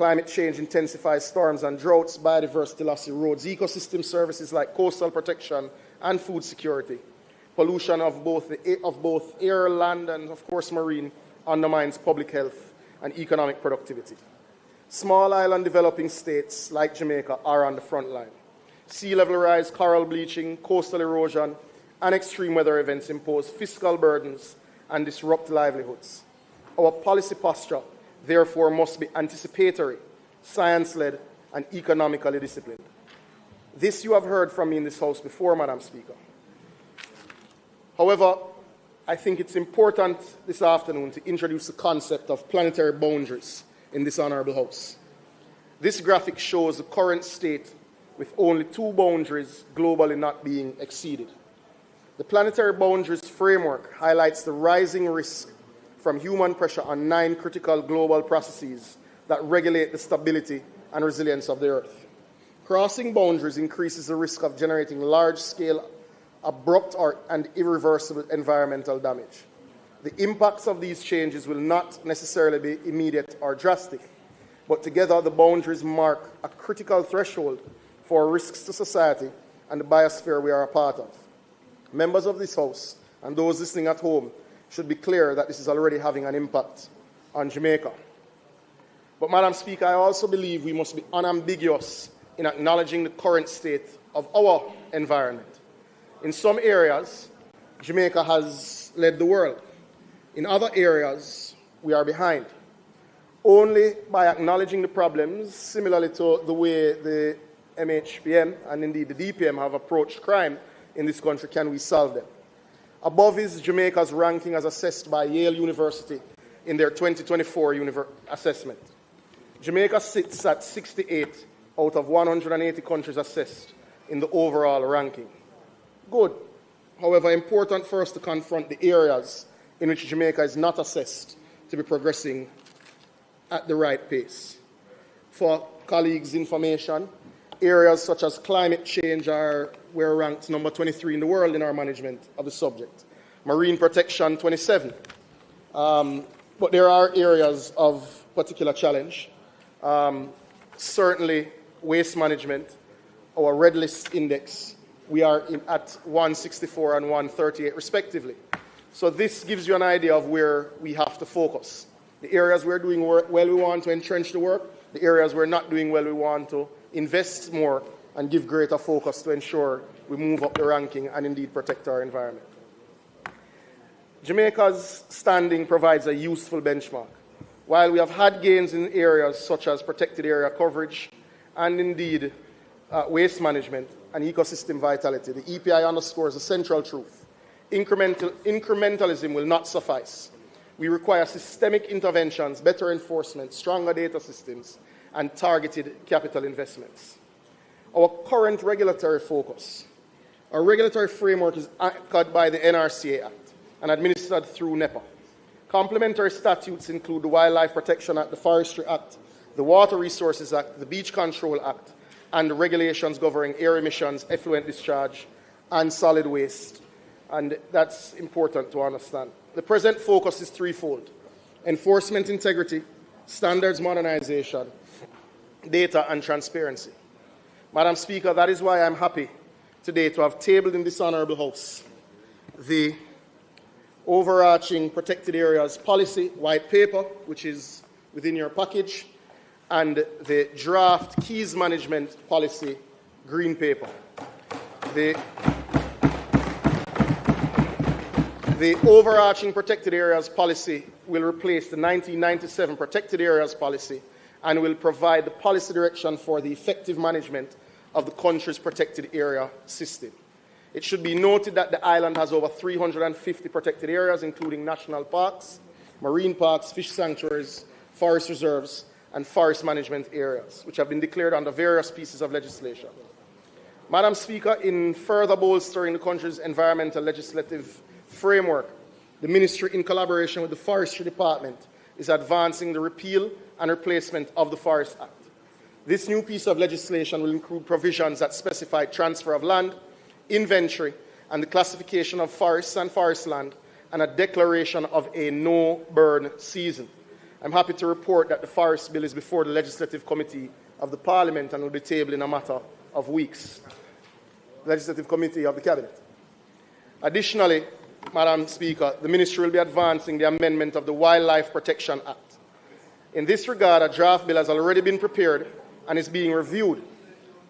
Climate change intensifies storms and droughts, biodiversity loss erodes ecosystem services like coastal protection and food security. Pollution of both air, land, and of course marine undermines public health and economic productivity. Small island developing states like Jamaica are on the front line. Sea level rise, coral bleaching, coastal erosion, and extreme weather events impose fiscal burdens and disrupt livelihoods. Our policy posture, therefore, must be anticipatory, science-led, and economically disciplined. This you have heard from me in this House before, Madam Speaker. However, I think it's important this afternoon to introduce the concept of planetary boundaries in this Honourable House. This graphic shows the current state with only 2 boundaries globally not being exceeded. The planetary boundaries framework highlights the rising risk from human pressure on 9 critical global processes that regulate the stability and resilience of the Earth. Crossing boundaries increases the risk of generating large-scale, abrupt and irreversible environmental damage. The impacts of these changes will not necessarily be immediate or drastic, but together the boundaries mark a critical threshold for risks to society and the biosphere we are a part of. Members of this House and those listening at home should be clear that this is already having an impact on Jamaica. But, Madam Speaker, I also believe we must be unambiguous in acknowledging the current state of our environment. In some areas, Jamaica has led the world. In other areas, we are behind. Only by acknowledging the problems, similarly to the way the MHPM and indeed the DPM have approached crime in this country, can we solve them. Above is Jamaica's ranking as assessed by Yale University in their 2024 assessment. Jamaica sits at 68 out of 180 countries assessed in the overall ranking. Good. However, important for us to confront the areas in which Jamaica is not assessed to be progressing at the right pace. For colleagues' information, areas such as climate change we're ranked number 23 in the world in our management of the subject. Marine protection, 27. But there are areas of particular challenge. Certainly, waste management, our red list index, we are at 164 and 138 respectively. So this gives you an idea of where we have to focus. The areas we're doing well, we want to entrench the work. The areas we're not doing well, we want to invest more and give greater focus to ensure we move up the ranking and indeed protect our environment. Jamaica's standing provides a useful benchmark. While we have had gains in areas such as protected area coverage and indeed waste management and ecosystem vitality, the EPI underscores a central truth. Incrementalism will not suffice. We require systemic interventions, better enforcement, stronger data systems, and targeted capital investments. Our current regulatory focus. Our regulatory framework is anchored by the NRCA Act and administered through NEPA. Complementary statutes include the Wildlife Protection Act, the Forestry Act, the Water Resources Act, the Beach Control Act, and the regulations governing air emissions, effluent discharge, and solid waste. And that's important to understand. The present focus is threefold: enforcement integrity, standards modernization, data and transparency. Madam Speaker, that is why I'm happy today to have tabled in this Honourable House the overarching protected areas policy white paper, which is within your package, and the draft keys management policy green paper. The overarching protected areas policy will replace the 1997 protected areas policy and will provide the policy direction for the effective management of the country's protected area system. It should be noted that the island has over 350 protected areas, including national parks, marine parks, fish sanctuaries, forest reserves, and forest management areas, which have been declared under various pieces of legislation. Madam Speaker, in further bolstering the country's environmental legislative framework, the Ministry, in collaboration with the Forestry Department, is advancing the repeal and replacement of the Forest Act. This new piece of legislation will include provisions that specify transfer of land, inventory, and the classification of forests and forest land, and a declaration of a no-burn season. I'm happy to report that the Forest Bill is before the Legislative Committee of the Parliament and will be tabled in a matter of weeks. Legislative Committee of the Cabinet. Additionally, Madam Speaker, the Ministry will be advancing the amendment of the Wildlife Protection Act. In this regard, a draft bill has already been prepared and is being reviewed.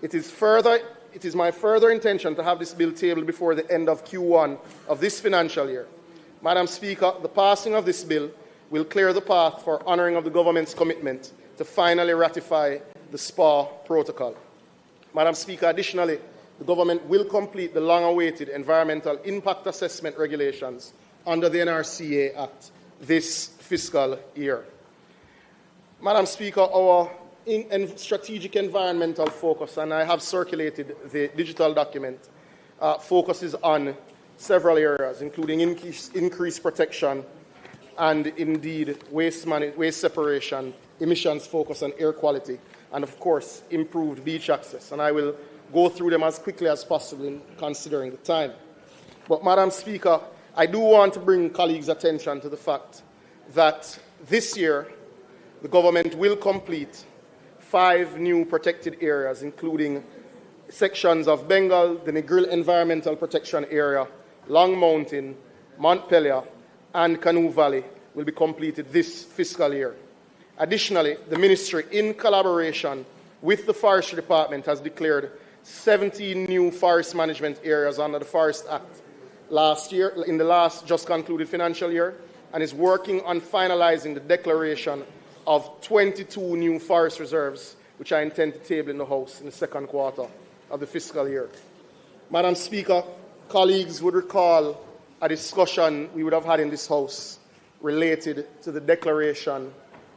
It is my further intention to have this bill tabled before the end of Q1 of this financial year. Madam Speaker, the passing of this bill will clear the path for honouring of the government's commitment to finally ratify the SPA protocol. Madam Speaker, additionally, the government will complete the long-awaited environmental impact assessment regulations under the NRCA Act this fiscal year. Madam Speaker, our strategic environmental focus, and I have circulated the digital document, focuses on several areas, including increased protection and indeed waste separation, emissions focus on air quality, and of course improved beach access. And I will go through them as quickly as possible in considering the time. But Madam Speaker, I do want to bring colleagues' attention to the fact that this year the government will complete 5 new protected areas, including sections of Bengal, the Negril Environmental Protection Area, Long Mountain, Montpelier, and Canoe Valley will be completed this fiscal year. Additionally, the Ministry, in collaboration with the Forestry Department, has declared 17 new forest management areas under the Forest Act last year, in the last just concluded financial year, and is working on finalizing the declaration of 22 new forest reserves, which I intend to table in the House in the second quarter of the fiscal year. Madam Speaker, colleagues would recall a discussion we would have had in this House related to the declaration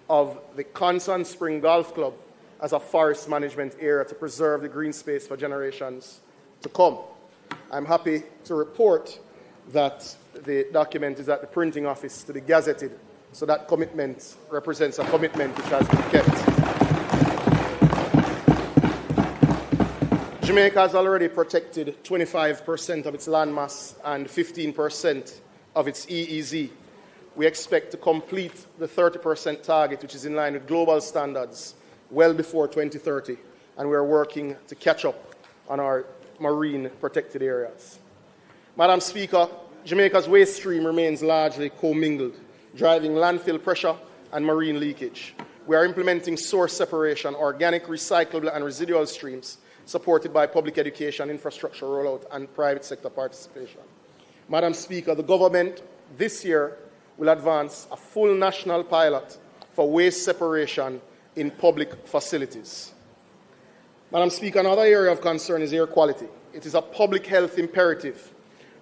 of the Constant Spring Golf Club as a forest management area to preserve the green space for generations to come. I'm happy to report that the document is at the printing office to be gazetted, so that commitment represents a commitment which has been kept. Jamaica has already protected 25% of its landmass and 15% of its EEZ. We expect to complete the 30% target, which is in line with global standards, well before 2030, and we are working to catch up on our marine protected areas. Madam Speaker, Jamaica's waste stream remains largely commingled, driving landfill pressure and marine leakage. We are implementing source separation, organic, recyclable, and residual streams, supported by public education, infrastructure rollout, and private sector participation. Madam Speaker, the government this year will advance a full national pilot for waste separation in public facilities. Madam Speaker, another area of concern is air quality. It is a public health imperative.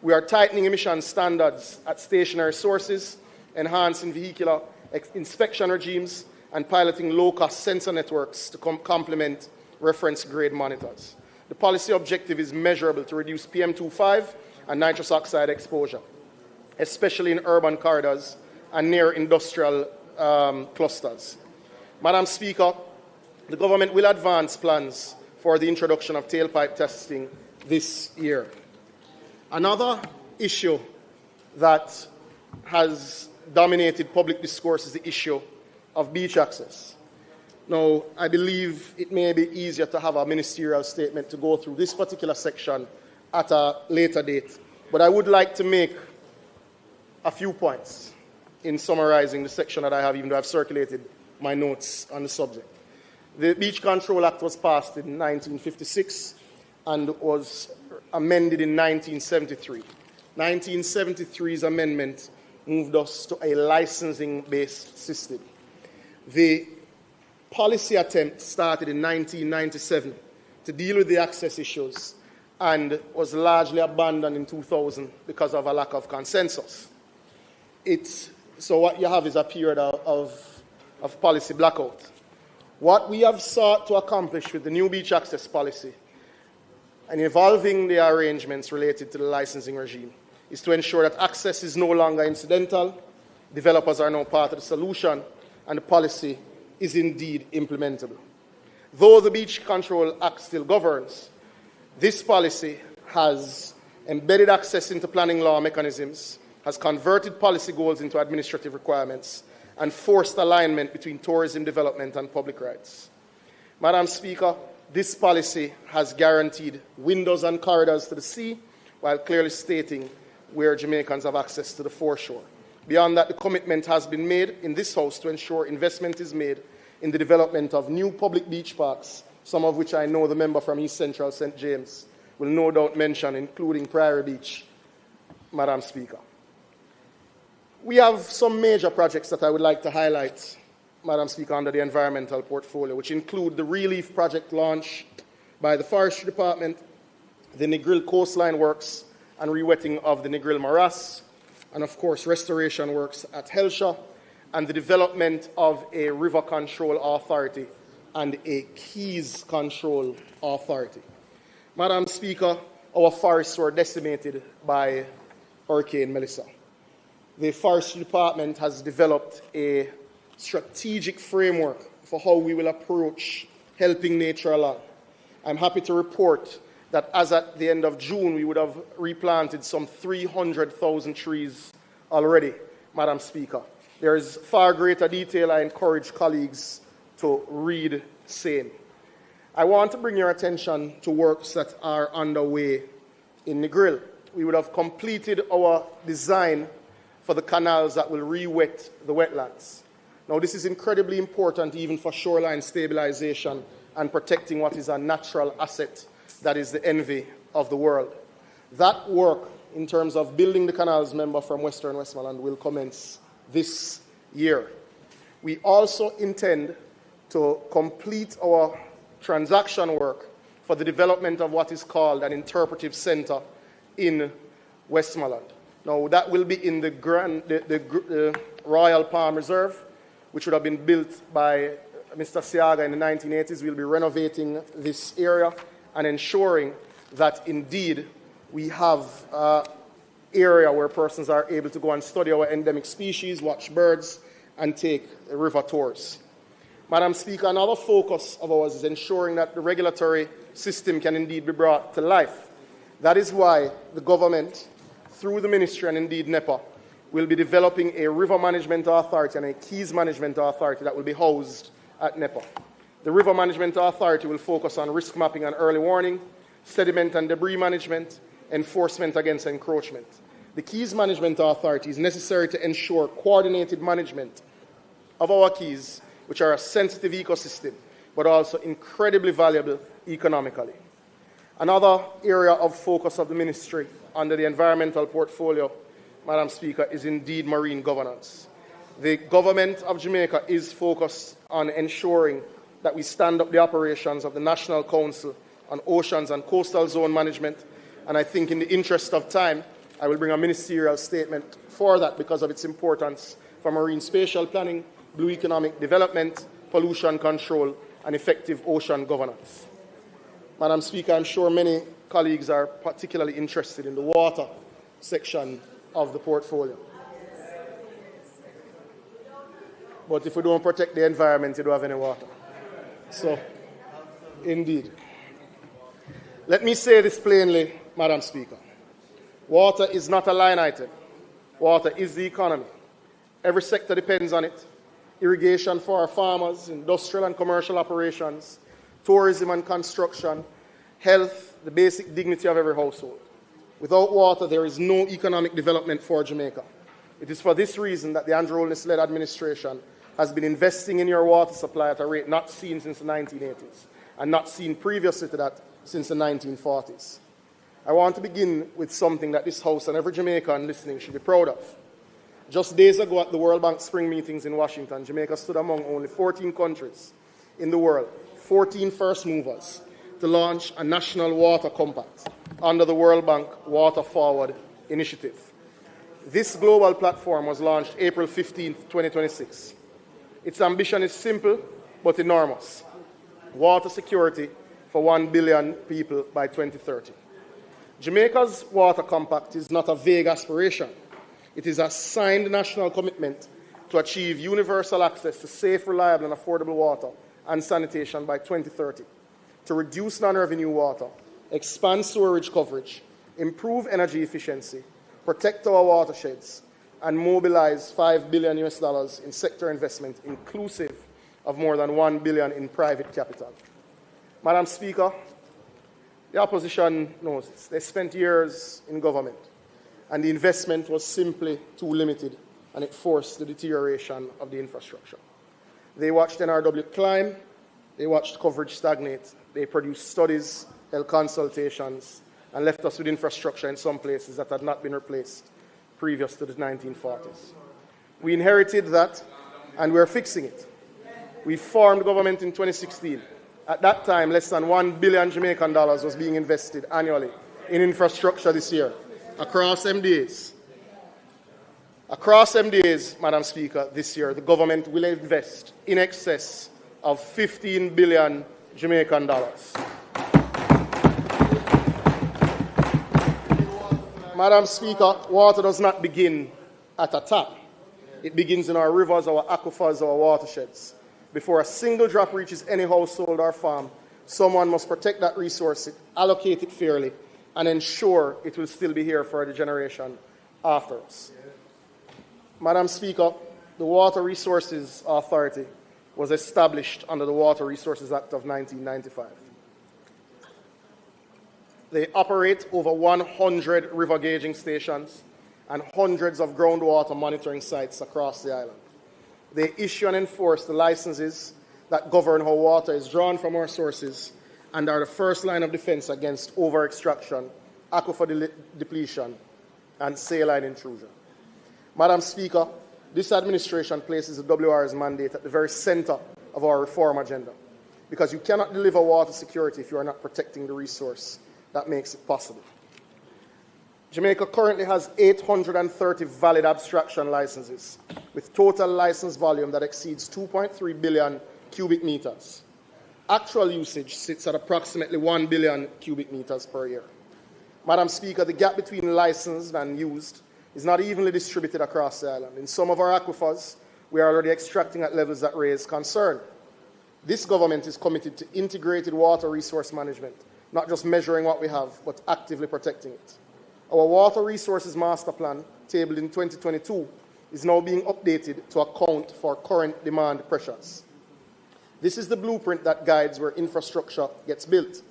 We are tightening emission standards at stationary sources, enhancing vehicular inspection regimes, and piloting low-cost sensor networks to complement reference grade monitors. The policy objective is measurable to reduce PM2.5 and nitrous oxide exposure, especially in urban corridors and near industrial clusters. Madam Speaker, the government will advance plans for the introduction of tailpipe testing this year. Another issue that has dominated public discourse is the issue of beach access. Now, I believe it may be easier to have a ministerial statement to go through this particular section at a later date, but I would like to make a few points in summarizing the section that I have, even though I've circulated my notes on the subject. The Beach Control Act was passed in 1956 and was amended in 1973. 1973's amendment moved us to a licensing-based system. The policy attempt started in 1997 to deal with the access issues and was largely abandoned in 2000 because of a lack of consensus. So what you have is a period of policy blackout. What we have sought to accomplish with the new beach access policy and evolving the arrangements related to the licensing regime is to ensure that access is no longer incidental, developers are now part of the solution, and the policy is indeed implementable. Though the Beach Control Act still governs, this policy has embedded access into planning law mechanisms, has converted policy goals into administrative requirements, and forced alignment between tourism development and public rights. Madam Speaker, this policy has guaranteed windows and corridors to the sea while clearly stating where Jamaicans have access to the foreshore. Beyond that, the commitment has been made in this House to ensure investment is made in the development of new public beach parks, some of which I know the member from East Central St. James will no doubt mention, including Priory Beach, Madam Speaker. We have some major projects that I would like to highlight, Madam Speaker, under the environmental portfolio, which include the Relief Project launch by the Forestry Department, the Negril Coastline Works and rewetting of the Negril Morass, and of course restoration works at Helshaw, and the development of a river control authority and a keys control authority. Madam Speaker, our forests were decimated by Hurricane Melissa. The Forestry Department has developed a strategic framework for how we will approach helping nature along. I'm happy to report that as at the end of June, we would have replanted some 300,000 trees already, Madam Speaker. There is far greater detail. I encourage colleagues to read same. I want to bring your attention to works that are underway in Negril. We would have completed our design for the canals that will re-wet the wetlands. Now, this is incredibly important even for shoreline stabilization and protecting what is a natural asset that is the envy of the world. That work, in terms of building the canals, member from Western Westmoreland, will commence this year. We also intend to complete our transaction work for the development of what is called an interpretive center in Westmoreland. Now, that will be in the Royal Palm Reserve, which would have been built by Mr. Siaga in the 1980s. We'll be renovating this area and ensuring that indeed we have an area where persons are able to go and study our endemic species, watch birds, and take river tours. Madam Speaker, another focus of ours is ensuring that the regulatory system can indeed be brought to life. That is why the government, through the ministry and indeed NEPA, will be developing a river management authority and a keys management authority that will be housed at NEPA. The River Management Authority will focus on risk mapping and early warning, sediment and debris management, enforcement against encroachment. The Keys Management Authority is necessary to ensure coordinated management of our keys, which are a sensitive ecosystem, but also incredibly valuable economically. Another area of focus of the ministry under the environmental portfolio, Madam Speaker, is indeed marine governance. The government of Jamaica is focused on ensuring that we stand up the operations of the National Council on Oceans and Coastal Zone Management, and I think in the interest of time, I will bring a ministerial statement for that because of its importance for marine spatial planning, blue economic development, pollution control, and effective ocean governance. Madam Speaker, I'm sure many colleagues are particularly interested in the water section of the portfolio. But if we don't protect the environment, you don't have any water. So, indeed. Let me say this plainly, Madam Speaker. Water is not a line item. Water is the economy. Every sector depends on it. Irrigation for our farmers, industrial and commercial operations, tourism and construction, health, the basic dignity of every household. Without water, there is no economic development for Jamaica. It is for this reason that the Andrew Holness-led administration has been investing in your water supply at a rate not seen since the 1980s and not seen previously to that since the 1940s. I want to begin with something that this House and every Jamaican listening should be proud of. Just days ago at the World Bank spring meetings in Washington, Jamaica stood among only 14 countries in the world, 14 first movers, to launch a national water compact under the World Bank Water Forward initiative. This global platform was launched April 15, 2026. Its ambition is simple but enormous: water security for 1 billion people by 2030. Jamaica's water compact is not a vague aspiration. It is a signed national commitment to achieve universal access to safe, reliable, and affordable water and sanitation by 2030, to reduce non-revenue water, expand sewerage coverage, improve energy efficiency, protect our watersheds, and mobilize $5 billion in sector investment, inclusive of more than $1 billion in private capital. Madam Speaker, the opposition knows this. They spent years in government, and the investment was simply too limited, and it forced the deterioration of the infrastructure. They watched NRW climb, they watched coverage stagnate, they produced studies, held consultations, and left us with infrastructure in some places that had not been replaced previous to the 1940s. We inherited that, and we're fixing it. We formed government in 2016. At that time, less than $1 billion Jamaican dollars was being invested annually in infrastructure this year across MDAs. Across MDAs, Madam Speaker, this year, the government will invest in excess of 15 billion Jamaican dollars. Madam Speaker, water does not begin at a tap. It begins in our rivers, our aquifers, our watersheds. Before a single drop reaches any household or farm, someone must protect that resource, allocate it fairly, and ensure it will still be here for the generation after us. Madam Speaker, the Water Resources Authority was established under the Water Resources Act of 1995. They operate over 100 river gauging stations and hundreds of groundwater monitoring sites across the island. They issue and enforce the licenses that govern how water is drawn from our sources and are the first line of defense against over-extraction, aquifer depletion, and saline intrusion. Madam Speaker, this administration places the WR's mandate at the very center of our reform agenda, because you cannot deliver water security if you are not protecting the resource that makes it possible. Jamaica currently has 830 valid abstraction licenses, with total license volume that exceeds 2.3 billion cubic meters. Actual usage sits at approximately 1 billion cubic meters per year. Madam Speaker, the gap between licensed and used is not evenly distributed across the island. In some of our aquifers, we are already extracting at levels that raise concern. This government is committed to integrated water resource management, not just measuring what we have, but actively protecting it. Our Water Resources Master Plan, tabled in 2022, is now being updated to account for current demand pressures. This is the blueprint that guides where infrastructure gets built,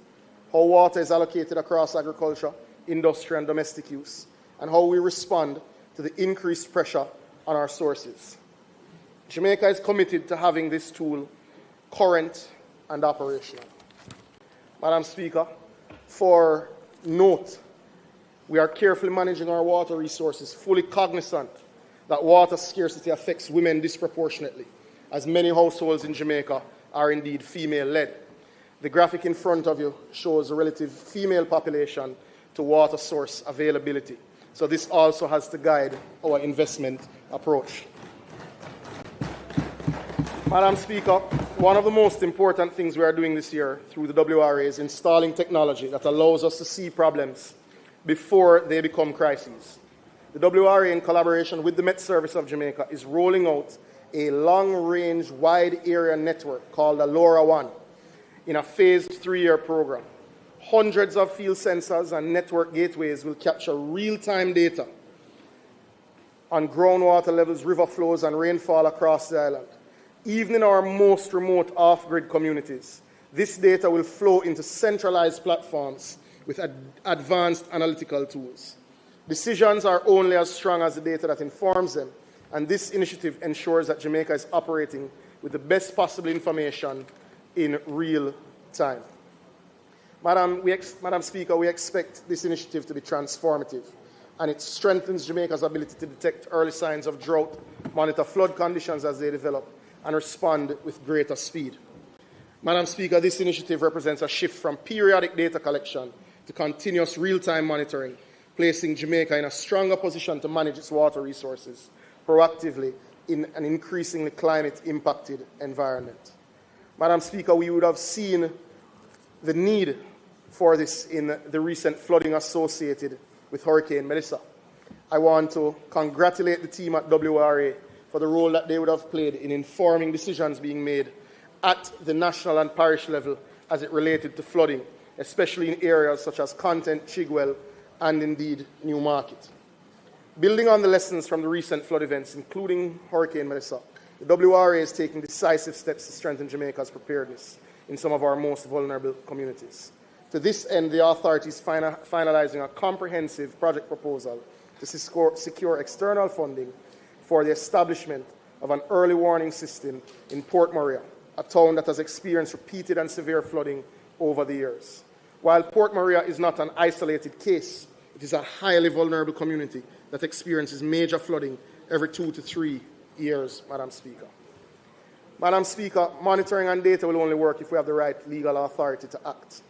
how water is allocated across agriculture, industry, and domestic use, and how we respond to the increased pressure on our sources. Jamaica is committed to having this tool current and operational. Madam Speaker, for note, we are carefully managing our water resources, fully cognizant that water scarcity affects women disproportionately, as many households in Jamaica are indeed female-led. The graphic in front of you shows the relative female population to water source availability. So this also has to guide our investment approach. Madam Speaker, one of the most important things we are doing this year through the WRA is installing technology that allows us to see problems before they become crises. The WRA, in collaboration with the Met Service of Jamaica, is rolling out a long-range, wide-area network called LoRa-1 in a phased 3-year program. Hundreds of field sensors and network gateways will capture real-time data on groundwater levels, river flows, and rainfall across the island. Even in our most remote off-grid communities, this data will flow into centralized platforms with advanced analytical tools. Decisions are only as strong as the data that informs them, and this initiative ensures that Jamaica is operating with the best possible information in real time. Madam Speaker, we expect this initiative to be transformative, and it strengthens Jamaica's ability to detect early signs of drought, monitor flood conditions as they develop, and respond with greater speed. Madam Speaker, this initiative represents a shift from periodic data collection to continuous real-time monitoring, placing Jamaica in a stronger position to manage its water resources proactively in an increasingly climate-impacted environment. Madam Speaker, we would have seen the need for this in the recent flooding associated with Hurricane Melissa. I want to congratulate the team at WRA for the role that they would have played in informing decisions being made at the national and parish level as it related to flooding, especially in areas such as Content, Chigwell, and indeed Newmarket. Building on the lessons from the recent flood events, including Hurricane Melissa, the WRA is taking decisive steps to strengthen Jamaica's preparedness in some of our most vulnerable communities. To this end, the authority is finalizing a comprehensive project proposal to secure external funding for the establishment of an early warning system in Port Maria, a town that has experienced repeated and severe flooding over the years. While Port Maria is not an isolated case, it is a highly vulnerable community that experiences major flooding every 2 to 3 years, Madam Speaker. Madam Speaker, monitoring and data will only work if we have the right legal authority to act.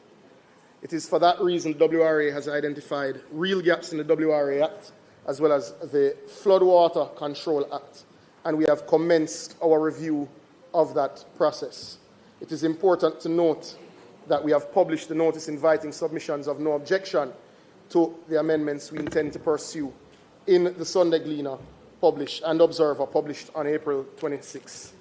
It is for that reason the WRA has identified real gaps in the WRA Act, as well as the Floodwater Control Act, and we have commenced our review of that process. It is important to note that we have published the notice inviting submissions of no objection to the amendments we intend to pursue in the Sunday Gleaner and Observer published on April 26.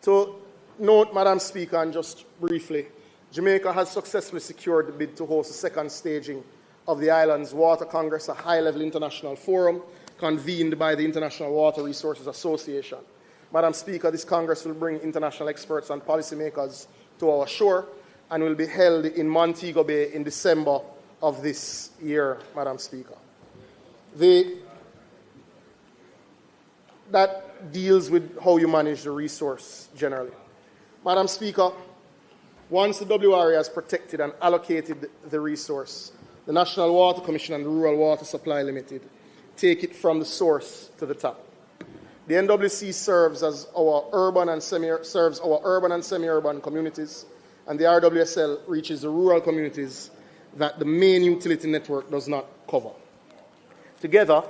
To note, Madam Speaker, and just briefly, Jamaica has successfully secured the bid to host the second staging of the island's Water Congress, a high-level international forum convened by the International Water Resources Association. Madam Speaker, this Congress will bring international experts and policymakers to our shore and will be held in Montego Bay in December of this year, Madam Speaker. That deals with how you manage the resource generally. Madam Speaker, once the WRA has protected and allocated the resource, the National Water Commission and the Rural Water Supply Limited take it from the source to the tap. The NWC serves our urban and semi-urban communities, and the RWSL reaches the rural communities that the main utility network does not cover. Together,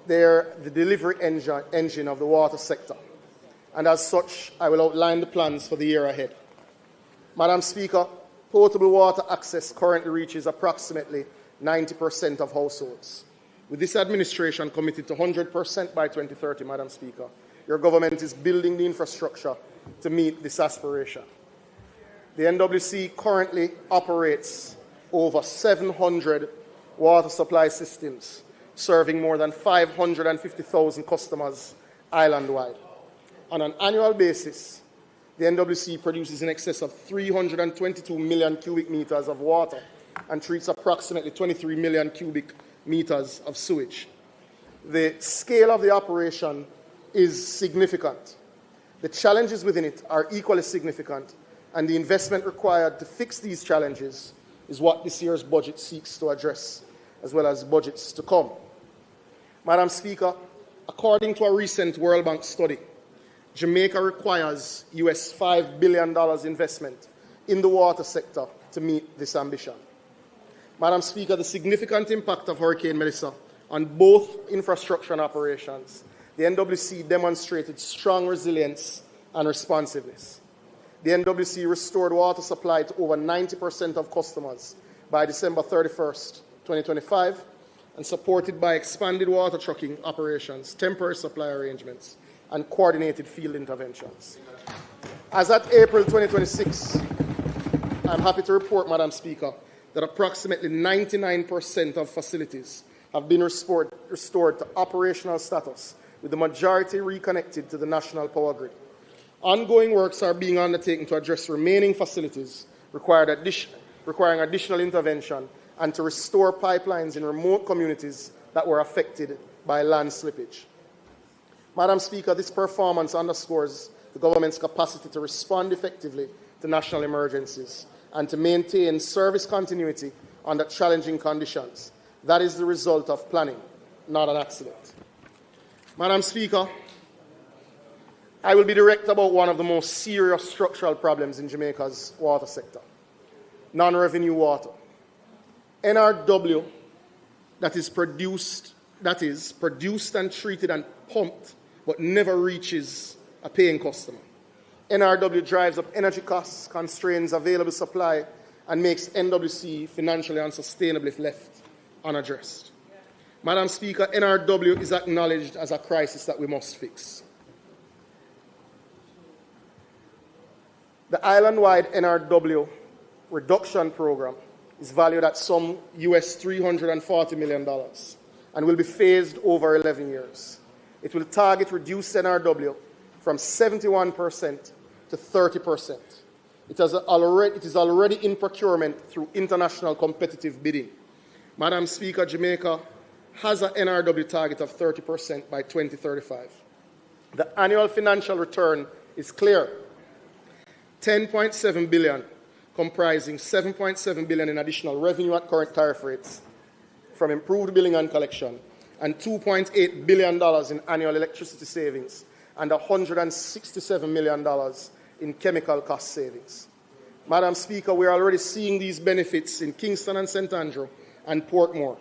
they're the delivery engine of the water sector, and as such, I will outline the plans for the year ahead. Madam Speaker, potable water access currently reaches approximately 90% of households. With this administration committed to 100% by 2030, Madam Speaker, your government is building the infrastructure to meet this aspiration. The NWC currently operates over 700 water supply systems, serving more than 550,000 customers island-wide. On an annual basis, the NWC produces in excess of 322 million cubic meters of water and treats approximately 23 million cubic meters of sewage. The scale of the operation is significant. The challenges within it are equally significant, and the investment required to fix these challenges is what this year's budget seeks to address, as well as budgets to come. Madam Speaker, according to a recent World Bank study, Jamaica requires US $5 billion investment in the water sector to meet this ambition. Madam Speaker, the significant impact of Hurricane Melissa on both infrastructure and operations, the NWC demonstrated strong resilience and responsiveness. The NWC restored water supply to over 90% of customers by December 31st, 2025, and supported by expanded water trucking operations, temporary supply arrangements, and coordinated field interventions. As at April 2026, I'm happy to report, Madam Speaker, that approximately 99% of facilities have been restored to operational status, with the majority reconnected to the national power grid. Ongoing works are being undertaken to address remaining facilities requiring additional intervention and to restore pipelines in remote communities that were affected by land slippage. Madam Speaker, this performance underscores the government's capacity to respond effectively to national emergencies and to maintain service continuity under challenging conditions. That is the result of planning, not an accident. Madam Speaker, I will be direct about one of the most serious structural problems in Jamaica's water sector: non-revenue water. NRW that is produced and treated and pumped but never reaches a paying customer. NRW drives up energy costs, constrains available supply, and makes NWC financially unsustainable if left unaddressed. Madam Speaker, NRW is acknowledged as a crisis that we must fix. The island-wide NRW reduction program is valued at some US $340 million and will be phased over 11 years. It will target reduced NRW from 71% to 30%. It is already in procurement through international competitive bidding. Madam Speaker, Jamaica has an NRW target of 30% by 2035. The annual financial return is clear. 10.7 billion, comprising 7.7 billion in additional revenue at current tariff rates from improved billing and collection, and $2.8 billion in annual electricity savings, and $167 million in chemical cost savings. Madam Speaker, we are already seeing these benefits in Kingston and St. Andrew and Portmore.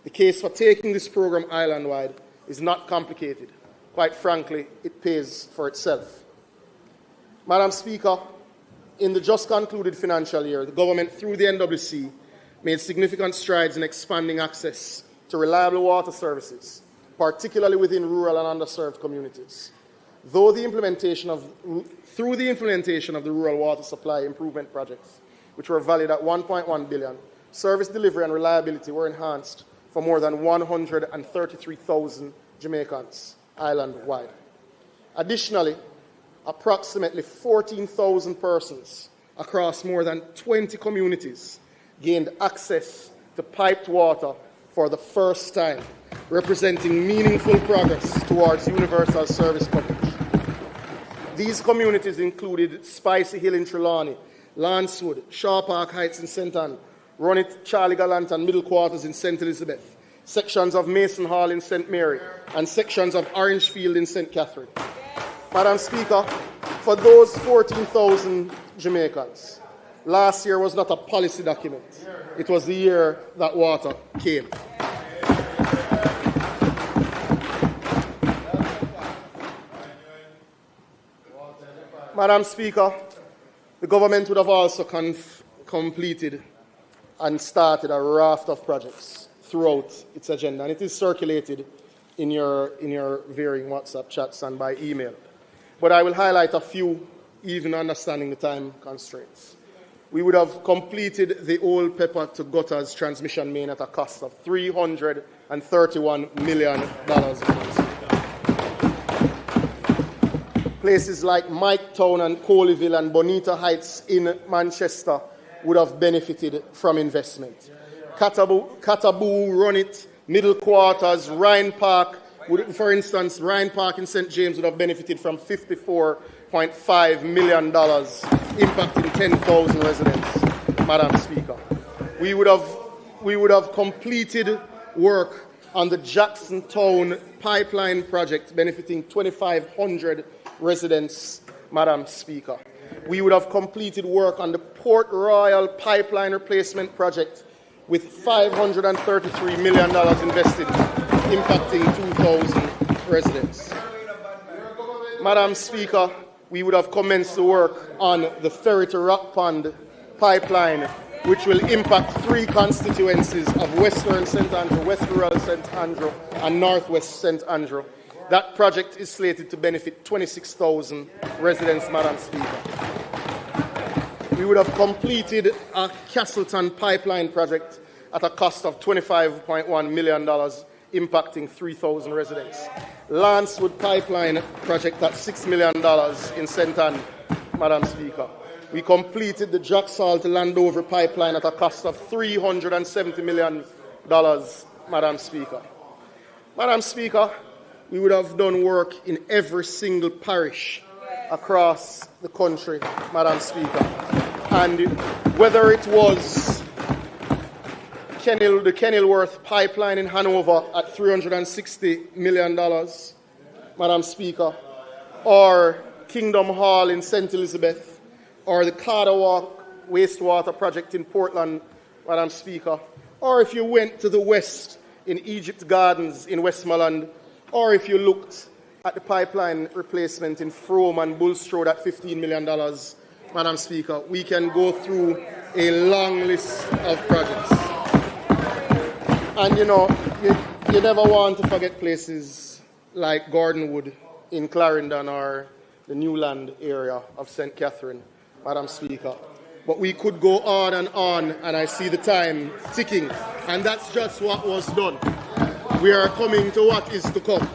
The case for taking this program island-wide is not complicated. Quite frankly, it pays for itself. Madam Speaker, in the just concluded financial year, the government, through the NWC, made significant strides in expanding access to reliable water services, particularly within rural and underserved communities. Through the implementation of the rural water supply improvement projects, which were valued at $1.1 billion, service delivery and reliability were enhanced for more than 133,000 Jamaicans island-wide. Additionally, approximately 14,000 persons across more than 20 communities gained access to piped water for the first time, representing meaningful progress towards universal service coverage. These communities included Spicy Hill in Trelawney, Lancewood, Shaw Park Heights in St. Ann, Runit, Charlie Gallant and Middle Quarters in St. Elizabeth, sections of Mason Hall in St. Mary, and sections of Orangefield in St. Catherine. Madam Speaker, for those 14,000 Jamaicans, last year was not a policy document. It was the year that water came. Madam Speaker, the government would have also completed and started a raft of projects throughout its agenda, and it is circulated in your varying WhatsApp chats and by email. But I will highlight a few, even understanding the time constraints. We would have completed the Old Pepper to Gutters transmission main at a cost of $331 million. Places like Miketown and Coleyville and Bonita Heights in Manchester would have benefited from investment. Cataboo, Runit, Middle Quarters, Rhine Park, for instance, Rhine Park in St. James would have benefited from $54.5 million, impacting 10,000 residents, Madam Speaker. We would have completed work on the Jacksontown pipeline project, benefiting 2,500 residents, Madam Speaker. We would have completed work on the Port Royal pipeline replacement project with $533 million invested, impacting 2,000 residents. Madam Speaker, we would have commenced the work on the Ferry to Rock Pond pipeline, which will impact 3 constituencies of Western St. Andrew, West Rural St. Andrew, and Northwest St. Andrew. That project is slated to benefit 26,000 residents, Madam Speaker. We would have completed a Castleton pipeline project at a cost of $25.1 million, impacting 3,000 residents. Lancewood pipeline project at $6 million in St. Ann, Madam Speaker. We completed the Jacksalt to Landover pipeline at a cost of $370 million, Madam Speaker. Madam Speaker, we would have done work in every single parish across the country, Madam Speaker. And whether it was the Kenilworth pipeline in Hanover at $360 million, Madam Speaker, or Kingdom Hall in St. Elizabeth, or the Carter Walk wastewater project in Portland, Madam Speaker, or if you went to the west in Egypt Gardens in Westmoreland, or if you looked at the pipeline replacement in Frome and Bulstrode at $15 million, Madam Speaker, we can go through a long list of projects. And you know, you never want to forget places like Gordonwood in Clarendon or the Newland area of St. Catherine, Madam Speaker. But we could go on, and I see the time ticking, and that's just what was done. We are coming to what is to come.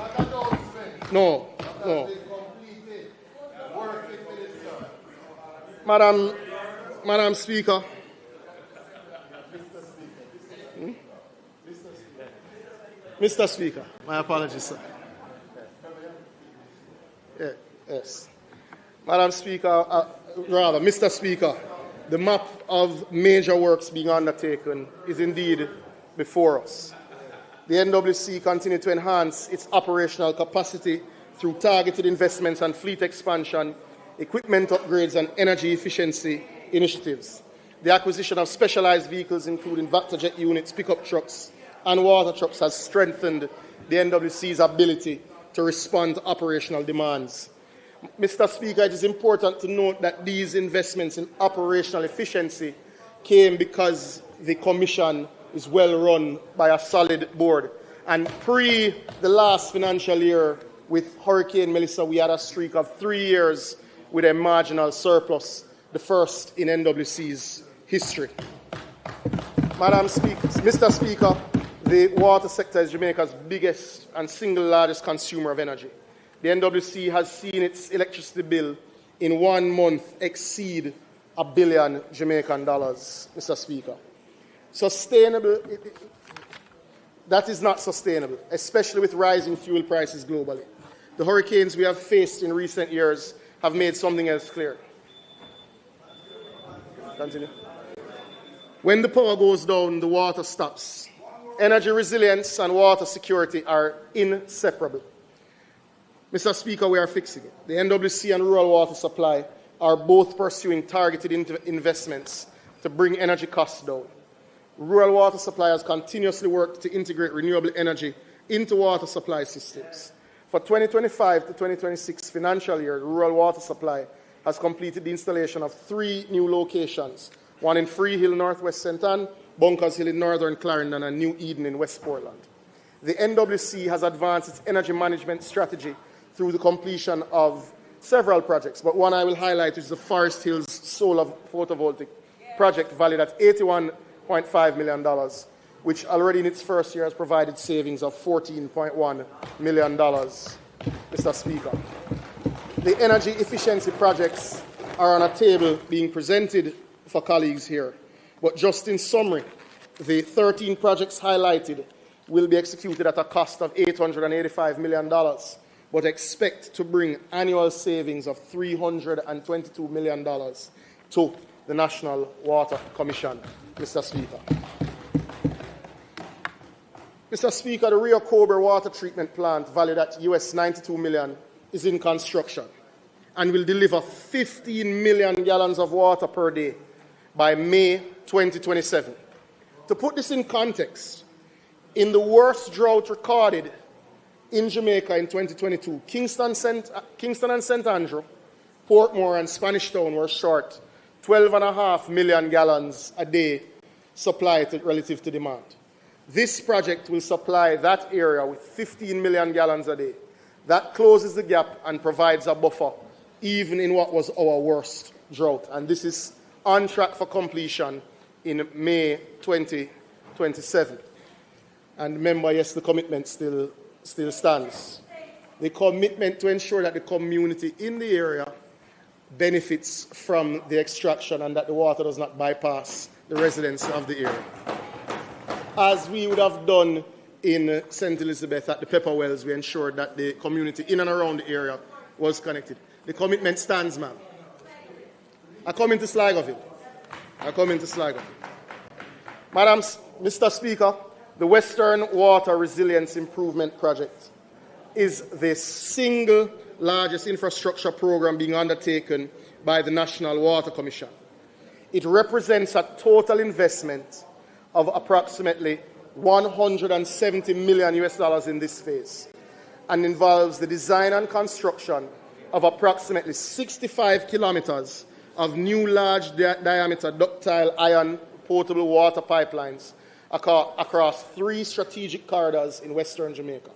No, no. Madam Speaker. Mr. Speaker, my apologies, sir. Yeah, yes. Madam Speaker, Mr. Speaker, the map of major works being undertaken is indeed before us. The NWC continues to enhance its operational capacity through targeted investments and fleet expansion, equipment upgrades and energy efficiency initiatives. The acquisition of specialized vehicles, including Vectorjet units, pickup trucks, and water trucks, has strengthened the NWC's ability to respond to operational demands. Mr. Speaker, it is important to note that these investments in operational efficiency came because the Commission is well run by a solid board. And pre the last financial year with Hurricane Melissa, we had a streak of 3 years with a marginal surplus, the first in NWC's history. Mr. Speaker, the water sector is Jamaica's biggest and single largest consumer of energy. The NWC has seen its electricity bill in 1 month exceed $1 billion Jamaican dollars, Mr. Speaker. That is not sustainable, especially with rising fuel prices globally. The hurricanes we have faced in recent years have made something else clear. Continue. When the power goes down, the water stops. Energy resilience and water security are inseparable. Mr. Speaker, we are fixing it. The NWC and rural water supply are both pursuing targeted investments to bring energy costs down. Rural water supply has continuously worked to integrate renewable energy into water supply systems. For 2025 to 2026 financial year, the rural water supply has completed the installation of 3 new locations, one in Freehill, Northwest St. Ann, Bunkers Hill in Northern Clarendon, and New Eden in West Portland. The NWC has advanced its energy management strategy through the completion of several projects, but one I will highlight is the Forest Hills Solar Photovoltaic project valued at $81.5 million, which already in its first year has provided savings of $14.1 million, Mr. Speaker. The energy efficiency projects are on a table being presented for colleagues here. But just in summary, the 13 projects highlighted will be executed at a cost of $885 million, but expect to bring annual savings of $322 million to the National Water Commission, Mr. Speaker. Mr. Speaker, the Rio Cobre water treatment plant, valued at $92 million, is in construction and will deliver 15 million gallons of water per day by May 2027. To put this in context, in the worst drought recorded in Jamaica in 2022, Kingston and St. Andrew, Portmore and Spanish Town were short 12.5 million gallons a day supplied relative to demand. This project will supply that area with 15 million gallons a day. That closes the gap and provides a buffer even in what was our worst drought. And this is on track for completion in May 2027. And remember, yes, the commitment still stands. The commitment to ensure that the community in the area benefits from the extraction and that the water does not bypass the residents of the area. As we would have done in St. Elizabeth at the Pepper Wells, we ensured that the community in and around the area was connected. The commitment stands, ma'am. I come into Sligoville. Mr. Speaker, the Western Water Resilience Improvement Project is the single largest infrastructure program being undertaken by the National Water Commission. It represents a total investment of approximately $170 million in this phase and involves the design and construction of approximately 65 kilometers of new large diameter ductile iron potable water pipelines across 3 strategic corridors in Western Jamaica.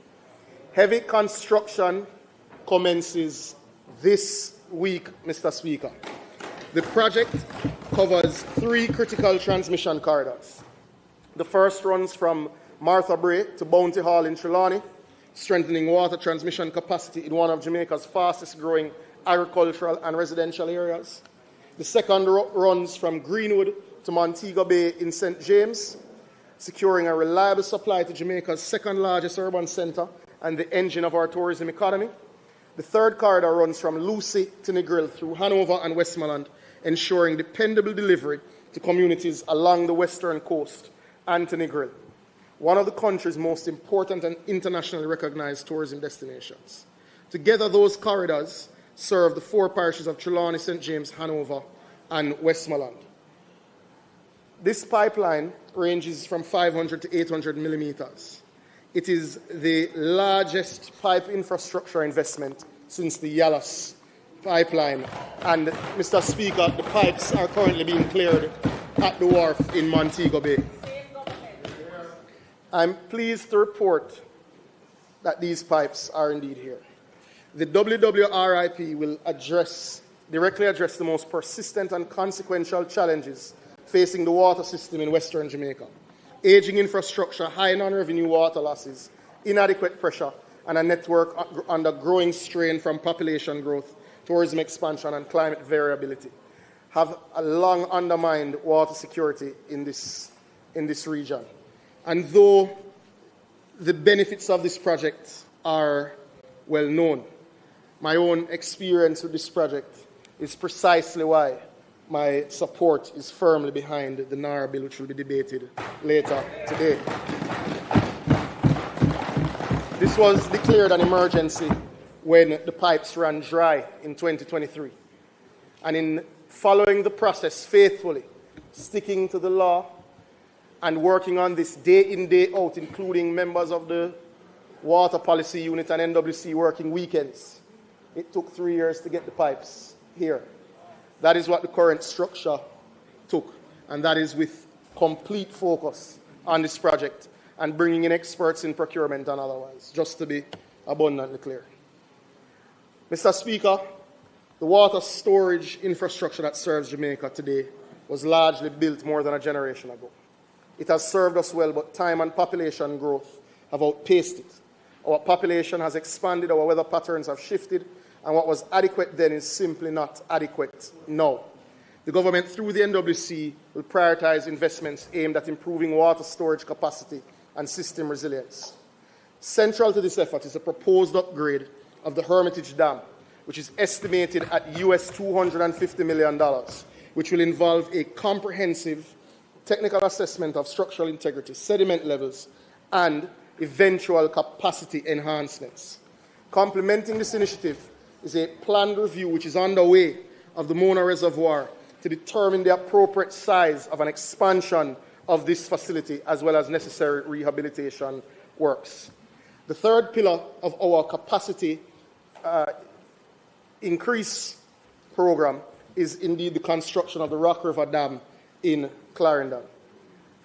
Heavy construction commences this week, Mr. Speaker. The project covers 3 critical transmission corridors. The first runs from Martha Bray to Bounty Hall in Trelawney, strengthening water transmission capacity in one of Jamaica's fastest growing agricultural and residential areas. The second runs from Greenwood to Montego Bay in St. James, securing a reliable supply to Jamaica's second largest urban centre and the engine of our tourism economy. The third corridor runs from Lucy to Negril through Hanover and Westmoreland, ensuring dependable delivery to communities along the western coast and to Negril, one of the country's most important and internationally recognized tourism destinations. Together, those corridors serve the 4 parishes of Trelawney, St. James, Hanover, and Westmoreland. This pipeline ranges from 500 to 800 millimeters. It is the largest pipe infrastructure investment since the Yalas pipeline. And, Mr. Speaker, the pipes are currently being cleared at the wharf in Montego Bay. I'm pleased to report that these pipes are indeed here. The WWRIP will directly address the most persistent and consequential challenges facing the water system in Western Jamaica: aging infrastructure, high non-revenue water losses, inadequate pressure, and a network under growing strain from population growth, tourism expansion, and climate variability have long undermined water security in this region. And though the benefits of this project are well known, my own experience with this project is precisely why my support is firmly behind the NAR bill, which will be debated later today. This was declared an emergency when the pipes ran dry in 2023. And in following the process faithfully, sticking to the law, and working on this day in, day out, including members of the Water Policy Unit and NWC working weekends, it took 3 years to get the pipes here. That is what the current structure took, and that is with complete focus on this project and bringing in experts in procurement and otherwise, just to be abundantly clear. Mr. Speaker, the water storage infrastructure that serves Jamaica today was largely built more than a generation ago. It has served us well, but time and population growth have outpaced it. Our population has expanded, our weather patterns have shifted, and what was adequate then is simply not adequate now. The government, through the NWC, will prioritize investments aimed at improving water storage capacity and system resilience. Central to this effort is a proposed upgrade of the Hermitage Dam, which is estimated at US $250 million, which will involve a comprehensive technical assessment of structural integrity, sediment levels, and eventual capacity enhancements. Complementing this initiative is a planned review which is underway of the Mona Reservoir to determine the appropriate size of an expansion of this facility as well as necessary rehabilitation works. The third pillar of our capacity increase program is indeed the construction of the Rock River Dam in Clarendon.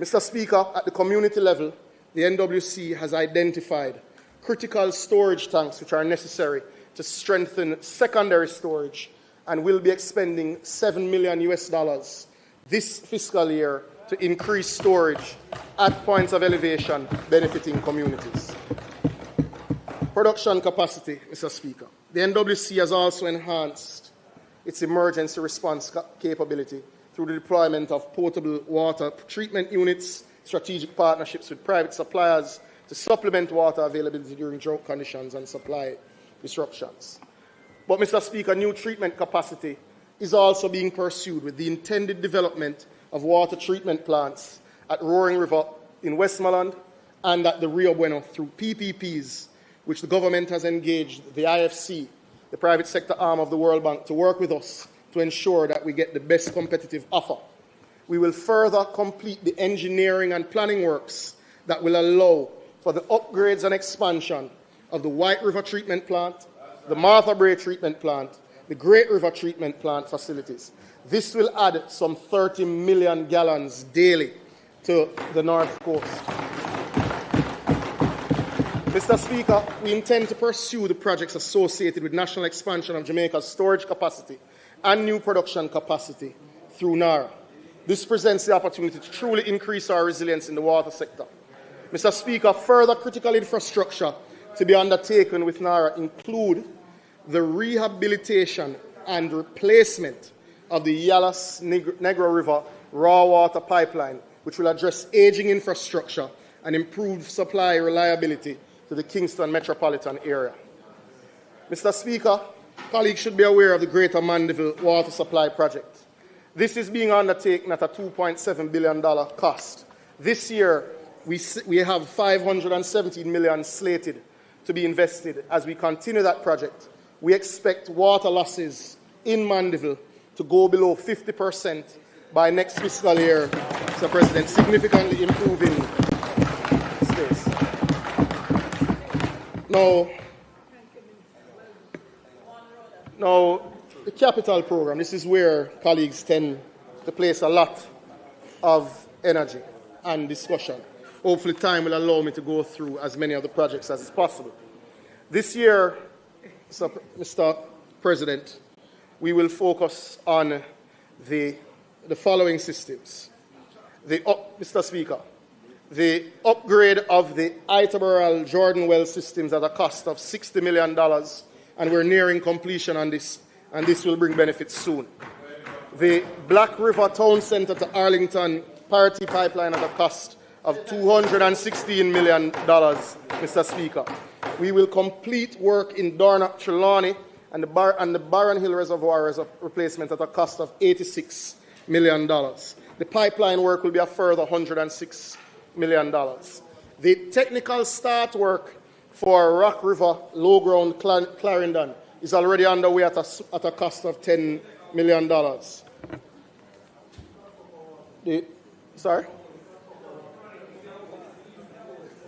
Mr. Speaker, at the community level, the NWC has identified critical storage tanks which are necessary to strengthen secondary storage and will be expending $7 million this fiscal year to increase storage at points of elevation benefiting communities. Production capacity, Mr. Speaker. The NWC has also enhanced its emergency response capability through the deployment of potable water treatment units, strategic partnerships with private suppliers to supplement water availability during drought conditions and supply disruptions. But, Mr. Speaker, new treatment capacity is also being pursued with the intended development of water treatment plants at Roaring River in Westmoreland and at the Rio Bueno through PPPs, which the government has engaged the IFC, the private sector arm of the World Bank, to work with us to ensure that we get the best competitive offer. We will further complete the engineering and planning works that will allow for the upgrades and expansion of the White River Treatment Plant, the Martha Bray Treatment Plant, the Great River Treatment Plant facilities. This will add some 30 million gallons daily to the North Coast. Mr. Speaker, we intend to pursue the projects associated with national expansion of Jamaica's storage capacity and new production capacity through NAR. This presents the opportunity to truly increase our resilience in the water sector. Mr. Speaker, further critical infrastructure to be undertaken with NARA include the rehabilitation and replacement of the Yalas Negro River raw water pipeline, which will address aging infrastructure and improve supply reliability to the Kingston metropolitan area. Mr. Speaker, colleagues should be aware of the Greater Mandeville Water Supply Project. This is being undertaken at a $2.7 billion cost. This year, we have $517 million slated to be invested. As we continue that project, we expect water losses in Mandeville to go below 50% by next fiscal year, Mr. President, significantly improving space. Now, the capital program, this is where colleagues tend to place a lot of energy and discussion. Hopefully time will allow me to go through as many of the projects as is possible. This year, Mr. President, we will focus on the following systems. Mr. Speaker, the upgrade of the Iterborough Jordan Well systems at a cost of $60 million, and we're nearing completion on this, and this will bring benefits soon. The Black River Town Centre to Arlington Parity Pipeline at a cost of $216 million, Mr. Speaker. We will complete work in Dornoch, Trelawney, and the Barron Hill Reservoir replacement at a cost of $86 million. The pipeline work will be a further $106 million. The technical start work for Rock River Low Ground Clarendon is already underway at a cost of $10 million. Sorry?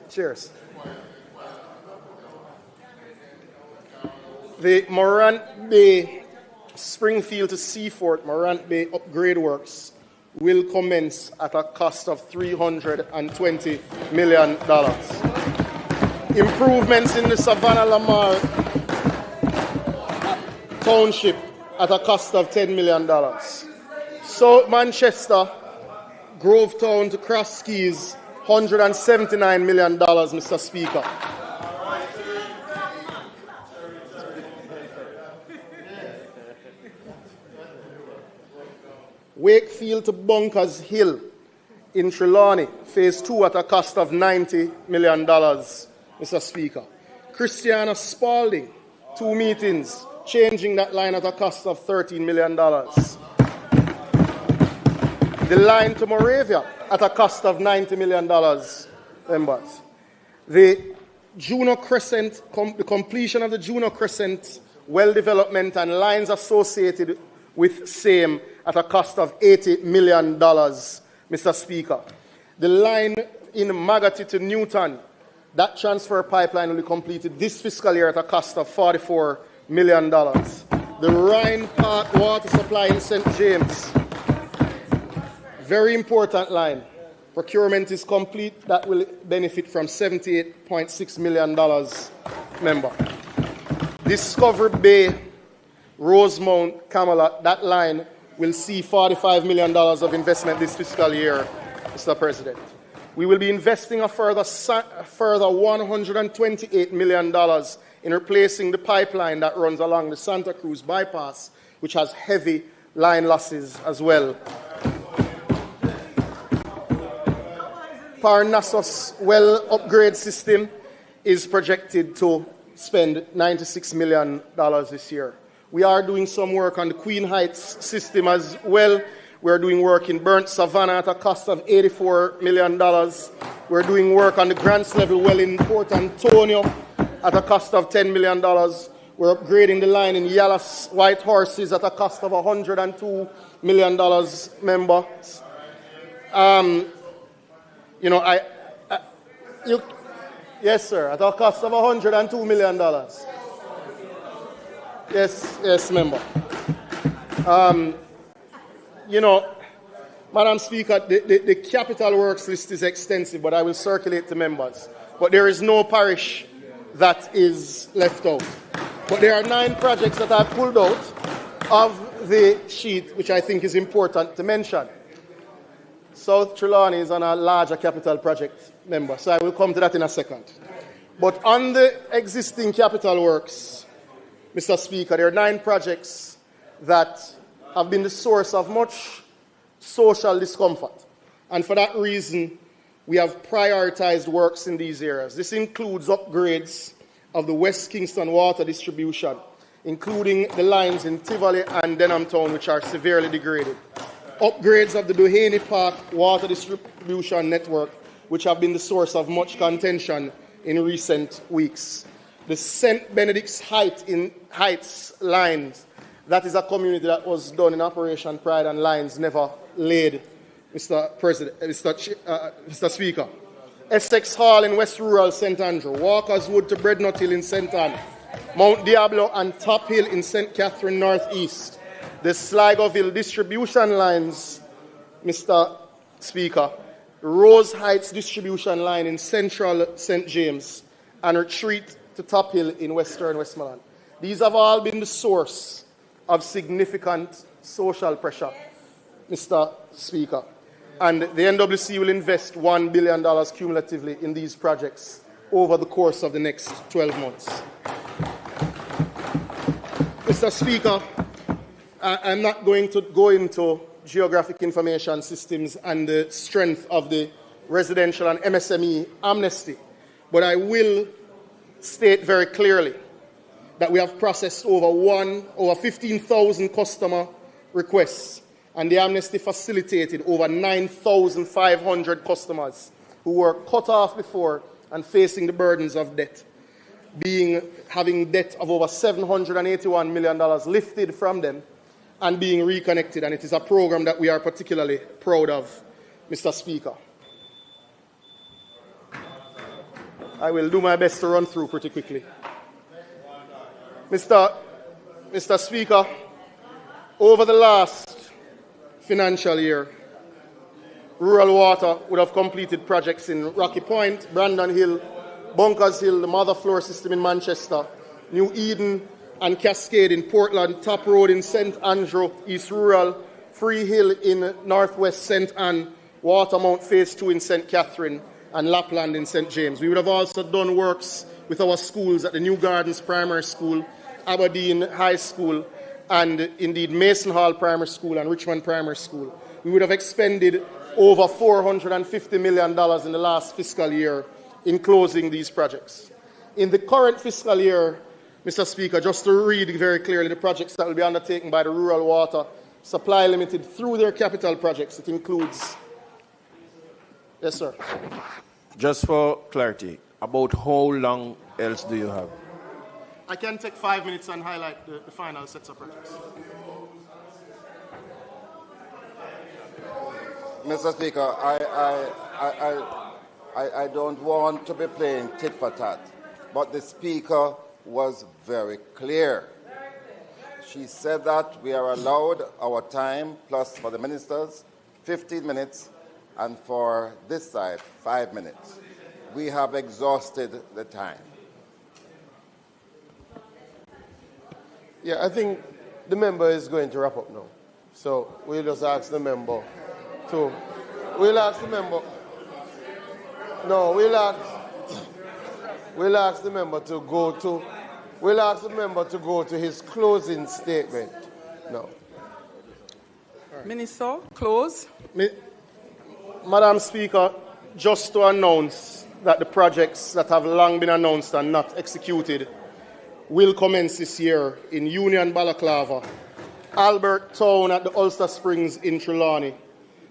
Cheers. The Morant Bay Springfield to Seafort Morant Bay upgrade works will commence at a cost of $320 million. Improvements in the Savannah Lamar Township at a cost of $10 million. South Manchester, Grovetown to Cross Keys, $179 million, Mr. Speaker. Wakefield to Bunkers Hill in Trelawney, Phase 2 at a cost of $90 million, Mr. Speaker. Christiana Spalding, 2 meetings, changing that line at a cost of $13 million. The line to Moravia at a cost of $90 million, members. The Juno Crescent, the completion of the Juno Crescent well development and lines associated with same at a cost of $80 million, Mr. Speaker. The line in Magati to Newton, that transfer pipeline will be completed this fiscal year at a cost of $44 million. The Rhine Park water supply in St. James, very important line. Procurement is complete. That will benefit from $78.6 million, member. Discovery Bay, Rosemount, Camelot, that line will see $45 million of investment this fiscal year, Mr. President. We will be investing a further $128 million in replacing the pipeline that runs along the Santa Cruz bypass, which has heavy line losses as well. Parnassus well upgrade system is projected to spend $96 million this year. We are doing some work on the Queen Heights system as well. We're doing work in Burnt Savannah at a cost of $84 million. We're doing work on the Grants Level well in Port Antonio at a cost of $10 million. We're upgrading the line in Yalas White Horses at a cost of $102 million, members. Yes, sir, at a cost of $102 million. Yes, member. Madam Speaker, the capital works list is extensive, but I will circulate to members. But there is no parish that is left out. But there are 9 projects that I've pulled out of the sheet, which I think is important to mention. South Trelawney is on a larger capital project, member, so I will come to that in a second. But on the existing capital works, Mr. Speaker, there are 9 projects that have been the source of much social discomfort. And for that reason, we have prioritized works in these areas. This includes upgrades of the West Kingston water distribution, including the lines in Tivoli and Denham Town, which are severely degraded. Upgrades of the Duhaney Park water distribution network, which have been the source of much contention in recent weeks. The St. Benedict's Heights lines, that is a community that was done in Operation Pride and lines never laid, Mr. Speaker. Essex Hall in West Rural St. Andrew, Walker's Wood to Breadnut Hill in St. Anne, Mount Diablo and Top Hill in St. Catherine Northeast, the Sligoville distribution lines, Mr. Speaker, Rose Heights distribution line in Central St. James, and Retreat to Top Hill in Western Westmoreland. These have all been the source of significant social pressure, Mr. Speaker. And the NWC will invest $1 billion cumulatively in these projects over the course of the next 12 months. Mr. Speaker, I'm not going to go into geographic information systems and the strength of the residential and MSME amnesty, but I will state very clearly that we have processed over 15,000 customer requests, and the amnesty facilitated over 9,500 customers who were cut off before and facing the burdens of debt, having debt of over $781 million lifted from them and being reconnected. And it is a program that we are particularly proud of, Mr. Speaker. I will do my best to run through pretty quickly. Mr. Speaker, over the last financial year, Rural Water would have completed projects in Rocky Point, Brandon Hill, Bunkers Hill, the Mother Floor System in Manchester, New Eden and Cascade in Portland, Top Road in St. Andrew, East Rural, Free Hill in Northwest St. Anne, Watermount Phase 2 in St. Catherine, and Lapland in St. James. We would have also done works with our schools at the New Gardens Primary School, Aberdeen High School, and indeed Mason Hall Primary School and Richmond Primary School. We would have expended over $450 million in the last fiscal year in closing these projects. In the current fiscal year, Mr. Speaker, just to read very clearly the projects that will be undertaken by the Rural Water Supply Limited through their capital projects, it includes... Yes, sir. Just for clarity, about how long else do you have? I can take 5 minutes and highlight the final sets of projects. Mr. Speaker, I don't want to be playing tit for tat, but the Speaker was very clear. She said that we are allowed our time, plus for the ministers, 15 minutes, and for this side, 5 minutes. We have exhausted the time. Yeah, I think the member is going to wrap up now. So we'll just ask the member to... We'll ask the member... No, we'll ask the member to go to... We'll ask the member to go to his closing statement. No. Right. Minister, close. Madam Speaker, just to announce that the projects that have long been announced and not executed will commence this year in Union Balaclava, Albert Town at the Ulster Springs in Trelawney,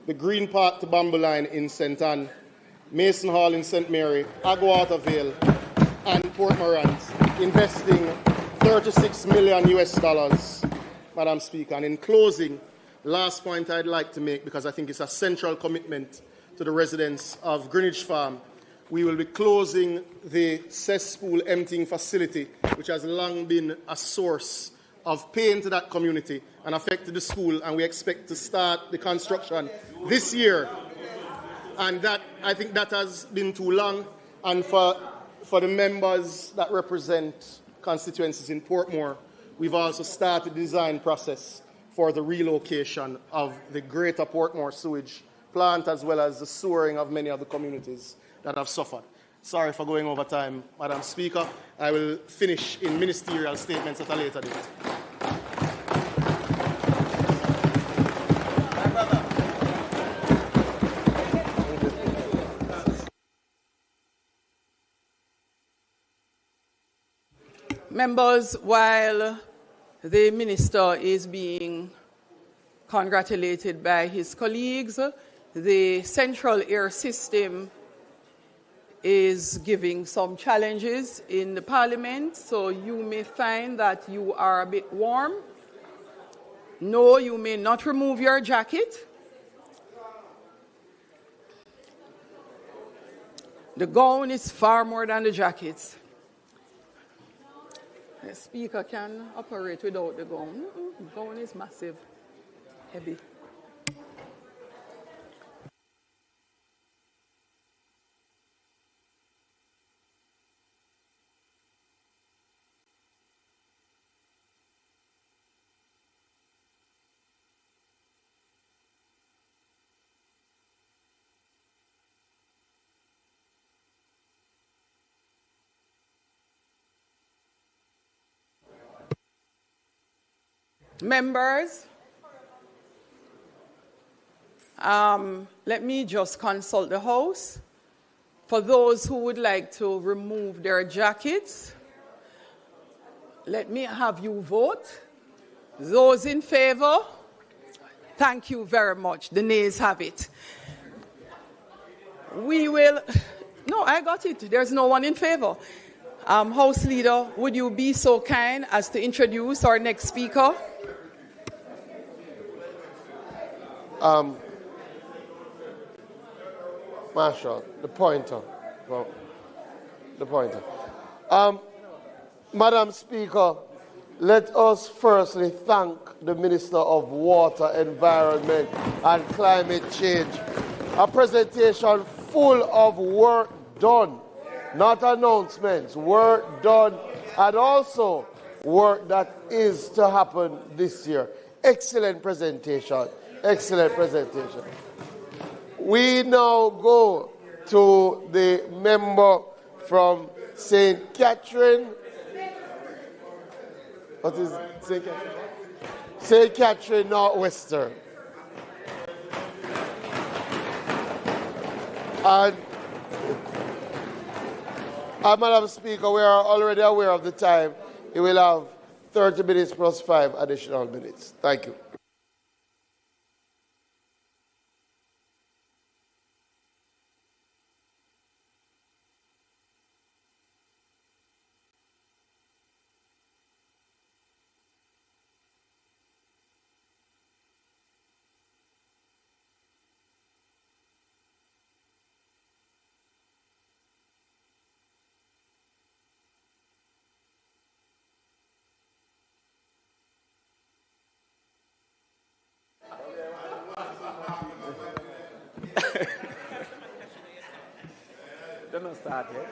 the Green Park to Bamboo Line in St. Anne, Mason Hall in St. Mary, Agwater Vale, and Port Morant, investing $36 million US, Madam Speaker. And in closing, last point I'd like to make, because I think it's a central commitment to the residents of Greenwich Farm, we will be closing the cesspool emptying facility, which has long been a source of pain to that community and affected the school, and we expect to start the construction this year. And that, I think that has been too long, and for the members that represent constituencies in Portmore, we've also started the design process for the relocation of the Greater Portmore Sewage plant as well as the sewering of many of the communities that have suffered. Sorry for going over time, Madam Speaker. I will finish in ministerial statements at a later date. Members, while the minister is being congratulated by his colleagues, the central air system is giving some challenges in the parliament, so you may find that you are a bit warm. No, you may not remove your jacket. The gown is far more than the jackets. The speaker can operate without the gown. The gown is massive, heavy. Members, let me just consult the House. For those who would like to remove their jackets, let me have you vote. Those in favor? Thank you very much. The nays have it. We will... No, I got it. There's no one in favor. House Leader, would you be so kind as to introduce our next speaker? Marshall, the pointer. Well, the pointer. Madam Speaker, let us firstly thank the Minister of Water, Environment and Climate Change. A presentation full of work done, not announcements, work done, and also work that is to happen this year. Excellent presentation. Excellent presentation. We now go to the member from St. Catherine. What is St. Catherine? St. Catherine Northwestern. And Madam Speaker, we are already aware of the time. You will have 30 minutes plus 5 additional minutes. Thank you. Don't start yet.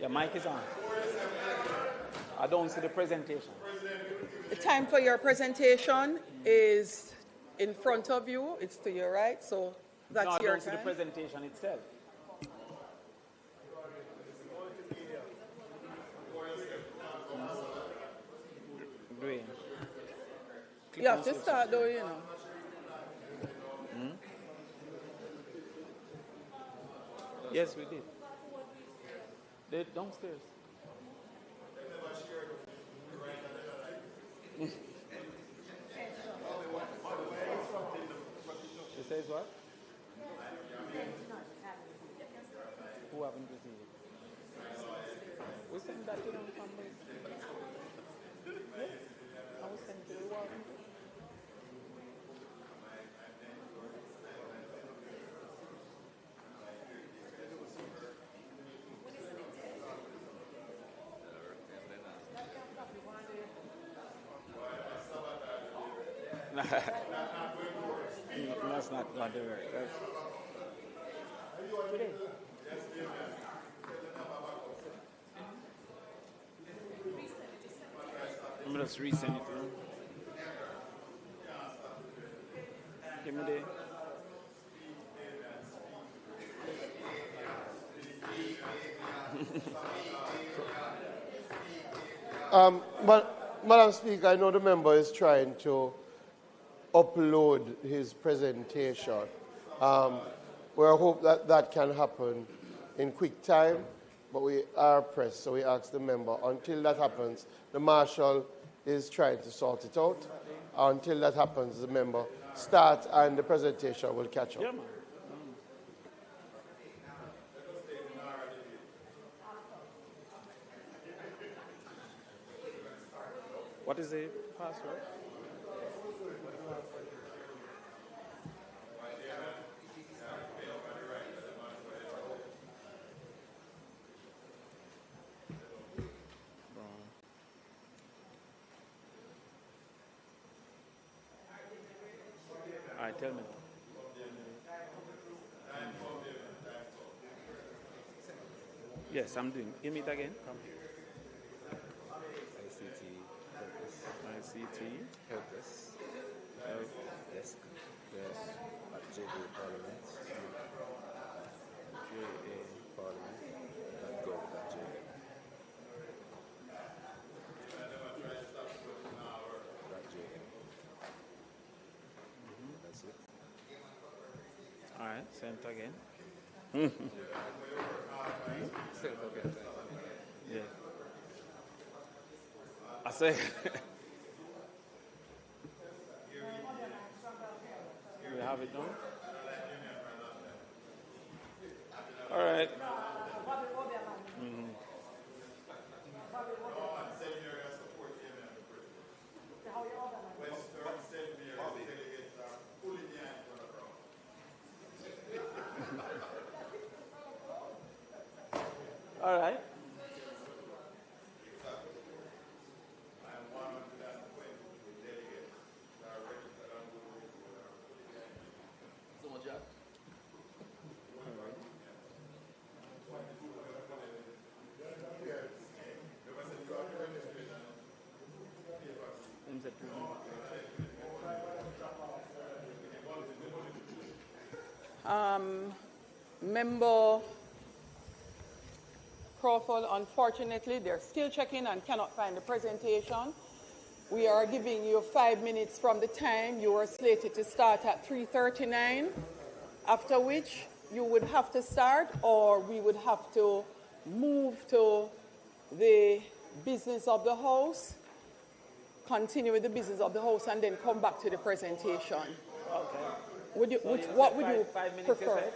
Your mic is on. I don't see the presentation. The time for your presentation is in front of you. It's to your right, so that's no, your I don't see time. the presentation itself. Green. You have to start though, you know. Yes, we did. They're downstairs. It says what? Who haven't received it? We sent that to them from the... Yes, I was sent to the wall. That's not the work. Today. I'm going to resend it to them. Give me the... But, Madam Speaker, I know the member is trying to upload his presentation. We hope that that can happen in quick time, but we are pressed, so we ask the member, until that happens, the Marshal is trying to sort it out. Until that happens, the member starts and the presentation will catch up. Yeah, man. What is the password? All right, tell me. Yes, I'm doing. Give me it again. Come here. ICT Purpose. Desk. Yes. At JA Parliament. JA Parliament. .gov.ja. That's it. All right, send it again. Say it again. Yeah. I say. We have it done. All right. All right. Member Crawford, unfortunately, they're still checking and cannot find the presentation. We are giving you 5 minutes from the time you were slated to start at 3:39, after which you would have to start, or we would have to move to the business of the House, continue with the business of the House, and then come back to the presentation. Okay. What would you prefer?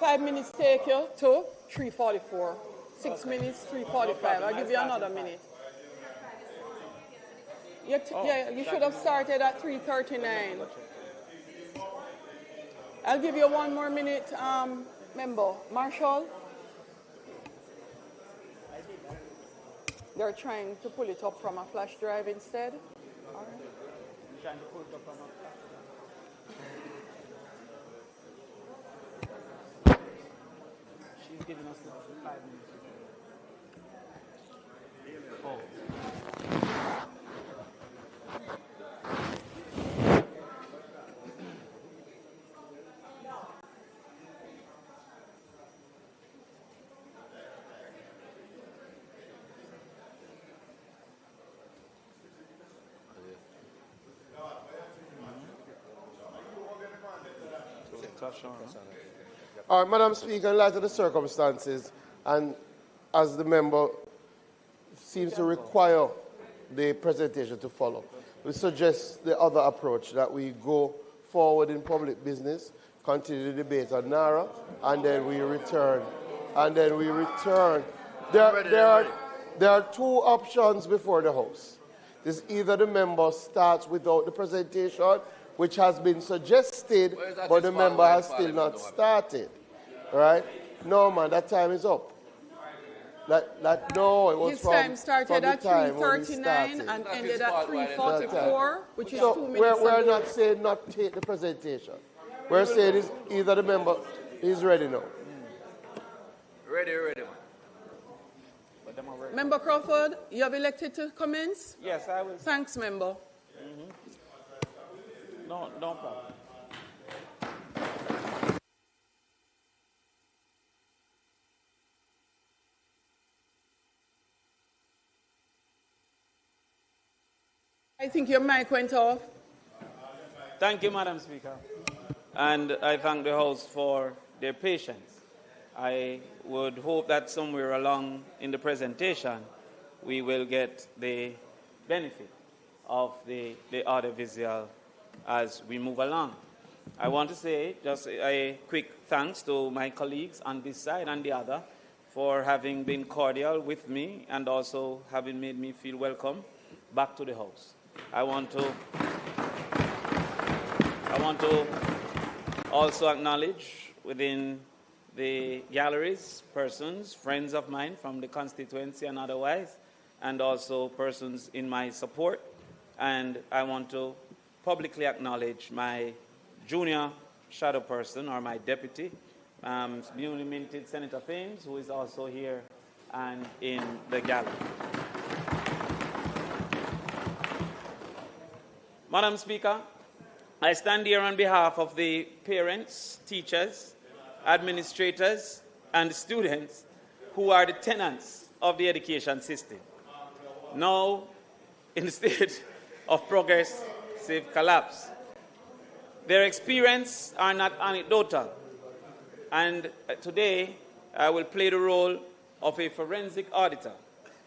5 minutes take you to 3:44. 6 minutes, 3:45. I'll give you another minute. Yeah, you should have started at 3:39. I'll give you one more minute, member. Marshall? They're trying to pull it up from a flash drive instead. All right. I'm trying to pull it up from a... She's giving us 5 minutes. Oh. All right, Madam Speaker, in light of the circumstances, and as the member seems to require the presentation to follow, we suggest the other approach, that we go forward in public business, continue the debate on NARA, and then we return. There are two options before the House. This either the member starts without the presentation, which has been suggested, but the member has still not started. Right? No, man, that time is up. No, it was His time started at 3:39 and ended at 3:44, which is 2 minutes. We're not saying not take the presentation. We're saying it's either the member is ready now. Ready, man. Member Crawford, you have elected to commence? Yes, I will. Thanks, member. No problem. I think your mic went off. Thank you, Madam Speaker. And I thank the House for their patience. I would hope that somewhere along in the presentation, we will get the benefit of the audiovisual as we move along. I want to say just a quick thanks to my colleagues on this side and the other for having been cordial with me and also having made me feel welcome back to the House. I want to also acknowledge within the galleries persons, friends of mine from the constituency and otherwise, and also persons in my support. And I want to publicly acknowledge my junior shadow person, or my deputy, newly minted Senator Fames, who is also here and in the gallery. Madam Speaker, I stand here on behalf of the parents, teachers, administrators, and students who are the tenants of the education system, now in the state of progressive collapse. Their experience are not anecdotal, and today I will play the role of a forensic auditor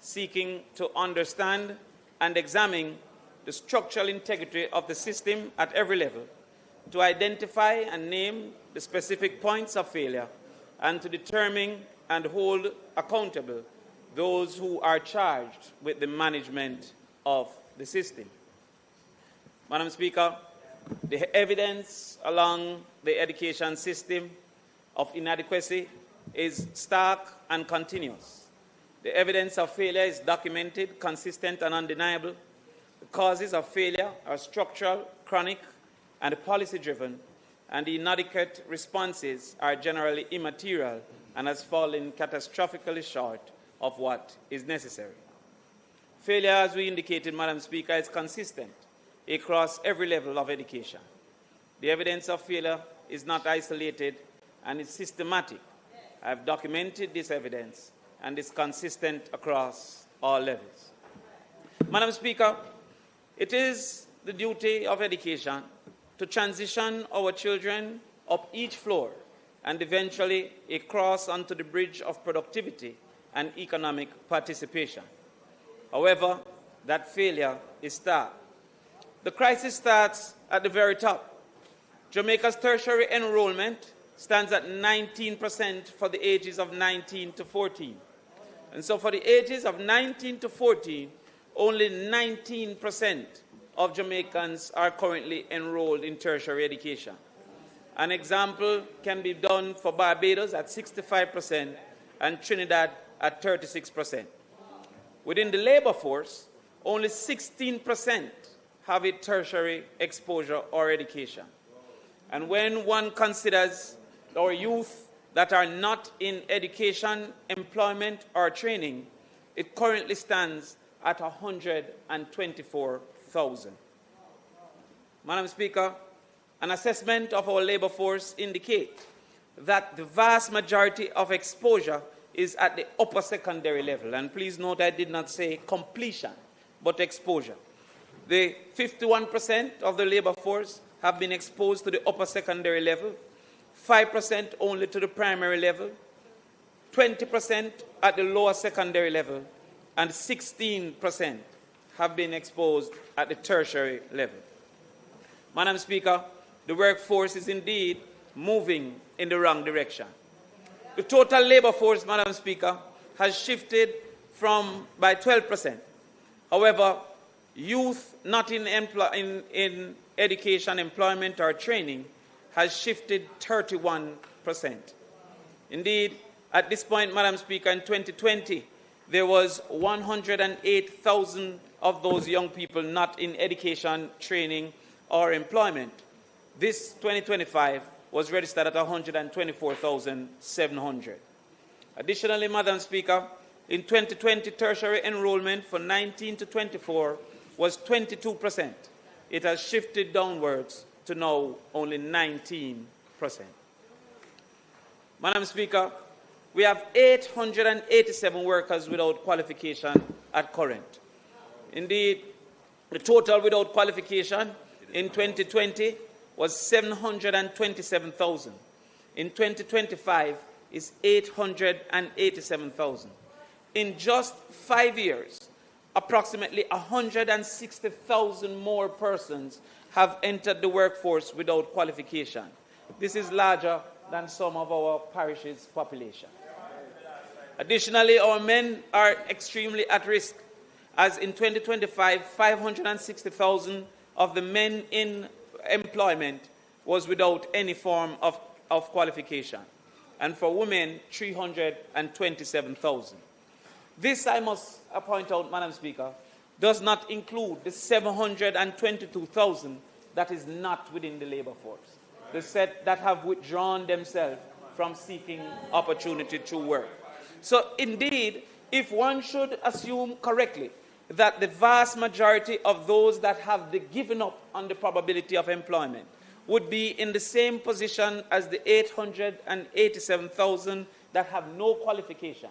seeking to understand and examine the structural integrity of the system at every level, to identify and name the specific points of failure, and to determine and hold accountable those who are charged with the management of the system. Madam Speaker, the evidence along the education system of inadequacy is stark and continuous. The evidence of failure is documented, consistent, and undeniable. The causes of failure are structural, chronic, and policy-driven, and the inadequate responses are generally immaterial and has fallen catastrophically short of what is necessary. Failure, as we indicated, Madam Speaker, is consistent across every level of education. The evidence of failure is not isolated and is systematic. I have documented this evidence and is consistent across all levels. Madam Speaker, it is the duty of education to transition our children up each floor and eventually across onto the bridge of productivity and economic participation. However, that failure is stark. The crisis starts at the very top. Jamaica's tertiary enrollment stands at 19% for the ages of 19 to 14. And so for the ages of 19 to 14, only 19% of Jamaicans are currently enrolled in tertiary education. An example can be done for Barbados at 65% and Trinidad at 36%. Within the labor force, only 16% have a tertiary exposure or education. And when one considers our youth that are not in education, employment, or training, it currently stands at 124,000. Madam Speaker, an assessment of our labor force indicates that the vast majority of exposure is at the upper secondary level. And please note I did not say completion, but exposure. The 51% of the labor force have been exposed to the upper secondary level, 5% only to the primary level, 20% at the lower secondary level, and 16% have been exposed at the tertiary level. Madam Speaker, the workforce is indeed moving in the wrong direction. The total labor force, Madam Speaker, has shifted by 12%. However, youth not in education, employment, or training has shifted 31%. Indeed, at this point, Madam Speaker, in 2020, there was 108,000 of those young people not in education, training, or employment. This 2025 was registered at 124,700. Additionally, Madam Speaker, in 2020, tertiary enrollment for 19 to 24 was 22%. It has shifted downwards to now only 19%. Madam Speaker, we have 887 workers without qualification at current. Indeed, The total without qualification in 2020 was 727,000. In 2025 is 887,000. In just 5 years, approximately 160,000 more persons have entered the workforce without qualification. This is larger than some of our parishes' population. Additionally, our men are extremely at risk, as in 2025, 560,000 of the men in employment was without any form of qualification, and for women, 327,000. This, I must point out, Madam Speaker, does not include the 722,000 that is not within the labor force, the set that have withdrawn themselves from seeking opportunity to work. So indeed, if one should assume correctly that the vast majority of those that have given up on the probability of employment would be in the same position as the 887,000 that have no qualification,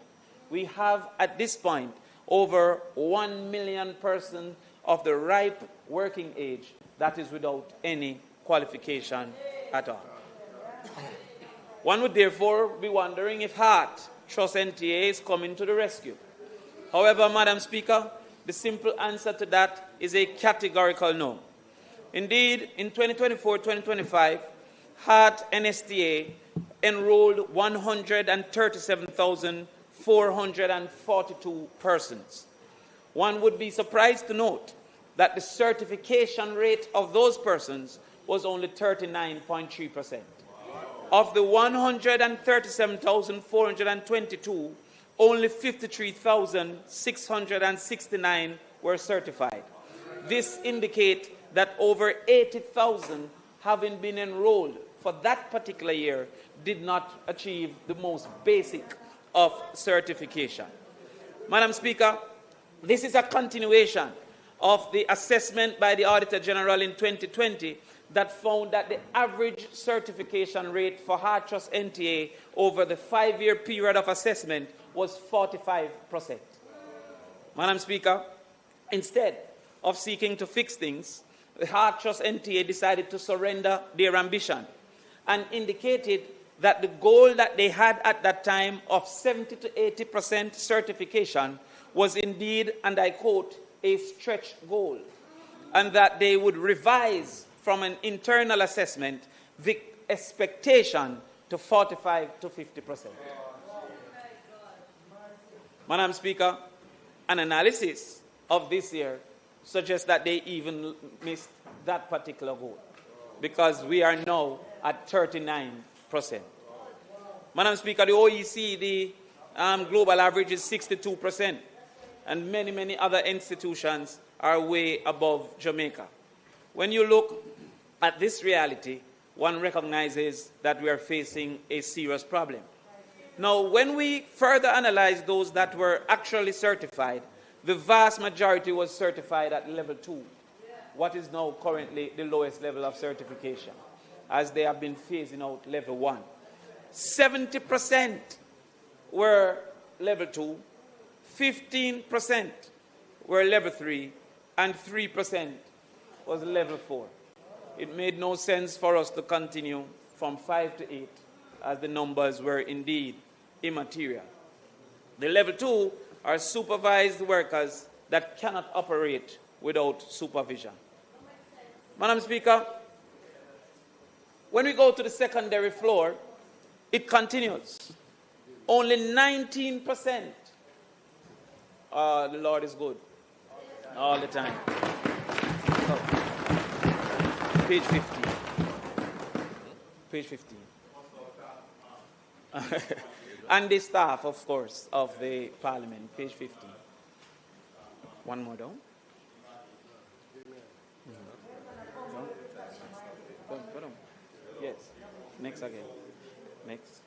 we have at this point over 1 million persons of the ripe working age that is without any qualification at all. One would therefore be wondering if HEART Trust NTA is coming to the rescue. However, Madam Speaker, the simple answer to that is a categorical no. Indeed, in 2024-2025, HEART NSTA enrolled 137,442 persons. One would be surprised to note that the certification rate of those persons was only 39.3%. Of the 137,422, only 53,669 were certified. This indicates that over 80,000 having been enrolled for that particular year did not achieve the most basic of certification. Madam Speaker, this is a continuation of the assessment by the Auditor General in 2020 that found that the average certification rate for HEART Trust NTA over the 5-year period of assessment was 45%. Madam Speaker, instead of seeking to fix things, the HEART Trust NTA decided to surrender their ambition and indicated that the goal that they had at that time of 70 to 80% certification was indeed, and I quote, a stretch goal, and that they would revise from an internal assessment the expectation to 45 to 50%. Madam Speaker, an analysis of this year suggests that they even missed that particular goal, because we are now at 39%. Madam Speaker, the OECD global average is 62%, and many, many other institutions are way above Jamaica. When you look at this reality, one recognizes that we are facing a serious problem. Now, when we further analyze those that were actually certified, the vast majority was certified at level 2, what is now currently the lowest level of certification, as they have been phasing out level 1. 70% were level 2, 15% were level 3, and 3% was level 4. It made no sense for us to continue from 5 to 8, as the numbers were indeed immaterial. The level 2 are supervised workers that cannot operate without supervision. Madam Speaker, when we go to the secondary floor, it continues. Only 19%. The Lord is good all the time. Page 15. Page 15. And the staff, of course, of the Parliament. Page 15. One more down. Yes. Next again. Next.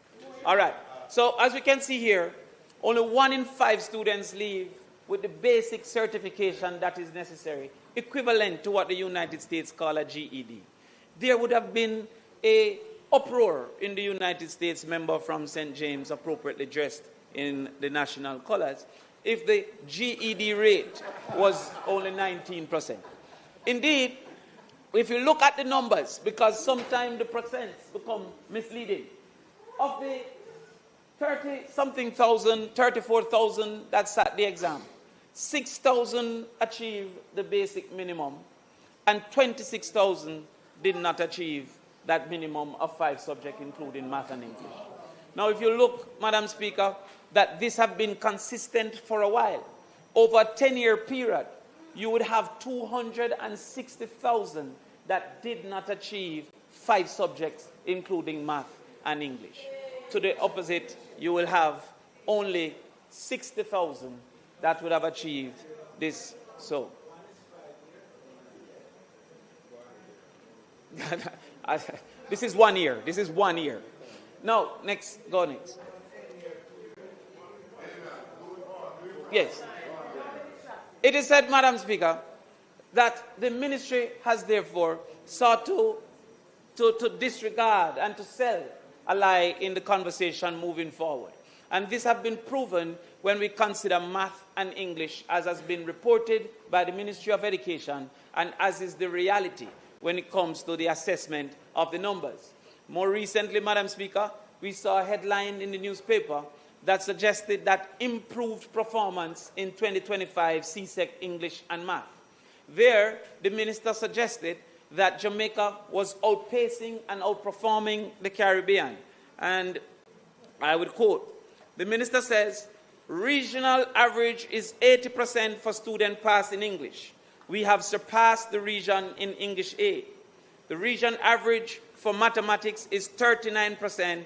All right. So as we can see here, only 1 in 5 students leave with the basic certification that is necessary, equivalent to what the United States call a GED. There would have been an uproar in the United States, member from St. James, appropriately dressed in the national colors, if the GED rate was only 19%. Indeed, if you look at the numbers, because sometimes the percents become misleading, of the 30-something thousand, 34,000 that sat the exam, 6,000 achieved the basic minimum, and 26,000 did not achieve that minimum of 5 subjects, including math and English. Now, if you look, Madam Speaker, that this have been consistent for a while, over a 10-year period, you would have 260,000 that did not achieve 5 subjects, including math and English. To the opposite, you will have only 60,000 that would have achieved this. So, this is 1 year. This is 1 year. Now, next, go next. Yes. It is said, Madam Speaker, that the ministry has therefore sought to disregard and to sell a lie in the conversation moving forward. And this has been proven when we consider math and English, as has been reported by the Ministry of Education, and as is the reality when it comes to the assessment of the numbers. More recently, Madam Speaker, we saw a headline in the newspaper that suggested that improved performance in 2025 CSEC English and Math. There, the minister suggested that Jamaica was outpacing and outperforming the Caribbean. And I would quote, the minister says, regional average is 80% for student pass in English. We have surpassed the region in English A. The region average for mathematics is 39%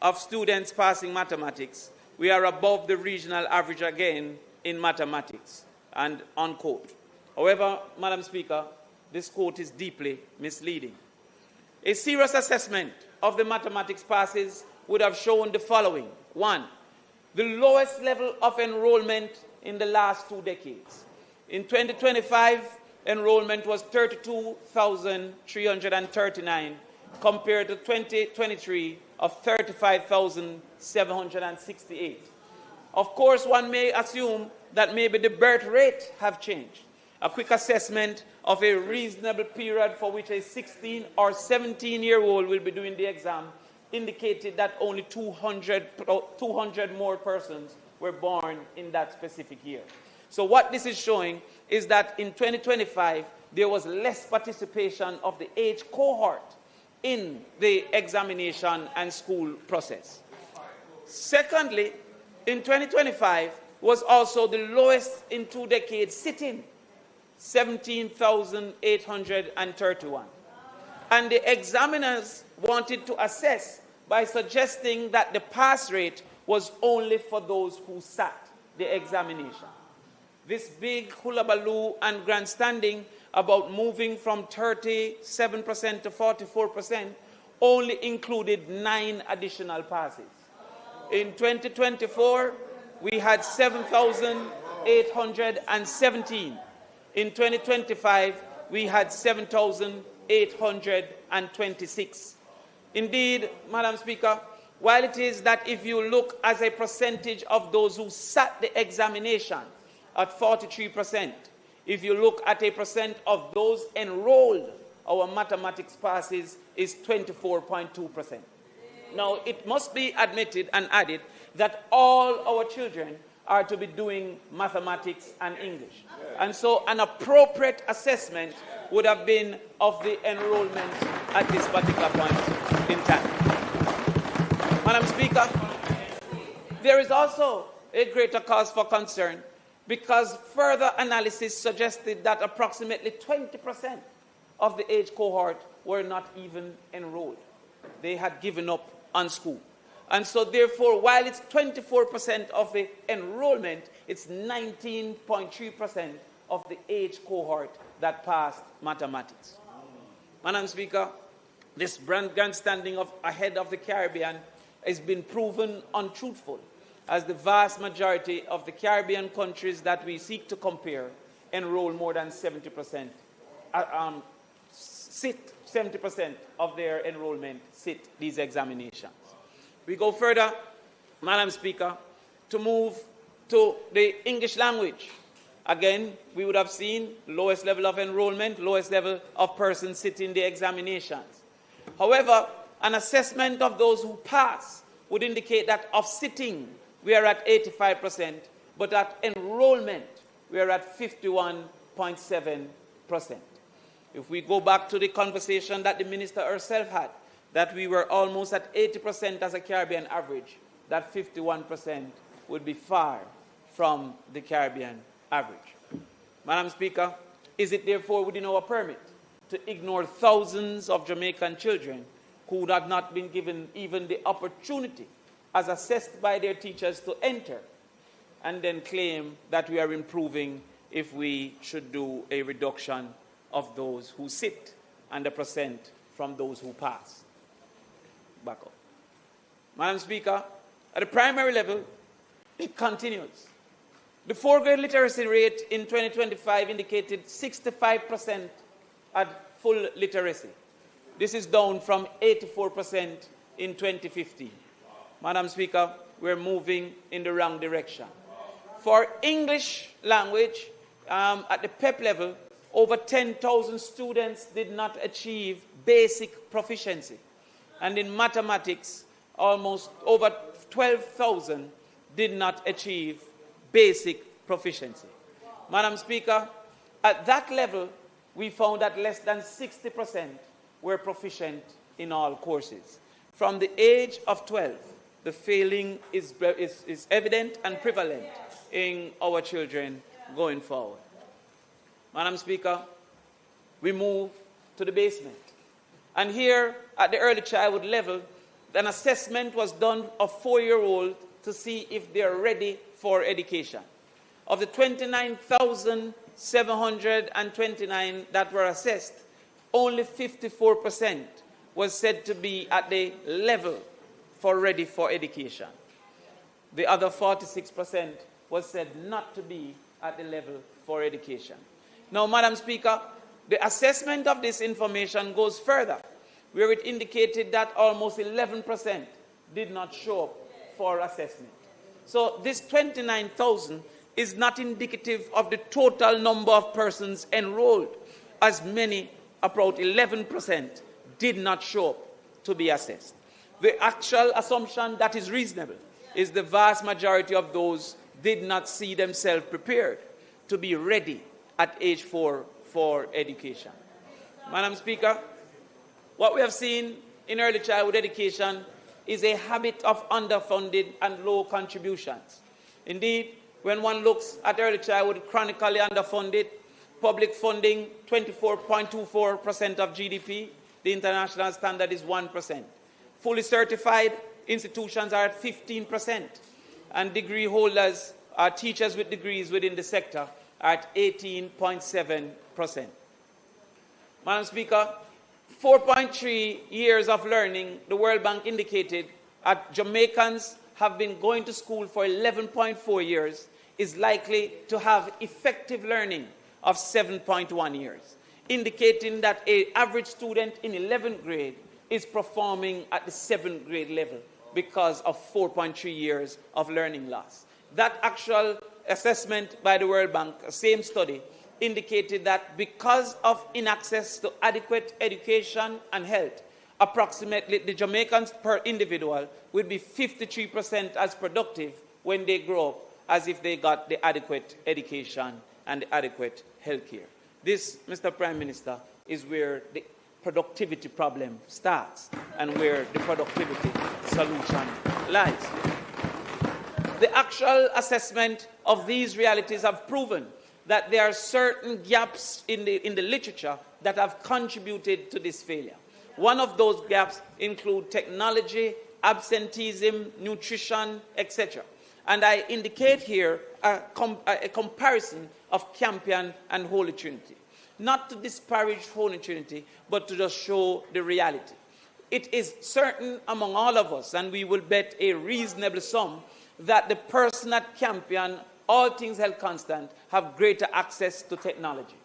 of students passing mathematics. We are above the regional average again in mathematics, and unquote. However, Madam Speaker, this quote is deeply misleading. A serious assessment of the mathematics passes would have shown the following. 1, the lowest level of enrollment in the last 2 decades. In 2025, enrollment was 32,339 compared to 2023 of 35,768. Of course, one may assume that maybe the birth rate have changed. A quick assessment of a reasonable period for which a 16 or 17-year-old will be doing the exam indicated that only 200 more persons were born in that specific year. So what this is showing is that in 2025, there was less participation of the age cohort in the examination and school process. Secondly, in 2025 was also the lowest in 2 decades sitting, 17,831. And the examiners wanted to assess by suggesting that the pass rate was only for those who sat the examination. This big hullabaloo and grandstanding about moving from 37% to 44% only included 9 additional passes. In 2024, we had 7,817. In 2025, we had 7,826. Indeed, Madam Speaker, while it is that if you look as a percentage of those who sat the examination at 43%, if you look at a percent of those enrolled, our mathematics passes is 24.2%. Now, it must be admitted and added that all our children are to be doing mathematics and English. And so an appropriate assessment would have been of the enrollment at this particular point in time. Madam Speaker, there is also a greater cause for concern because further analysis suggested that approximately 20% of the age cohort were not even enrolled. They had given up on school. And so therefore, while it's 24% of the enrollment, it's 19.3% of the age cohort that passed mathematics. Madam Speaker, this grandstanding of ahead of the Caribbean has been proven untruthful, as the vast majority of the Caribbean countries that we seek to compare enroll more than 70%, sit 70% of their enrollment sit these examinations. We go further, Madam Speaker, to move to the English language. Again, we would have seen lowest level of enrollment, lowest level of persons sitting the examinations. However, an assessment of those who pass would indicate that of sitting, we are at 85%, but at enrollment, we are at 51.7%. If we go back to the conversation that the minister herself had, that we were almost at 80% as a Caribbean average, that 51% would be far from the Caribbean average. Madam Speaker, is it therefore within our permit to ignore thousands of Jamaican children who would have not been given even the opportunity, as assessed by their teachers, to enter, and then claim that we are improving if we should do a reduction of those who sit and the percent from those who pass? Back up. Madam Speaker, at the primary level, it continues. The fourth-grade literacy rate in 2025 indicated 65% at full literacy. This is down from 84% in 2015. Madam Speaker, we're moving in the wrong direction. For English language, at the PEP level, over 10,000 students did not achieve basic proficiency. And in mathematics, almost over 12,000 did not achieve basic proficiency. Madam Speaker, at that level, we found that less than 60% were proficient in all courses. From the age of 12, the failing is evident and prevalent in our children going forward. Madam Speaker, we move to the basement. And here, at the early childhood level, an assessment was done of 4-year-olds to see if they are ready for education. Of the 29,729 that were assessed, only 54% was said to be at the level for ready for education. The other 46% was said not to be at the level for education. Now, Madam Speaker, the assessment of this information goes further, where it indicated that almost 11% did not show up for assessment. So this 29,000 is not indicative of the total number of persons enrolled, as many, about 11%, did not show up to be assessed. The actual assumption that is reasonable is the vast majority of those did not see themselves prepared to be ready at age 4 for education. Madam Speaker, what we have seen in early childhood education is a habit of underfunded and low contributions. Indeed, when one looks at early childhood chronically underfunded, public funding 24.24% of GDP, the international standard is 1%. Fully certified institutions are at 15%, and degree holders, teachers with degrees within the sector, are at 18.7%. Madam Speaker, 4.3 years of learning, the World Bank indicated, Jamaicans have been going to school for 11.4 years, is likely to have effective learning of 7.1 years, indicating that an average student in 11th grade is performing at the 7th grade level because of 4.3 years of learning loss. That actual assessment by the World Bank, same study, indicated that because of inaccess to adequate education and health, approximately the Jamaicans per individual would be 53% as productive when they grow up as if they got the adequate education and the adequate health care. This, Mr. Prime Minister, is where the productivity problem starts and where the productivity solution lies. The actual assessment of these realities have proven that there are certain gaps in the literature that have contributed to this failure. One of those gaps include technology, absenteeism, nutrition, etc. And I indicate here a comparison of Campion and Holy Trinity. Not to disparage Holy Trinity, but to just show the reality. It is certain among all of us, and we will bet a reasonable sum, that the person at Campion, all things held constant, have greater access to technology.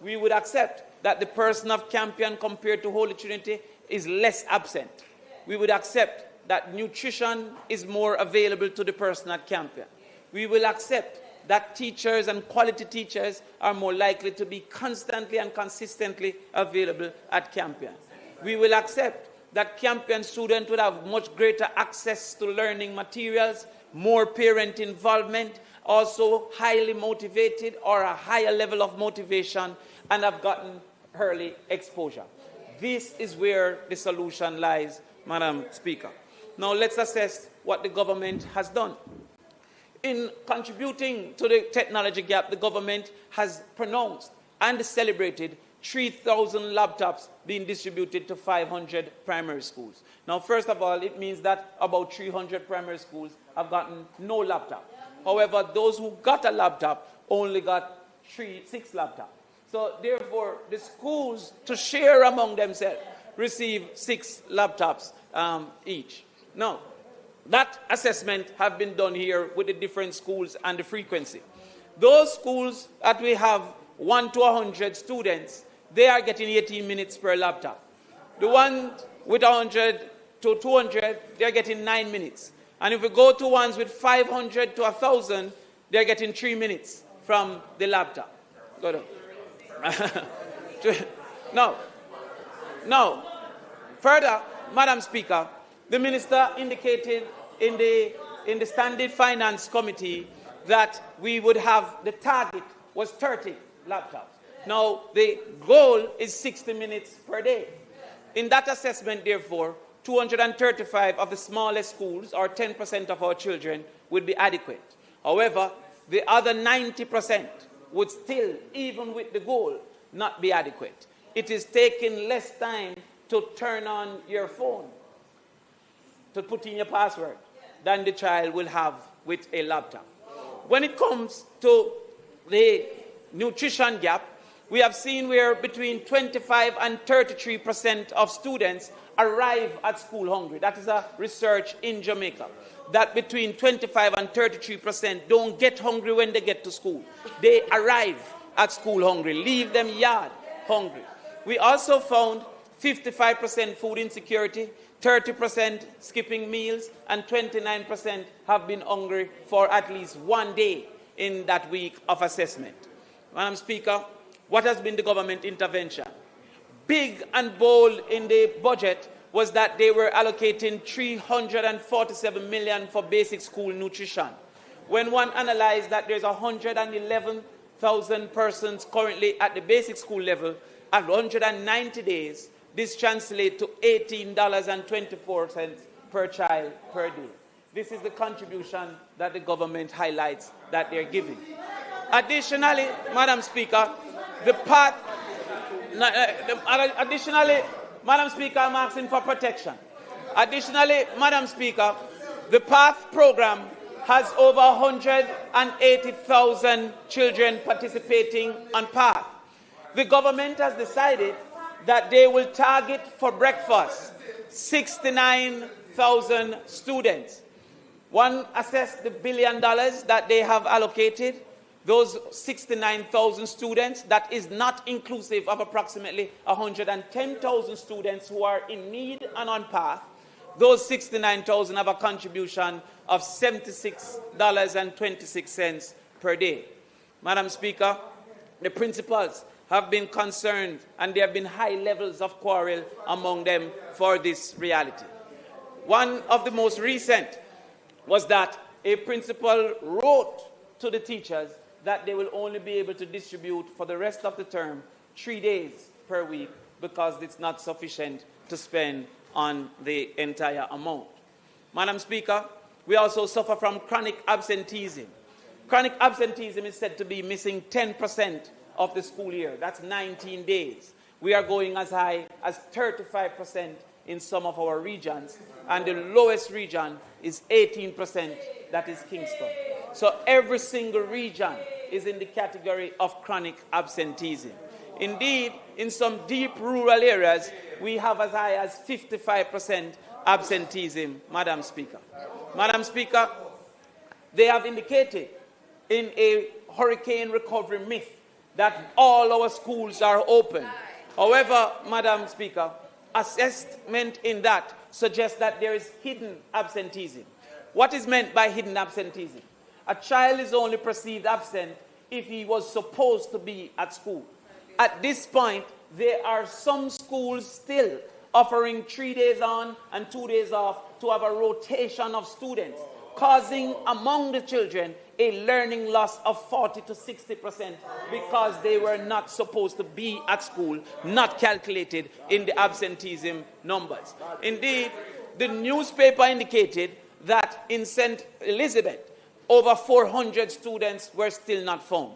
We would accept that the person of Campion compared to Holy Trinity is less absent. We would accept that nutrition is more available to the person at Campion. We will accept that teachers and quality teachers are more likely to be constantly and consistently available at Campion. We will accept that Campion students would have much greater access to learning materials, more parent involvement, also highly motivated or a higher level of motivation, and have gotten early exposure. This is where the solution lies, Madam Speaker. Now let's assess what the government has done. In contributing to the technology gap, the government has pronounced and celebrated 3,000 laptops being distributed to 500 primary schools. Now, first of all, it means that about 300 primary schools have gotten no laptop. However, those who got a laptop only got 6 laptops. So, therefore, the schools, to share among themselves, receive 6 laptops each. Now, that assessment have been done here with the different schools and the frequency. Those schools that we have 1 to 100 students, they are getting 18 minutes per laptop. The ones with 100 to 200, they're getting 9 minutes. And if we go to ones with 500 to 1,000, they're getting 3 minutes from the laptop. Go down. Now, further, Madam Speaker, the Minister indicated in the Standing Finance Committee that we would have, the target was 30 laptops. Now, the goal is 60 minutes per day. In that assessment, therefore, 235 of the smallest schools, or 10% of our children, would be adequate. However, the other 90% would still, even with the goal, not be adequate. It is taking less time to turn on your phone, to put in your password, than the child will have with a laptop. When it comes to the nutrition gap, we have seen where between 25 and 33% of students arrive at school hungry. That is a research in Jamaica. That between 25 and 33% don't get hungry when they get to school. They arrive at school hungry, leave them yard hungry. We also found 55% food insecurity, 30% skipping meals, and 29% have been hungry for at least 1 day in that week of assessment. Madam Speaker, what has been the government intervention? Big and bold in the budget was that they were allocating $347 million for basic school nutrition. When one analyzed that there's 111,000 persons currently at the basic school level, at 190 days, this translates to $18.24 per child per day. This is the contribution that the government highlights that they're giving. Additionally, Madam Speaker, Madam Speaker, I'm asking for protection. Additionally, Madam Speaker, the PATH program has over 180,000 children participating on PATH. The government has decided that they will target for breakfast 69,000 students. One assessed the $1 billion that they have allocated. Those 69,000 students, that is not inclusive of approximately 110,000 students who are in need and on path. Those 69,000 have a contribution of $76.26 per day. Madam Speaker, the principals have been concerned, and there have been high levels of quarrel among them for this reality. One of the most recent was that a principal wrote to the teachers that they will only be able to distribute for the rest of the term 3 days per week because it's not sufficient to spend on the entire amount. Madam Speaker, we also suffer from chronic absenteeism. Chronic absenteeism is said to be missing 10% of the school year. That's 19 days. We are going as high as 35% in some of our regions, and the lowest region is 18%, that is Kingston. So every single region is in the category of chronic absenteeism. Indeed, in some deep rural areas, we have as high as 55% absenteeism, Madam Speaker. Madam Speaker, they have indicated in a hurricane recovery myth that all our schools are open. However, Madam Speaker, assessment in that suggests that there is hidden absenteeism. What is meant by hidden absenteeism? a child is only perceived absent if he was supposed to be at school. At this point, there are some schools still offering 3 days on and 2 days off to have a rotation of students, causing among the children a learning loss of 40 to 60% because they were not supposed to be at school, not calculated in the absenteeism numbers. Indeed, the newspaper indicated that in St. Elizabeth, over 400 students were still not found.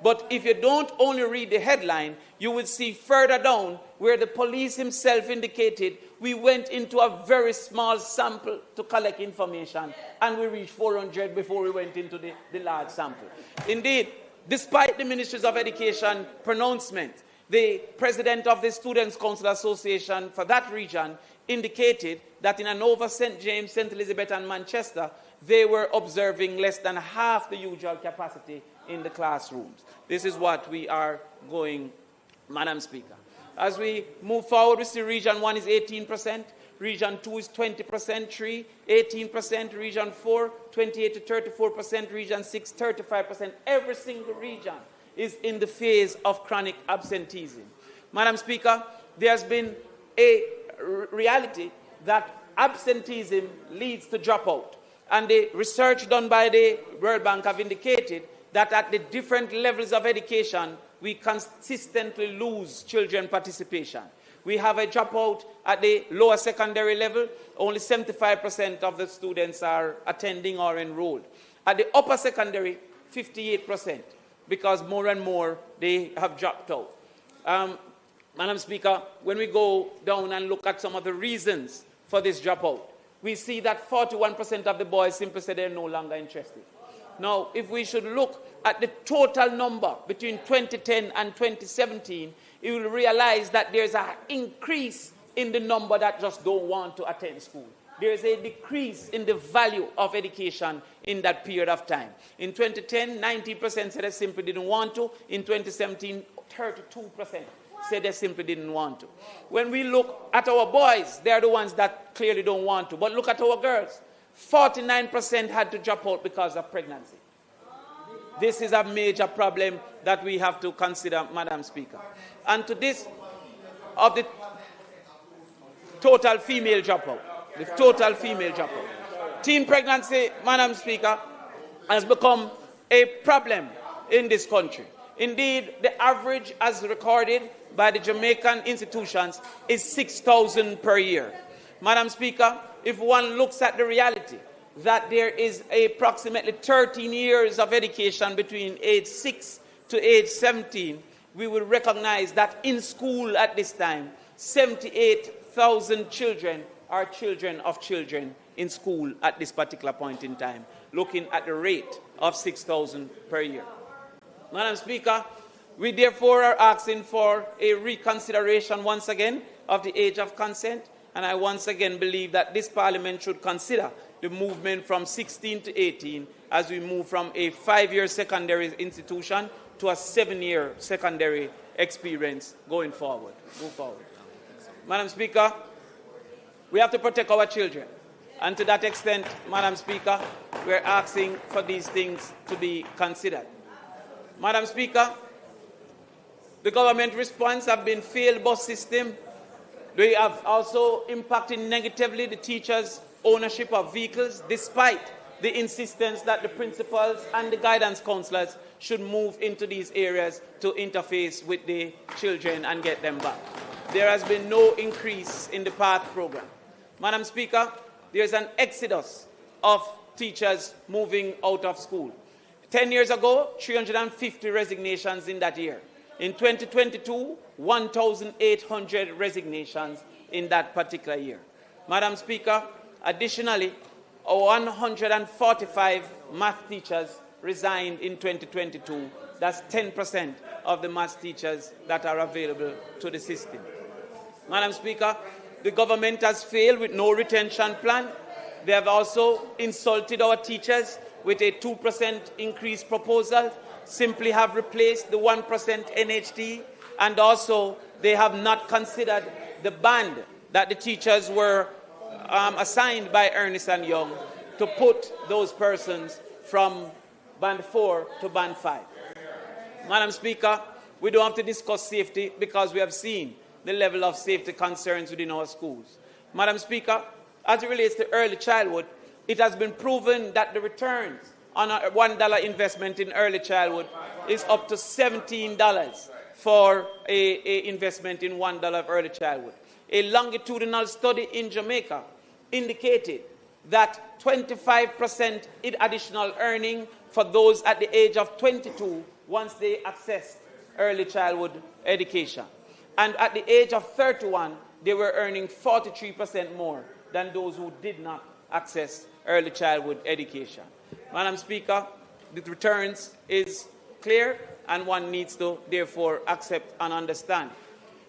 But if you don't only read the headline, you will see further down where the police himself indicated we went into a very small sample to collect information and we reached 400 before we went into the large sample. Indeed, despite the Ministries of Education pronouncement, the president of the Students' Council Association for that region indicated that in and over St. James, St. Elizabeth and Manchester, they were observing less than half the usual capacity in the classrooms. This is what we are going, Madam Speaker. As we move forward, we see Region 1 is 18%, Region 2 is 20%, 3, 18%, Region 4, 28 to 34%, Region 6, 35%. Every single region is in the phase of chronic absenteeism. Madam Speaker, there has been a reality that absenteeism leads to dropout. And the research done by the World Bank have indicated that at the different levels of education, we consistently lose children participation. We have a dropout at the lower secondary level. Only 75% of the students are attending or enrolled. At the upper secondary, 58%, because more and more they have dropped out. Madam Speaker, when we go down and look at some of the reasons for this dropout, we see that 41% of the boys simply say they're no longer interested. Now, if we should look at the total number between 2010 and 2017, you will realize that there's an increase in the number that just don't want to attend school. There is a decrease in the value of education in that period of time. In 2010, 90% said they simply didn't want to. In 2017, 32% said they simply didn't want to. When we look at our boys, they're the ones that clearly don't want to. But look at our girls. 49% had to drop out because of pregnancy. This is a major problem that we have to consider, Madam Speaker. And to this, of the total female dropout, teen pregnancy, Madam Speaker, has become a problem in this country. Indeed, the average as recorded by the Jamaican institutions is 6,000 per year. Madam Speaker, if one looks at the reality that there is approximately 13 years of education between age 6 to age 17, we will recognize that in school at this time, 78,000 children are children of children in school at this particular point in time, looking at the rate of 6,000 per year. Madam Speaker, we therefore are asking for a reconsideration once again of the age of consent, and I once again believe that this Parliament should consider the movement from 16 to 18 as we move from a 5-year secondary institution to a 7-year secondary experience going forward. Move forward. Madam Speaker, we have to protect our children. And to that extent, Madam Speaker, we're asking for these things to be considered. Madam Speaker, the government response have been failed bus system. They have also impacted negatively the teachers' ownership of vehicles, despite the insistence that the principals and the guidance counselors should move into these areas to interface with the children and get them back. There has been no increase in the PATH program. Madam Speaker, there is an exodus of teachers moving out of school. 10 years ago, 350 resignations in that year. In 2022, 1,800 resignations in that particular year. Madam Speaker, additionally, 145 math teachers resigned in 2022. That's 10% of the math teachers that are available to the system. Madam Speaker, the government has failed with no retention plan. They have also insulted our teachers with a 2% increase proposal, simply have replaced the 1% NHT, and also they have not considered the band that the teachers were assigned by Ernst & Young to put those persons from Band 4 to Band 5. Madam Speaker, we don't have to discuss safety because we have seen the level of safety concerns within our schools. Madam Speaker, as it relates to early childhood, it has been proven that the returns on a $1 investment in early childhood is up to $17 for a investment in $1 of early childhood. A longitudinal study in Jamaica indicated that 25% in additional earning for those at the age of 22 once they access early childhood education. And at the age of 31, they were earning 43% more than those who did not access early childhood education. Madam Speaker, the returns is clear and one needs to therefore accept and understand.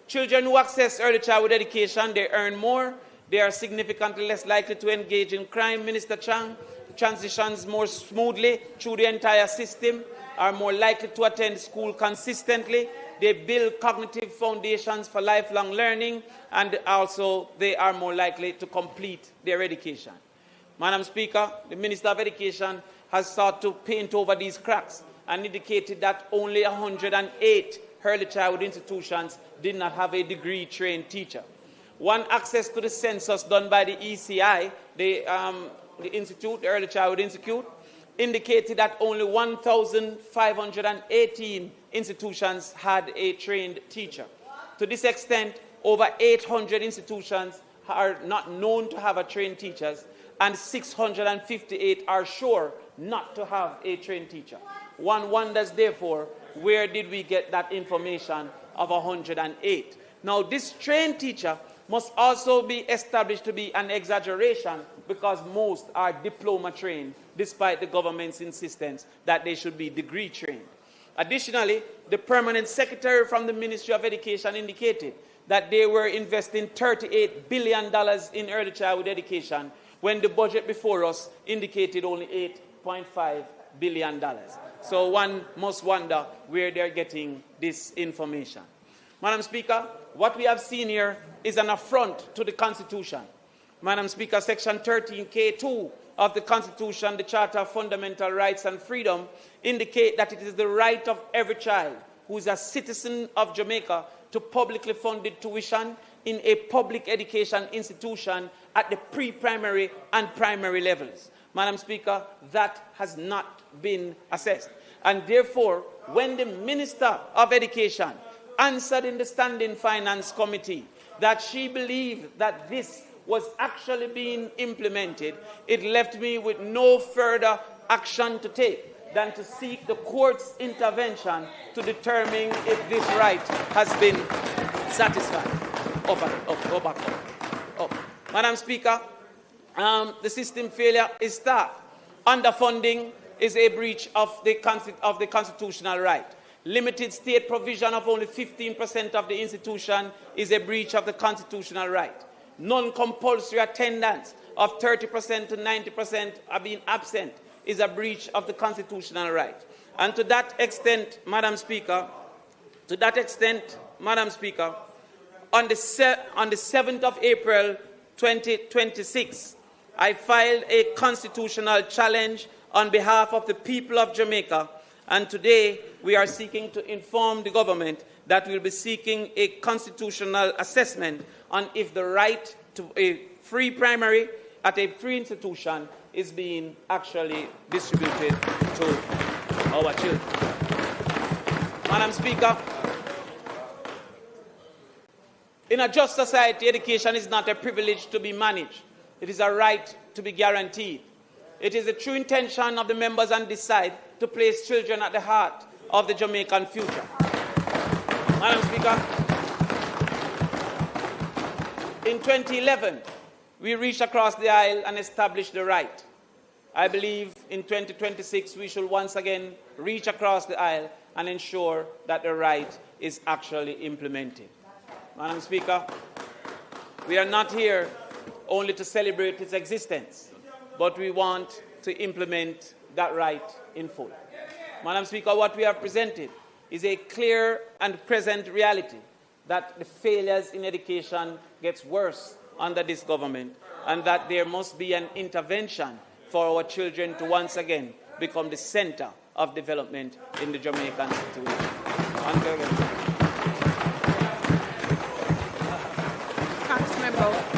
Children who access early childhood education, they earn more, they are significantly less likely to engage in crime. Minister Chang transitions more smoothly through the entire system, are more likely to attend school consistently. They build cognitive foundations for lifelong learning, and also they are more likely to complete their education. Madam Speaker, the Minister of Education has sought to paint over these cracks and indicated that only 108 early childhood institutions did not have a degree-trained teacher. One access to the census done by the ECI, the Institute, the Early Childhood Institute, indicated that only 1,518 institutions had a trained teacher. To this extent, over 800 institutions are not known to have a trained teachers, and 658 are sure not to have a trained teacher. One wonders, therefore, where did we get that information of 108? Now, this trained teacher must also be established to be an exaggeration because most are diploma trained, despite the government's insistence that they should be degree trained. Additionally, the permanent secretary from the Ministry of Education indicated that they were investing $38 billion in early childhood education when the budget before us indicated only $8.5 billion. So one must wonder where they're getting this information. Madam Speaker, what we have seen here is an affront to the Constitution. Madam Speaker, Section 13K2 of the Constitution, the Charter of Fundamental Rights and Freedom, indicate that it is the right of every child who is a citizen of Jamaica to publicly funded tuition in a public education institution at the pre-primary and primary levels. Madam Speaker, that has not been assessed. And therefore, when the Minister of Education answered in the Standing Finance Committee that she believed that this was actually being implemented, it left me with no further action to take than to seek the court's intervention to determine if this right has been satisfied. Up. Madam Speaker, the system failure is stark. Underfunding is a breach of the constitutional right. Limited state provision of only 15% of the institution is a breach of the constitutional right. Non-compulsory attendance of 30% to 90% are being absent is a breach of the constitutional right. And to that extent, Madam Speaker, on the 7th of April 2026, I filed a constitutional challenge on behalf of the people of Jamaica, and today we are seeking to inform the government that we will be seeking a constitutional assessment on if the right to a free primary at a free institution is being actually distributed to our children. Madam Speaker, in a just society, education is not a privilege to be managed. It is a right to be guaranteed. It is the true intention of the members on this side to place children at the heart of the Jamaican future. Madam Speaker, in 2011, we reached across the aisle and established the right. I believe in 2026, we should once again reach across the aisle and ensure that the right is actually implemented. Madam Speaker, we are not here only to celebrate its existence, but we want to implement that right in full. Madam Speaker, what we have presented is a clear and present reality that the failures in education gets worse under this government, and that there must be an intervention for our children to once again become the center of development in the Jamaican situation. Thanks, member.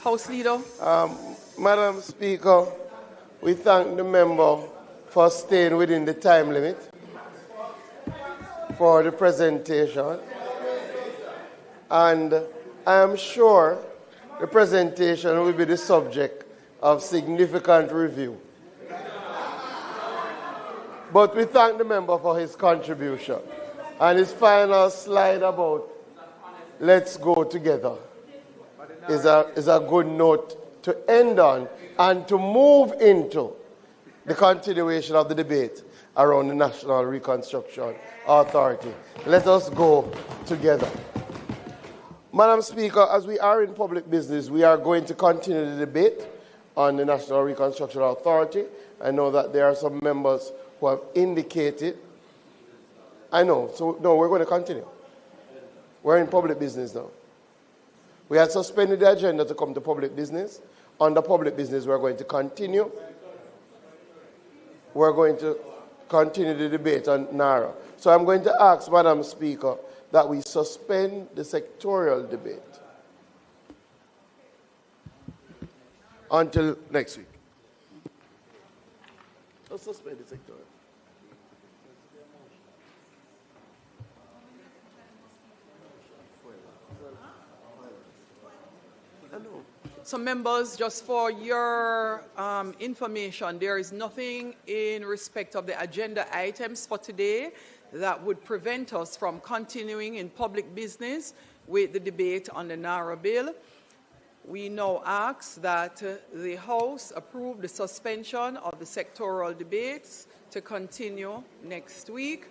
House Leader. Madam Speaker, we thank the member for staying within the time limit for the presentation. And I am sure the presentation will be the subject of significant review. But we thank the member for his contribution. And his final slide about let's go together is a good note to end on and to move into the continuation of the debate around the National Reconstruction Authority. Let us go together. Madam Speaker, as we are in public business, we are going to continue the debate on the National Reconstruction Authority. I know that there are some members who have indicated. I know, so no, we're going to continue. We're in public business now. We had suspended the agenda to come to public business. Under public business, we're going to continue. We're going to continue the debate on NARA. So I'm going to ask, Madam Speaker, that we suspend the sectorial debate until next week. Let's suspend the sectorial. So members, just for your information, there is nothing in respect of the agenda items for today that would prevent us from continuing in public business with the debate on the NARA bill. We now ask that the House approve the suspension of the sectoral debates to continue next week.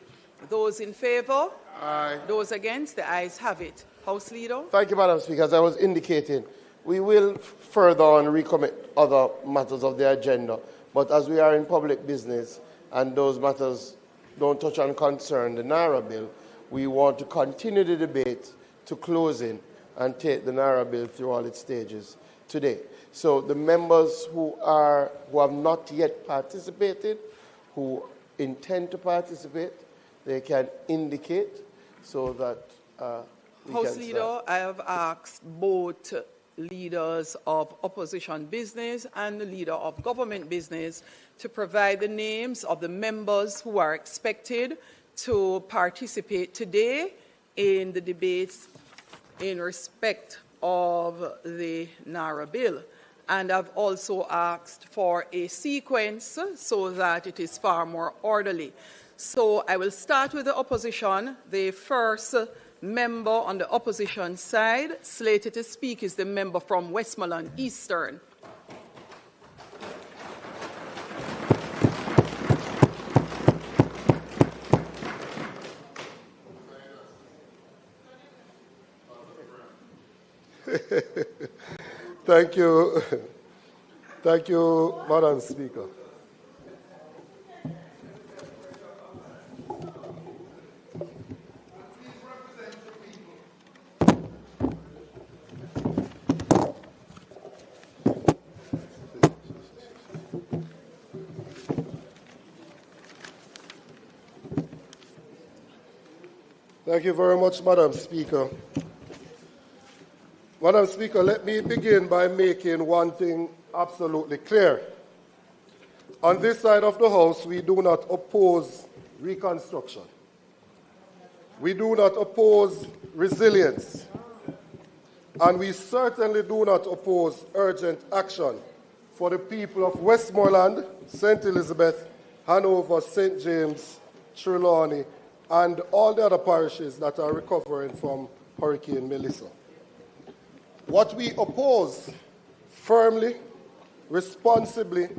Those in favour? Aye. Those against? The ayes have it. House Leader? Thank you, Madam Speaker. As I was indicating, we will further on recommit other matters of the agenda. But as we are in public business and those matters don't touch and concern the NARA bill, we want to continue the debate to closing and take the NARA bill through all its stages today. So the members who have not yet participated, who intend to participate, they can indicate so that we House can Leader, start. I have asked both leaders of opposition business and the leader of government business to provide the names of the members who are expected to participate today in the debates in respect of the NARA bill. And I've also asked for a sequence so that it is far more orderly. So I will start with the opposition. The first member on the opposition side slated to speak is the member from Westmoreland Eastern. Thank you. Thank you, Madam Speaker. Thank you very much, Madam Speaker. Madam Speaker, let me begin by making one thing absolutely clear. On this side of the House, we do not oppose reconstruction. We do not oppose resilience. And we certainly do not oppose urgent action for the people of Westmoreland, St. Elizabeth, Hanover, St. James, Trelawney, and all the other parishes that are recovering from Hurricane Melissa. What we oppose firmly, responsibly,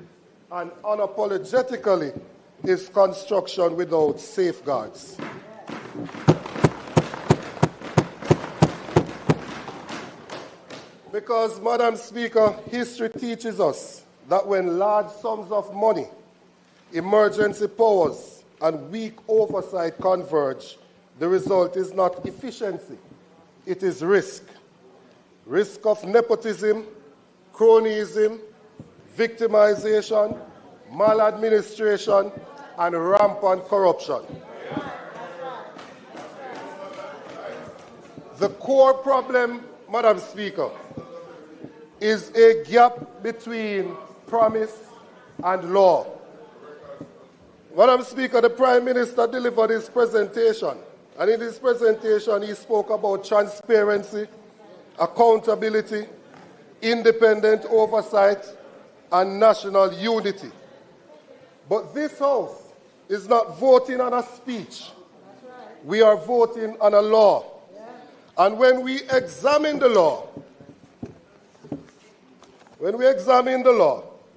and unapologetically is construction without safeguards. Because, Madam Speaker, history teaches us that when large sums of money, emergency powers, and weak oversight converge, the result is not efficiency, it is risk. Risk of nepotism, cronyism, victimization, maladministration, and rampant corruption. The core problem, Madam Speaker, is a gap between promise and law. Madam Speaker, the Prime Minister delivered his presentation, and in his presentation he spoke about transparency, accountability, independent oversight, and national unity. But this House is not voting on a speech. We are voting on a law. And when we examine the law,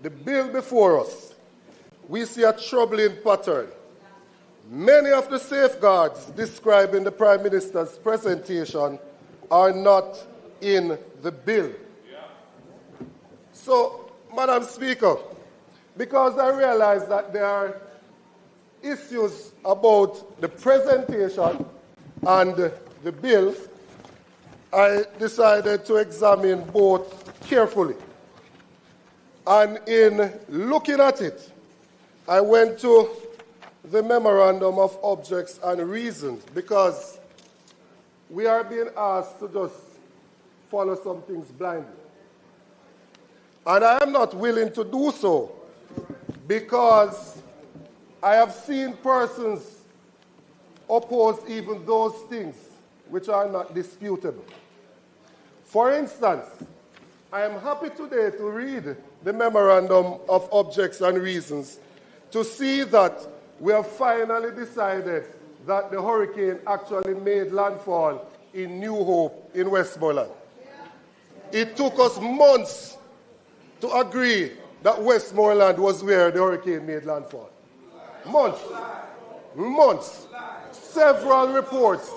the bill before us, we see a troubling pattern. Many of the safeguards described in the Prime Minister's presentation are not in the bill. So, Madam Speaker, because I realize that there are issues about the presentation and the bill, I decided to examine both carefully. And in looking at it, I went to the Memorandum of Objects and Reasons, because we are being asked to just follow some things blindly. And I am not willing to do so, because I have seen persons oppose even those things which are not disputable. For instance, I am happy today to read the Memorandum of Objects and Reasons to see that we have finally decided that the hurricane actually made landfall in New Hope in Westmoreland. It took us months to agree that Westmoreland was where the hurricane made landfall. Months. Several reports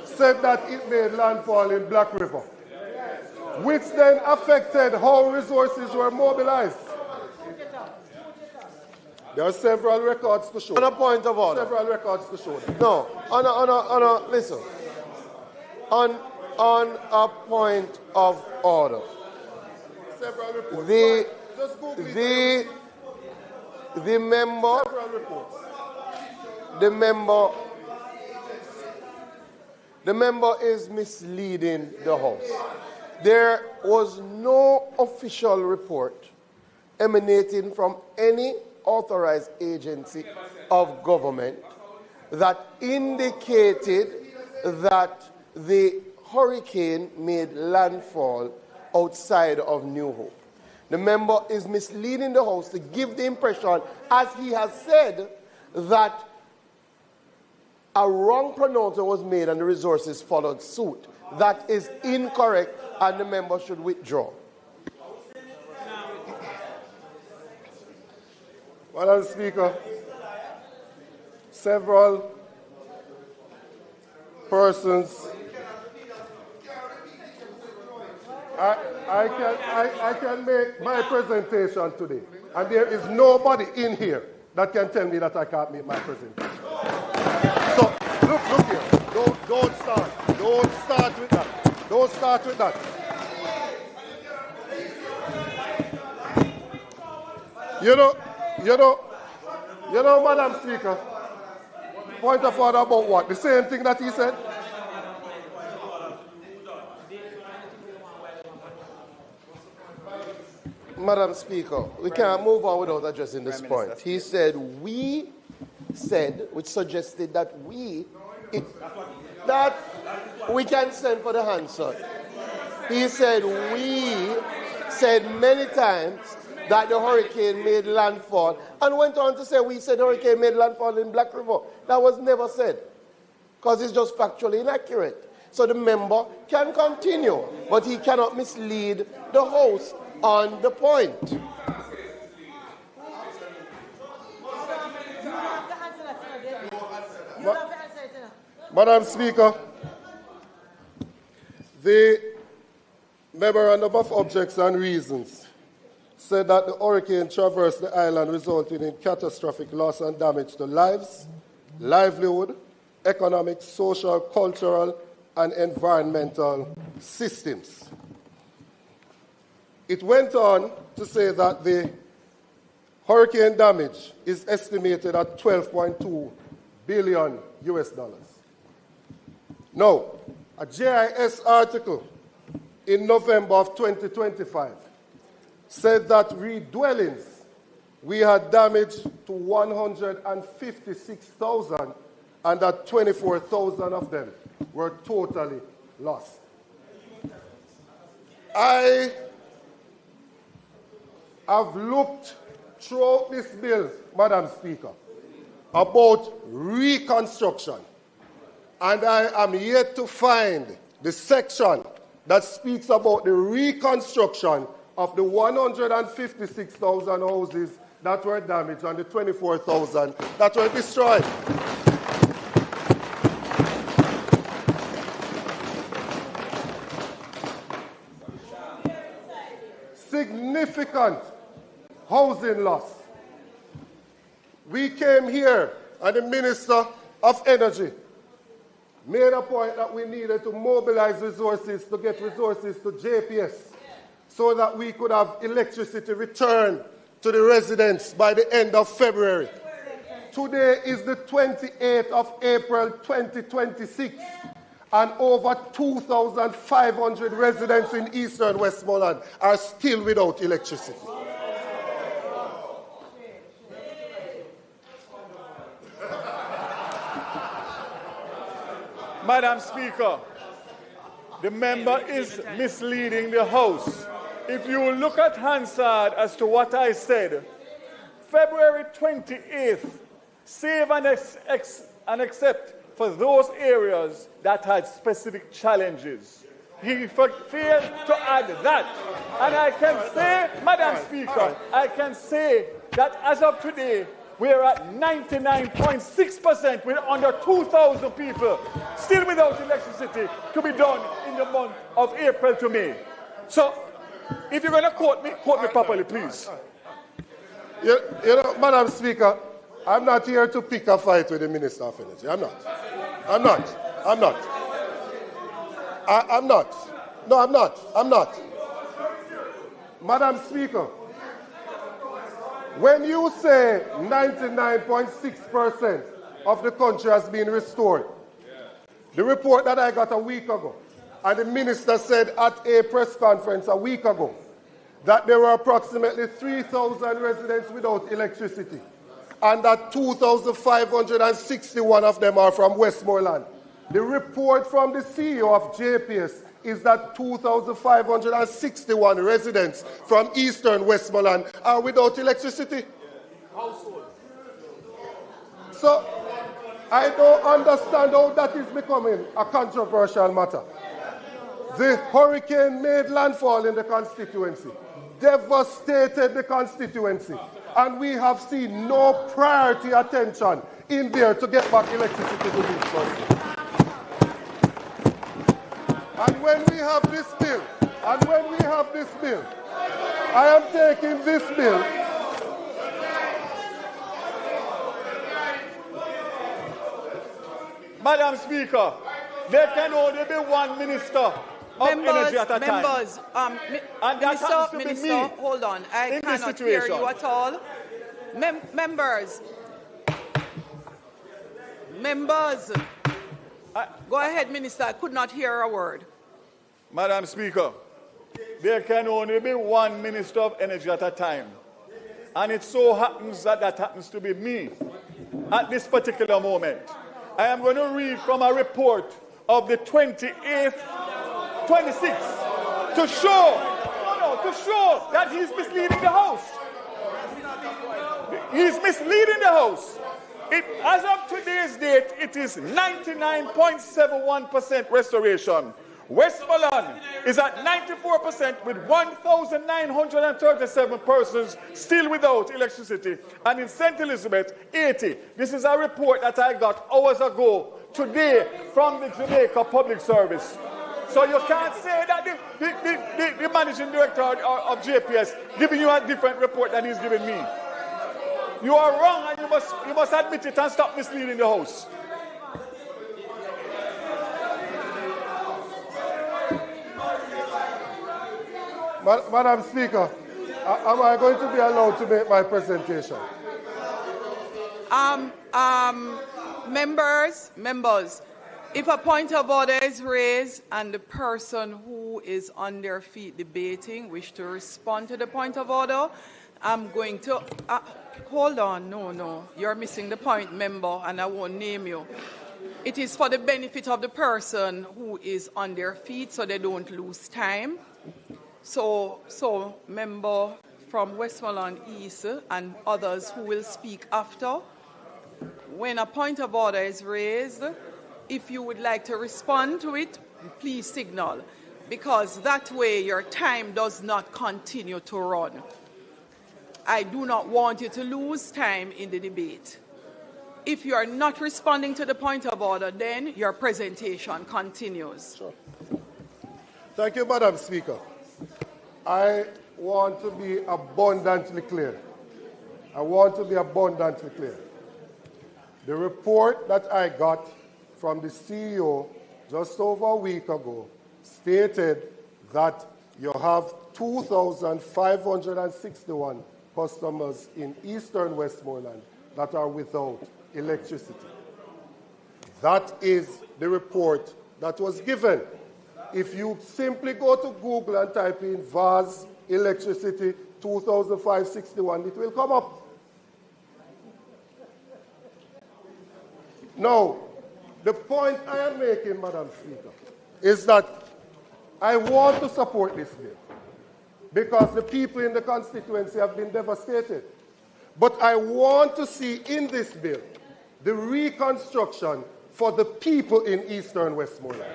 said that it made landfall in Black River, which then affected how resources were mobilized. There are several records to show. On a point of order. Several records to show. No, listen. On a point of order. Several reports. The member. Several reports. The member is misleading the House. There was no official report emanating from any authorized agency of government that indicated that the hurricane made landfall outside of New Hope. The member is misleading the House to give the impression, as he has said, that a wrong pronouncement was made and the resources followed suit. That is incorrect, and the member should withdraw. Madam Speaker, several persons. I can make my presentation today, and there is nobody in here that can tell me that I can't make my presentation. So look here. Don't start with that. Don't start with that. You know, Madam Speaker, point of order about what? The same thing that he said? Madam Speaker, we can't move on without addressing this point. He said, we said, which suggested that that we can send for the answer. He said, we said many times that the hurricane made landfall, and went on to say we said the hurricane made landfall in Black River. That was never said, because it's just factually inaccurate. So the member can continue, but he cannot mislead the House on the point. Madam Speaker, the memorandum of objects and reasons said that the hurricane traversed the island, resulting in catastrophic loss and damage to lives, livelihood, economic, social, cultural, and environmental systems. It went on to say that the hurricane damage is estimated at $12.2 billion US. Now, a JIS article in November of 2025 said that redwellings, we had damage to 156,000 and that 24,000 of them were totally lost. I have looked throughout this bill, Madam Speaker, about reconstruction, and I am yet to find the section that speaks about the reconstruction of the 156,000 houses that were damaged and the 24,000 that were destroyed. Significant housing loss. We came here and the Minister of Energy made a point that we needed to mobilize resources to get resources to JPS so that we could have electricity returned to the residents by the end of February. Today is the 28th of April 2026, and over 2,500 residents in eastern Westmoreland are still without electricity. Madam Speaker, the member is misleading the House. If you look at Hansard as to what I said, February 28th, save and accept for those areas that had specific challenges. He failed to add that. And I can say, Madam Speaker, I can say that as of today, we are at 99.6% with under 2,000 people still without electricity to be done in the month of April to May. So, if you're going to quote me properly, please. You know, Madam Speaker, I'm not here to pick a fight with the Minister of Energy. I'm not. Madam Speaker, when you say 99.6% of the country has been restored, the report that I got a week ago, and the Minister said at a press conference a week ago, that there were approximately 3,000 residents without electricity, and that 2,561 of them are from Westmoreland. The report from the CEO of JPS is that 2,561 residents from eastern Westmoreland are without electricity. So, I don't understand how that is becoming a controversial matter. The hurricane made landfall in the constituency, devastated the constituency, and we have seen no priority attention in there to get back electricity to these persons. And when we have this bill, I am taking this bill. Madam Speaker, there can only be one minister of energy at a time. Minister, hold on. I cannot hear you at all. Members. Go ahead, Minister. I could not hear a word. Madam Speaker, there can only be one Minister of Energy at a time. And it so happens that that happens to be me at this particular moment. I am going to read from a report of the 26th, to show that he's misleading the House. He's misleading the House. As of today's date, it is 99.71% restoration. Westmoreland is at 94% with 1,937 persons still without electricity. And in St. Elizabeth, 80. This is a report that I got hours ago, today, from the Jamaica Public Service. So you can't say that the managing director of JPS giving you a different report than he's giving me. You are wrong, and you must admit it and stop misleading the House. Madam Speaker, am I going to be allowed to make my presentation? Members, if a point of order is raised and the person who is on their feet debating wish to respond to the point of order, I'm going to... hold on, no. You're missing the point, member, and I won't name you. It is for the benefit of the person who is on their feet so they don't lose time. So member from Westmoreland East and others who will speak after, when a point of order is raised, if you would like to respond to it, please signal, because that way your time does not continue to run. I do not want you to lose time in the debate. If you are not responding to the point of order, then your presentation continues. Sure. Thank you, Madam Speaker. I want to be abundantly clear. The report that I got from the CEO just over a week ago stated that you have 2,561 customers in eastern Westmoreland that are without electricity. That is the report that was given. If you simply go to Google and type in VAS electricity 2,561, it will come up. Now, the point I am making, Madam Speaker, is that I want to support this bill because the people in the constituency have been devastated. But I want to see in this bill the reconstruction for the people in eastern Westmoreland.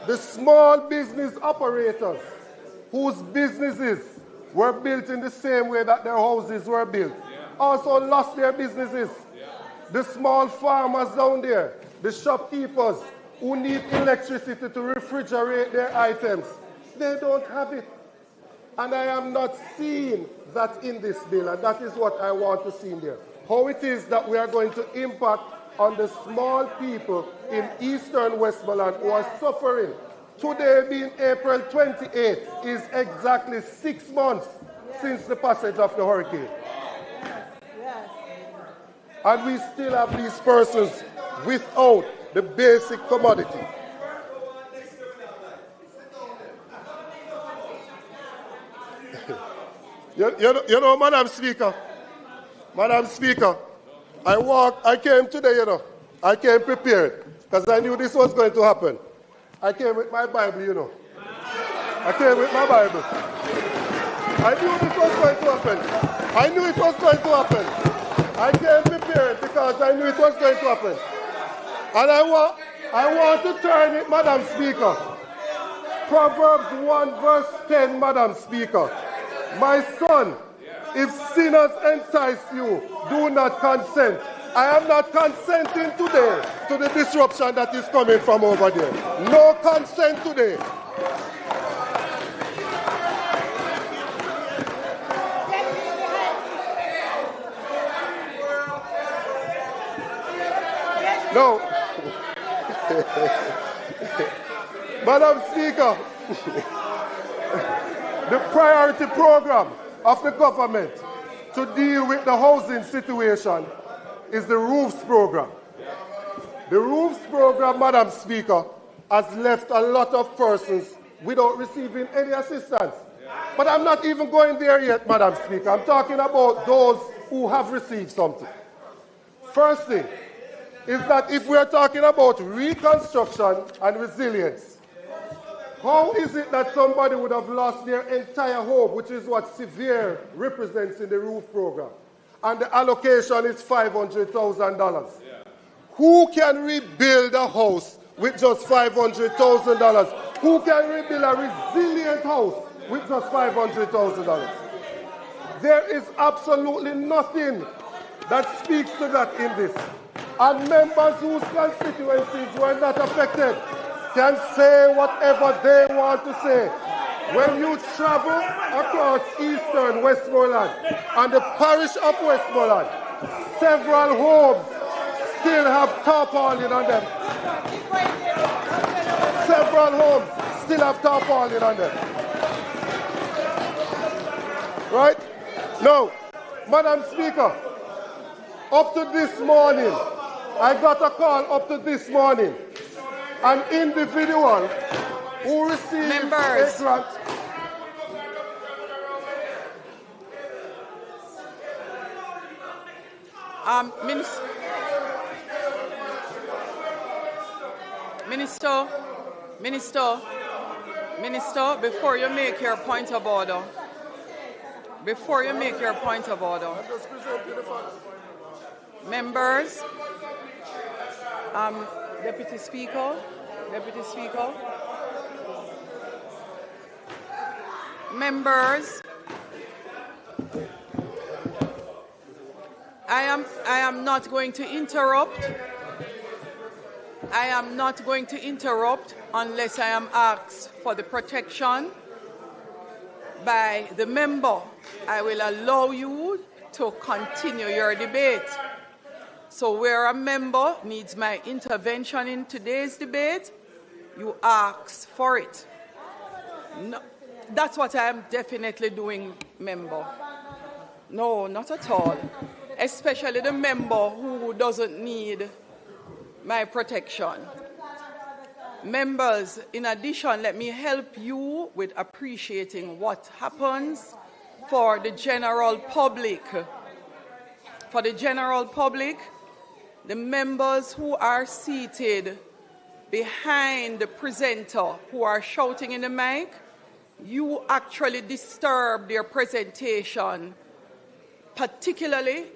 The small business operators whose businesses were built in the same way that their houses were built also lost their businesses. The small farmers down there, the shopkeepers who need electricity to refrigerate their items, they don't have it. And I am not seeing that in this bill, and that is what I want to see in there. How it is that we are going to impact on the small people in eastern Westmoreland who are suffering. Today being April 28th is exactly 6 months since the passage of the hurricane. And we still have these persons without the basic commodity. You know, Madam Speaker, I came today, I came prepared because I knew this was going to happen. I came with my Bible, I came with my Bible. I knew this was going to happen. I knew it was going to happen. I came prepared because I knew it was going to happen. And I want to turn it, Madam Speaker. Proverbs 1 verse 10, Madam Speaker. My son, if sinners entice you, do not consent. I am not consenting today to the disruption that is coming from over there. No consent today. No. Madam Speaker, the priority program of the government to deal with the housing situation is the roofs program. The roofs program, Madam Speaker, has left a lot of persons without receiving any assistance. But I'm not even going there yet, Madam Speaker. I'm talking about those who have received something. First thing is that if we are talking about reconstruction and resilience, how is it that somebody would have lost their entire home, which is what severe represents in the roof program, and the allocation is $500,000? Who can rebuild a house with just $500,000? Who can rebuild a resilient house with just $500,000? There is absolutely nothing that speaks to that in this. And members whose constituencies were not affected can say whatever they want to say. When you travel across eastern Westmoreland and the parish of Westmoreland, several homes still have tarpaulin on them. Several homes still have tarpaulin on them. Right? Now, Madam Speaker, up to this morning, I got a call up to this morning. An individual who received a grant. Minister, before you make your point of order, members, Deputy Speaker, members, I am not going to interrupt. I am not going to interrupt unless I am asked for the protection by the member. I will allow you to continue your debate. So where a member needs my intervention in today's debate, you ask for it. No, that's what I am definitely doing, member. No, not at all. Especially the member who doesn't need my protection. Members, in addition, let me help you with appreciating what happens for the general public. For the general public, the members who are seated behind the presenter who are shouting in the mic, you actually disturb their presentation, particularly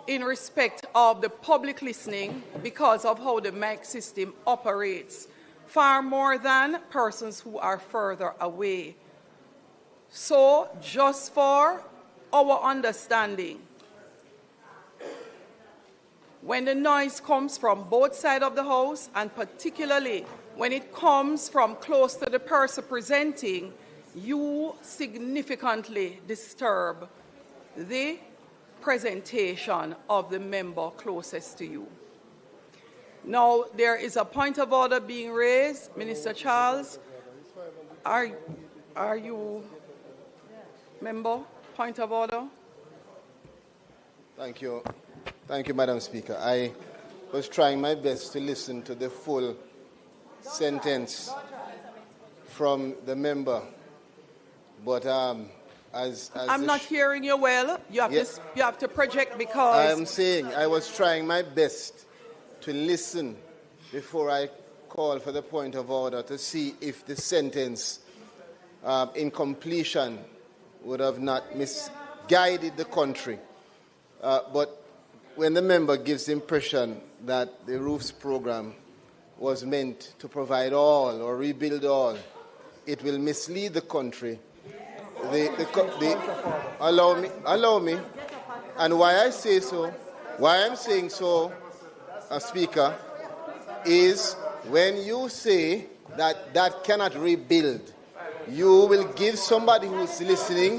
in respect of the public listening because of how the mic system operates, far more than persons who are further away. So, just for our understanding, when the noise comes from both sides of the House, and particularly when it comes from close to the person presenting, you significantly disturb the presentation of the member closest to you. Now, there is a point of order being raised. Minister Charles, are you, member? Point of order? Thank you. Thank you, Madam Speaker. I was trying my best to listen to the full sentence from the member, but I'm not hearing you well. You have to project because I am saying I was trying my best to listen before I call for the point of order to see if the sentence in completion would have not misguided the country. But when the member gives the impression that the roofs program was meant to provide all or rebuild all, it will mislead the country. Allow me, and why I say so, why I'm saying so, Speaker, is when you say that cannot rebuild, you will give somebody who's listening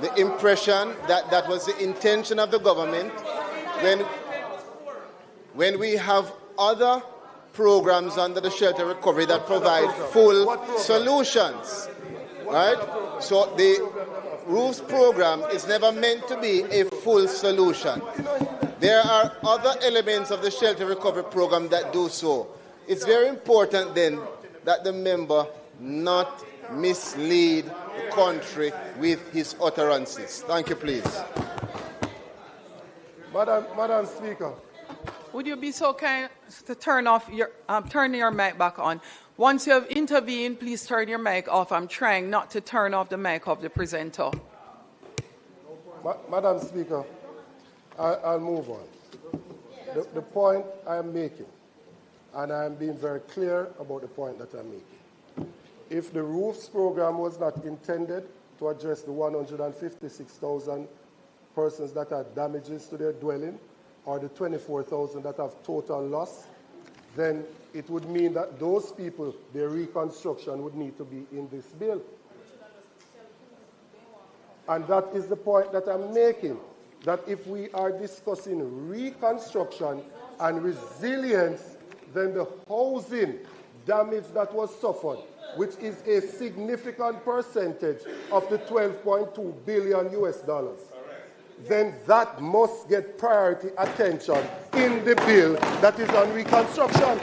the impression that that was the intention of the government when we have other programs under the shelter recovery that provide full solutions, right? So the roofs program is never meant to be a full solution. There are other elements of the shelter recovery program that do so. It's very important then that the member not mislead the country with his utterances. Thank you, please. Madam Speaker. Would you be so kind to turn your mic back on? Once you have intervened, please turn your mic off. I'm trying not to turn off the mic of the presenter. Madam Speaker, I'll move on. The point I am making, and I am being very clear about the point that I'm making. If the roofs program was not intended to address the 156,000 persons that had damages to their dwelling, or the 24,000 that have total loss, then it would mean that those people, their reconstruction would need to be in this bill. And that is the point that I'm making, that if we are discussing reconstruction and resilience, then the housing damage that was suffered, which is a significant percentage of the 12.2 billion US dollars, then that must get priority attention in the bill that is on reconstruction.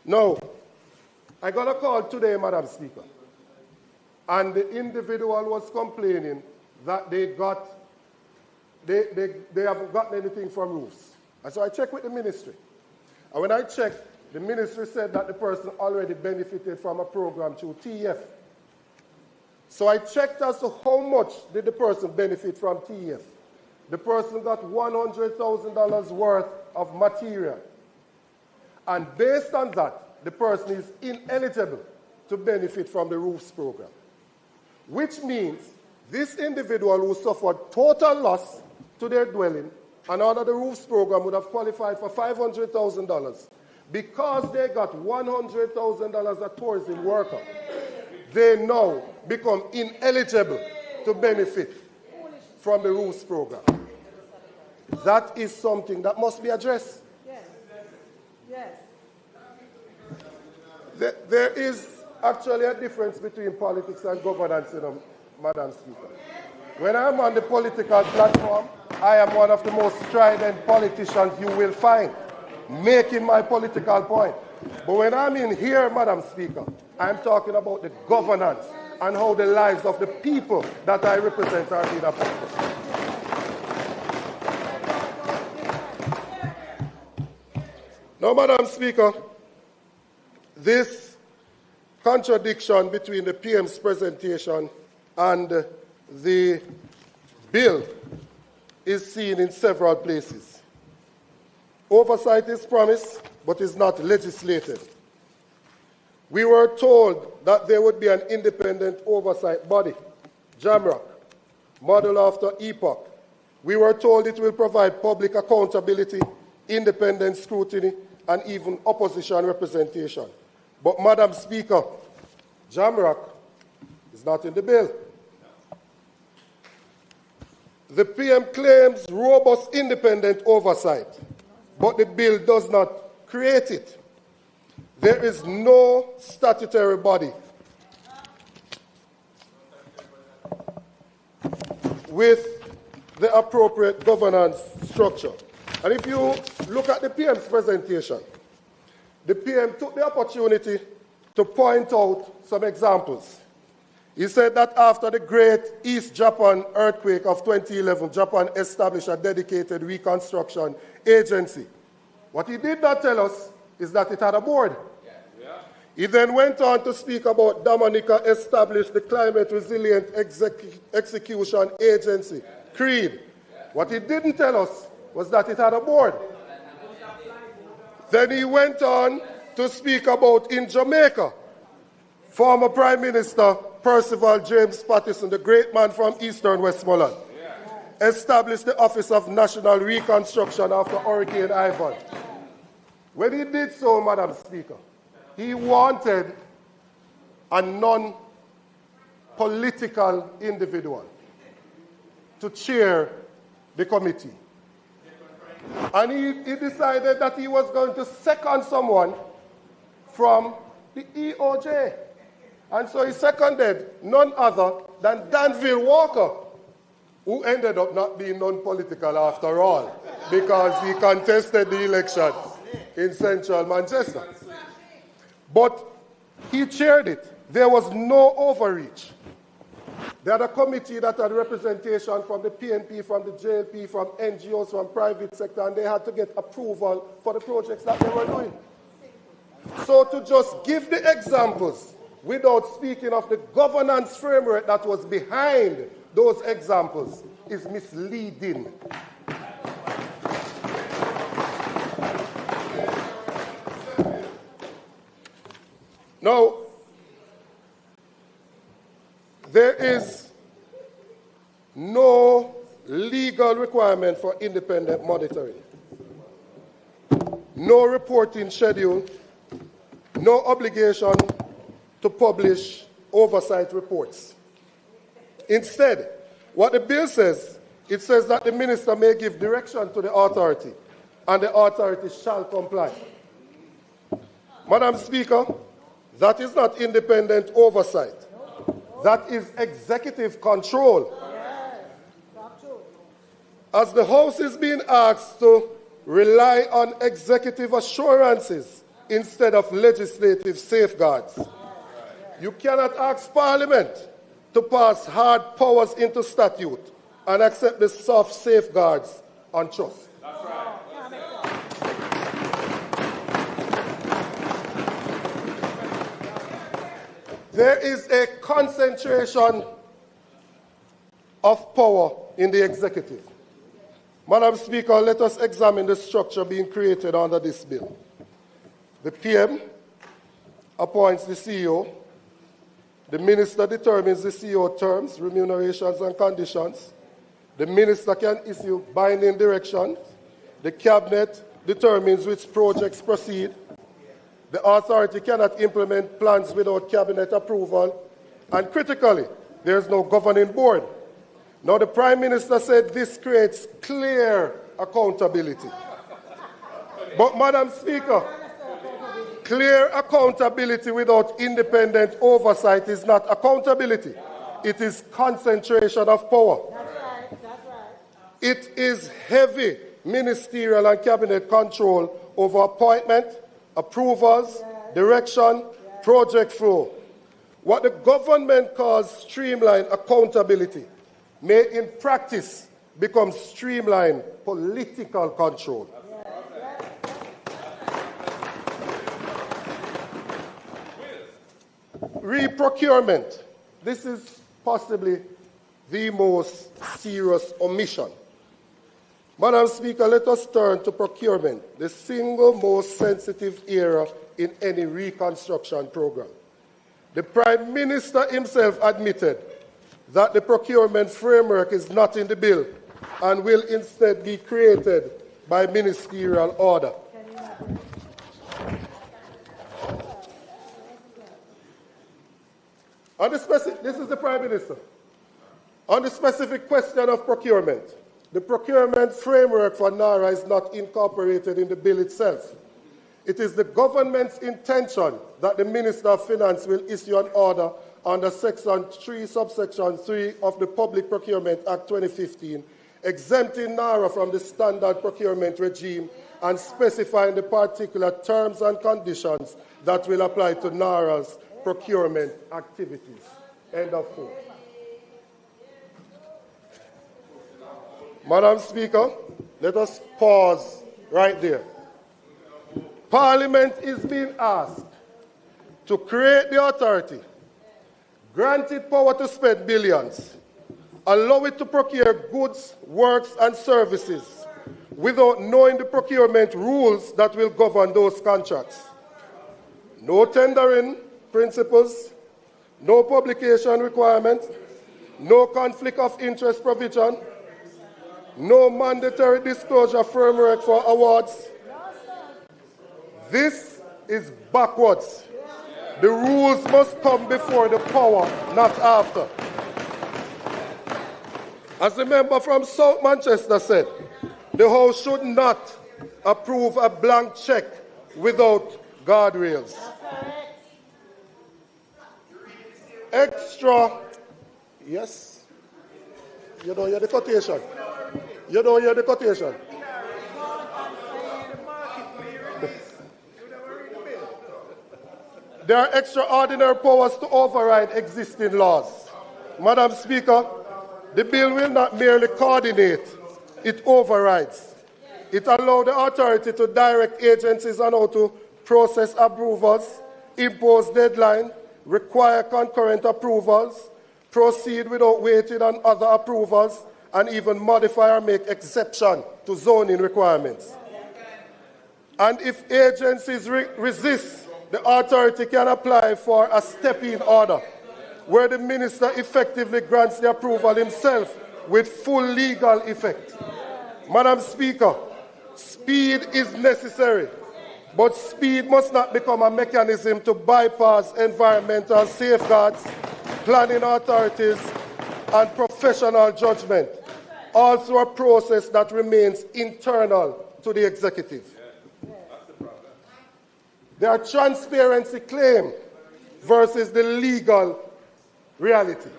No. I got a call today, Madam Speaker, and the individual was complaining that they haven't gotten anything from roofs. And so I checked with the ministry. And when I checked, the ministry said that the person already benefited from a program through TEF. So I checked as to how much did the person benefit from TEF. The person got $100,000 worth of material. And based on that, the person is ineligible to benefit from the roofs program. Which means this individual who suffered total loss to their dwelling and under the roofs program would have qualified for $500,000. Because they got $100,000 a tourism worker, they now become ineligible to benefit from the roofs program. That is something that must be addressed. Yes. Yes. There is actually a difference between politics and governance, Madam Speaker. When I'm on the political platform, I am one of the most strident politicians you will find, making my political point. But when I'm in here, Madam Speaker, I'm talking about the governance and how the lives of the people that I represent are being affected. Now, Madam Speaker, this contradiction between the PM's presentation and the bill is seen in several places. Oversight is promised, but is not legislated. We were told that there would be an independent oversight body, JAMRAC, modeled after EPOC. We were told it will provide public accountability, independent scrutiny, and even opposition representation. But, Madam Speaker, JAMRAC is not in the bill. The PM claims robust independent oversight, but the bill does not create it. There is no statutory body with the appropriate governance structure. And if you look at the PM's presentation, the PM took the opportunity to point out some examples. He said that after the Great East Japan earthquake of 2011, Japan established a dedicated reconstruction agency. What he did not tell us is that it had a board. Yeah. He then went on to speak about Dominica established the Climate Resilient Execution Agency, CREED. What he didn't tell us was that it had a board. Then he went on to speak about in Jamaica, former Prime Minister Percival James Patterson, the great man from Eastern Westmoreland, established the Office of National Reconstruction after Hurricane Ivan. When he did so, Madam Speaker, he wanted a non-political individual to chair the committee. And he decided that he was going to second someone from the EOJ. And so he seconded none other than Danville Walker, who ended up not being non-political after all, because he contested the election in central Manchester. But he chaired it. There was no overreach. They had a committee that had representation from the PNP, from the JLP, from NGOs, from private sector, and they had to get approval for the projects that they were doing. So to just give the examples without speaking of the governance framework that was behind those examples is misleading. Now, there is no legal requirement for independent monitoring, no reporting schedule, no obligation to publish oversight reports. Instead, what the bill says, it says that the minister may give direction to the authority, and the authority shall comply. Madam Speaker, that is not independent oversight. That is executive control. As the House is being asked to rely on executive assurances instead of legislative safeguards, you cannot ask Parliament to pass hard powers into statute and accept the soft safeguards on trust. That's right. There is a concentration of power in the executive. Madam Speaker, let us examine the structure being created under this bill. The PM appoints the CEO. The minister determines the CEO terms, remunerations, and conditions. The minister can issue binding directions. The cabinet determines which projects proceed. The authority cannot implement plans without cabinet approval. And critically, there is no governing board. Now, the Prime Minister said this creates clear accountability. But, Madam Speaker, clear accountability without independent oversight is not accountability. It is concentration of power. That's right. It is heavy ministerial and cabinet control over appointment, approvals, direction, project flow. What the government calls streamlined accountability may in practice become streamlined political control. Re-procurement. This is possibly the most serious omission. Madam Speaker, let us turn to procurement, the single most sensitive area in any reconstruction program. The Prime Minister himself admitted that the procurement framework is not in the bill and will instead be created by ministerial order. This is the Prime Minister. On the specific question of procurement, the procurement framework for NARA is not incorporated in the bill itself. It is the government's intention that the Minister of Finance will issue an order under Section 3, Subsection 3 of the Public Procurement Act 2015, exempting NARA from the standard procurement regime and specifying the particular terms and conditions that will apply to NARA's procurement activities. End of quote. Madam Speaker, let us pause right there. Parliament is being asked to create the authority, grant it power to spend billions, allow it to procure goods, works, and services without knowing the procurement rules that will govern those contracts. No tendering principles, no publication requirement, no conflict of interest provision, no mandatory disclosure framework for awards. This is backwards. The rules must come before the power, not after. As the member from South Manchester said, the House should not approve a blank check without guardrails. Extra, yes. You don't hear the quotation. You don't hear the quotation. There are extraordinary powers to override existing laws. Madam Speaker, the bill will not merely coordinate, it overrides. It allows the authority to direct agencies on how to process approvals, impose deadlines, require concurrent approvals, proceed without waiting on other approvals, and even modify or make exception to zoning requirements. And if agencies resist, the authority can apply for a step-in order, where the minister effectively grants the approval himself with full legal effect. Madam Speaker, speed is necessary, but speed must not become a mechanism to bypass environmental safeguards, planning authorities, and professional judgment, all through a process that remains internal to the executive. There are transparency claims versus the legal reality.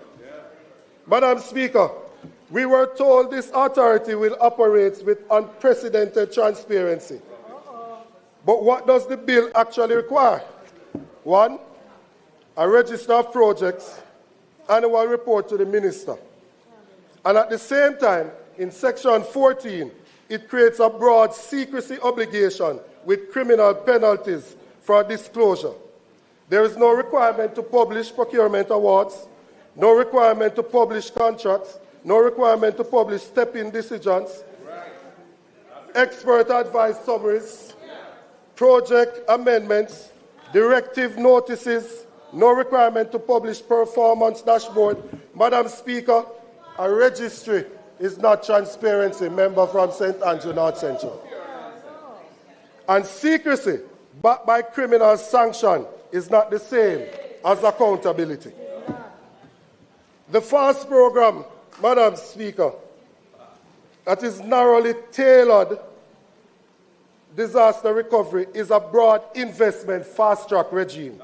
Madam Speaker, we were told this authority will operate with unprecedented transparency. But what does the bill actually require? 1, a register of projects, annual report to the minister. And at the same time, in Section 14, it creates a broad secrecy obligation with criminal penalties for disclosure. There is no requirement to publish procurement awards, no requirement to publish contracts, no requirement to publish step-in decisions, expert advice summaries, project amendments, directive notices, no requirement to publish performance dashboard. Madam Speaker, a registry is not transparency, member from St. Andrew North Central. And secrecy, backed by criminal sanction, is not the same as accountability. The FAST program, Madam Speaker, that is narrowly tailored disaster recovery is a broad investment fast-track regime.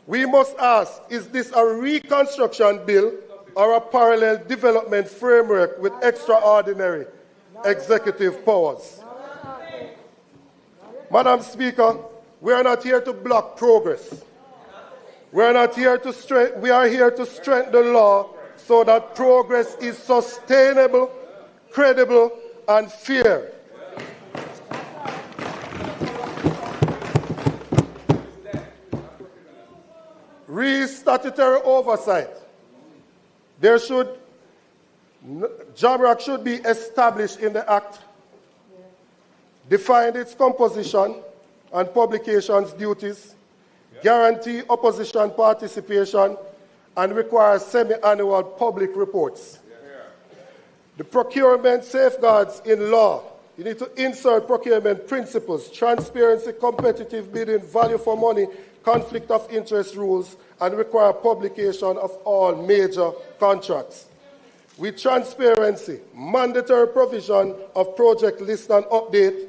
We must ask, is this a reconstruction bill or a parallel development framework with extraordinary executive powers? Madam Speaker, we are not here to block progress. We are here to strengthen the law so that progress is sustainable, credible, and fair. Statutory oversight. JAMRAC should be established in the Act, define its composition and publications duties, guarantee opposition participation, and require semi-annual public reports. The procurement safeguards in law. You need to insert procurement principles, transparency, competitive bidding, value for money, conflict of interest rules, and require publication of all major contracts. With transparency, mandatory provision of project list and update,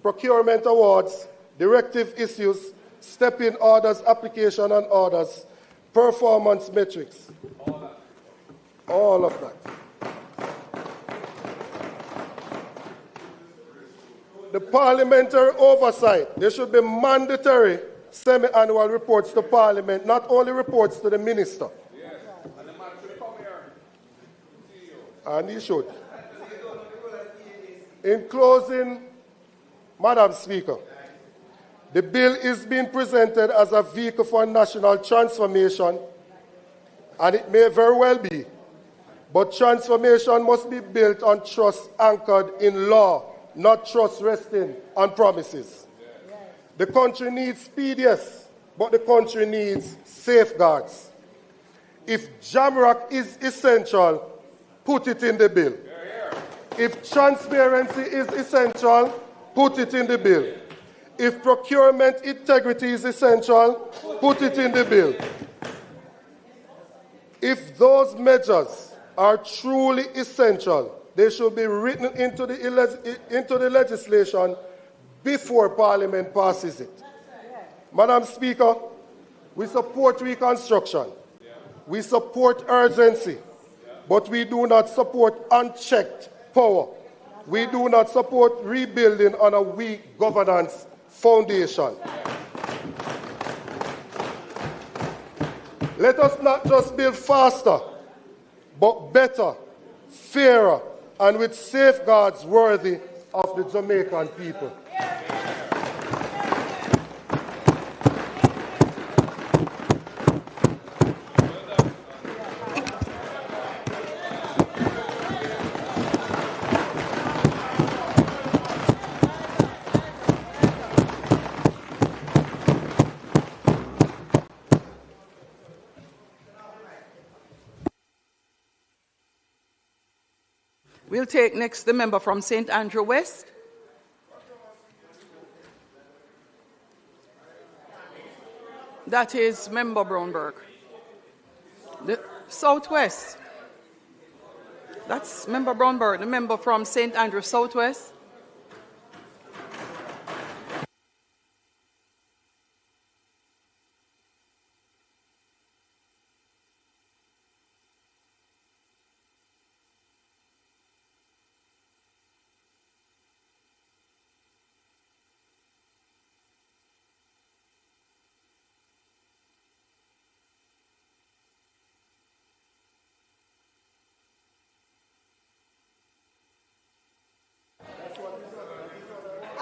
procurement awards, directive issues, step-in orders, application and orders, performance metrics. All of that. The parliamentary oversight, there should be mandatory semi-annual reports to Parliament, not only reports to the minister. Yes. And the man should come here. And he should. In closing, Madam Speaker, the bill is being presented as a vehicle for national transformation, and it may very well be, but transformation must be built on trust anchored in law, not trust resting on promises. The country needs speed, yes, but the country needs safeguards. If JAMRAC is essential, put it in the bill. If transparency is essential, put it in the bill. If procurement integrity is essential, put it in the bill. If those measures are truly essential, they should be written into the legislation before Parliament passes it. Madam Speaker, we support reconstruction. We support urgency. but we do not support unchecked power. We do not support rebuilding on a weak governance foundation. Let us not just build faster, but better, fairer, and with safeguards worthy of the Jamaican people. We'll take next the member from St. Andrew West. That is Member Brownberg. The Southwest. That's Member Brownberg, the member from St. Andrew Southwest.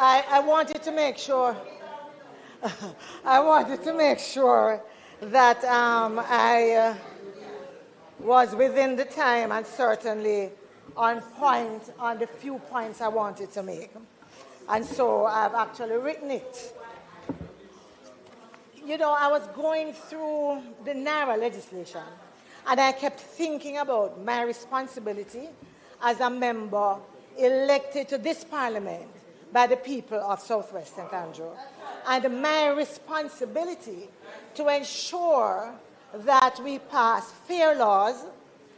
I wanted to make sure. I wanted to make sure that I was within the time and certainly on point on the few points I wanted to make. And so I've actually written it. You know, I was going through the NARA legislation and I kept thinking about my responsibility as a member elected to this parliament by the people of Southwest St. Andrew, and my responsibility to ensure that we pass fair laws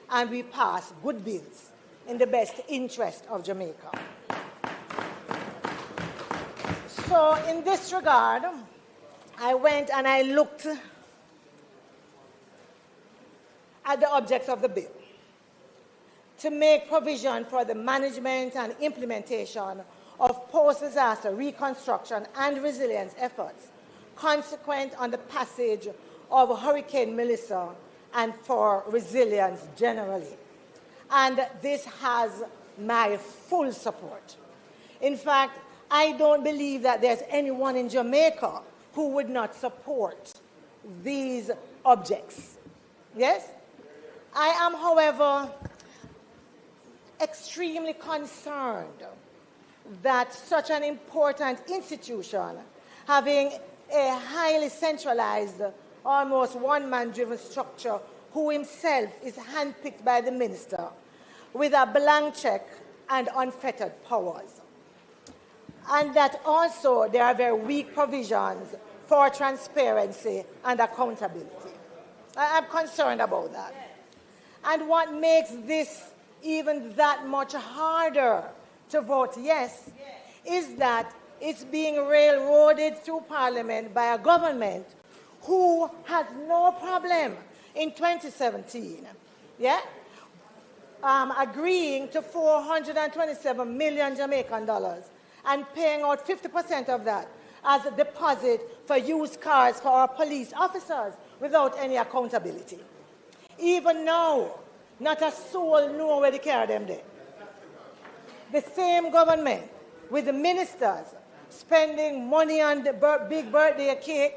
and we pass good bills in the best interest of Jamaica. So in this regard, I went and I looked at the objects of the bill to make provision for the management and implementation of post-disaster reconstruction and resilience efforts consequent on the passage of Hurricane Melissa and for resilience generally. And this has my full support. In fact, I don't believe that there's anyone in Jamaica who would not support these objects. Yes? I am, however, extremely concerned that such an important institution, having a highly centralized, almost one-man-driven structure, who himself is handpicked by the minister, with a blank check and unfettered powers. And that also there are very weak provisions for transparency and accountability. I'm concerned about that. And what makes this even that much harder to vote yes is that it's being railroaded through Parliament by a government who has no problem in 2017, agreeing to 427 million Jamaican dollars and paying out 50% of that as a deposit for used cars for our police officers without any accountability. Even now, not a soul knows where they carry them there. The same government with the ministers spending money on the big birthday cake.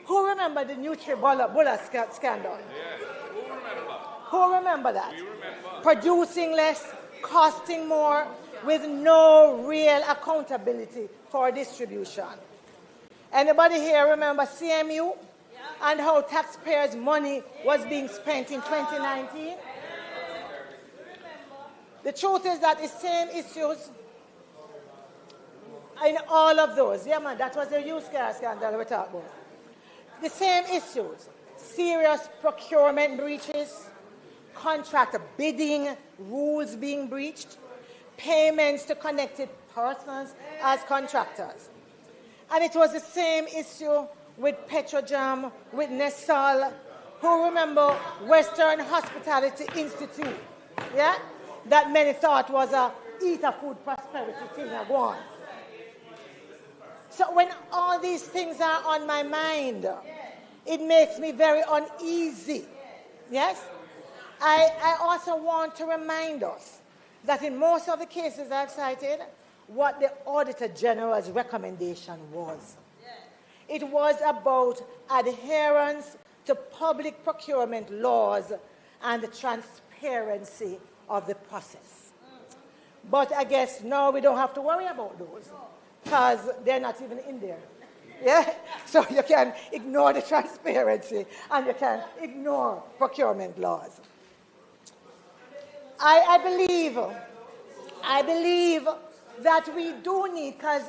Who remember the Nutri-Bullet scandal? Yes. Who remember that? We remember. Producing less, costing more, with no real accountability for distribution. Anybody here remember CMU and how taxpayers' money was being spent in 2019? The truth is that the same issues in all of those, that was the used car scandal we talked about. The same issues, serious procurement breaches, contract bidding rules being breached, payments to connected persons as contractors. And it was the same issue with Petrojam, with Nesal. Who remember Western Hospitality Institute yeah, that many thought was a eat a food prosperity thing go on. So when all these things are on my mind, it makes me very uneasy. Yes? I also want to remind us that in most of the cases I've cited, what the Auditor General's recommendation was. It was about adherence to public procurement laws and the transparency of the process. But I guess now we don't have to worry about those because they're not even in there. Yeah? So you can ignore the transparency and you can ignore procurement laws. I believe that we do need, because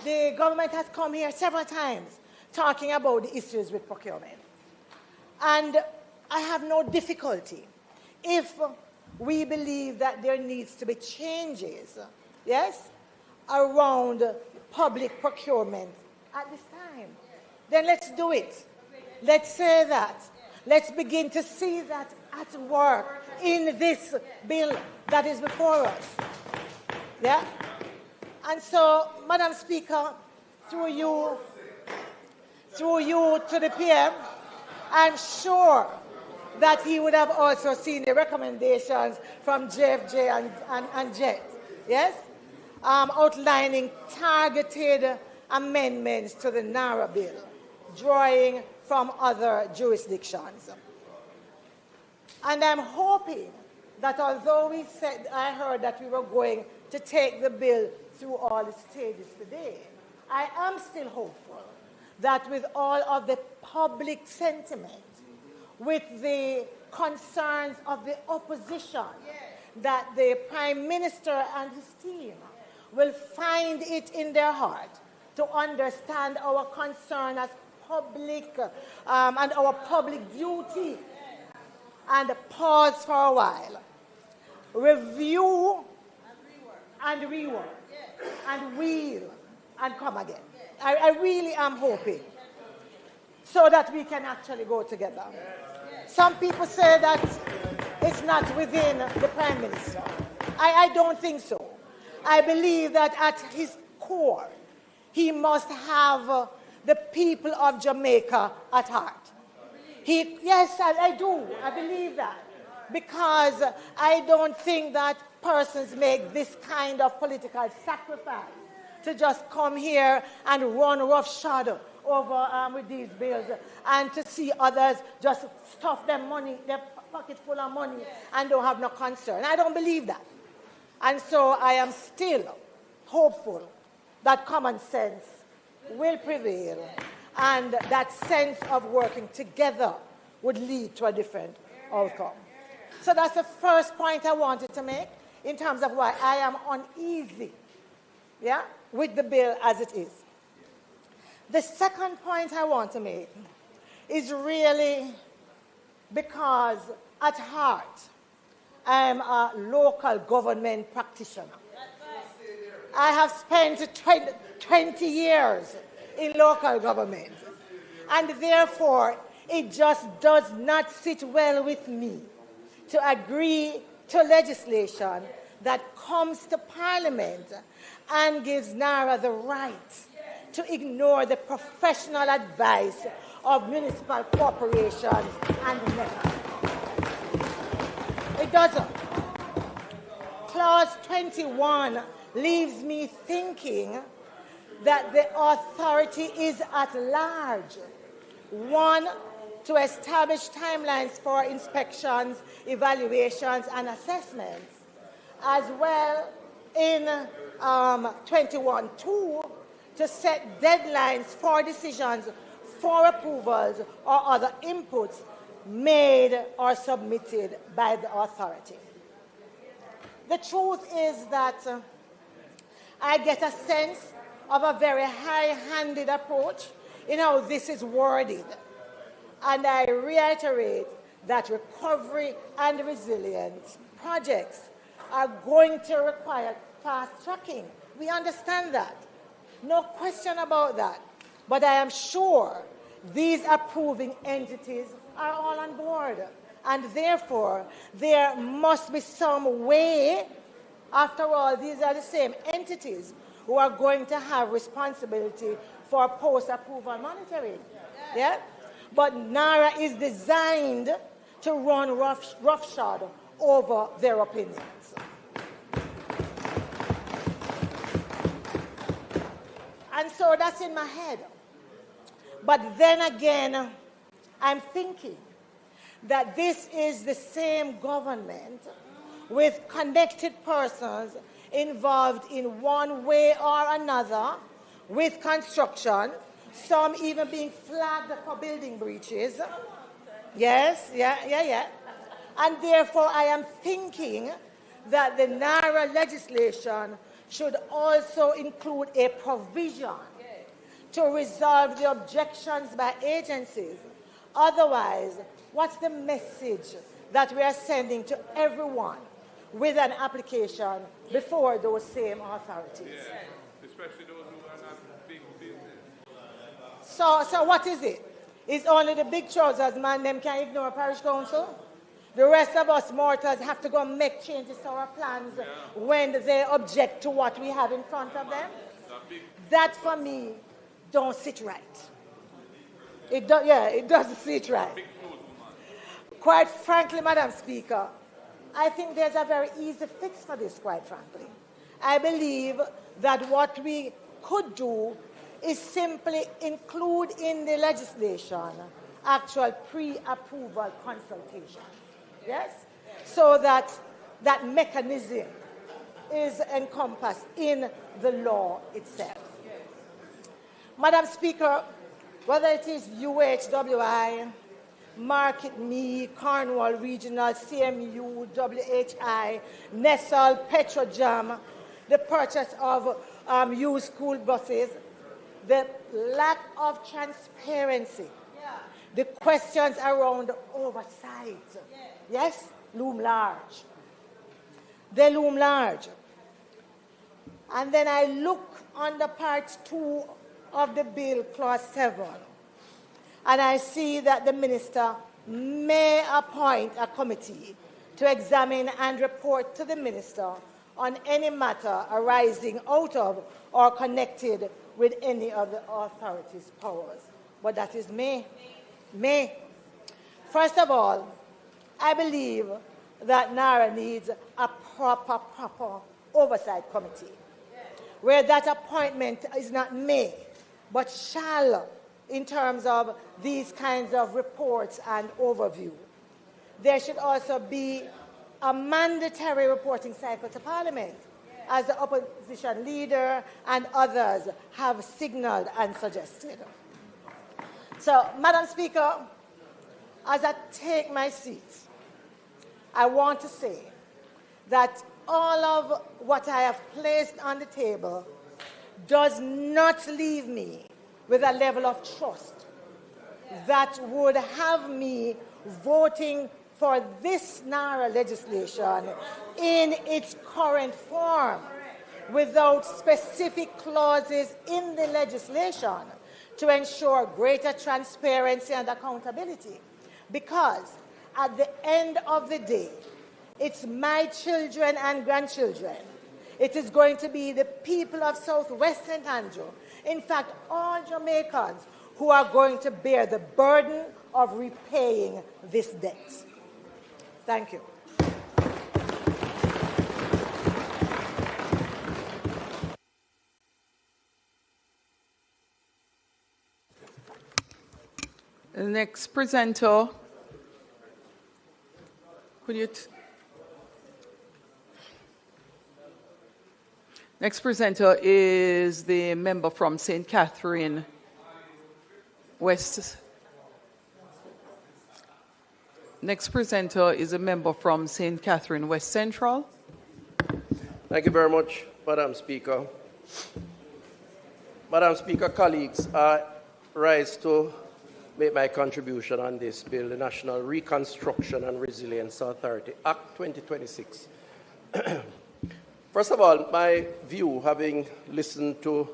the government has come here several times talking about the issues with procurement. And I have no difficulty if we believe that there needs to be changes, yes, around public procurement at this time. Then let's do it. Let's say that. Let's begin to see that at work in this bill that is before us. Yeah? And so, Madam Speaker, through you to the PM, I'm sure that he would have also seen the recommendations from JFJ and JET, yes? Outlining targeted amendments to the NARA bill, drawing from other jurisdictions. And I'm hoping that although I heard that we were going to take the bill through all the stages today, I am still hopeful that with all of the public sentiment, with the concerns of the opposition, that the Prime Minister and his team will find it in their heart to understand our concern as public and our public duty, and pause for a while, review and rework, and wheel and come again. I really am hoping so that we can actually go together. Some people say that it's not within the Prime Minister. I don't think so. I believe that at his core, he must have the people of Jamaica at heart. Yes, I do. I believe that. Because I don't think that persons make this kind of political sacrifice to just come here and run roughshod over with these bills and to see others just stuff their money, their pocket full of money and don't have no concern. I don't believe that. And so I am still hopeful that common sense will prevail and that sense of working together would lead to a different outcome. So that's the first point I wanted to make in terms of why I am uneasy, yeah, with the bill as it is. The second point I want to make is really because at heart I am a local government practitioner. I have spent 20 years in local government, and therefore it just does not sit well with me to agree to legislation that comes to Parliament and gives NARA the right to ignore the professional advice of municipal corporations and NECA. It doesn't. Clause 21 leaves me thinking that the authority is at large. One, to establish timelines for inspections, evaluations, and assessments, as well in 21.2 to set deadlines for decisions, for approvals, or other inputs made or submitted by the authority. The truth is that I get a sense of a very high-handed approach in how this is worded. And I reiterate that recovery and resilience projects are going to require fast tracking. We understand that. No question about that. But I am sure these approving entities are all on board. And therefore, there must be some way, after all, these are the same entities who are going to have responsibility for post-approval monitoring. Yeah? But NARA is designed to run roughshod over their opinions. And so that's in my head. But then again, I'm thinking that this is the same government with connected persons involved in one way or another with construction, some even being flagged for building breaches. Yes, yeah. And therefore, I am thinking that the NARA legislation should also include a provision to resolve the objections by agencies. Otherwise, what's the message that we are sending to everyone with an application before those same authorities? Yeah, especially those who are not big business. So what is it? Is only the big trousers man them can ignore parish council? The rest of us mortals have to go and make changes to our plans when they object to what we have in front of them? That, for me, don't sit right. It doesn't sit right. Quite frankly, Madam Speaker, I think there's a very easy fix for this, quite frankly. I believe that what we could do is simply include in the legislation actual pre-approval consultation. Yes? So that that mechanism is encompassed in the law itself. Madam Speaker, whether it is UHWI, Market Me, Cornwall Regional, CMU, WHI, Nestle, Petrojam, the purchase of used school buses, the lack of transparency, the questions around oversight, yes, loom large. They loom large. And then I look under Part 2 of the bill, Clause 7, and I see that the minister may appoint a committee to examine and report to the minister on any matter arising out of or connected with any of the authority's powers. But that is may. First of all, I believe that NARA needs a proper oversight committee, where that appointment is not may, but shall, in terms of these kinds of reports and overview. There should also be a mandatory reporting cycle to Parliament, as the opposition leader and others have signalled and suggested. So, Madam Speaker, as I take my seat, I want to say that all of what I have placed on the table does not leave me with a level of trust that would have me voting for this NARA legislation in its current form without specific clauses in the legislation to ensure greater transparency and accountability. Because at the end of the day, it's my children and grandchildren. It is going to be the people of Southwest St. Andrew, in fact, all Jamaicans, who are going to bear the burden of repaying this debt. Thank you. The next presenter, next presenter is the member from St. Catherine West. Next presenter is a member from St. Catherine West Central. Thank you very much, Madam Speaker. Madam Speaker, colleagues, I rise to make my contribution on this bill, the National Reconstruction and Resilience Authority, Act 2026. First of all, my view, having listened to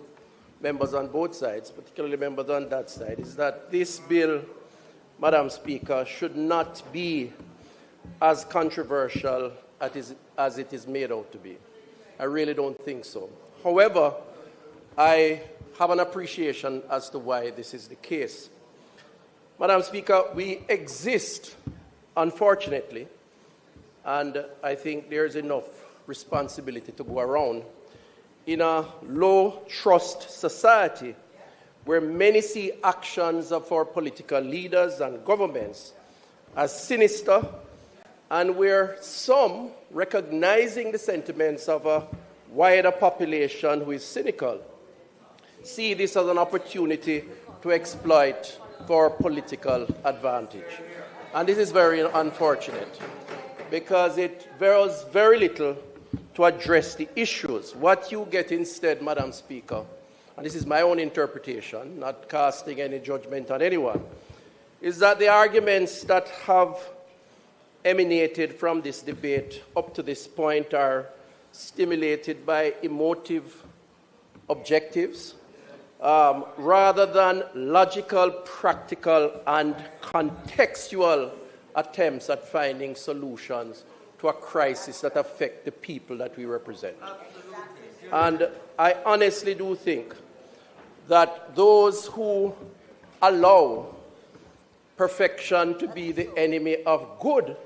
members on both sides, particularly members on that side, is that this bill, Madam Speaker, should not be as controversial as it is made out to be. I really don't think so. However, I have an appreciation as to why this is the case. Madam Speaker, we exist, unfortunately, and I think there's enough responsibility to go around, in a low-trust society where many see actions of our political leaders and governments as sinister, and where some, recognizing the sentiments of a wider population who is cynical, see this as an opportunity to exploit for political advantage. And this is very unfortunate, because it does very little to address the issues. What you get instead, Madam Speaker, and this is my own interpretation, not casting any judgment on anyone, is that the arguments that have emanated from this debate up to this point are stimulated by emotive objectives rather than logical, practical, and contextual attempts at finding solutions to a crisis that affect the people that we represent. And I honestly do think that those who allow perfection to be the enemy of good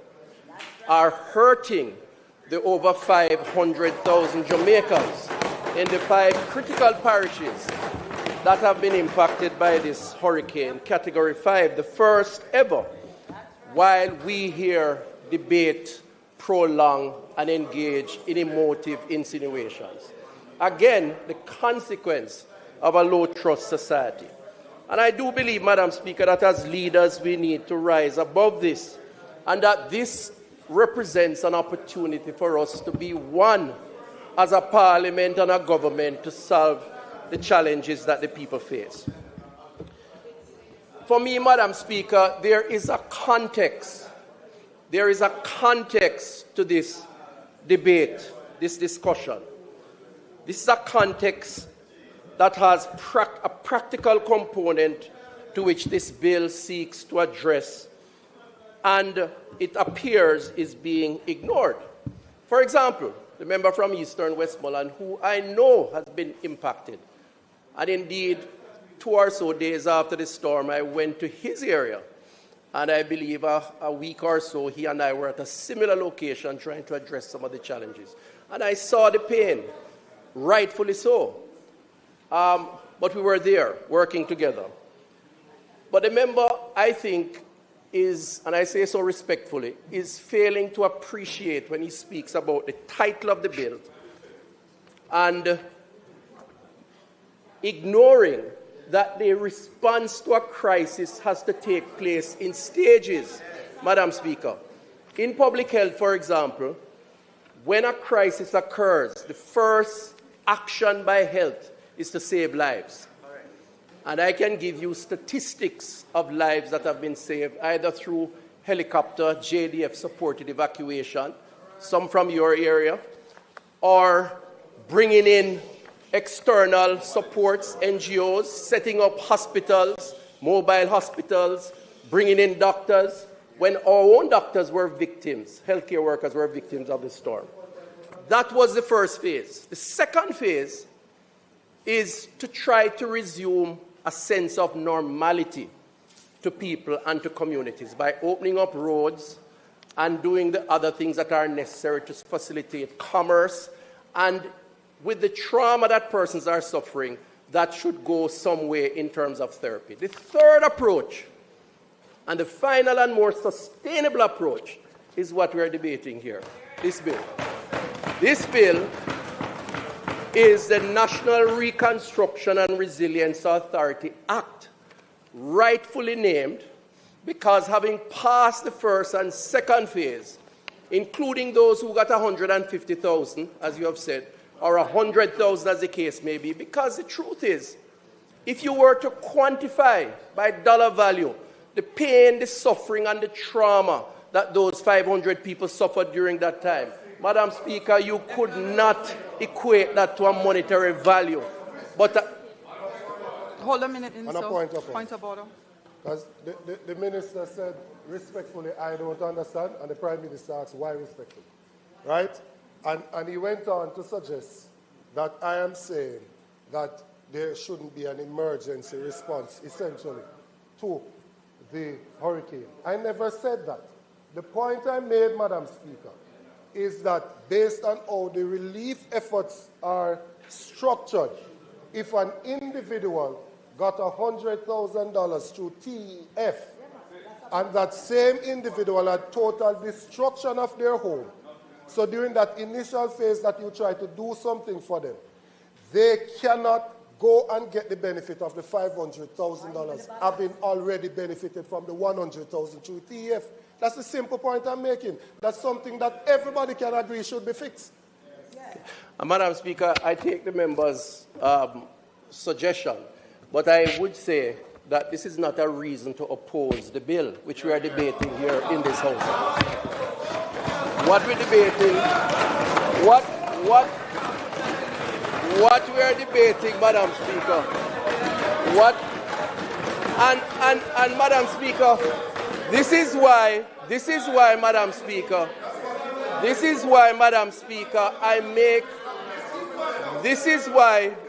are hurting the over 500,000 Jamaicans in the 5 critical parishes that have been impacted by this hurricane, Category 5, the first ever, while we here debate, prolong, and engage in emotive insinuations. Again, the consequence of a low-trust society. And I do believe, Madam Speaker, that as leaders we need to rise above this, and that this represents an opportunity for us to be one as a parliament and a government to solve the challenges that the people face. For me, Madam Speaker, there is a context. There is a context to this debate, this discussion. This is a context that has a practical component to which this bill seeks to address, and it appears is being ignored. For example, the member from Eastern Westmoreland, who I know has been impacted, and indeed 2 or so days after the storm, I went to his area, and I believe a week or so, he and I were at a similar location trying to address some of the challenges. And I saw the pain, rightfully so. But we were there, working together. But the member, I think, is, and I say so respectfully, is failing to appreciate when he speaks about the title of the bill and ignoring that the response to a crisis has to take place in stages, Madam Speaker. In public health, for example, when a crisis occurs, the first action by health is to save lives. And I can give you statistics of lives that have been saved, either through helicopter, JDF-supported evacuation, some from your area, or bringing in external supports, NGOs, setting up hospitals, mobile hospitals, bringing in doctors, when our own doctors were victims, healthcare workers were victims of the storm. That was the first phase. The second phase is to try to resume a sense of normality to people and to communities by opening up roads and doing the other things that are necessary to facilitate commerce. And with the trauma that persons are suffering, that should go some way in terms of therapy. The third approach, and the final and more sustainable approach, is what we are debating here, this bill. This bill is the National Reconstruction and Resilience Authority Act, rightfully named because having passed the first and second phase, including those who got 150,000, as you have said, or 100,000 as the case may be, because the truth is, if you were to quantify by dollar value the pain, the suffering, and the trauma that those 500 people suffered during that time, Madam Speaker, you could not equate that to a monetary value. But hold a minute, on a point of order. Because the minister said, respectfully, I don't understand, and the Prime Minister asked, why respectfully? Right? And he went on to suggest that I am saying that there shouldn't be an emergency response, essentially, to the hurricane. I never said that. The point I made, Madam Speaker, is that based on how the relief efforts are structured, if an individual got $100,000 through TEF, and that same individual had total destruction of their home, so during that initial phase that you try to do something for them, they cannot go and get the benefit of the $500,000, having already benefited from the $100,000 through TEF. That's the simple point I'm making. That's something that everybody can agree should be fixed. Madam Speaker, I take the member's suggestion, but I would say that this is not a reason to oppose the bill which we are debating here in this House. What we're debating, what we are debating, Madam Speaker, and Madam Speaker, this is why, Madam Speaker,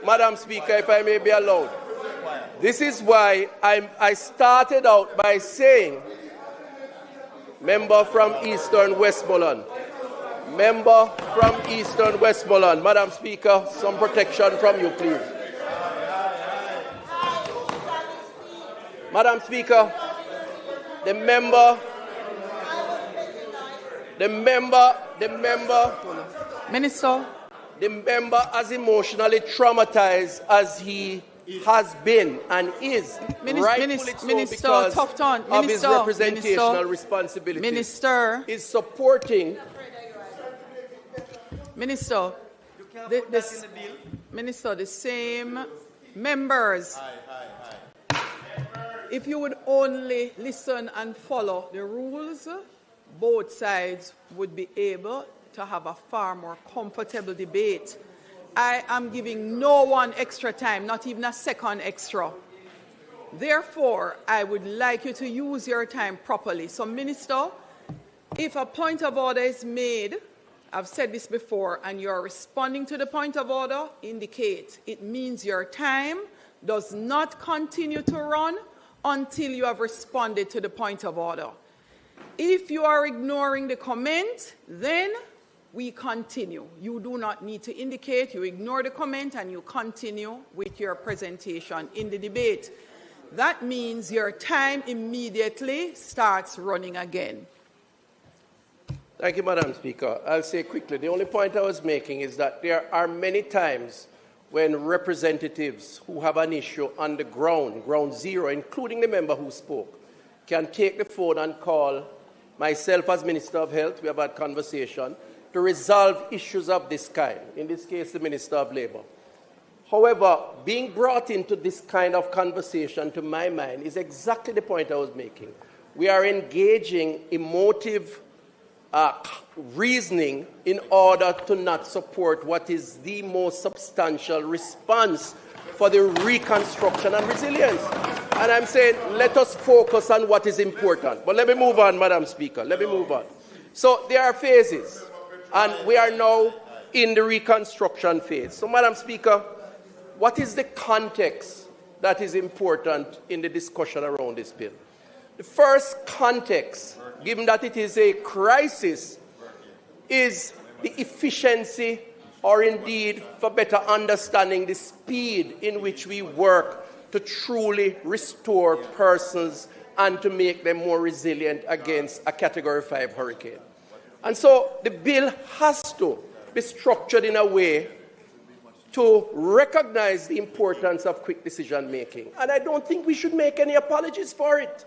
Madam Speaker, if I may be allowed, this is why I started out by saying, member from Eastern Westmoreland, Madam Speaker, some protection from you, please. Madam Speaker, the member, Minister, the member as emotionally traumatized as he has been and is, rightfully so because of his representational responsibilities, Minister, is supporting. Minister, the same members, if you would only listen and follow the rules, both sides would be able to have a far more comfortable debate. I am giving no one extra time, not even a second extra. Therefore, I would like you to use your time properly. So, Minister, if a point of order is made, I've said this before, and you're responding to the point of order, indicate it means your time does not continue to run until you have responded to the point of order. If you are ignoring the comment, then we continue. You do not need to indicate, you ignore the comment and you continue with your presentation in the debate. That means your time immediately starts running again. Thank you, Madam Speaker. I'll say quickly, the only point I was making is that there are many times when representatives who have an issue on the ground zero, including the member who spoke, can take the phone and call myself as Minister of Health, we have had conversation, to resolve issues of this kind, in this case, the Minister of Labour. However, being brought into this kind of conversation, to my mind, is exactly the point I was making. We are engaging emotive reasoning in order to not support what is the most substantial response for the reconstruction and resilience. And I'm saying, let us focus on what is important. But let me move on, Madam Speaker. Let me move on. So there are phases, and we are now in the reconstruction phase. So, Madam Speaker, what is the context that is important in the discussion around this bill? The first context, given that it is a crisis, is the efficiency, or indeed, for better understanding, the speed in which we work to truly restore persons and to make them more resilient against a Category 5 hurricane. And so the bill has to be structured in a way to recognize the importance of quick decision-making. And I don't think we should make any apologies for it.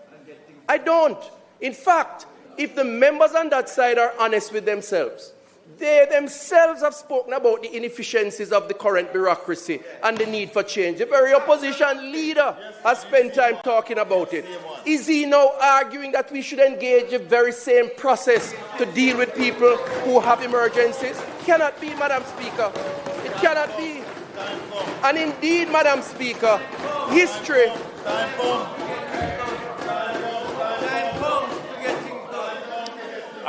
I don't. In fact, if the members on that side are honest with themselves, they themselves have spoken about the inefficiencies of the current bureaucracy and the need for change. The very opposition leader has spent time talking about it. Is he now arguing that we should engage the very same process to deal with people who have emergencies? It cannot be, Madam Speaker. It cannot be. And indeed, Madam Speaker, history...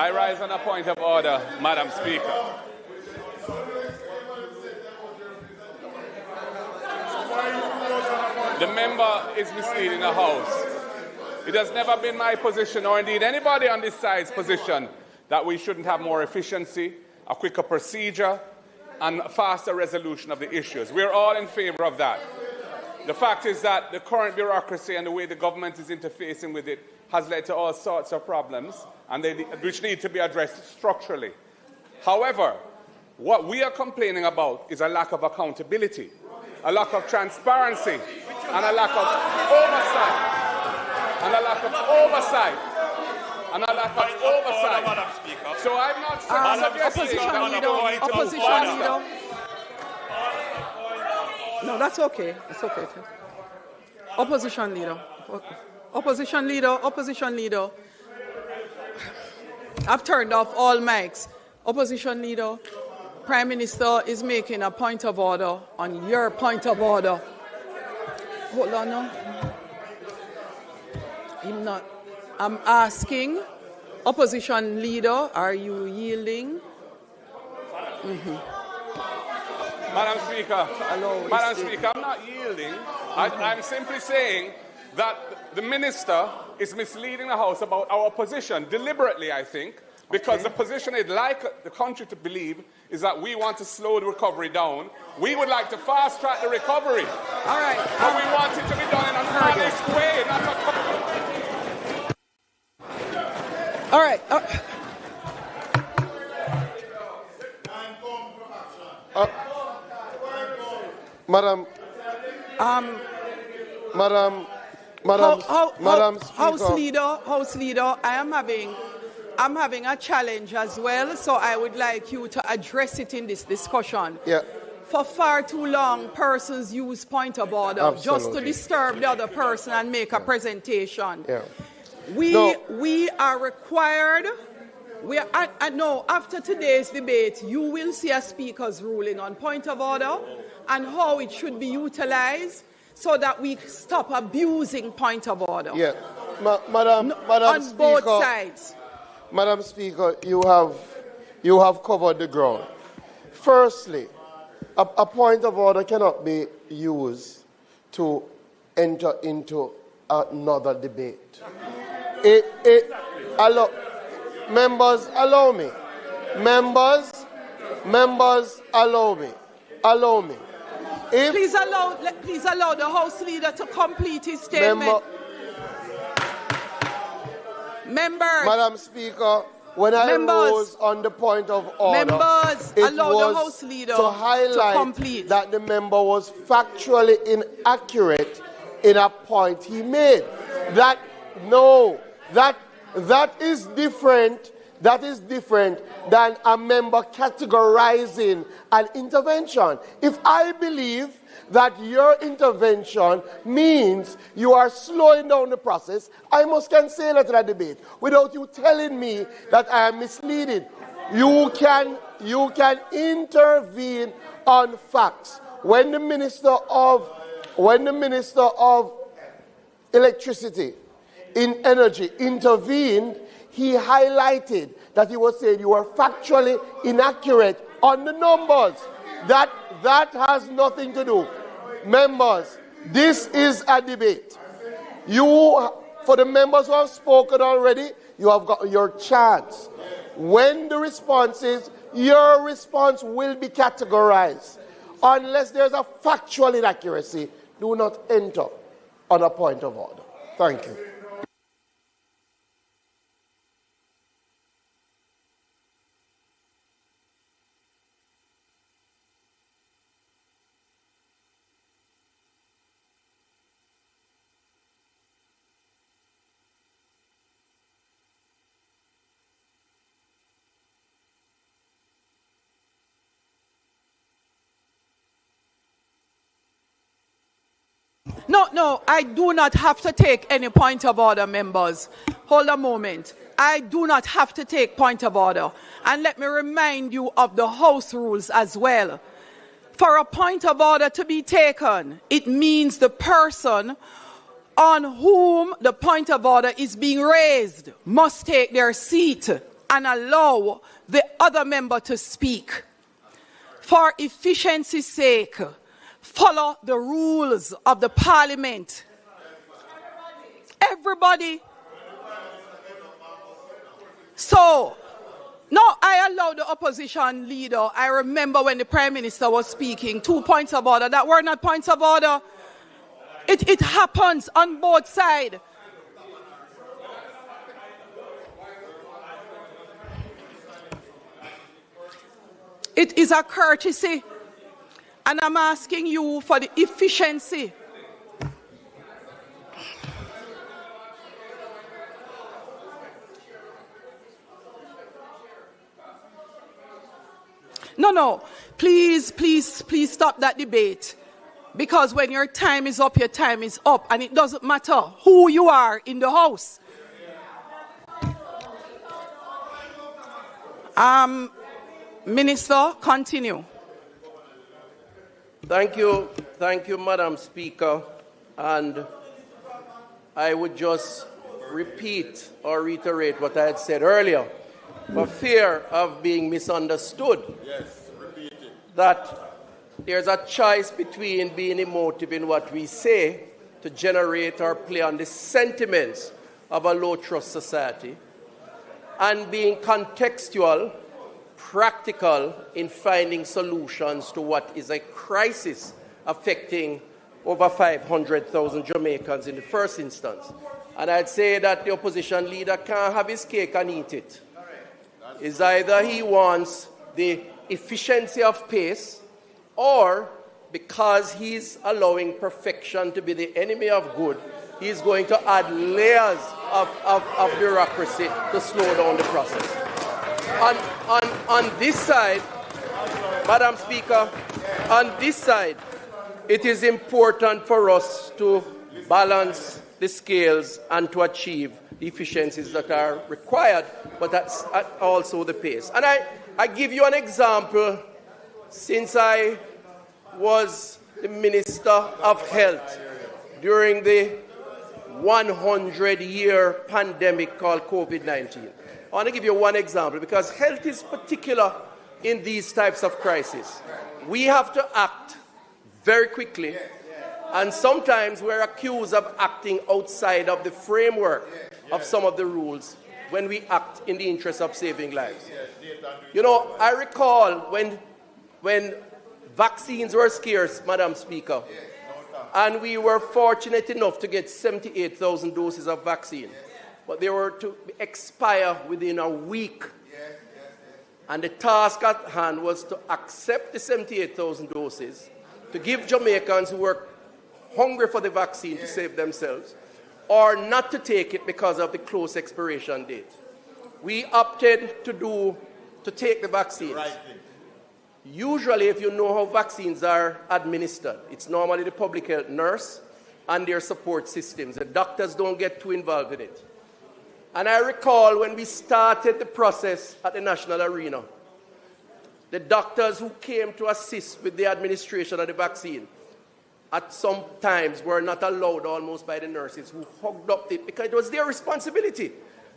I rise on a point of order, Madam Speaker. The member is misleading the House. It has never been my position, or indeed anybody on this side's position, that we shouldn't have more efficiency, a quicker procedure, and faster resolution of the issues. We're all in favor of that. The fact is that the current bureaucracy and the way the government is interfacing with it has led to all sorts of problems, and which need to be addressed structurally. However, what we are complaining about is a lack of accountability, a lack of transparency, and a lack of oversight. And a lack of oversight. And a lack of oversight. So I'm not suggesting that we're going to move faster. No, that's okay. It's okay. Opposition leader. Opposition leader. Opposition leader. I've turned off all mics. Opposition leader. Prime Minister is making a point of order on your point of order. Hold on now. I'm asking, opposition leader, are you yielding? Madam Speaker, I'm not yielding. I'm simply saying that the minister is misleading the House about our position, deliberately, I think, because the position I'd like the country to believe is that we want to slow the recovery down. We would like to fast-track the recovery. All right. But we want it to be done in an honest way, not a... All right. Madam Speaker. House leader, I'm having a challenge as well, so I would like you to address it in this discussion. Yeah. For far too long, persons use point of order just to disturb the other person and make a presentation. Yeah. We are required. No, after today's debate, you will see a speaker's ruling on point of order and how it should be utilized so that we stop abusing point of order. Yeah. Madam on Speaker, both sides. Madam Speaker, you have covered the ground. Firstly, a point of order cannot be used to enter into another debate. Members, allow me. Members, allow me. Please allow the House leader to complete his statement. Members. Madam Speaker, when I rose on the point of order, it was the House leader to highlight that the member was factually inaccurate in a point he made. That is different. That is different than a member categorizing an intervention. If I believe that your intervention means you are slowing down the process, I must cancel it to that debate without you telling me that I am misleading. You can intervene on facts. When the Minister of Electricity in Energy intervened, he highlighted that he was saying you were factually inaccurate on the numbers. That has nothing to do. Members, this is a debate. For the members who have spoken already, you have got your chance. When the response is, your response will be categorized. Unless there's a factual inaccuracy, do not enter on a point of order. Thank you. No, I do not have to take any point of order, members. Hold a moment. I do not have to take point of order. And let me remind you of the House rules as well. For a point of order to be taken, it means the person on whom the point of order is being raised must take their seat and allow the other member to speak. For efficiency's sake, follow the rules of the Parliament. Everybody. So, no, I allow the opposition leader. I remember when the Prime Minister was speaking, 2 points of order. That were not points of order. It happens on both sides. It is a courtesy, and I'm asking you for the efficiency. No, please stop that debate. Because when your time is up, your time is up, and it doesn't matter who you are in the House. Minister, continue. Thank you, Madam Speaker. And I would just repeat or reiterate what I had said earlier, for fear of being misunderstood. Yes, repeat it. That there's a choice between being emotive in what we say to generate or play on the sentiments of a low-trust society, and being contextual, practical in finding solutions to what is a crisis affecting over 500,000 Jamaicans in the first instance. And I'd say that the opposition leader can't have his cake and eat it. It's either he wants the efficiency of pace, or because he's allowing perfection to be the enemy of good, he's going to add layers of bureaucracy to slow down the process. On this side, Madam Speaker, on this side, it is important for us to balance the scales and to achieve the efficiencies that are required, but that's also the pace. And I give you an example. Since I was the Minister of Health during the 100-year pandemic called COVID-19. I want to give you one example, because health is particular in these types of crises. We have to act very quickly, and sometimes we're accused of acting outside of the framework of some of the rules when we act in the interest of saving lives. You know, I recall when vaccines were scarce, Madam Speaker, and we were fortunate enough to get 78,000 doses of vaccine, but they were to expire within a week. And the task at hand was to accept the 78,000 doses, to give Jamaicans who were hungry for the vaccine to save themselves, or not to take it because of the close expiration date. We opted to take the vaccines. Usually, if you know how vaccines are administered, it's normally the public health nurse and their support systems. The doctors don't get too involved in it. And I recall when we started the process at the national arena, the doctors who came to assist with the administration of the vaccine at some times were not allowed almost by the nurses, who hugged up it because it was their responsibility.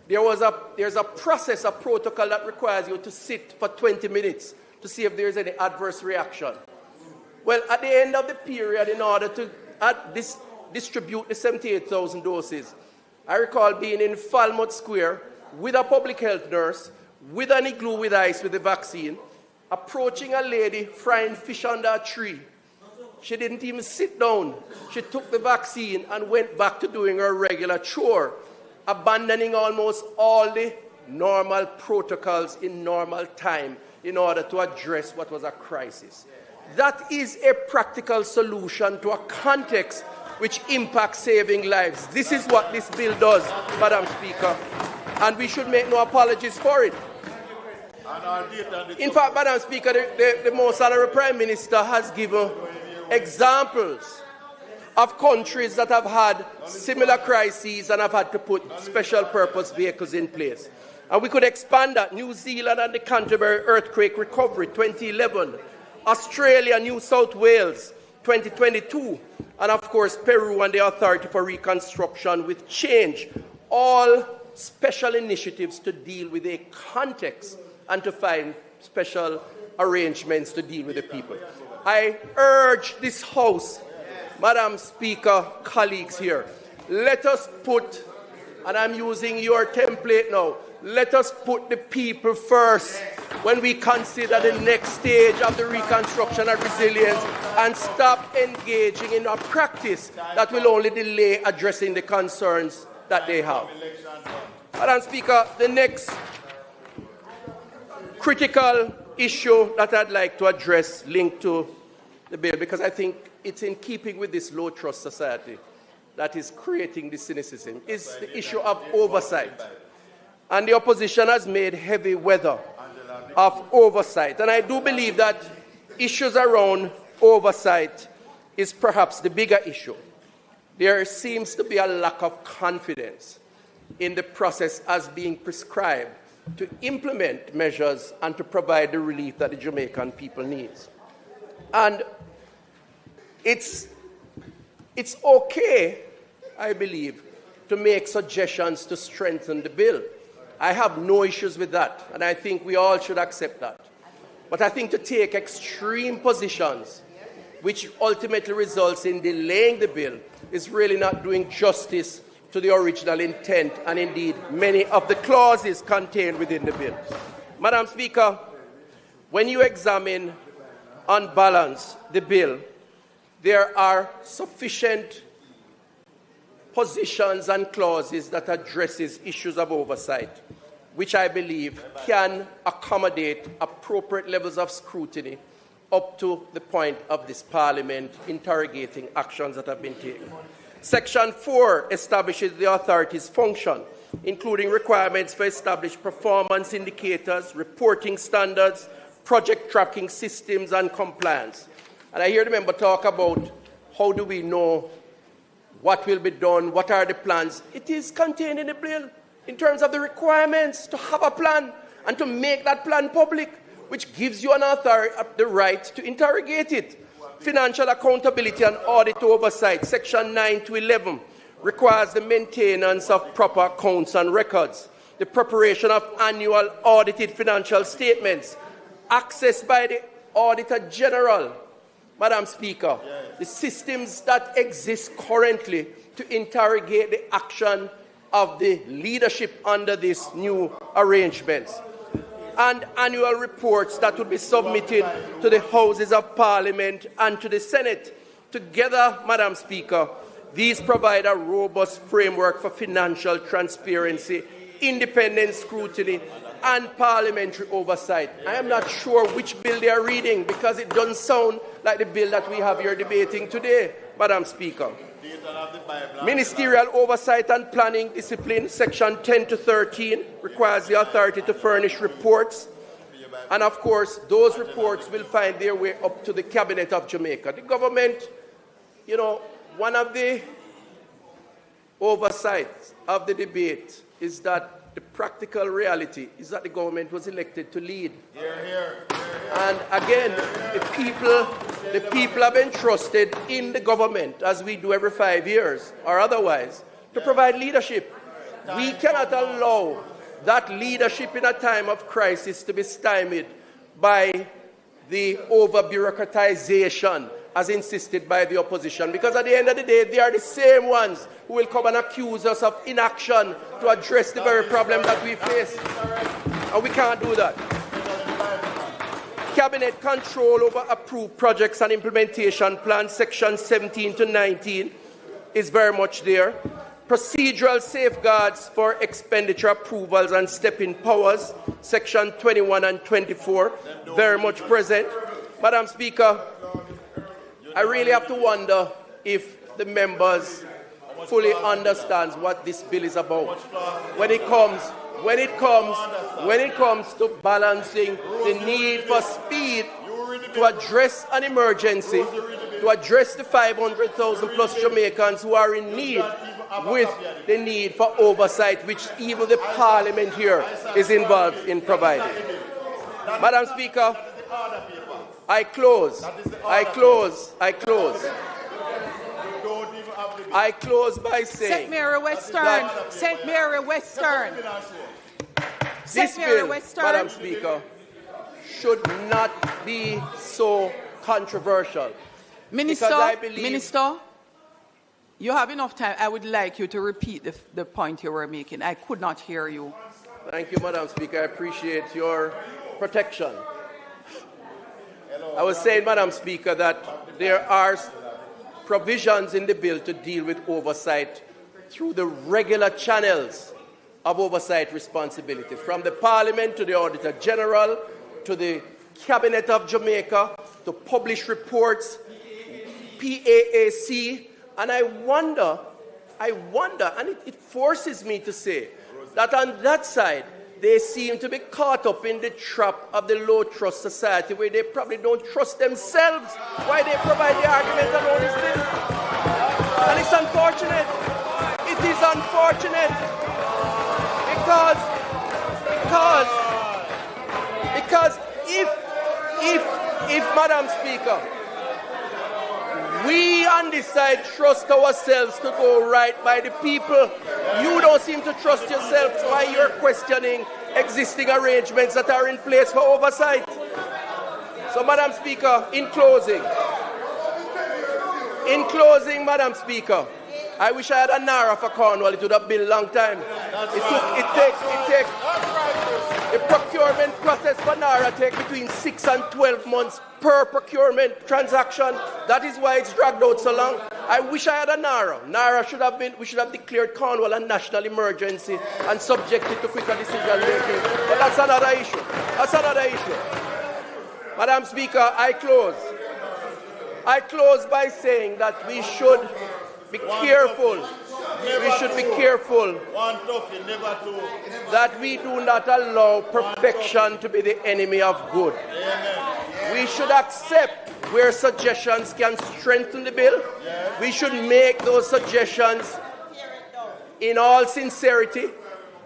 There's a process, a protocol that requires you to sit for 20 minutes to see if there's any adverse reaction. Well, at the end of the period, in order to distribute the 78,000 doses, I recall being in Falmouth Square with a public health nurse, with an igloo with ice with the vaccine, approaching a lady frying fish under a tree. She didn't even sit down. She took the vaccine and went back to doing her regular chore, abandoning almost all the normal protocols in normal time in order to address what was a crisis. That is a practical solution to a context which impacts saving lives. This is what this bill does, Madam Speaker, and we should make no apologies for it. In fact, Madam Speaker, the most honorable Prime Minister has given examples of countries that have had similar crises and have had to put special purpose vehicles in place. And we could expand that. New Zealand and the Canterbury earthquake recovery, 2011. Australia, New South Wales, 2022. And of course, Peru and the Authority for Reconstruction with Change, all special initiatives to deal with a context and to find special arrangements to deal with the people. I urge this House, Madam Speaker, colleagues here, let us put, and I'm using your template now, let us put the people first when we consider the next stage of the reconstruction and resilience, and stop engaging in a practice that will only delay addressing the concerns that they have. Madam Speaker, the next critical issue that I'd like to address linked to the bill, because I think it's in keeping with this low trust society that is creating this cynicism, is the issue of oversight. And the opposition has made heavy weather of oversight. And I do believe that issues around oversight is perhaps the bigger issue. There seems to be a lack of confidence in the process as being prescribed to implement measures and to provide the relief that the Jamaican people needs. And it's okay, I believe, to make suggestions to strengthen the bill. I have no issues with that, and I think we all should accept that. But I think to take extreme positions, which ultimately results in delaying the bill, is really not doing justice to the original intent and indeed many of the clauses contained within the bill. Madam Speaker, when you examine on balance the bill, there are sufficient positions and clauses that addresses issues of oversight, which I believe can accommodate appropriate levels of scrutiny up to the point of this Parliament interrogating actions that have been taken. Section 4 establishes the authority's function, including requirements for established performance indicators, reporting standards, project tracking systems, and compliance. And I hear the member talk about how do we know what will be done, what are the plans. It is contained in the bill in terms of the requirements to have a plan and to make that plan public, which gives you an authority the right to interrogate it. Financial accountability and audit oversight, Section 9 to 11, requires the maintenance of proper accounts and records, the preparation of annual audited financial statements, access by the Auditor General. Madam Speaker, the systems that exist currently to interrogate the action of the leadership under these new arrangements, and annual reports that would be submitted to the Houses of Parliament and to the Senate. Together, Madam Speaker, these provide a robust framework for financial transparency, independent scrutiny, and parliamentary oversight. I am not sure which bill they are reading because it doesn't sound like the bill that we have here debating today, Madam Speaker. Ministerial oversight and planning discipline, Section 10 to 13, requires the authority to furnish reports. And of course, those reports will find their way up to the Cabinet of Jamaica. The government, one of the oversights of the debate is that the practical reality is that the government was elected to lead. And again, the people have entrusted in the government, as we do every 5 years or otherwise, to provide leadership. We cannot allow that leadership in a time of crisis to be stymied by the over-bureaucratization as insisted by the opposition, because at the end of the day, they are the same ones who will come and accuse us of inaction to address the very problem that we face. And we can't do that. Cabinet control over approved projects and implementation plans, Section 17 to 19, is very much there. Procedural safeguards for expenditure approvals and step-in powers, Section 21 and 24, very much present. Madam Speaker, I really have to wonder if the members fully understand what this bill is about. When it comes to balancing the need for speed to address an emergency, to address the 500,000 plus Jamaicans who are in need, with the need for oversight, which even the Parliament here is involved in providing. Madam Speaker, I close. I close by saying St. Mary Western. St. Mary Western. This bill, Madam Speaker, should not be so controversial. Minister, you have enough time. I would like you to repeat the point you were making. I could not hear you. Thank you, Madam Speaker. I appreciate your protection. I was saying, Madam Speaker, that there are provisions in the bill to deal with oversight through the regular channels of oversight responsibilities, from the Parliament to the Auditor General, to the Cabinet of Jamaica, to publish reports, PAAC, and I wonder, and it forces me to say that on that side, they seem to be caught up in the trap of the low-trust society where they probably don't trust themselves why they provide the argument and all these things. And it's unfortunate. It is unfortunate because if Madam Speaker, we on this side trust ourselves to go right by the people, you don't seem to trust yourselves why you're questioning existing arrangements that are in place for oversight. So, Madam Speaker, in closing, Madam Speaker, I wish I had a Naira for Cornwall. It would have been a long time. It takes the procurement process for Naira take between 6 and 12 months per procurement transaction. That is why it's dragged out so long. I wish I had a Naira. We should have declared Cornwall a national emergency and subjected to quicker decision making. But that's another issue. Madam Speaker, I close by saying that we should be careful. We should be careful that we do not allow perfection to be the enemy of good. We should accept where suggestions can strengthen the bill. We should make those suggestions in all sincerity,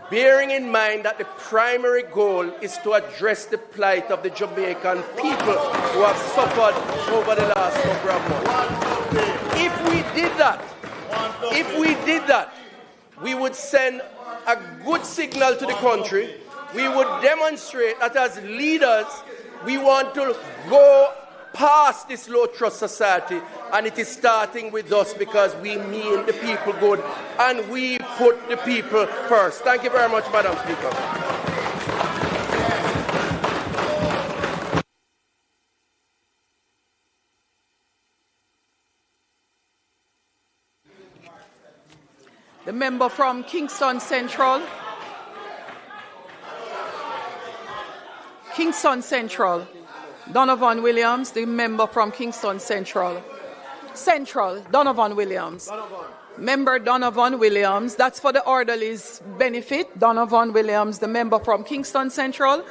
bearing in mind that the primary goal is to address the plight of the Jamaican people who have suffered over the last number of months. If we did that, we would send a good signal to the country. We would demonstrate that as leaders, we want to go past this low-trust society, and it is starting with us because we mean the people good, and we put the people first. Thank you very much, Madam Speaker. The member from Kingston Central. Kingston Central. Donovan Williams, the member from Kingston Central. Donovan Williams. Member Donovan Williams. That's for the orderly's benefit. Donovan Williams, the member from Kingston Central,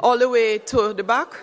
all the way to the back.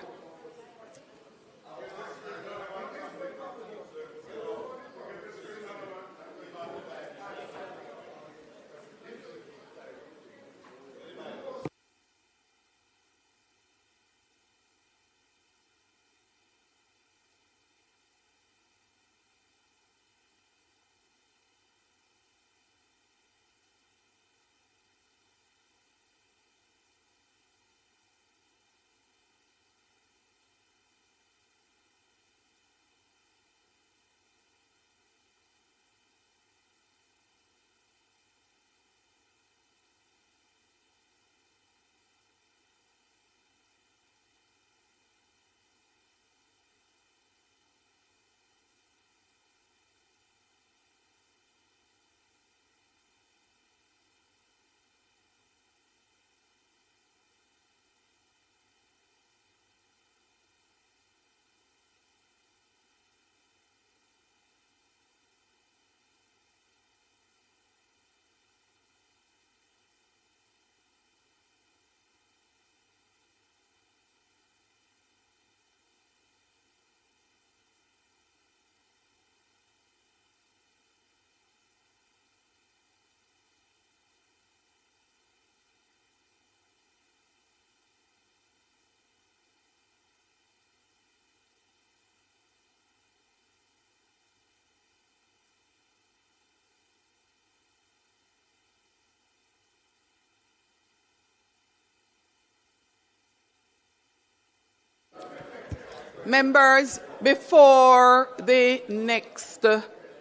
Members, before the next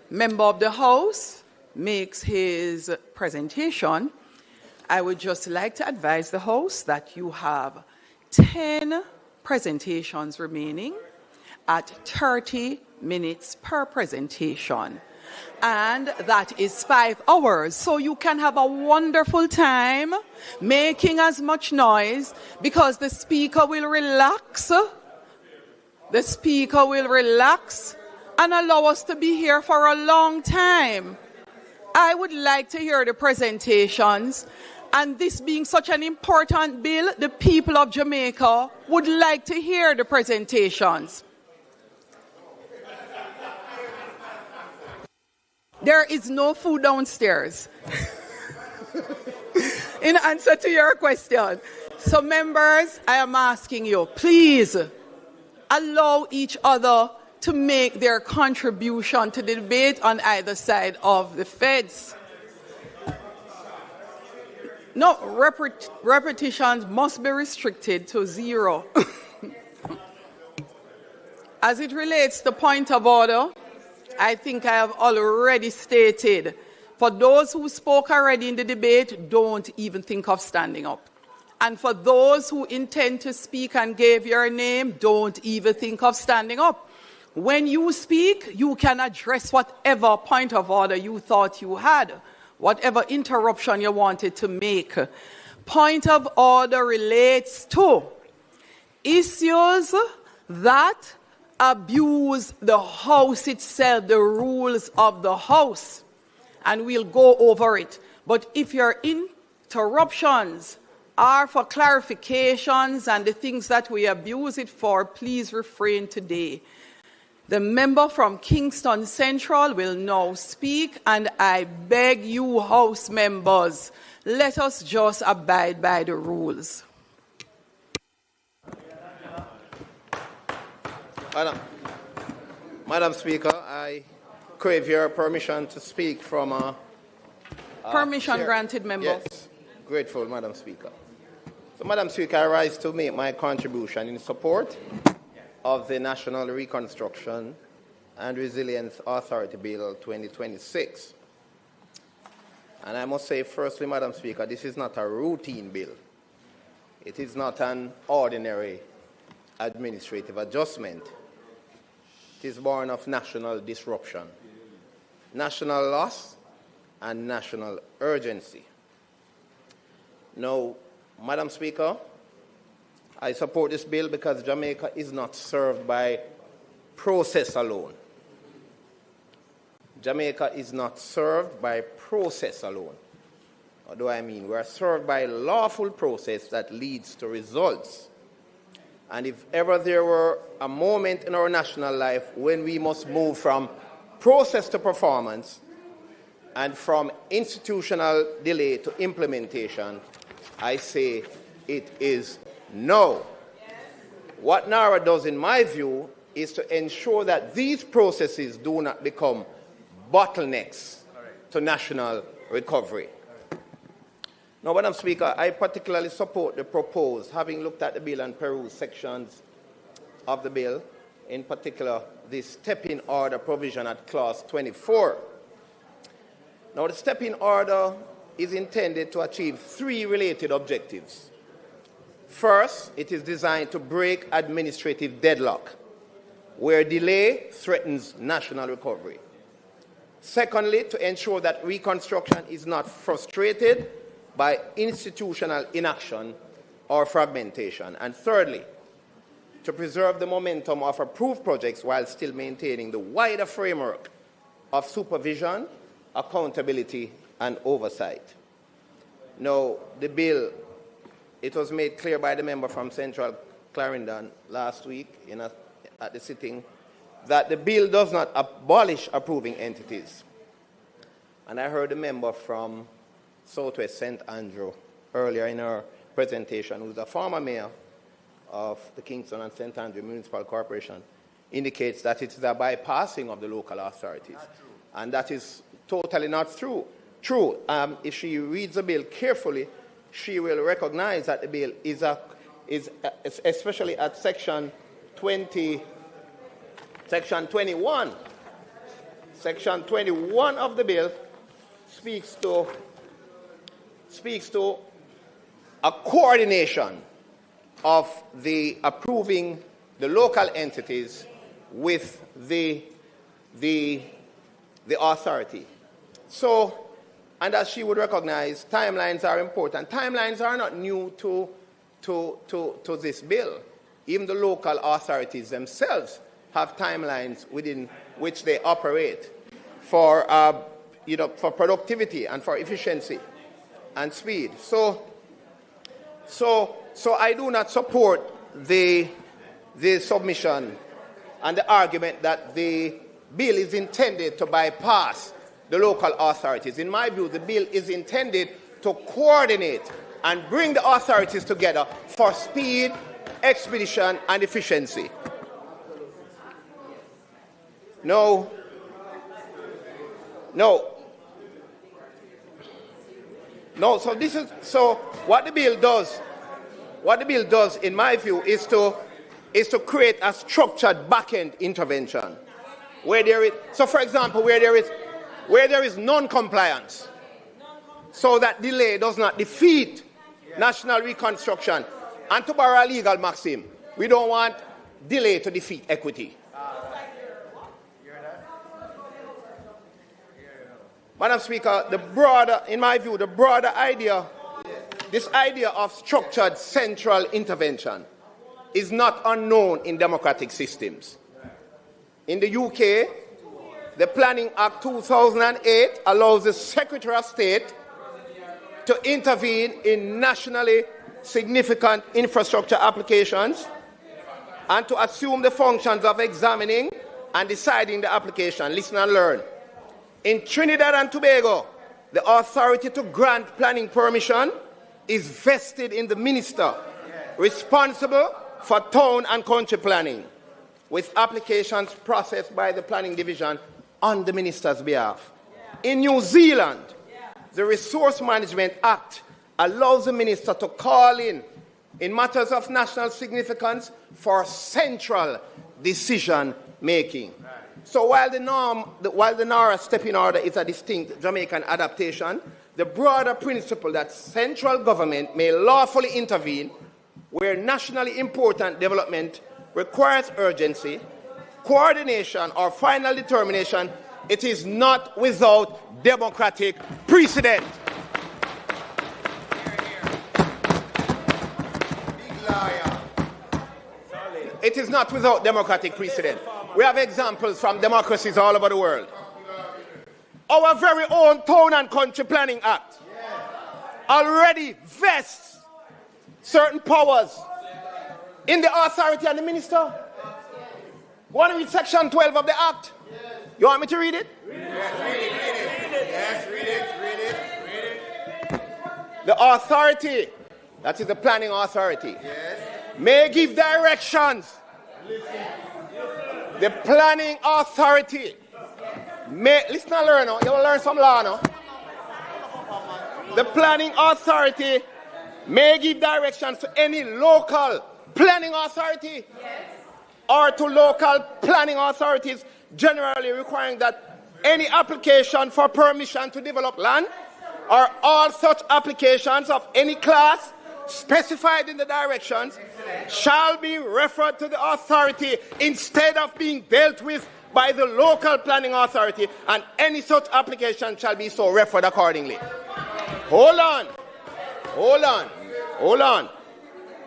member of the House makes his presentation, I would just like to advise the House that you have 10 presentations remaining at 30 minutes per presentation. And that is 5 hours. So you can have a wonderful time making as much noise because the speaker will relax. The speaker will relax and allow us to be here for a long time. I would like to hear the presentations. And this being such an important bill, the people of Jamaica would like to hear the presentations. There is no food downstairs. In answer to your question. So members, I am asking you, please allow each other to make their contribution to the debate on either side of the fence. No, repetitions must be restricted to 0. As it relates to point of order, I think I have already stated, for those who spoke already in the debate, don't even think of standing up. And for those who intend to speak and gave your name, don't even think of standing up. When you speak, you can address whatever point of order you thought you had, whatever interruption you wanted to make. Point of order relates to issues that abuse the House itself, the rules of the House, and we'll go over it. But if your interruptions are for clarifications and the things that we abuse it for, please refrain today. The member from Kingston Central will now speak, and I beg you, House members, let us just abide by the rules. Madam Speaker, I crave your permission to speak from permission granted, member. Yes, grateful, Madam Speaker. So, Madam Speaker, I rise to make my contribution in support of the National Reconstruction and Resilience Authority Bill 2026. And I must say, firstly, Madam Speaker, this is not a routine bill. It is not an ordinary administrative adjustment. It is born of national disruption, national loss, and national urgency. Now, Madam Speaker, I support this bill because Jamaica is not served by process alone. Jamaica is not served by process alone. What do I mean? We are served by a lawful process that leads to results. And if ever there were a moment in our national life when we must move from process to performance and from institutional delay to implementation, I say it is no. What NARA does, in my view, is to ensure that these processes do not become bottlenecks to national recovery. Now, Madam Speaker, I particularly support the proposed, having looked at the bill and perused sections of the bill, in particular the step-in order provision at clause 24. Now, the step-in order is intended to achieve 3 related objectives. First, it is designed to break administrative deadlock, where delay threatens national recovery. Secondly, to ensure that reconstruction is not frustrated by institutional inaction or fragmentation. And thirdly, to preserve the momentum of approved projects while still maintaining the wider framework of supervision, accountability, and oversight. Now, the bill, it was made clear by the member from Central Clarendon last week at the sitting that the bill does not abolish approving entities. And I heard a member from Southwest St. Andrew earlier in her presentation, who's a former mayor of the Kingston and St. Andrew Municipal Corporation, indicates that it is a bypassing of the local authorities. And that is totally not true. If she reads the bill carefully, she will recognize that the bill is especially at section Section 21. Section 21 of the bill speaks to a coordination of the approving the local entities with the authority. So, and as she would recognize, timelines are important. Timelines are not new to this bill. Even the local authorities themselves have timelines within which they operate for productivity and for efficiency and speed. So I do not support the submission and the argument that the bill is intended to bypass the local authorities. In my view, the bill is intended to coordinate and bring the authorities together for speed, expedition, and efficiency. No. So what the bill does, in my view, is to create a structured back-end intervention. For example, where there is non-compliance, so that delay does not defeat national reconstruction. And to borrow a legal maxim, we don't want delay to defeat equity. Madam Speaker, in my view, the broader idea, this idea of structured central intervention is not unknown in democratic systems. In the UK, the Planning Act 2008 allows the Secretary of State to intervene in nationally significant infrastructure applications and to assume the functions of examining and deciding the application. Listen and learn. In Trinidad and Tobago, the authority to grant planning permission is vested in the minister responsible for town and country planning, with applications processed by the planning division on the minister's behalf. In New Zealand, the Resource Management Act allows the minister to call in matters of national significance for central decision making. So while the NARA stepping order is a distinct Jamaican adaptation, the broader principle that central government may lawfully intervene where nationally important development requires urgency, coordination, or final determination, it is not without democratic precedent. It is not without democratic precedent. We have examples from democracies all over the world. Our very own Town and Country Planning Act already vests certain powers in the authority and the minister. You want to read Section 12 of the Act? You want me to read it? Yes, read it. The authority, that is the planning authority, may give directions. The planning authority may, listen and learn, you will learn some law now. The planning authority may give directions to any local planning authority or to local planning authorities, generally requiring that any application for permission to develop land or all such applications of any class specified in the directions shall be referred to the authority instead of being dealt with by the local planning authority, and any such application shall be so referred accordingly. Hold on.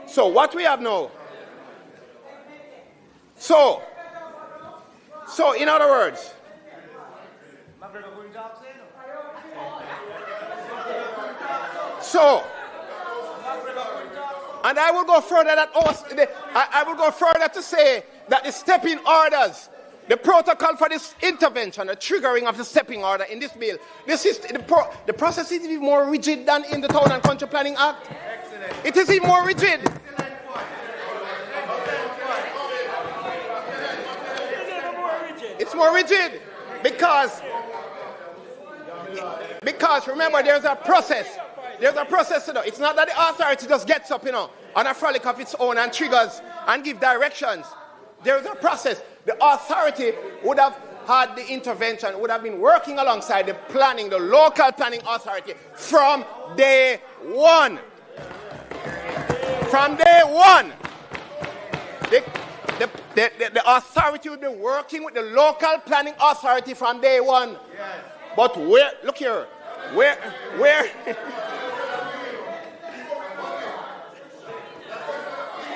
So what we have now, so in other words, and I will go further to say that the stepping orders, the protocol for this intervention, the triggering of the stepping order in this bill, the process is even more rigid than in the Town and Country Planning Act. Excellent. It is even more rigid. It's more rigid because remember, there's a process. There's a process to do. It's not that the authority just gets up, on a frolic of its own and triggers and give directions. There is a process. The authority would have had the intervention, would have been working alongside the planning, the local planning authority from day one. From day one. The authority would be working with the local planning authority from day one. But where, look here, where,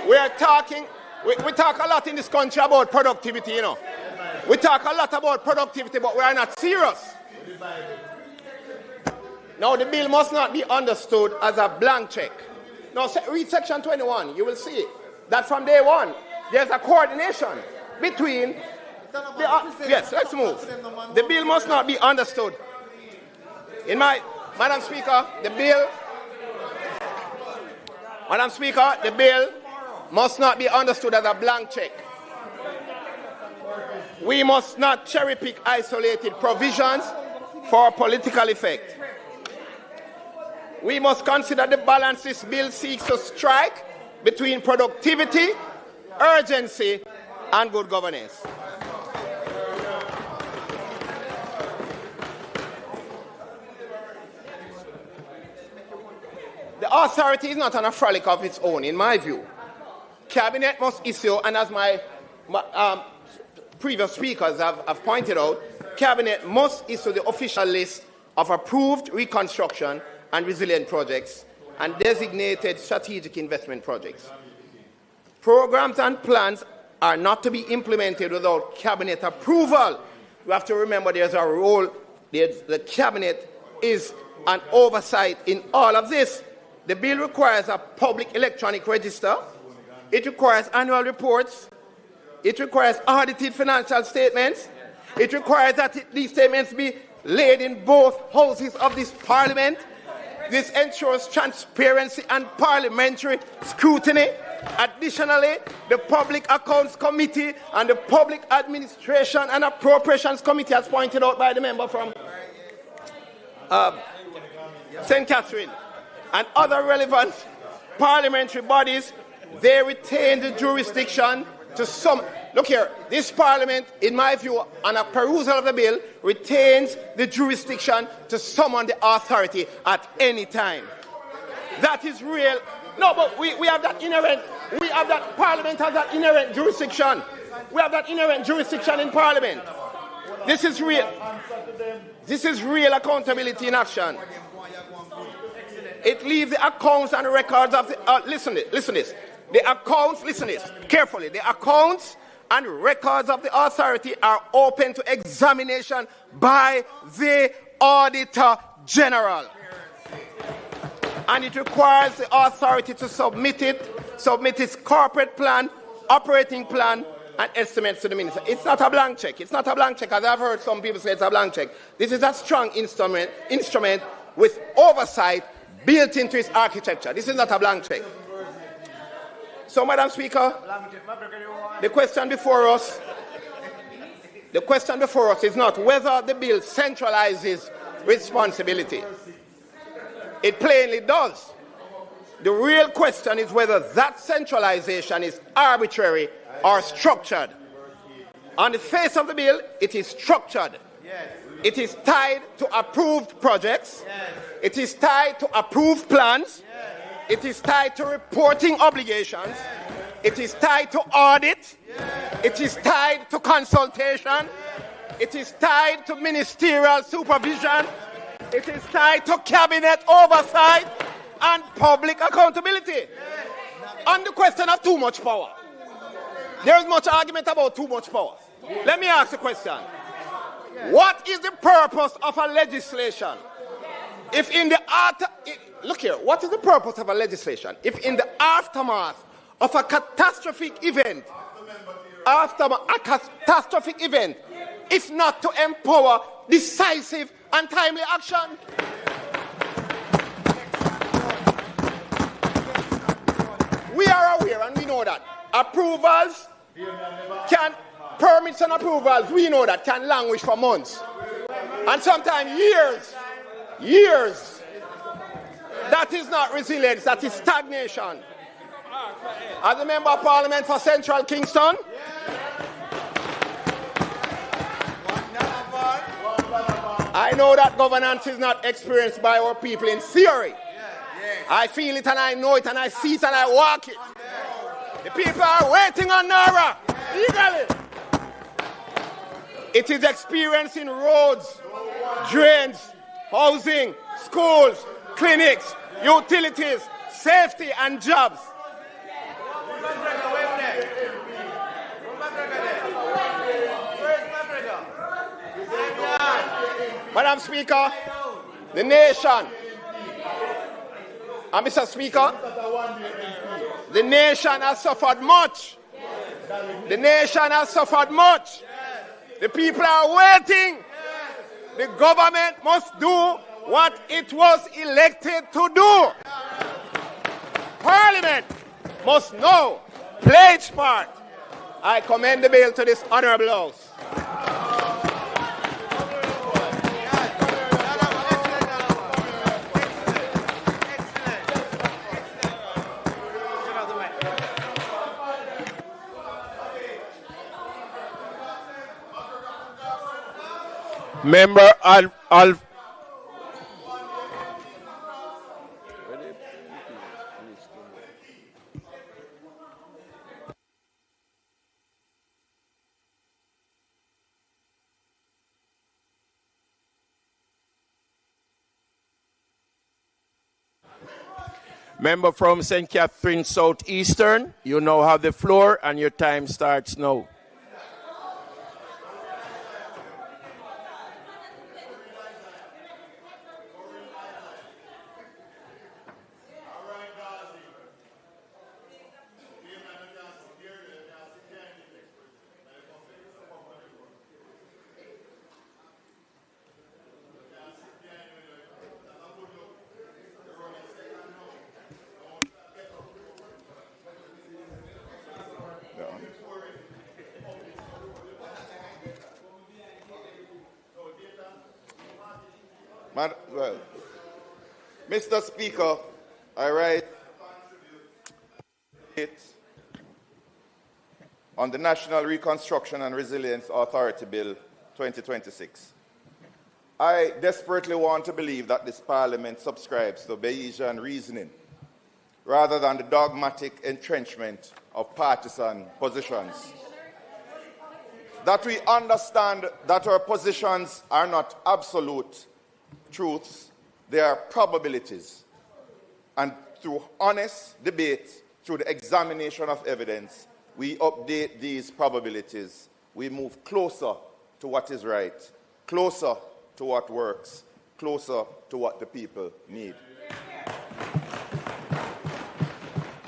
we're talking, we talk a lot in this country about productivity, you know. We talk a lot about productivity, but we are not serious. Now, the bill must not be understood as a blank check. Now, read section 21, you will see that from day one, there's a coordination between yes, let's move. The bill must not be understood. Madam Speaker, the bill must not be understood as a blank check. We must not cherry pick isolated provisions for political effect. We must consider the balance this bill seeks to strike between productivity, urgency, and good governance. The authority is not on a frolic of its own, in my view. Cabinet must issue, and as my previous speakers have pointed out, Cabinet must issue the official list of approved reconstruction and resilient projects and designated strategic investment projects. Programs and plans are not to be implemented without Cabinet approval. You have to remember there's a role, the Cabinet is an oversight in all of this. The bill requires a public electronic register. It requires annual reports. It requires audited financial statements. It requires that these statements be laid in both houses of this Parliament. This ensures transparency and parliamentary scrutiny. Additionally, the Public Accounts Committee and the Public Administration and Appropriations Committee, as pointed out by the member from St. Catherine, and other relevant parliamentary bodies, they retain the jurisdiction to some. Look here, this Parliament, in my view, on a perusal of the bill, retains the jurisdiction to summon the authority at any time. That is real. No, but we have that inherent, Parliament has that inherent jurisdiction. We have that inherent jurisdiction in Parliament. This is real. This is real accountability in action. It leaves the accounts and records of the, listen this. The accounts, listen this, carefully. The accounts and records of the authority are open to examination by the Auditor General. And it requires the authority to submit its corporate plan, operating plan, and estimates to the minister. It's not a blank check. It's not a blank check, as I've heard some people say it's a blank check. This is a strong instrument with oversight built into its architecture. This is not a blank check. So, Madam Speaker, the question before us is not whether the bill centralizes responsibility. It plainly does. The real question is whether that centralization is arbitrary or structured. On the face of the bill, it is structured. It is tied to approved projects. It is tied to approved plans. It is tied to reporting obligations. It is tied to audit. It is tied to consultation. It is tied to ministerial supervision. It is tied to cabinet oversight and public accountability. On the question of too much power, there is much argument about too much power. Let me ask the question. What is the purpose of a legislation? If in the look here, what is the purpose of a legislation? If in the aftermath of a catastrophic event, if not to empower decisive and timely action? We are aware and we know that approvals permits and approvals, we know that can languish for months and sometimes years. That is not resilience, that is stagnation. As a member of Parliament for Central Kingston, I know that governance is not experienced by our people in theory. I feel it and I know it and I see it and I walk it. The people are waiting on NARA eagerly. It is experienced in roads, drains, housing, schools, clinics, utilities, safety and jobs. Madam Speaker, the nation, and Mr. Speaker, the nation has suffered much. The nation has suffered much. The people are waiting. The government must do what it was elected to do. Parliament must now play its part. I commend the bill to this honourable House. Member Al Member from St. Catherine Southeastern, you now have the floor and your time starts now. Well, Mr. Speaker, I write on the National Reconstruction and Resilience Authority Bill 2026. I desperately want to believe that this Parliament subscribes to Bayesian reasoning rather than the dogmatic entrenchment of partisan positions. That we understand that our positions are not absolute truths, they are probabilities. And through honest debate, through the examination of evidence, we update these probabilities. We move closer to what is right, closer to what works, closer to what the people need.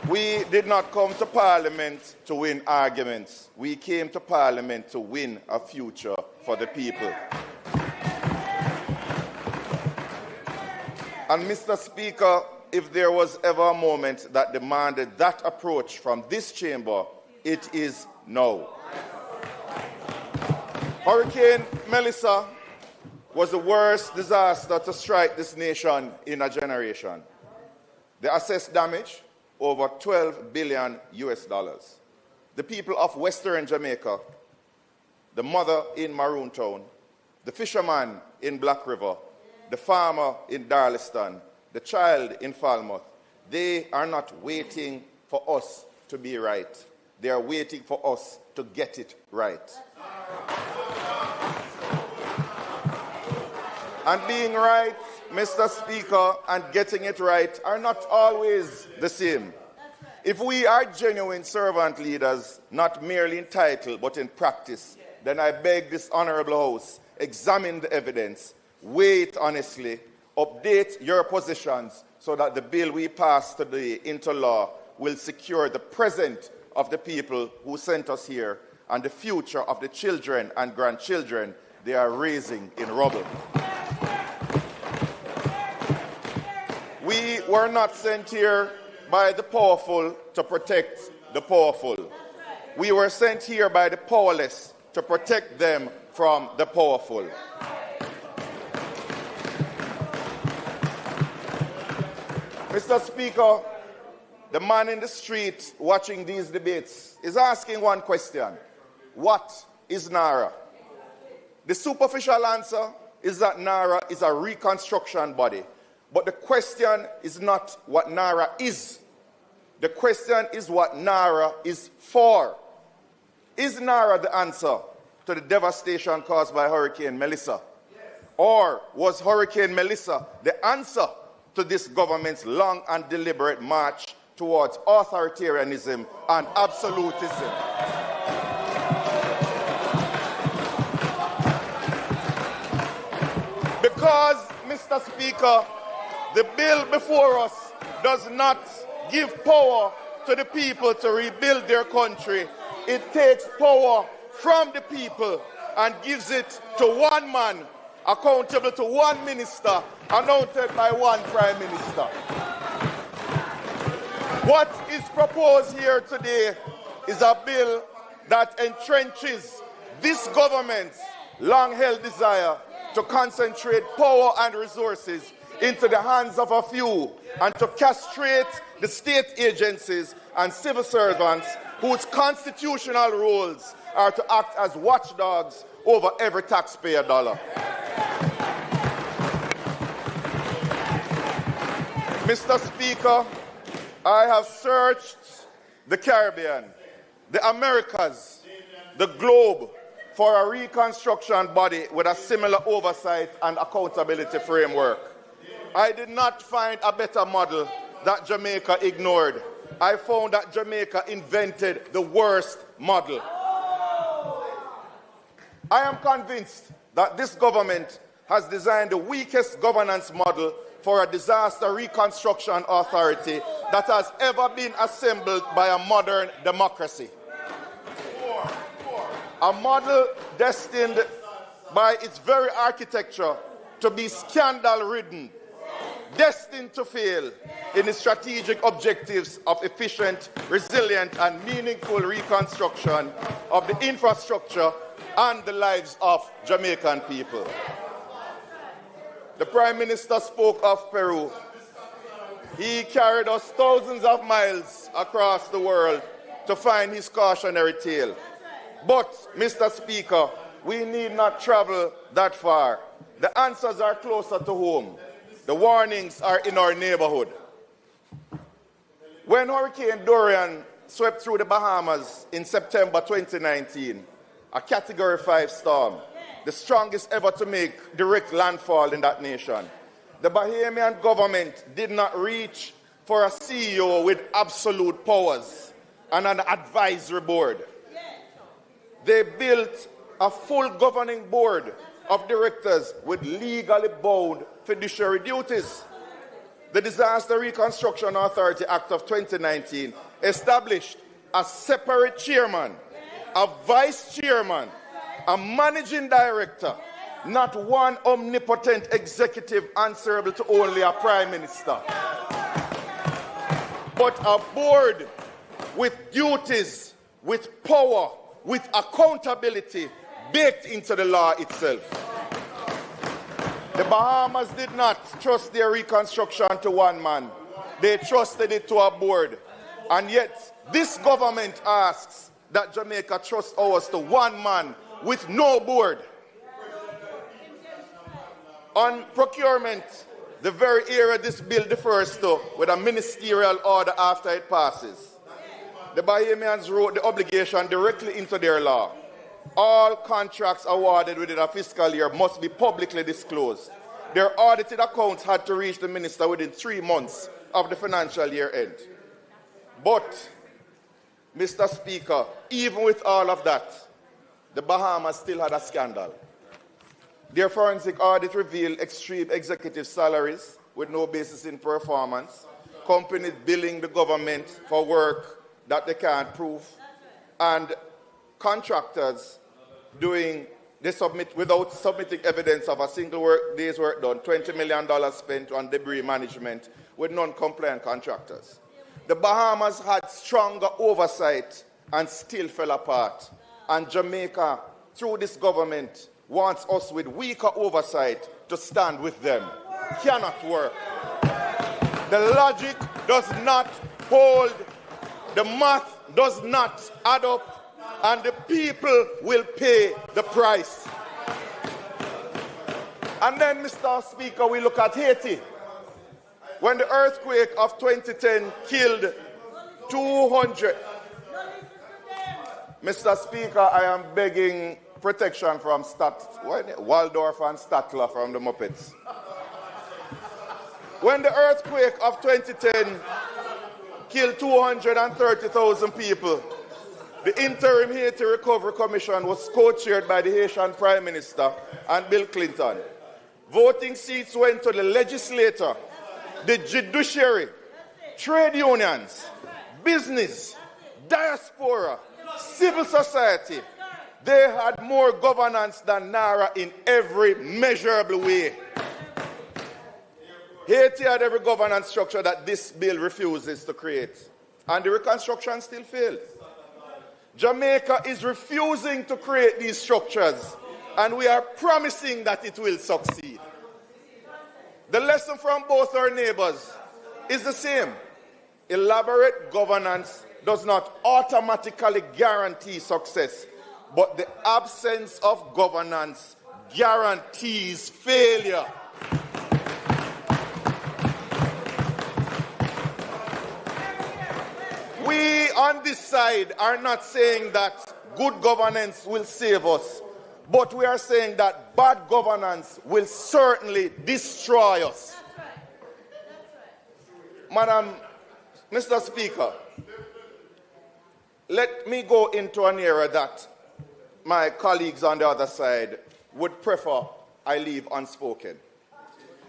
We did not come to Parliament to win arguments. We came to Parliament to win a future for the people. And Mr. Speaker, if there was ever a moment that demanded that approach from this chamber, it is now. Hurricane Melissa was the worst disaster to strike this nation in a generation. The assessed damage, over $12 billion US. The people of Western Jamaica, the mother in Maroontown, the fisherman in Black River, the farmer in Darlaston, the child in Falmouth, they are not waiting for us to be right. They are waiting for us to get it right. And being right, Mr. Speaker, and getting it right are not always the same. If we are genuine servant leaders, not merely in title but in practice, then I beg this honourable House, examine the evidence, weigh it honestly, update your positions so that the bill we pass today into law will secure the present of the people who sent us here and the future of the children and grandchildren they are raising in rubble. We were not sent here by the powerful to protect the powerful. We were sent here by the powerless to protect them from the powerful. Mr. Speaker, the man in the street watching these debates is asking one question. What is NARA? The superficial answer is that NARA is a reconstruction body. But the question is not what NARA is. The question is what NARA is for. Is NARA the answer to the devastation caused by Hurricane Melissa? Yes. Or was Hurricane Melissa the answer to this government's long and deliberate march towards authoritarianism and absolutism? Because, Mr. Speaker, the bill before us does not give power to the people to rebuild their country. It takes power from the people and gives it to one man, accountable to one minister, anointed by one prime minister. What is proposed here today is a bill that entrenches this government's long-held desire to concentrate power and resources into the hands of a few and to castrate the state agencies and civil servants whose constitutional roles are to act as watchdogs over every taxpayer dollar. Mr. Speaker, I have searched the Caribbean, the Americas, the globe for a reconstruction body with a similar oversight and accountability framework. I did not find a better model that Jamaica ignored. I found that Jamaica invented the worst model. I am convinced that this government has designed the weakest governance model for a disaster reconstruction authority that has ever been assembled by a modern democracy. A model destined by its very architecture to be scandal-ridden, destined to fail in its strategic objectives of efficient, resilient, and meaningful reconstruction of the infrastructure and the lives of Jamaican people. The Prime Minister spoke of Peru. He carried us thousands of miles across the world to find his cautionary tale. But, Mr. Speaker, we need not travel that far. The answers are closer to home. The warnings are in our neighborhood. When Hurricane Dorian swept through the Bahamas in September 2019, a Category 5 storm, the strongest ever to make direct landfall in that nation, the Bahamian government did not reach for a CEO with absolute powers and an advisory board. They built a full governing board of directors with legally bound fiduciary duties. The Disaster Reconstruction Authority Act of 2019 established a separate chairman, a vice chairman, a managing director, not one omnipotent executive answerable to only a prime minister, but a board with duties, with power, with accountability baked into the law itself. The Bahamas did not trust their reconstruction to one man. They trusted it to a board. And yet, this government asks that Jamaica trust ours to one man with no board. On procurement, the very area this bill defers to, with a ministerial order after it passes, the Bahamians wrote the obligation directly into their law. All contracts awarded within a fiscal year must be publicly disclosed. Their audited accounts had to reach the minister within 3 months of the financial year end. But, Mr. Speaker, even with all of that, the Bahamas still had a scandal. Their forensic audit revealed extreme executive salaries with no basis in performance, companies billing the government for work that they can't prove, and contractors without submitting evidence of a single day's work done, $20 million spent on debris management with non-compliant contractors. The Bahamas had stronger oversight and still fell apart. And Jamaica, through this government, wants us with weaker oversight to stand with them. Cannot work. The logic does not hold. The math does not add up, and the people will pay the price. And then, Mr. Speaker, we look at Haiti. When the earthquake of 2010 killed 200. Mr. Speaker, I am begging protection from Waldorf and Statler from the Muppets. When the earthquake of 2010 killed 230,000 people, the interim Haiti Recovery Commission was co-chaired by the Haitian Prime Minister and Bill Clinton. Voting seats went to the legislature, the judiciary, trade unions, business, diaspora, civil society. They had more governance than NARA in every measurable way. Haiti had every governance structure that this bill refuses to create. And the reconstruction still failed. Jamaica is refusing to create these structures, and we are promising that it will succeed. The lesson from both our neighbors is the same. Elaborate governance does not automatically guarantee success, but the absence of governance guarantees failure. We on this side are not saying that good governance will save us, but we are saying that bad governance will certainly destroy us. Madam, Mr. Speaker, let me go into an area that my colleagues on the other side would prefer I leave unspoken.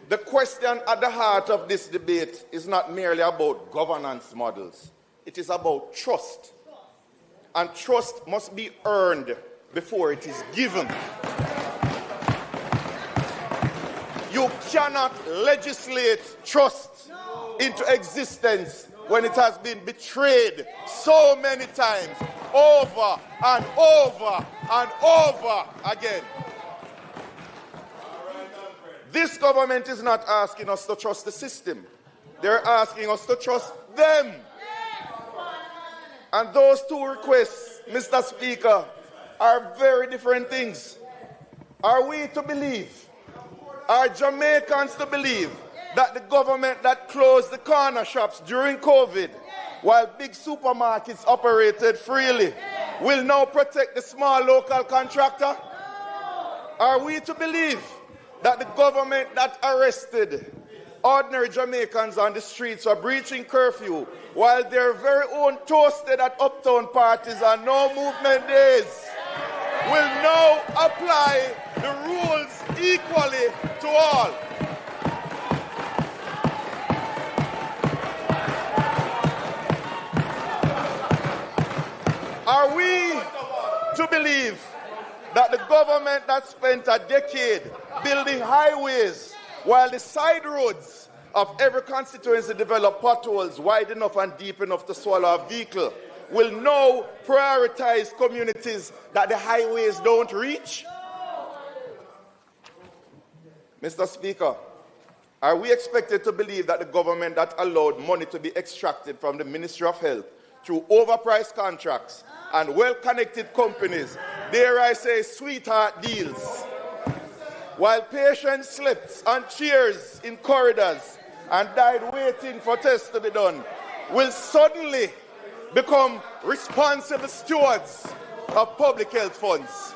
The question at the heart of this debate is not merely about governance models. It is about trust. And trust must be earned before it is given. You cannot legislate trust into existence when it has been betrayed so many times, over and over and over again. This government is not asking us to trust the system. They're asking us to trust them. And those two requests, Mr. Speaker, are very different things. Are we to believe, are Jamaicans to believe, that the government that closed the corner shops during COVID, while big supermarkets operated freely, will now protect the small local contractor? Are we to believe that the government that arrested ordinary Jamaicans on the streets for breaching curfew, while their very own toasted at uptown parties on no movement days, will now apply the rules equally to all? Are we to believe that the government that spent a decade building highways while the side roads of every constituency develop potholes wide enough and deep enough to swallow a vehicle will now prioritize communities that the highways don't reach? Mr. Speaker, are we expected to believe that the government that allowed money to be extracted from the Ministry of Health through overpriced contracts and well-connected companies, dare I say sweetheart deals, while patients slept on chairs in corridors and died waiting for tests to be done, will suddenly become responsible stewards of public health funds?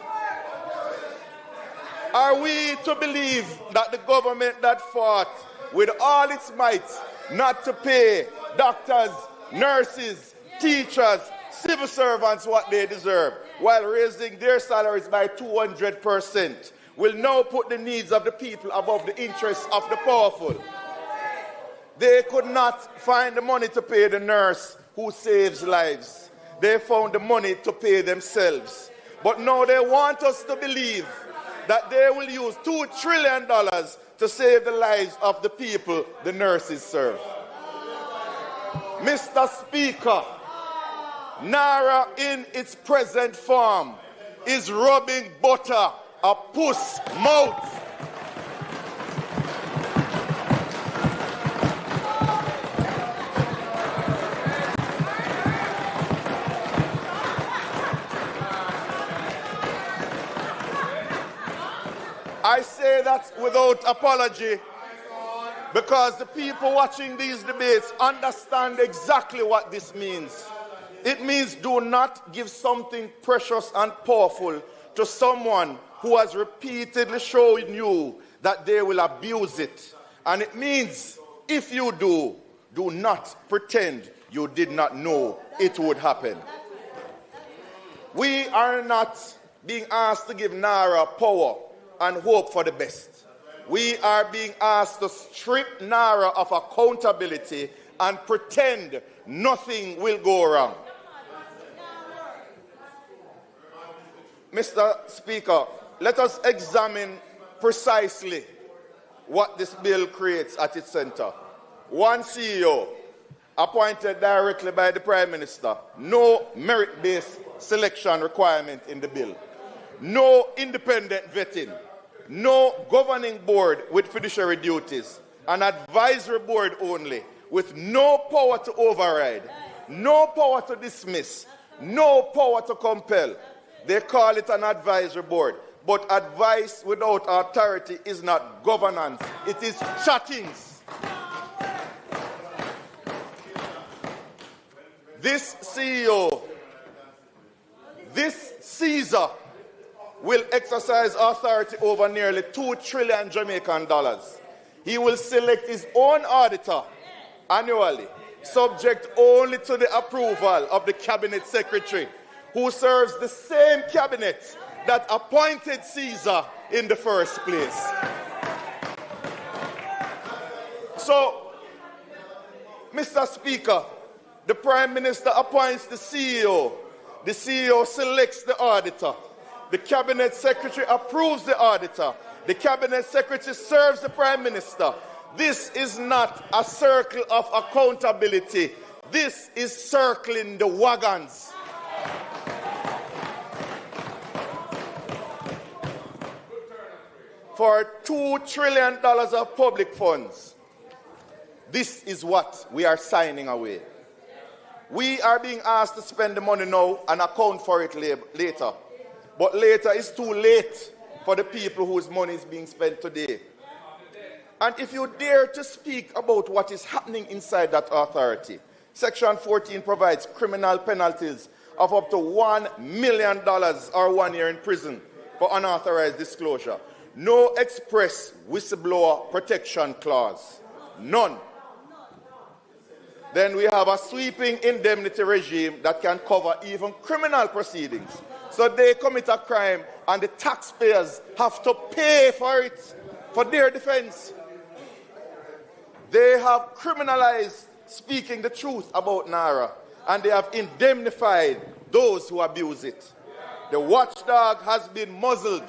Are we to believe that the government that fought with all its might not to pay doctors, nurses, teachers, civil servants what they deserve, while raising their salaries by 200%, will now put the needs of the people above the interests of the powerful? They could not find the money to pay the nurse who saves lives. They found the money to pay themselves. But now they want us to believe that they will use $2 trillion to save the lives of the people the nurses serve. Mr. Speaker, NARA in its present form is rubbing butter a puss mouth. I say that without apology because the people watching these debates understand exactly what this means. It means do not give something precious and powerful to someone who has repeatedly shown you that they will abuse it. And it means if you do, do not pretend you did not know it would happen. We are not being asked to give NARA power and hope for the best. We are being asked to strip NARA of accountability and pretend nothing will go wrong. Mr. Speaker, let us examine precisely what this bill creates at its center. One CEO appointed directly by the Prime Minister, no merit-based selection requirement in the bill, no independent vetting, no governing board with fiduciary duties, an advisory board only, with no power to override, no power to dismiss, no power to compel. They call it an advisory board. But advice without authority is not governance. It is chattings. This CEO, this Caesar, will exercise authority over nearly 2 trillion Jamaican dollars. He will select his own auditor annually, subject only to the approval of the Cabinet Secretary, who serves the same cabinet that appointed Caesar in the first place. So, Mr. Speaker, the Prime Minister appoints the CEO selects the auditor, the Cabinet Secretary approves the auditor, the Cabinet Secretary serves the Prime Minister. This is not a circle of accountability. This is circling the wagons. For $2 trillion of public funds, this is what we are signing away. We are being asked to spend the money now and account for it later. But later is too late for the people whose money is being spent today. And if you dare to speak about what is happening inside that authority, Section 14 provides criminal penalties of up to $1 million or 1 year in prison for unauthorized disclosure. No express whistleblower protection clause. None. Then we have a sweeping indemnity regime that can cover even criminal proceedings. So they commit a crime and the taxpayers have to pay for it, for their defense. They have criminalized speaking the truth about NARA and they have indemnified those who abuse it. The watchdog has been muzzled.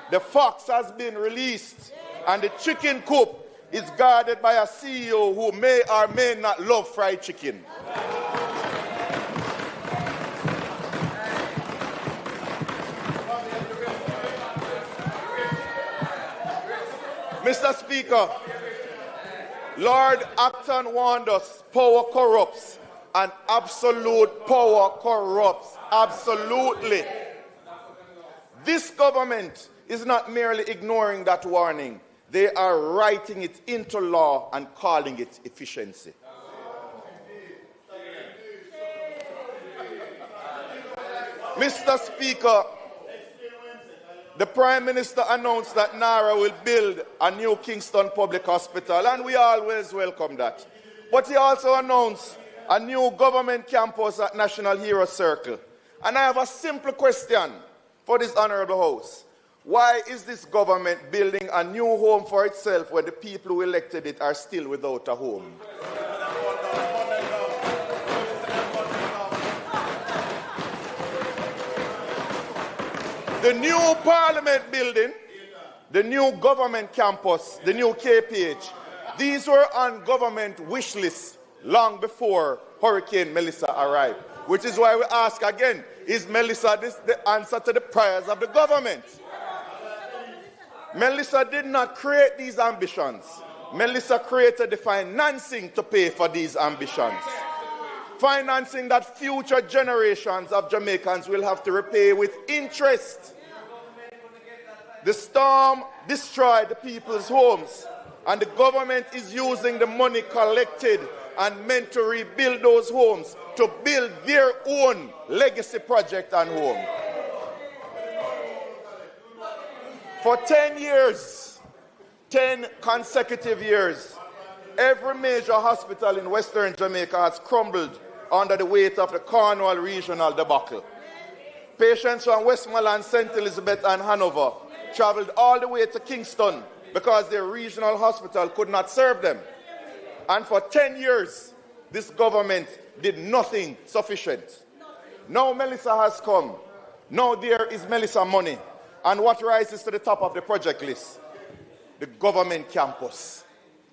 The fox has been released, and the chicken coop is guarded by a CEO who may or may not love fried chicken. Mr. Speaker, Lord Acton warned us, power corrupts, and absolute power corrupts. Absolutely. This government is not merely ignoring that warning. They are writing it into law and calling it efficiency. Mr. Speaker, the Prime Minister announced that NARA will build a new Kingston Public Hospital, and we always welcome that. But he also announced a new government campus at National Hero Circle. And I have a simple question for this Honourable House. Why is this government building a new home for itself when the people who elected it are still without a home? The new Parliament building, the new government campus, the new KPH, these were on government wish lists long before Hurricane Melissa arrived. Which is why we ask again, is Melissa the answer to the prayers of the government? Melissa did not create these ambitions. Melissa created the financing to pay for these ambitions. Financing that future generations of Jamaicans will have to repay with interest. The storm destroyed the people's homes, and the government is using the money collected and meant to rebuild those homes to build their own legacy project and home. For 10 years, 10 consecutive years, every major hospital in Western Jamaica has crumbled under the weight of the Cornwall regional debacle. Patients from Westmoreland, St. Elizabeth and Hanover traveled all the way to Kingston because their regional hospital could not serve them. And for 10 years, this government did nothing sufficient. Now Melissa has come. Now there is Melissa money. And what rises to the top of the project list? The government campus,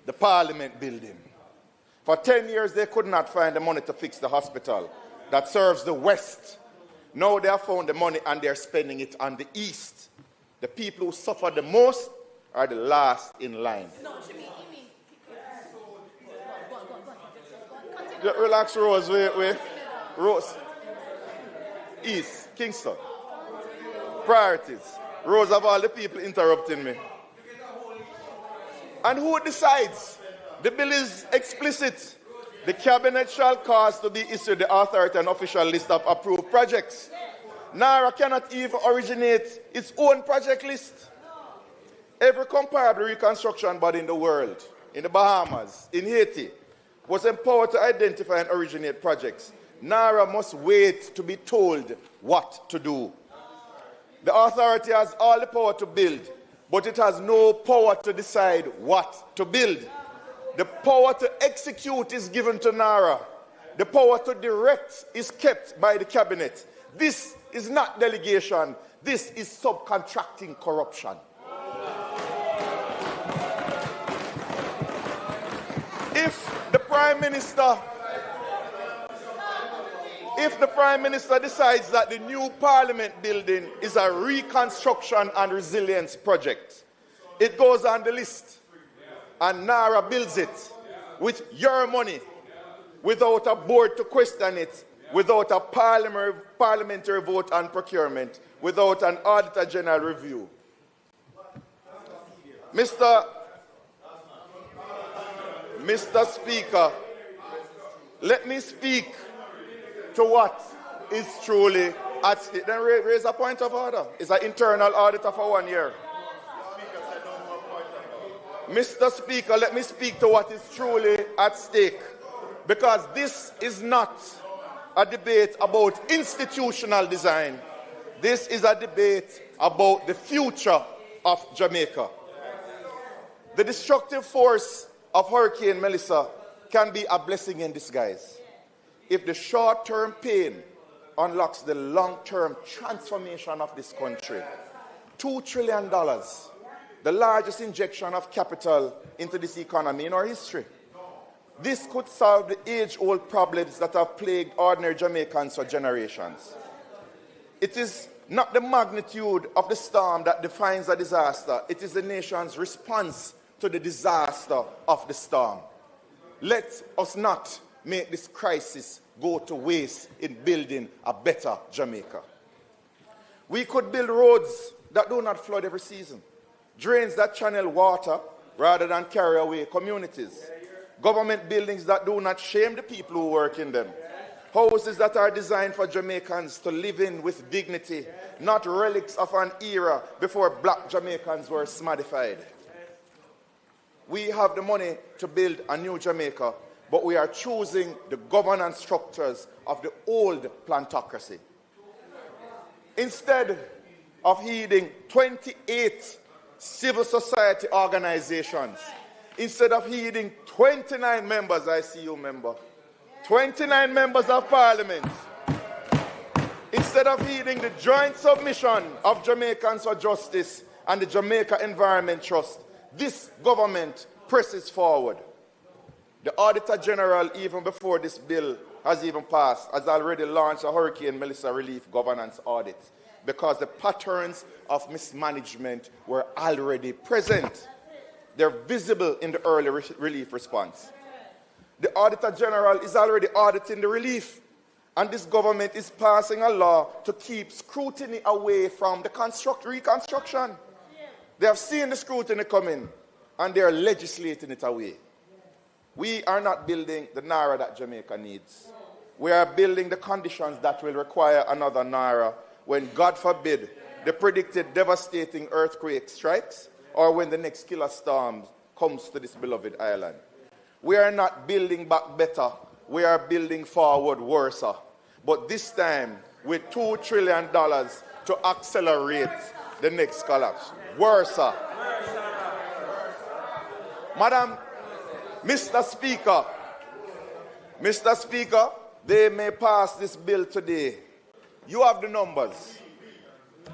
the Parliament building. For 10 years, they could not find the money to fix the hospital that serves the West. Now they have found the money and they're spending it on the East. The people who suffer the most are the last in line. Relax, Rose. Wait. Rose. East, Kingston. Priorities. Rose, of all the people interrupting me. And who decides? The bill is explicit. The cabinet shall cause to be issued the authority and official list of approved projects. NARA cannot even originate its own project list. Every comparable reconstruction body in the world, in the Bahamas, in Haiti, was empowered to identify and originate projects. NARA must wait to be told what to do. The authority has all the power to build, but it has no power to decide what to build. The power to execute is given to NARA. The power to direct is kept by the cabinet. This is not delegation. This is subcontracting corruption. If the Prime Minister decides that the new Parliament building is a reconstruction and resilience project, it goes on the list. And NARA builds it with your money, without a board to question it, without a parliamentary vote on procurement, without an Auditor General review. Mr. Speaker, let me speak to what is truly at stake. Then raise a point of order. It's an internal auditor for 1 year. Mr. Speaker, let me speak to what is truly at stake, because this is not a debate about institutional design. This is a debate about the future of Jamaica. The destructive force of Hurricane Melissa can be a blessing in disguise if the short-term pain unlocks the long-term transformation of this country. $2 trillion. The largest injection of capital into this economy in our history. This could solve the age-old problems that have plagued ordinary Jamaicans for generations. It is not the magnitude of the storm that defines a disaster. It is the nation's response to the disaster of the storm. Let us not make this crisis go to waste in building a better Jamaica. We could build roads that do not flood every season. Drains that channel water rather than carry away communities. Government buildings that do not shame the people who work in them. Houses that are designed for Jamaicans to live in with dignity, not relics of an era before black Jamaicans were smaddified. We have the money to build a new Jamaica, but we are choosing the governance structures of the old plantocracy. Instead of heeding 28 civil society organizations, instead of heeding 29 members, I see you, member, 29 members of Parliament, instead of heeding the joint submission of Jamaicans for Justice and the Jamaica Environment Trust, this government presses forward. The Auditor General, even before this bill has even passed, has already launched a Hurricane Melissa relief governance audit, because the patterns of mismanagement were already present. They're visible in the early relief response. The Auditor General is already auditing the relief, and this government is passing a law to keep scrutiny away from the reconstruction. They have seen the scrutiny coming, and they are legislating it away. We are not building the Naira that Jamaica needs. We are building the conditions that will require another Naira when, God forbid, the predicted devastating earthquake strikes or when the next killer storm comes to this beloved island. We are not building back better. We are building forward worse. But this time with $2 trillion to accelerate the next collapse. Worse. Madam, Mr. Speaker, they may pass this bill today. You have the numbers.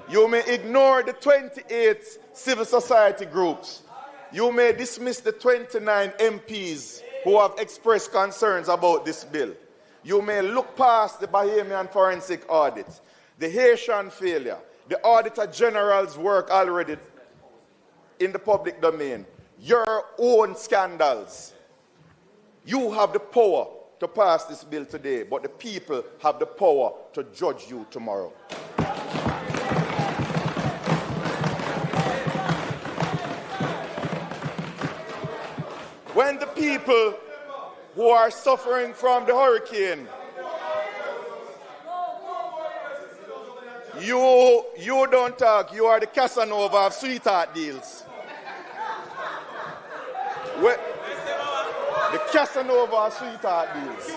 You may ignore the 28 civil society groups. You may dismiss the 29 MPs who have expressed concerns about this bill. You may look past the Bahamian forensic audit, the Haitian failure, the Auditor General's work already in the public domain, your own scandals. You have the power to pass this bill today, but the people have the power to judge you tomorrow. When the people who are suffering from the hurricane, you don't talk, you are the Casanova of sweetheart deals. The Casanova of sweetheart deals.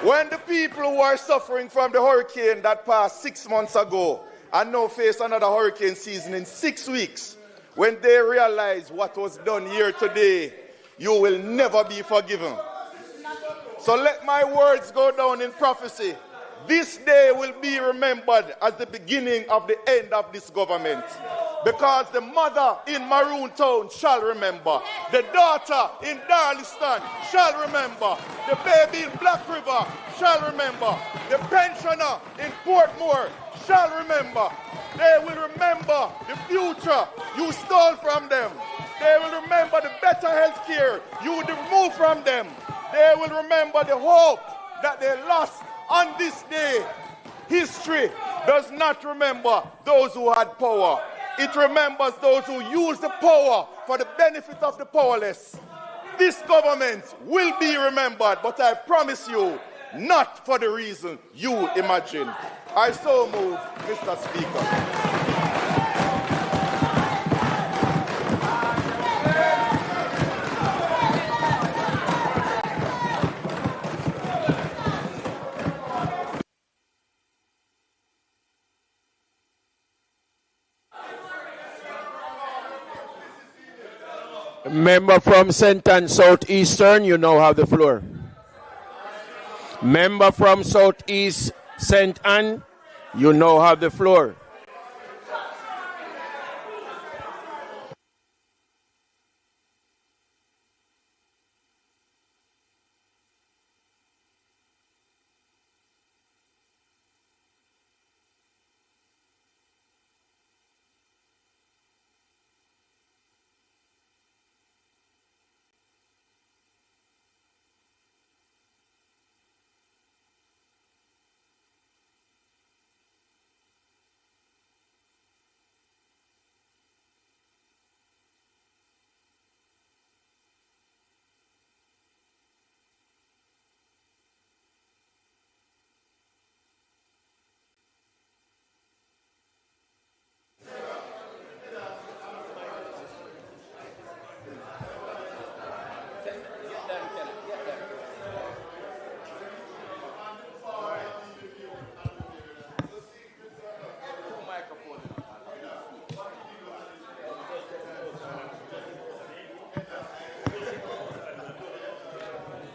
When the people who are suffering from the hurricane that passed 6 months ago and now face another hurricane season in 6 weeks, when they realize what was done here today, you will never be forgiven. So let my words go down in prophecy. This day will be remembered as the beginning of the end of this government. Because the mother in Maroon Town shall remember. The daughter in Darliston shall remember. The baby in Black River shall remember. The pensioner in Portmore shall remember. They will remember the future you stole from them. They will remember the better health care you removed from them. They will remember the hope that they lost on this day. History does not remember those who had power. It remembers those who use the power for the benefit of the powerless. This government will be remembered, but I promise you, not for the reason you imagine. I so move, Mr. Speaker. Member from St. Ann Southeastern, you now have the floor. Member from Southeast St. Ann, you now have the floor.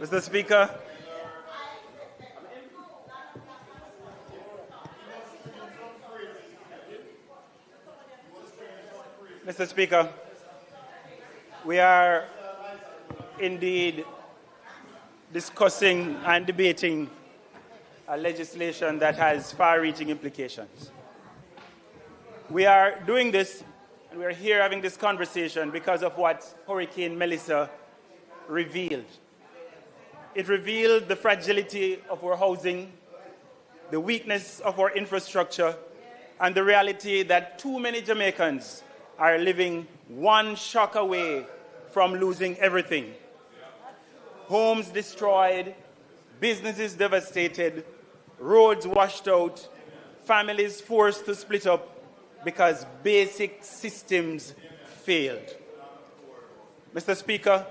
Mr. Speaker, Mr. Speaker, we are indeed discussing and debating a legislation that has far-reaching implications. We are doing this, and we are here having this conversation because of what Hurricane Melissa revealed. It revealed the fragility of our housing, the weakness of our infrastructure, and the reality that too many Jamaicans are living one shock away from losing everything. Homes destroyed, businesses devastated, roads washed out, families forced to split up because basic systems failed. Mr. Speaker,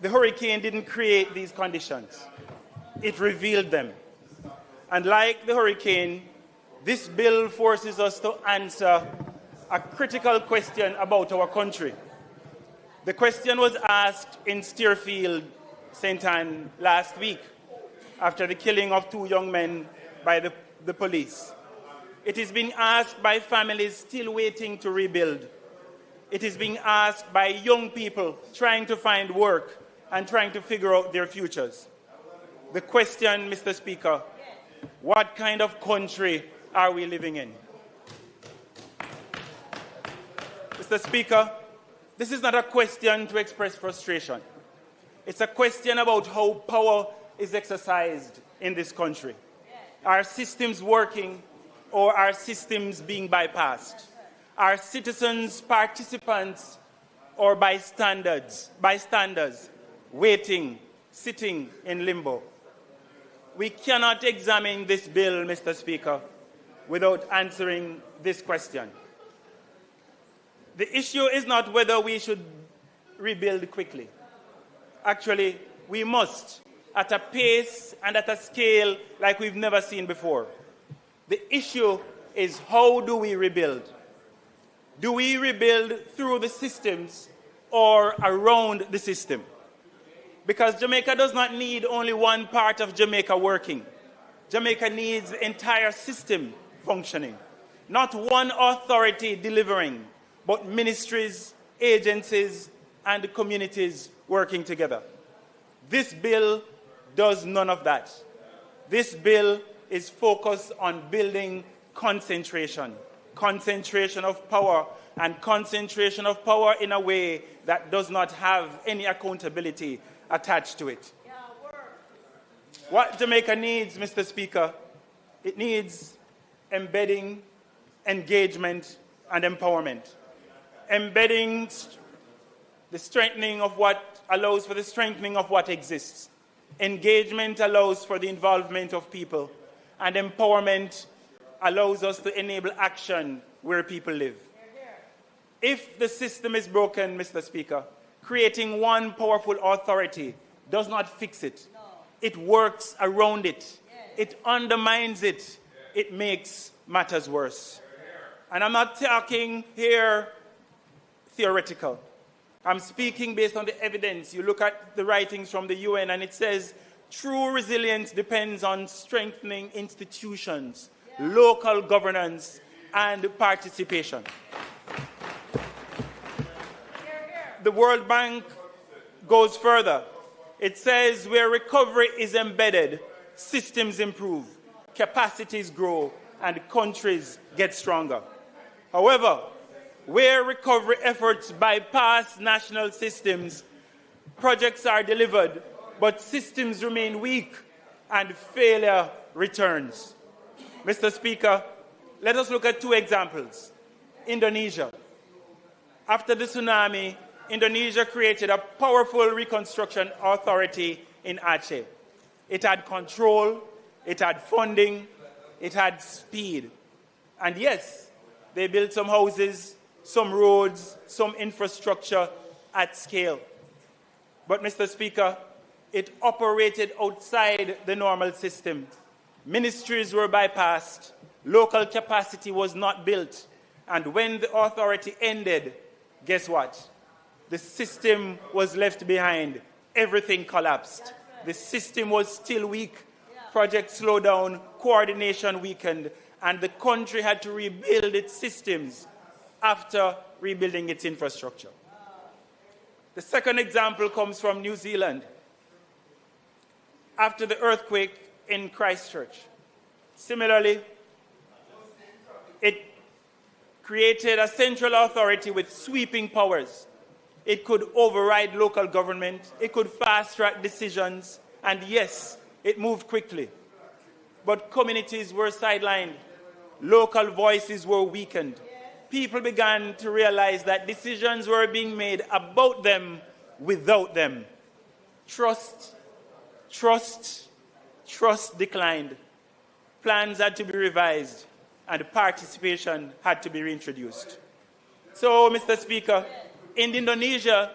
the hurricane didn't create these conditions. It revealed them. And like the hurricane, this bill forces us to answer a critical question about our country. The question was asked in Steerfield, St. Anne, last week, after the killing of 2 young men by the police. It is being asked by families still waiting to rebuild. It is being asked by young people trying to find work and trying to figure out their futures. The question, Mr. Speaker, what kind of country are we living in? Mr. Speaker, this is not a question to express frustration. It's a question about how power is exercised in this country. Are systems working or are systems being bypassed? Are citizens participants or bystanders, waiting, sitting in limbo? We cannot examine this bill, Mr. Speaker, without answering this question. The issue is not whether we should rebuild quickly. Actually, we must, at a pace and at a scale like we've never seen before. The issue is, how do we rebuild? Do we rebuild through the systems or around the system? Because Jamaica does not need only one part of Jamaica working. Jamaica needs the entire system functioning. Not one authority delivering, but ministries, agencies, and communities working together. This bill does none of that. This bill is focused on building concentration of power, and concentration of power in a way that does not have any accountability attached to it. What Jamaica needs, Mr. Speaker, it needs embedding, engagement, and empowerment. Embedding the strengthening of what allows for the strengthening of what exists. Engagement allows for the involvement of people, and empowerment allows us to enable action where people live. If the system is broken, Mr. Speaker, creating one powerful authority does not fix it. It works around it. It undermines it. It makes matters worse. And I'm not talking here theoretical. I'm speaking based on the evidence. You look at the writings from the UN and it says true resilience depends on strengthening institutions, local governance, and participation. The World Bank goes further. It says where recovery is embedded, systems improve, capacities grow, and countries get stronger. However, where recovery efforts bypass national systems, projects are delivered, but systems remain weak and failure returns. Mr. Speaker, let us look at 2 examples. Indonesia. After the tsunami, Indonesia created a powerful reconstruction authority in Aceh. It had control, it had funding, it had speed. And yes, they built some houses, some roads, some infrastructure at scale. But, Mr. Speaker, it operated outside the normal system. Ministries were bypassed, local capacity was not built, and when the authority ended, guess what? The system was left behind. Everything collapsed. The system was still weak. Projects slowed down, coordination weakened, and the country had to rebuild its systems after rebuilding its infrastructure. The second example comes from New Zealand. After the earthquake in Christchurch, similarly, it created a central authority with sweeping powers. It could override local government, it could fast-track decisions, and yes, it moved quickly. But communities were sidelined. local voices were weakened. People began to realize that decisions were being made about them without them. Trust declined. Plans had to be revised, and participation had to be reintroduced. So, Mr. Speaker, in Indonesia,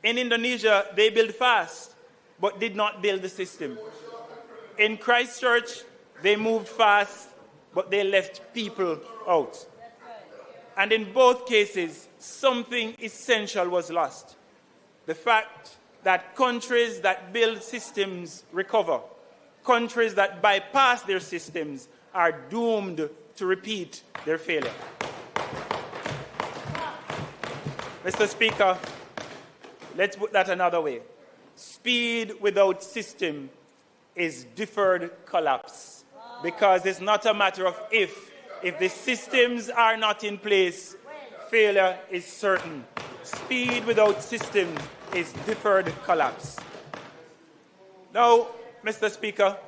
they built fast, but did not build the system. In Christchurch, they moved fast, but they left people out. And in both cases, something essential was lost. The fact that countries that build systems recover. Countries that bypass their systems are doomed to repeat their failure. Mr. Speaker, let's put that another way. Speed without system is deferred collapse, because it's not a matter of if. If the systems are not in place, failure is certain. Speed without systems is deferred collapse. Now, Mr. Speaker,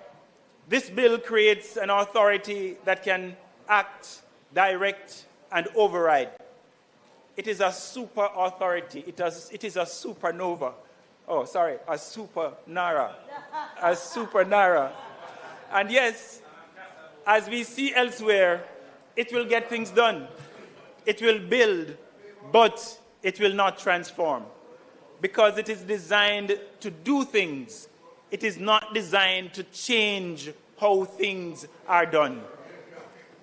this bill creates an authority that can act, direct, and override. It is a super authority. It is a supernova. Oh, sorry, a supernara. A supernara. And yes, as we see elsewhere, it will get things done. It will build, but it will not transform. Because it is designed to do things. It is not designed to change how things are done.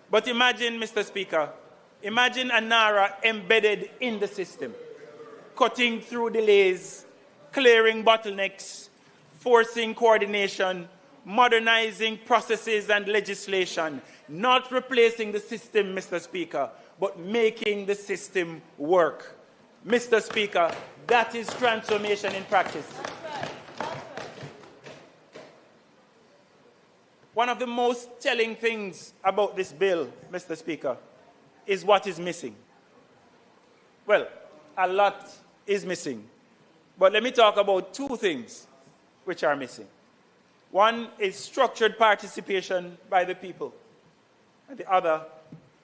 But imagine, Mr. Speaker, imagine a NARA embedded in the system, cutting through delays, clearing bottlenecks, forcing coordination, modernizing processes and legislation, not replacing the system, Mr. Speaker, but making the system work. Mr. Speaker, that is transformation in practice. One of the most telling things about this bill, Mr. Speaker, is what is missing. Well, a lot is missing. But let me talk about two things which are missing. One is structured participation by the people, and the other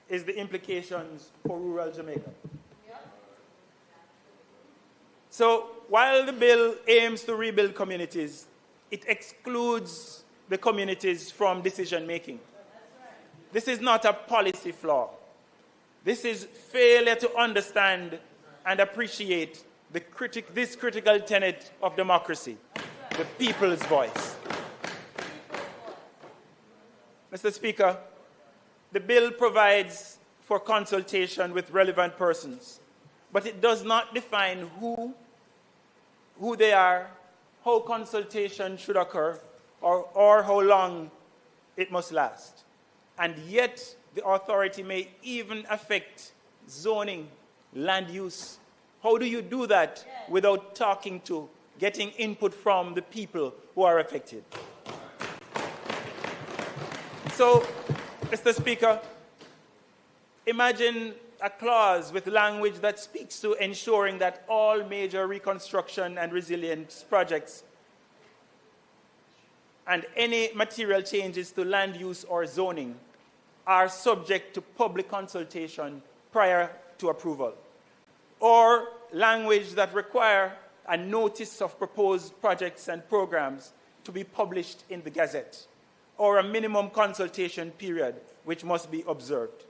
is the implications for rural Jamaica. So while the bill aims to rebuild communities, it excludes the communities from decision-making. This is not a policy flaw. This is failure to understand and appreciate this critical tenet of democracy, the people's voice. Mr. Speaker, the bill provides for consultation with relevant persons, but it does not define who they are, how consultation should occur, or how long it must last. And yet, the authority may even affect zoning, land use. How do you do that without getting input from the people who are affected? So, Mr. Speaker, imagine a clause with language that speaks to ensuring that all major reconstruction and resilience projects and any material changes to land use or zoning are subject to public consultation prior to approval. Or language that require a notice of proposed projects and programs to be published in the Gazette, or a minimum consultation period which must be observed.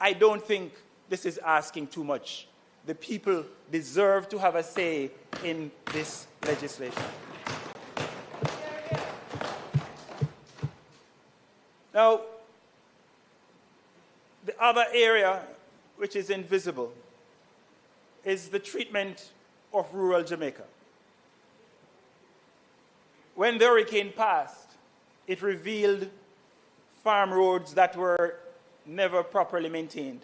I don't think this is asking too much. The people deserve to have a say in this legislation. Now, the other area which is invisible is the treatment of rural Jamaica. When the hurricane passed, it revealed farm roads that were never properly maintained,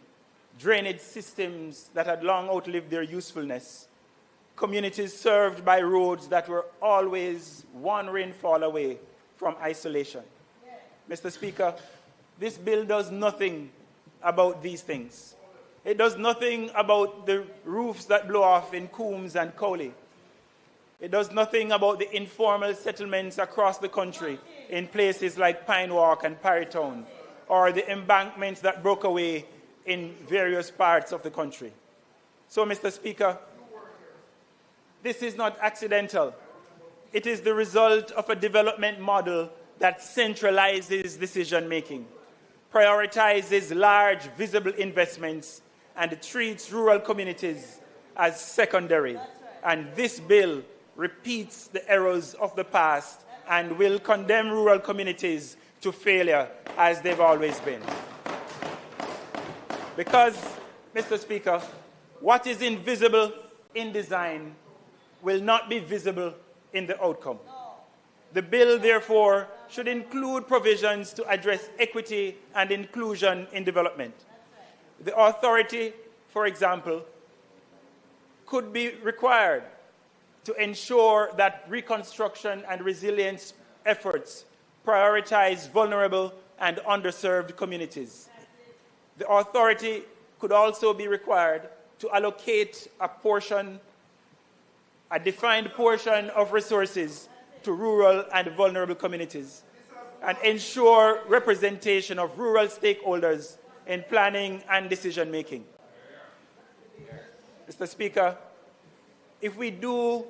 drainage systems that had long outlived their usefulness, communities served by roads that were always one rainfall away from isolation. Mr. Speaker, this bill does nothing about these things. It does nothing about the roofs that blow off in Coombs and Cowley. It does nothing about the informal settlements across the country in places like Pine Walk and Parrytown, or the embankments that broke away in various parts of the country. So, Mr. Speaker, this is not accidental. It is the result of a development model that centralizes decision-making, prioritizes large, visible investments, and treats rural communities as secondary. And this bill repeats the errors of the past and will condemn rural communities to failure as they've always been. Because, Mr. Speaker, what is invisible in design will not be visible in the outcome. The bill, therefore, should include provisions to address equity and inclusion in development. The authority, for example, could be required to ensure that reconstruction and resilience efforts prioritize vulnerable and underserved communities. The authority could also be required to allocate a defined portion of resources to rural and vulnerable communities and ensure representation of rural stakeholders in planning and decision-making. Mr. Speaker, if we do,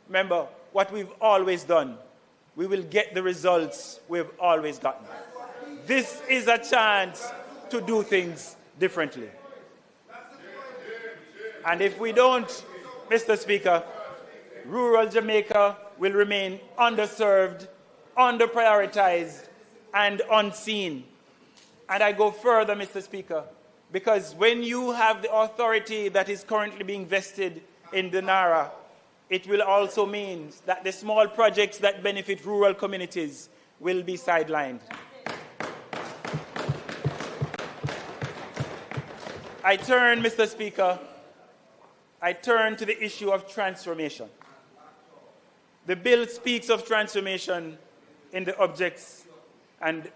remember, what we've always done, we will get the results we've always gotten. This is a chance to do things differently. And if we don't, Mr. Speaker, rural Jamaica will remain underserved, underprioritized, and unseen. And I go further, Mr. Speaker, because when you have the authority that is currently being vested in the NARA, it will also mean that the small projects that benefit rural communities will be sidelined. I turn, Mr. Speaker, to the issue of transformation. The bill speaks of transformation in the objects, and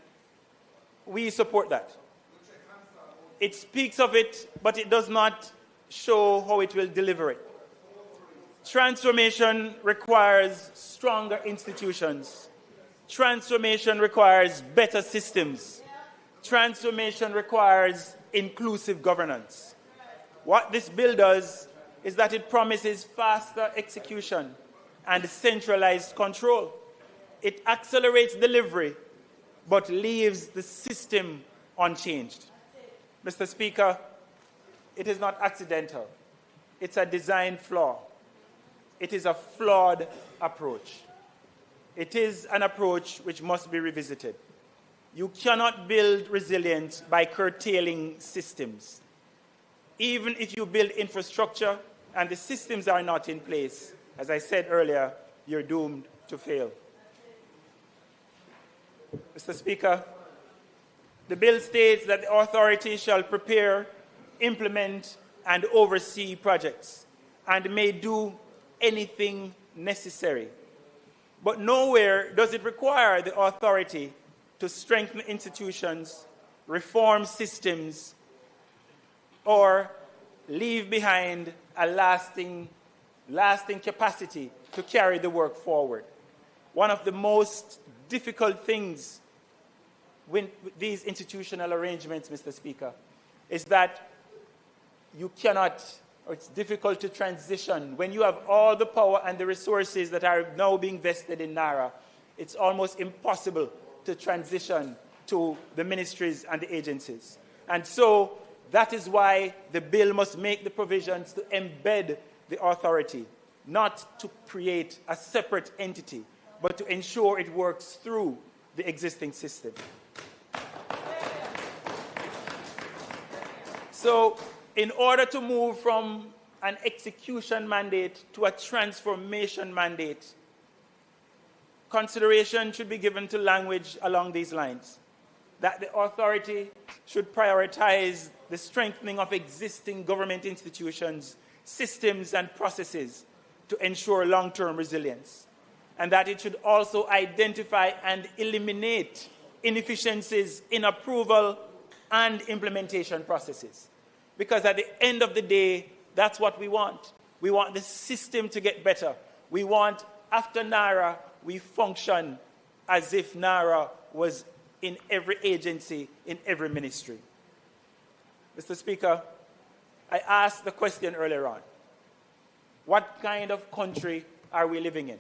we support that. It speaks of it, but it does not show how it will deliver it. Transformation requires stronger institutions. Transformation requires better systems. Transformation requires inclusive governance. What this bill does is that it promises faster execution and centralized control. It accelerates delivery, but leaves the system unchanged. Mr. Speaker, it is not accidental. It's a design flaw. It is a flawed approach. It is an approach which must be revisited. You cannot build resilience by curtailing systems. Even if you build infrastructure and the systems are not in place, as I said earlier, you're doomed to fail. Mr. Speaker, the bill states that the authority shall prepare, implement, and oversee projects, and may do anything necessary. But nowhere does it require the authority to strengthen institutions, reform systems, or leave behind a lasting capacity to carry the work forward. One of the most difficult things with these institutional arrangements, Mr. Speaker, is that you cannot, or it's difficult to transition. When you have all the power and the resources that are now being vested in NARA, it's almost impossible to transition to the ministries and the agencies. And so that is why the bill must make the provisions to embed the authority, not to create a separate entity, but to ensure it works through the existing system. So, in order to move from an execution mandate to a transformation mandate, consideration should be given to language along these lines, that the authority should prioritize the strengthening of existing government institutions, systems, and processes to ensure long-term resilience, and that it should also identify and eliminate inefficiencies in approval and implementation processes. Because at the end of the day, that's what we want. We want the system to get better. We want, after NARA, we function as if NARA was in every agency, in every ministry. Mr. Speaker, I asked the question earlier on. What kind of country are we living in?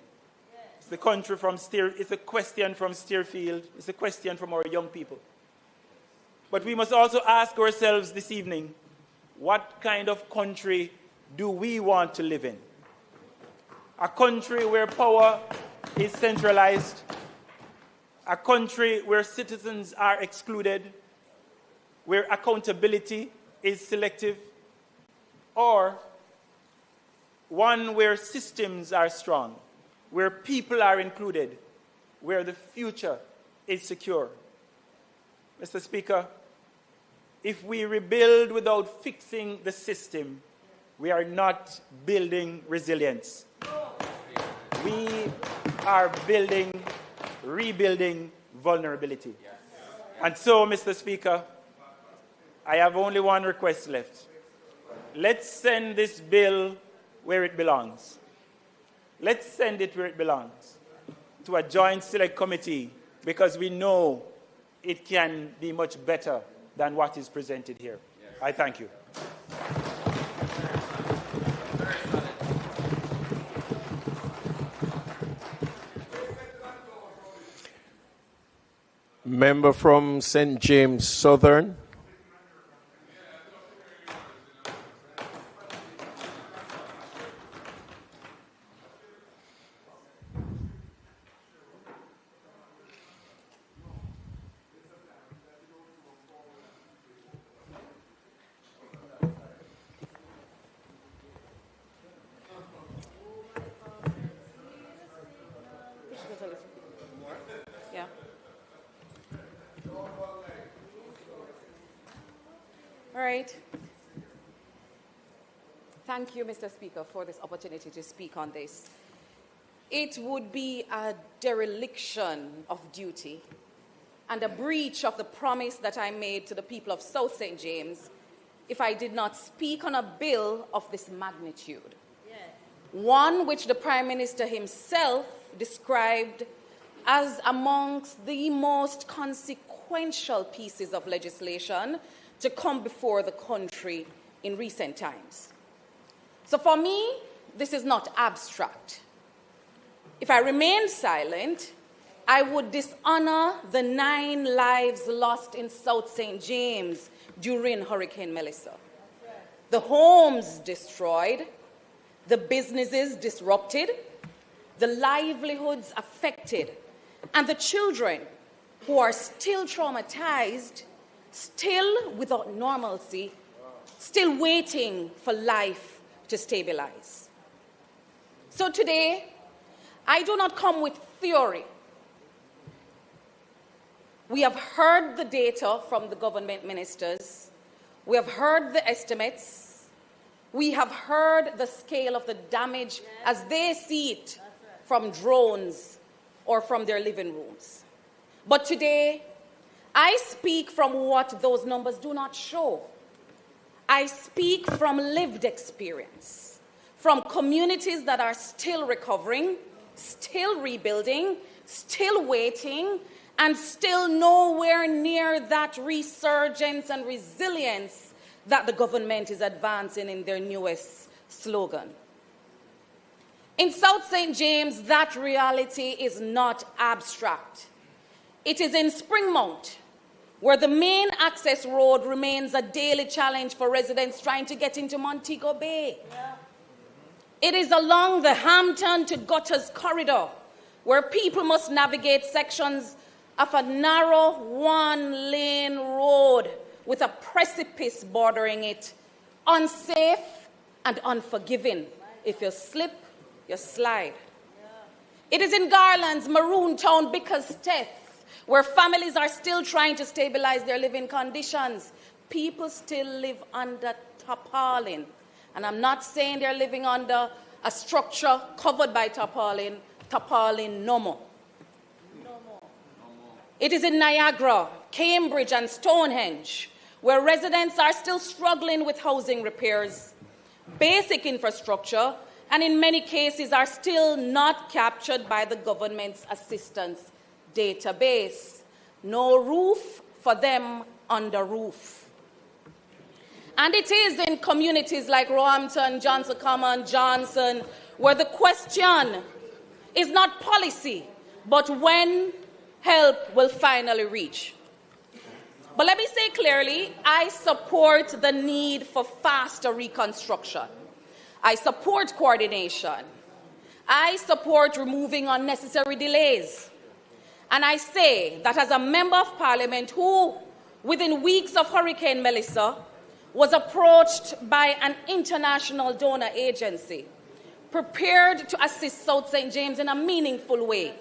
It's the country from it's a question from Steerfield. It's a question from our young people. But we must also ask ourselves this evening, what kind of country do we want to live in? A country where power is centralized, a country where citizens are excluded, where accountability is selective, or one where systems are strong, where people are included, where the future is secure. Mr. Speaker, if we rebuild without fixing the system, we are not building resilience. We are rebuilding vulnerability. And so, Mr. Speaker, I have only one request left. Let's send this bill where it belongs. Let's send it where it belongs, to a joint select committee, because we know it can be much better than what is presented here. I thank you. Member from St. James Southern. Yeah. All right. Thank you, Mr. Speaker, for this opportunity to speak on this. It would be a dereliction of duty and a breach of the promise that I made to the people of South St. James if I did not speak on a bill of this magnitude. Yes. One which the Prime Minister himself described as amongst the most consequential pieces of legislation to come before the country in recent times. So for me, this is not abstract. If I remain silent, I would dishonor the 9 lives lost in South St. James during Hurricane Melissa. The homes destroyed, the businesses disrupted, the livelihoods affected, and the children who are still traumatized, still without normalcy, still waiting for life to stabilize. So today, I do not come with theory. We have heard the data from the government ministers. We have heard the estimates. We have heard the scale of the damage as they see it from drones or from their living rooms. But today, I speak from what those numbers do not show. I speak from lived experience, from communities that are still recovering, still rebuilding, still waiting, and still nowhere near that resurgence and resilience that the government is advancing in their newest slogan. In South St. James, that reality is not abstract. It is in Springmount, where the main access road remains a daily challenge for residents trying to get into Montego Bay. Yeah. It is along the Hampton to Gutters corridor, where people must navigate sections of a narrow 1-lane road with a precipice bordering it, unsafe and unforgiving. If you slip, you slide. It is in Garland's Maroon Town, Bickersteth, where families are still trying to stabilize their living conditions. People still live under tarpaulin. And I'm not saying they're living under a structure covered by tarpaulin no more. It is in Niagara, Cambridge, and Stonehenge, where residents are still struggling with housing repairs, basic infrastructure, and in many cases are still not captured by the government's assistance database. no roof for them on the roof. And it is in communities like Roehampton, Johnson Common, Johnson, where the question is not policy, but when help will finally reach. But let me say clearly, I support the need for faster reconstruction. I support coordination. I support removing unnecessary delays. And I say that as a member of parliament who, within weeks of Hurricane Melissa, was approached by an international donor agency, prepared to assist South St. James in a meaningful way.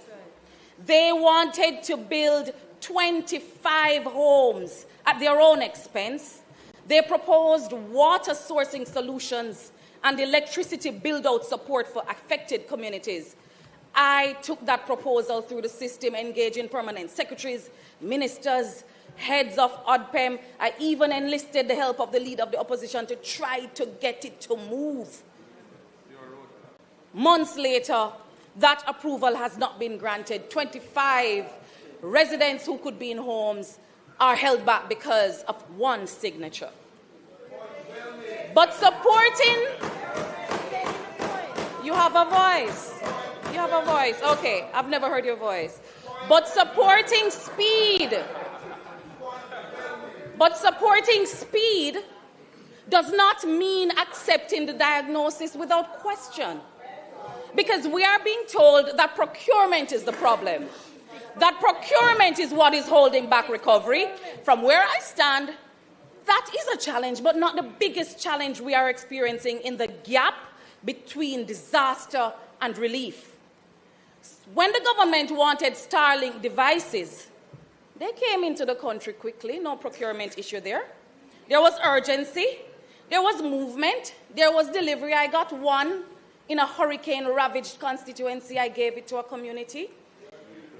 They wanted to build 25 homes at their own expense. They proposed water sourcing solutions and electricity build-out support for affected communities. I took that proposal through the system, engaging permanent secretaries, ministers, heads of ODPEM. I even enlisted the help of the leader of the opposition to try to get it to move. Months later, that approval has not been granted. 25 residents who could be in homes are held back because of one signature. But supporting... You have a voice. You have a voice. Okay, I've never heard your voice. But supporting speed. But supporting speed does not mean accepting the diagnosis without question. Because we are being told that procurement is the problem. That procurement is what is holding back recovery. From where I stand, that is a challenge, but not the biggest challenge we are experiencing in the gap between disaster and relief. When the government wanted Starlink devices, they came into the country quickly, no procurement issue there. There was urgency, there was movement, there was delivery. I got one in a hurricane-ravaged constituency. I gave it to a community.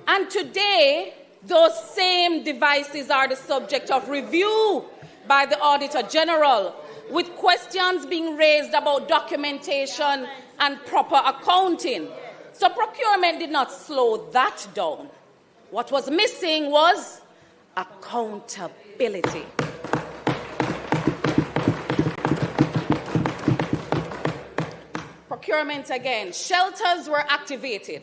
And today, those same devices are the subject of review by the Auditor General, with questions being raised about documentation and proper accounting. So procurement did not slow that down. What was missing was accountability. Procurement again. Shelters were activated.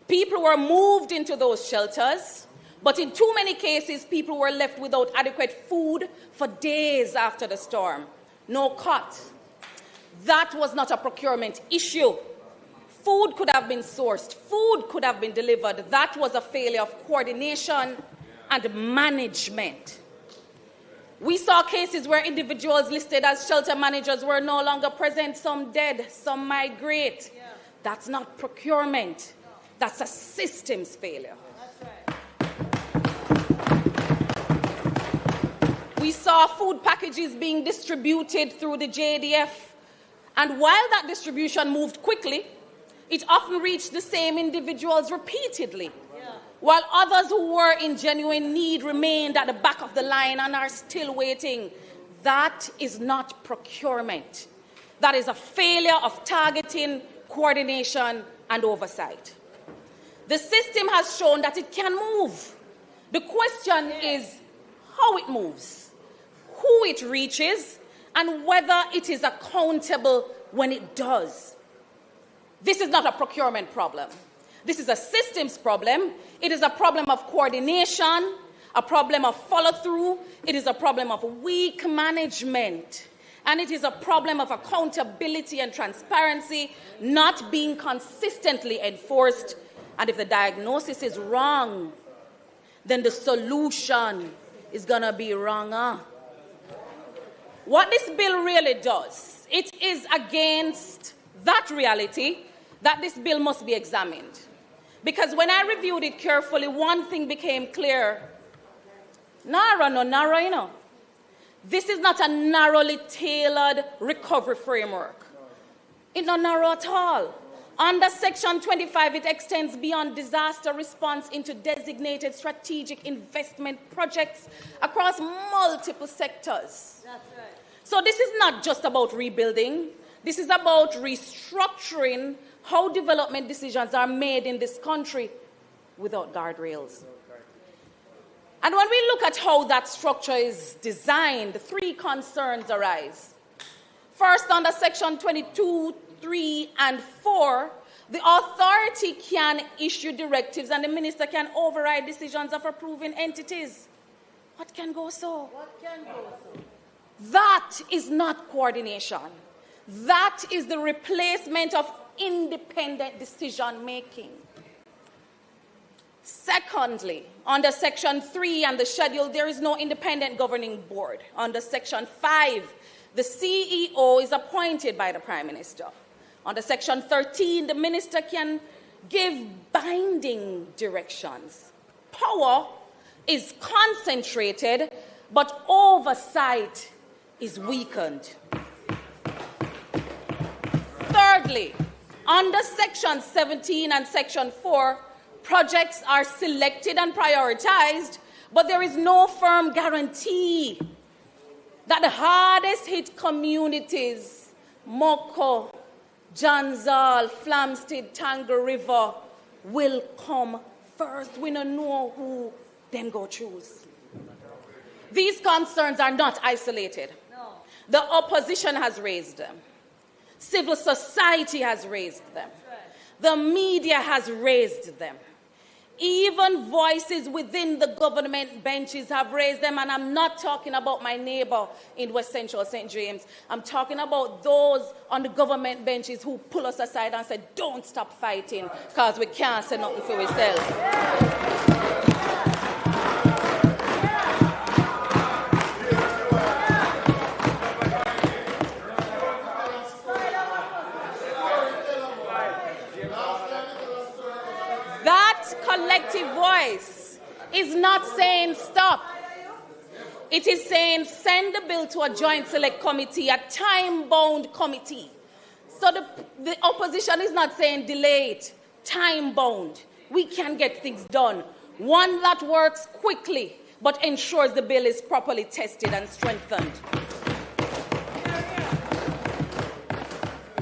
People were moved into those shelters, but in too many cases, people were left without adequate food for days after the storm. No cot. That was not a procurement issue. Food could have been sourced. Food could have been delivered. That was a failure of coordination and management. We saw cases where individuals listed as shelter managers were no longer present, some dead, some migrate. Yeah. That's not procurement. That's a systems failure. That's right. We saw food packages being distributed through the JDF, and while that distribution moved quickly, it often reached the same individuals repeatedly, while others who were in genuine need remained at the back of the line and are still waiting. That is not procurement. That is a failure of targeting, coordination, and oversight. The system has shown that it can move. The question is how it moves, who it reaches, and whether it is accountable when it does. This is not a procurement problem. This is a systems problem. It is a problem of coordination, a problem of follow-through. It is a problem of weak management. And it is a problem of accountability and transparency not being consistently enforced. And if the diagnosis is wrong, then the solution is going to be wronger. What this bill really does, it is against that reality that this bill must be examined. Because when I reviewed it carefully, one thing became clear. Narrow, you know. This is not a narrowly tailored recovery framework. It's not narrow at all. Under Section 25, it extends beyond disaster response into designated strategic investment projects across multiple sectors. That's right. So this is not just about rebuilding. This is about restructuring how development decisions are made in this country without guardrails. And when we look at how that structure is designed, 3 concerns arise. First, under Section 22, 3, and 4, the authority can issue directives and the minister can override decisions of approving entities. What can go so? What can go so? That is not coordination. That is the replacement of independent decision-making. Secondly, under Section 3 and the schedule, there is no independent governing board. Under Section 5, the CEO is appointed by the Prime Minister. Under Section 13, the minister can give binding directions. Power is concentrated, but oversight is weakened. Thirdly, under Section 17 and Section 4, projects are selected and prioritized, but there is no firm guarantee that the hardest hit communities, Moko, Janzal, Flamstead, Tangle River, will come first. We don't know who them go choose. These concerns are not isolated. No. The opposition has raised them. Civil society has raised them. Right. The media has raised them. Even voices within the government benches have raised them, and I'm not talking about my neighbor in West Central St. James. I'm talking about those on the government benches who pull us aside and say, don't stop fighting because we can't say nothing for ourselves. Collective voice is not saying stop. It is saying send the bill to a joint select committee, a time-bound committee. So the opposition is not saying delay it, time-bound. We can get things done. One that works quickly but ensures the bill is properly tested and strengthened.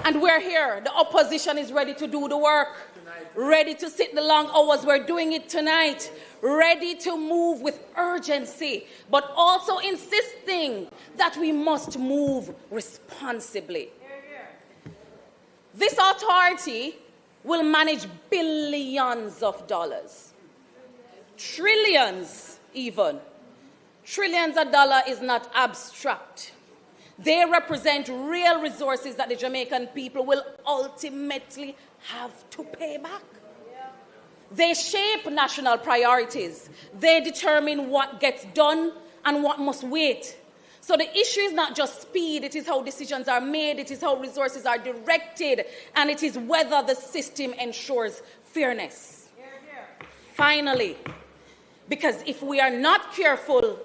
And we're here. The opposition is ready to do the work. Ready to sit the long hours. We're doing it tonight. Ready to move with urgency, but also insisting that we must move responsibly. This authority will manage billions of dollars. Trillions even. Trillions of dollars is not abstract. They represent real resources that the Jamaican people will ultimately have to pay back. They shape national priorities. They determine what gets done and what must wait. So the issue is not just speed, it is how decisions are made, it is how resources are directed, and it is whether the system ensures fairness. Finally, because if we are not careful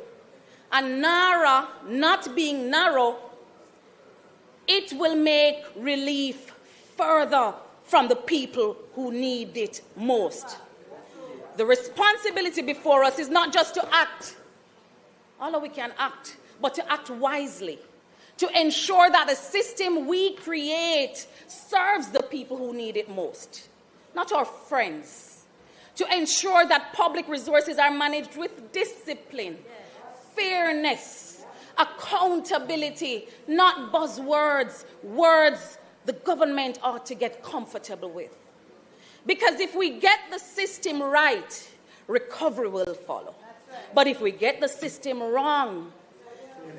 and NARA not being narrow, it will make relief further from the people who need it most. The responsibility before us is not just to act, although we can act, but to act wisely, to ensure that the system we create serves the people who need it most, not our friends, to ensure that public resources are managed with discipline, fairness, accountability, not buzzwords, words the government ought to get comfortable with. Because if we get the system right, recovery will follow. But if we get the system wrong,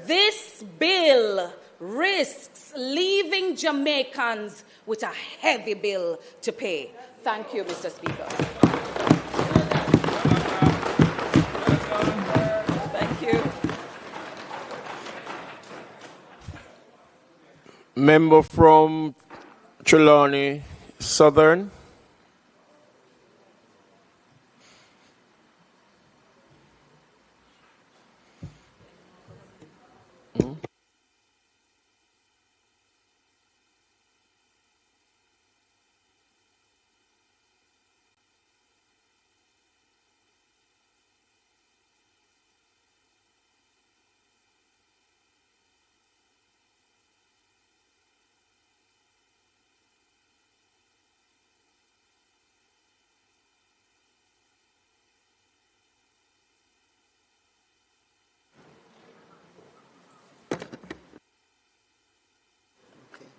this bill risks leaving Jamaicans with a heavy bill to pay. Thank you, Mr. Speaker. Thank you. Member from Trelawney Southern.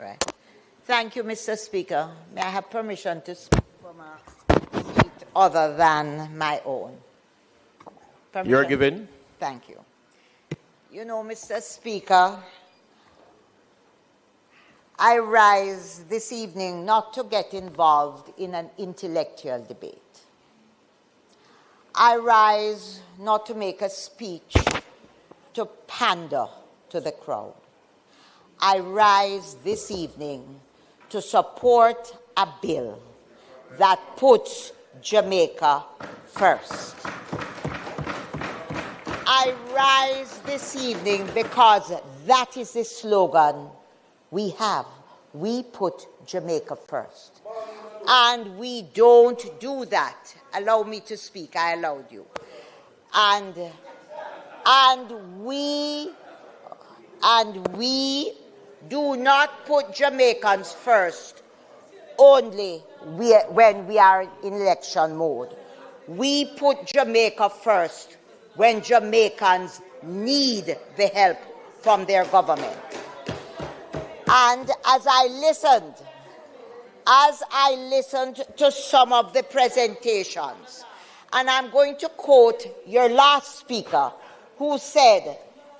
Right. Thank you, Mr. Speaker. May I have permission to speak from a seat other than my own? Permission? You're given. Thank you. You know, Mr. Speaker, I rise this evening not to get involved in an intellectual debate. I rise not to make a speech to pander to the crowd. I rise this evening to support a bill that puts Jamaica first. I rise this evening because that is the slogan we have. We put Jamaica first. And we don't do that. Allow me to speak. I allowed you. And we do not put Jamaicans first only when we are in election mode. We put Jamaica first when Jamaicans need the help from their government. And as I listened to some of the presentations, and I'm going to quote your last speaker, who said,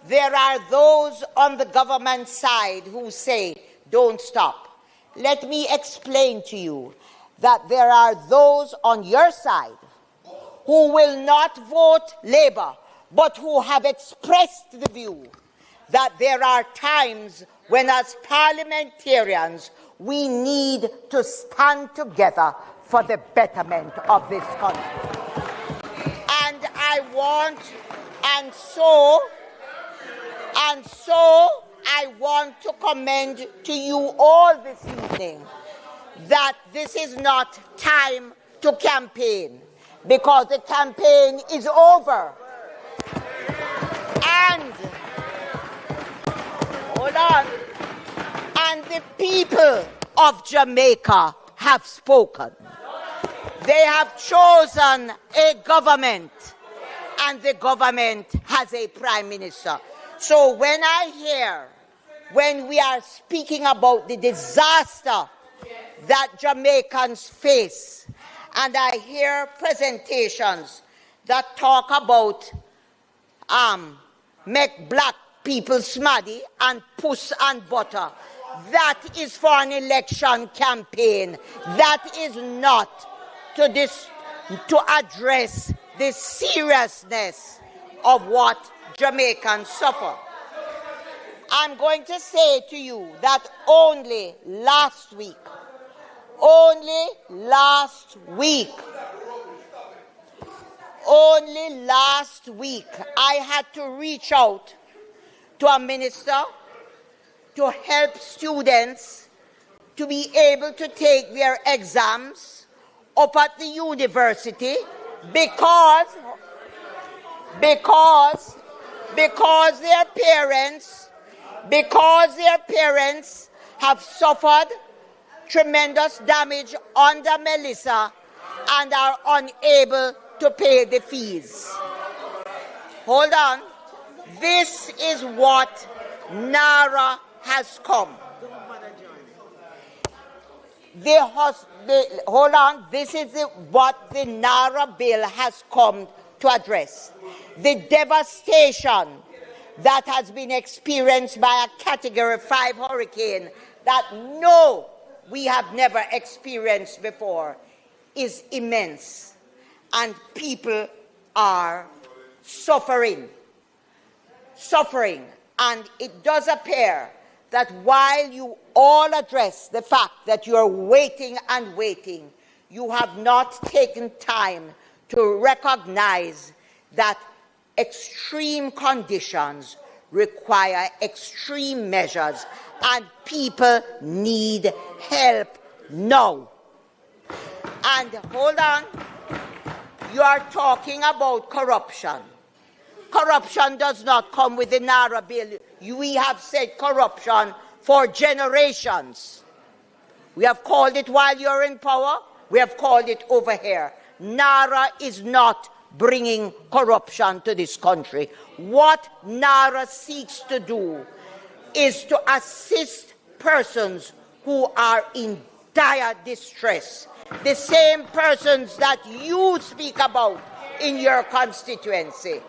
there are those on the government side who say, don't stop. Let me explain to you that there are those on your side who will not vote Labour, but who have expressed the view that there are times when, as parliamentarians, we need to stand together for the betterment of this country. And so I want to commend to you all this evening that this is not time to campaign, because the campaign is over. And, hold on, and the people of Jamaica have spoken. They have chosen a government, and the government has a prime minister. So when we are speaking about the disaster that Jamaicans face, and I hear presentations that talk about make black people smaddy and puss and butter, that is for an election campaign. That is not to address the seriousness of what Jamaicans suffer. I'm going to say to you that only last week, I had to reach out to a minister to help students to be able to take their exams up at the university because their parents have suffered tremendous damage under Melissa and are unable to pay the fees. Hold on. This is what NARA has come. Hold on. This is what the NARA bill has come to address. The devastation that has been experienced by a Category 5 hurricane that we have never experienced before is immense. And people are suffering. And it does appear that while you all address the fact that you are waiting and waiting, you have not taken time to recognize that extreme conditions require extreme measures and people need help now. And hold on, you are talking about corruption. Corruption does not come with the NARA bill. We have said corruption for generations. We have called it while you're in power. We have called it over here. NARA is not bringing corruption to this country. What NARA seeks to do is to assist persons who are in dire distress, the same persons that you speak about in your constituency.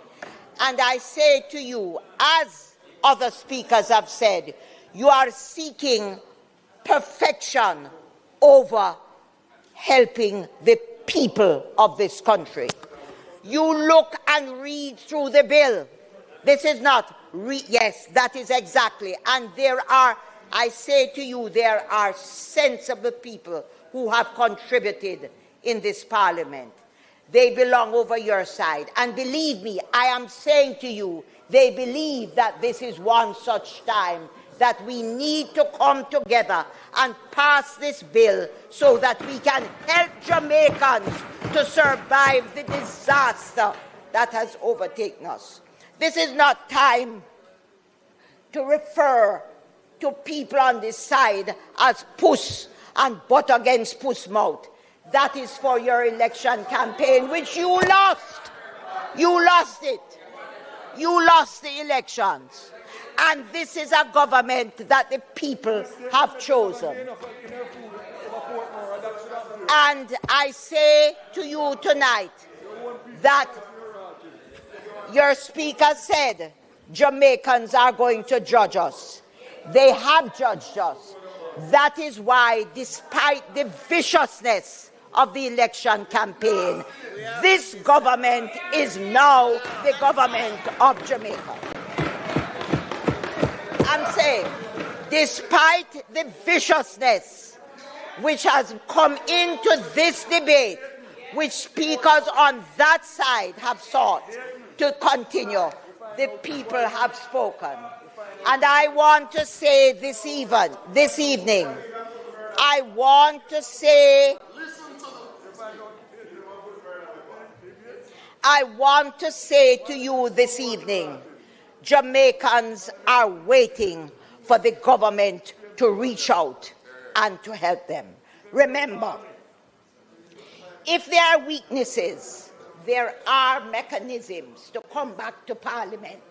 And I say to you, as other speakers have said, you are seeking perfection over helping the people of this country. You look and read through the bill. This is not, yes, that is exactly. And there are, I say to you, there are sensible people who have contributed in this parliament. They belong over your side. And believe me, I am saying to you, they believe that this is one such time that we need to come together and pass this bill so that we can help Jamaicans to survive the disaster that has overtaken us. This is not time to refer to people on this side as puss and butt against puss mouth. That is for your election campaign, which you lost. You lost it. You lost the elections. And this is a government that the people have chosen. And I say to you tonight that your speaker said Jamaicans are going to judge us. They have judged us. That is why, despite the viciousness of the election campaign, this government is now the government of Jamaica. I'm saying, despite the viciousness which has come into this debate, which speakers on that side have sought to continue, the people have spoken. And I want to say this evening, I want to say to you this evening, Jamaicans are waiting for the government to reach out and to help them. Remember, if there are weaknesses, there are mechanisms to come back to Parliament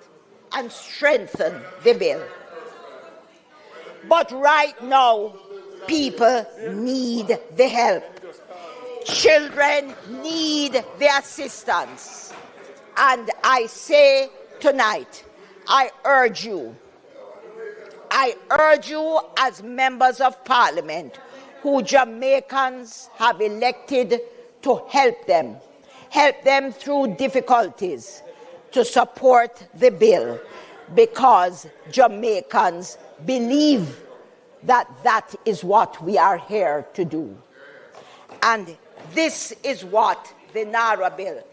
and strengthen the bill. But right now, people need the help. Children need the assistance. And I say tonight, I urge you as members of Parliament who Jamaicans have elected to help them through difficulties, to support the bill, because Jamaicans believe that that is what we are here to do. And this is what the NARA bill,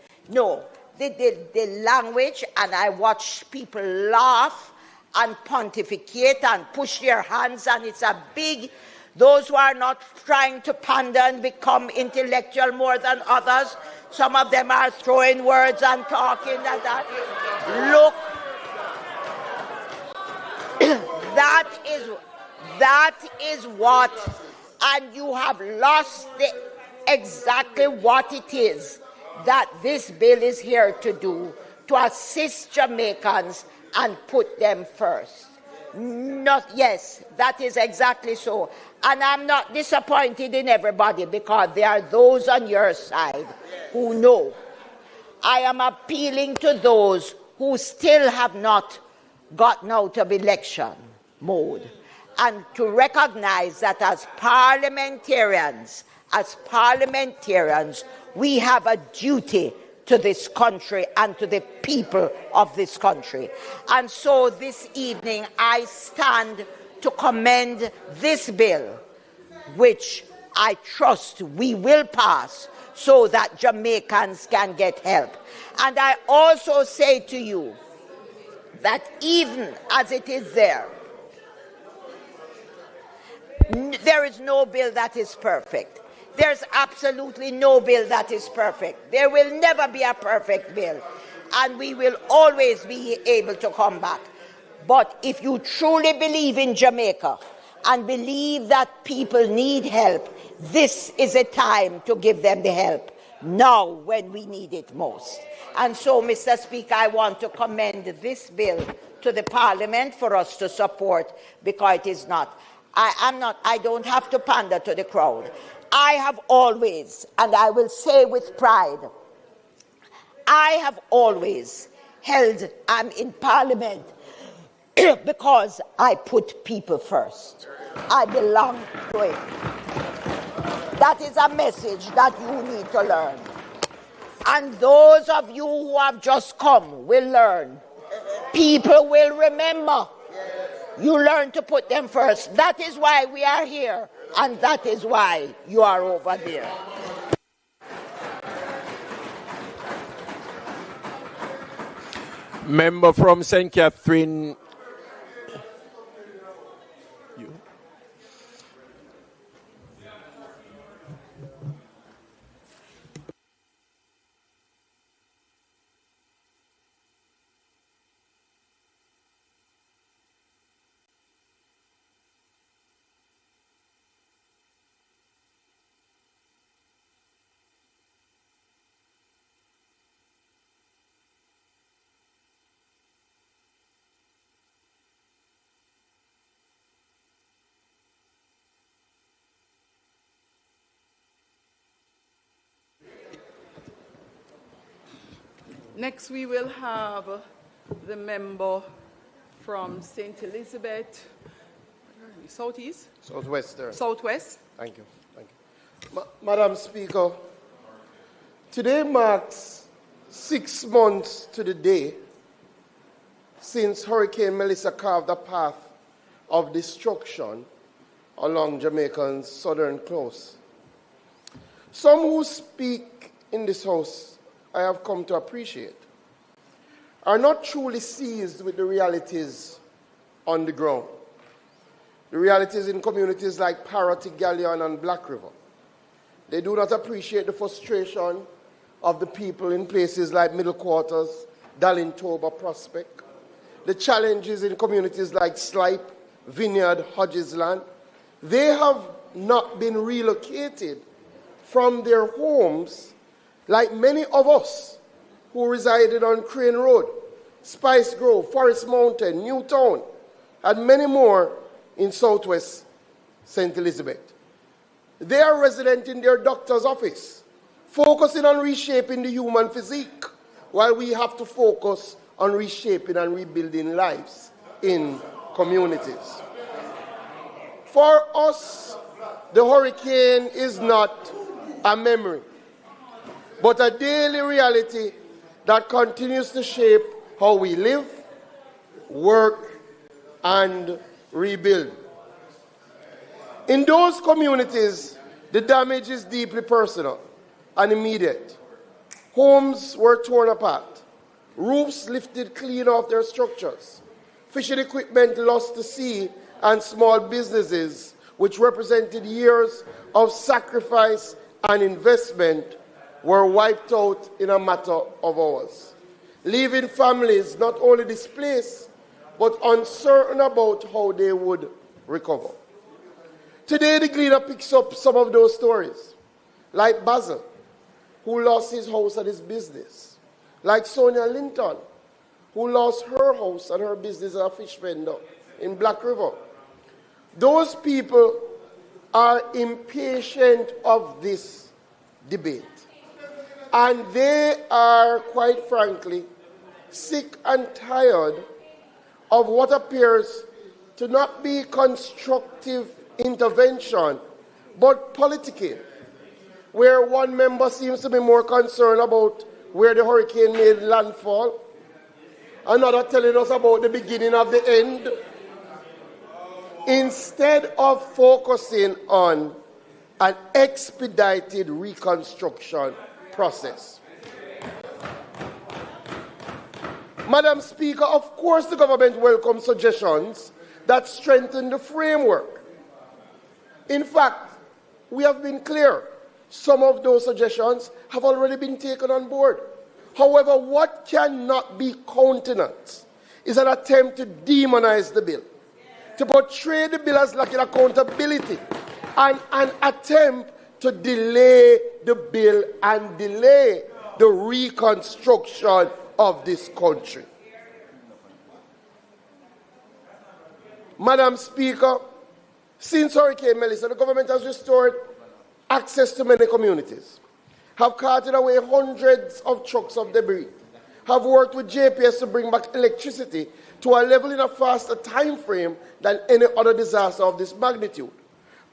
the language, and I watch people laugh and pontificate and push their hands, and it's a big, those who are not trying to pander and become intellectual more than others, some of them are throwing words and talking and that. Look, that is what, and you have lost exactly what it is that this bill is here to do, to assist Jamaicans and put them first. Yes, that is exactly so. And I'm not disappointed in everybody, because there are those on your side who know. I am appealing to those who still have not gotten out of election mode, and to recognize that as parliamentarians, we have a duty to this country and to the people of this country. And so this evening I stand to commend this bill, which I trust we will pass so that Jamaicans can get help. And I also say to you that even as it is there is no bill that is perfect. There's absolutely no bill that is perfect. There will never be a perfect bill, and we will always be able to come back. But if you truly believe in Jamaica and believe that people need help, this is a time to give them the help, now when we need it most. And so, Mr. Speaker, I want to commend this bill to the Parliament for us to support, because it is not. I don't have to pander to the crowd. I have always, and I will say with pride, I have always held, I'm in Parliament because I put people first. I belong to it. That is a message that you need to learn. And those of you who have just come will learn. People will remember. You learn to put them first. That is why we are here, and that is why you are over there. Member from St. Catherine. Next, we will have the member from St. Elizabeth, Southeast? Southwestern. Southwest. Thank you. Thank you. Madam Speaker, today marks 6 months to the day since Hurricane Melissa carved a path of destruction along Jamaica's southern coast. Some who speak in this House, I have come to appreciate, are not truly seized with the realities on the ground. The realities in communities like Parrotty, Galleon, and Black River. They do not appreciate the frustration of the people in places like Middle Quarters, Dalintoba, Prospect. The challenges in communities like Slipe, Vineyard, Hodgesland. They have not been relocated from their homes like many of us who resided on Crane Road, Spice Grove, Forest Mountain, Newtown, and many more in Southwest St. Elizabeth. They are resident in their doctor's office, focusing on reshaping the human physique, while we have to focus on reshaping and rebuilding lives in communities. For us, the hurricane is not a memory, but a daily reality that continues to shape how we live, work, and rebuild. In those communities, the damage is deeply personal and immediate. Homes were torn apart, roofs lifted clean off their structures, fishing equipment lost to sea, and small businesses, which represented years of sacrifice and investment, were wiped out in a matter of hours, leaving families not only displaced, but uncertain about how they would recover. Today, the Gleaner picks up some of those stories, like Basil, who lost his house and his business, like Sonia Linton, who lost her house and her business as a fish vendor in Black River. Those people are impatient of this debate. And they are, quite frankly, sick and tired of what appears to not be constructive intervention, but politicking, where one member seems to be more concerned about where the hurricane made landfall, another telling us about the beginning of the end, instead of focusing on an expedited reconstruction process. Madam Speaker, of course the government welcomes suggestions that strengthen the framework. In fact, we have been clear. Some of those suggestions have already been taken on board. However, what cannot be countenanced is an attempt to demonize the bill, to portray the bill as lacking accountability, and an attempt to delay the bill and delay the reconstruction of this country. Madam Speaker, Since Hurricane Melissa, the government has restored access to many communities, have carted away hundreds of trucks of debris, have worked with JPS to bring back electricity to a level in a faster time frame than any other disaster of this magnitude.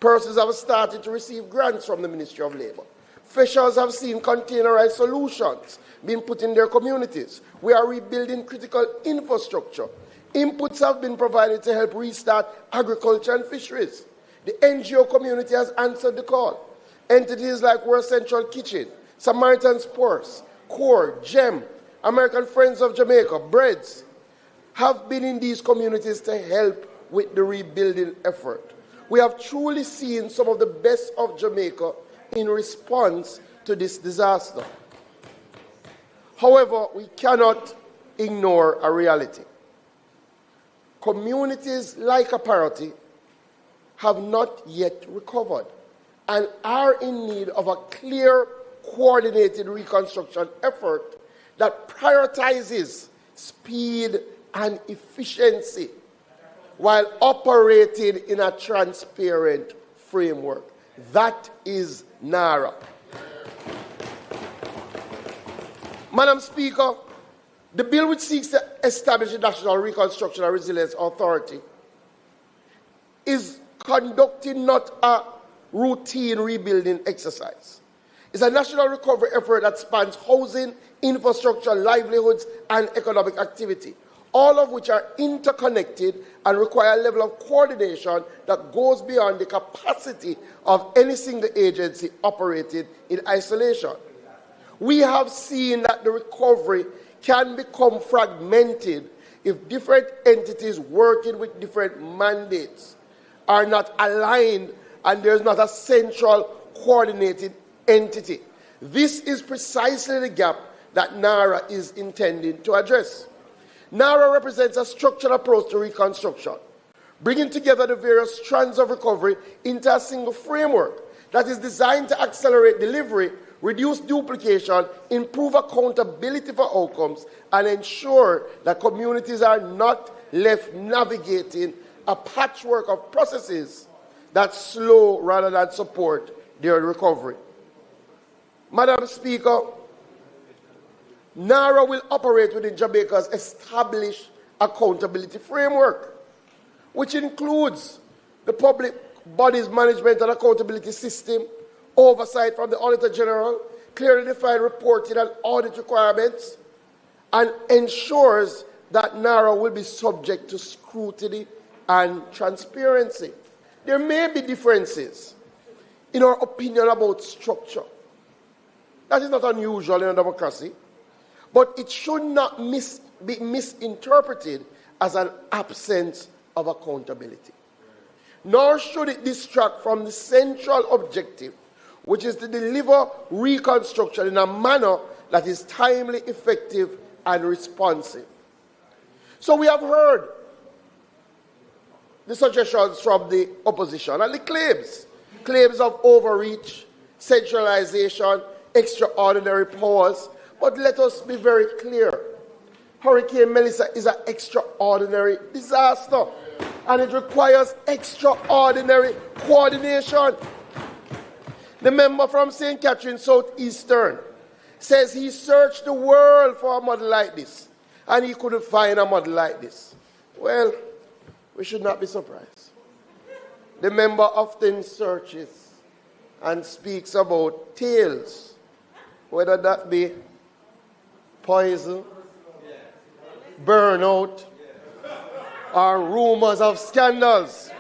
Persons have started to receive grants from the Ministry of Labour. Fishers have seen containerized solutions being put in their communities. We are rebuilding critical infrastructure. Inputs have been provided to help restart agriculture and fisheries. The NGO community has answered the call. Entities like World Central Kitchen, Samaritan's Purse, CORE, GEM, American Friends of Jamaica, Breads, have been in these communities to help with the rebuilding effort. We have truly seen some of the best of Jamaica in response to this disaster. However, we cannot ignore a reality. Communities like Aparati have not yet recovered and are in need of a clear, coordinated reconstruction effort that prioritizes speed and efficiency while operating in a transparent framework. That is NARA. Madam Speaker, the bill which seeks to establish the National Reconstruction and Resilience Authority is conducting not a routine rebuilding exercise. It's a national recovery effort that spans housing, infrastructure, livelihoods, and economic activity, all of which are interconnected and require a level of coordination that goes beyond the capacity of any single agency operating in isolation. We have seen that the recovery can become fragmented if different entities working with different mandates are not aligned and there's not a central coordinated entity. This is precisely the gap that NARA is intending to address. NARA represents a structured approach to reconstruction, bringing together the various strands of recovery into a single framework that is designed to accelerate delivery, reduce duplication, improve accountability for outcomes, and ensure that communities are not left navigating a patchwork of processes that slow rather than support their recovery. Madam Speaker, NARA will operate within Jamaica's established accountability framework, which includes the Public Bodies Management and Accountability System, oversight from the Auditor General, clearly defined reporting and audit requirements, and ensures that NARA will be subject to scrutiny and transparency. There may be differences in our opinion about structure. That is not unusual in a democracy, but it should not be misinterpreted as an absence of accountability. Nor should it distract from the central objective, which is to deliver reconstruction in a manner that is timely, effective, and responsive. So we have heard the suggestions from the opposition and the claims of overreach, centralization, extraordinary powers. But let us be very clear. Hurricane Melissa is an extraordinary disaster, and it requires extraordinary coordination. The member from St. Catherine Southeastern says he searched the world for a model like this, and he couldn't find a model like this. Well, we should not be surprised. The member often searches and speaks about tales, whether that be poison, burnout, or rumors of scandals.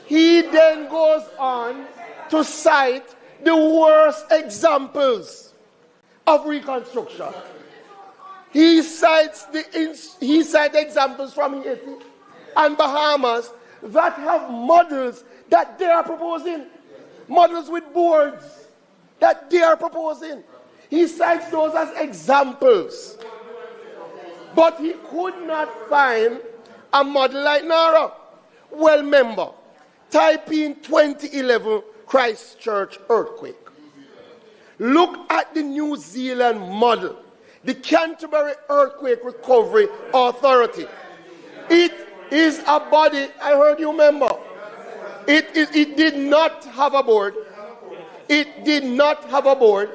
He then goes on to cite the worst examples of reconstruction. He cites examples from Haiti and Bahamas that have models that they are proposing, models with boards that they are proposing. He cites those as examples. But he could not find a model like NARA. Well, member, type in 2011 Christchurch earthquake. Look at the New Zealand model, the Canterbury Earthquake Recovery Authority. It is a body, I heard you, member, It did not have a board. It did not have a board.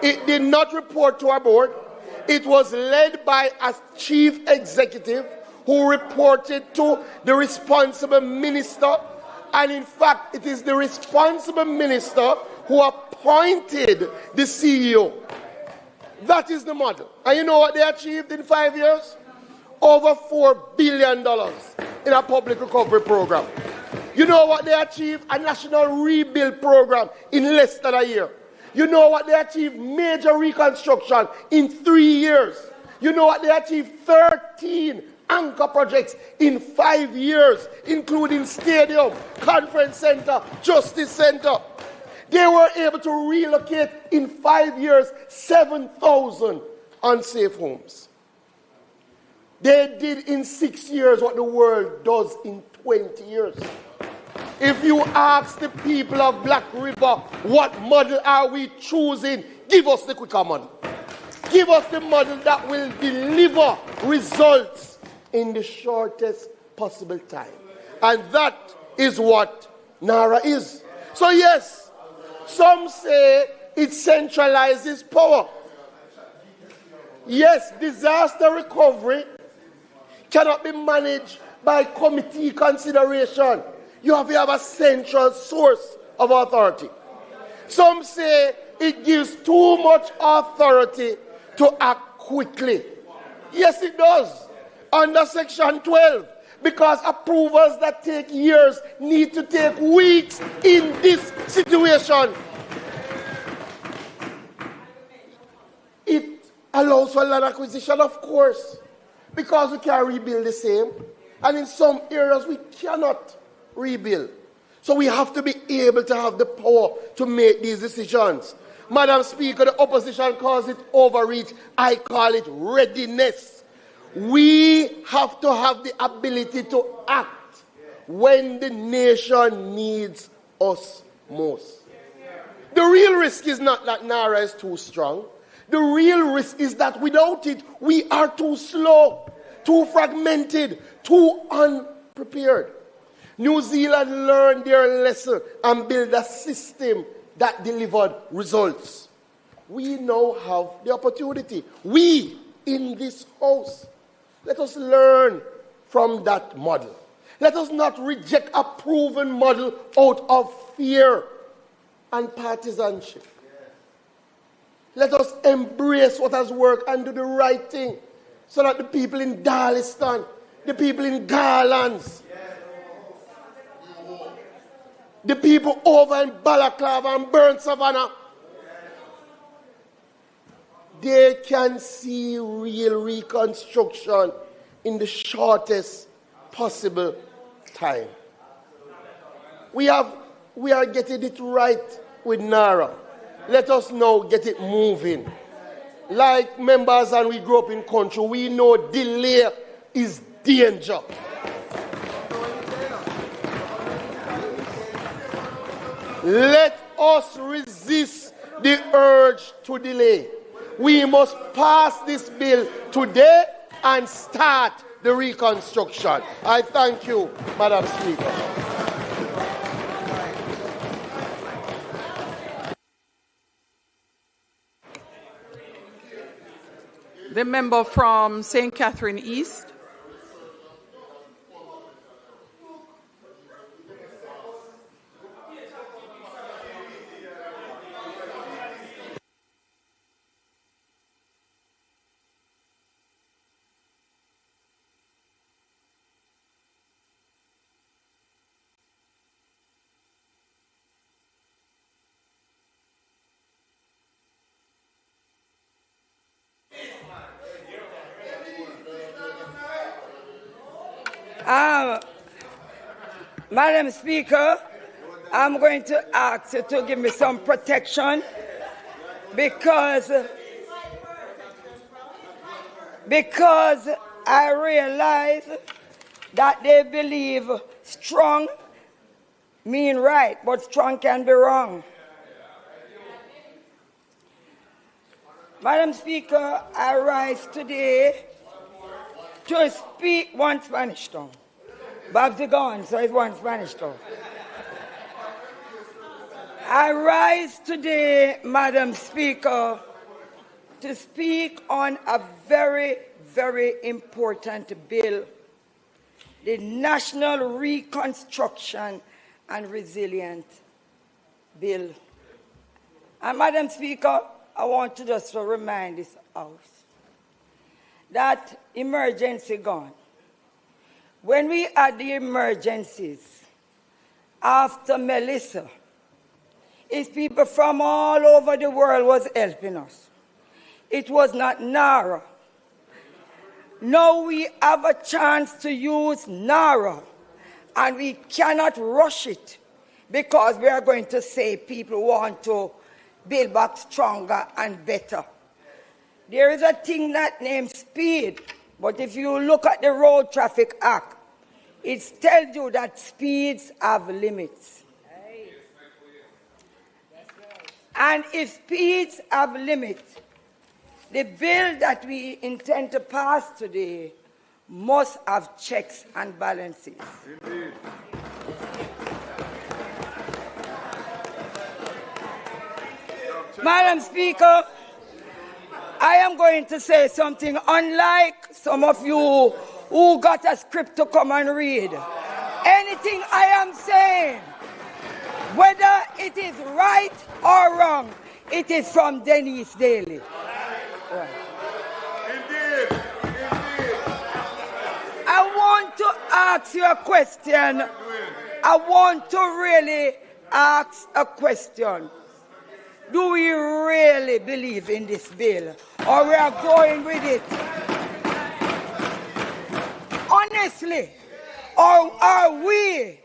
It did not report to a board. It was led by a chief executive who reported to the responsible minister. And in fact, it is the responsible minister who appointed the CEO. That is the model. And you know what they achieved in 5 years? Over $4 billion in a public recovery program. You know what they achieved? A national rebuild program in less than a year. You know what they achieved? Major reconstruction in 3 years. You know what they achieved? 13 anchor projects in 5 years, including stadium, conference center, justice center. They were able to relocate in 5 years 7,000 unsafe homes. They did in 6 years what the world does in 20 years. If you ask the people of Black River, what model are we choosing? Give us the quicker model. Give us the model that will deliver results in the shortest possible time. And that is what NARA is. So yes, some say it centralizes power. Yes, disaster recovery cannot be managed by committee consideration. You have to have a central source of authority. Some say it gives too much authority to act quickly. Yes, it does. Under Section 12, because approvals that take years need to take weeks in this situation. It allows for land acquisition, of course, because we can rebuild the same. And in some areas we cannot rebuild. So we have to be able to have the power to make these decisions. Madam Speaker, the opposition calls it overreach. I call it readiness. We have to have the ability to act when the nation needs us most. The real risk is not that NARA is too strong. The real risk is that without it, we are too slow, too fragmented, too unprepared. New Zealand learned their lesson and built a system that delivered results. We now have the opportunity. We in this house, let us learn from that model. Let us not reject a proven model out of fear and partisanship. Let us embrace what has worked and do the right thing so that the people in Darliston, the people in Garlands, the people over in Balaclava and Burnt Savannah, they can see real reconstruction in the shortest possible time. We are getting it right with NARA. Let us now get it moving. Like members and we grew up in country, we know delay is danger. Let us resist the urge to delay. We must pass this bill today and start the reconstruction. I thank you, Madam Speaker. The member from St. Catherine East. Madam Speaker, I'm going to ask you to give me some protection because I realize that they believe strong mean right, but strong can be wrong. Madam Speaker, I rise today to speak one Spanish tongue. Babs gone, so it's one Spanish tongue. I rise today, Madam Speaker, to speak on a very, very important bill, the National Reconstruction and Resilience Bill. And Madam Speaker, I want to just remind this House that emergency gone. When we had the emergencies after Melissa, it's people from all over the world was helping us. It was not NARA. Now we have a chance to use NARA, and we cannot rush it because we are going to say people want to build back stronger and better. There is a thing that named speed, but if you look at the Road Traffic Act, it tells you that speeds have limits. And if speeds have limits, the bill that we intend to pass today must have checks and balances. Indeed. Madam Speaker, I am going to say something unlike some of you who got a script to come and read. Anything I am saying, whether it is right or wrong, it is from Denise Daly. Right. Indeed. Indeed. I want to ask you a question. I want to really ask a question. Do we really believe in this bill, or we are going with it? Honestly, or are we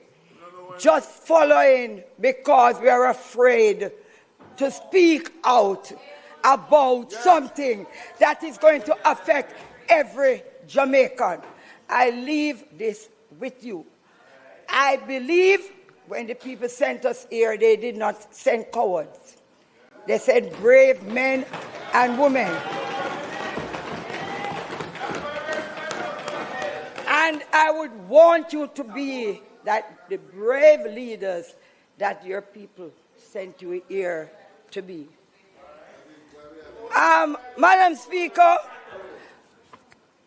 just following because we are afraid to speak out about something that is going to affect every Jamaican? I leave this with you. I believe when the people sent us here, they did not send cowards. They said brave men and women. And I would want you to be that the brave leaders that your people sent you here to be. Madam Speaker,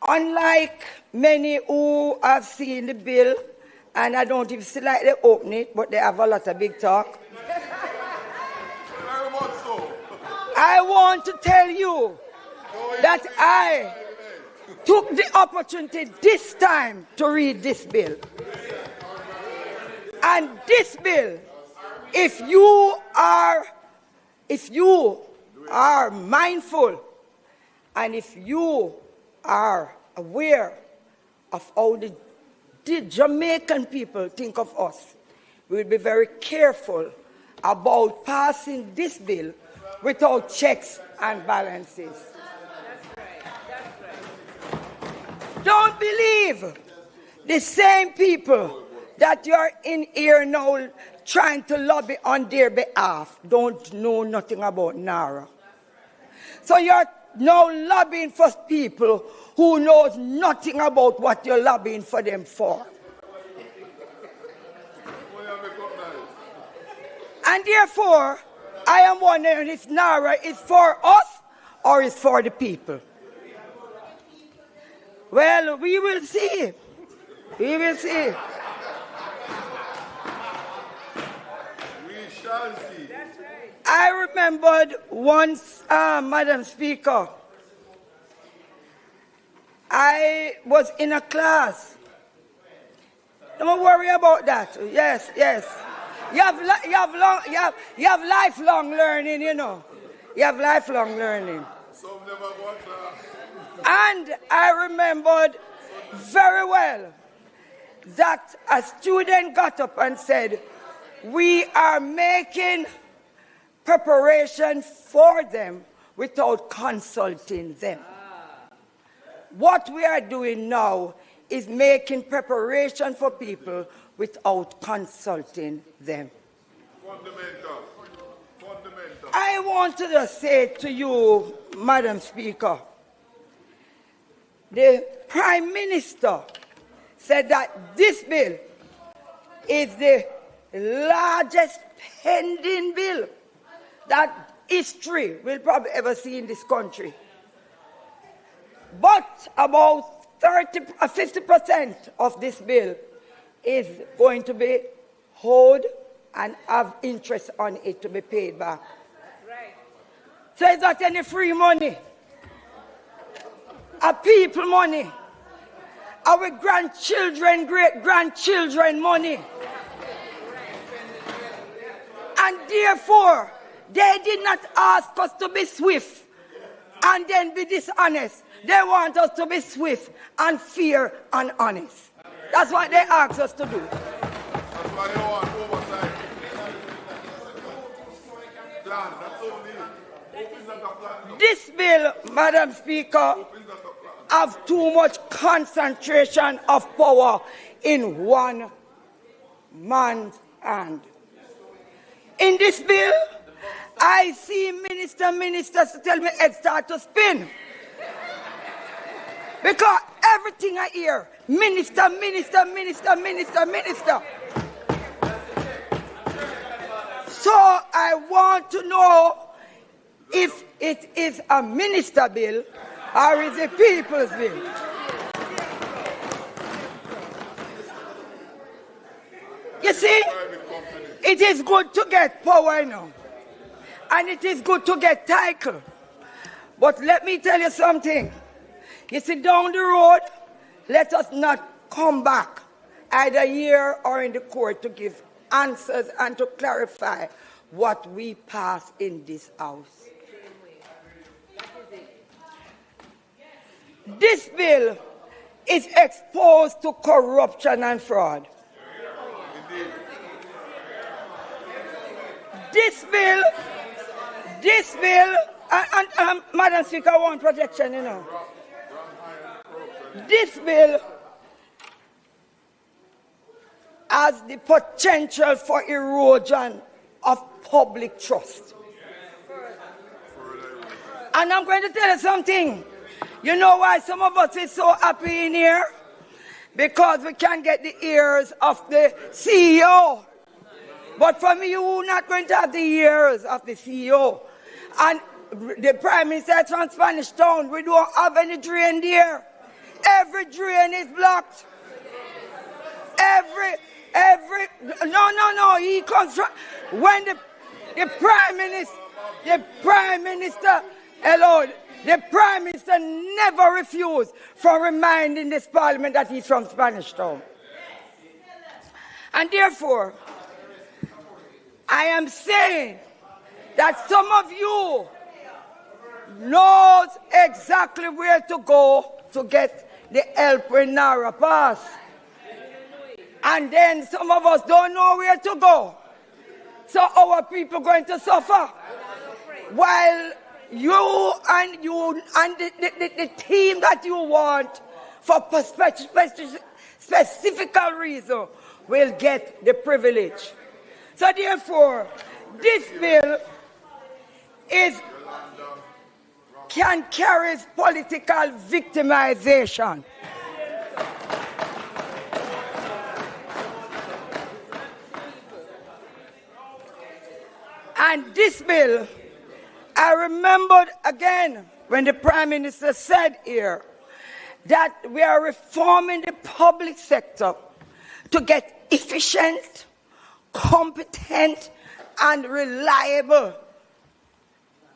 unlike many who have seen the bill, and I don't even see like they open it, but they have a lot of big talk. I want to tell you that I took the opportunity this time to read this bill. And this bill, if you are mindful and if you are aware of how the Jamaican people think of us, we will be very careful about passing this bill without checks and balances. That's right. That's right. Don't believe the same people that you're in here now trying to lobby on their behalf don't know nothing about NARA. So you're now lobbying for people who knows nothing about what you're lobbying for them for. And therefore, I am wondering if NARA is for us or is for the people. Well, we will see. We will see. We shall see. I remembered once, Madam Speaker, I was in a class. Don't worry about that. Yes, yes. You have lifelong learning, you know. You have lifelong learning. Some never go to class. And I remembered very well that a student got up and said, we are making preparation for them without consulting them. What we are doing now is making preparation for people without consulting them. Fundamental. I want to just say to you, Madam Speaker, the Prime Minister said that this bill is the largest pending bill that history will probably ever see in this country. But about 50% of this bill is going to be owed and have interest on it to be paid back. So it's not any free money. Our people money. Our grandchildren, great-grandchildren money. And therefore, they did not ask us to be swift and then be dishonest. They want us to be swift and fair and honest. That's what they asked us to do. That's why they want oversight. Plan, that's only. This bill, Madam Speaker, have too much concentration of power in one man's hand. In this bill, I see ministers to tell me head start to spin. Because everything I hear, minister. So I want to know if it is a minister bill or is it a people's bill. You see, it is good to get power now. And it is good to get title. But let me tell you something. You see, down the road, let us not come back either here or in the court to give answers and to clarify what we pass in this house. This bill is exposed to corruption and fraud. This bill, and Madam Speaker, I want protection, you know. This bill has the potential for erosion of public trust. And I'm going to tell you something. You know why some of us is so happy in here? Because we can get the ears of the CEO. But for me, you're not going to have the ears of the CEO. And the Prime Minister from Spanish Town, we don't have any drain there. Every drain is blocked. No, he comes from, when the Prime Minister, hello, the Prime Minister never refused from reminding this Parliament that he's from Spanish Town. And therefore, I am saying that some of you knows exactly where to go to get the help when Nara pass. And then some of us don't know where to go. So our people going to suffer. While you and the team that you want for specific reason will get the privilege. So therefore, this bill can carry political victimization. And this bill, I remembered again when the Prime Minister said here that we are reforming the public sector to get efficient, competent, and reliable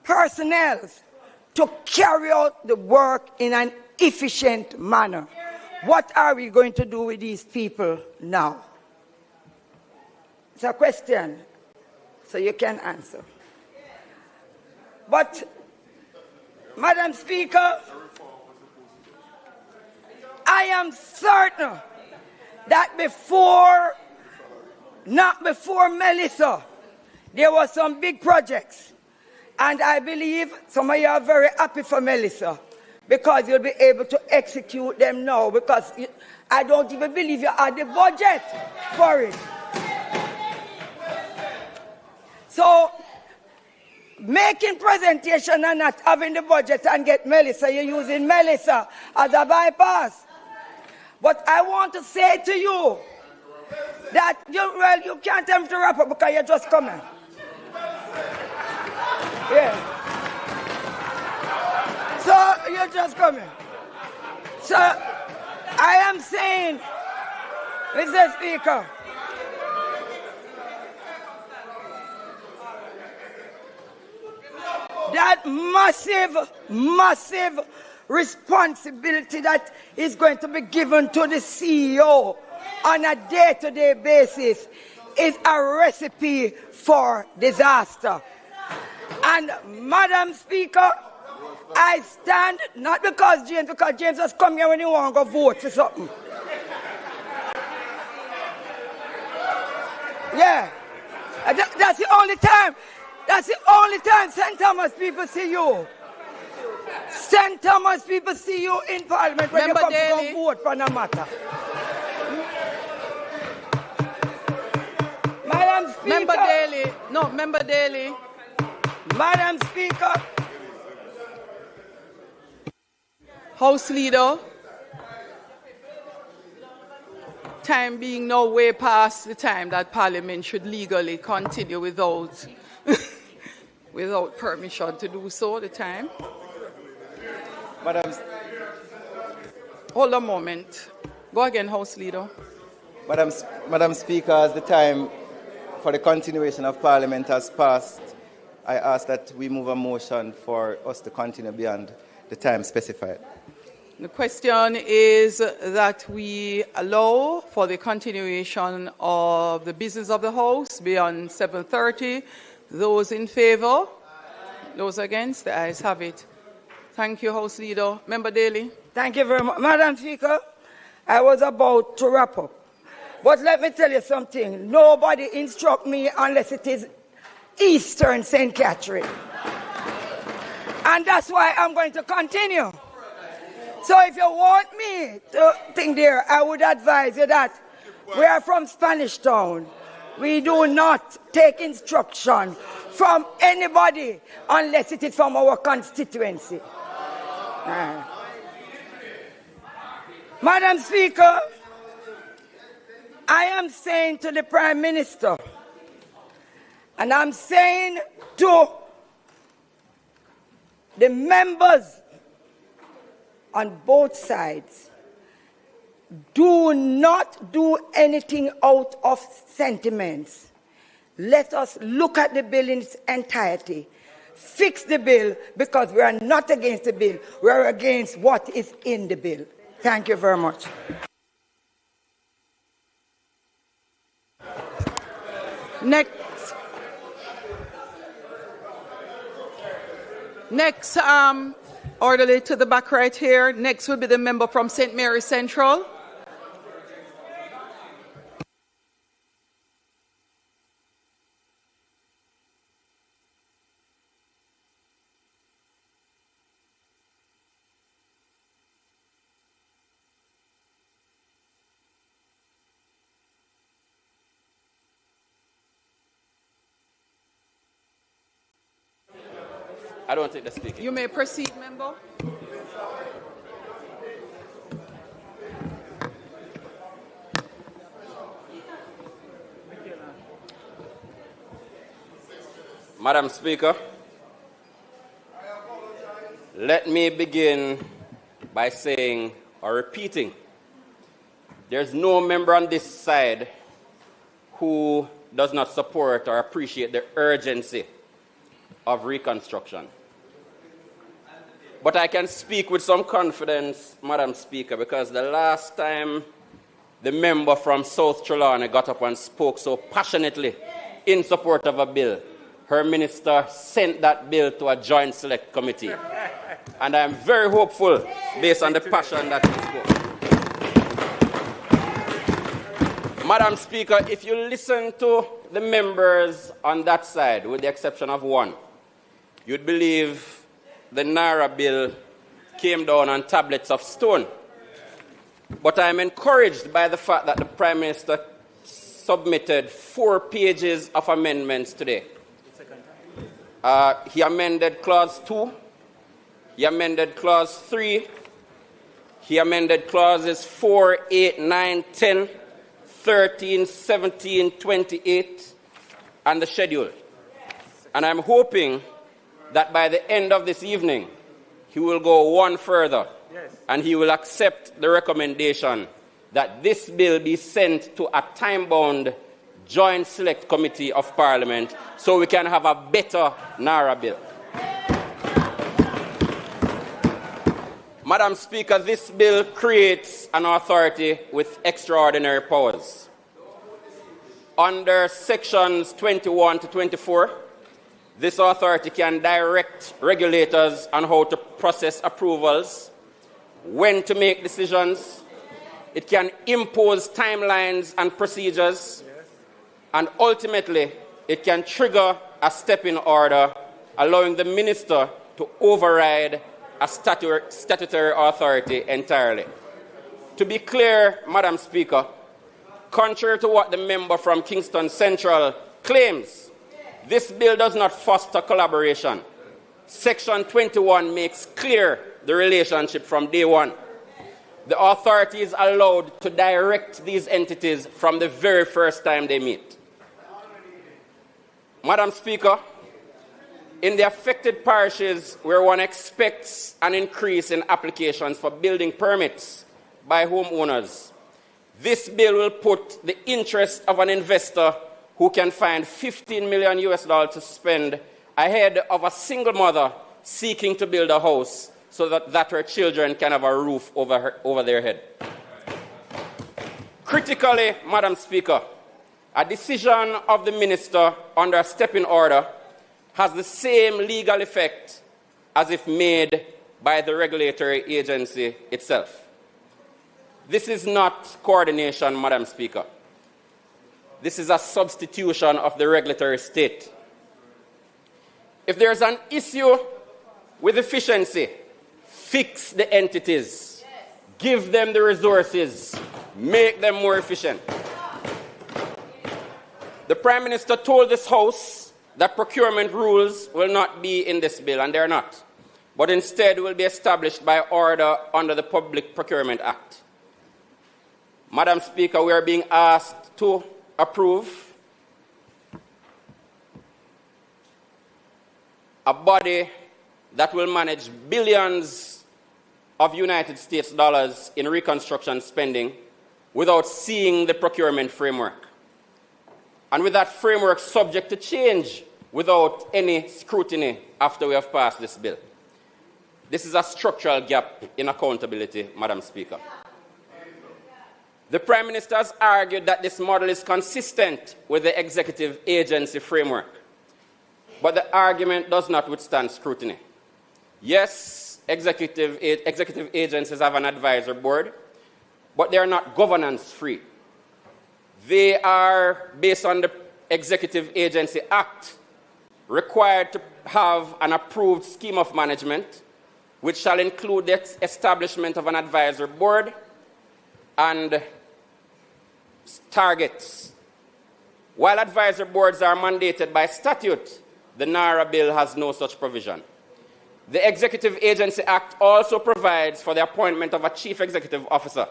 personnel to carry out the work in an efficient manner. What are we going to do with these people now? It's a question, so you can answer. But, Madam Speaker, I am certain that not before Melissa, there were some big projects. And I believe some of you are very happy for Melissa because you'll be able to execute them now because I don't even believe you had the budget for it. So, making presentation and not having the budget and get Melissa, you're using Melissa as a bypass. But I want to say to you that you can't tell me to wrap up because you're just coming. Yeah. So you're just coming. So I am saying, Mr. Speaker, that massive responsibility that is going to be given to the CEO on a day-to-day basis is a recipe for disaster. And Madam Speaker, I stand, not because James has come here when he want to go vote for something. Yeah. That's the only time. That's the only time St. Thomas people see you. St. Thomas people see you in Parliament when Member you come Daly. to vote for no matter. Madam Speaker. Member Daly. No, Member Daly. Madam Speaker. House Leader. Time being now way past the time that Parliament should legally continue without without permission to do so, the time. Hold a moment. Go again, House Leader. Madam Speaker, as the time for the continuation of Parliament has passed, I ask that we move a motion for us to continue beyond the time specified. The question is that we allow for the continuation of the business of the House beyond 7:30. Those in favour? Those against? The ayes have it. Thank you, House Leader. Member Daly. Thank you very much. Madam Speaker, I was about to wrap up. But let me tell you something. Nobody instruct me unless it is Eastern St. Catherine. And that's why I'm going to continue. So if you want me to think there, I would advise you that we are from Spanish Town. We do not take instruction from anybody unless it is from our constituency. Madam Speaker, I am saying to the Prime Minister, and I'm saying to the members on both sides, do not do anything out of sentiments. Let us look at the bill in its entirety. Fix the bill, because we are not against the bill. We are against what is in the bill. Thank you very much. Next, orderly to the back right here. Next will be the member from St. Mary Central. I don't take the speaker. You may proceed, member. Madam Speaker, let me begin by saying or repeating, there's no member on this side who does not support or appreciate the urgency of reconstruction. But I can speak with some confidence, Madam Speaker, because the last time the member from South Trelawney got up and spoke so passionately in support of a bill, her minister sent that bill to a joint select committee. And I am very hopeful, based on the passion that he spoke. Madam Speaker, if you listen to the members on that side, with the exception of one, you'd believe the Naira bill came down on tablets of stone. But I'm encouraged by the fact that the Prime Minister submitted 4 pages of amendments today. He amended Clause 2, he amended Clause 3, he amended Clauses 4, 8, 9, 10, 13, 17, 28, and the schedule. And I'm hoping that by the end of this evening, he will go one further and he will accept the recommendation that this bill be sent to a time-bound joint select committee of Parliament so we can have a better NARA bill. Madam Speaker, this bill creates an authority with extraordinary powers. Under sections 21 to 24, this authority can direct regulators on how to process approvals, when to make decisions. It can impose timelines and procedures, and ultimately, it can trigger a step-in order, allowing the minister to override a statutory authority entirely. To be clear, Madam Speaker, contrary to what the member from Kingston Central claims, this bill does not foster collaboration. Section 21 makes clear the relationship from day one. The authority is allowed to direct these entities from the very first time they meet. Madam Speaker, in the affected parishes where one expects an increase in applications for building permits by homeowners, this bill will put the interest of an investor who can find $15 million to spend ahead of a single mother seeking to build a house so that her children can have a roof over their head. Critically, Madam Speaker, a decision of the minister under a step-in order has the same legal effect as if made by the regulatory agency itself. This is not coordination, Madam Speaker. This is a substitution of the regulatory state. If there's an issue with efficiency, fix the entities, give them the resources, make them more efficient. The Prime Minister told this House that procurement rules will not be in this bill, and they're not, but instead will be established by order under the Public Procurement Act. Madam Speaker, we are being asked to approve a body that will manage billions of United States dollars in reconstruction spending without seeing the procurement framework. And with that framework subject to change without any scrutiny after we have passed this bill. This is a structural gap in accountability, Madam Speaker. The Prime Minister has argued that this model is consistent with the executive agency framework. But the argument does not withstand scrutiny. Yes, executive agencies have an advisor board, but they are not governance-free. They are, based on the Executive Agency Act, required to have an approved scheme of management, which shall include the establishment of an advisor board and targets. While advisor boards are mandated by statute, the NARA bill has no such provision. The Executive Agency Act also provides for the appointment of a chief executive officer.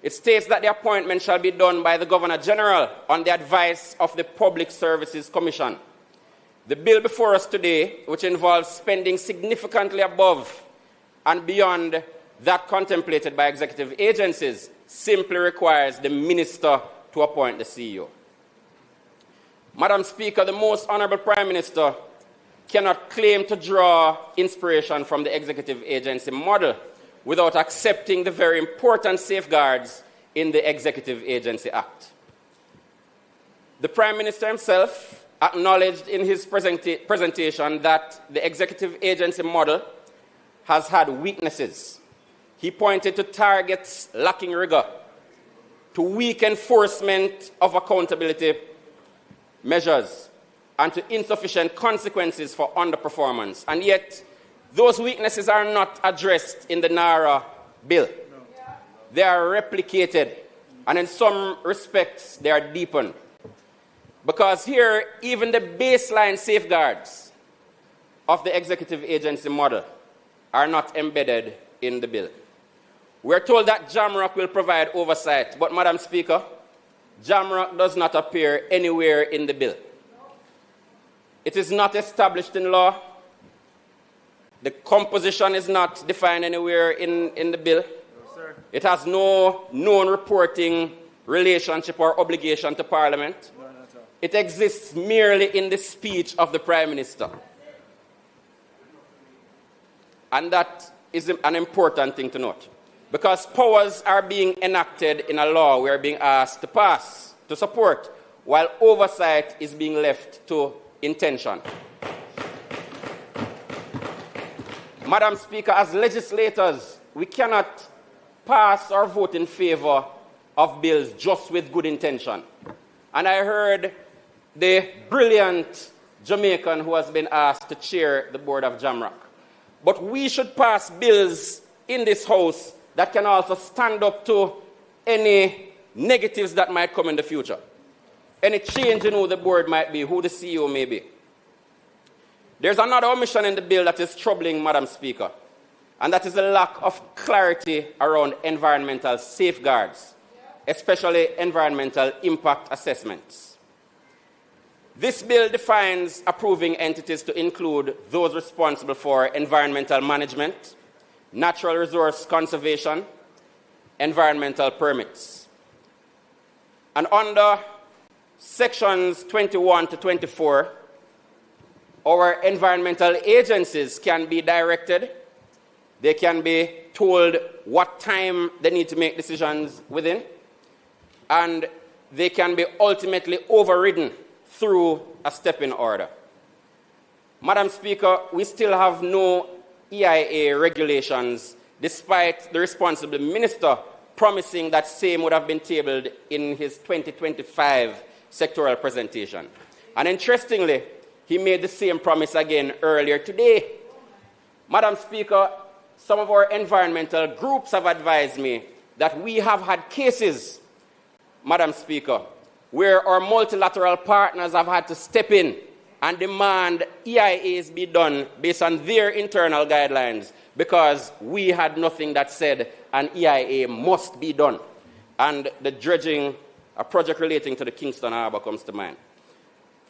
It states that the appointment shall be done by the Governor General on the advice of the Public Services Commission. The bill before us today, which involves spending significantly above and beyond that contemplated by executive agencies, simply requires the minister to appoint the CEO. Madam Speaker, the Most Honourable Prime Minister cannot claim to draw inspiration from the executive agency model without accepting the very important safeguards in the Executive Agency Act. The Prime Minister himself acknowledged in his presentation that the executive agency model has had weaknesses. He pointed to targets lacking rigor, to weak enforcement of accountability measures, and to insufficient consequences for underperformance. And yet, those weaknesses are not addressed in the NARA bill. They are replicated, and in some respects, they are deepened. Because here, even the baseline safeguards of the executive agency model are not embedded in the bill. We are told that JAMROC will provide oversight, but Madam Speaker, JAMROC does not appear anywhere in the bill. It is not established in law. The composition is not defined anywhere in the bill. No, it has no known reporting relationship or obligation to Parliament. No, it exists merely in the speech of the Prime Minister. And that is an important thing to note. Because powers are being enacted in a law we are being asked to pass, to support, while oversight is being left to intention. Madam Speaker, as legislators, we cannot pass or vote in favor of bills just with good intention. And I heard the brilliant Jamaican who has been asked to chair the board of JAMROC. But we should pass bills in this House that can also stand up to any negatives that might come in the future. Any change in who the board might be, who the CEO may be. There's another omission in the bill that is troubling, Madam Speaker, and that is the lack of clarity around environmental safeguards, especially environmental impact assessments. This bill defines approving entities to include those responsible for environmental management, natural resource conservation, environmental permits. And under sections 21 to 24, our environmental agencies can be directed, they can be told what time they need to make decisions within, and they can be ultimately overridden through a step-in order. Madam Speaker, we still have no EIA regulations, despite the responsible minister promising that same would have been tabled in his 2025 sectoral presentation. And interestingly, he made the same promise again earlier today. Madam Speaker, some of our environmental groups have advised me that we have had cases, Madam Speaker, where our multilateral partners have had to step in and demand EIAs be done based on their internal guidelines because we had nothing that said an EIA must be done. And the dredging, a project relating to the Kingston Harbour comes to mind.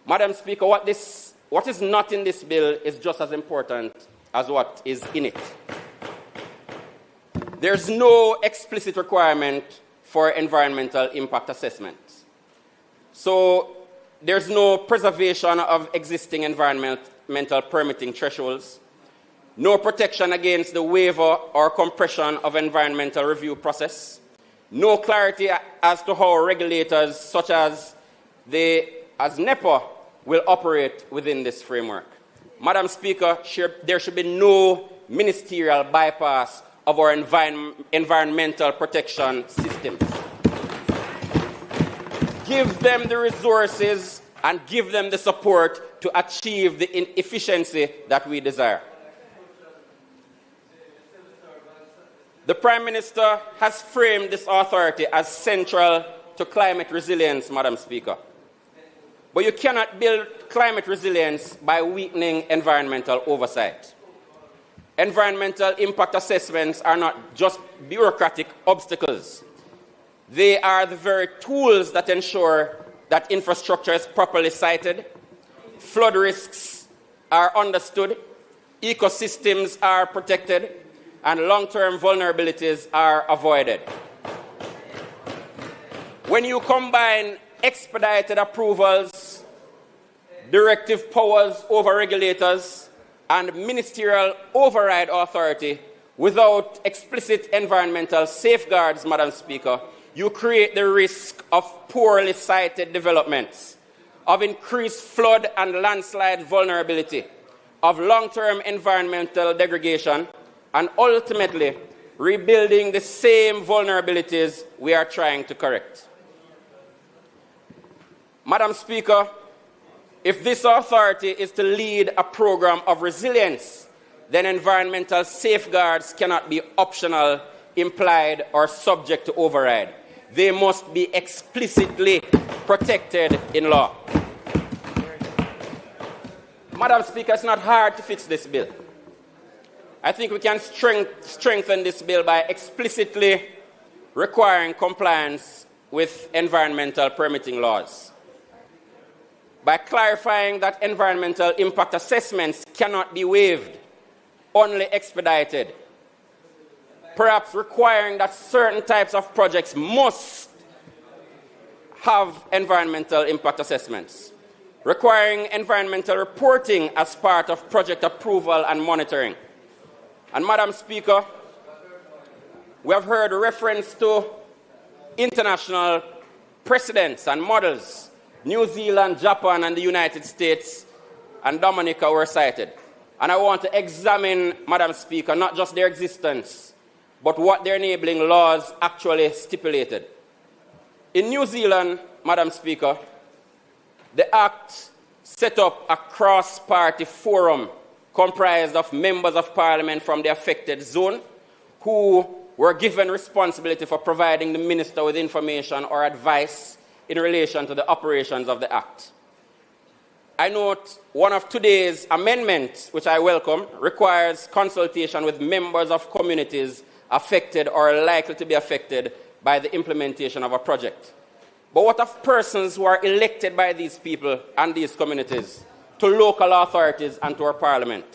Madam Speaker, what is not in this bill is just as important as what is in it. There's no explicit requirement for environmental impact assessments. So there's no preservation of existing environmental permitting thresholds, no protection against the waiver or compression of environmental review process, no clarity as to how regulators such as NEPA will operate within this framework. Madam Speaker, there should be no ministerial bypass of our environmental protection systems. Give them the resources and give them the support to achieve the efficiency that we desire. The Prime Minister has framed this authority as central to climate resilience, Madam Speaker. But you cannot build climate resilience by weakening environmental oversight. Environmental impact assessments are not just bureaucratic obstacles. They are the very tools that ensure that infrastructure is properly sited, flood risks are understood, ecosystems are protected, and long-term vulnerabilities are avoided. When you combine expedited approvals, directive powers over regulators, and ministerial override authority without explicit environmental safeguards, Madam Speaker, you create the risk of poorly sited developments, of increased flood and landslide vulnerability, of long-term environmental degradation, and ultimately rebuilding the same vulnerabilities we are trying to correct. Madam Speaker, if this authority is to lead a program of resilience, then environmental safeguards cannot be optional, implied, or subject to override. They must be explicitly protected in law. Madam Speaker, it's not hard to fix this bill. I think we can strengthen this bill by explicitly requiring compliance with environmental permitting laws by clarifying that environmental impact assessments cannot be waived, only expedited, perhaps requiring that certain types of projects must have environmental impact assessments, requiring environmental reporting as part of project approval and monitoring. And Madam Speaker, we have heard reference to international precedents and models. New Zealand, Japan, and the United States and Dominica were cited. And I want to examine, Madam Speaker, not just their existence, but what their enabling laws actually stipulated. In New Zealand, Madam Speaker, the Act set up a cross-party forum comprised of members of Parliament from the affected zone who were given responsibility for providing the Minister with information or advice in relation to the operations of the Act. I note one of today's amendments, which I welcome, requires consultation with members of communities affected or likely to be affected by the implementation of a project. But what of persons who are elected by these people and these communities to local authorities and to our Parliament?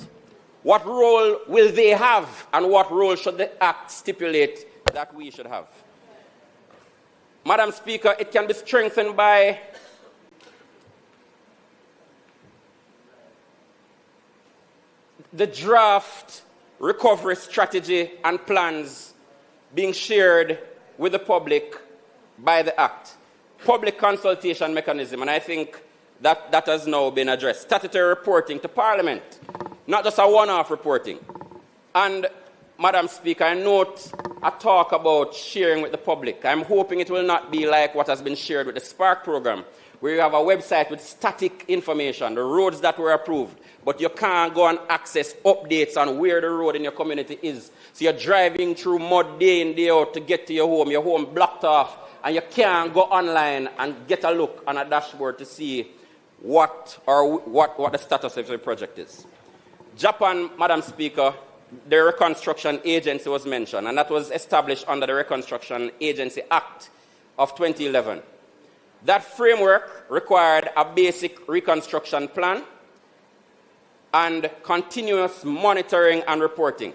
What role will they have, and what role should the Act stipulate that we should have? Madam Speaker, it can be strengthened by the draft recovery strategy and plans being shared with the public by the Act. Public consultation mechanism, and I think that has now been addressed. Statutory reporting to Parliament, not just a one-off reporting. And, Madam Speaker, I note a talk about sharing with the public. I'm hoping it will not be like what has been shared with the Spark program, where you have a website with static information, the roads that were approved, but you can't go and access updates on where the road in your community is. So you're driving through mud day in, day out to get to your home blocked off, and you can't go online and get a look on a dashboard to see what the status of the project is. Japan, Madam Speaker, the Reconstruction Agency was mentioned, and that was established under the Reconstruction Agency Act of 2011. That framework required a basic reconstruction plan and continuous monitoring and reporting.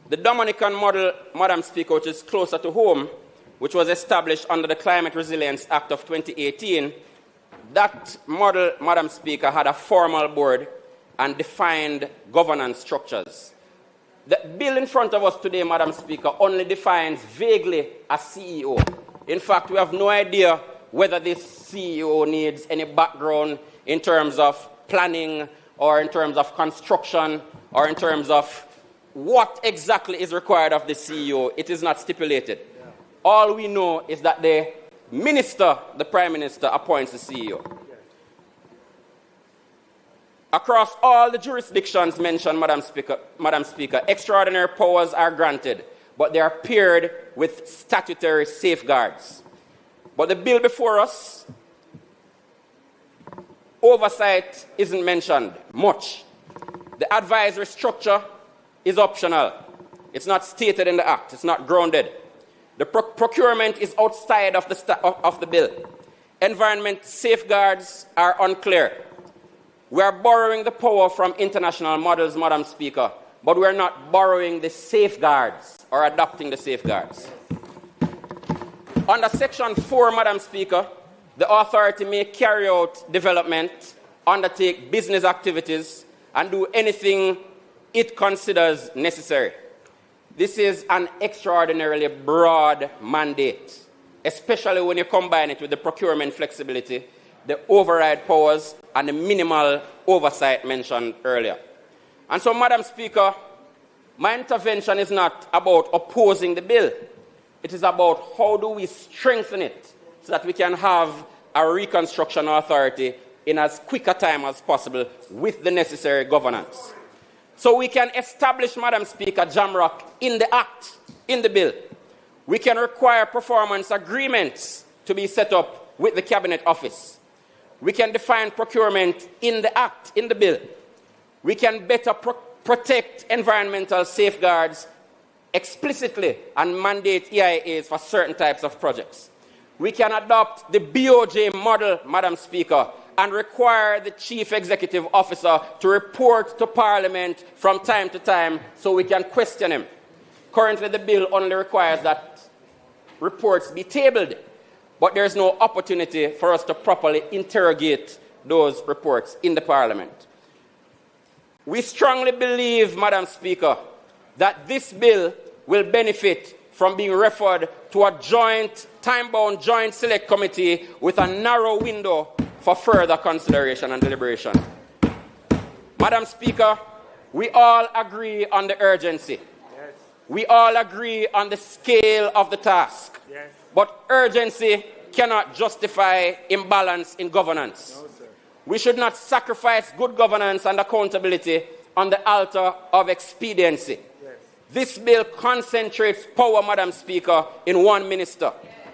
The Dominican model, Madam Speaker, which is closer to home, which was established under the Climate Resilience Act of 2018, that model, Madam Speaker, had a formal board and defined governance structures. The bill in front of us today, Madam Speaker, only defines vaguely a CEO. In fact, we have no idea whether this CEO needs any background in terms of planning or in terms of construction or in terms of what exactly is required of the CEO. It is not stipulated. Yeah. All we know is that the minister, the Prime Minister, appoints the CEO. Across all the jurisdictions mentioned, Madam Speaker, extraordinary powers are granted, but they are paired with statutory safeguards. But the bill before us, oversight isn't mentioned much. The advisory structure is optional. It's not stated in the Act. It's not grounded. The procurement is outside of the bill. Environment safeguards are unclear. We are borrowing the power from international models, Madam Speaker, but we are not borrowing the safeguards or adopting the safeguards. Under Section 4, Madam Speaker, the authority may carry out development, undertake business activities, and do anything it considers necessary. This is an extraordinarily broad mandate, especially when you combine it with the procurement flexibility, the override powers, and the minimal oversight mentioned earlier. And so, Madam Speaker, my intervention is not about opposing the bill. It is about how do we strengthen it so that we can have a reconstruction authority in as quick a time as possible with the necessary governance. So we can establish, Madam Speaker, JAMROC in the Act, in the bill. We can require performance agreements to be set up with the Cabinet Office. We can define procurement in the Act, in the bill. We can better protect environmental safeguards explicitly and mandate EIAs for certain types of projects. We can adopt the BOJ model, Madam Speaker, and require the Chief Executive Officer to report to Parliament from time to time so we can question him. Currently, the bill only requires that reports be tabled, but there's no opportunity for us to properly interrogate those reports in the Parliament. We strongly believe, Madam Speaker, that this bill will benefit from being referred to a joint, time-bound joint select committee with a narrow window for further consideration and deliberation. Madam Speaker, we all agree on the urgency. Yes. We all agree on the scale of the task. Yes. But urgency cannot justify imbalance in governance. No, sir. We should not sacrifice good governance and accountability on the altar of expediency. Yes. This bill concentrates power, Madam Speaker, in one minister.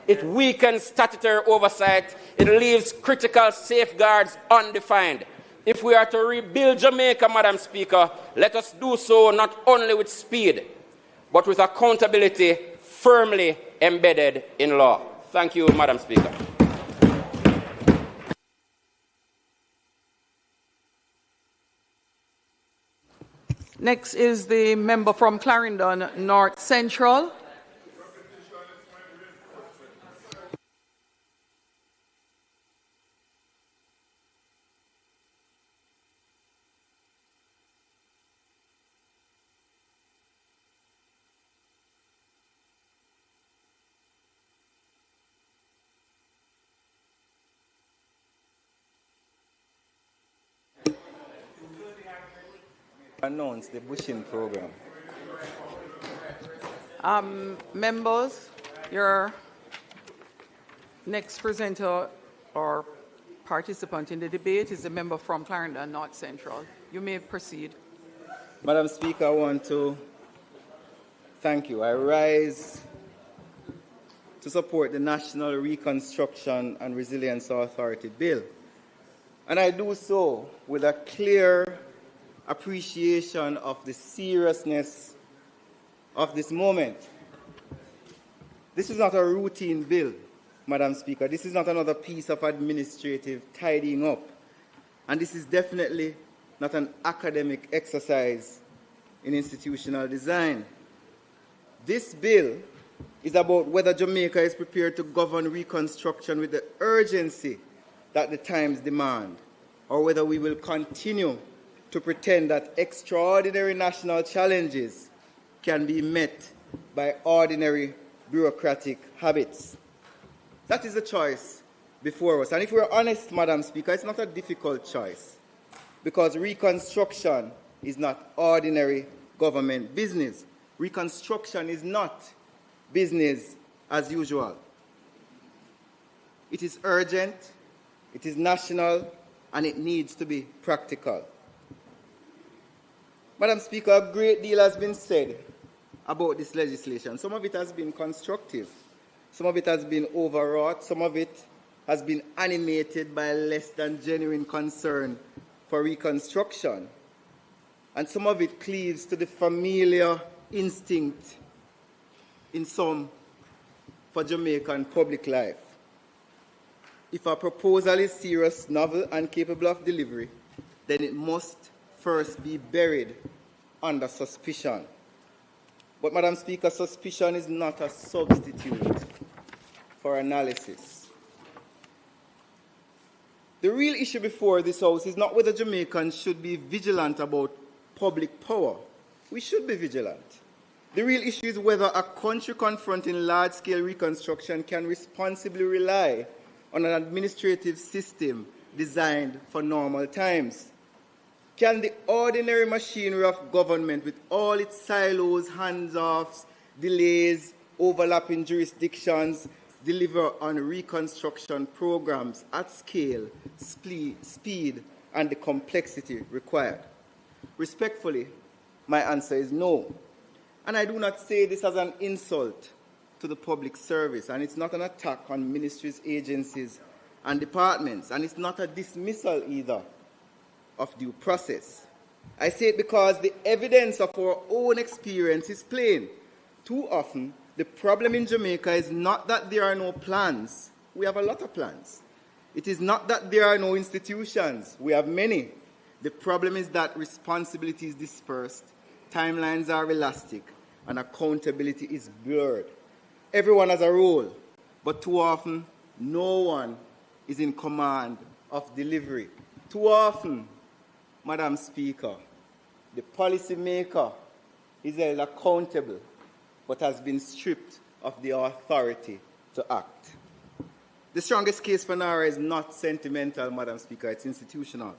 It weakens statutory oversight. It leaves critical safeguards undefined. If we are to rebuild Jamaica, Madam Speaker, let us do so not only with speed, but with accountability firmly embedded in law. Thank you, Madam Speaker. Next is the member from Clarendon North Central. Announce the bushing program. Members, your next presenter or participant in the debate is a member from Clarendon North Central. You may proceed. Madam Speaker, I want to thank you. I rise to support the National Reconstruction and Resilience Authority bill. And I do so with a clear appreciation of the seriousness of this moment. This is not a routine bill, Madam Speaker. This is not another piece of administrative tidying up. And this is definitely not an academic exercise in institutional design. This bill is about whether Jamaica is prepared to govern reconstruction with the urgency that the times demand, or whether we will continue to pretend that extraordinary national challenges can be met by ordinary bureaucratic habits. That is the choice before us. And if we're honest, Madam Speaker, it's not a difficult choice, because reconstruction is not ordinary government business. Reconstruction is not business as usual. It is urgent, it is national, and it needs to be practical. Madam Speaker, a great deal has been said about this legislation. Some of it has been constructive. Some of it has been overwrought. Some of it has been animated by less than genuine concern for reconstruction. And some of it cleaves to the familiar instinct in some for Jamaican public life. If a proposal is serious, novel, and capable of delivery, then it must first be buried under suspicion. But, Madam Speaker, suspicion is not a substitute for analysis. The real issue before this House is not whether Jamaicans should be vigilant about public power. We should be vigilant. The real issue is whether a country confronting large-scale reconstruction can responsibly rely on an administrative system designed for normal times. Can the ordinary machinery of government, with all its silos, hands-offs, delays, overlapping jurisdictions, deliver on reconstruction programs at scale, speed, and the complexity required? Respectfully, my answer is no. And I do not say this as an insult to the public service, and it's not an attack on ministries, agencies, and departments, and it's not a dismissal either of due process. I say it because the evidence of our own experience is plain. Too often, the problem in Jamaica is not that there are no plans. We have a lot of plans. It is not that there are no institutions. We have many. The problem is that responsibility is dispersed, timelines are elastic, and accountability is blurred. Everyone has a role, but too often, no one is in command of delivery. Too often, Madam Speaker, the policymaker is held accountable, but has been stripped of the authority to act. The strongest case for NARA is not sentimental, Madam Speaker, it's institutional.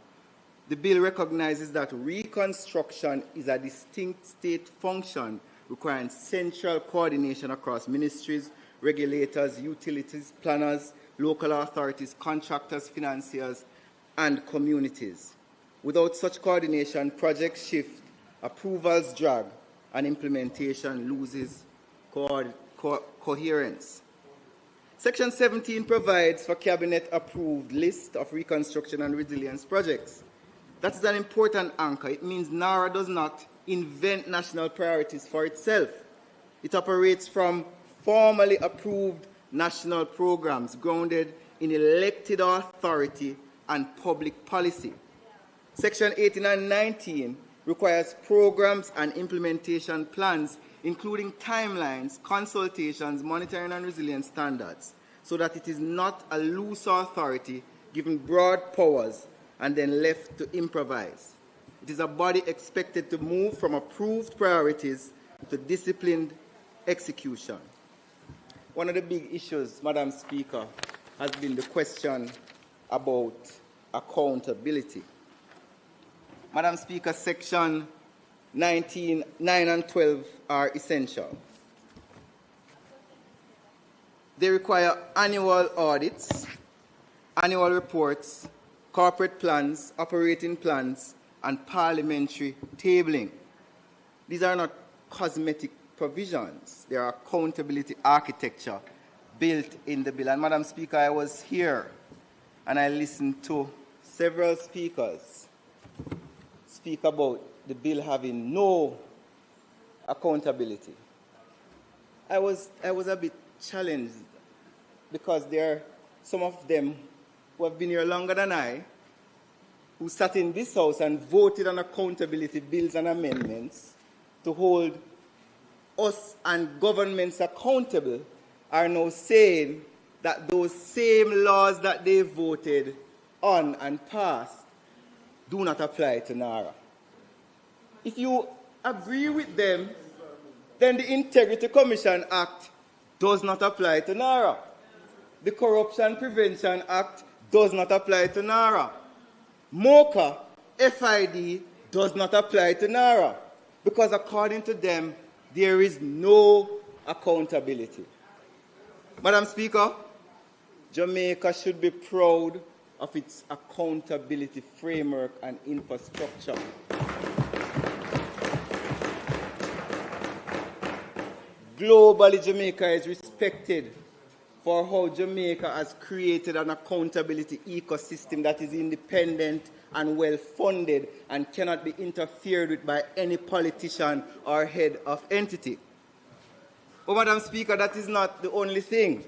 The bill recognizes that reconstruction is a distinct state function requiring central coordination across ministries, regulators, utilities, planners, local authorities, contractors, financiers, and communities. Without such coordination, projects shift, approvals drag, and implementation loses coherence. Section 17 provides for cabinet-approved list of reconstruction and resilience projects. That is an important anchor. It means NARA does not invent national priorities for itself. It operates from formally approved national programs grounded in elected authority and public policy. Section 18 and 19 requires programs and implementation plans, including timelines, consultations, monitoring and resilience standards, so that it is not a loose authority given broad powers and then left to improvise. It is a body expected to move from approved priorities to disciplined execution. One of the big issues, Madam Speaker, has been the question about accountability. Madam Speaker, Section 19, 9 and 12 are essential. They require annual audits, annual reports, corporate plans, operating plans, and parliamentary tabling. These are not cosmetic provisions. They are accountability architecture built in the bill. And Madam Speaker, I was here and I listened to several speakers speak about the bill having no accountability. I was a bit challenged because there are some of them who have been here longer than I, who sat in this House and voted on accountability bills and amendments to hold us and governments accountable, are now saying that those same laws that they voted on and passed do not apply to NARA. If you agree with them, then the Integrity Commission Act does not apply to NARA. The Corruption Prevention Act does not apply to NARA. MOCA, FID, does not apply to NARA, because according to them, there is no accountability. Madam Speaker, Jamaica should be proud of its accountability framework and infrastructure. Globally, Jamaica is respected for how Jamaica has created an accountability ecosystem that is independent and well-funded and cannot be interfered with by any politician or head of entity. But, Madam Speaker, that is not the only thing.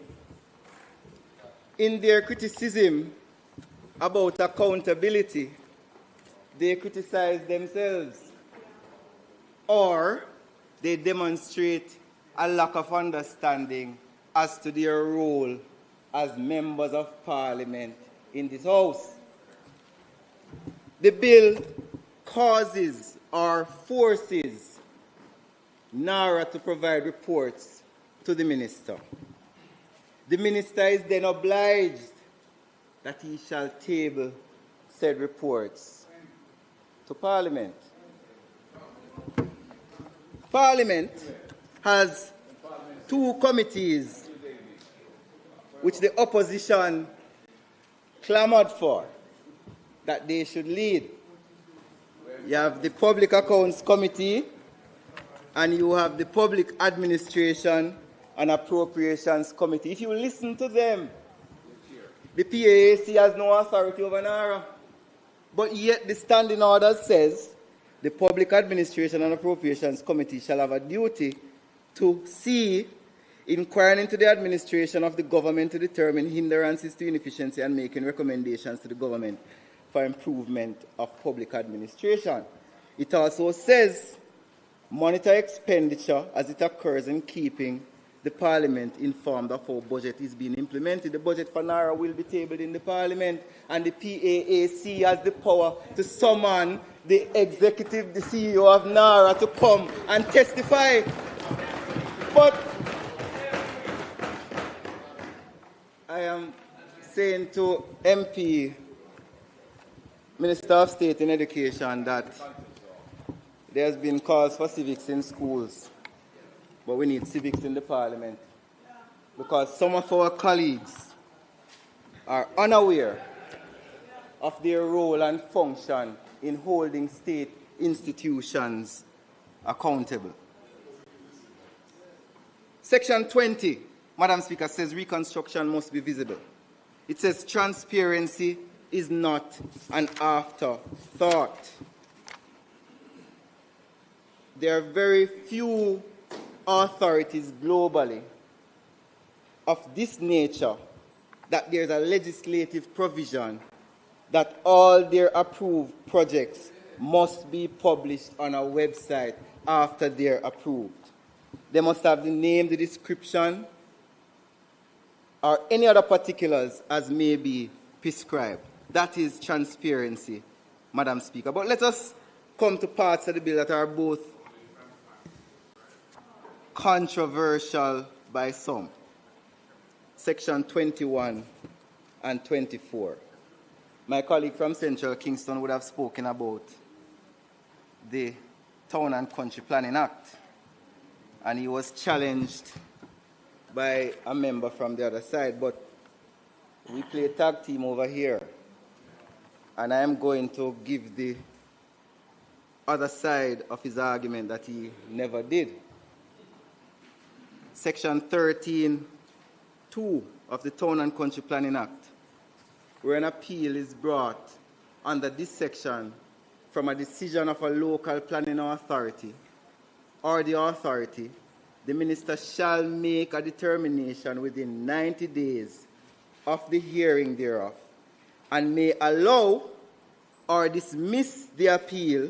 In their criticism about accountability, they criticize themselves, or they demonstrate a lack of understanding as to their role as members of Parliament in this House. The bill causes or forces NARA to provide reports to the minister. The minister is then obliged that he shall table said reports to Parliament. Parliament has two committees which the opposition clamored for that they should lead. You have the Public Accounts Committee and you have the Public Administration and Appropriations Committee. If you listen to them, the PAAC has no authority over NARA. But yet the standing order says the Public Administration and Appropriations Committee shall have a duty to C, inquiring into the administration of the government to determine hindrances to inefficiency and making recommendations to the government for improvement of public administration. It also says, monitor expenditure as it occurs in keeping the Parliament informed of how budget is being implemented. The budget for NARA will be tabled in the Parliament, and the PAAC has the power to summon the executive, the CEO of NARA, to come and testify. But I am saying to MP, Minister of State in Education, that there has been calls for civics in schools, but we need civics in the Parliament, because some of our colleagues are unaware of their role and function in holding state institutions accountable. Section 20, Madam Speaker, says reconstruction must be visible. It says transparency is not an afterthought. There are very few authorities globally of this nature that there's a legislative provision that all their approved projects must be published on a website after they're approved. They must have the name, the description, or any other particulars as may be prescribed. That is transparency, Madam Speaker. But let us come to parts of the bill that are both controversial by some. Section 21 and 24. My colleague from Central Kingston would have spoken about the Town and Country Planning Act, and he was challenged by a member from the other side, but we play tag team over here, and I am going to give the other side of his argument that he never did. Section 13(2) of the Town and Country Planning Act, where an appeal is brought under this section from a decision of a local planning authority or the authority, the minister shall make a determination within 90 days of the hearing thereof, and may allow or dismiss the appeal,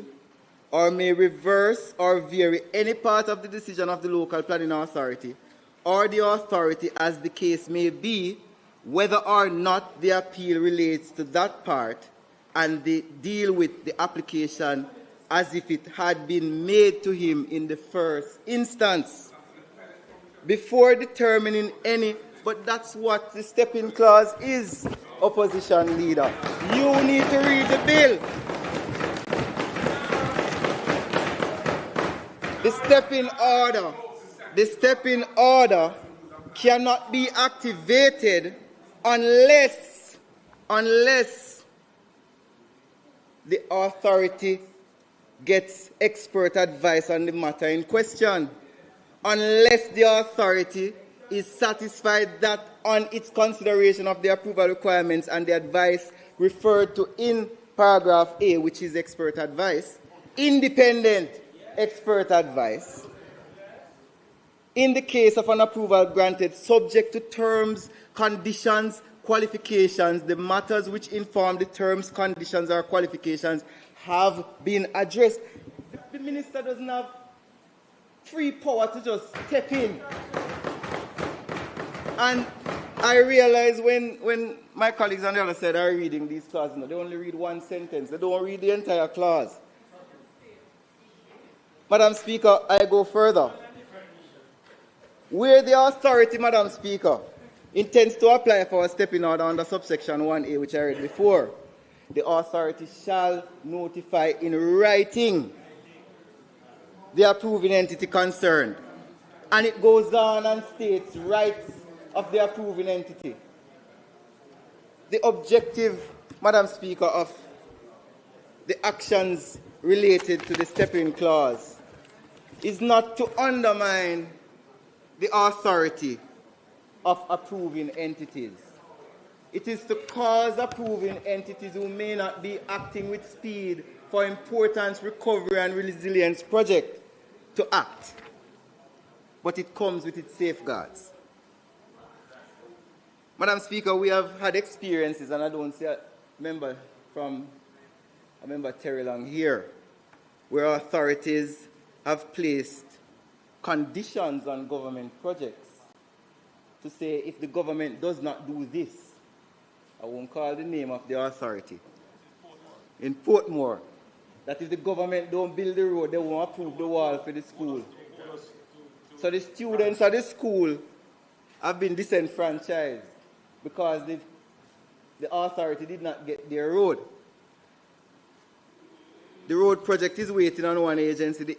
or may reverse or vary any part of the decision of the local planning authority or the authority, as the case may be, whether or not the appeal relates to that part, and they deal with the application as if it had been made to him in the first instance, before determining any. But that's what the stepping clause is, opposition leader. You need to read the bill. The stepping order cannot be activated unless the authority gets expert advice on the matter in question, unless the authority is satisfied that on its consideration of the approval requirements and the advice referred to in paragraph A, which is expert advice, independent expert advice, in the case of an approval granted subject to terms, conditions, qualifications, the matters which inform the terms, conditions, or qualifications have been addressed. The minister doesn't have free power to just step in. And I realize when my colleagues on the other side are reading these clauses, they only read one sentence. They don't read the entire clause. Madam Speaker, I go further. Where the authority, Madam Speaker, intends to apply for a stepping order under subsection 1A, which I read before, the authority shall notify in writing the approving entity concerned. And it goes on and states rights of the approving entity. The objective, Madam Speaker, of the actions related to the stepping clause is not to undermine the authority of approving entities. It is to cause approving entities who may not be acting with speed for important recovery and resilience project to act. but it comes with its safeguards. Madam Speaker, we have had experiences, and I don't see a member Terry Long here, where authorities have placed conditions on government projects to say if the government does not do this, I won't call the name of the authority, in Portmore, that if the government don't build the road, they won't approve the wall for the school. So the students of the school have been disenfranchised because the authority did not get their road. The road project is waiting on one agency, the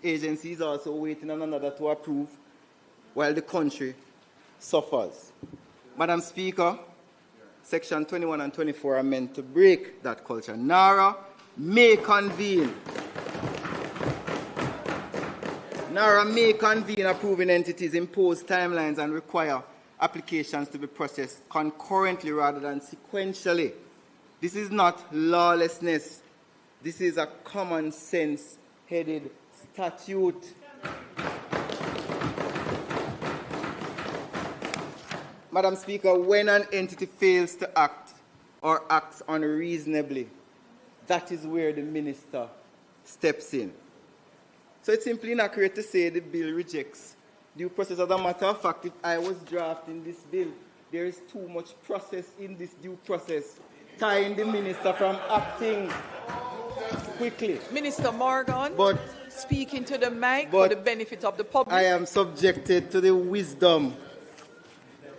agency is also waiting on another to approve, while the country suffers. Madam Speaker, Section 21 and 24 are meant to break that culture. NARA may convene. NARA may convene approving entities, impose timelines, and require applications to be processed concurrently rather than sequentially. This is not lawlessness. This is a common sense headed statute. Madam Speaker, when an entity fails to act or acts unreasonably, that is where the minister steps in. So it's simply inaccurate to say the bill rejects due process. As a matter of fact, if I was drafting this bill, there is too much process in this due process, tying the minister from acting quickly. Minister Morgan, but speaking to the mic for the benefit of the public. I am subjected to the wisdom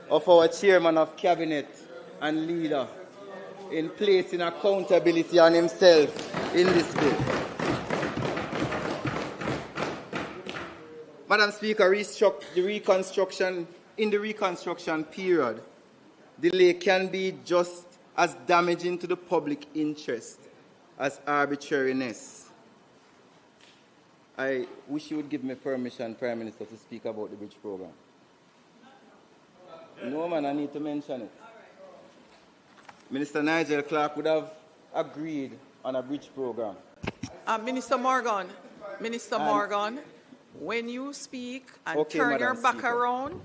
of our chairman of cabinet and leader in placing accountability on himself in this bill. Madam Speaker, in the reconstruction period, delay can be just as damaging to the public interest as arbitrariness. I wish you would give me permission, Prime Minister, to speak about the bridge program. No, man, I need to mention it. Minister Nigel Clark would have agreed on a bridge program. Minister Morgan, when you speak and turn your back around,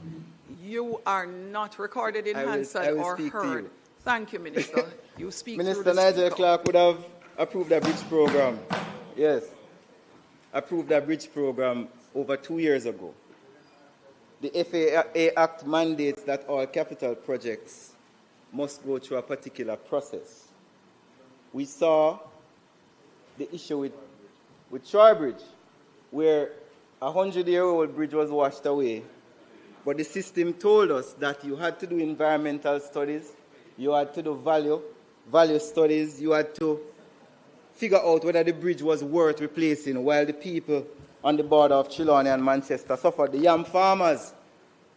you are not recorded in Hansard or heard. Thank you, Minister. You speak Minister Nigel Clark would have approved a bridge program. Yes. Approved a bridge program over 2 years ago. The FAA Act mandates that all capital projects must go through a particular process. We saw the issue with Troy Bridge, where a 100-year-old bridge was washed away, but the system told us that you had to do environmental studies, you had to do value studies, you had to figure out whether the bridge was worth replacing, while the people on the border of Trelawney and Manchester suffered. The yam farmers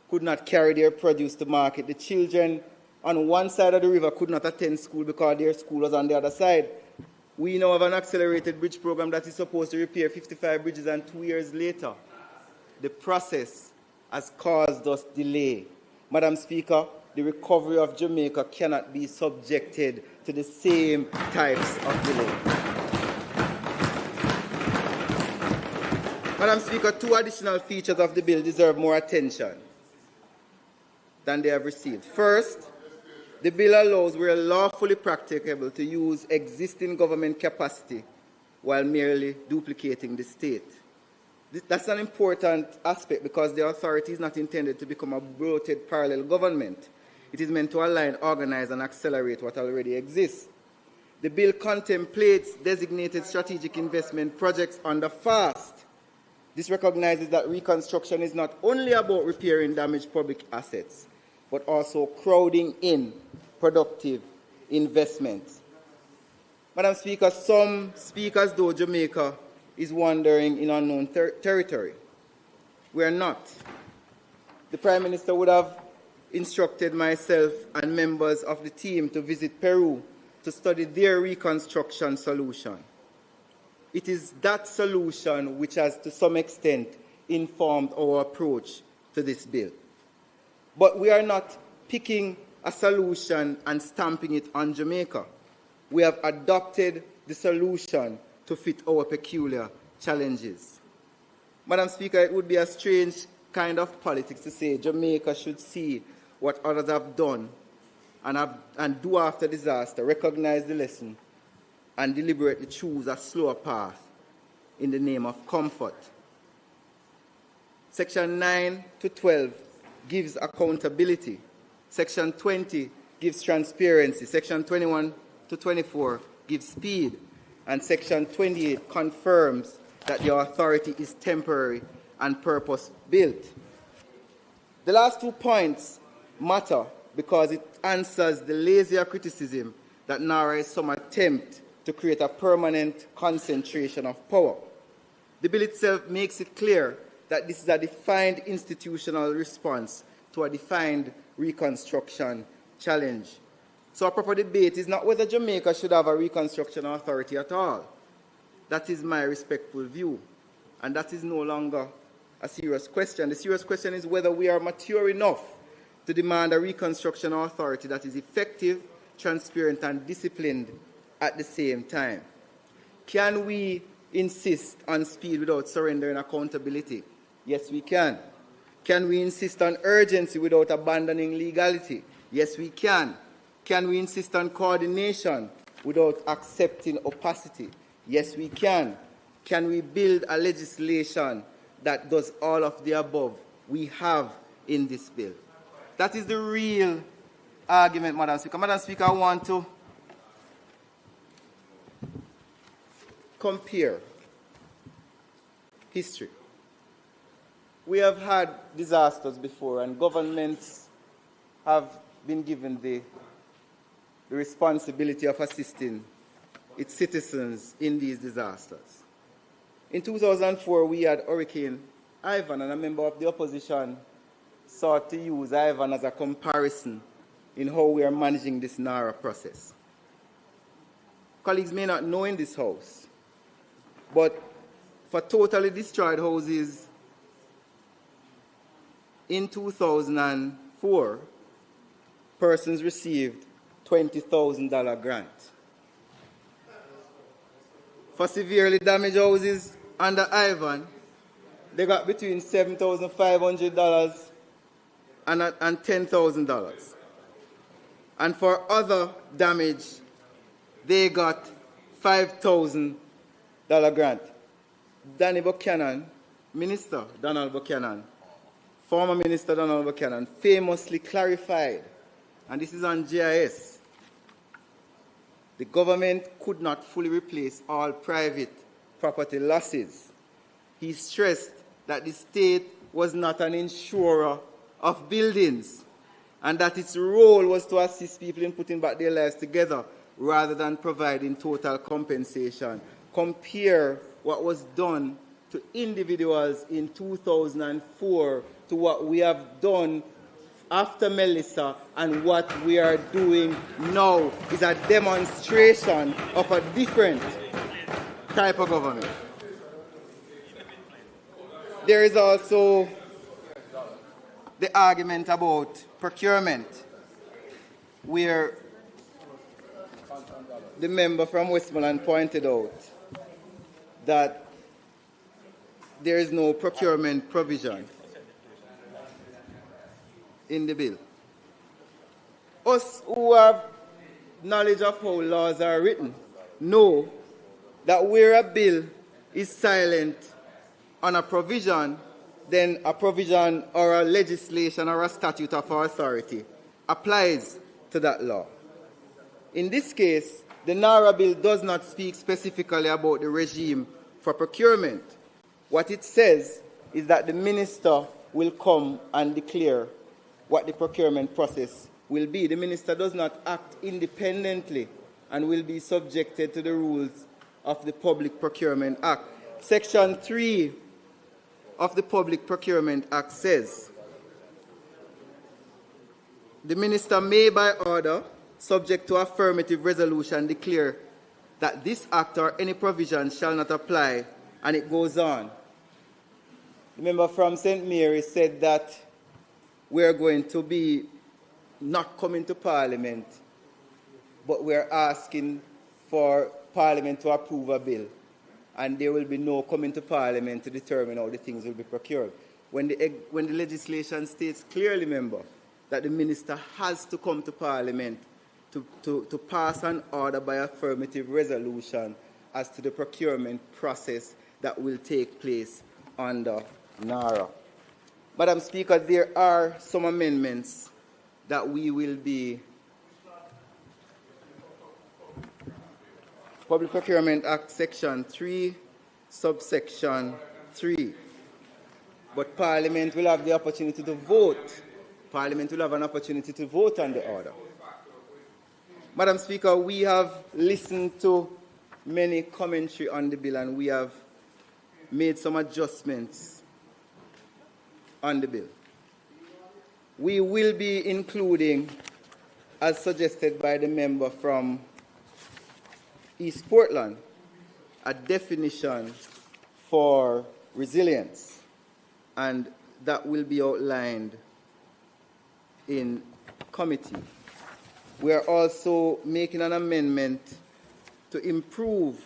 could not carry their produce to market. The children on one side of the river could not attend school because their school was on the other side. We now have an accelerated bridge program that is supposed to repair 55 bridges, and 2 years later, the process has caused us delay. Madam Speaker, the recovery of Jamaica cannot be subjected to the same types of delay. Madam Speaker, 2 additional features of the bill deserve more attention than they have received. First, the bill allows where lawfully practicable to use existing government capacity while merely duplicating the state. That's an important aspect because the authority is not intended to become a bloated parallel government. It is meant to align, organize, and accelerate what already exists. The bill contemplates designated strategic investment projects under FAST. This recognizes that reconstruction is not only about repairing damaged public assets, but also crowding in productive investments. Madam Speaker, some speak as though Jamaica is wandering in unknown territory. We are not. The Prime Minister would have instructed myself and members of the team to visit Peru to study their reconstruction solution. It is that solution which has, to some extent, informed our approach to this bill. But we are not picking a solution and stamping it on Jamaica. We have adopted the solution to fit our peculiar challenges. Madam Speaker, it would be a strange kind of politics to say Jamaica should see what others have done and do after disaster, recognize the lesson, and deliberately choose a slower path in the name of comfort. Section 9 to 12 gives accountability. Section 20 gives transparency. Section 21 to 24 gives speed. And Section 28 confirms that the authority is temporary and purpose-built. The last 2 points matter because it answers the lazier criticism that NARA is some attempt to create a permanent concentration of power. The bill itself makes it clear that this is a defined institutional response to a defined reconstruction challenge. So a proper debate is not whether Jamaica should have a reconstruction authority at all. That is my respectful view, and that is no longer a serious question. The serious question is whether we are mature enough to demand a reconstruction authority that is effective, transparent, and disciplined at the same time. Can we insist on speed without surrendering accountability? Yes, we can. Can we insist on urgency without abandoning legality? Yes, we can. Can we insist on coordination without accepting opacity? Yes, we can. Can we build a legislation that does all of the above? We have in this bill. That is the real argument, Madam Speaker. Madam Speaker, I want to compare history. We have had disasters before, and governments have been given the responsibility of assisting its citizens in these disasters. In 2004, we had Hurricane Ivan, and a member of the opposition sought to use Ivan as a comparison in how we are managing this NARA process. Colleagues may not know in this House, but for totally destroyed houses in 2004, persons received $20,000 grant. For severely damaged houses under Ivan, they got between $7,500 and $10,000. And for other damage, they got $5,000 grant. Danny Buchanan, Minister Donald Buchanan, former Minister Donald Buchanan, famously clarified, and this is on JIS, the government could not fully replace all private property losses. He stressed that the state was not an insurer of buildings and that its role was to assist people in putting back their lives together rather than providing total compensation. Compare what was done to individuals in 2004 to what we have done after Melissa, and what we are doing now is a demonstration of a different type of government. There is also the argument about procurement, where the member from Westmoreland pointed out that there is no procurement provision in the bill. Us who have knowledge of how laws are written know that where a bill is silent on a provision, then a provision or a legislation or a statute of authority applies to that law. In this case, the NARA bill does not speak specifically about the regime for procurement. What it says is that the minister will come and declare what the procurement process will be. The minister does not act independently and will be subjected to the rules of the Public Procurement Act. Section 3 of the Public Procurement Act says, the minister may by order, subject to affirmative resolution, declare that this act or any provision shall not apply, and it goes on. The member from St. Mary said that we are going to be not coming to Parliament, but we are asking for Parliament to approve a bill, and there will be no coming to Parliament to determine how the things will be procured. when the legislation states clearly, member, that the minister has to come to Parliament to pass an order by affirmative resolution as to the procurement process that will take place under NARA. Madam Speaker, there are some amendments that we will be Public Procurement Act Section 3, subsection 3. But Parliament will have the opportunity to vote. Parliament will have an opportunity to vote on the order. Madam Speaker, we have listened to many commentary on the bill and we have made some adjustments on the bill. We will be including, as suggested by the member from East Portland, a definition for resilience, and that will be outlined in committee. We are also making an amendment to improve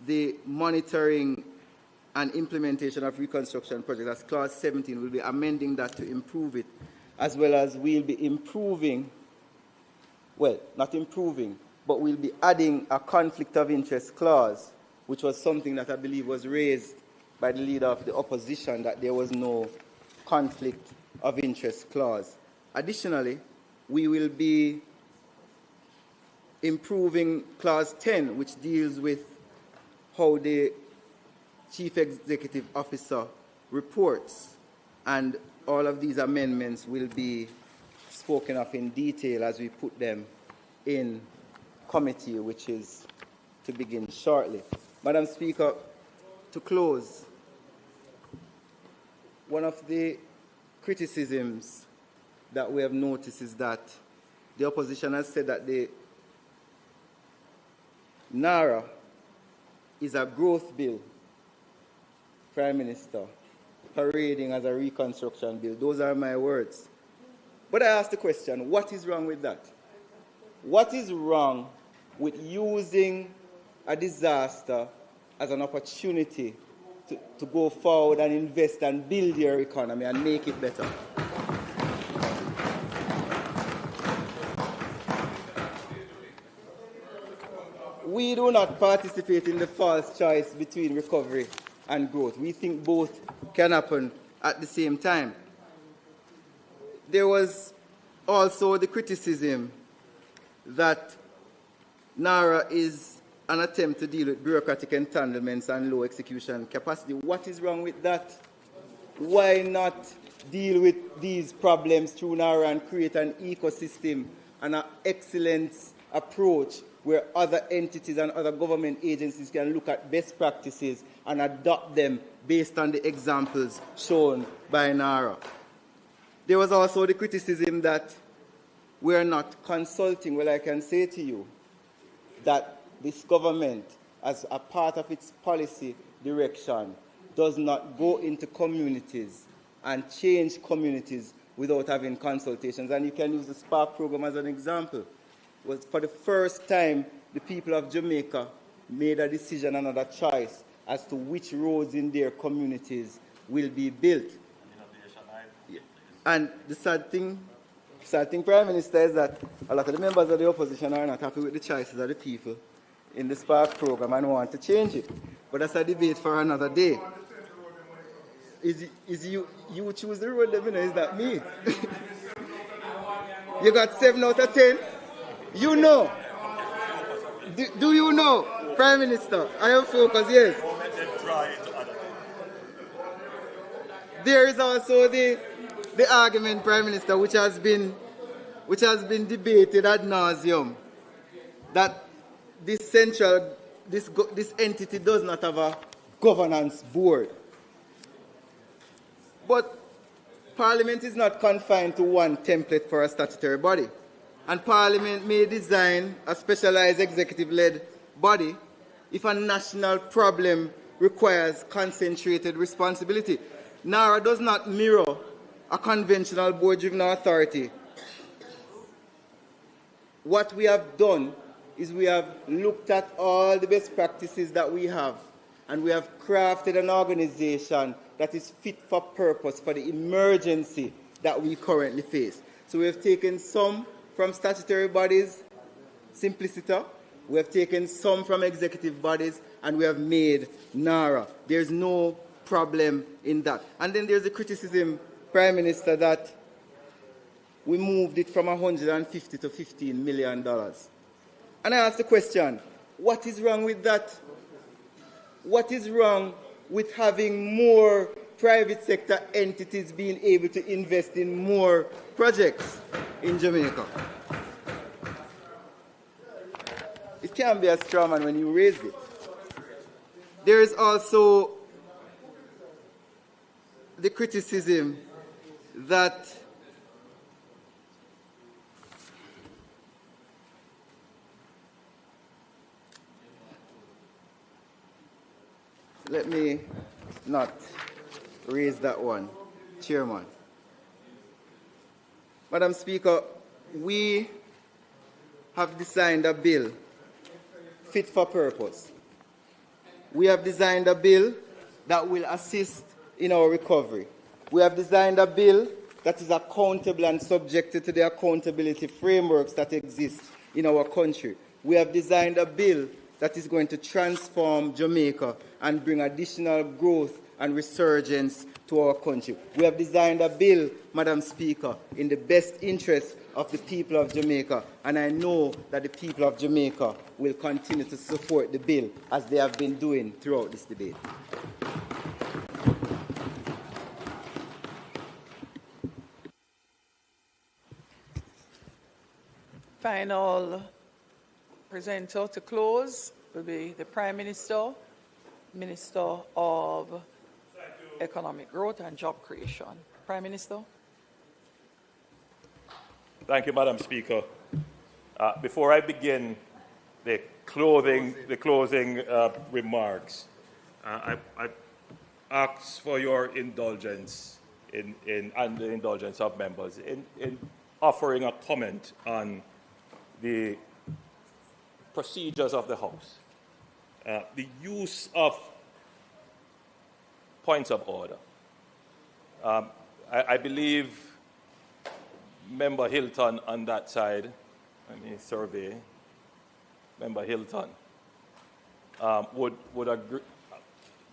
the monitoring and implementation of reconstruction projects. That's clause 17. We'll be amending that to improve it, as well as we'll be improving, well, not improving, but we'll be adding a conflict of interest clause, which was something that I believe was raised by the leader of the opposition, that there was no conflict of interest clause. Additionally, we will be improving clause 10, which deals with how the chief executive officer reports, and all of these amendments will be spoken of in detail as we put them in committee, which is to begin shortly. Madam Speaker, to close, one of the criticisms that we have noticed is that the opposition has said that the NARA is a growth bill, Prime Minister, parading as a reconstruction bill. Those are my words. But I ask the question, what is wrong with that? What is wrong with using a disaster as an opportunity to go forward and invest and build your economy and make it better? We do not participate in the false choice between recovery and growth. We think both can happen at the same time. There was also the criticism that NARA is an attempt to deal with bureaucratic entanglements and low execution capacity. What is wrong with that? Why not deal with these problems through NARA and create an ecosystem and an excellence approach where other entities and other government agencies can look at best practices and adopt them based on the examples shown by NARA? There was also the criticism that we are not consulting. Well, I can say to you that this government, as a part of its policy direction, does not go into communities and change communities without having consultations. And you can use the SPARK program as an example. It was for the first time the people of Jamaica made a decision, another choice, as to which roads in their communities will be built. And the sad thing, Prime Minister, is that a lot of the members of the opposition are not happy with the choices of the people in the SPARK program and want to change it. But that's a debate for another day. Is you choose the road, is that me? You got 7 out of 10? You know. Do you know, Prime Minister? I am focused, yes. There is also the argument, Prime Minister, which has been debated ad nauseum, that this entity does not have a governance board. But Parliament is not confined to one template for a statutory body. And Parliament may design a specialized executive-led body if a national problem requires concentrated responsibility. NARA does not mirror a conventional board-driven authority. What we have done is we have looked at all the best practices that we have, and we have crafted an organization that is fit for purpose for the emergency that we currently face. So we have taken some from statutory bodies, simpliciter. We have taken some from executive bodies, and we have made NARA. There's no problem in that. And then there's the criticism, Prime Minister, that we moved it from $150 to $15 million. And I ask the question, what is wrong with that? What is wrong with having more private sector entities being able to invest in more projects in Jamaica? It can be a straw man when you raise it. There is also the criticism that let me not raise that one, Chairman. Madam Speaker, we have designed a bill fit for purpose. We have designed a bill that will assist in our recovery. We have designed a bill that is accountable and subjected to the accountability frameworks that exist in our country. We have designed a bill that is going to transform Jamaica and bring additional growth and resurgence to our country. We have designed a bill, Madam Speaker, in the best interest of the people of Jamaica, and I know that the people of Jamaica will continue to support the bill as they have been doing throughout this debate. Final presenter to close will be the Prime Minister, Minister of Economic Growth and Job Creation. Prime Minister. Thank you, Madam Speaker. Before I begin the closing remarks, I ask for your indulgence and the indulgence of members in offering a comment on the procedures of the House. The use of points of order. I believe Member Hilton on that side, let me survey, Member Hilton would agree,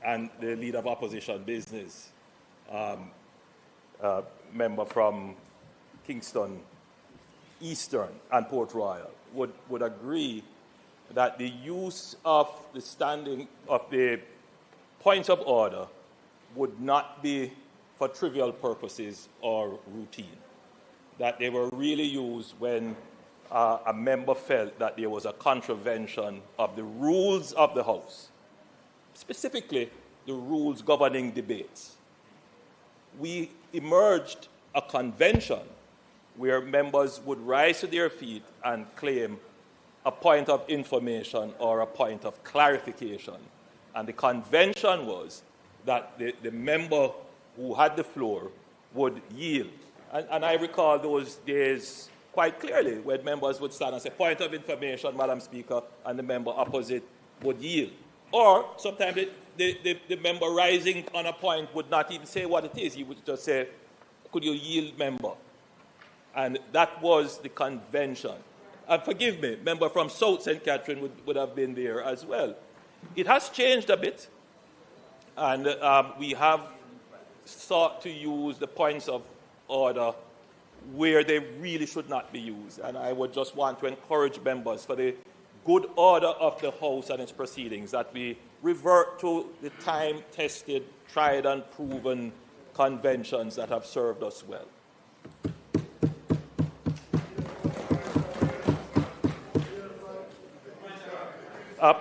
and the Leader of Opposition Business, member from Kingston Eastern and Port Royal, would agree that the use of the standing of the points of order would not be for trivial purposes or routine, that they were really used when a member felt that there was a contravention of the rules of the House, specifically the rules governing debates. We emerged a convention where members would rise to their feet and claim a point of information or a point of clarification. And the convention was that the member who had the floor would yield. And I recall those days quite clearly when members would stand and say, point of information, Madam Speaker, and the member opposite would yield. Or sometimes the member rising on a point would not even say what it is. He would just say, could you yield, member? And that was the convention. And forgive me, member from South St. Catherine would have been there as well. It has changed a bit, and we have sought to use the points of order where they really should not be used. And I would just want to encourage members, for the good order of the House and its proceedings, that we revert to the time-tested, tried and proven conventions that have served us well.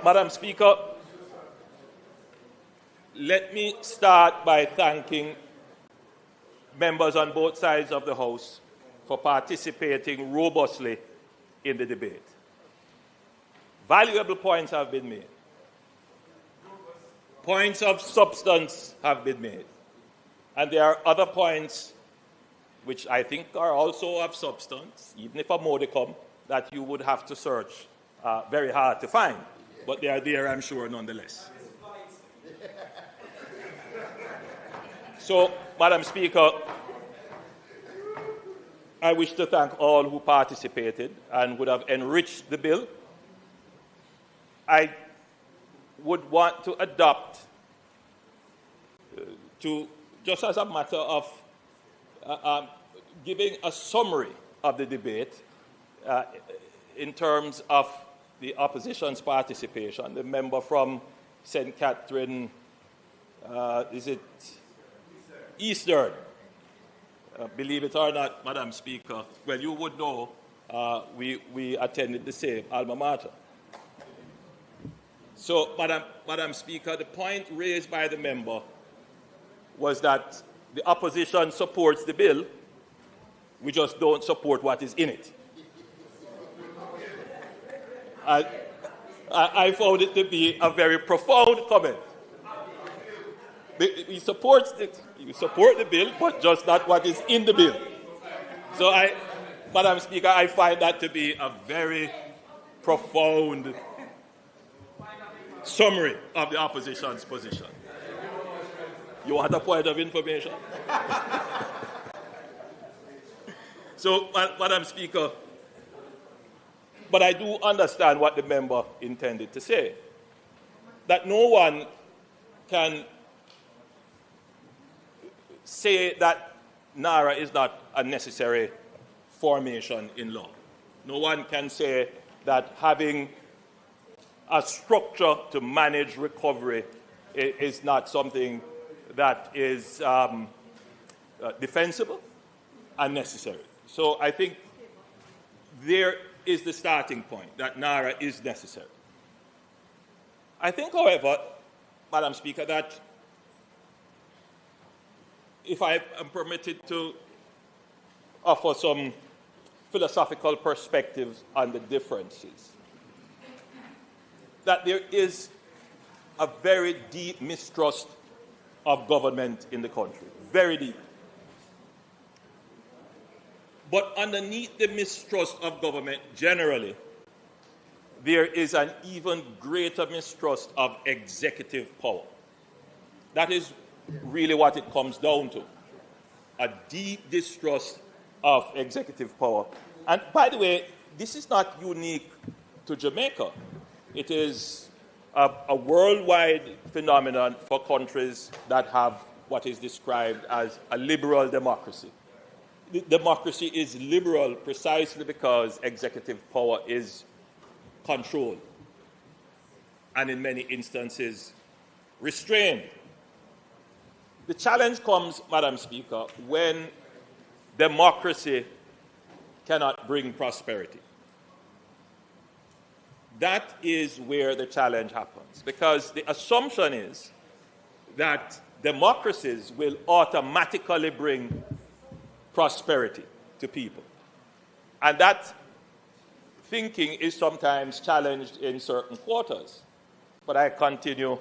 Madam Speaker, let me start by thanking members on both sides of the House for participating robustly in the debate. Valuable points have been made. Points of substance have been made. And there are other points which I think are also of substance, even if a modicum, that you would have to search very hard to find. But they are there, I'm sure, nonetheless. So, Madam Speaker, I wish to thank all who participated and would have enriched the bill. I would want to adopt just as a matter of giving a summary of the debate in terms of the opposition's participation. The member from St. Catherine, is it Eastern? Believe it or not, Madam Speaker, well, you would know we attended the same alma mater. So, Madam Speaker, the point raised by the member was that the opposition supports the bill, we just don't support what is in it. I found it to be a very profound comment. We support the bill, but just not what is in the bill. So, Madam Speaker, I find that to be a very profound summary of the opposition's position. You want a point of information? So, Madam Speaker, but I do understand what the member intended to say, that no one can say that NARA is not a necessary formation in law. No one can say that having a structure to manage recovery is not something that is defensible and necessary. So I think there is the starting point, that NARA is necessary. I think, however, Madam Speaker, that if I am permitted to offer some philosophical perspectives on the differences, that there is a very deep mistrust of government in the country, very deep. But underneath the mistrust of government generally, there is an even greater mistrust of executive power. That is really what it comes down to, a deep distrust of executive power. And by the way, this is not unique to Jamaica. It is a worldwide phenomenon for countries that have what is described as a liberal democracy. The democracy is liberal precisely because executive power is controlled and in many instances restrained. The challenge comes, Madam Speaker, when democracy cannot bring prosperity. That is where the challenge happens, because the assumption is that democracies will automatically bring prosperity to people. And that thinking is sometimes challenged in certain quarters. But I continue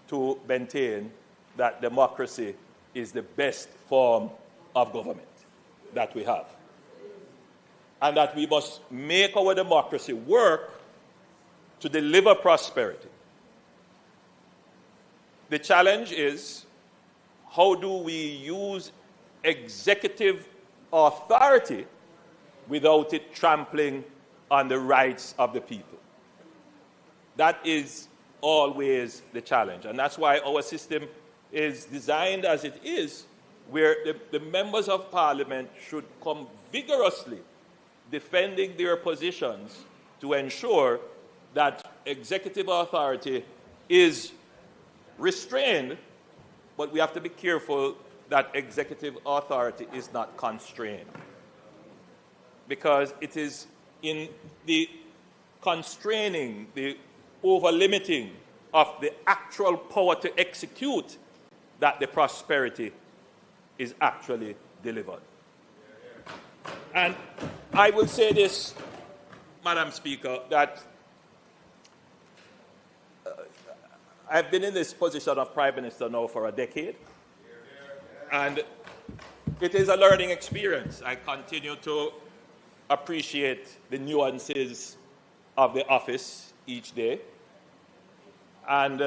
to maintain that democracy is the best form of government that we have. And that we must make our democracy work to deliver prosperity. The challenge is, how do we use executive authority without it trampling on the rights of the people? That is always the challenge. And that's why our system is designed as it is, where the members of parliament should come vigorously defending their positions to ensure that executive authority is restrained, but we have to be careful that executive authority is not constrained. Because it is in the constraining, the over-limiting of the actual power to execute that the prosperity is actually delivered. And I will say this, Madam Speaker, that I've been in this position of Prime Minister now for a decade, and it is a learning experience. I continue to appreciate the nuances of the office each day. And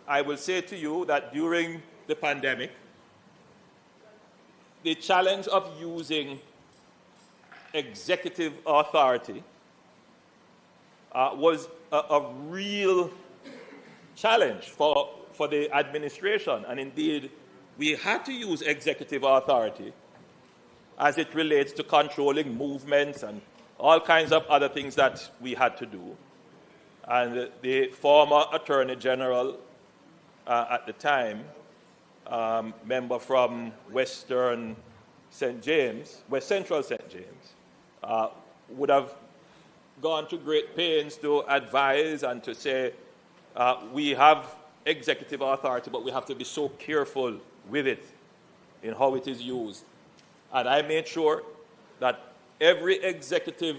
I will say to you that during the pandemic, the challenge of using executive authority was a real challenge for the administration. And indeed, we had to use executive authority as it relates to controlling movements and all kinds of other things that we had to do. And the former Attorney General at the time, member from Western St. James, West Central St. James, would have gone to great pains to advise and to say, we have executive authority, but we have to be so careful with it in how it is used. And I made sure that every executive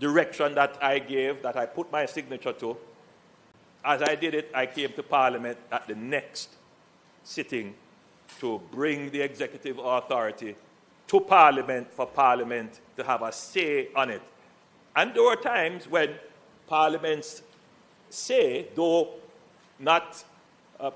direction that I gave, that I put my signature to, as I did it, I came to Parliament at the next sitting to bring the executive authority to Parliament for Parliament to have a say on it. And there were times when Parliament's say, though not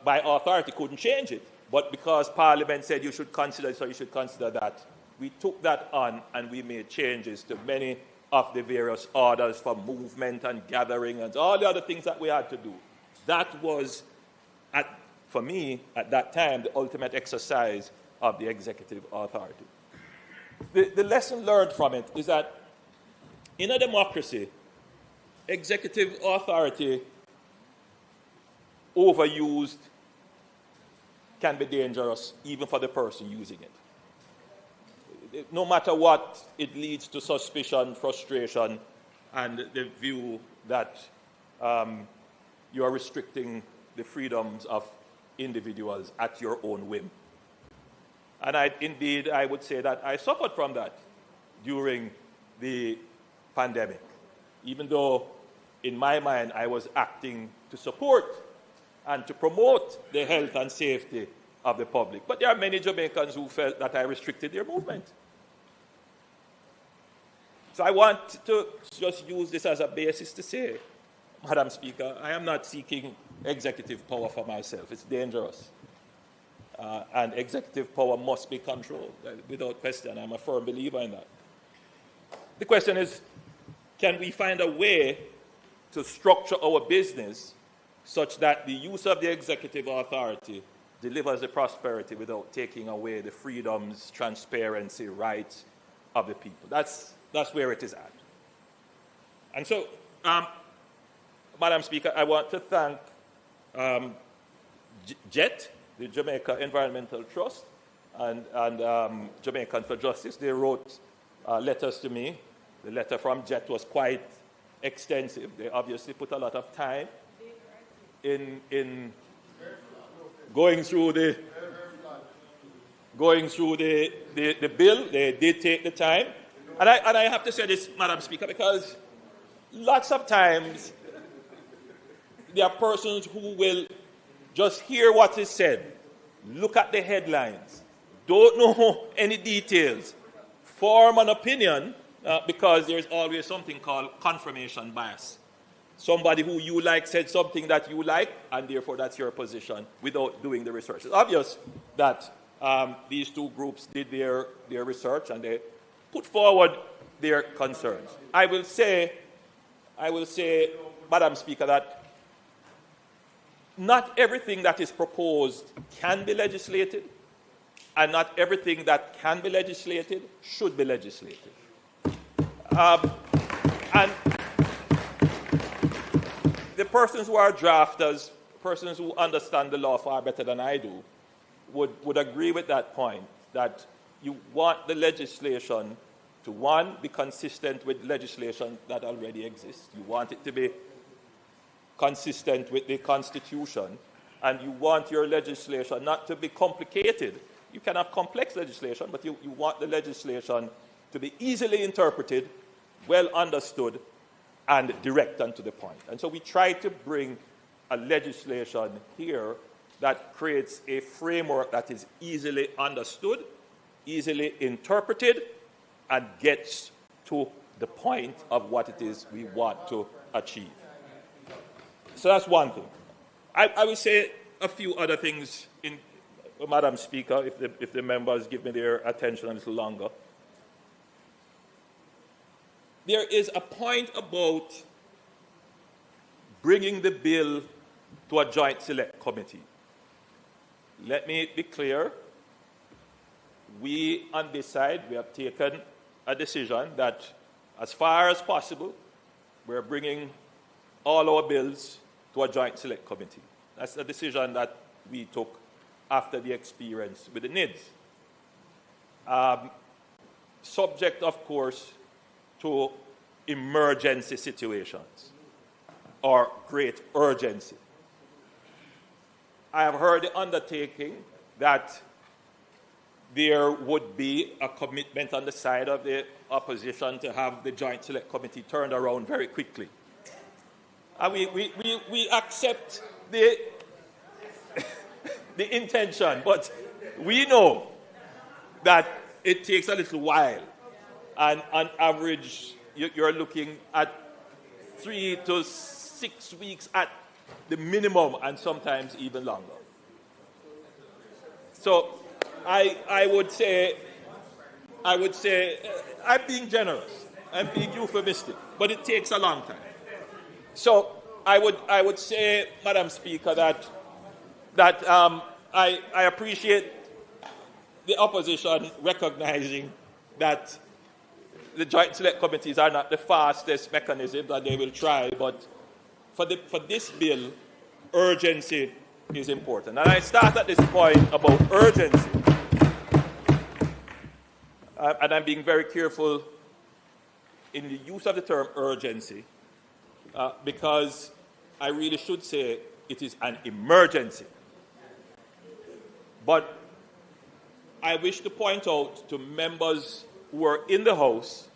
by authority, couldn't change it, but because Parliament said you should consider this or you should consider that, we took that on and we made changes to many of the various orders for movement and gathering and all the other things that we had to do. That was, for me, at that time, the ultimate exercise of the executive authority. The lesson learned from it is that in a democracy, executive authority overused can be dangerous even for the person using it. No matter what, it leads to suspicion, frustration, and the view that you are restricting the freedoms of individuals at your own whim. And I would say that I suffered from that during the pandemic, even though in my mind I was acting to support and to promote the health and safety of the public. But there are many Jamaicans who felt that I restricted their movement. So I want to just use this as a basis to say, Madam Speaker, I am not seeking executive power for myself. It's dangerous. And executive power must be controlled, without question. I'm a firm believer in that. The question is, can we find a way to structure our business such that the use of the executive authority delivers the prosperity without taking away the freedoms, transparency, rights of the people? That's where it is at. And so, Madam Speaker, I want to thank JET, the Jamaica Environmental Trust, and Jamaicans for Justice. They wrote letters to me. The letter from JET was quite extensive. They obviously put a lot of time in going through the bill. They did take the time. And I have to say this, Madam Speaker, because lots of times there are persons who will just hear what is said, look at the headlines, don't know any details, form an opinion because there's always something called confirmation bias. Somebody who you like said something that you like, and therefore that's your position, without doing the research. It's obvious that these two groups did their research and they put forward their concerns. I will say, Madam Speaker, that not everything that is proposed can be legislated, and not everything that can be legislated should be legislated. And the persons who are drafters, persons who understand the law far better than I do, would agree with that point, that you want the legislation to, one, be consistent with legislation that already exists. You want it to be consistent with the Constitution, and you want your legislation not to be complicated. You can have complex legislation, but you want the legislation to be easily interpreted, well understood, and direct and to the point. And so we try to bring a legislation here that creates a framework that is easily understood, easily interpreted, and gets to the point of what it is we want to achieve. So that's one thing. I will say a few other things Madam Speaker, if the members give me their attention a little longer. There is a point about bringing the bill to a joint select committee. Let me be clear. We, on this side, we have taken a decision that, as far as possible, we're bringing all our bills to a joint select committee. That's a decision that we took after the experience with the NIDS. Subject, of course, to emergency situations or great urgency. I have heard the undertaking that there would be a commitment on the side of the opposition to have the Joint Select Committee turned around very quickly. And we accept the intention, but we know that it takes a little while. And on average, you're looking at 3 to 6 weeks at the minimum, and sometimes even longer. So I would say I'm being generous, I'm being euphemistic, but it takes a long time. So I would say, Madam Speaker, that I appreciate the opposition recognizing that the joint select committees are not the fastest mechanism, that they will try, but for this bill, urgency is important. And I start at this point about urgency. And I'm being very careful in the use of the term urgency, because I really should say it is an emergency. But I wish to point out to members who were in the House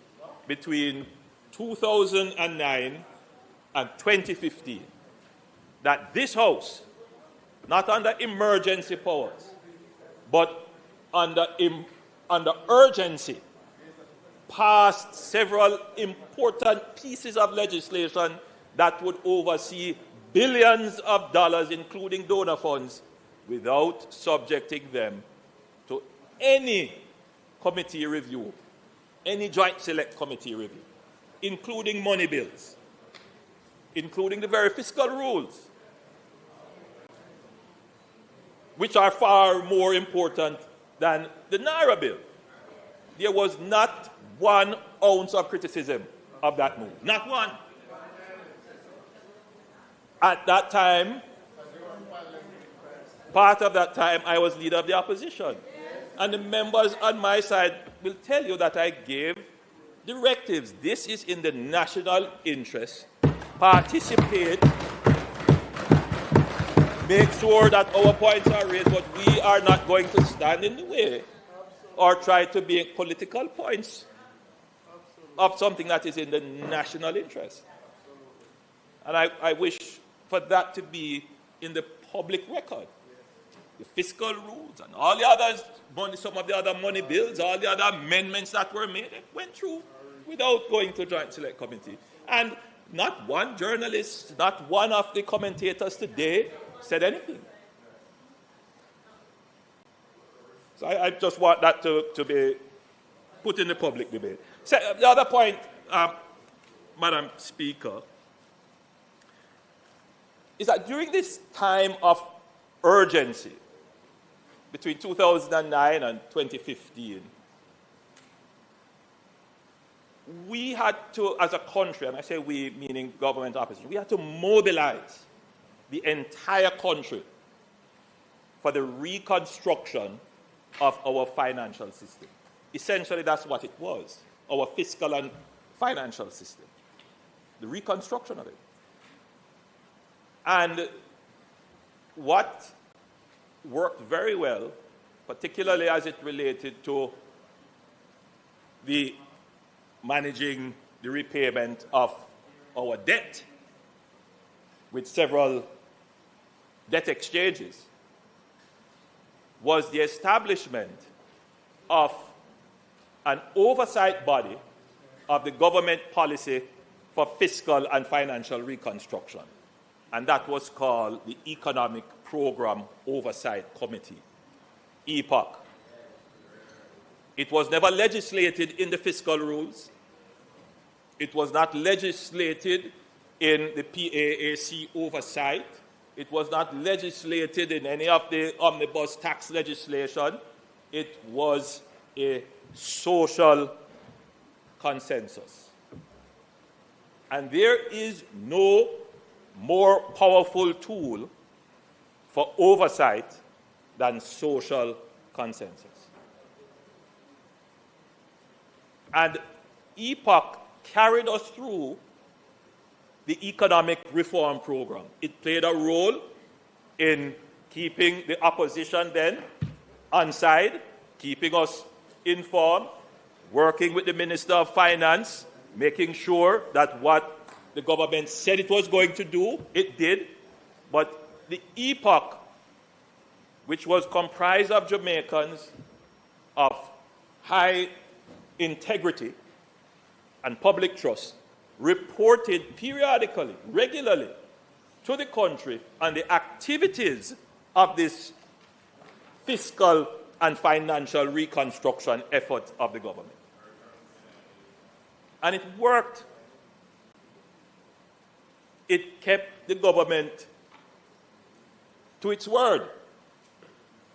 between 2009 and 2015 that this House, not under emergency powers, but under urgency, passed several important pieces of legislation that would oversee billions of dollars, including donor funds, without subjecting them to any committee review, any joint select committee review, including money bills, including the very fiscal rules, which are far more important than the Naira bill. There was not 1 ounce of criticism of that move. Not one. At that time, part of that time, I was leader of the opposition. And the members on my side will tell you that I gave directives. This is in the national interest. Participate. Make sure that our points are raised, but we are not going to stand in the way or try to make political points of something that is in the national interest. And I wish for that to be in the public record. The fiscal rules and all the others, some of the other money bills, all the other amendments that were made, it went through without going to Joint Select Committee. And not one journalist, not one of the commentators today said anything. So I just want that to be put in the public debate. So the other point, Madam Speaker, is that during this time of urgency, between 2009 and 2015, we had to, as a country, and I say we meaning government opposition, we had to mobilize the entire country for the reconstruction of our financial system. Essentially, that's what it was, our fiscal and financial system, the reconstruction of it. And what worked very well, particularly as it related to the managing the repayment of our debt with several debt exchanges, was the establishment of an oversight body of the government policy for fiscal and financial reconstruction. And that was called the Economic Program Oversight Committee. epoch. It was never legislated in the fiscal rules. It was not legislated in the PAAC oversight. It was not legislated in any of the omnibus tax legislation. It was a social consensus. And there is no more powerful tool for oversight than social consensus. And epoch carried us through the economic reform program. It played a role in keeping the opposition then on side, keeping us informed, working with the Minister of Finance, making sure that what the government said it was going to do, it did. But the epoch, which was comprised of Jamaicans of high integrity and public trust, reported periodically, regularly, to the country on the activities of this fiscal and financial reconstruction effort of the government. And it worked. It kept the government to its word.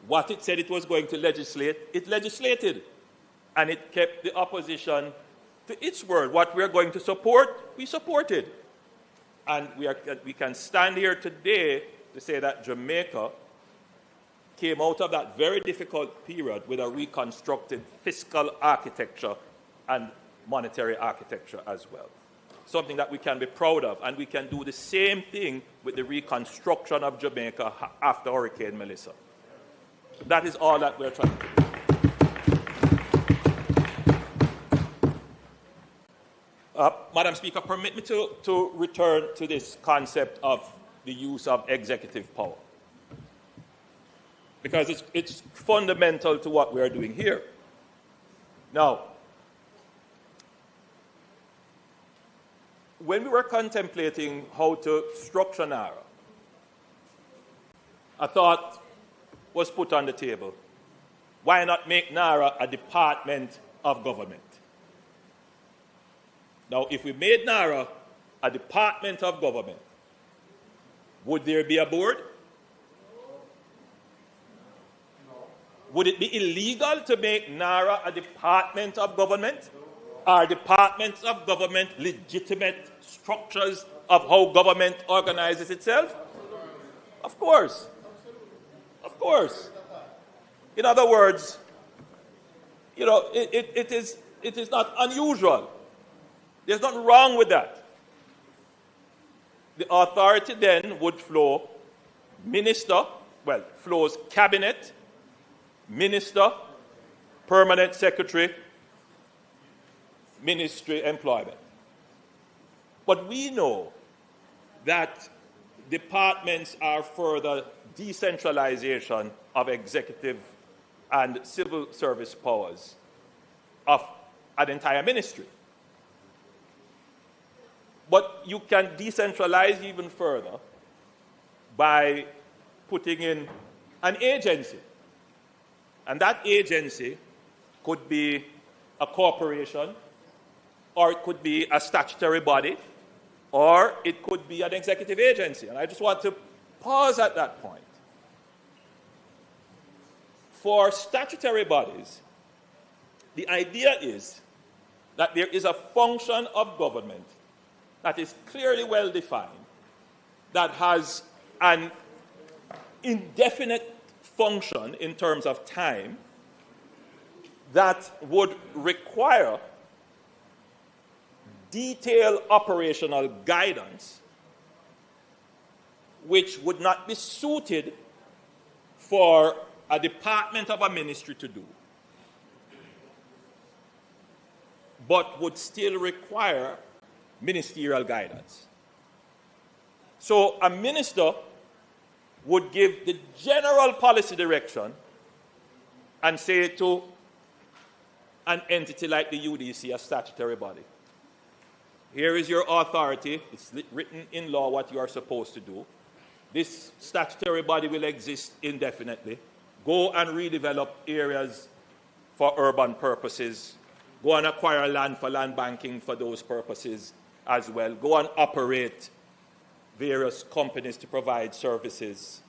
What it said it was going to legislate, it legislated. And it kept the opposition to its word. What we are going to support, we supported. And we can stand here today to say that Jamaica came out of that very difficult period with a reconstructed fiscal architecture and monetary architecture as well. Something that we can be proud of. And we can do the same thing with the reconstruction of Jamaica after Hurricane Melissa. That is all that we're trying to do. Madam Speaker, permit me to return to this concept of the use of executive power, because it's fundamental to what we are doing here. Now, when we were contemplating how to structure NARA, a thought was put on the table. Why not make NARA a department of government? Now, if we made NARA a department of government, would there be a board? Would it be illegal to make NARA a department of government? Are departments of government legitimate structures of how government organizes itself? Of course. Of course. In other words, it is not unusual. There's nothing wrong with that. The authority then would flow flows cabinet, minister, permanent secretary, ministry employment. But we know that departments are further decentralization of executive and civil service powers of an entire ministry. But you can decentralize even further by putting in an agency. And that agency could be a corporation, or it could be a statutory body, or it could be an executive agency. And I just want to pause at that point. For statutory bodies, the idea is that there is a function of government that is clearly well defined, that has an indefinite function in terms of time, that would require detailed operational guidance, which would not be suited for a department of a ministry to do, but would still require ministerial guidance. So a minister would give the general policy direction and say to an entity like the UDC, a statutory body, here is your authority, it's written in law what you are supposed to do. This statutory body will exist indefinitely. go and redevelop areas for urban purposes, go and acquire land for land banking for those purposes as well, go and operate various companies to provide services.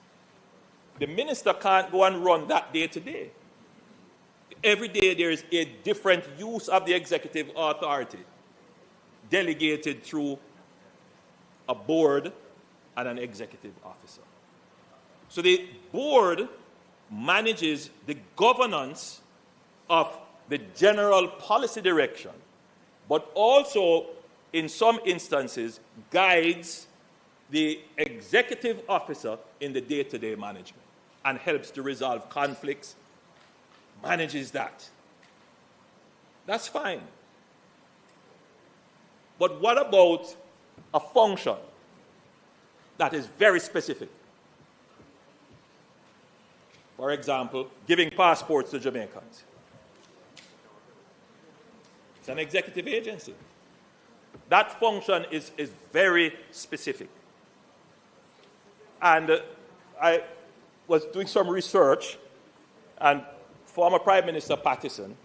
The minister can't go and run that day to day. Every day there is a different use of the executive authority delegated through a board and an executive officer. So the board manages the governance of the general policy direction, but also, in some instances, guides the executive officer in the day-to-day management and helps to resolve conflicts, manages that. That's fine. But what about a function that is very specific? For example, giving passports to Jamaicans. It's an executive agency. That function is very specific. And I was doing some research, and former Prime Minister Pattison,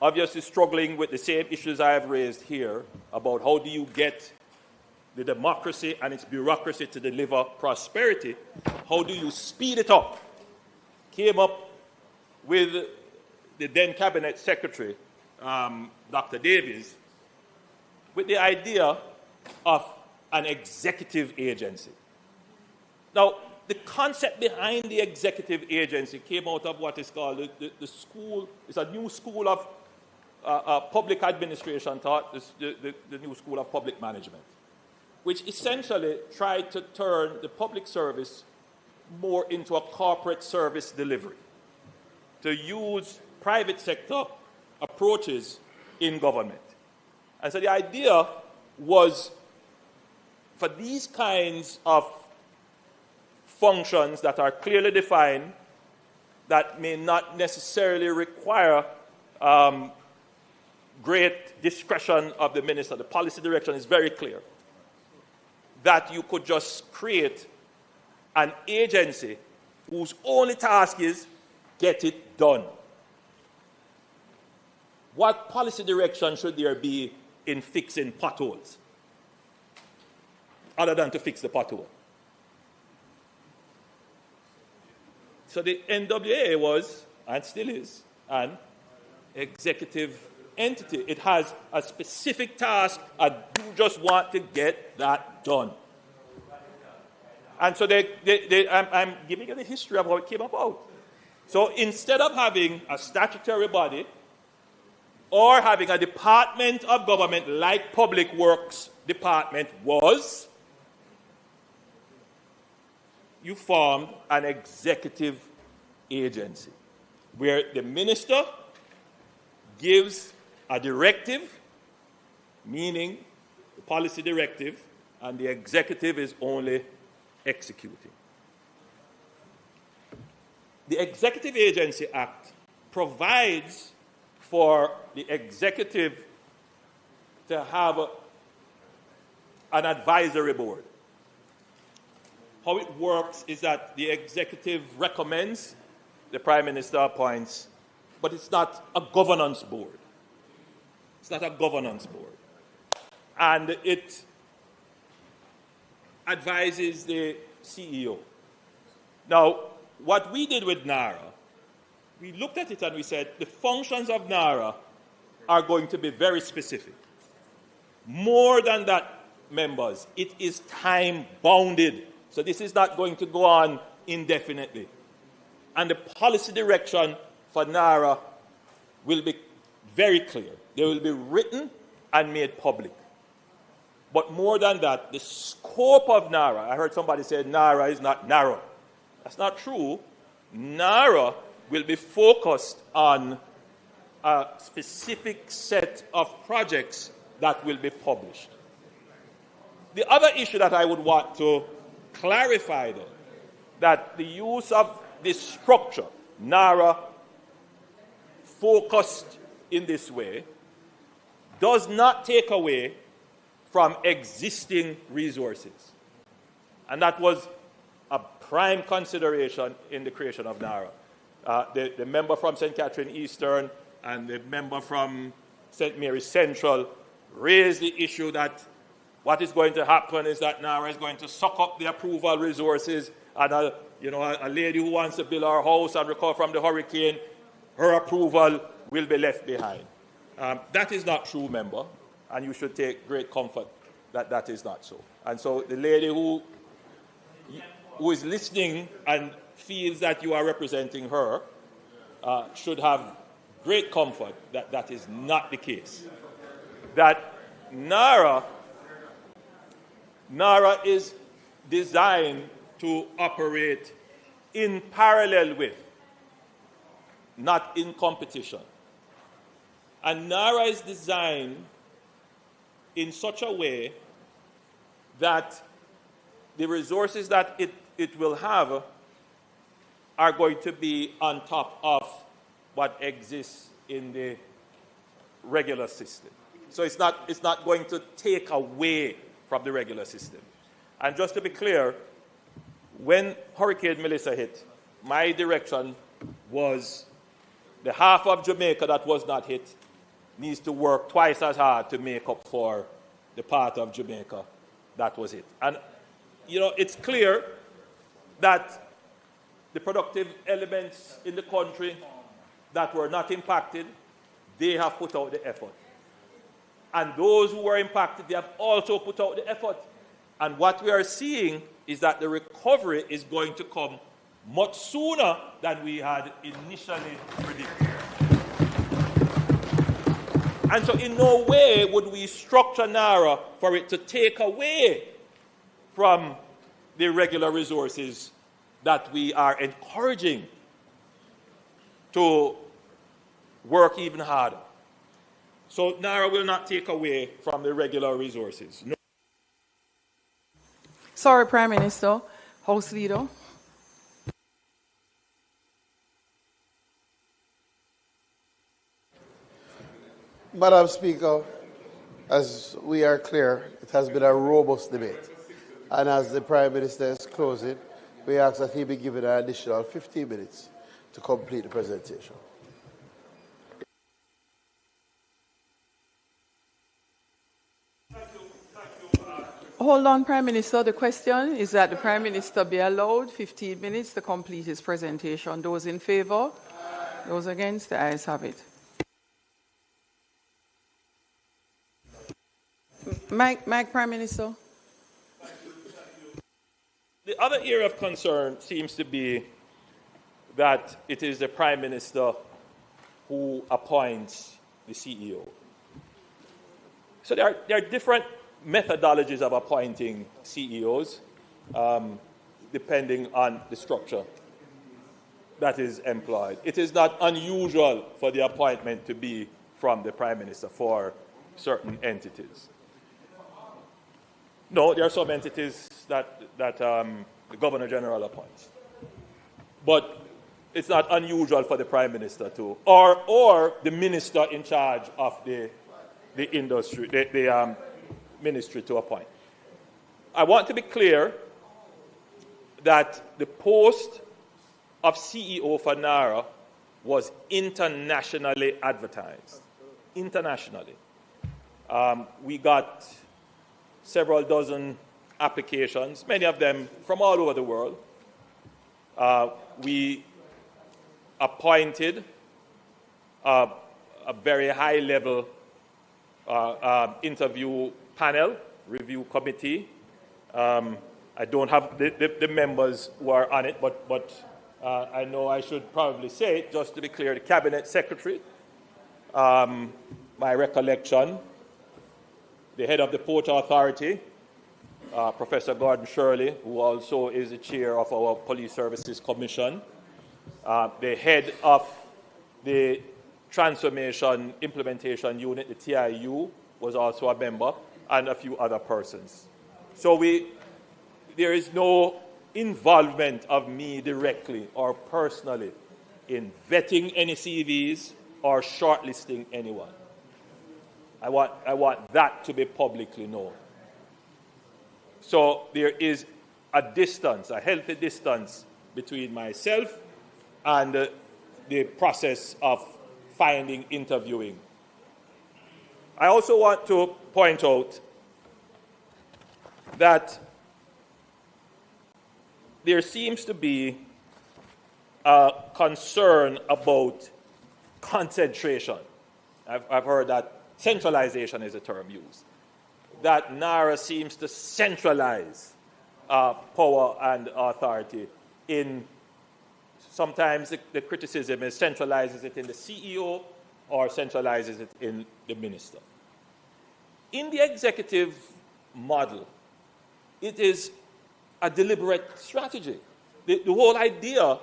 obviously struggling with the same issues I have raised here about how do you get the democracy and its bureaucracy to deliver prosperity, how do you speed it up, came up with the then Cabinet Secretary, Dr. Davies, with the idea of an executive agency. Now, the concept behind the executive agency came out of what is called the school. It's a new school of public administration taught, the new school of public management, which essentially tried to turn the public service more into a corporate service delivery, to use private sector approaches in government. And so the idea was for these kinds of functions that are clearly defined, that may not necessarily require great discretion of the minister, the policy direction is very clear, that you could just create an agency whose only task is get it done. What policy direction should there be in fixing potholes, other than to fix the pothole? So the NWA was, and still is, an executive entity. It has a specific task, and you just want to get that done. And so I'm giving you the history of how it came about. So instead of having a statutory body or having a department of government like Public Works Department was, you formed an executive agency where the minister gives a directive, meaning the policy directive, and the executive is only executing. The Executive Agency Act provides for the executive to have an advisory board. How it works is that the executive recommends, the Prime Minister appoints, but it's not a governance board. It's not a governance board. And it advises the CEO. Now, what we did with NARA, we looked at it and we said the functions of NARA are going to be very specific. More than that, members, it is time-bounded. So this is not going to go on indefinitely. And the policy direction for NARA will be very clear. They will be written and made public. But more than that, the scope of NARA, I heard somebody say NARA is not narrow. That's not true. NARA will be focused on a specific set of projects that will be published. The other issue that I would want to clarify, though, that the use of this structure, NARA, focused in this way, does not take away from existing resources. And that was a prime consideration in the creation of NARA. The member from St. Catherine Eastern and the member from St. Mary's Central raised the issue that what is going to happen is that NARA is going to suck up the approval resources, and a lady who wants to build her house and recover from the hurricane, her approval will be left behind. That is not true, member, and you should take great comfort that that is not so. And so the lady who is listening and feels that you are representing her should have great comfort that that is not the case. That NARA is designed to operate in parallel with, not in competition. And NARA is designed in such a way that the resources that it will have are going to be on top of what exists in the regular system. So it's not going to take away from the regular system. And just to be clear, when Hurricane Melissa hit, my direction was the half of Jamaica that was not hit needs to work twice as hard to make up for the part of Jamaica that was hit. And, it's clear that the productive elements in the country that were not impacted, they have put out the effort. And those who were impacted, they have also put out the effort. And what we are seeing is that the recovery is going to come much sooner than we had initially predicted. And so in no way would we structure NARA for it to take away from the regular resources that we are encouraging to work even harder. So NARA will not take away from the regular resources. No. Sorry, Prime Minister. House Leader. Madam Speaker, as we are clear, it has been a robust debate. And as the Prime Minister is closing, we ask that he be given an additional 15 minutes to complete the presentation. Hold on, Prime Minister. The question is that the Prime Minister be allowed 15 minutes to complete his presentation. Those in favour? Those against? The ayes have it. Mike, Prime Minister. The other area of concern seems to be that it is the Prime Minister who appoints the CEO. So there are different methodologies of appointing CEOs, depending on the structure that is employed. It is not unusual for the appointment to be from the Prime Minister for certain entities. No, there are some entities that the Governor General appoints. But it's not unusual for the Prime Minister to, or the Minister in charge of the industry, the ministry to appoint. I want to be clear that the post of CEO for NARA was internationally advertised. Internationally. We got several dozen applications, many of them from all over the world. We appointed a very high-level interview panel, review committee. I don't have the members who are on it, but I know I should probably say it, just to be clear, the Cabinet Secretary, my recollection, the head of the Port Authority, Professor Gordon Shirley, who also is the chair of our Police Services Commission, the head of the Transformation Implementation Unit, the TIU, was also a member, and a few other persons. So there is no involvement of me directly or personally in vetting any CVs or shortlisting anyone. I want that to be publicly known. So there is a distance, a healthy distance between myself and the process of finding, interviewing. I also want to point out that there seems to be a concern about concentration. I've heard that centralization is a term used. That NARA seems to centralize power and authority in, sometimes the criticism is centralizes it in the CEO or centralizes it in the minister. In the executive model, it is a deliberate strategy. The whole idea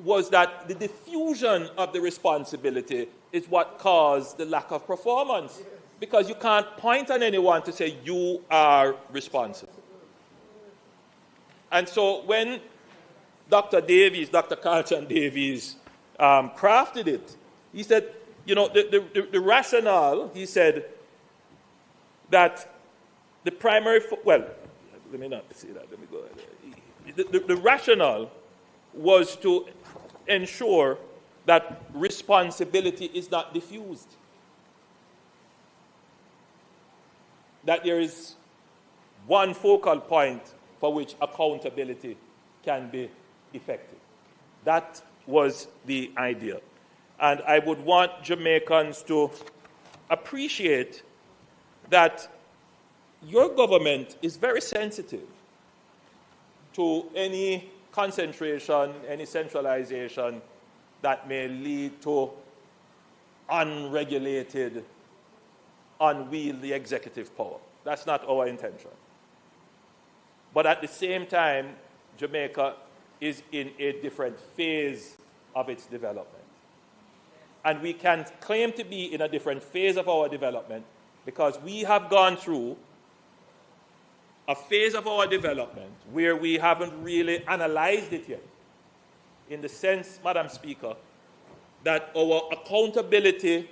was that the diffusion of the responsibility is what caused the lack of performance, because you can't point on anyone to say you are responsible. And so when Dr. Carlton Davies crafted it, he said, you know, the rationale, he said that the primary, well, let me not say that, let me go ahead. The rationale was to ensure that responsibility is not diffused. That there is one focal point for which accountability can be effective. That was the idea. And I would want Jamaicans to appreciate that your government is very sensitive to any concentration, any centralization that may lead to unregulated, unwieldy executive power. That's not our intention. But at the same time, Jamaica is in a different phase of its development. And we can claim to be in a different phase of our development because we have gone through a phase of our development where we haven't really analyzed it yet. In the sense, Madam Speaker, that our accountability,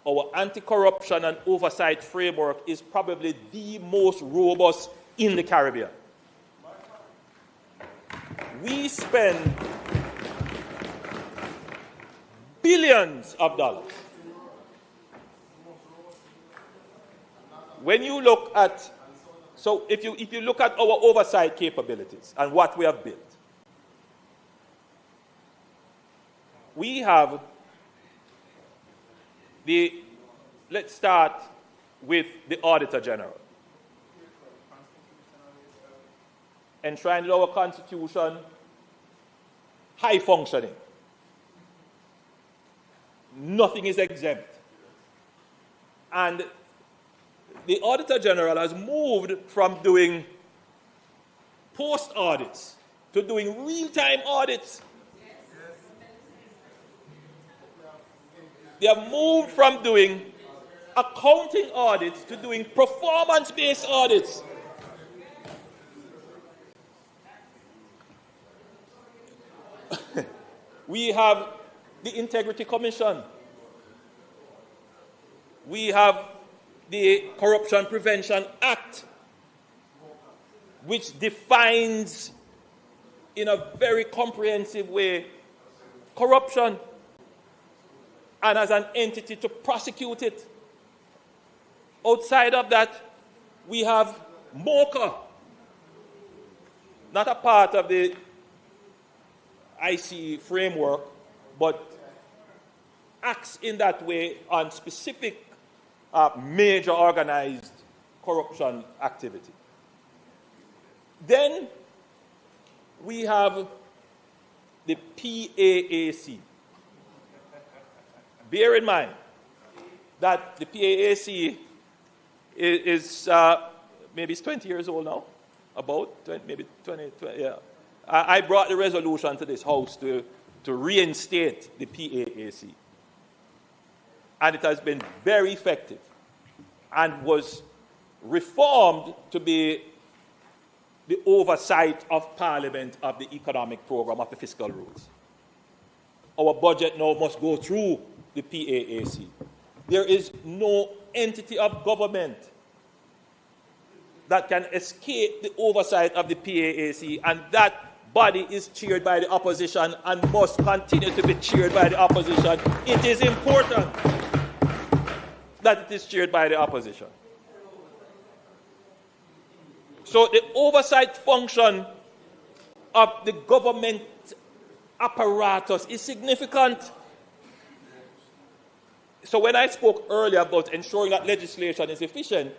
our anti-corruption and oversight framework is probably the most robust in the Caribbean. We spend billions of dollars. When you look at, so if you look at our oversight capabilities and what we have built, we have let's start with the Auditor General. Enshrined in our Constitution, high functioning. Nothing is exempt. And the Auditor General has moved from doing post-audits to doing real-time audits. They have moved from doing accounting audits to doing performance-based audits. We have the Integrity Commission. We have the Corruption Prevention Act, which defines in a very comprehensive way corruption and as an entity to prosecute it. Outside of that, we have MOCA, not a part of the IC framework, but acts in that way on specific major organized corruption activity. Then we have the PAAC. Bear in mind that the PAAC is maybe it's 20 years old now, about 20, maybe 20, yeah. I brought the resolution to this House to reinstate the PAAC. And it has been very effective and was reformed to be the oversight of Parliament of the economic program of the fiscal rules. Our budget now must go through the PAAC. There is no entity of government that can escape the oversight of the PAAC, and that body is chaired by the opposition and must continue to be chaired by the opposition. It is important that it is chaired by the opposition. So the oversight function of the government apparatus is significant. So when I spoke earlier about ensuring that legislation is efficient,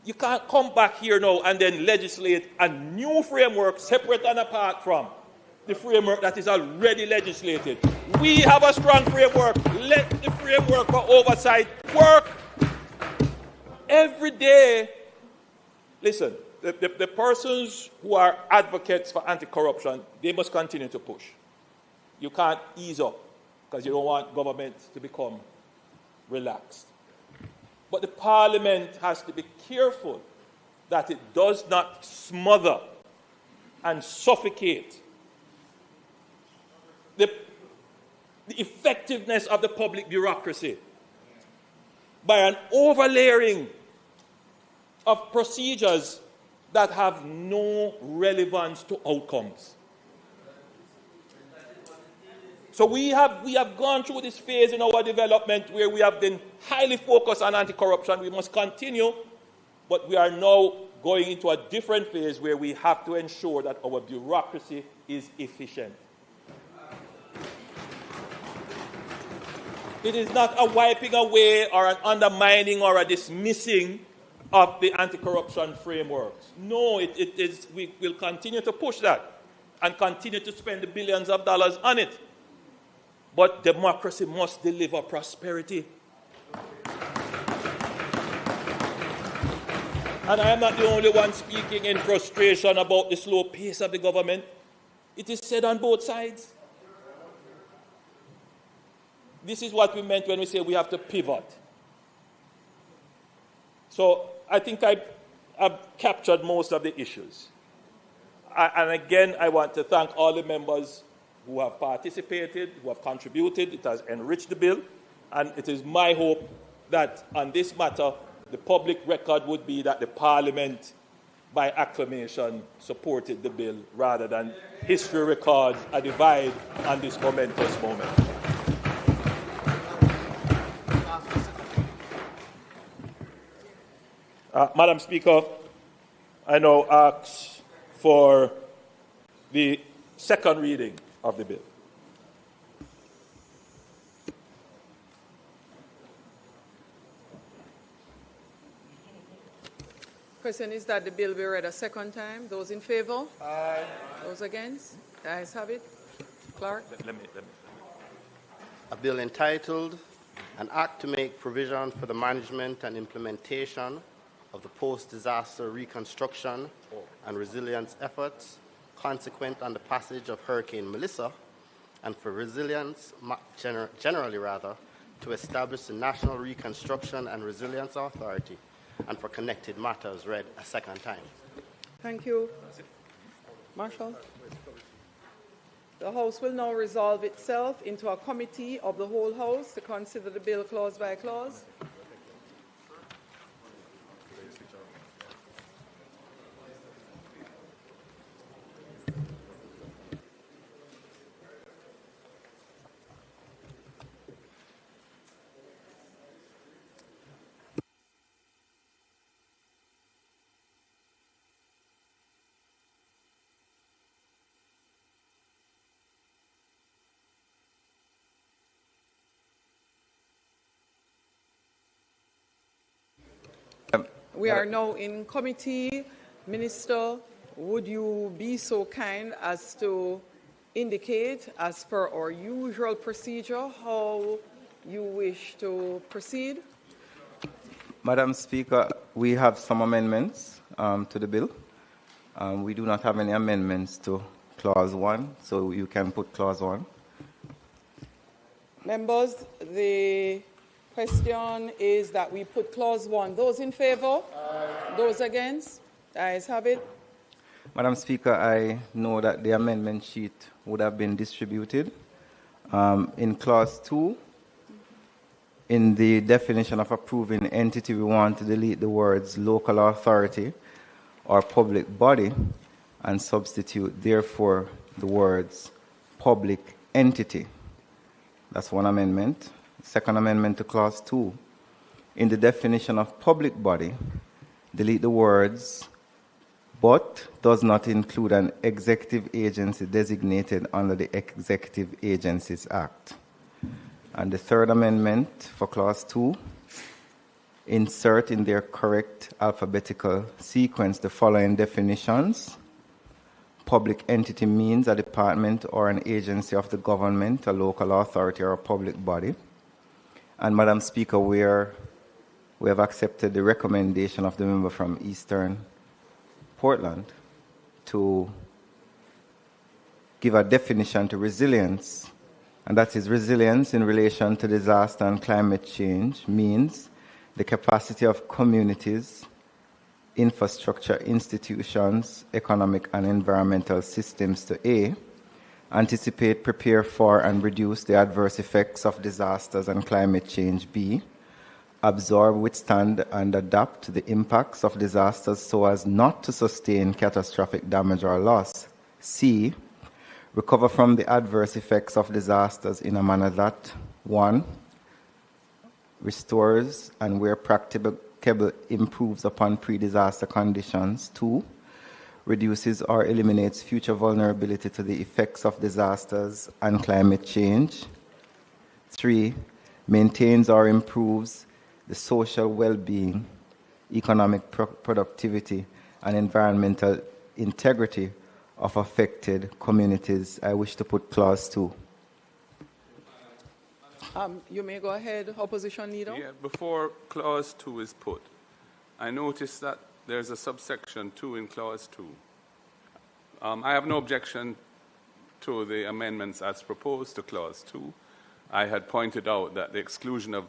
you can't come back here now and then legislate a new framework separate and apart from the framework that is already legislated. We have a strong framework. Let the framework for oversight work. Every day, listen, the persons who are advocates for anti-corruption, they must continue to push. You can't ease up because you don't want government to become relaxed. But the Parliament has to be careful that it does not smother and suffocate the effectiveness of the public bureaucracy by an overlaying of procedures that have no relevance to outcomes. So we have gone through this phase in our development where we have been highly focused on anti-corruption. We must continue, but we are now going into a different phase where we have to ensure that our bureaucracy is efficient. It is not a wiping away or an undermining or a dismissing of the anti-corruption frameworks. No, it is. We will continue to push that and continue to spend the billions of dollars on it. But democracy must deliver prosperity. And I am not the only one speaking in frustration about the slow pace of the government. It is said on both sides. This is what we meant when we say we have to pivot. So I think I've captured most of the issues. And again, I want to thank all the members who have participated, who have contributed. It has enriched the bill. And it is my hope that on this matter, the public record would be that the Parliament, by acclamation, supported the bill rather than history records a divide on this momentous moment. Madam Speaker, I now ask for the second reading of the bill. Question is that the bill be read a second time. Those in favor? Aye. Those against? The ayes have it. Clerk? Let me. A bill entitled, An Act to Make Provision for the Management and Implementation of the Post-Disaster Reconstruction and Resilience Efforts consequent on the passage of Hurricane Melissa, and for resilience, generally, to establish the National Reconstruction and Resilience Authority, and for connected matters read a second time. Thank you. Marshall? The House will now resolve itself into a committee of the whole House to consider the bill clause by clause. We are now in committee. Minister, would you be so kind as to indicate, as per our usual procedure, how you wish to proceed? Madam Speaker, we have some amendments to the bill. We do not have any amendments to Clause 1, so you can put Clause 1. Members, the question is that we put Clause 1. Those in favor? Aye. Those against? The ayes have it. Madam Speaker, I know that the amendment sheet would have been distributed. In Clause 2, in the definition of approving entity, we want to delete the words local authority or public body, and substitute, therefore, the words public entity. That's one amendment. Second amendment to clause 2. In the definition of public body, delete the words but does not include an executive agency designated under the Executive Agencies Act. And the third amendment for clause 2, insert in their correct alphabetical sequence the following definitions. Public entity means a department or an agency of the government, a local authority, or a public body. And Madam Speaker, we have accepted the recommendation of the member from Eastern Portland to give a definition to resilience, and that is resilience in relation to disaster and climate change means the capacity of communities, infrastructure, institutions, economic and environmental systems to A, anticipate, prepare for, and reduce the adverse effects of disasters and climate change, B, absorb, withstand, and adapt to the impacts of disasters so as not to sustain catastrophic damage or loss, C, recover from the adverse effects of disasters in a manner that, 1, restores and where practicable improves upon pre-disaster conditions, 2, reduces or eliminates future vulnerability to the effects of disasters and climate change, 3, maintains or improves the social well-being, economic productivity, and environmental integrity of affected communities. I wish to put clause 2. You may go ahead, Opposition Leader. Yeah, before clause 2 is put, I noticed that there's a subsection 2 in clause 2. I have no objection to the amendments as proposed to clause 2. I had pointed out that the exclusion of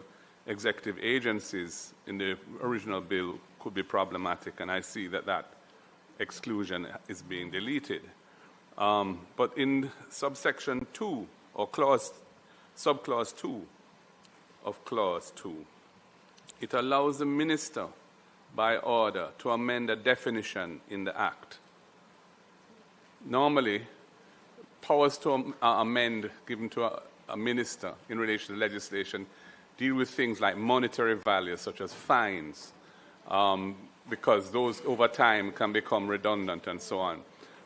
executive agencies in the original bill could be problematic, and I see that that exclusion is being deleted. But in subsection 2, or subclause 2 of clause 2, it allows the minister by order to amend a definition in the Act. Normally, powers to amend given to a minister in relation to legislation deal with things like monetary values, such as fines, because those over time can become redundant and so on.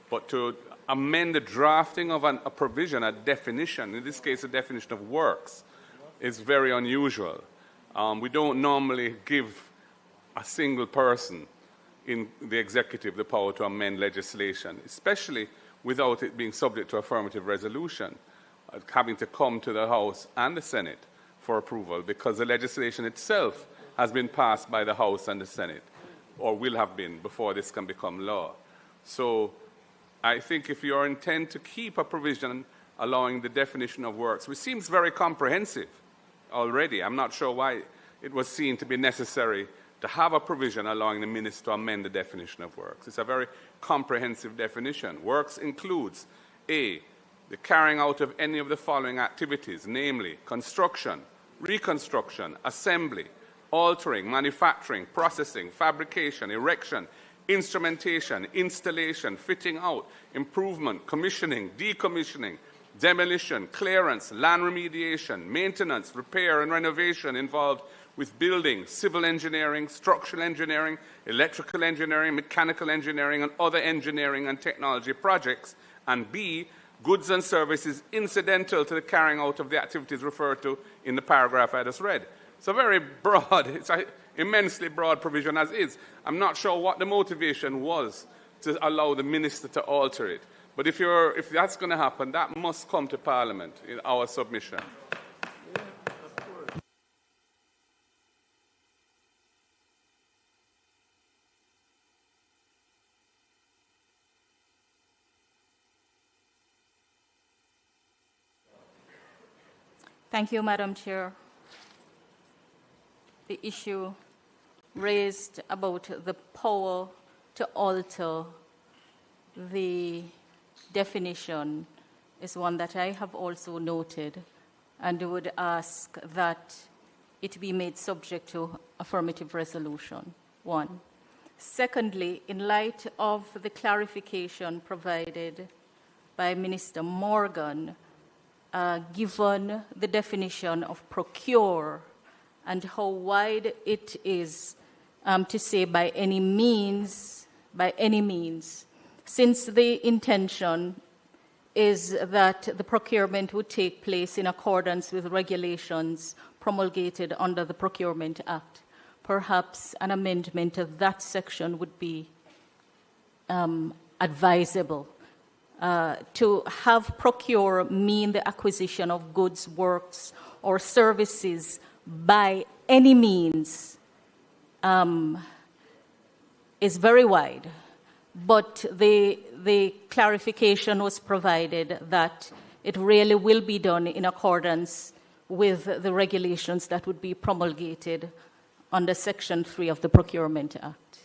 But to amend the drafting of a provision, a definition, in this case a definition of works, is very unusual. We don't normally give a single person in the executive the power to amend legislation, especially without it being subject to affirmative resolution, having to come to the House and the Senate for approval, because the legislation itself has been passed by the House and the Senate, or will have been before this can become law. So I think if you intend to keep a provision allowing the definition of works, which seems very comprehensive already, I'm not sure why it was seen to be necessary to have a provision allowing the minister to amend the definition of works. It's a very comprehensive definition. Works includes A, the carrying out of any of the following activities, namely construction, reconstruction, assembly, altering, manufacturing, processing, fabrication, erection, instrumentation, installation, fitting out, improvement, commissioning, decommissioning, demolition, clearance, land remediation, maintenance, repair and renovation involved with building, civil engineering, structural engineering, electrical engineering, mechanical engineering, and other engineering and technology projects, and B, goods and services incidental to the carrying out of the activities referred to in the paragraph I just read. It's a very broad, it's an immensely broad provision as is. I'm not sure what the motivation was to allow the minister to alter it. But if that's going to happen, that must come to Parliament in our submission. Thank you, Madam Chair. The issue raised about the power to alter the definition is one that I have also noted, and would ask that it be made subject to affirmative resolution, 1. Secondly, in light of the clarification provided by Minister Morgan, given the definition of procure and how wide it is to say by any means, since the intention is that the procurement would take place in accordance with regulations promulgated under the Procurement Act, perhaps an amendment of that section would be advisable. To have procure mean the acquisition of goods, works, or services by any means is very wide. But the clarification was provided that it really will be done in accordance with the regulations that would be promulgated under Section 3 of the Procurement Act.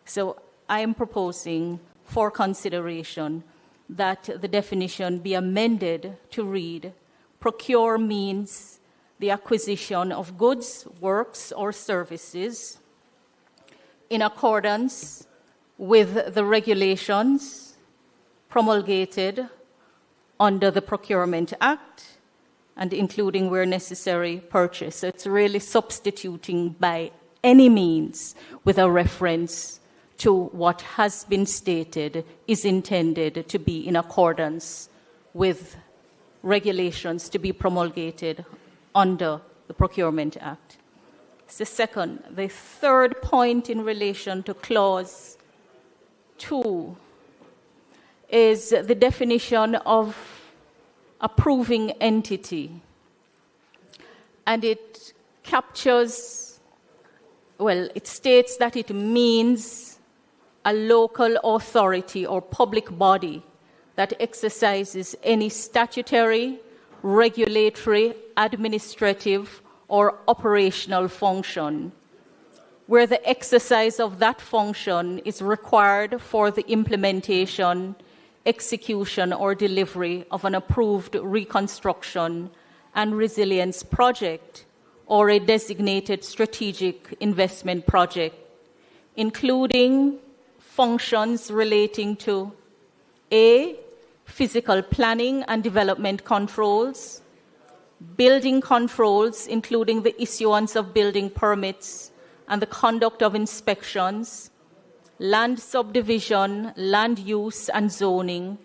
So I am proposing for consideration that the definition be amended to read, procure means the acquisition of goods, works, or services in accordance with the regulations promulgated under the Procurement Act, and including where necessary purchase. So it's really substituting by any means with a reference to what has been stated is intended to be in accordance with regulations to be promulgated under the Procurement Act. It's the second. The third point in relation to Clause 2 is the definition of approving entity. And it captures, well, it states that it means a local authority or public body that exercises any statutory, regulatory, administrative, or operational function, where the exercise of that function is required for the implementation, execution, or delivery of an approved reconstruction and resilience project or a designated strategic investment project, including functions relating to A, physical planning and development controls, building controls, including the issuance of building permits and the conduct of inspections, land subdivision, land use and zoning,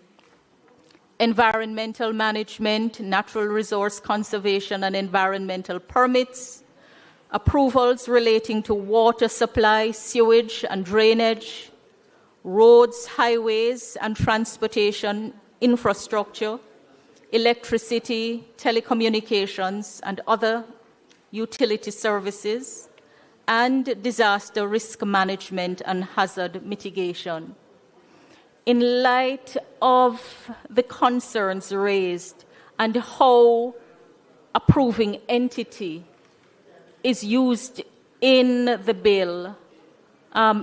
environmental management, natural resource conservation and environmental permits, approvals relating to water supply, sewage and drainage, roads, highways and transportation infrastructure, electricity, telecommunications and other utility services, and disaster risk management and hazard mitigation. In light of the concerns raised and how approving entity is used in the bill,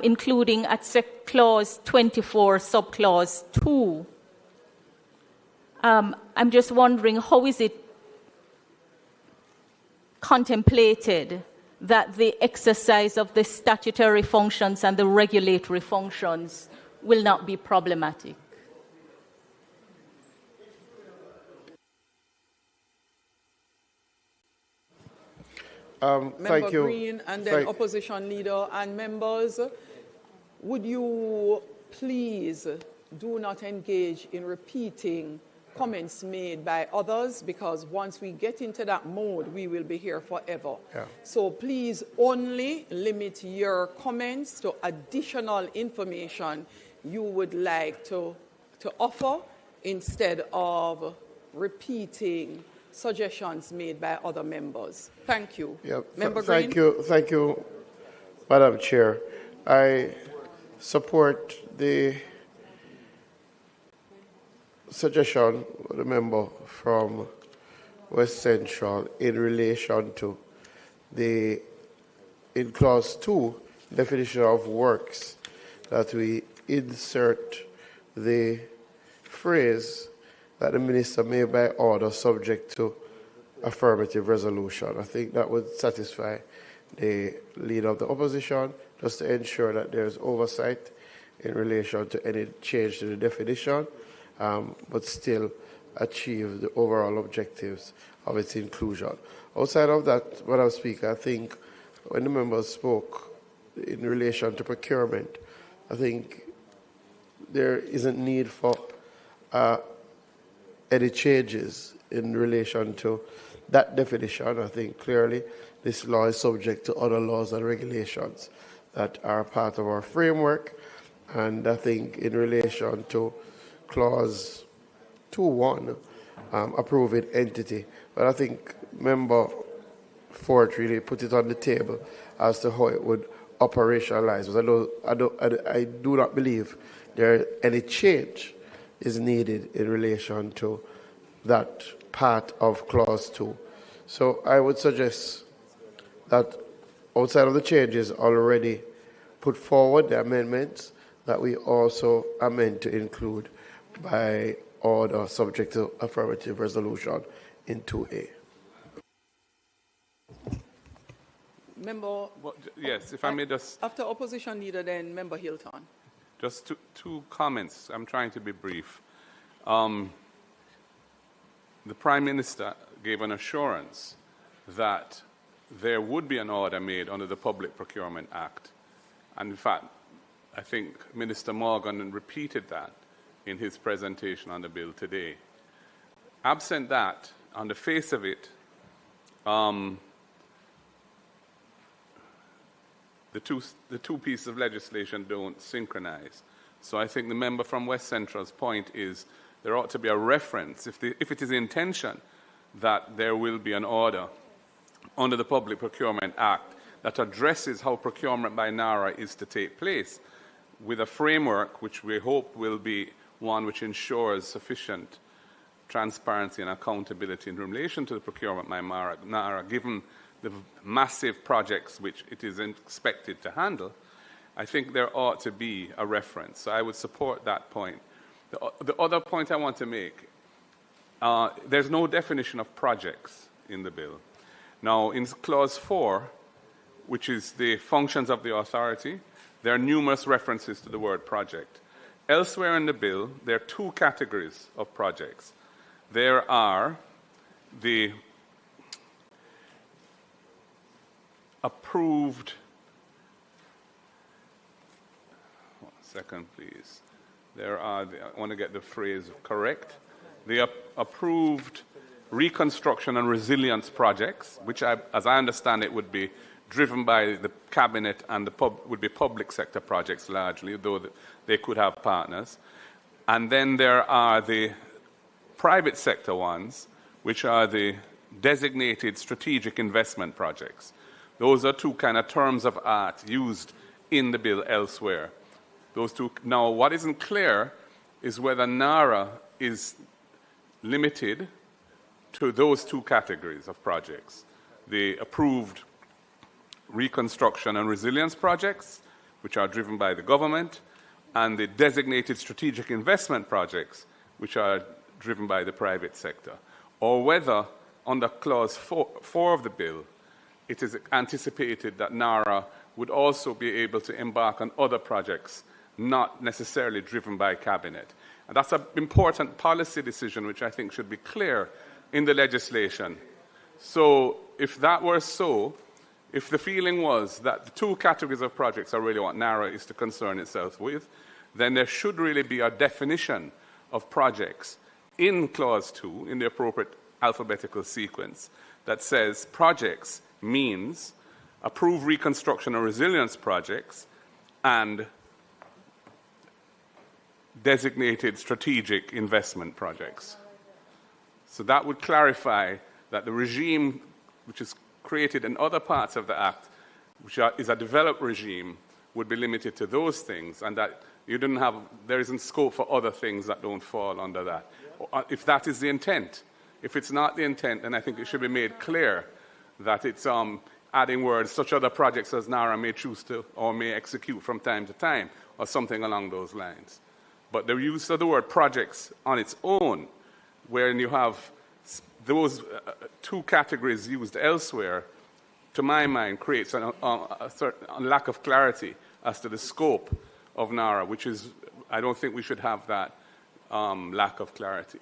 including at Clause 24, Subclause 2, I'm just wondering, how is it contemplated that the exercise of the statutory functions and the regulatory functions will not be problematic? Thank you. Green, and then opposition leader and members, would you please do not engage in repeating comments made by others, because once we get into that mode, we will be here forever. Yeah. So please only limit your comments to additional information you would like to offer instead of repeating suggestions made by other members. Thank you. Yeah. Member Green? Thank you, Madam Chair. I support the suggestion of the member from West Central in relation to the, in Clause 2, definition of works, that we insert the phrase that the minister may by order subject to affirmative resolution. I think that would satisfy the leader of the opposition, just to ensure that there's oversight in relation to any change to the definition, but still achieve the overall objectives of its inclusion. Outside of that, Madam Speaker, I think when the members spoke in relation to procurement, I think there isn't need for any changes in relation to that definition. I think clearly this law is subject to other laws and regulations that are part of our framework. And I think in relation to Clause 2.1, approving entity, but I think Member Fort really put it on the table as to how it would operationalize. I do not believe any change is needed in relation to that part of Clause 2. So I would suggest that outside of the changes already put forward, the amendments, that we also amend to include by order subject to affirmative resolution in 2A. Member. Yes, if I may just. After opposition leader, then Member Hilton. Just two comments. I'm trying to be brief. The Prime Minister gave an assurance that there would be an order made under the Public Procurement Act. And in fact, I think Minister Morgan repeated that in his presentation on the bill today. Absent that, on the face of it, the two pieces of legislation don't synchronize. So I think the member from West Central's point is there ought to be a reference, if it is the intention that there will be an order under the Public Procurement Act that addresses how procurement by NARA is to take place, with a framework which we hope will be one which ensures sufficient transparency and accountability in relation to the procurement by NARA, given the massive projects which it is expected to handle. I think there ought to be a reference. So I would support that point. The other point I want to make, there's no definition of projects in the bill. Now, in Clause 4, which is the functions of the authority, there are numerous references to the word project. Elsewhere in the bill, there are two categories of projects. There are the approved, one second please, there are, I want to get the phrase correct, the approved reconstruction and resilience projects, which as I understand it would be driven by the cabinet and would be public sector projects largely, though they could have partners. And then there are the private sector ones, which are the designated strategic investment projects. Those are two kind of terms of art used in the bill elsewhere. Those two. Now, what isn't clear is whether NARA is limited to those two categories of projects, the approved reconstruction and resilience projects, which are driven by the government, and the designated strategic investment projects, which are driven by the private sector, or whether under Clause 4 of the bill, it is anticipated that NARA would also be able to embark on other projects not necessarily driven by cabinet. And that's an important policy decision which I think should be clear in the legislation. So if that were so, if the feeling was that the two categories of projects are really what NARA is to concern itself with, then there should really be a definition of projects in Clause 2, in the appropriate alphabetical sequence, that says projects means approved reconstruction and resilience projects and designated strategic investment projects. So that would clarify that the regime which is created in other parts of the Act, which is a developed regime, would be limited to those things, and that there isn't scope for other things that don't fall under that. If that is the intent. If it's not the intent, then I think it should be made clear that it's adding words, such other projects as NARA may choose to or may execute from time to time, or something along those lines. But the use of the word projects on its own, wherein you have those two categories used elsewhere, to my mind, creates a certain lack of clarity as to the scope of NARA, which is, I don't think we should have that lack of clarity.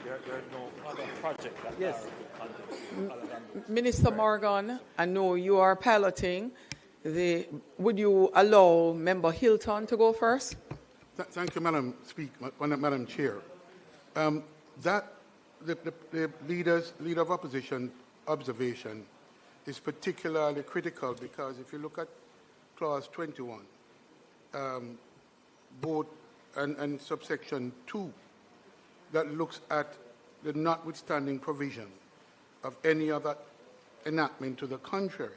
There are no other projects that Yes. are Minister Morgan, I know you are piloting. Would you allow Member Hilton to go first? Thank you, Madam Speaker, Madam Chair. The Leader of Opposition observation is particularly critical because if you look at Clause 21, both and subsection 2, that looks at the notwithstanding provision of any other enactment to the contrary,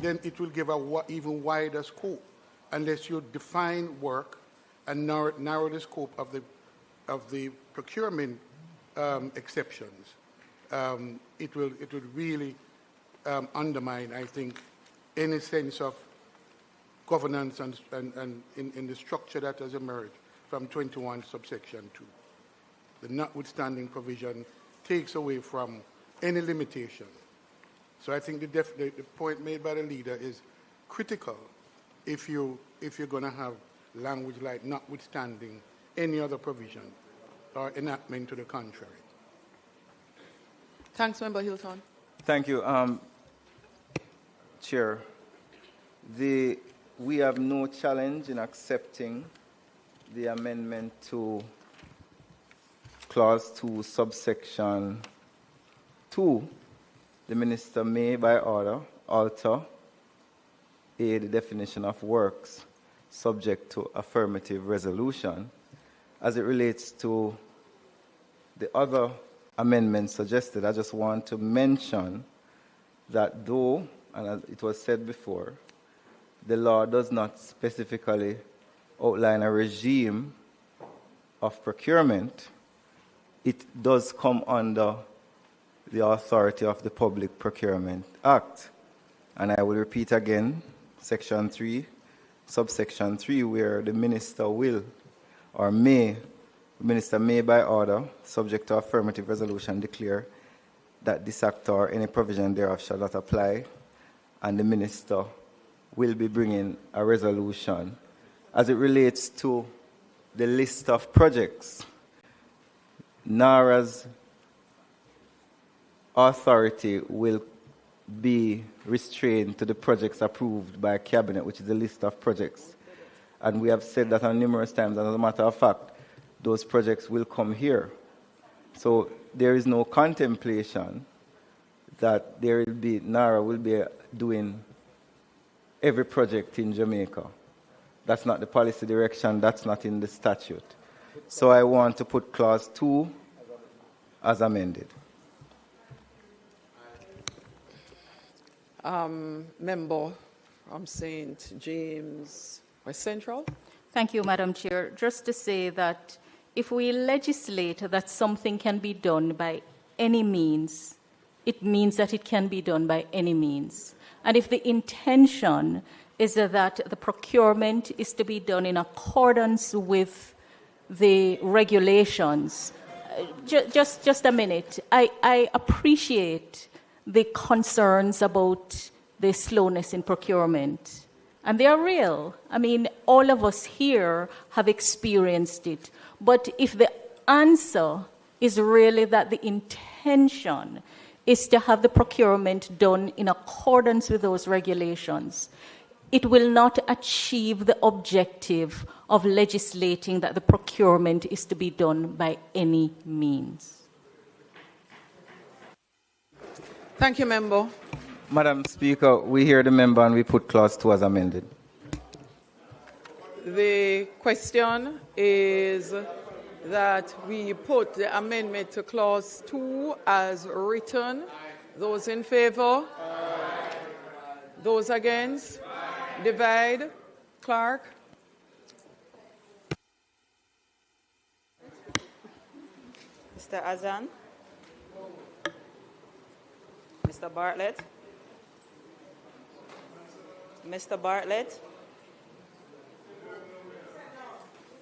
then it will give a even wider scope unless you define work and narrow the scope of the procurement exceptions. It will really undermine, I think, any sense of governance and in the structure that has emerged from 21 subsection 2. The notwithstanding provision takes away from any limitation. So I think the point made by the leader is critical if you're going to have language like notwithstanding any other provision or enactment to the contrary. Thanks, Member Hilton. Thank you, Chair. We have no challenge in accepting the amendment to Clause 2, subsection 2. The Minister may, by order, alter the definition of works subject to affirmative resolution. As it relates to the other amendments suggested, I just want to mention that though, and as it was said before, the law does not specifically outline a regime of procurement, it does come under the authority of the Public Procurement Act. And I will repeat again, Section 3, subsection 3, where the Minister will or may, the Minister may by order, subject to affirmative resolution, declare that this act or any provision thereof shall not apply, and the Minister will be bringing a resolution. As it relates to the list of projects, NARA's authority will be restrained to the projects approved by Cabinet, which is a list of projects. And we have said that on numerous times, and as a matter of fact, those projects will come here. So there is no contemplation that there will be, NARA will be doing every project in Jamaica. That's not the policy direction, that's not in the statute. So I want to put Clause 2 as amended. Member from St. James West Central. Thank you, Madam Chair. Just to say that if we legislate that something can be done by any means, it means that it can be done by any means. And if the intention is that the procurement is to be done in accordance with the regulations, just a minute. I appreciate the concerns about the slowness in procurement. And they are real. I mean, all of us here have experienced it. But if the answer is really that the intention is to have the procurement done in accordance with those regulations, it will not achieve the objective of legislating that the procurement is to be done by any means. Thank you, Member. Madam Speaker, we hear the member and we put Clause 2 as amended. The question is that we put the amendment to Clause 2 as written. Those in favor? Aye. Those against? Aye. Divide. Clerk. Mr. Azan? Mr. Bartlett? Mr. Bartlett?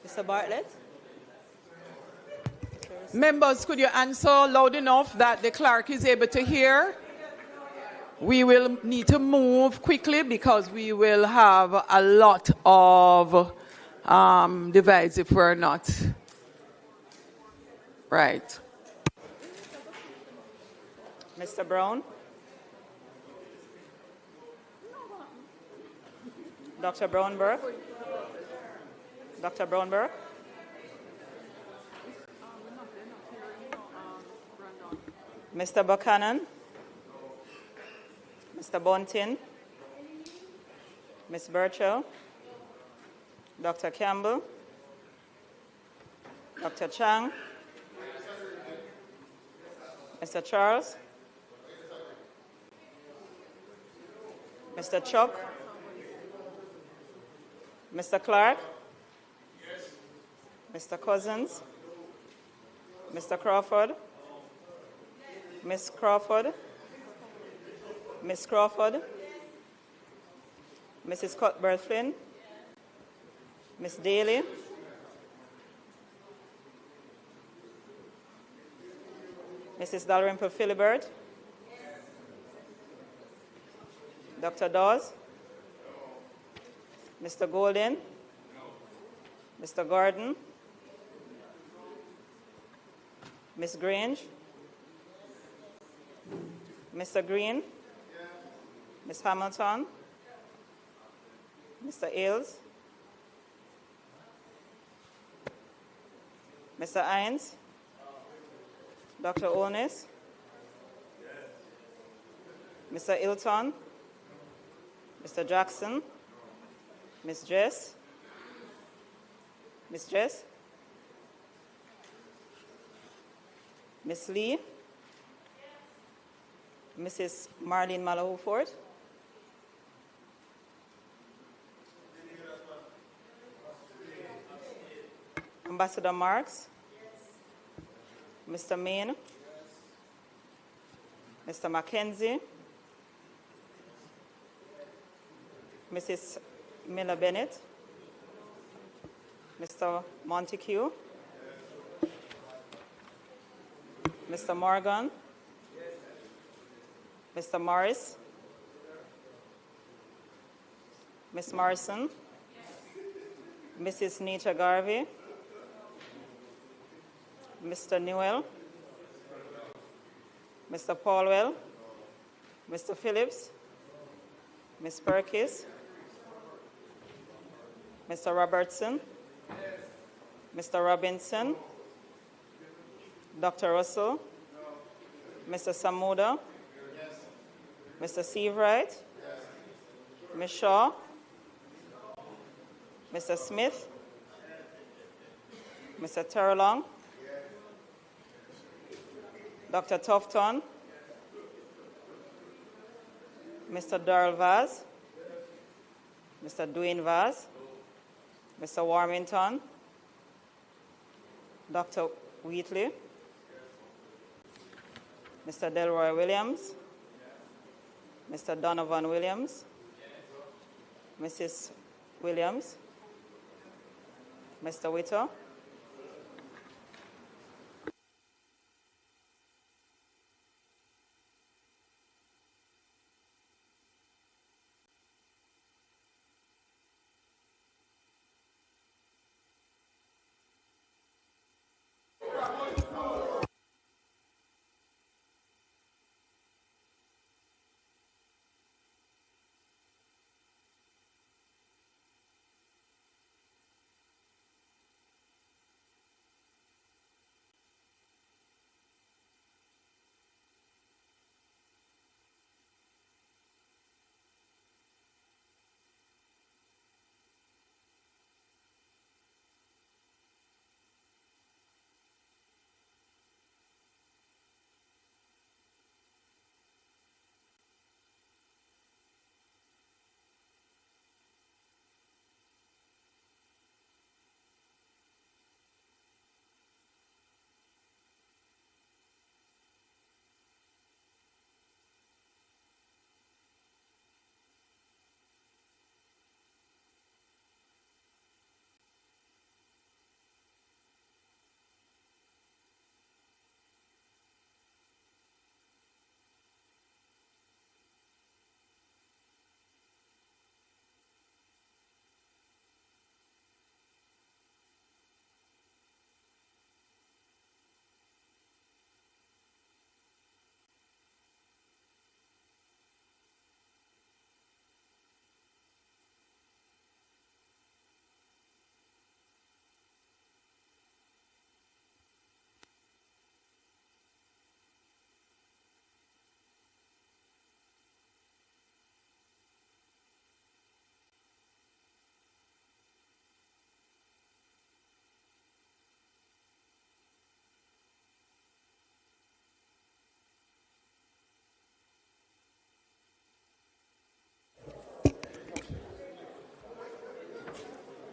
Mr. Bartlett? Members, could you answer loud enough that the clerk is able to hear? We will need to move quickly because we will have a lot of divides if we're not. Right. Mr. Brown? Dr. Brownberg? Dr. Brownberg? Mr. Buchanan? Mr. Bunting? Ms. Burchell? Dr. Campbell? Dr. Chang? Mr. Charles? Mr. Chuck? Mr. Clark? Mr. Cousins? Mr. Crawford? Ms. Crawford? Ms. Crawford? Mrs. Cuthbert Flynn? Ms. Daly? Mrs. Dalrymple Philibert? Dr. Dawes? Mr. Golden? Mr. Gordon? Ms. Grange? Mr. Green? Ms. Hamilton? Mr. Ailes? Mr. Hines? Dr. Onis? Mr. Ilton? Mr. Jackson? Ms. Jess? Ms. Jess? Ms. Lee? Mrs. Marlene Malahuford? Ambassador Marks? Mr. Main? Mr. Mackenzie? Mrs. Miller Bennett? Mr. Montague? Mr. Morgan? Mr. Morris? Ms. Morrison? Mrs. Nita Garvey? Mr. Newell? Mr. Paulwell? Mr. Phillips? Ms. Perkins? Mr. Robertson? Mr. Robinson? Dr. Russell? Mr. Samuda? Mr. Seavright? Ms. Shaw? Mr. Smith? Mr. Terlong? Dr. Tufton? Mr. Darrell Vaz? Mr. Dwayne Vaz? Mr. Warmington? Dr. Wheatley? Mr. Delroy Williams? Mr. Donovan Williams? Mrs. Williams? Mr. Witter?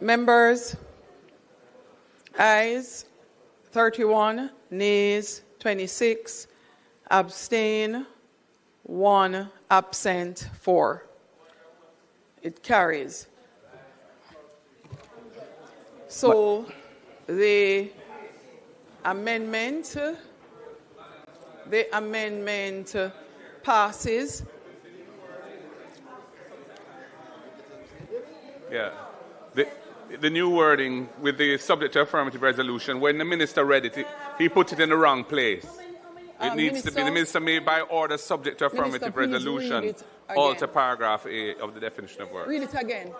Members, ayes 31, nays 26, abstain 1, absent 4. It carries. So the amendment passes. Yeah. The new wording with the subject to affirmative resolution, when the minister read it, he put it in the wrong place. It needs to be, the minister may by order subject to affirmative resolution alter paragraph A of the definition of work. Read it again.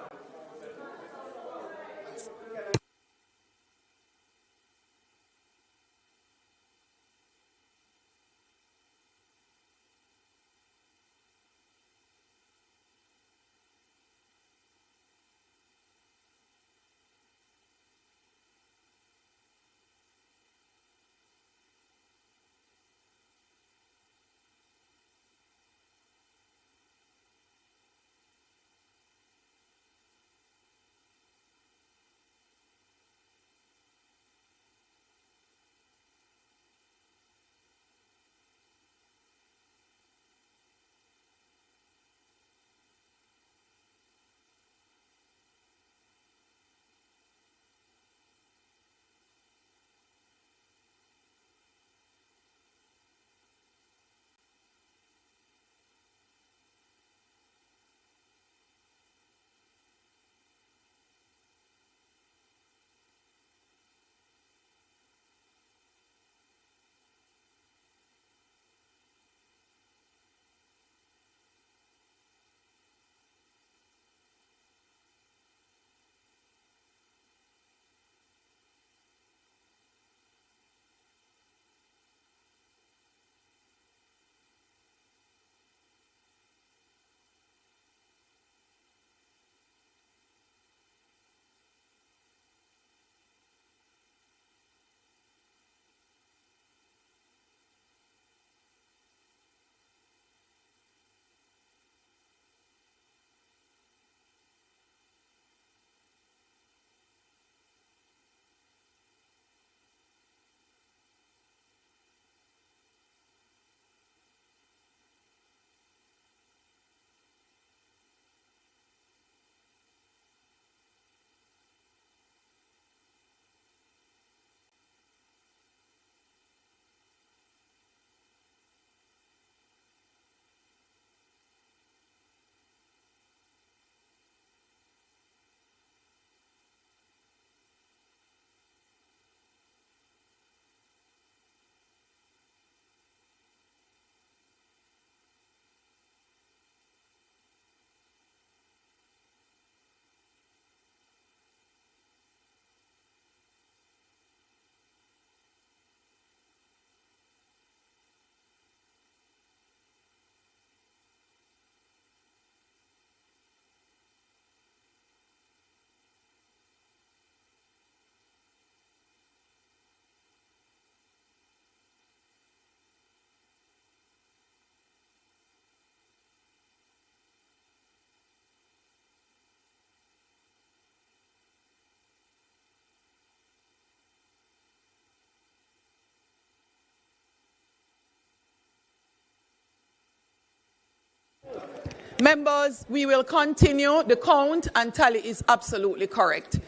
Members, we will continue. The count and tally is absolutely correct.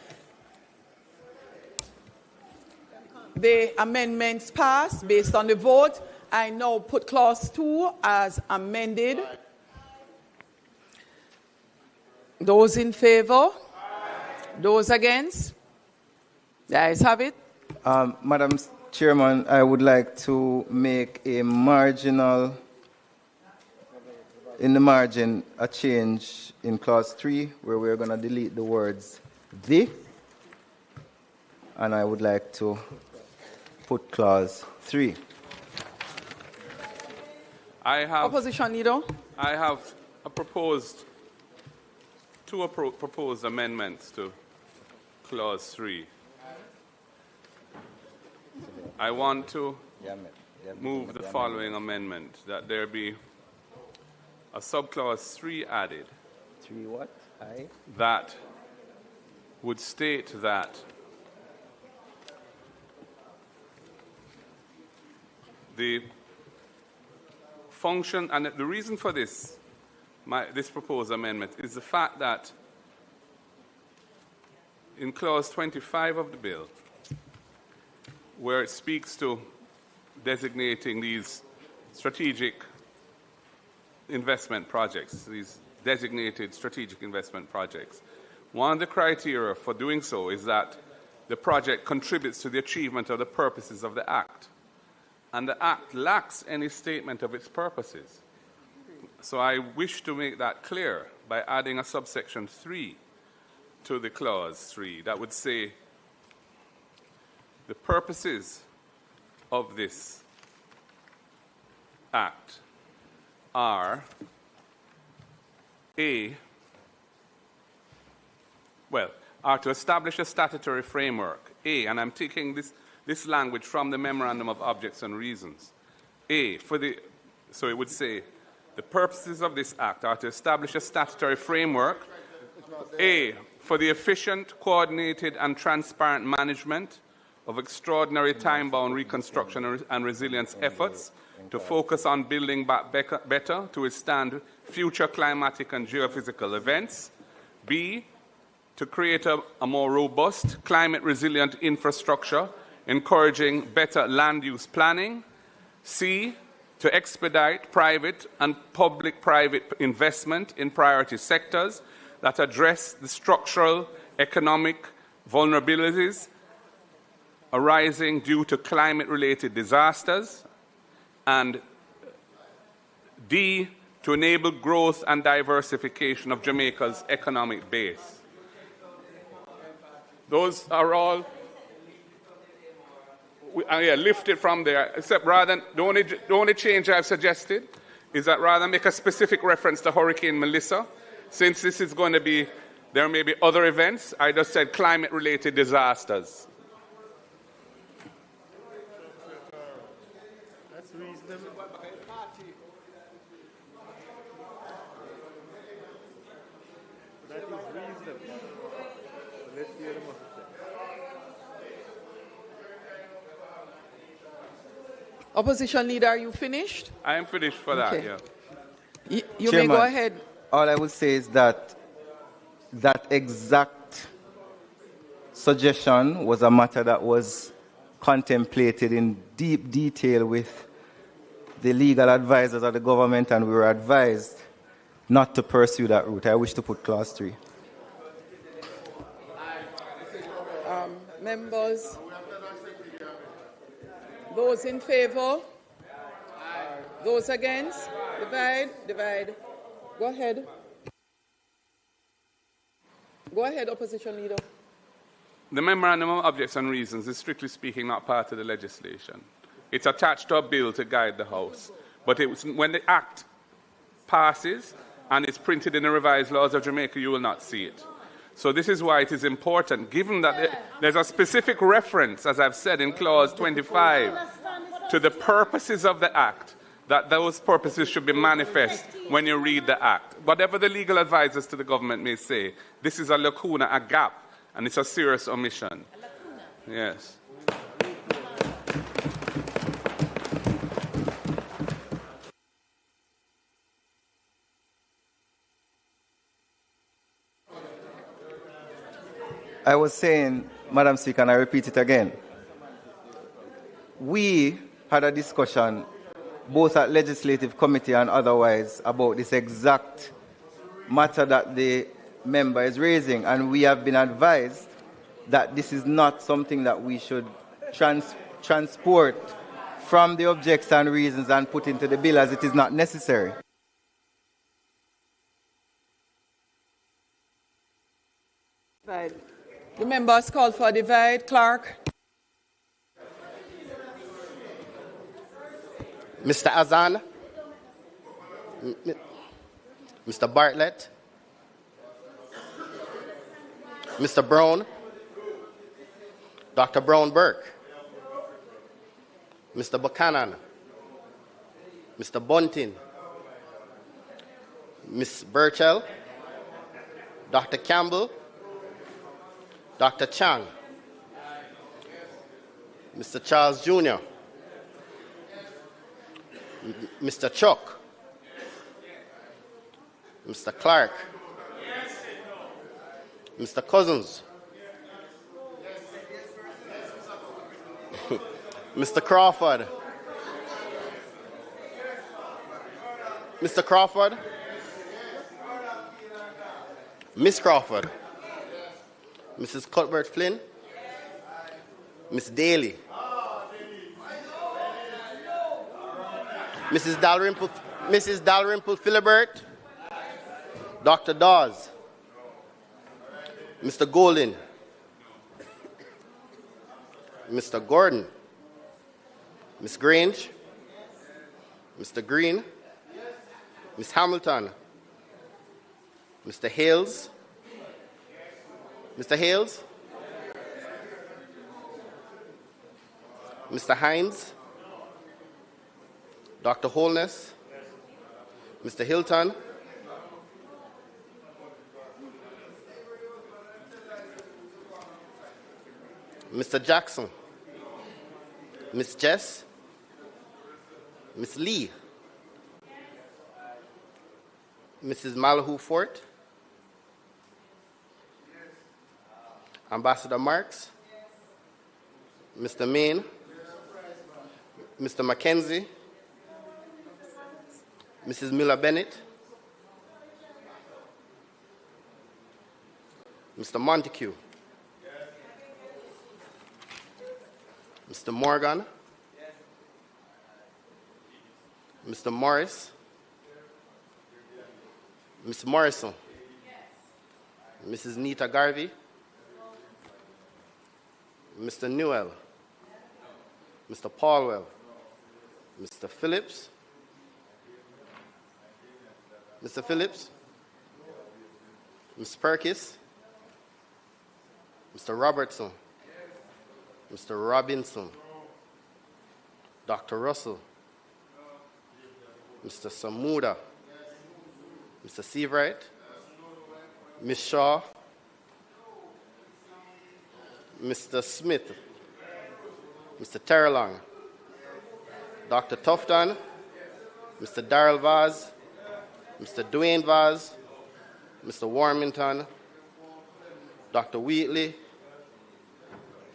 The amendments passed based on the vote. I now put clause 2 as amended. Those in favor? Those against? The ayes have it. Madam Chairman, I would like to make a marginal, in the margin, a change in clause 3 where we're going to delete the words "the," and I would like to put clause 3. Opposition leader. I have two proposed amendments to clause 3. I want to move the following amendment, that there be a subclause 3 added. 3 what? That would state that the function, and the reason for this, this proposed amendment, is the fact that in clause 25 of the bill, where it speaks to designating these strategic investment projects, these designated strategic investment projects, one of the criteria for doing so is that the project contributes to the achievement of the purposes of the Act. And the Act lacks any statement of its purposes. So I wish to make that clear by adding a subsection 3 to the clause 3 that would say the purposes of this Act are are to establish a statutory framework, and I'm taking this language from the Memorandum of Objects and Reasons. So it would say, the purposes of this Act are to establish a statutory framework, for the efficient, coordinated, and transparent management of extraordinary time-bound reconstruction and resilience efforts to focus on building back better to withstand future climatic and geophysical events. B, to create a more robust, climate-resilient infrastructure, encouraging better land use planning. C, to expedite private and public-private investment in priority sectors that address the structural economic vulnerabilities arising due to climate-related disasters. And D, to enable growth and diversification of Jamaica's economic base. Those are all lifted from there, except rather than, the only change I've suggested is that rather than make a specific reference to Hurricane Melissa, since this is going to be, there may be other events, I just said climate-related disasters. That's reasonable. That is reasonable. Let's hear them. Opposition Leader, are you finished? I am finished for that, yeah. You may go ahead. All I would say is that that exact suggestion was a matter that was contemplated in deep detail with the legal advisors of the government, and we were advised not to pursue that route. I wish to put clause 3. Members, those in favor? Those against? Divide. Go ahead. Go ahead, Opposition Leader. The Memorandum of Objects and Reasons is strictly speaking not part of the legislation. It's attached to a bill to guide the House. But when the Act passes and it's printed in the revised laws of Jamaica, you will not see it. So this is why it is important, given that there's a specific reference, as I've said in clause 25, to the purposes of the Act, that those purposes should be manifest when you read the Act. Whatever the legal advisors to the government may say, this is a lacuna, a gap, and it's a serious omission. Yes. I was saying, Madam Speaker, and I repeat it again, we had a discussion both at Legislative Committee and otherwise about this exact matter that the member is raising, and we have been advised that this is not something that we should transport from the objects and reasons and put into the bill, as it is not necessary. Divide. The members called for a divide. Clark. Mr. Azan, Mr. Bartlett, Mr. Brown, Dr. Brown-Burke, Mr. Buchanan, Mr. Bunting, Ms. Burchell, Dr. Campbell, Dr. Chang, Mr. Charles Jr., Mr. Chuck, Mr. Clark, Mr. Cousins, Mr. Crawford, Mr. Crawford, Miss Crawford, Mrs. Cuthbert Flynn, Miss Daly, Mrs. Dalrymple Philibert, Dr. Dawes, Mr. Golden, Mr. Gordon, Miss Grange, Mr. Green, Miss Hamilton, Mr. Hales, Mr. Hales, Mr. Hines, Dr. Holness, Mr. Hilton, Mr. Jackson, Miss Jess, Miss Lee, Mrs. Malahoo Fort, Ambassador Marks, Mr. Main, Mr. Mackenzie, Mrs. Miller Bennett, Mr. Montague, Mr. Morgan, Mr. Morris, Ms. Morrison, Mrs. Nita Garvey, Mr. Newell, Mr. Paulwell, Mr. Phillips, Mr. Phillips, Ms. Perkis, Mr. Robertson, Mr. Robinson, Dr. Russell, Mr. Samuda, Mr. Seavright, Ms. Shaw, Mr. Smith, Mr. Terrelong, Dr. Tufton, Mr. Darrell Vaz, Mr. Dwayne Vaz, Mr. Warmington, Dr. Wheatley,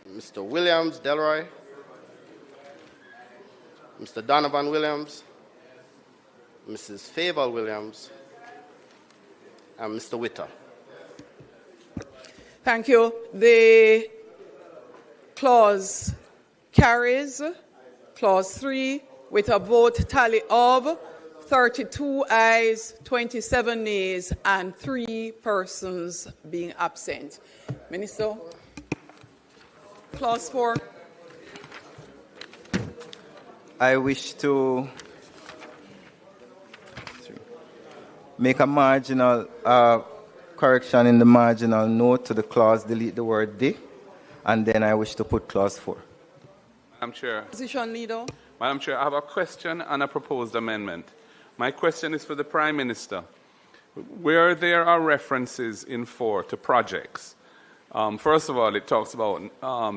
Mr. Williams Delroy, Mr. Donovan Williams, Mrs. Fable Williams, and Mr. Witter. Thank you. The clause carries, clause 3, with a vote tally of 32 ayes, 27 nays, and 3 persons being absent. Minister, clause 4. I wish to make a marginal correction in the marginal note to the clause, delete the word "the," and then I wish to put clause 4. Madam Chair. Opposition Leader. Madam Chair, I have a question and a proposed amendment. My question is for the Prime Minister. Where there are references in 4 to projects, first of all, it talks about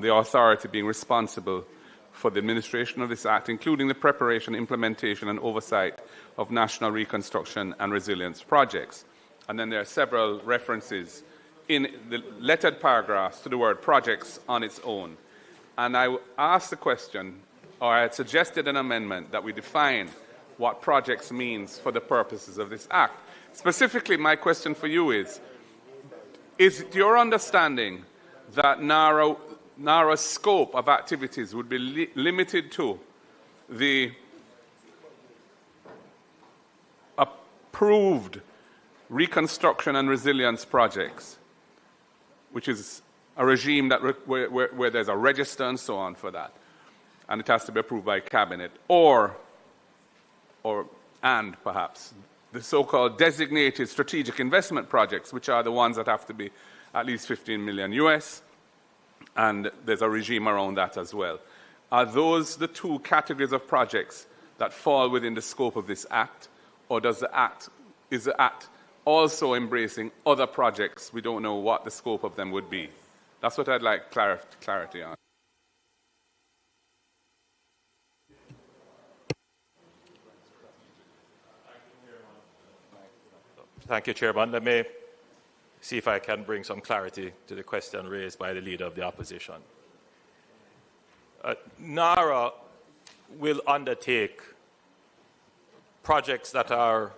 the authority being responsible for the administration of this Act, including the preparation, implementation, and oversight of national reconstruction and resilience projects. And then there are several references in the lettered paragraphs to the word projects on its own. And I asked the question, or I had suggested an amendment that we define what projects means for the purposes of this Act. Specifically, my question for you is it your understanding that narrow scope of activities would be limited to the approved reconstruction and resilience projects, which is a regime that where there's a register and so on for that, and it has to be approved by Cabinet, and perhaps the so-called designated strategic investment projects, which are the ones that have to be at least 15 million US, and there's a regime around that as well. Are those the 2 categories of projects that fall within the scope of this Act, or is the Act also embracing other projects? We don't know what the scope of them would be. That's what I'd like clarity on. Thank you, Chairman. Let me see if I can bring some clarity to the question raised by the Leader of the Opposition. NARA will undertake projects that are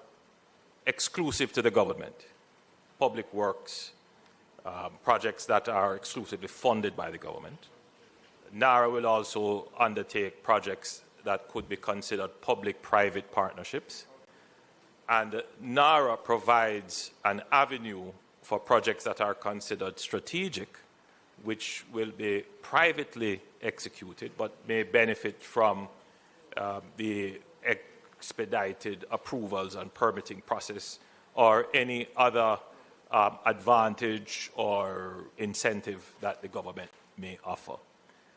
exclusive to the government, public works, projects that are exclusively funded by the government. NARA will also undertake projects that could be considered public-private partnerships. And NARA provides an avenue for projects that are considered strategic, which will be privately executed but may benefit from the expedited approvals and permitting process or any other advantage or incentive that the government may offer.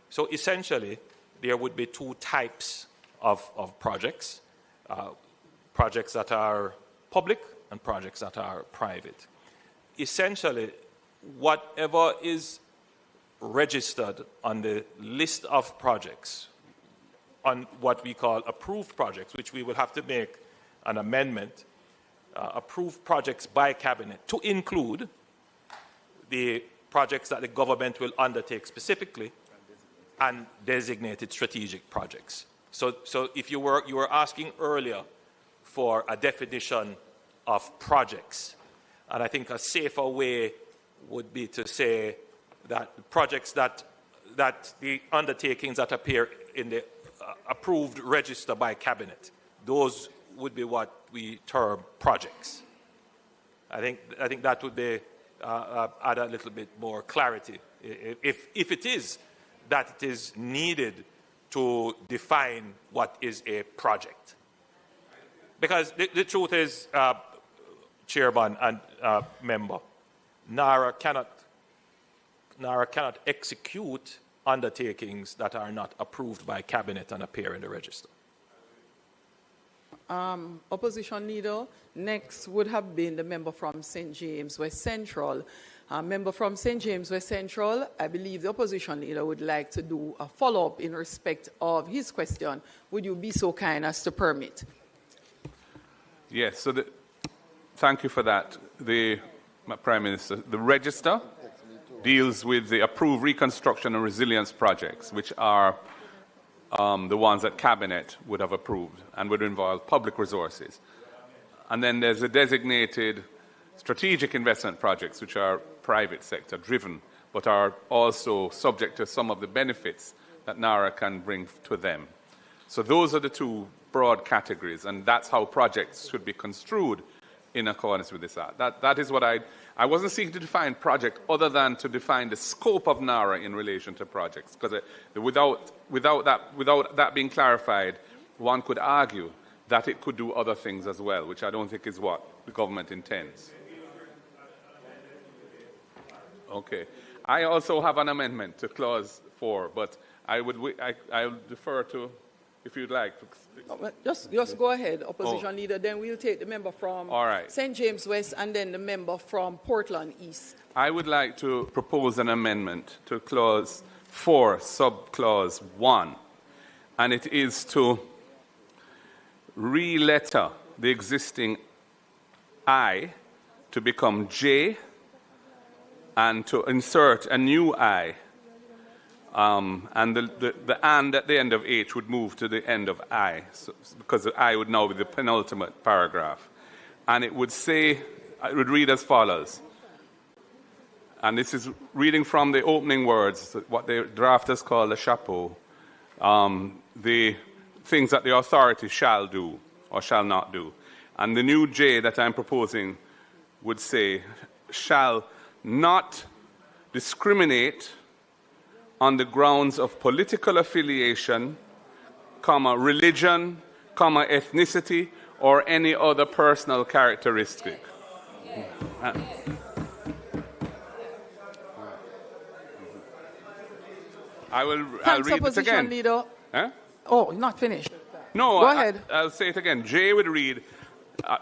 So essentially, there would be two types of projects. Projects that are public and projects that are private. Essentially, whatever is registered on the list of projects, on what we call approved projects, which we will have to make an amendment, approved projects by Cabinet to include the projects that the government will undertake specifically and designated strategic projects. So if you were asking earlier for a definition of projects. And I think a safer way would be to say that projects that the undertakings that appear in the approved register by Cabinet, those would be what we term projects. I think that would be add a little bit more clarity if it is that it is needed to define what is a project. Because the truth is, Chairman and member, NARA cannot execute undertakings that are not approved by Cabinet and appear in the register. Opposition Leader, next would have been the member from St. James West Central. Member from St. James West Central, I believe the Opposition Leader would like to do a follow-up in respect of his question. Would you be so kind as to permit? Yes, so thank you for that. Prime Minister, the register deals with the approved reconstruction and resilience projects, which are the ones that Cabinet would have approved and would involve public resources. And then there's the designated strategic investment projects, which are private sector driven, but are also subject to some of the benefits that NARA can bring to them. So those are the two broad categories, and that's how projects should be construed in accordance with this act. That is what I wasn't seeking to define project other than to define the scope of NARA in relation to projects, because without that being clarified, one could argue that it could do other things as well, which I don't think is what the government intends. Okay. I also have an amendment to clause 4, but I'll defer to, if you'd like. Just go ahead, Opposition Leader. Then we'll take the member from St. James West and then the member from Portland East. I would like to propose an amendment to clause 4, subclause 1, and it is to re-letter the existing I to become J and to insert a new I. And the and at the end of H would move to the end of I, because the I would now be the penultimate paragraph. And it would say, it would read as follows. And this is reading from the opening words, what the drafters call the chapeau, the things that the authority shall do or shall not do. And the new J that I'm proposing would say, shall not discriminate on the grounds of political affiliation, religion, ethnicity, or any other personal characteristic. I'll read it again. Leader. Huh? Oh, not finished. No, go ahead. I'll say it again. J would read,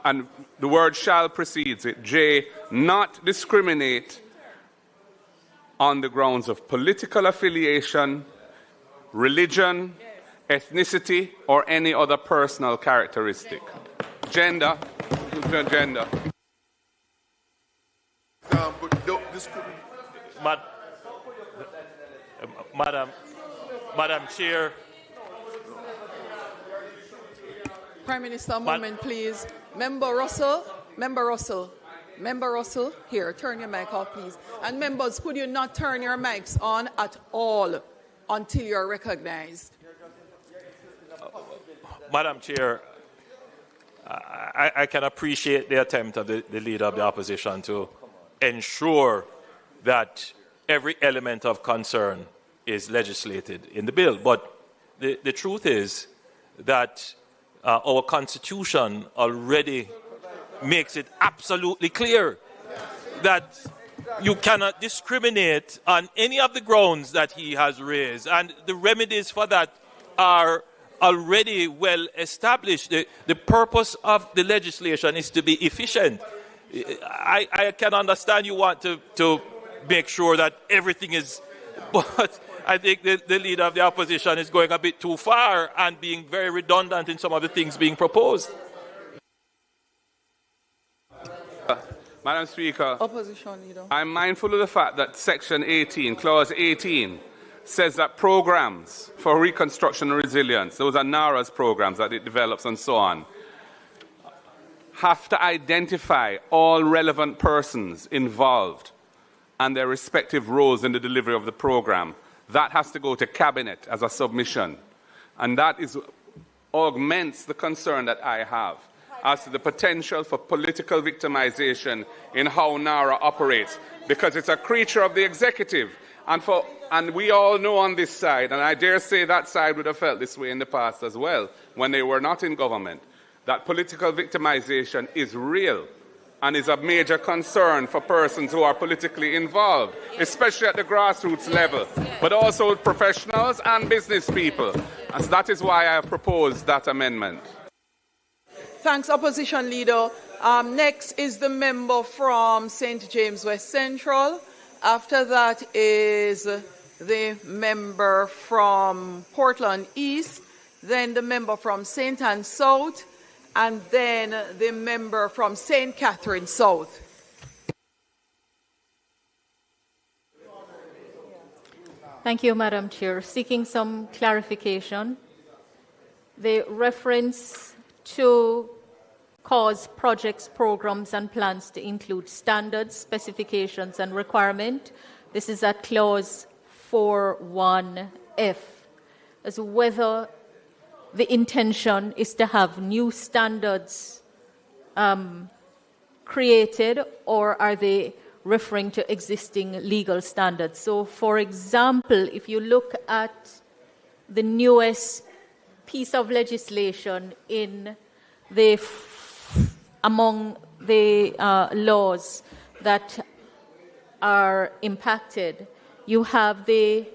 and the word shall precedes it. J, not discriminate on the grounds of political affiliation, religion, ethnicity, or any other personal characteristic. Gender. Madam Chair. Prime Minister, a moment, please. Member Russell, here, turn your mic off, please. And members, could you not turn your mics on at all until you're recognized? Madam Chair, I can appreciate the attempt of the Leader of the Opposition to ensure that every element of concern is legislated in the bill. But the truth is that our Constitution already makes it absolutely clear that you cannot discriminate on any of the grounds that he has raised. And the remedies for that are already well established. The purpose of the legislation is to be efficient. I can understand you want to make sure that everything is, but I think the Leader of the Opposition is going a bit too far and being very redundant in some of the things being proposed. Madam Speaker, Opposition Leader. I'm mindful of the fact that Section 18, Clause 18, says that programs for reconstruction and resilience, those are NARA's programs that it develops and so on, have to identify all relevant persons involved and their respective roles in the delivery of the program. That has to go to Cabinet as a submission. And that augments the concern that I have as to the potential for political victimization in how NARA operates, because it's a creature of the executive. And we all know on this side, and I dare say that side would have felt this way in the past as well, when they were not in government, that political victimization is real and is a major concern for persons who are politically involved, especially at the grassroots level, but also professionals and business people. And so that is why I have proposed that amendment. Thanks, Opposition Leader. Next is the member from St. James West Central. After that is the member from Portland East, then the member from St. Anne South, and then the member from St. Catherine South. Thank you, Madam Chair. Seeking some clarification. The reference to cause projects, programs, and plans to include standards, specifications, and requirement. This is at clause 4.1f, as whether the intention is to have new standards created, or are they referring to existing legal standards? So, for example, if you look at the newest piece of legislation in the among the laws that are impacted, you have the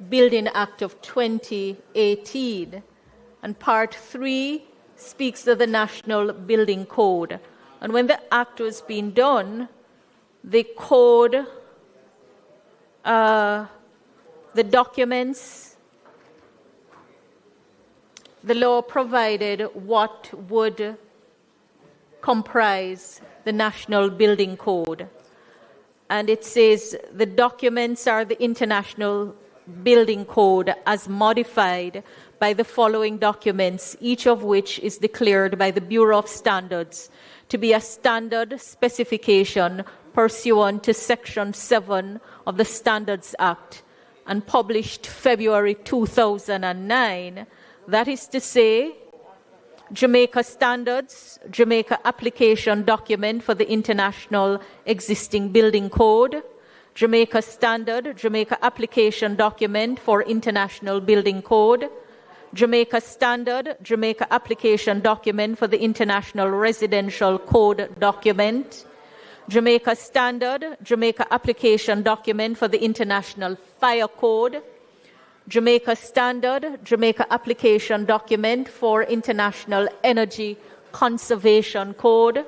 Building Act of 2018, and Part 3 speaks of the National Building Code. And when the act was being done, the code, the documents, the law provided what would comprise the National Building Code. And it says the documents are the International Building Code as modified by the following documents, each of which is declared by the Bureau of Standards to be a standard specification pursuant to Section 7 of the Standards Act and published February 2009. That is to say, Jamaica Standards, Jamaica Application Document for the International Existing Building Code, Jamaica Standard, Jamaica Application Document for International Building Code, Jamaica Standard, Jamaica Application Document for the International Residential Code Document, Jamaica Standard, Jamaica Application Document for the International Fire Code, Jamaica Standard, Jamaica Application Document for International Energy Conservation Code,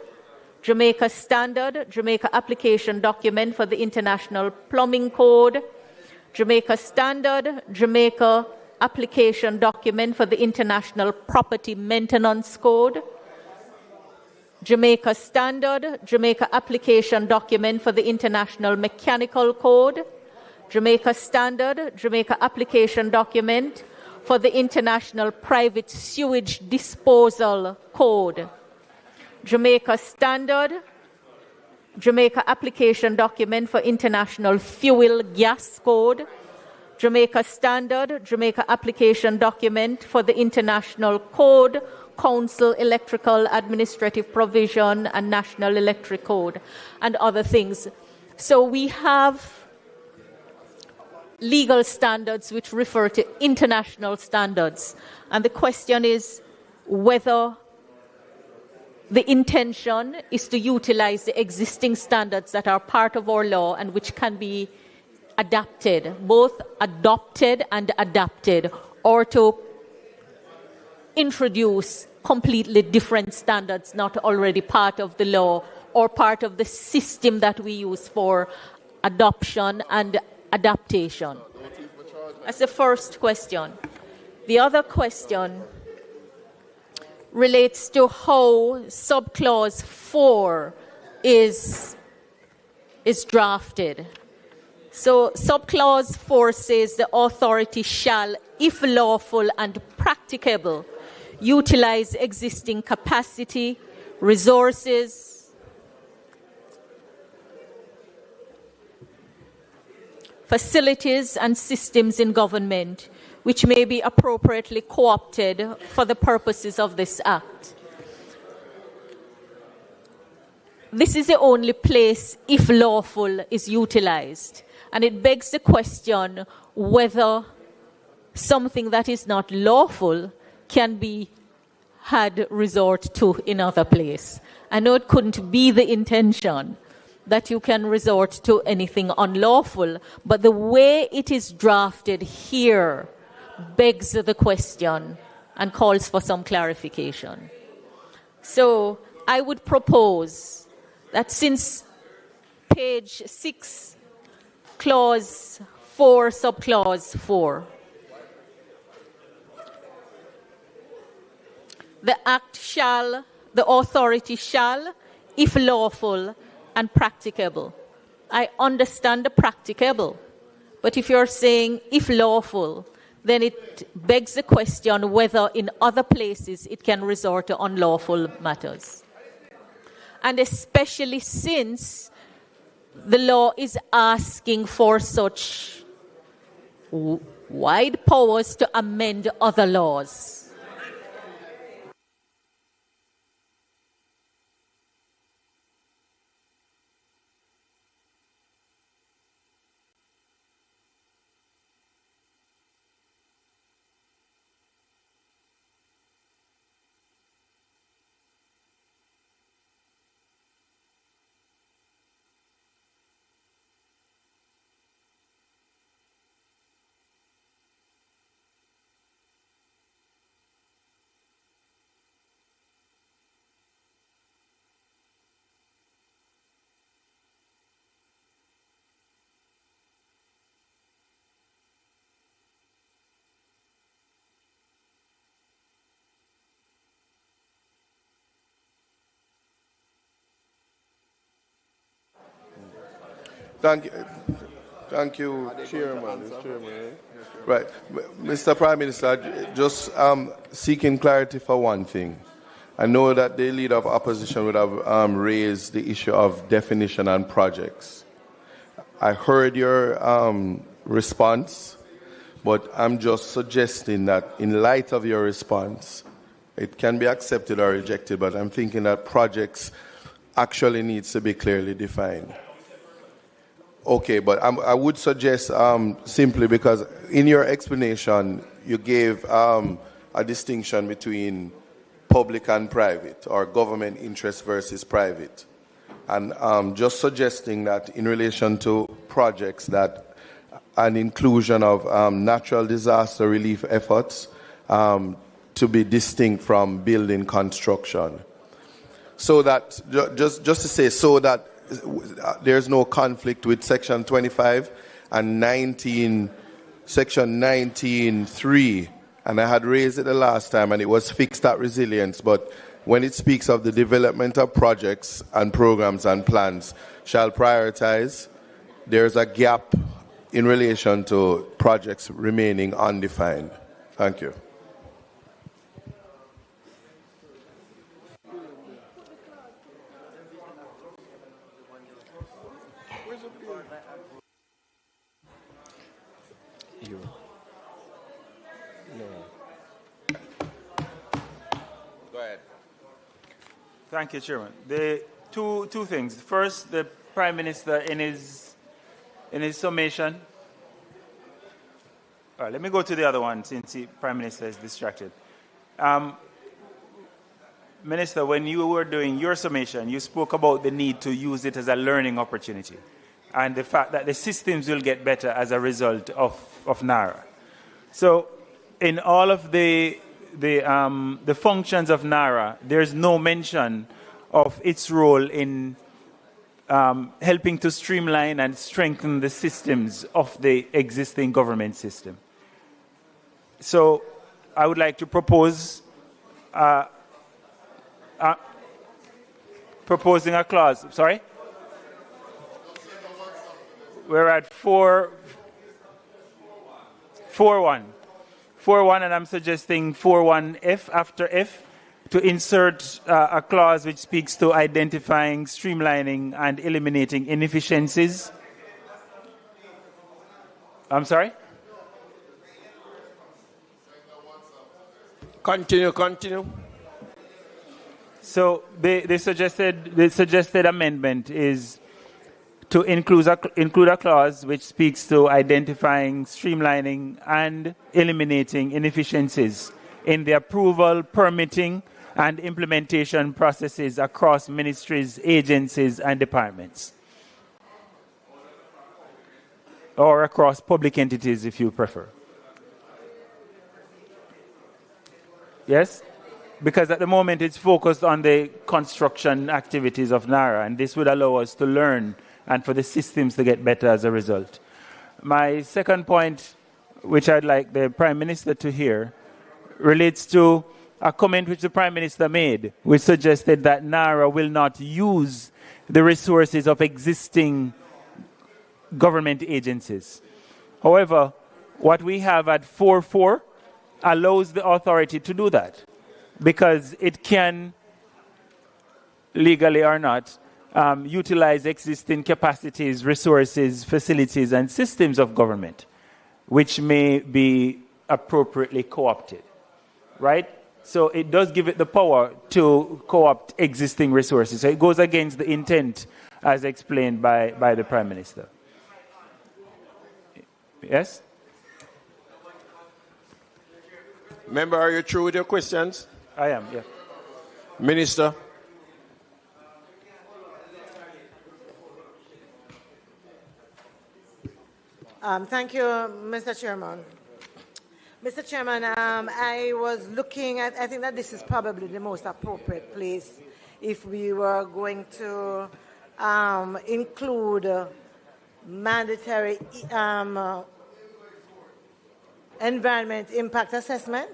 Jamaica Standard, Jamaica Application Document for the International Plumbing Code, Jamaica Standard, Jamaica Application Document for the International Property Maintenance Code, Jamaica Standard, Jamaica Application Document for the International Mechanical Code, Jamaica Standard, Jamaica Application Document for the International Private Sewage Disposal Code, Jamaica Standard, Jamaica Application Document for International Fuel Gas Code, Jamaica Standard, Jamaica Application Document for the International Code, Council Electrical Administrative Provision and National Electric Code, and other things. So we have legal standards which refer to international standards. And the question is whether the intention is to utilize the existing standards that are part of our law and which can be adapted, both adopted and adapted, or to introduce completely different standards not already part of the law or part of the system that we use for adoption and adaptation. That's the first question. The other question relates to how subclause 4 is drafted. So subclause 4 says the authority shall, if lawful and practicable, utilize existing capacity, resources, facilities and systems in government which may be appropriately co-opted for the purposes of this Act. This is the only place if lawful is utilized, and it begs the question whether something that is not lawful can be had resort to in other place. I know it couldn't be the intention that you can resort to anything unlawful, but the way it is drafted here begs the question and calls for some clarification. So I would propose that since page 6, clause 4, subclause 4, the Act shall, the authority shall, if lawful and practicable. I understand the practicable, but if you're saying if lawful, then it begs the question whether in other places it can resort to unlawful matters. And especially since the law is asking for such wide powers to amend other laws. Thank you, Chairman. Right. Mr. Prime Minister, just seeking clarity for one thing. I know that the Leader of Opposition would have raised the issue of definition and projects. I heard your response, but I'm just suggesting that in light of your response, it can be accepted or rejected, but I'm thinking that projects actually needs to be clearly defined. Okay, but I would suggest simply because in your explanation, you gave a distinction between public and private, or government interest versus private. And just suggesting that in relation to projects, that an inclusion of natural disaster relief efforts to be distinct from building construction. so that, just to say, so that there's no conflict with Section 25 and 19, Section 19.3, and I had raised it the last time, and it was fixed at resilience, but when it speaks of the development of projects and programs and plans shall prioritize, there's a gap in relation to projects remaining undefined. Thank you. Go ahead. Thank you, Chairman. The two things. First, the Prime Minister in his summation. All right, let me go to the other one since the Prime Minister is distracted. Minister, when you were doing your summation, you spoke about the need to use it as a learning opportunity and the fact that the systems will get better as a result of NARA. So in all of the functions of NARA, there's no mention of its role in helping to streamline and strengthen the systems of the existing government system. So I would like to propose proposing a clause. Sorry? We're at 4.1, and I'm suggesting 4.1F after F to insert a clause which speaks to identifying, streamlining, and eliminating inefficiencies. I'm sorry? Continue. So the suggested amendment is to include a clause which speaks to identifying, streamlining, and eliminating inefficiencies in the approval, permitting, and implementation processes across ministries, agencies, and departments. Or across public entities, if you prefer. Yes? Because at the moment it's focused on the construction activities of NARA, and this would allow us to learn and for the systems to get better as a result. My second point, which I'd like the Prime Minister to hear, relates to a comment which the Prime Minister made, which suggested that NARA will not use the resources of existing government agencies. However, what we have at 4.4 allows the authority to do that, because it can, legally or not, utilize existing capacities, resources, facilities, and systems of government, which may be appropriately co-opted, right? So it does give it the power to co-opt existing resources. So it goes against the intent as explained by the Prime Minister. Yes? Member, are you through with your questions? I am, yeah. Minister. Thank you, Mr. Chairman. Mr. Chairman, I was looking at, I think that this is probably the most appropriate place if we were going to include mandatory environment impact assessment.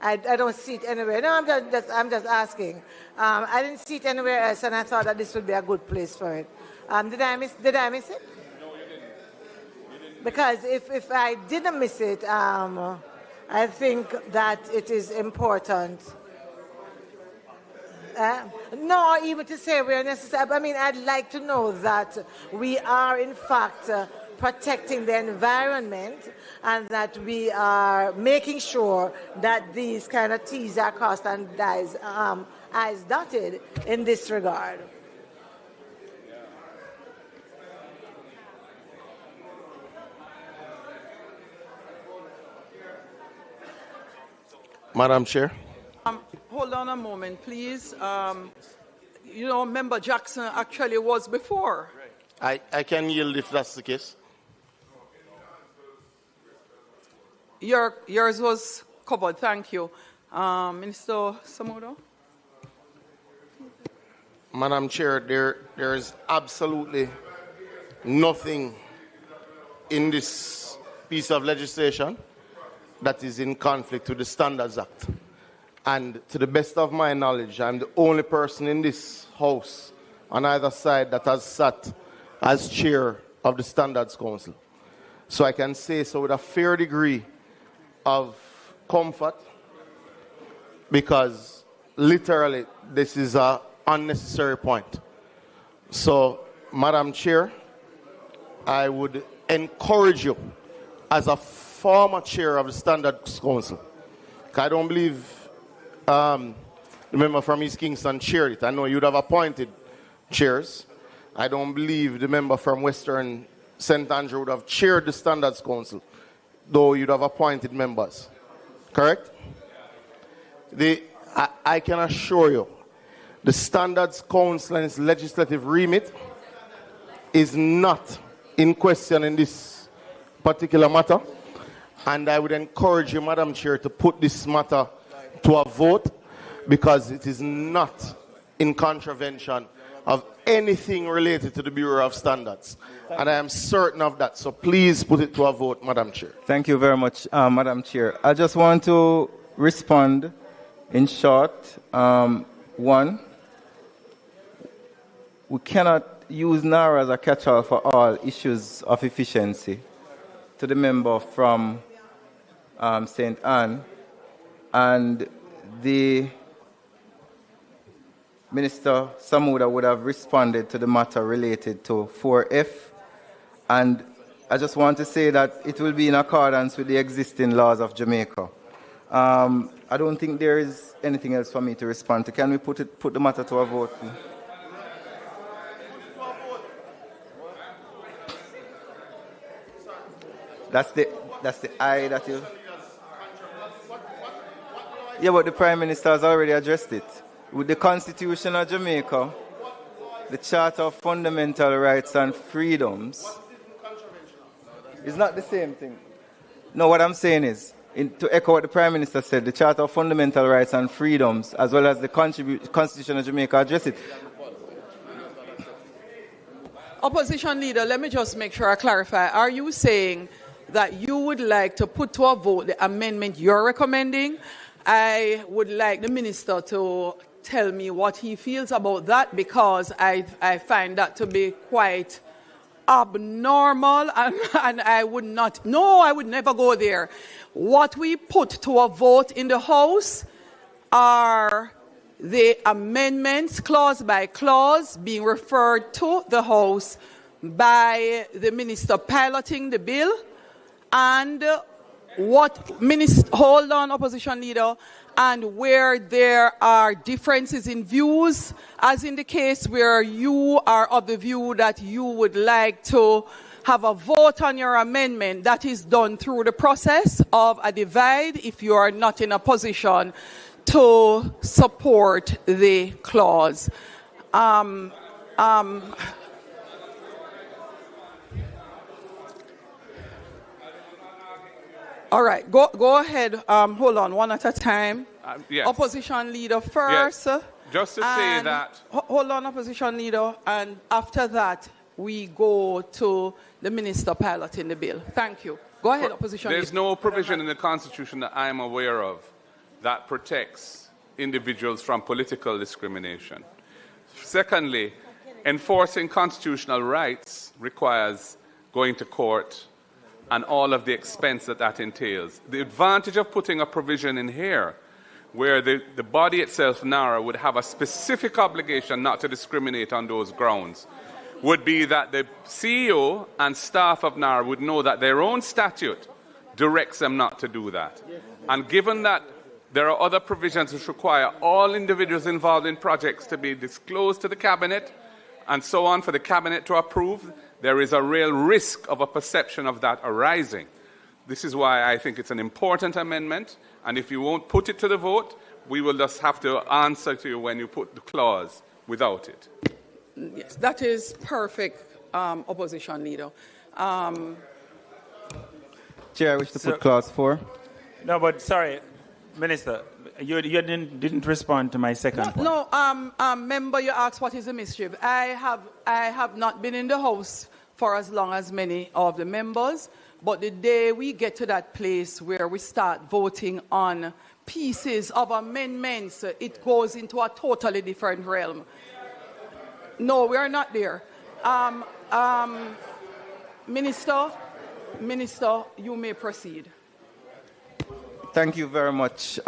I don't see it anywhere. No, I'm just asking. I didn't see it anywhere else, and I thought that this would be a good place for it. Did I miss it? No, you didn't. Because if I didn't miss it, I think that it is important. No, even to say we're necessary. I mean, I'd like to know that we are, in fact, protecting the environment, and that we are making sure that these kind of T's are crossed and I's dotted in this regard. Madam Chair. Hold on a moment, please. You know, Member Jackson actually was before. I can yield if that's the case. Yours was covered, thank you. Minister Samudo? Madam Chair, there is absolutely nothing in this piece of legislation that is in conflict with the Standards Act. And to the best of my knowledge, I'm the only person in this House on either side that has sat as chair of the Standards Council. So I can say so with a fair degree of comfort, because literally this is an unnecessary point. So, Madam Chair, I would encourage you as a former chair of the Standards Council. I don't believe the member from East Kingston chaired it. I know you'd have appointed chairs. I don't believe the member from Western St. Andrew would have chaired the Standards Council, though you'd have appointed members. Correct? I can assure you, the Standards Council and its legislative remit is not in question in this particular matter. And I would encourage you, Madam Chair, to put this matter to a vote, because it is not in contravention of anything related to the Bureau of Standards. And I am certain of that. So please put it to a vote, Madam Chair. Thank you very much, Madam Chair. I just want to respond in short. One, we cannot use NARA as a catch-all for all issues of efficiency. To the member from St. Anne, and the Minister Samuda would have responded to the matter related to 4F. And I just want to say that it will be in accordance with the existing laws of Jamaica. I don't think there is anything else for me to respond to. Can we put the matter to a vote? That's the I that you... Yeah, but the Prime Minister has already addressed it. With the Constitution of Jamaica, the Charter of Fundamental Rights and Freedoms, it's not the same thing. No, what I'm saying is, to echo what the Prime Minister said, the Charter of Fundamental Rights and Freedoms, as well as the Constitution of Jamaica, address it. Opposition Leader, let me just make sure I clarify. Are you saying that you would like to put to a vote the amendment you're recommending? I would like the Minister to tell me what he feels about that, because I find that to be quite abnormal, and I would not, no, I would never go there. What we put to a vote in the House are the amendments clause by clause being referred to the House by the Minister piloting the bill, and what Minister, hold on, Opposition Leader, and where there are differences in views, as in the case where you are of the view that you would like to have a vote on your amendment, that is done through the process of a divide if you are not in a position to support the clause. All right, go ahead. Hold on, one at a time. Yes. Opposition Leader first. Yes. Just to say that... Hold on, Opposition Leader, and after that, we go to the Minister piloting the bill. Thank you. Go ahead, Opposition Leader. There's no provision in the Constitution that I'm aware of that protects individuals from political discrimination. Secondly, enforcing constitutional rights requires going to court and all of the expense that entails. The advantage of putting a provision in here where the body itself, NARA, would have a specific obligation not to discriminate on those grounds would be that the CEO and staff of NARA would know that their own statute directs them not to do that. And given that there are other provisions which require all individuals involved in projects to be disclosed to the Cabinet and so on for the Cabinet to approve, there is a real risk of a perception of that arising. This is why I think it's an important amendment, and if you won't put it to the vote, we will just have to answer to you when you put the clause without it. Yes, that is perfect, Opposition Leader. Chair, I wish to put clause 4. No, but sorry. Minister, you didn't respond to my second point. No, member, you asked what is the mischief. I have not been in the House for as long as many of the members, but the day we get to that place where we start voting on pieces of amendments, it goes into a totally different realm. No, we are not there. Minister, you may proceed. Thank you very much,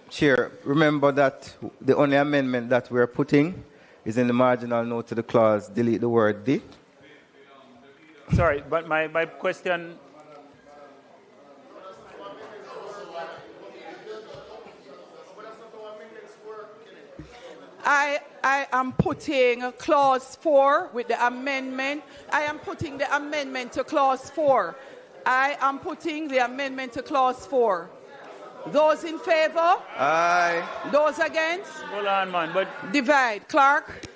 Chair. Remember that the only amendment that we're putting is in the marginal note to the clause, delete the word "the." Sorry, but my question... I am putting clause 4 with the amendment. I am putting the amendment to clause 4. I am putting the amendment to clause 4. Those in favor? Aye. Those against? Hold on, man. But divide. Clark?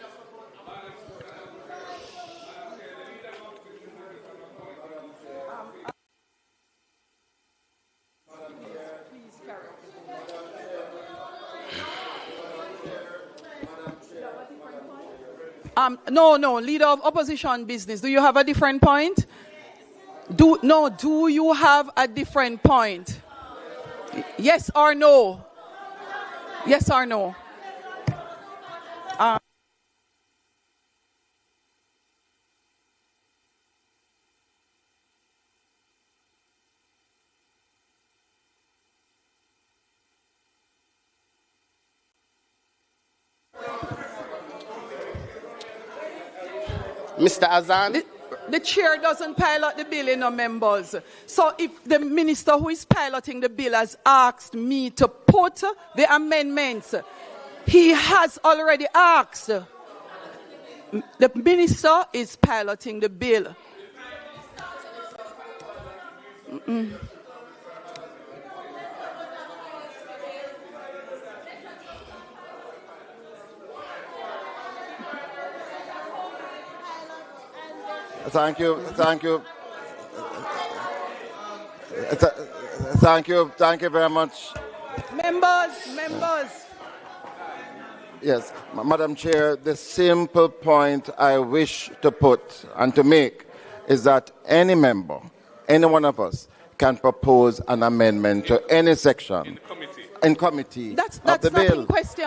No, leader of opposition business. Do you have a different point? Do you have a different point? Yes or no? Yes or no? Mr. Azan? The chair doesn't pilot the bill in members. So if the minister who is piloting the bill has asked me to put the amendments, he has already asked. The minister is piloting the bill. Thank you. Thank you very much. Members. Yes, Madam Chair, the simple point I wish to put and to make is that any member, any one of us, can propose an amendment to any section in committee that's of the not bill. In question.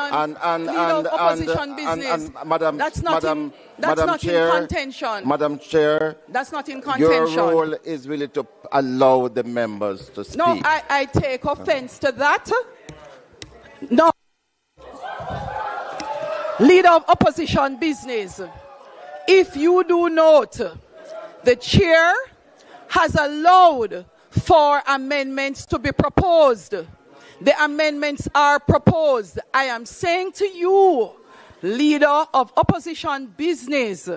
Madam Chair, in contention. Madam Chair, that's not in contention. Your role is really to allow the members to speak. No, I take offense to that. No. Leader of opposition business. If you do note, the chair has allowed for amendments to be proposed. The amendments are proposed. I am saying to you, leader of opposition business,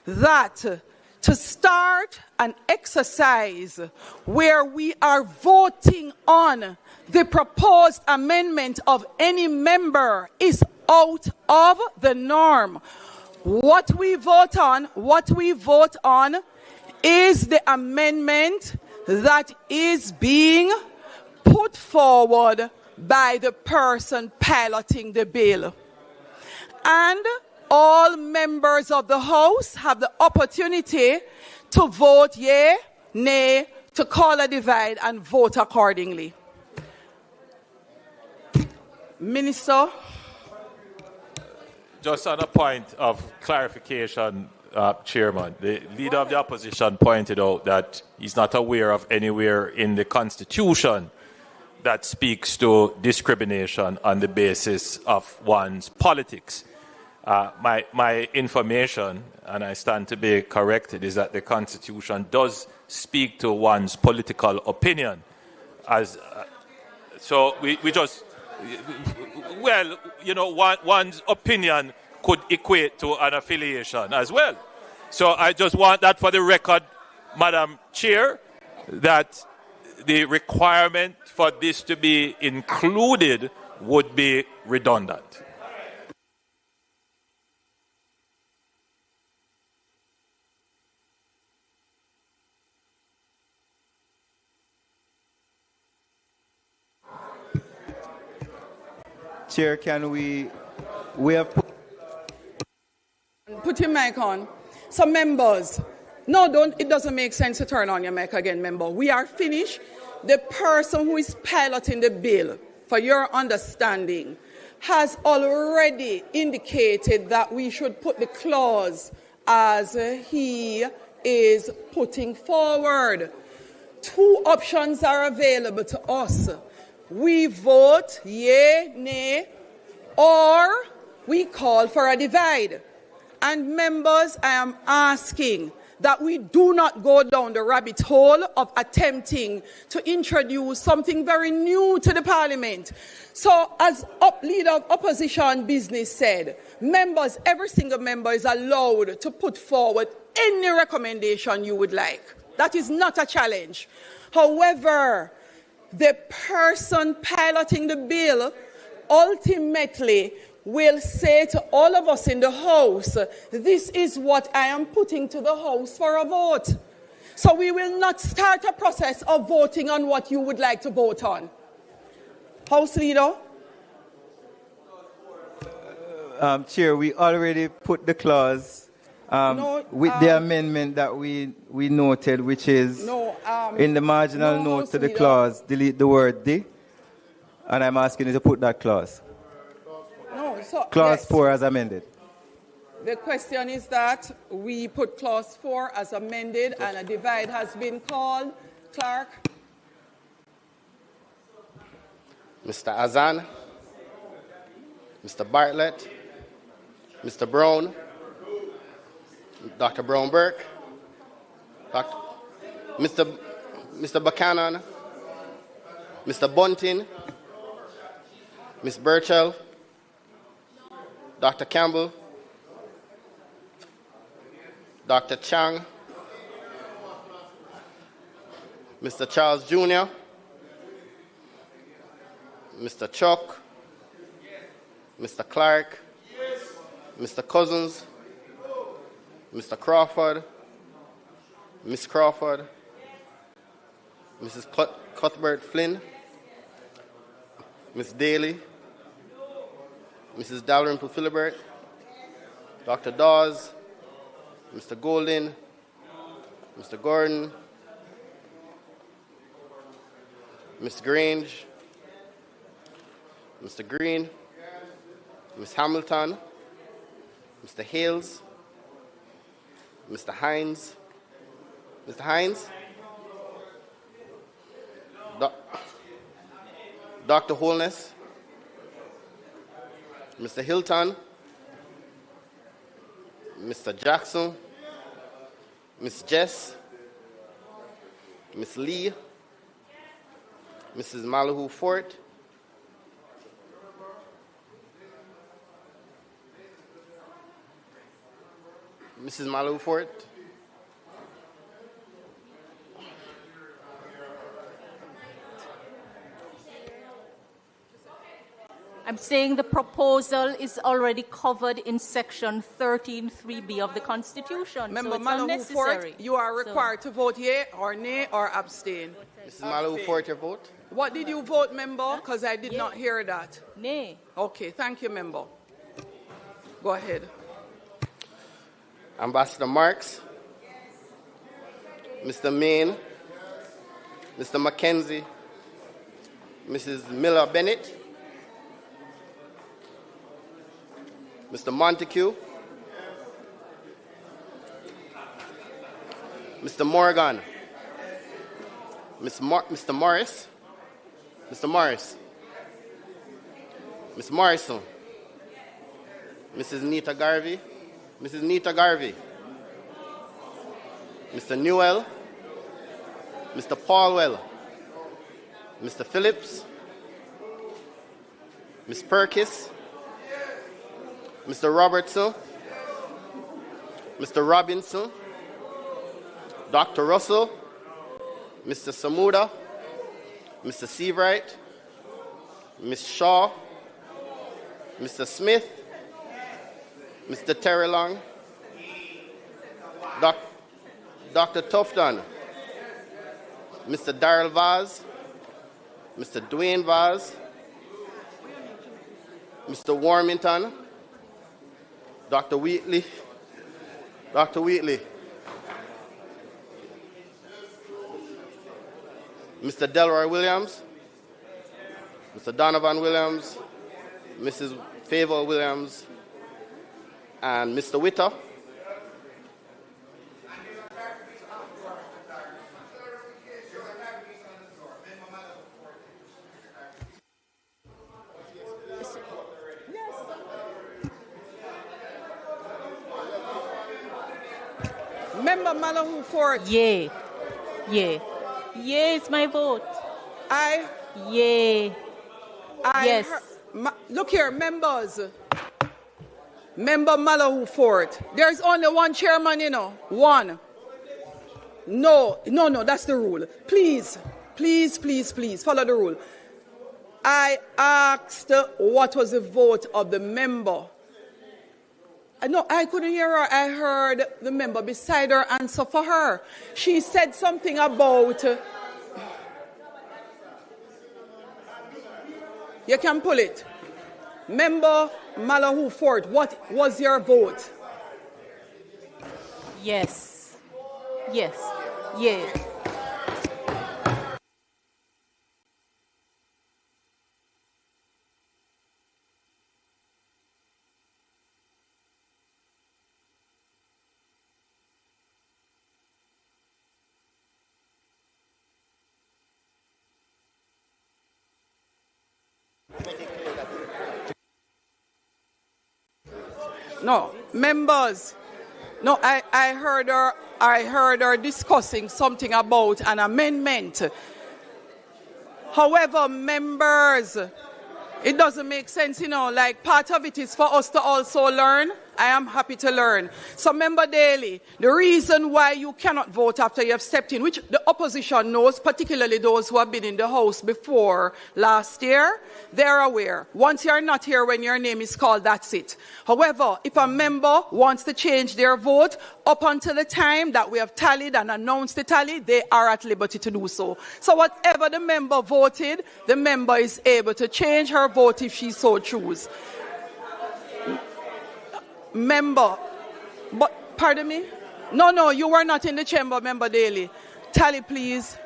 that to start an exercise where we are voting on the proposed amendment of any member is out of the norm. What we vote on is the amendment that is being put forward by the person piloting the bill. And all members of the House have the opportunity to vote yea, nay, to call a divide and vote accordingly. Minister? Just on a point of clarification, Chairman, the leader of the opposition pointed out that he's not aware of anywhere in the Constitution that speaks to discrimination on the basis of one's politics. My information, and I stand to be corrected, is that the Constitution does speak to one's political opinion. So we just, well, you know, one's opinion could equate to an affiliation as well. So I just want that for the record, Madam Chair, that the requirement for this to be included would be redundant. Chair, can we have Put your mic on. So members, no, don't. It doesn't make sense to turn on your mic again, member. We are finished. The person who is piloting the bill, for your understanding, has already indicated that we should put the clause as he is putting forward. Two options are available to us. We vote yea, nay, or we call for a divide. And members, I am asking that we do not go down the rabbit hole of attempting to introduce something very new to the Parliament. So, as leader of opposition business said, members, every single member is allowed to put forward any recommendation you would like. That is not a challenge. However, the person piloting the bill ultimately will say to all of us in the House, this is what I am putting to the House for a vote. So we will not start a process of voting on what you would like to vote on. House Leader? Chair, we already put the clause with the amendment that we noted, which is in the marginal note to the clause, delete the word "the," and I'm asking you to put that clause. Clause 4 as amended. The question is that we put clause 4 as amended and a divide has been called. Clerk? Mr. Azan, Mr. Bartlett, Mr. Brown, Dr. Brown-Burke, Mr. Buchanan, Mr. Bunting, Ms. Burchell, Dr. Campbell, Dr. Chang, Mr. Charles Jr., Mr. Chuck, Mr. Clark, Mr. Cousins, Mr. Crawford, Ms. Crawford, Mrs. Cuthbert Flynn, Ms. Daly, Mrs. Dalrymple Philibert, Dr. Dawes, Mr. Golden, Mr. Gordon, Ms. Grange, Mr. Green, Ms. Hamilton, Mr. Hales, Mr. Hines, Mr. Hines, Dr. Holness, Mr. Hilton, Mr. Jackson, Ms. Jess, Ms. Lee, Mrs. Malahu Fort, Mrs. Malahu Fort, I'm saying the proposal is already covered in section 13(3)(b) of the Constitution. Member so it's Malahu unnecessary. Fort, you are required to vote yea or nay or abstain. Mrs. Malahu Fort, your vote? What did you vote, member? Because I did not hear that. Nay. Okay, thank you, member. Go ahead. Ambassador Marks, Mr. Main, Mr. Mackenzie, Mrs. Miller Bennett, Mr. Montague, Mr. Morgan, Mr. Morris, Mr. Morris, Ms. Morrison, Mrs. Nita Garvey, Mrs. Nita Garvey, Mr. Newell, Mr. Paulwell, Mr. Phillips, Ms. Perkis, Mr. Robertson, Mr. Robinson, Dr. Russell, Mr. Samuda, Mr. Seavright, Ms. Shaw, Mr. Smith, Mr. Terry Long, Dr. Tufton, Mr. Darrell Vaz, Mr. Dwayne Vaz, Mr. Warmington, Dr. Wheatley, Dr. Wheatley, Mr. Delroy Williams, Mr. Donovan Williams, Mrs. Favor Williams, and Mr. Witter. Member Malahoo Fort. Yay. Yay. Yay is my vote. Yay. Yes. Look here, members. Member Malahoo Fort. There's only one chairman, you know. One. No, that's the rule. Please, follow the rule. I asked what was the vote of the member. No, I couldn't hear her. I heard the member beside her answer for her. She said something about... You can pull it. Member Malahoo Fort, what was your vote? Yes. Yes. Yes. No, members. No, I heard her discussing something about an amendment. However, members, it doesn't make sense, you know, like part of it is for us to also learn. I am happy to learn. So, Member Daly, the reason why you cannot vote after you have stepped in, which the opposition knows, particularly those who have been in the House before last year, they're aware. Once you're not here when your name is called, that's it. However, if a member wants to change their vote, up until the time that we have tallied and announced the tally, they are at liberty to do so. So whatever the member voted, the member is able to change her vote if she so chooses. Member, but pardon me? No, you were not in the chamber, Member Daly. Tally, please.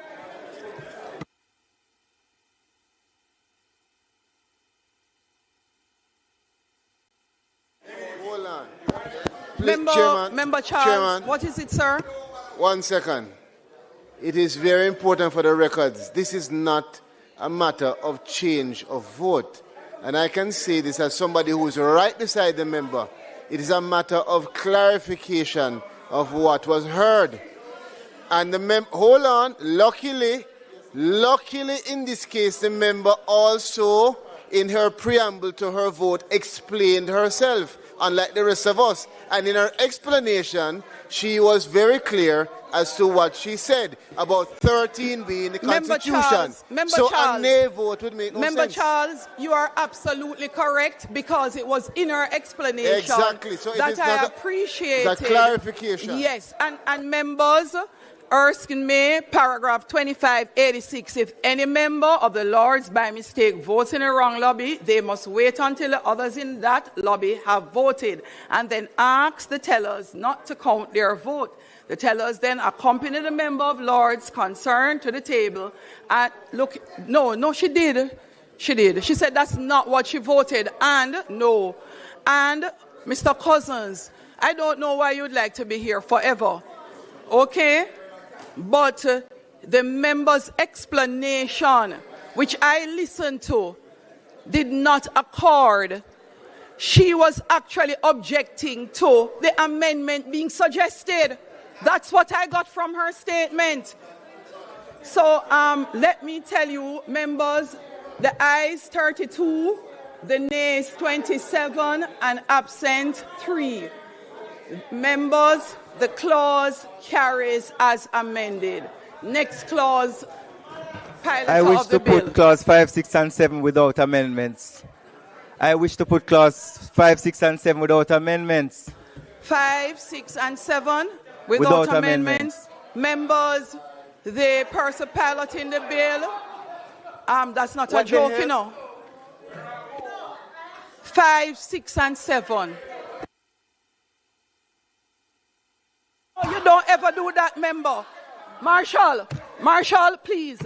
Hold on. Member Charles, Chairman, what is it, sir? 1 second. It is very important for the records. This is not a matter of change of vote. And I can say this as somebody who is right beside the member. It is a matter of clarification of what was heard. And the hold on, luckily in this case, the member also, in her preamble to her vote, explained herself, unlike the rest of us. And in her explanation, she was very clear as to what she said about 13 being the Constitution. So a nay vote would make no sense. Member Charles, you are absolutely correct because it was in her explanation. Exactly. So that I appreciate. It's a clarification. Yes, and members, Erskine May, paragraph 2586. If any member of the Lords by mistake votes in the wrong lobby, they must wait until the others in that lobby have voted and then ask the tellers not to count their vote. The tellers then accompany the member of Lords concerned to the table. And look, no, she did. She did. She said that's not what she voted. And no. And Mr. Cousins, I don't know why you'd like to be here forever. Okay? But the member's explanation, which I listened to, did not accord. She was actually objecting to the amendment being suggested. That's what I got from her statement. So let me tell you, members, the ayes 32, the nays 27, and absent 3. Members, the clause carries as amended. Next clause, I wish to put clause 5, 6, and 7 without amendments. I wish to put clause 5, 6, and 7 without amendments. 5, 6, and 7 without amendments. Members, the person piloting the bill, that's not a joke, you know. 5, 6, and 7. Oh, you don't ever do that, member. Marshall, please.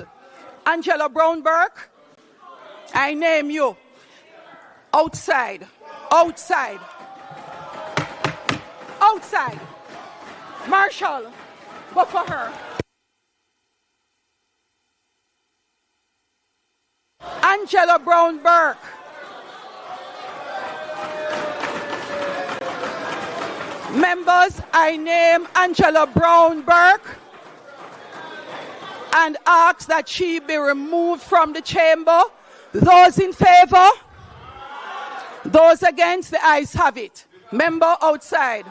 Angela Brown-Burke, I name you. Outside. Marshall, go for her. Angela Brown-Burke. Members, I name Angela Brown-Burke and ask that she be removed from the chamber. Those in favor? Those against? The ayes have it. Member outside.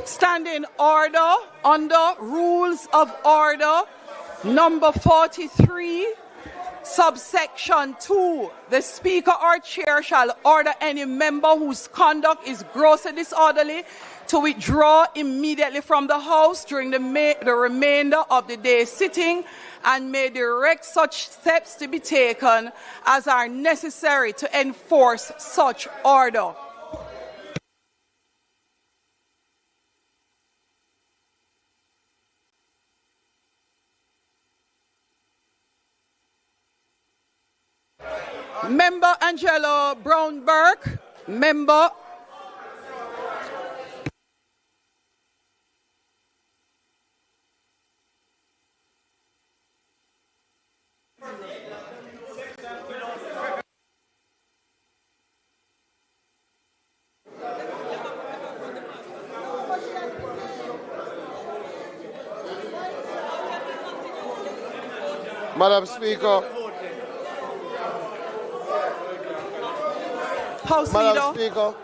Standing order under Rules of Order number 43, subsection 2. The Speaker or Chair shall order any member whose conduct is grossly disorderly to withdraw immediately from the House during the remainder of the day's sitting and may direct such steps to be taken as are necessary to enforce such order. Member Angela Brown-Burke, member. Madam Speaker. House Madam Leader. Speaker.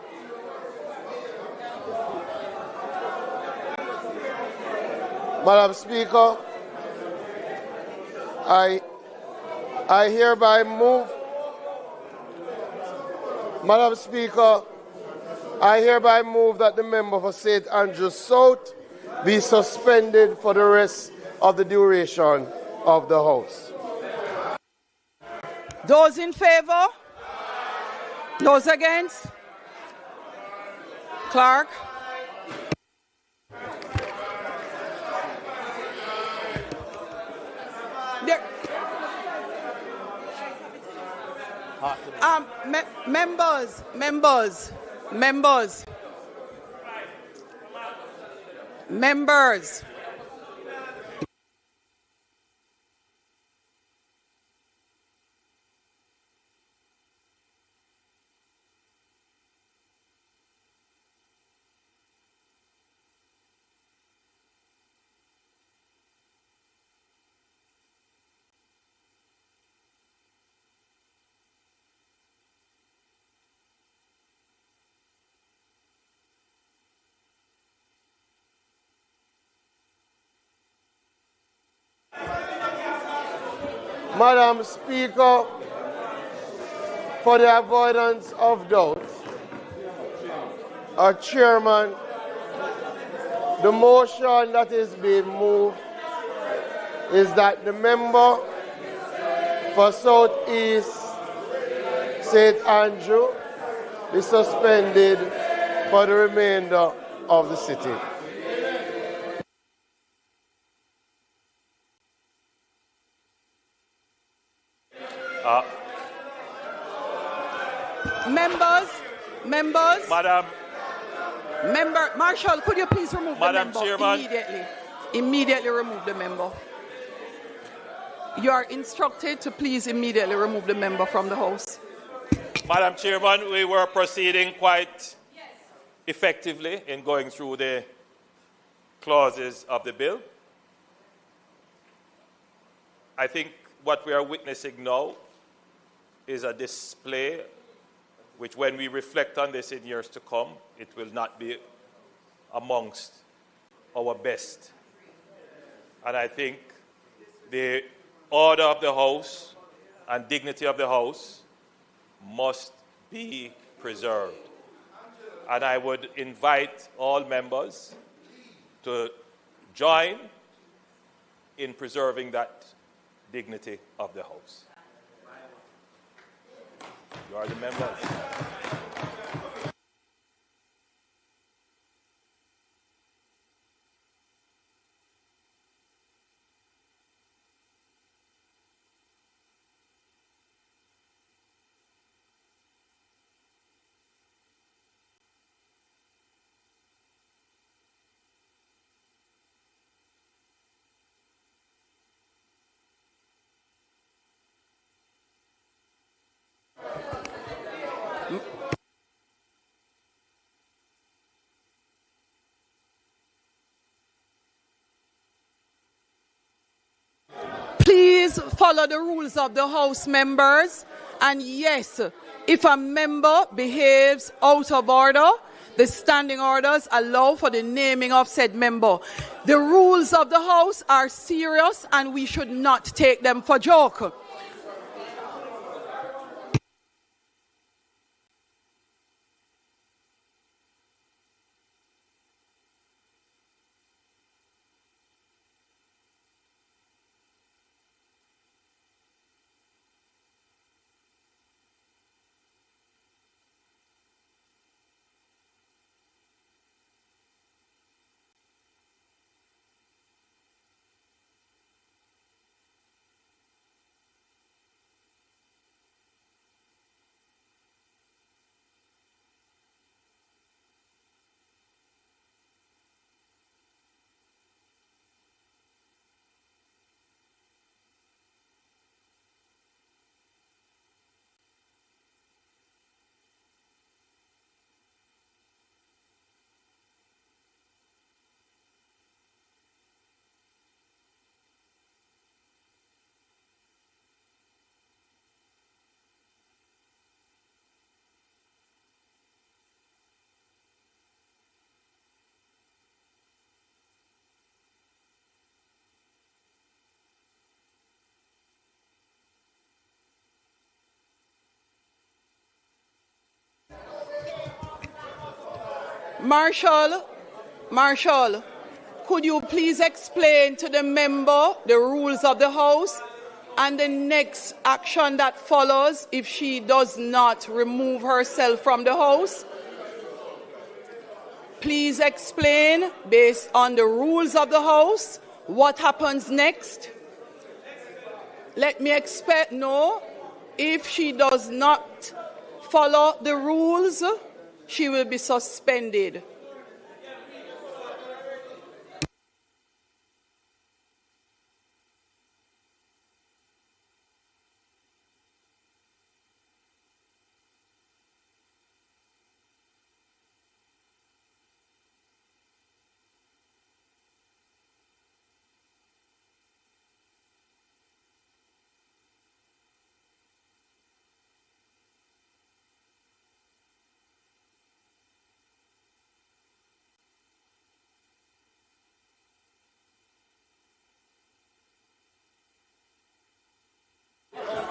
Madam Speaker, I hereby move. Madam Speaker, I hereby move that the member for St. Andrews South be suspended for the rest of the duration of the House. Those in favor? Those against? Clark? Members. Madam Speaker, for the avoidance of doubt, our chairman, the motion that is being moved is that the member for South East St. Andrew be suspended for the remainder of the sitting. Members. Madam. Member Marshall, could you please remove Madam the member Chairman. immediately? Immediately remove the member. You are instructed to please immediately remove the member from the House. Madam Chairman, we were proceeding quite effectively in going through the clauses of the bill. I think what we are witnessing now is a display which, when we reflect on this in years to come, it will not be amongst our best. And I think the order of the House and dignity of the House must be preserved. And I would invite all members to join in preserving that dignity of the House. You are the members. Please follow the rules of the House, members. And yes, if a member behaves out of order, the standing orders allow for the naming of said member. The rules of the House are serious and we should not take them for joke. Marshall, could you please explain to the member the rules of the House and the next action that follows if she does not remove herself from the House? Please explain, based on the rules of the House, what happens next. Let me expect, no, if she does not follow the rules, she will be suspended.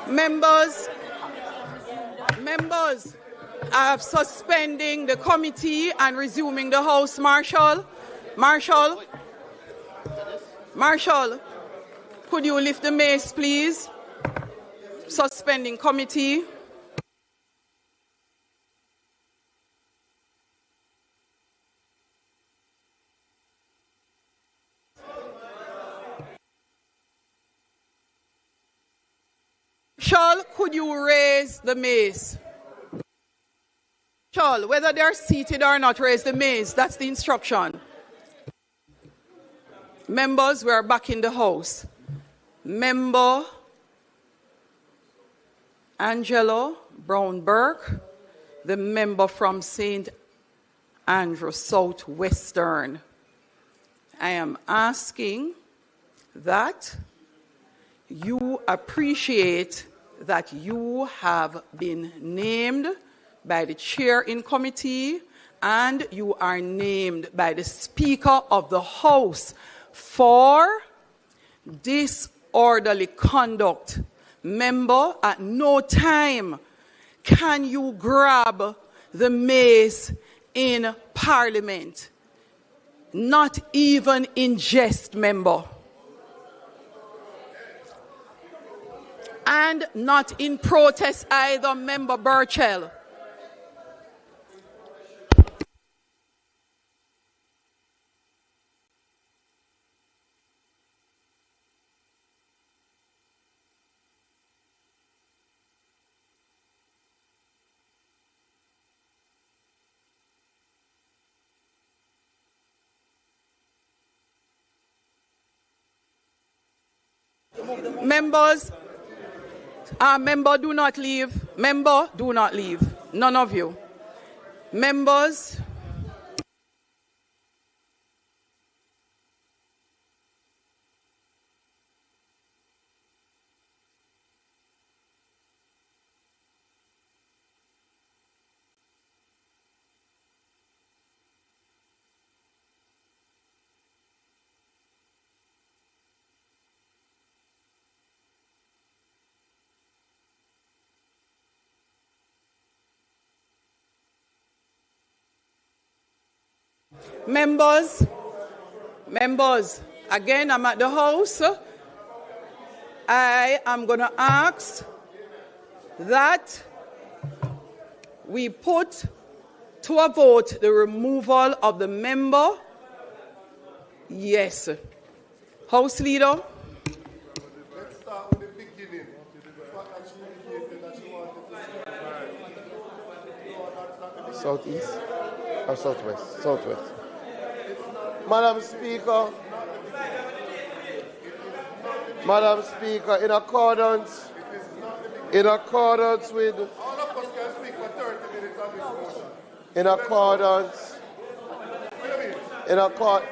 Members, I am suspending the committee and resuming the House. Marshall, could you lift the mace, please? Suspending committee. Marshall, could you raise the mace? Marshall, whether they're seated or not, raise the mace. That's the instruction. Members, we are back in the House. Member Angelo Brown-Burke, the member from St. Andrew Southwestern. I am asking that you appreciate that you have been named by the chair in committee and you are named by the Speaker of the House for disorderly conduct. Member, at no time can you grab the mace in Parliament. Not even in jest, member. And not in protest either, Member Burchell. Members, member, do not leave. Member, do not leave. None of you. Members. Members, again, I'm at the House. I am going to ask that we put to a vote the removal of the member. Yes. House Leader. Let's start with the beginning. Southeast or southwest? Southwest. Madam Speaker, in accordance with all of us can speak for 30 minutes on this motion.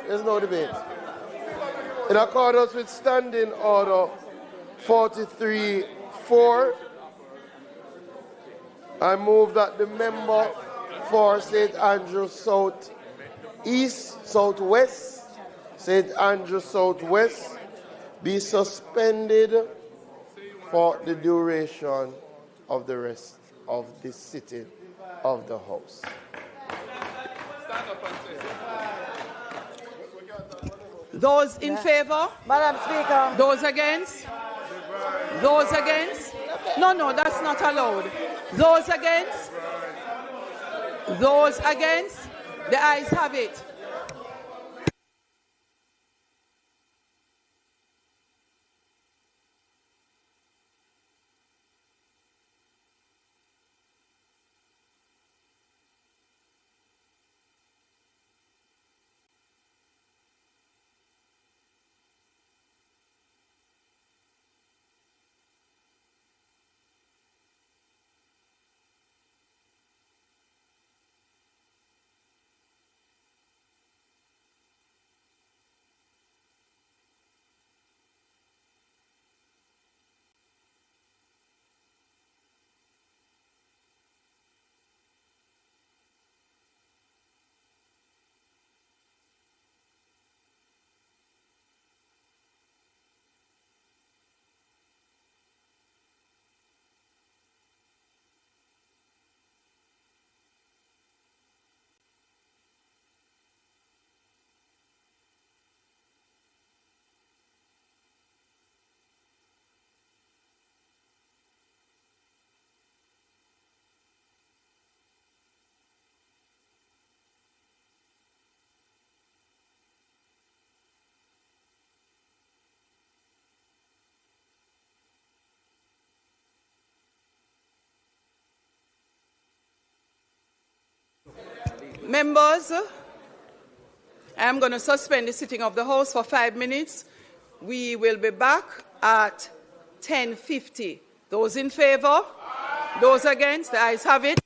There's no debate. In accordance with Standing Order 43-4, I move that the member for St. Andrew South East, Southwest, St. Andrew Southwest, be suspended for the duration of the rest of the sitting of the House. Those in favor? Madam Speaker. Those against? Those against? No, that's not allowed. Those against? Those against? The ayes have it. Members, I'm going to suspend the sitting of the House for 5 minutes. We will be back at 10:50. Those in favor? Those against? The ayes have it.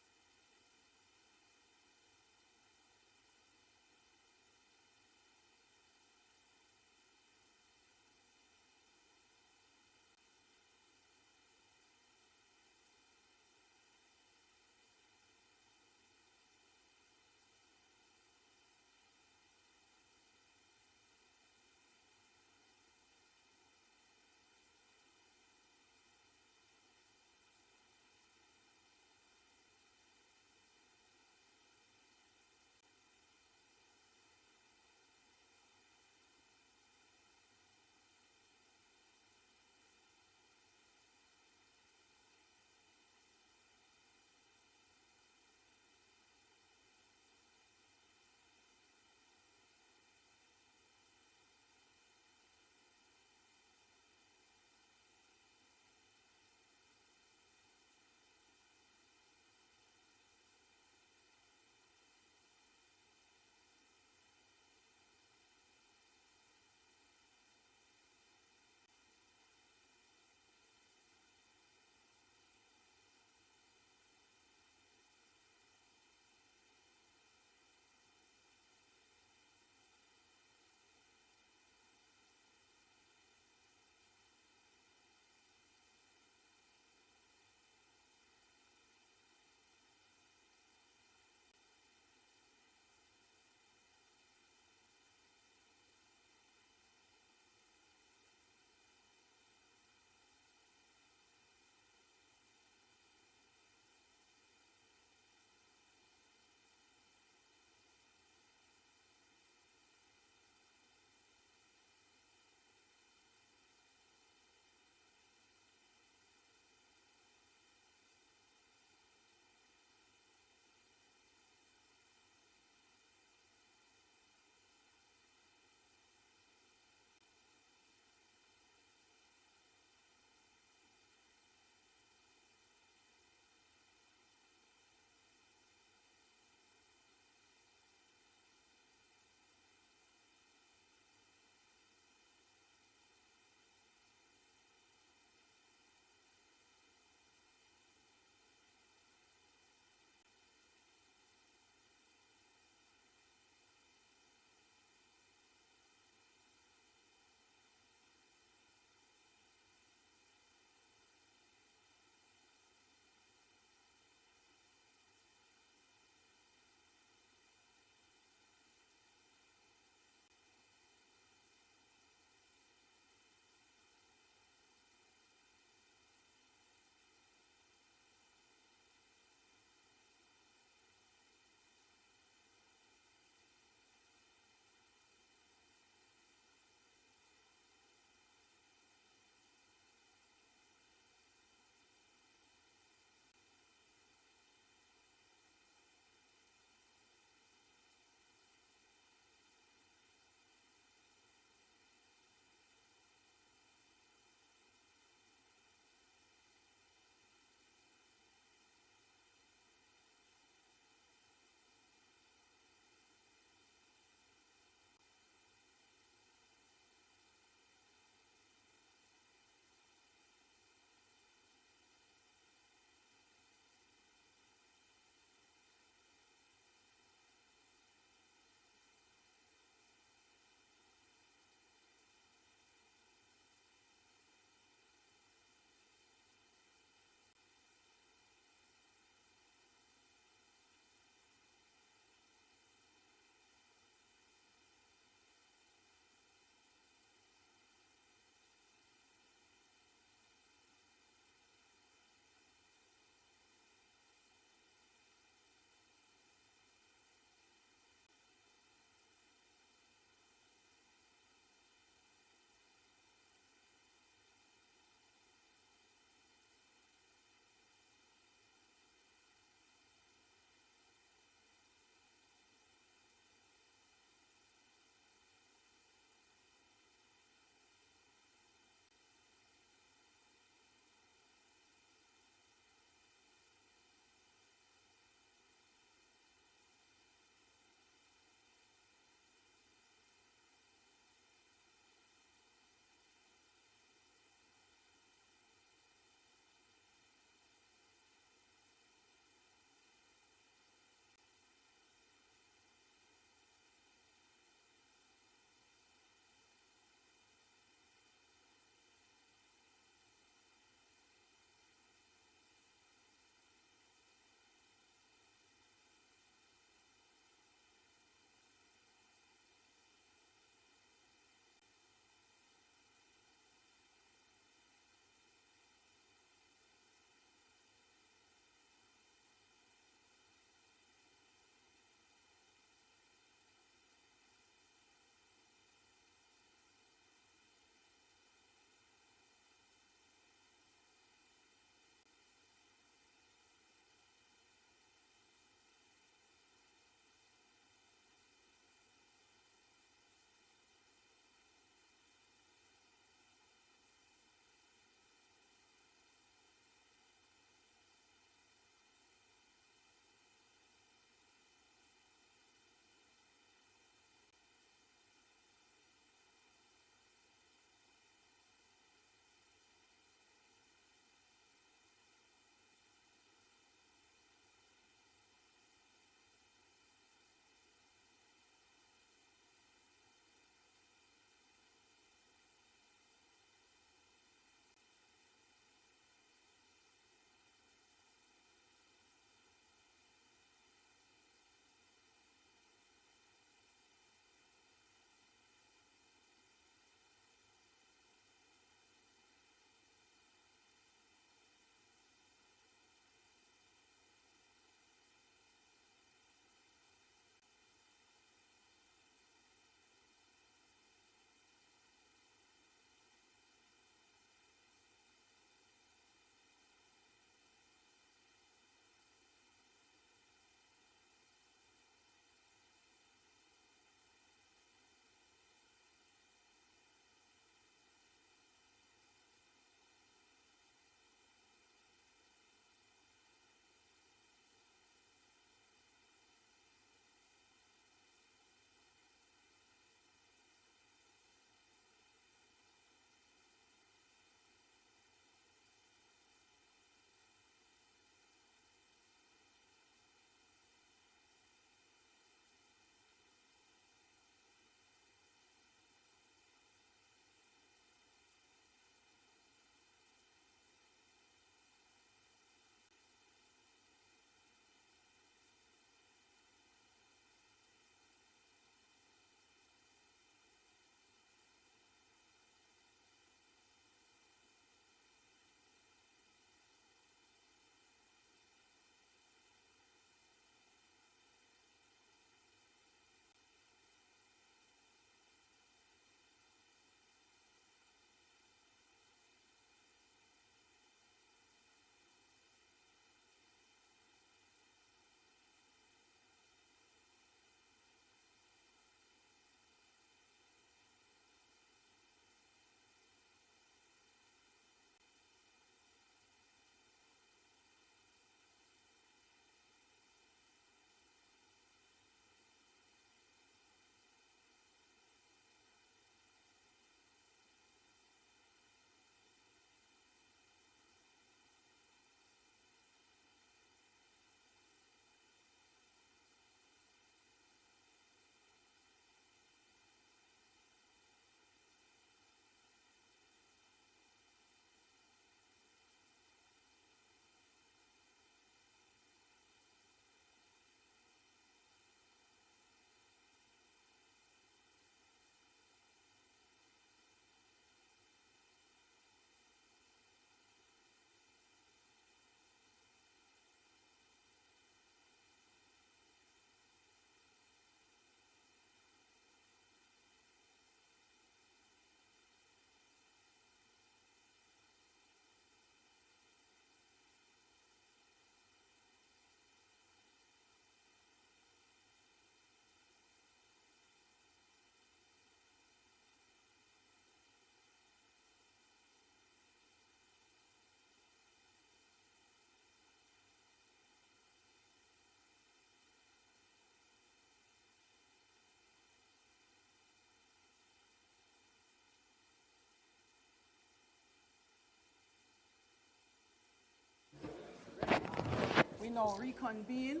now reconvene.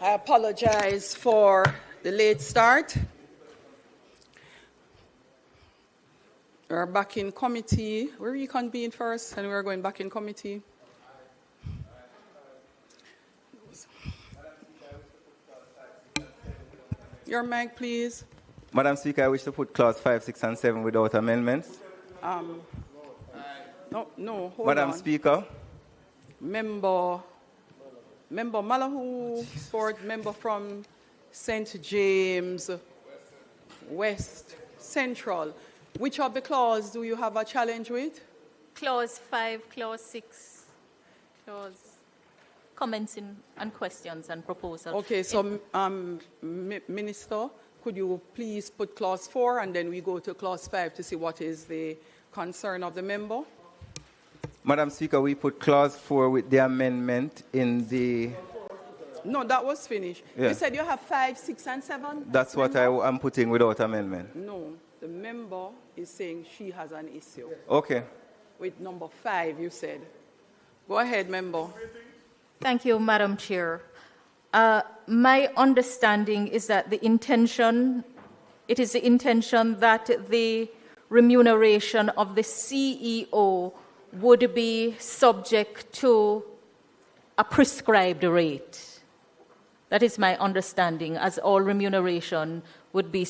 I apologize for the late start. We're back in committee. We reconvened first, and we're going back in committee. Your mic, please. Madam Speaker, I wish to put clause 5, 6, and 7 without amendments. No, hold Madam on. Speaker. Member Malahoo Ford, member from St. James West Central. Which of the clause do you have a challenge with? Clause 5, clause 6, clause comments and questions and proposals. Okay, so Minister, could you please put clause 4 and then we go to clause 5 to see what is the concern of the member? Madam Speaker, we put clause 4 with the amendment in the... No, that was finished. Yeah. You said you have 5, 6, and 7? That's what I'm putting without amendment. No, the member is saying she has an issue. Okay. With number 5, you said. Go ahead, member. Thank you, Madam Chair. My understanding is that it is the intention that the remuneration of the CEO would be subject to a prescribed rate. That is my understanding, as all remuneration would be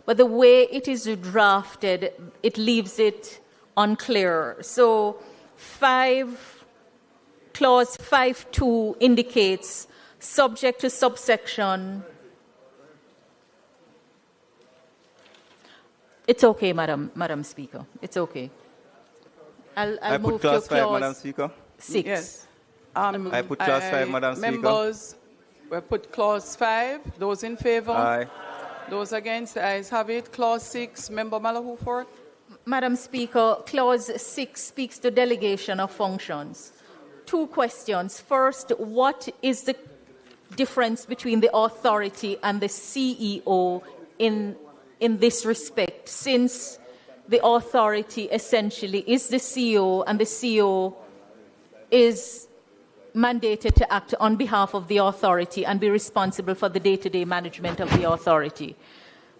but the way it is drafted, it leaves it unclear. So clause 5.2 indicates subject to subsection. It's okay, Madam Speaker. It's okay. I'll move put clause to 5, Madam Speaker. 6. Yes. I put clause 5, Madam Speaker. Members, we put clause 5. Those in favor? Aye. Those against? The ayes have it. Clause 6. Member Malahoo Ford. Madam Speaker, clause 6 speaks to delegation of functions. 2 questions. First, what is the difference between the authority and the CEO in this respect, since the authority essentially is the CEO and the CEO is mandated to act on behalf of the authority and be responsible for the day-to-day management of the authority.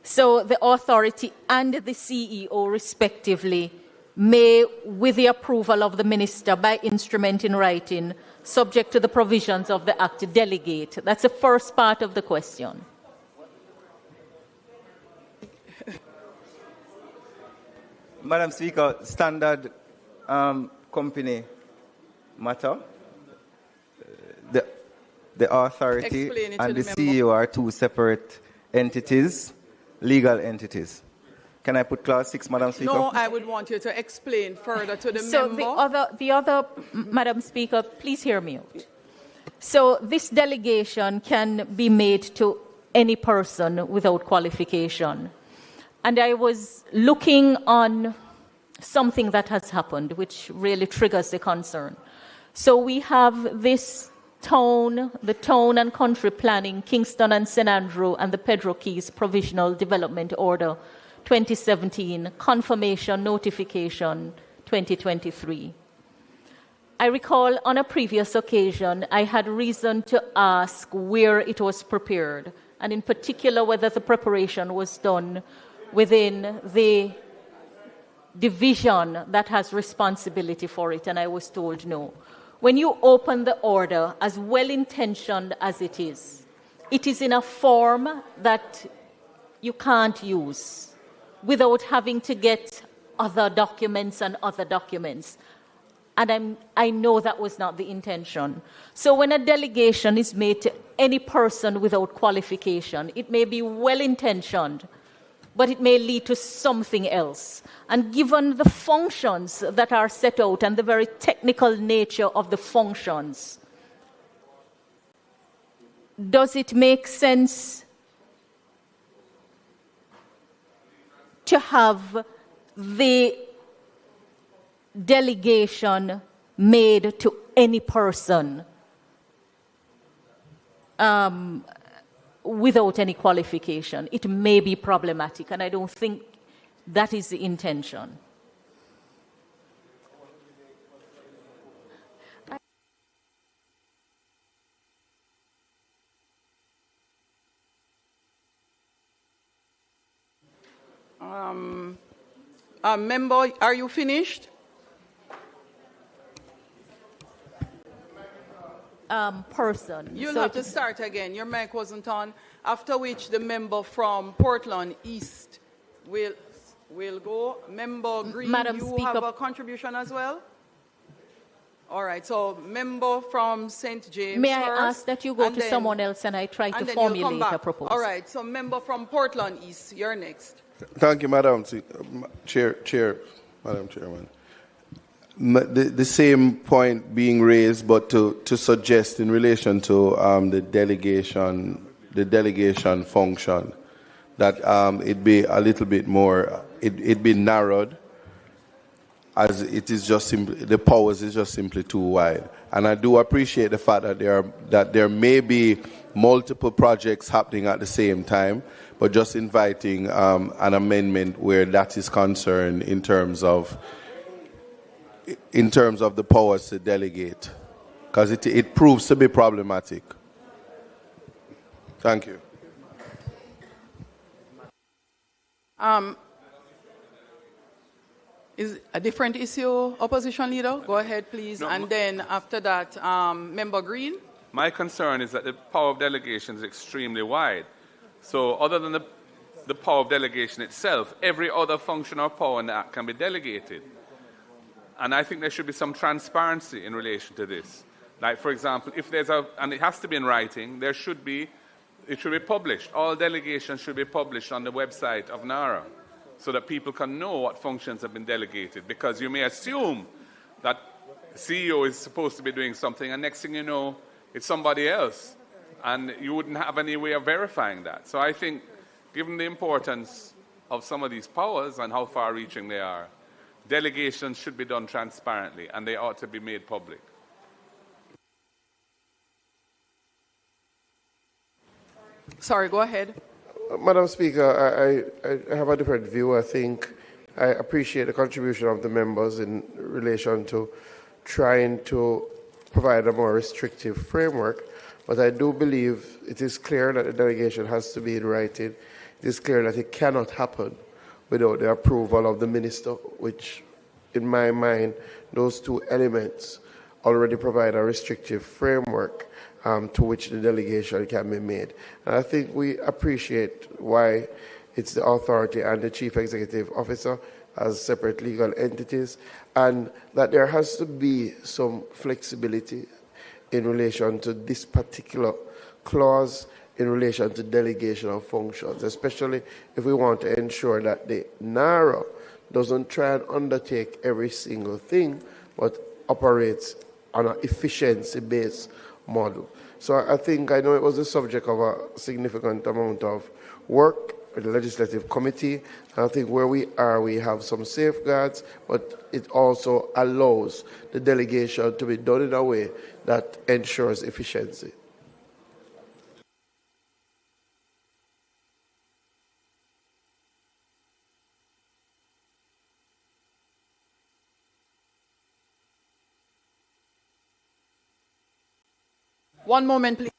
So the authority and the CEO respectively may, with the approval of the minister by instrument in writing, subject to the provisions of the Act, delegate. That's the first part of the question. Madam Speaker, standard company matter. The authority and the CEO are 2 separate entities, legal entities. Can I put clause 6, Madam Speaker? No, I would want you to explain further to the So member. the other, Madam Speaker, please hear me out. So this delegation can be made to any person without qualification. And I was looking on something that has happened, which really triggers the concern. So we have this the town and country planning, Kingston and St. Andrew, and the Pedro Keys Provisional Development Order 2017, confirmation notification 2023. I recall on a previous occasion, I had reason to ask where it was prepared, and in particular whether the preparation was done within the division that has responsibility for it, and I was told no. When you open the order, as well-intentioned as it is in a form that you can't use without having to get other documents and other documents. And I know that was not the intention. So when a delegation is made to any person without qualification, it may be well-intentioned, but it may lead to something else. And given the functions that are set out and the very technical nature of the functions, does it make sense to have the delegation made to any person without any qualification? It may be problematic, and I don't think that is the intention. Member, are you finished? Person. You'll So have to start again. Your mic wasn't on. After which the member from Portland East will go. Member Green, Madam you Speaker, have a contribution as well? All right, so member from St. James may first, I ask that you go to someone else and I try to formulate a proposal? All right, so member from Portland East, you're next. Thank you, Madam Madam Chairman. The same point being raised, but to suggest in relation to the delegation function, that it be a little bit more, it be narrowed, as it is just simply, the powers is just simply too wide. And I do appreciate the fact that there may be multiple projects happening at the same time, but just inviting an amendment where that is concerned in terms of the powers to delegate, because it proves to be problematic. Thank you. Is a different issue, opposition leader? Go ahead, please. No, and then after that, member Green. My concern is that the power of delegation is extremely wide. So other than the power of delegation itself, every other function or power in the Act can be delegated. And I think there should be some transparency in relation to this. Like, for example, if there's and it has to be in writing, it should be published. All delegations should be published on the website of NARA so that people can know what functions have been delegated. Because you may assume that the CEO is supposed to be doing something, and next thing you know, it's somebody else. And you wouldn't have any way of verifying that. So I think, given the importance of some of these powers and how far-reaching they are, delegations should be done transparently, and they ought to be made public. Sorry, go ahead. Madam Speaker, I have a different view. I think I appreciate the contribution of the members in relation to trying to provide a more restrictive framework, but I do believe it is clear that the delegation has to be in writing. It is clear that it cannot happen without the approval of the minister, which, in my mind, those two elements already provide a restrictive framework to which the delegation can be made. And I think we appreciate why it's the authority and the chief executive officer as separate legal entities, and that there has to be some flexibility in relation to this particular clause in relation to delegation of functions, especially if we want to ensure that the NARA doesn't try and undertake every single thing, but operates on an efficiency-based model. So I know it was the subject of a significant amount of work with the legislative committee. And I think where we are, we have some safeguards, but it also allows the delegation to be done in a way that ensures efficiency. One moment, please.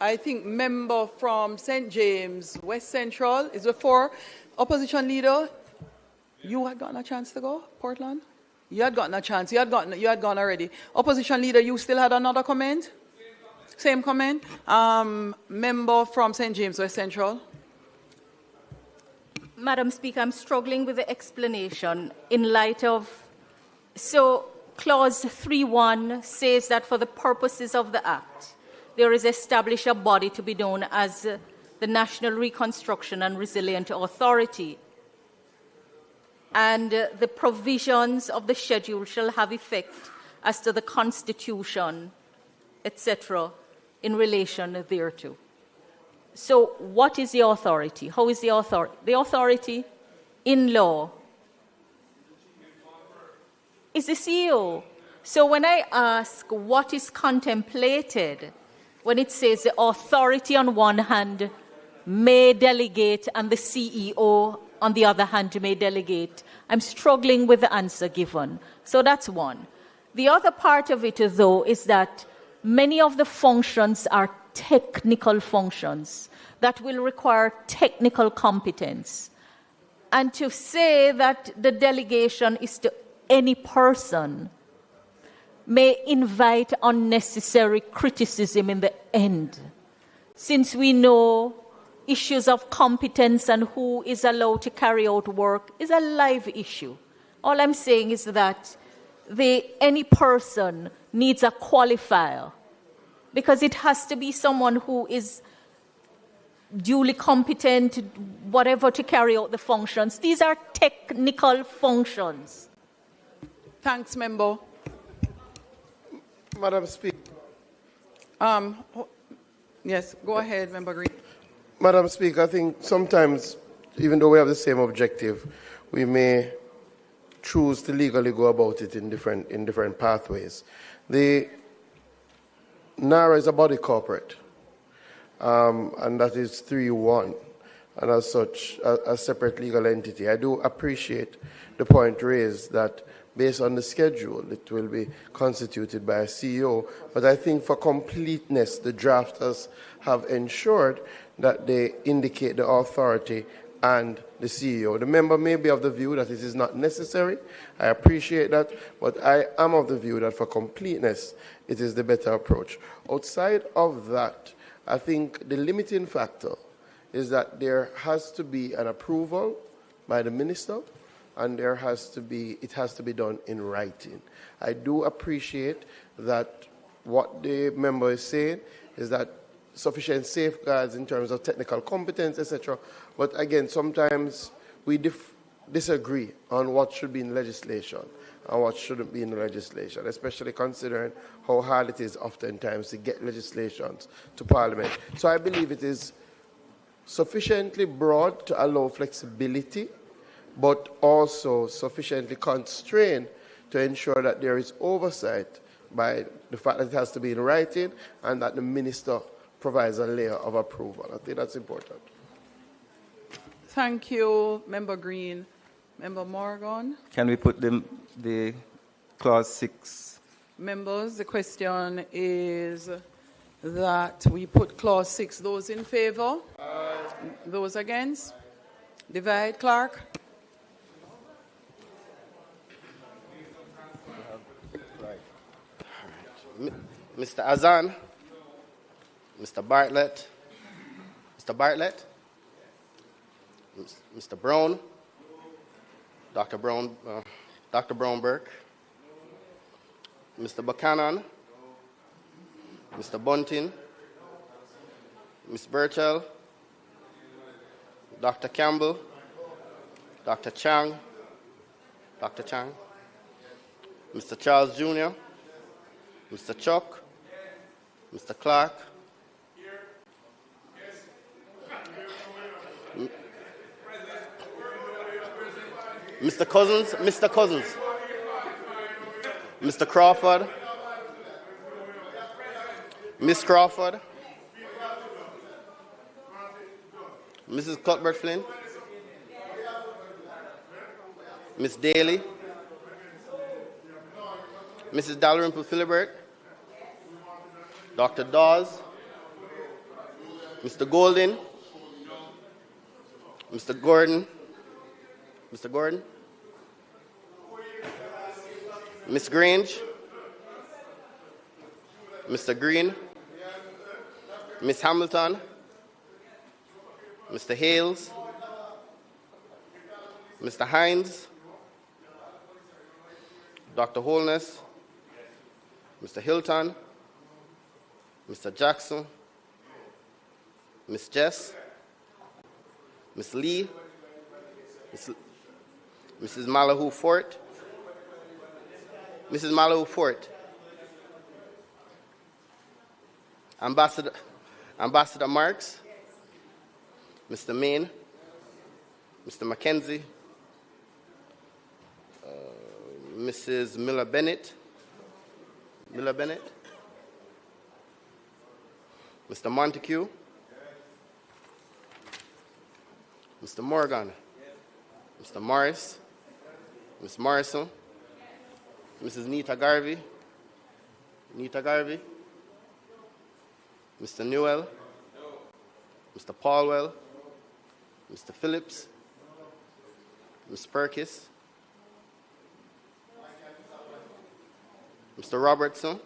I think member from St. James, West Central, is before. Opposition leader, you had gotten a chance to go, Portland? You had gotten a chance. You had gone already. Opposition leader, you still had another comment? Same comment. Member from St. James, West Central. Madam Speaker, I'm struggling with the explanation in light of... So, Clause 3.1 says that for the purposes of the Act, there is established a body to be known as the National Reconstruction and Resilience Authority. And the provisions of the schedule shall have effect as to the Constitution, etc., in relation thereto. So what is the authority? How is the authority? The authority in law is the CEO. So when I ask what is contemplated, when it says the authority on one hand may delegate and the CEO on the other hand may delegate, I'm struggling with the answer given. So that's one. The other part of it, though, is that many of the functions are technical functions that will require technical competence. And to say that the delegation is to any person may invite unnecessary criticism in the end, since we know issues of competence and who is allowed to carry out work is a live issue. All I'm saying is that any person needs a qualifier, because it has to be someone who is duly competent, whatever, to carry out the functions. These are technical functions. Thanks, Member. Madam Speaker. Yes, go ahead, Member Green. Madam Speaker, I think sometimes, even though we have the same objective, we may choose to legally go about it in different pathways. The NARA is a body corporate, and that is 3-1, and as such, a separate legal entity. I do appreciate the point raised that based on the schedule, it will be constituted by a CEO, but I think for completeness, the drafters have ensured that they indicate the authority and the CEO. The member may be of the view that it is not necessary. I appreciate that, but I am of the view that for completeness, it is the better approach. Outside of that, I think the limiting factor is that there has to be an approval by the minister, and it has to be done in writing. I do appreciate that what the member is saying is that sufficient safeguards in terms of technical competence, etc. But again, sometimes we disagree on what should be in legislation and what shouldn't be in the legislation, especially considering how hard it is oftentimes to get legislations to Parliament. So I believe it is sufficiently broad to allow flexibility, but also sufficiently constrained to ensure that there is oversight by the fact that it has to be in writing and that the minister provides a layer of approval. I think that's important. Thank you, Member Green. Member Morgan. Can we put the clause 6? Members, the question is that we put clause 6. Those in favor? Those against? Divide, Clerk. Mr. Azan, Mr. Bartlett, Mr. Brown, Dr. Brown-Burke, Mr. Buchanan, Mr. Bunting, Ms. Burchell, Dr. Campbell, Dr. Chang, Mr. Charles Jr., Mr. Chuck, Mr. Clark, Mr. Cousins, Mr. Crawford, Miss Crawford, Mrs. Cuthbert Flynn, Miss Daly, Mrs. Dalrymple Philibert, Dr. Dawes, Mr. Golden, Mr. Gordon, Miss Grange, Mr. Green, Miss Hamilton, Mr. Hales, Mr. Hines, Dr. Holness, Mr. Hilton, Mr. Jackson, Miss Jess, Miss Lee, Mrs. Malahoo Fort, Ambassador Marks, Mr. Main, Mr. Mackenzie, Mrs. Miller-Bennett, Mr. Montague, Mr. Morgan, Mr. Morris, Ms. Morrison, Mrs. Nita Garvey, Mr. Newell, Mr. Paulwell, Mr. Phillips, Ms. Perkis, Mr. Robertson,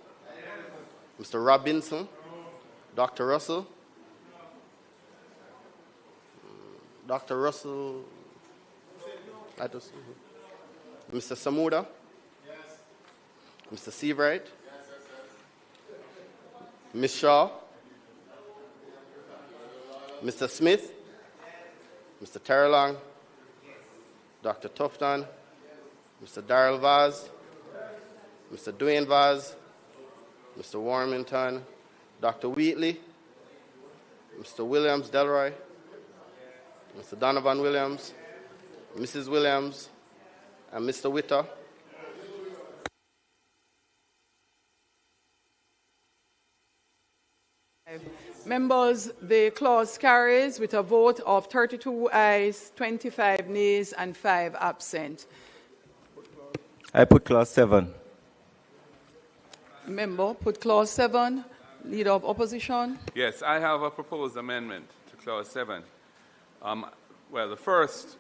Mr. Robinson, Dr. Russell, Mr. Samuda, Mr. Seabright, Ms. Shaw, Mr. Smith, Mr. Terrelong, Dr. Tufton, Mr. Darrell Vaz, Mr. Dwayne Vaz, Mr. Warmington, Dr. Wheatley, Mr. Williams Delroy, Mr. Donovan Williams, Mrs. Williams, and Mr. Witter. Members, the clause carries with a vote of 32 ayes, 25 nays, and 5 absent. I put clause 7. Member, put clause 7. Leader of opposition. Yes, I have a proposed amendment to clause 7. Well, the first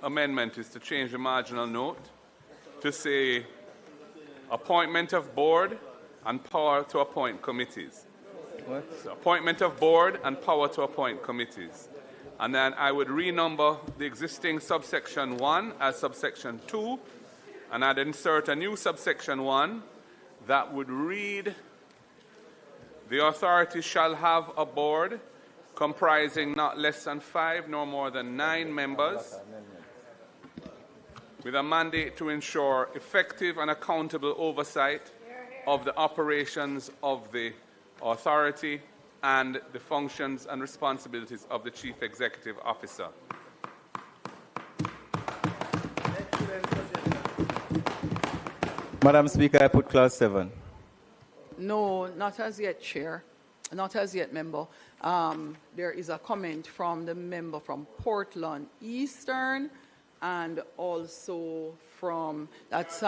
amendment is to change the marginal note to say appointment of board and power to appoint committees. What? So appointment of board and power to appoint committees. And then I would renumber the existing subsection 1 as subsection 2, and I'd insert a new subsection 1 that would read, the authority shall have a board comprising not less than 5 nor more than 9 members with a mandate to ensure effective and accountable oversight of the operations of the authority and the functions and responsibilities of the Chief Executive Officer. Madam Speaker, I put clause 7. No, not as yet, Chair. Not as yet, member. There is a comment from the member from Portland Eastern and also from, that's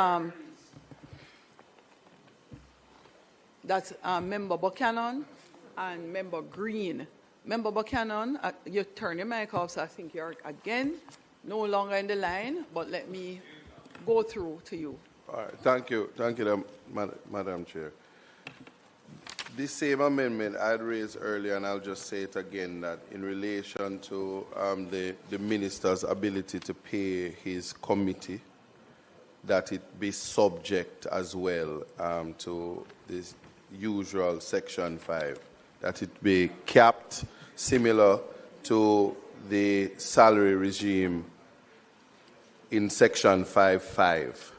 Member Buchanan and Member Green. Member Buchanan, you turn your mic off, so I think you're again no longer in the line, but let me go through to you. All right, thank you, Madam Chair. This same amendment I'd raised earlier, and I'll just say it again, that in relation to the minister's ability to pay his committee, that it be subject as well to this usual Section 5, that it be capped similar to the salary regime in Section 5.5.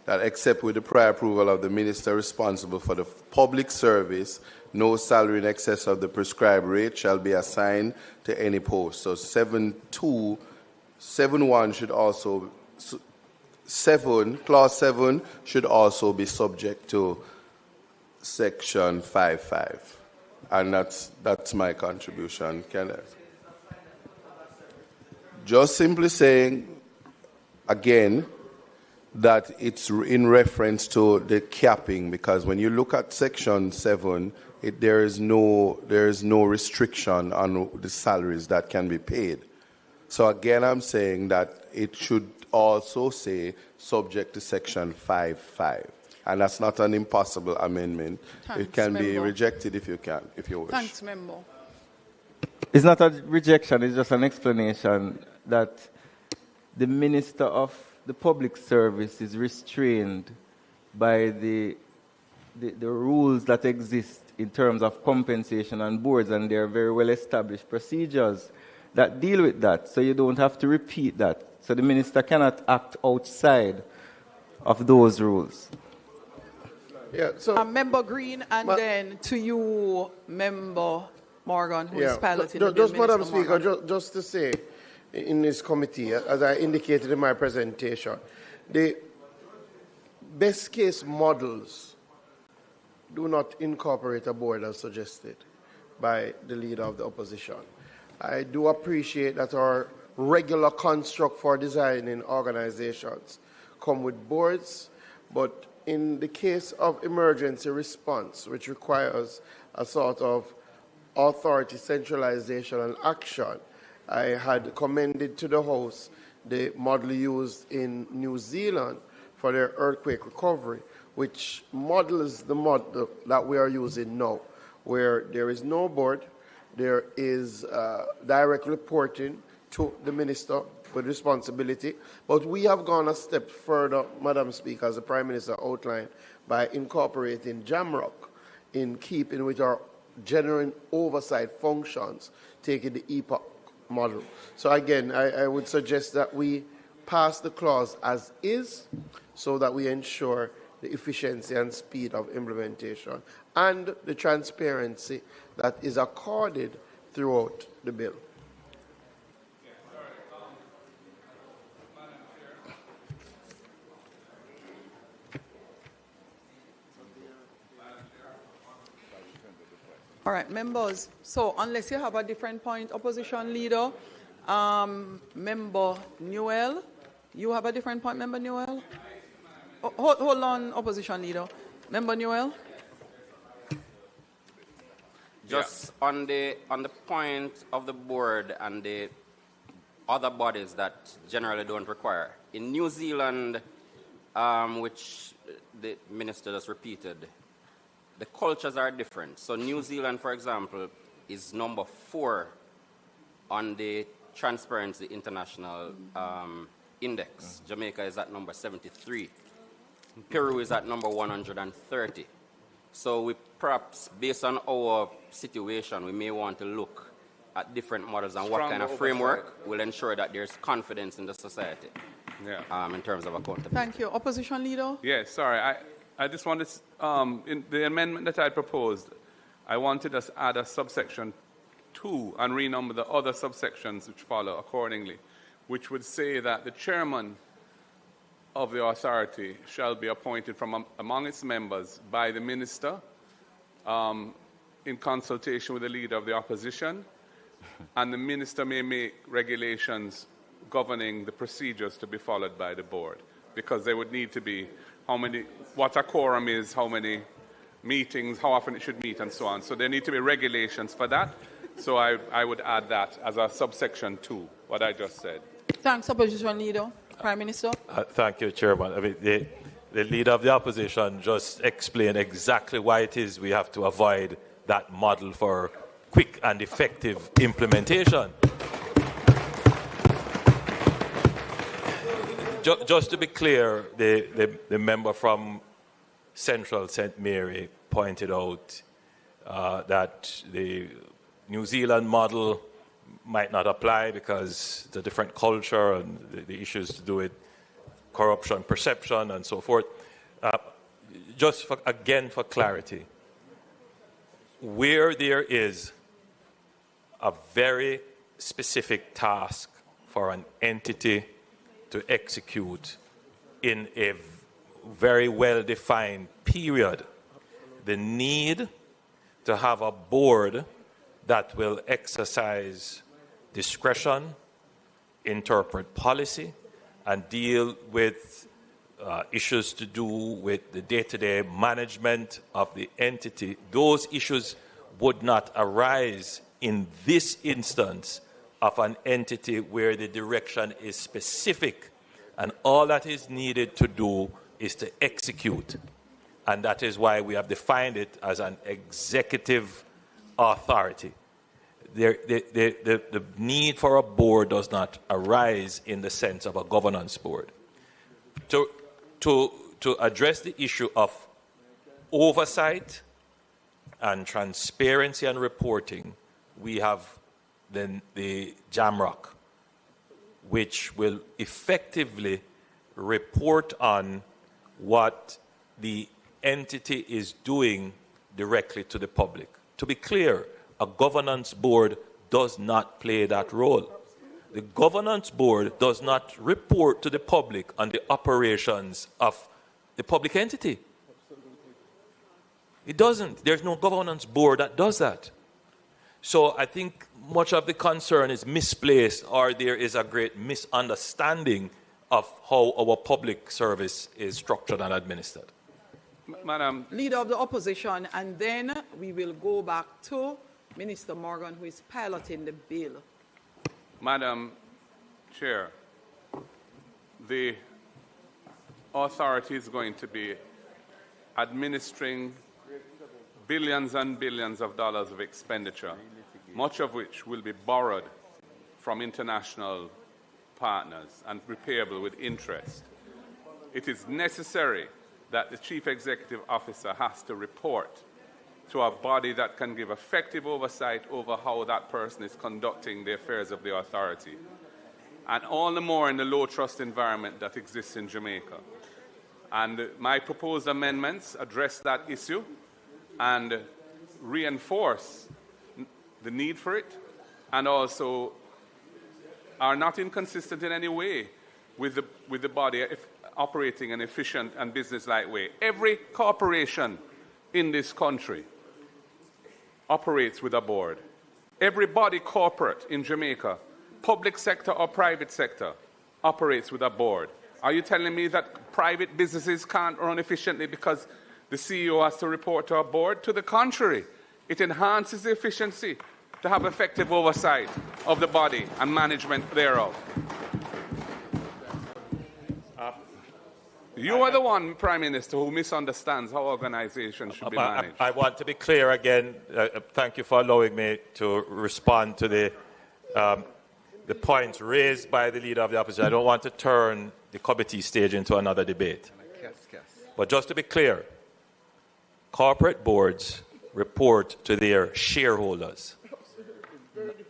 That except with the prior approval of the minister responsible for the public service, no salary in excess of the prescribed rate shall be assigned to any post. So 7.1 should also, clause 7 should also be subject to Section 5.5. And that's my contribution, Kenneth. Just simply saying, again, that it's in reference to the capping, because when you look at Section 7, there is no restriction on the salaries that can be paid. So again, I'm saying that it should also say subject to Section 5.5, and that's not an impossible amendment. Thanks, it can be member. rejected if you wish. Thanks, member. It's not a rejection, it's just an explanation that the Minister of the Public Service is restrained by the rules that exist in terms of compensation on boards, and there are very well established procedures that deal with that, so you don't have to repeat that. So the minister cannot act outside of those rules. Yeah, so Member Green, and then to you, Member Morgan, who is piloting the just, bill. Madam Speaker, just to say, in this committee, as I indicated in my presentation, the best case models do not incorporate a board as suggested by the leader of the opposition. I do appreciate that our regular construct for designing organizations come with boards, but in the case of emergency response, which requires a sort of authority centralization and action, I had commended to the House the model used in New Zealand for their earthquake recovery, which models the model that we are using now, where there is no board, there is direct reporting to the minister with responsibility. But we have gone a step further, Madam Speaker, as the Prime Minister outlined, by incorporating JAMROC in keeping with our general oversight functions, taking the EPOC model. So again, I would suggest that we pass the clause as is so that we ensure the efficiency and speed of implementation and the transparency that is accorded throughout the bill. All right, members. So unless you have a different point, opposition leader, Member Newell, you have a different point, Member Newell? Oh, hold on, opposition leader. Member Newell? Just on the point of the board and the other bodies that generally don't require. In New Zealand, which the minister just repeated, the cultures are different. So New Zealand, for example, is number 4 on the Transparency International Index. Jamaica is at number 73. Peru is at number 130. So we perhaps, based on our situation, we may want to look at different models and what kind of framework will ensure that there's confidence in the society in terms of accountability. Thank you. Opposition leader? Yes, sorry. I just wanted, in the amendment that I proposed, I wanted us to add a subsection 2 and renumber the other subsections which follow accordingly, which would say that the chairman of the authority shall be appointed from among its members by the minister in consultation with the leader of the opposition, and the minister may make regulations governing the procedures to be followed by the board, because there would need to be what a quorum is, how many meetings, how often it should meet, and so on. So there need to be regulations for that. So I would add that as a subsection 2, what I just said. Thanks, opposition leader. Prime Minister. Thank you, Chairman. I mean, the leader of the opposition just explained exactly why it is we have to avoid that model for quick and effective implementation. Just to be clear, the member from Central St. Mary pointed out that the New Zealand model might not apply because it's a different culture and the issues to do with corruption, perception, and so forth. Just again for clarity, where there is a very specific task for an entity to execute in a very well-defined period, the need to have a board that will exercise discretion, interpret policy, and deal with issues to do with the day-to-day management of the entity. Those issues would not arise in this instance of an entity where the direction is specific and all that is needed to do is to execute. And that is why we have defined it as an executive authority. The need for a board does not arise in the sense of a governance board. To address the issue of oversight and transparency and reporting, we have then the JAMROC, which will effectively report on what the entity is doing directly to the public. To be clear, a governance board does not play that role. The governance board does not report to the public on the operations of the public entity. It doesn't. There's no governance board that does that. So I think much of the concern is misplaced, or there is a great misunderstanding of how our public service is structured and administered. Madam Leader of the Opposition, and then we will go back to Minister Morgan, who is piloting the bill. Madam Chair, the authority is going to be administering billions and billions of dollars of expenditure, much of which will be borrowed from international partners and repayable with interest. It is necessary that the Chief Executive Officer has to report to a body that can give effective oversight over how that person is conducting the affairs of the authority. And all the more in the low trust environment that exists in Jamaica. And my proposed amendments address that issue and reinforce the need for it, and also are not inconsistent in any way with the body operating an efficient and business-like way. Every corporation in this country operates with a board. Every body corporate in Jamaica, public sector or private sector, operates with a board. Are you telling me that private businesses can't run efficiently because the CEO has to report to a board? To the contrary, it enhances the efficiency to have effective oversight of the body and management thereof. You are the one, Prime Minister, who misunderstands how organizations should be managed. I want to be clear again. Thank you for allowing me to respond to the points raised by the Leader of the Opposition. I don't want to turn the committee stage into another debate. But just to be clear, corporate boards report to their shareholders.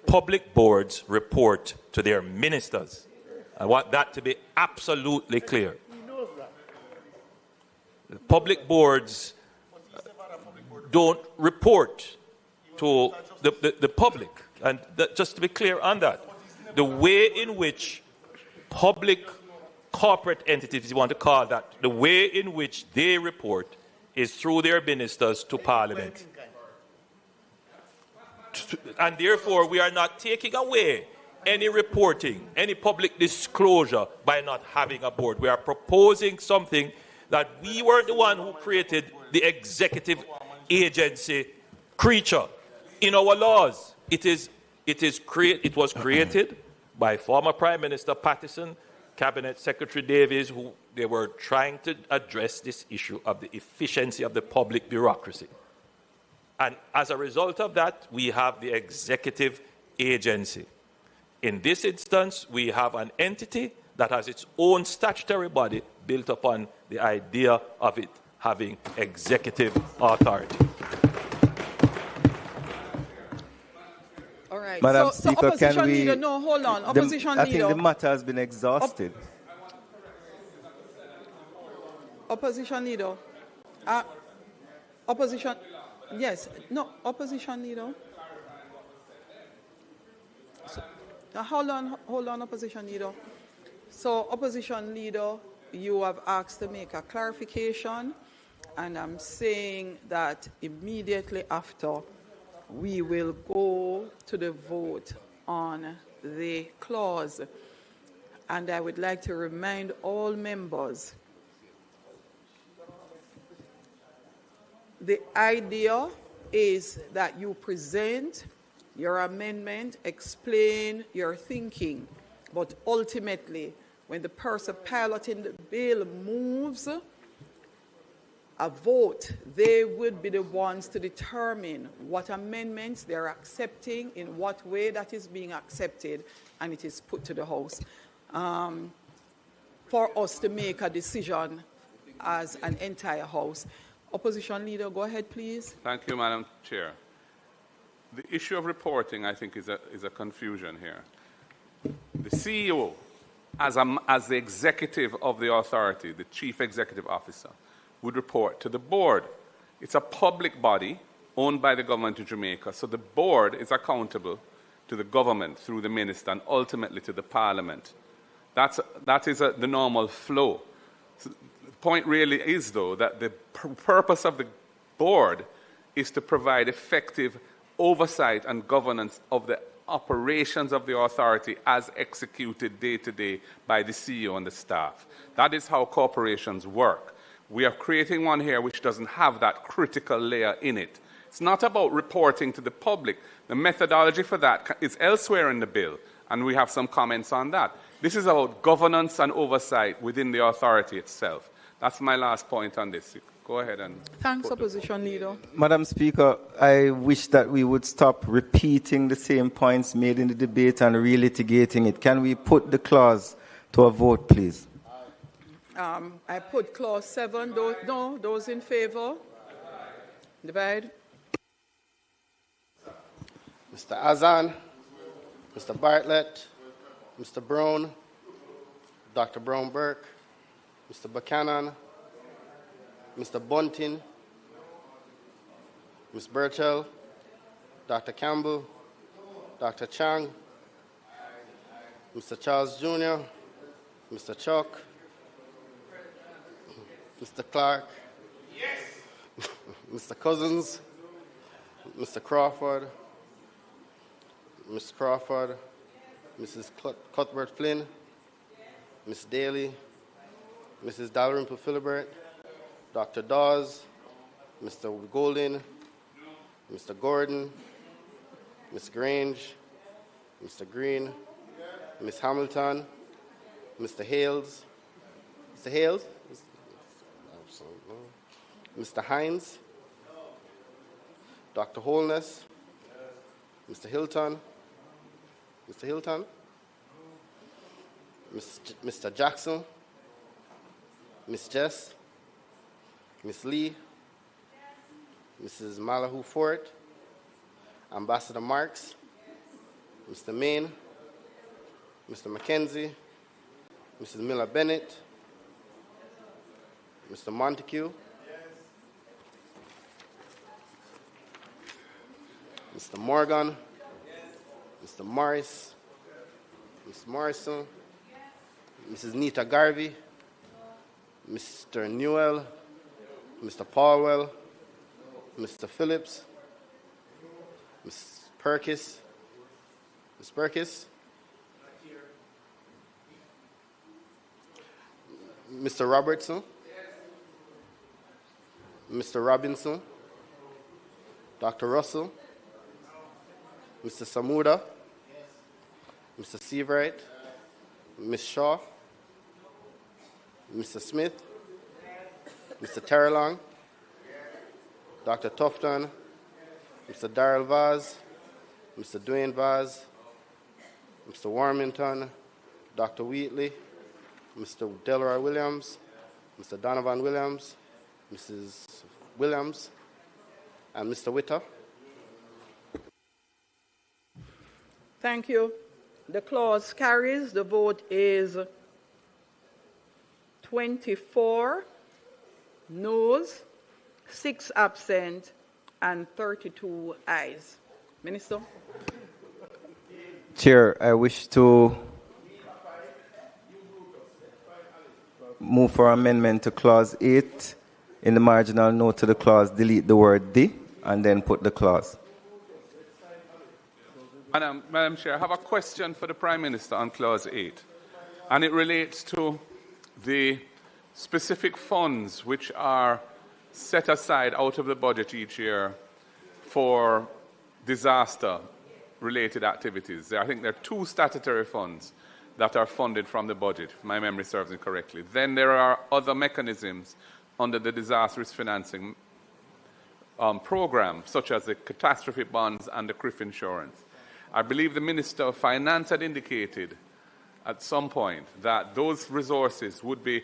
Public boards report to their ministers. I want that to be absolutely clear. The public boards don't report to the public. And just to be clear on that, the way in which public corporate entities, if you want to call that, the way in which they report is through their ministers to Parliament. And therefore, we are not taking away any reporting, any public disclosure by not having a board. We are proposing something that we were the one who created the executive agency creature in our laws. It was created by former Prime Minister Pattison, Cabinet Secretary Davies, who they were trying to address this issue of the efficiency of the public bureaucracy. And as a result of that, we have the executive agency. In this instance, we have an entity that has its own statutory body built upon the idea of it having executive authority. All right. Madam So Speaker, opposition can we... leader, no, hold on. Opposition leader. I think the matter has been exhausted. Opposition leader. Opposition. Yes. No, opposition leader. Hold on, opposition leader. So, opposition leader, you have asked to make a clarification, and I'm saying that immediately after we will go to the vote on the clause. And I would like to remind all members, the idea is that you present your amendment, explain your thinking, but ultimately, when the person piloting the bill moves a vote, they would be the ones to determine what amendments they're accepting, in what way that is being accepted, and it is put to the House. For us to make a decision as an entire House. Opposition Leader, go ahead, please. Thank you, Madam Chair. The issue of reporting, I think, is a confusion here. The CEO, as the executive of the authority, the Chief Executive Officer, would report to the board. It's a public body owned by the government of Jamaica, so the board is accountable to the government through the minister and ultimately to the parliament. That is the normal flow. So the point really is, though, that the purpose of the board is to provide effective oversight and governance of the operations of the authority as executed day to day by the CEO and the staff. That is how corporations work. We are creating one here which doesn't have that critical layer in it. It's not about reporting to the public. The methodology for that is elsewhere in the bill, and we have some comments on that. This is about governance and oversight within the authority itself. That's my last point on this. Go ahead and... Thanks, Opposition Leader. Madam Speaker, I wish that we would stop repeating the same points made in the debate and relitigating it. Can we put the clause to a vote, please? I put clause 7. Those in favor? Divide. Mr. Azan, Mr. Bartlett, Mr. Brown, Dr. Brown-Burke, Mr. Buchanan, Mr. Bunting, Ms. Burchell, Dr. Campbell, Dr. Chang, Mr. Charles Jr., Mr. Chuck, Mr. Clark, yes. Mr. Cousins, Mr. Crawford, Ms. Crawford, Mrs. Cuthbert Flynn, Ms. Daly, Mrs. Dalrymple Philibert, Dr. Dawes, Mr. Golding, Mr. Gordon, Ms. Grange, Mr. Green, Ms. Hamilton, Mr. Hales, Mr. Hales, Mr. Hines, Dr. Holness, Mr. Hilton, Mr. Jackson, Ms. Jess, Ms. Lee, Mrs. Malahoo Fort, Ambassador Marks, Mr. Main, Mr. McKenzie, Mrs. Miller Bennett, Mr. Montague, Mr. Morgan, Mr. Morris, Ms. Morrison, Mrs. Nita Garvey, Mr. Newell, Mr. Paulwell, Mr. Phillips, Ms. Perkis, Ms. Perkis, Mr. Robertson, Mr. Robinson, Dr. Russell, Mr. Samuda, Mr. Seabright, Ms. Shaw, Mr. Smith, Mr. Terrelong, Dr. Tufton, Mr. Darrell Vaz, Mr. Dwayne Vaz, Mr. Warmington, Dr. Wheatley, Mr. Delroy Williams, Mr. Donovan Williams, Mrs. Williams, and Mr. Witter. Thank you. The clause carries. The vote is 24 noes, 6 absent, and 32 ayes. Minister? Chair, I wish to move for amendment to clause 8. In the marginal note to the clause, delete the word "the" and then put the clause. Madam Chair, I have a question for the Prime Minister on clause 8, and it relates to the specific funds which are set aside out of the budget each year for disaster-related activities. I think there are 2 statutory funds that are funded from the budget, if my memory serves me correctly. Then there are other mechanisms under the disaster risk financing program, such as the catastrophe bonds and the CRIF insurance. I believe the Minister of Finance had indicated at some point that those resources would be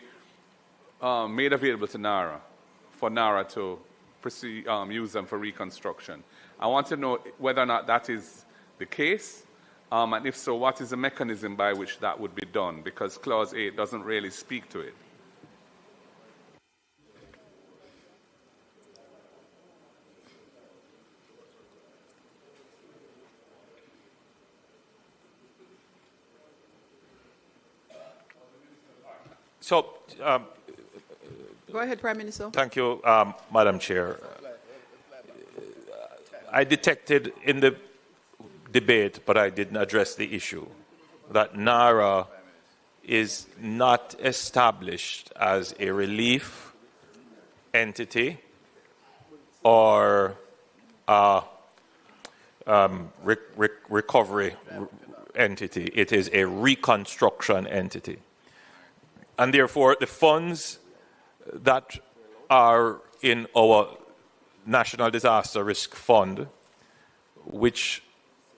made available to NARA, for NARA to proceed, use them for reconstruction. I want to know whether or not that is the case, and if so, what is the mechanism by which that would be done, because Clause 8 doesn't really speak to it. So, Go ahead, Prime Minister. thank you, Madam Chair. I detected in the debate, but I didn't address the issue, that NARA is not established as a relief entity or recovery entity. It is a reconstruction entity. And therefore, the funds that are in our National Disaster Risk Fund, which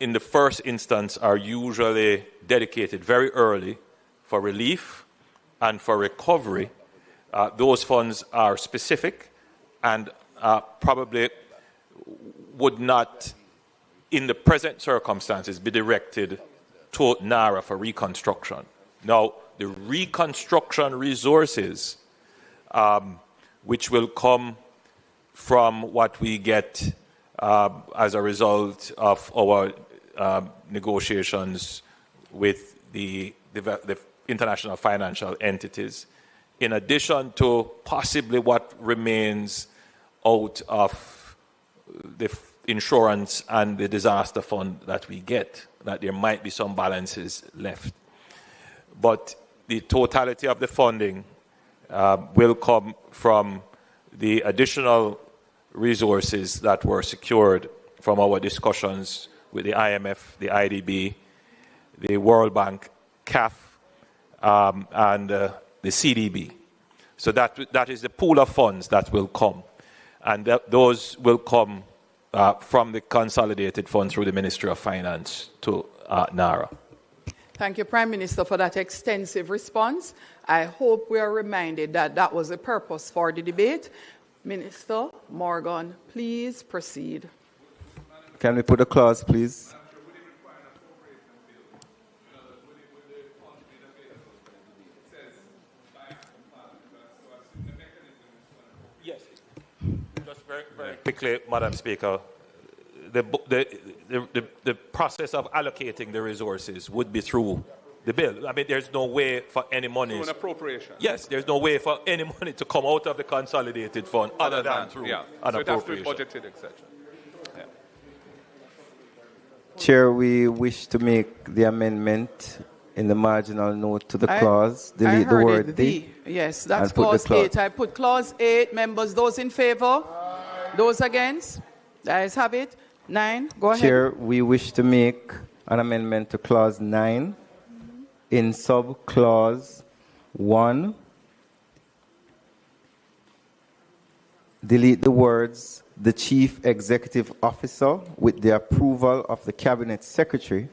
in the first instance are usually dedicated very early for relief and for recovery, those funds are specific and probably would not, in the present circumstances, be directed to NARA for reconstruction. Now, the reconstruction resources, which will come from what we get as a result of our negotiations with the international financial entities, in addition to possibly what remains out of the insurance and the disaster fund that we get, that there might be some balances left. But the totality of the funding will come from the additional resources that were secured from our discussions with the IMF, the IDB, the World Bank, CAF, and the CDB. So that is the pool of funds that will come. And those will come from the consolidated funds through the Ministry of Finance to NARA. Thank you, Prime Minister, for that extensive response. I hope we are reminded that that was the purpose for the debate. Minister Morgan, please proceed. Can we put a clause, please? Yes. Just very quickly, Madam Speaker, the process of allocating the resources would be through the bill. I mean, there's no way for any money. Through an appropriation. Yes, there's no way for any money to come out of the consolidated fund other than through an so it has to be appropriation. budgeted, etc. Yeah. Chair, we wish to make the amendment in the marginal note to the clause. Delete the word the. Yes, that's clause 8. I put clause 8. Members, those in favor? Those against? The ayes have it. 9. Go ahead. Chair, we wish to make an amendment to clause 9 in sub-clause 1. Delete the words, the Chief Executive Officer with the approval of the Cabinet Secretary,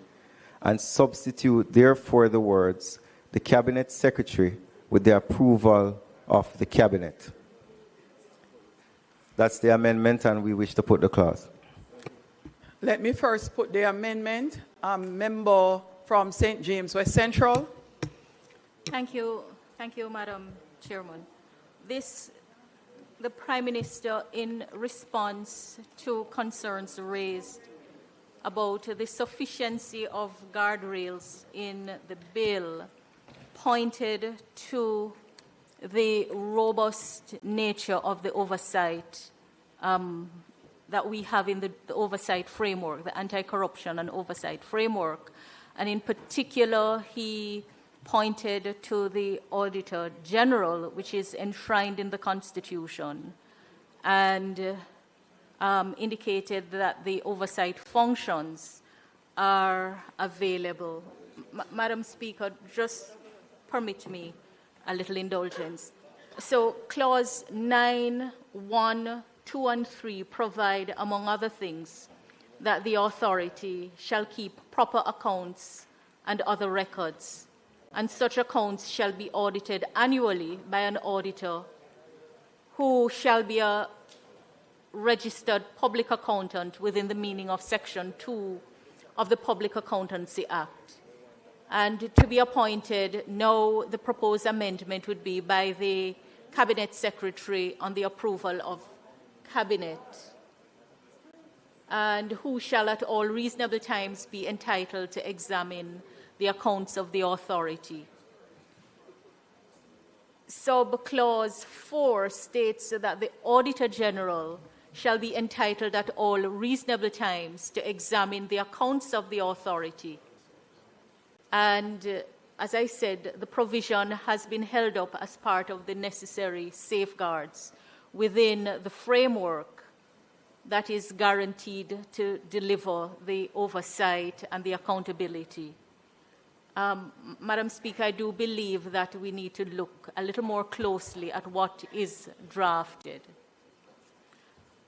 and substitute therefore the words, the Cabinet Secretary with the approval of the Cabinet. That's the amendment, and we wish to put the clause. Let me first put the amendment. Member from St. James West Central. Thank you, Madam Chairman. The Prime Minister, in response to concerns raised about the sufficiency of guardrails in the bill, pointed to the robust nature of the oversight that we have in the oversight framework, the anti-corruption and oversight framework. And in particular, he pointed to the Auditor General, which is enshrined in the Constitution, and indicated that the oversight functions are available. Madam Speaker, just permit me a little indulgence. So clause 9, 1, 2, and 3 provide, among other things, that the authority shall keep proper accounts and other records, and such accounts shall be audited annually by an auditor who shall be a registered public accountant within the meaning of Section 2 of the Public Accountancy Act. And to be appointed, now the proposed amendment would be by the Cabinet Secretary on the approval of Cabinet, and who shall at all reasonable times be entitled to examine the accounts of the authority. Sub-clause 4 states that the Auditor General shall be entitled at all reasonable times to examine the accounts of the authority. And as I said, the provision has been held up as part of the necessary safeguards within the framework that is guaranteed to deliver the oversight and the accountability. Madam Speaker, I do believe that we need to look a little more closely at what is drafted.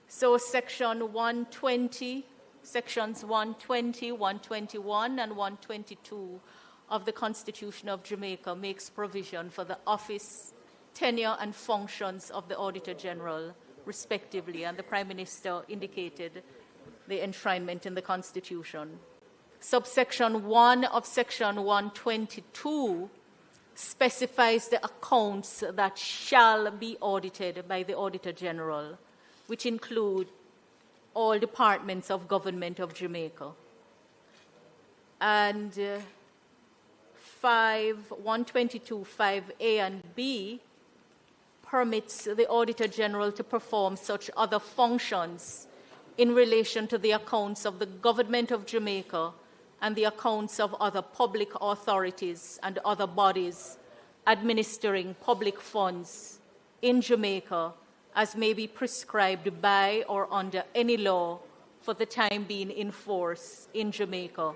So Section 120, Sections 120, 121, and 122 of the Constitution of Jamaica makes provision for the office, tenure, and functions of the Auditor General, respectively, and the Prime Minister indicated the enshrinement in the Constitution. Subsection 1 of Section 122 specifies the accounts that shall be audited by the Auditor General, which include all departments of government of Jamaica. And 122, 5A and B permits the Auditor General to perform such other functions in relation to the accounts of the government of Jamaica and the accounts of other public authorities and other bodies administering public funds in Jamaica as may be prescribed by or under any law for the time being in force in Jamaica,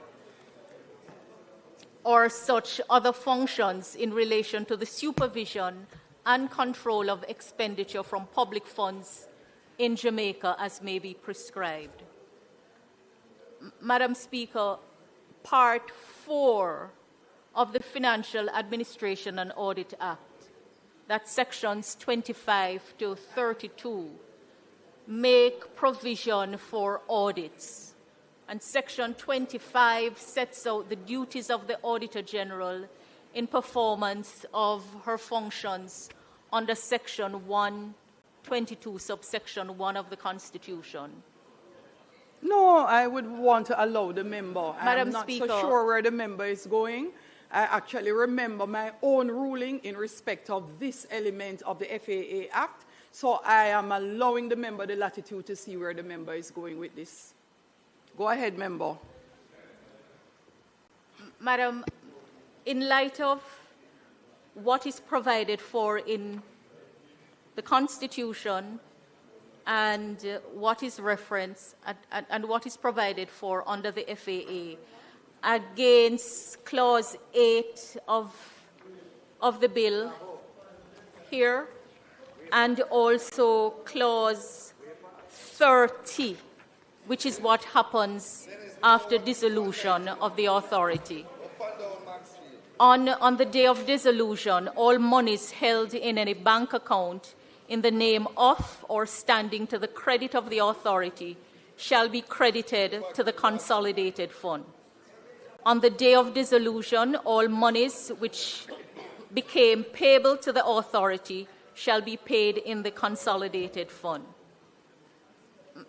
or such other functions in relation to the supervision and control of expenditure from public funds in Jamaica as may be prescribed. Madam Speaker, Part 4 of the Financial Administration and Audit Act, that's sections 25 to 32, make provision for audits. And Section 25 sets out the duties of the Auditor General in performance of her functions under Section 122, subsection 1 of the Constitution. No, I would want to allow the member. Madam I'm not Speaker, so sure where the member is going. I actually remember my own ruling in respect of this element of the FAA Act, so I am allowing the member the latitude to see where the member is going with this. Go ahead, member. Madam, in light of what is provided for in the Constitution and what is referenced and what is provided for under the FAA against Clause 8 of the bill here, and also Clause 30, which is what happens after dissolution of the authority. On the day of dissolution, all monies held in any bank account in the name of or standing to the credit of the authority shall be credited to the consolidated fund. On the day of dissolution, all monies which became payable to the authority shall be paid in the consolidated fund.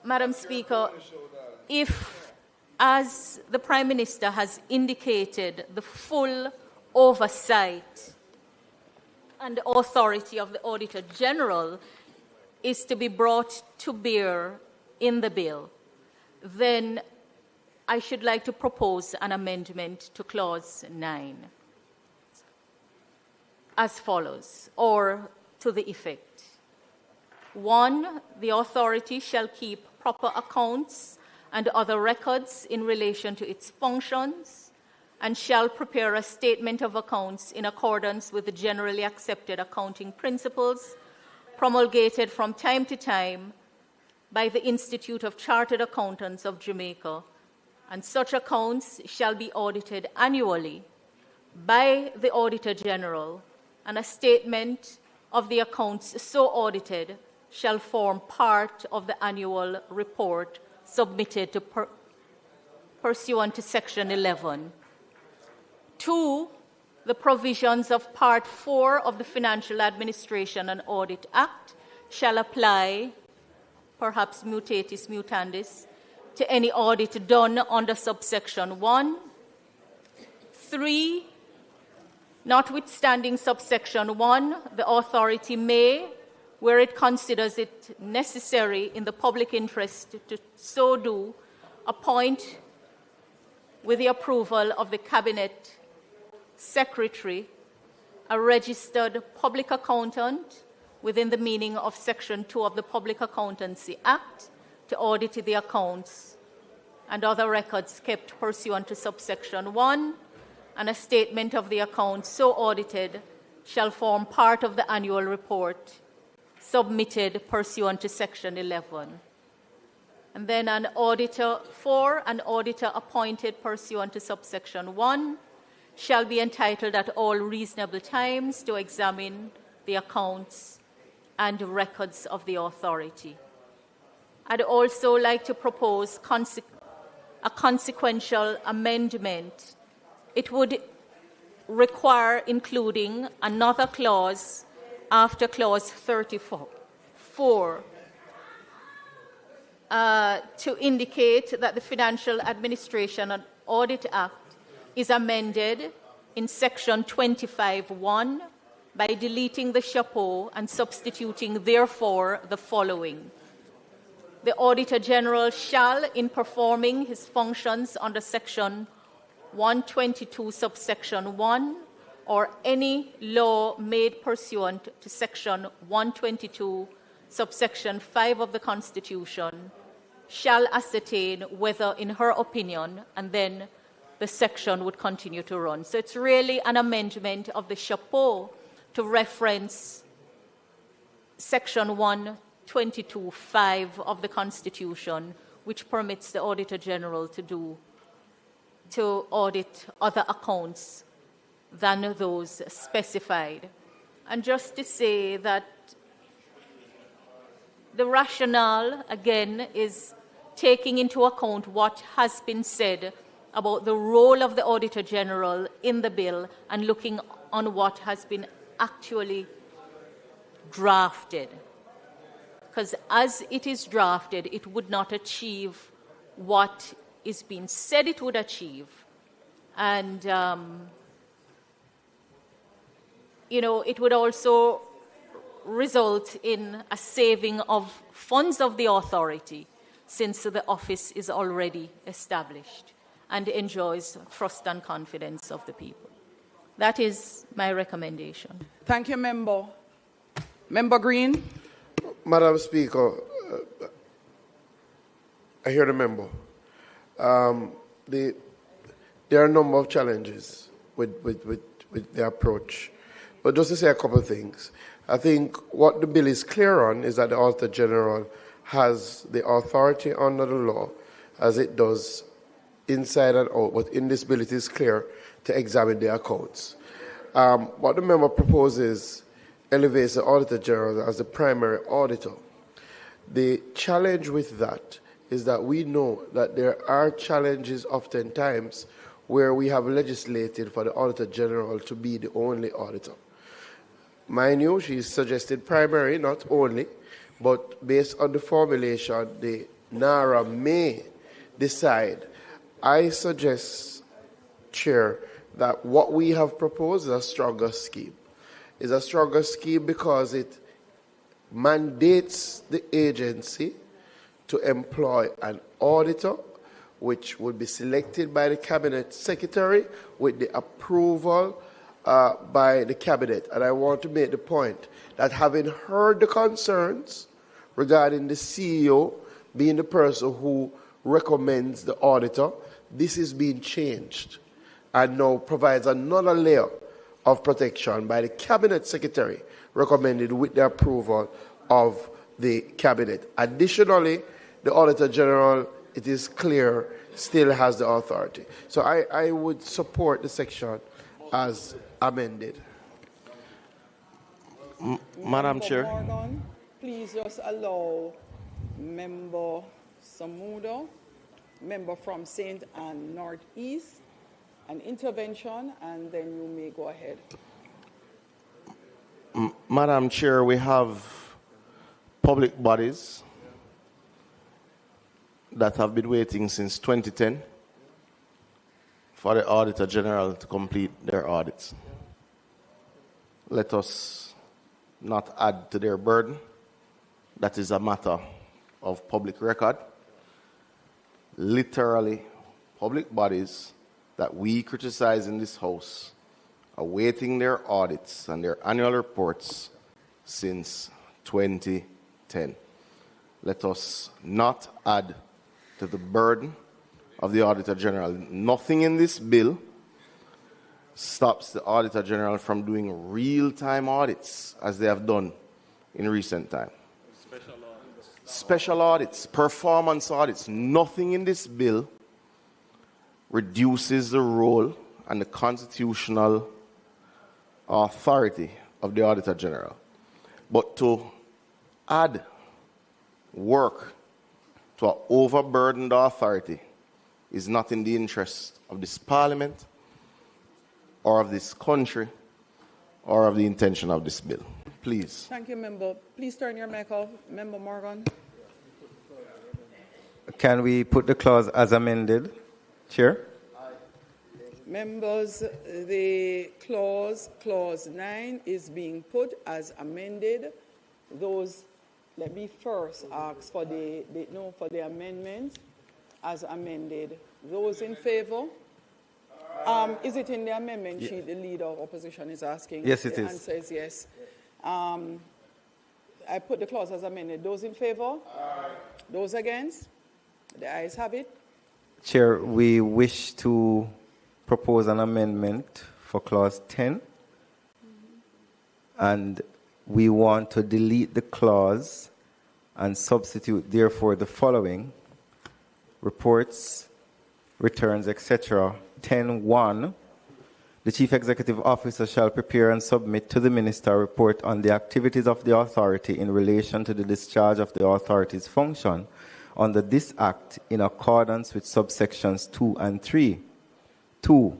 Madam Speaker, if, as the Prime Minister has indicated, the full oversight and authority of the Auditor General is to be brought to bear in the bill, then I should like to propose an amendment to Clause 9 as follows, or to the effect. 1, the authority shall keep proper accounts and other records in relation to its functions, and shall prepare a statement of accounts in accordance with the generally accepted accounting principles promulgated from time to time by the Institute of Chartered Accountants of Jamaica, and such accounts shall be audited annually by the Auditor General, and a statement of the accounts so audited shall form part of the annual report submitted to pursuant to Section 11. 2, the provisions of Part 4 of the Financial Administration and Audit Act shall apply, perhaps mutatis mutandis, to any audit done under subsection 1. 3, Notwithstanding subsection 1, the authority may, where it considers it necessary in the public interest to so do, appoint, with the approval of the Cabinet Secretary, a registered public accountant within the meaning of Section 2 of the Public Accountancy Act to audit the accounts and other records kept pursuant to subsection 1, and a statement of the accounts so audited shall form part of the annual report submitted pursuant to Section 11. And then an auditor appointed pursuant to subsection 1 shall be entitled at all reasonable times to examine the accounts and records of the authority. I'd also like to propose a consequential amendment. It would require including another clause after clause 34 to indicate that the Financial Administration and Audit Act is amended in section 25(1) by deleting the chapeau and substituting therefore the following. The Auditor General shall, in performing his functions under section 122 subsection 1 or any law made pursuant to section 122 subsection 5 of the Constitution, shall ascertain whether, in her opinion, and then the section would continue to run. So it's really an amendment of the chapeau to reference section 122(5) of the Constitution, which permits the Auditor General to audit other accounts than those specified. And just to say that the rationale, again, is taking into account what has been said about the role of the Auditor General in the bill and looking on what has been actually drafted. Because as it is drafted, it would not achieve what is being said it would achieve. And, it would also result in a saving of funds of the authority, since the office is already established and enjoys trust and confidence of the people. That is my recommendation. Thank you, Member. Member Green. Madam Speaker, I hear the member. There are a number of challenges with the approach. But just to say a couple of things, I think what the bill is clear on is that the Auditor General has the authority under the law, as it does inside and out, but in this bill it is clear to examine the accounts. What the member proposes elevates the Auditor General as the primary auditor. The challenge with that is that we know that there are challenges oftentimes where we have legislated for the Auditor General to be the only auditor. Mind you, she suggested primary, not only, but based on the formulation, the NARA may decide. I suggest, Chair, that what we have proposed is a stronger scheme. It's a stronger scheme because it mandates the agency to employ an auditor, which would be selected by the Cabinet Secretary with the approval by the Cabinet. And I want to make the point that, having heard the concerns regarding the CEO being the person who recommends the auditor, this is being changed and now provides another layer of protection by the Cabinet Secretary, recommended with the approval of the Cabinet. Additionally, the Auditor General, it is clear, still has the authority. So I would support the section as amended. Madam Chair. Morgan, please just allow Member Samudo, member from St. Anne Northeast, an intervention, and then you may go ahead. Madam Chair, we have public bodies that have been waiting since 2010 for the Auditor General to complete their audits. let us not add to their burden. That is a matter of public record. Literally, public bodies that we criticize in this House are awaiting their audits and their annual reports since 2010. Let us not add to the burden of the Auditor General. Nothing in this bill stops the Auditor General from doing real-time audits as they have done in recent time. Special audits, performance audits. Nothing in this bill reduces the role and the constitutional authority of the Auditor General. But to add work to an overburdened authority is not in the interest of this Parliament or of this country or of the intention of this bill. Please. Thank you, Member. Please turn your mic off. Member Morgan. Can we put the clause as amended, Chair? Members, the clause 9 is being put as amended. Those, let me first ask for the amendment as amended. Those in favor? Is it in the amendment sheet the leader of opposition is asking? Yes, it is. The answer is yes. I put the clause as amended. Those in favor? Aye. Those against? The ayes have it. Chair, we wish to propose an amendment for clause 10. And we want to delete the clause and substitute, therefore, the following: reports, returns, etc. 10.1. The Chief Executive Officer shall prepare and submit to the Minister a report on the activities of the authority in relation to the discharge of the authority's function under this Act in accordance with subsections 2 and 3. 2.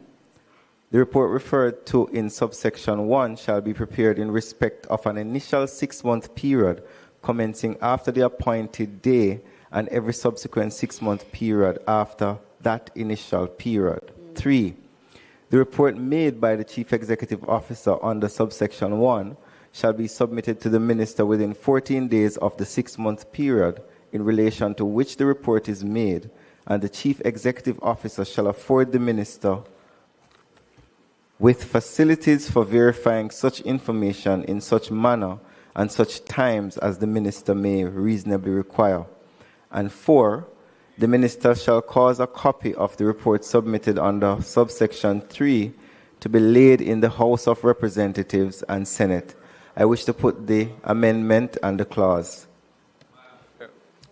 The report referred to in subsection 1 shall be prepared in respect of an initial 6-month period commencing after the appointed day and every subsequent 6-month period after that initial period. 3. The report made by the Chief Executive Officer under subsection 1 shall be submitted to the Minister within 14 days of the 6-month period in relation to which the report is made, and the Chief Executive Officer shall afford the Minister with facilities for verifying such information in such manner and such times as the Minister may reasonably require. And 4, the Minister shall cause a copy of the report submitted under subsection 3 to be laid in the House of Representatives and Senate. I wish to put the amendment and the clause.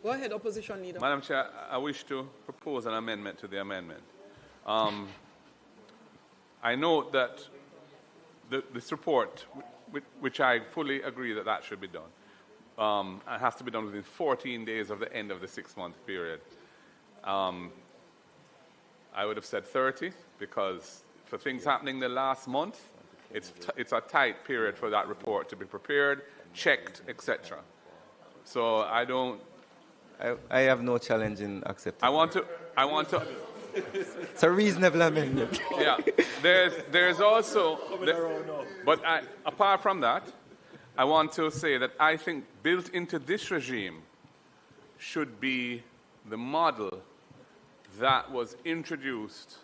Go ahead, Opposition Leader. Madam Chair, I wish to propose an amendment to the amendment. I note that this report, which I fully agree that should be done, it has to be done within 14 days of the end of the 6-month period. I would have said 30 because for things happening the last month, it's a tight period for that report to be prepared, checked, etc. So I have no challenge in accepting. I want to. It's a reasonable amendment. Yeah, there's also, but apart from that, I want to say that I think built into this regime should be the model that was introduced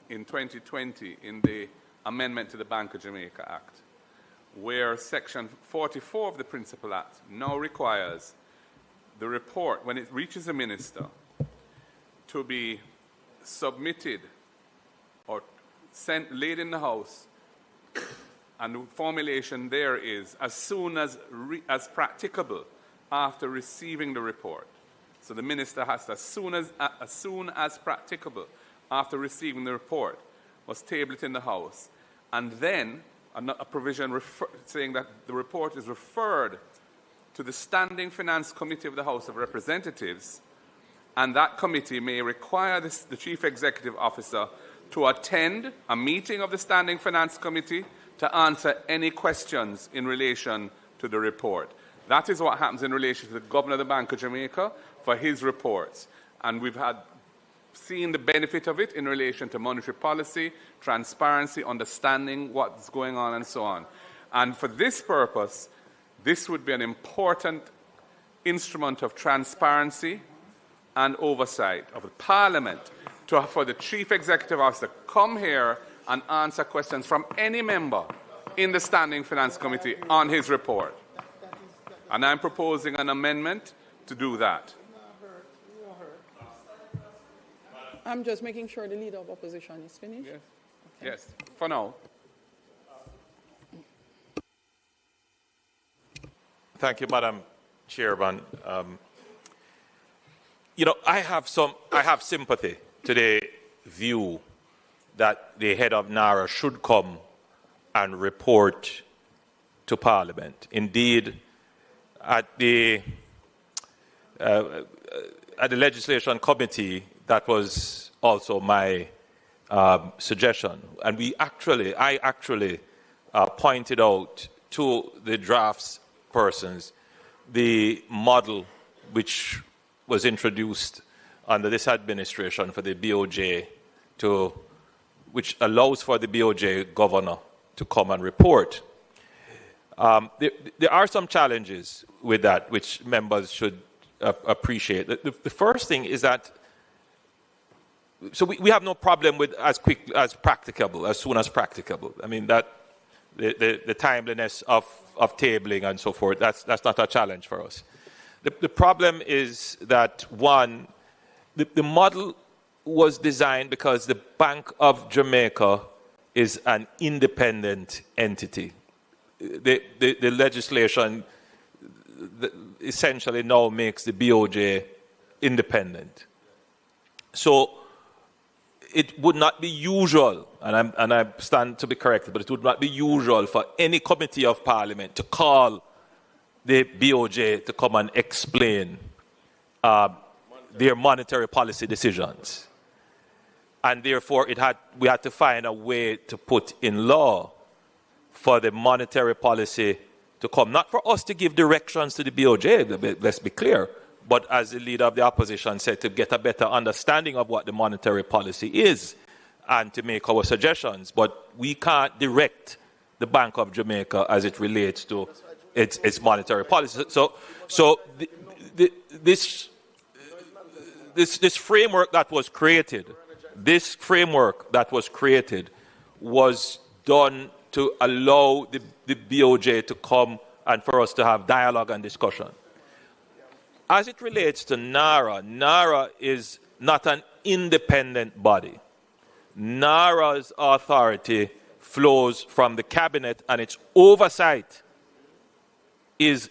in 2020 in the amendment to the Bank of Jamaica Act, where Section 44 of the Principal Act now requires the report, when it reaches the Minister, to be submitted or laid in the House, and the formulation there is as soon as practicable after receiving the report. So the Minister has to, as soon as practicable after receiving the report, must table it in the House, and then a provision saying that the report is referred to the Standing Finance Committee of the House of Representatives, and that committee may require the Chief Executive Officer to attend a meeting of the Standing Finance Committee to answer any questions in relation to the report. That is what happens in relation to the Governor of the Bank of Jamaica for his reports. And we've seen the benefit of it in relation to monetary policy, transparency, understanding what's going on, and so on. And for this purpose, this would be an important instrument of transparency and oversight of the Parliament for the Chief Executive Officer to come here and answer questions from any member in the Standing Finance Committee on his report. And I'm proposing an amendment to do that. I'm just making sure the Leader of Opposition is finished. Yes, okay. Yes, for now. Thank you, Madam Chairman. I have sympathy to the view that the head of NARA should come and report to Parliament. Indeed, at the Legislation Committee, that was also my suggestion, and I actually pointed out to the drafts persons the model which was introduced under this administration for the BOJ which allows for the BOJ governor to come and report. There are some challenges with that which members should appreciate. The first thing is that we have no problem with as quick as practicable, as soon as practicable. I mean that the timeliness of tabling and so forth, that's not a challenge for us. The problem is that, one, the model was designed because the Bank of Jamaica is an independent entity. The legislation essentially now makes the BOJ independent. So it would not be usual, and I stand to be corrected, but it would not be usual for any committee of Parliament to call the BOJ to come and explain their monetary policy decisions. And therefore, we had to find a way to put in law for the monetary policy to come. Not for us to give directions to the BOJ, let's be clear, but as the Leader of the Opposition said, to get a better understanding of what the monetary policy is and to make our suggestions. But we can't direct the Bank of Jamaica as it relates to its monetary policy. So this framework that was created, was done to allow the BOJ to come and for us to have dialogue and discussion. As it relates to NARA, NARA is not an independent body. NARA's authority flows from the cabinet, and its oversight is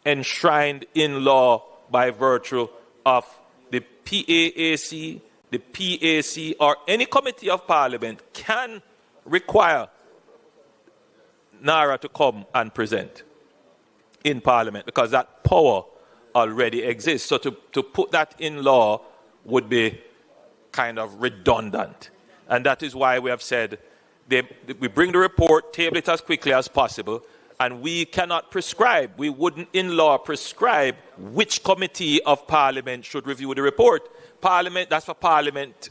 enshrined in law by virtue of the PAAC, the PAC, or any committee of Parliament can require NARA to come and present in Parliament because that power already exists. So to put that in law would be kind of redundant. And that is why we have said we bring the report, table it as quickly as possible, and we cannot prescribe, we wouldn't in law prescribe which committee of Parliament should review the report. Parliament, that's for Parliament,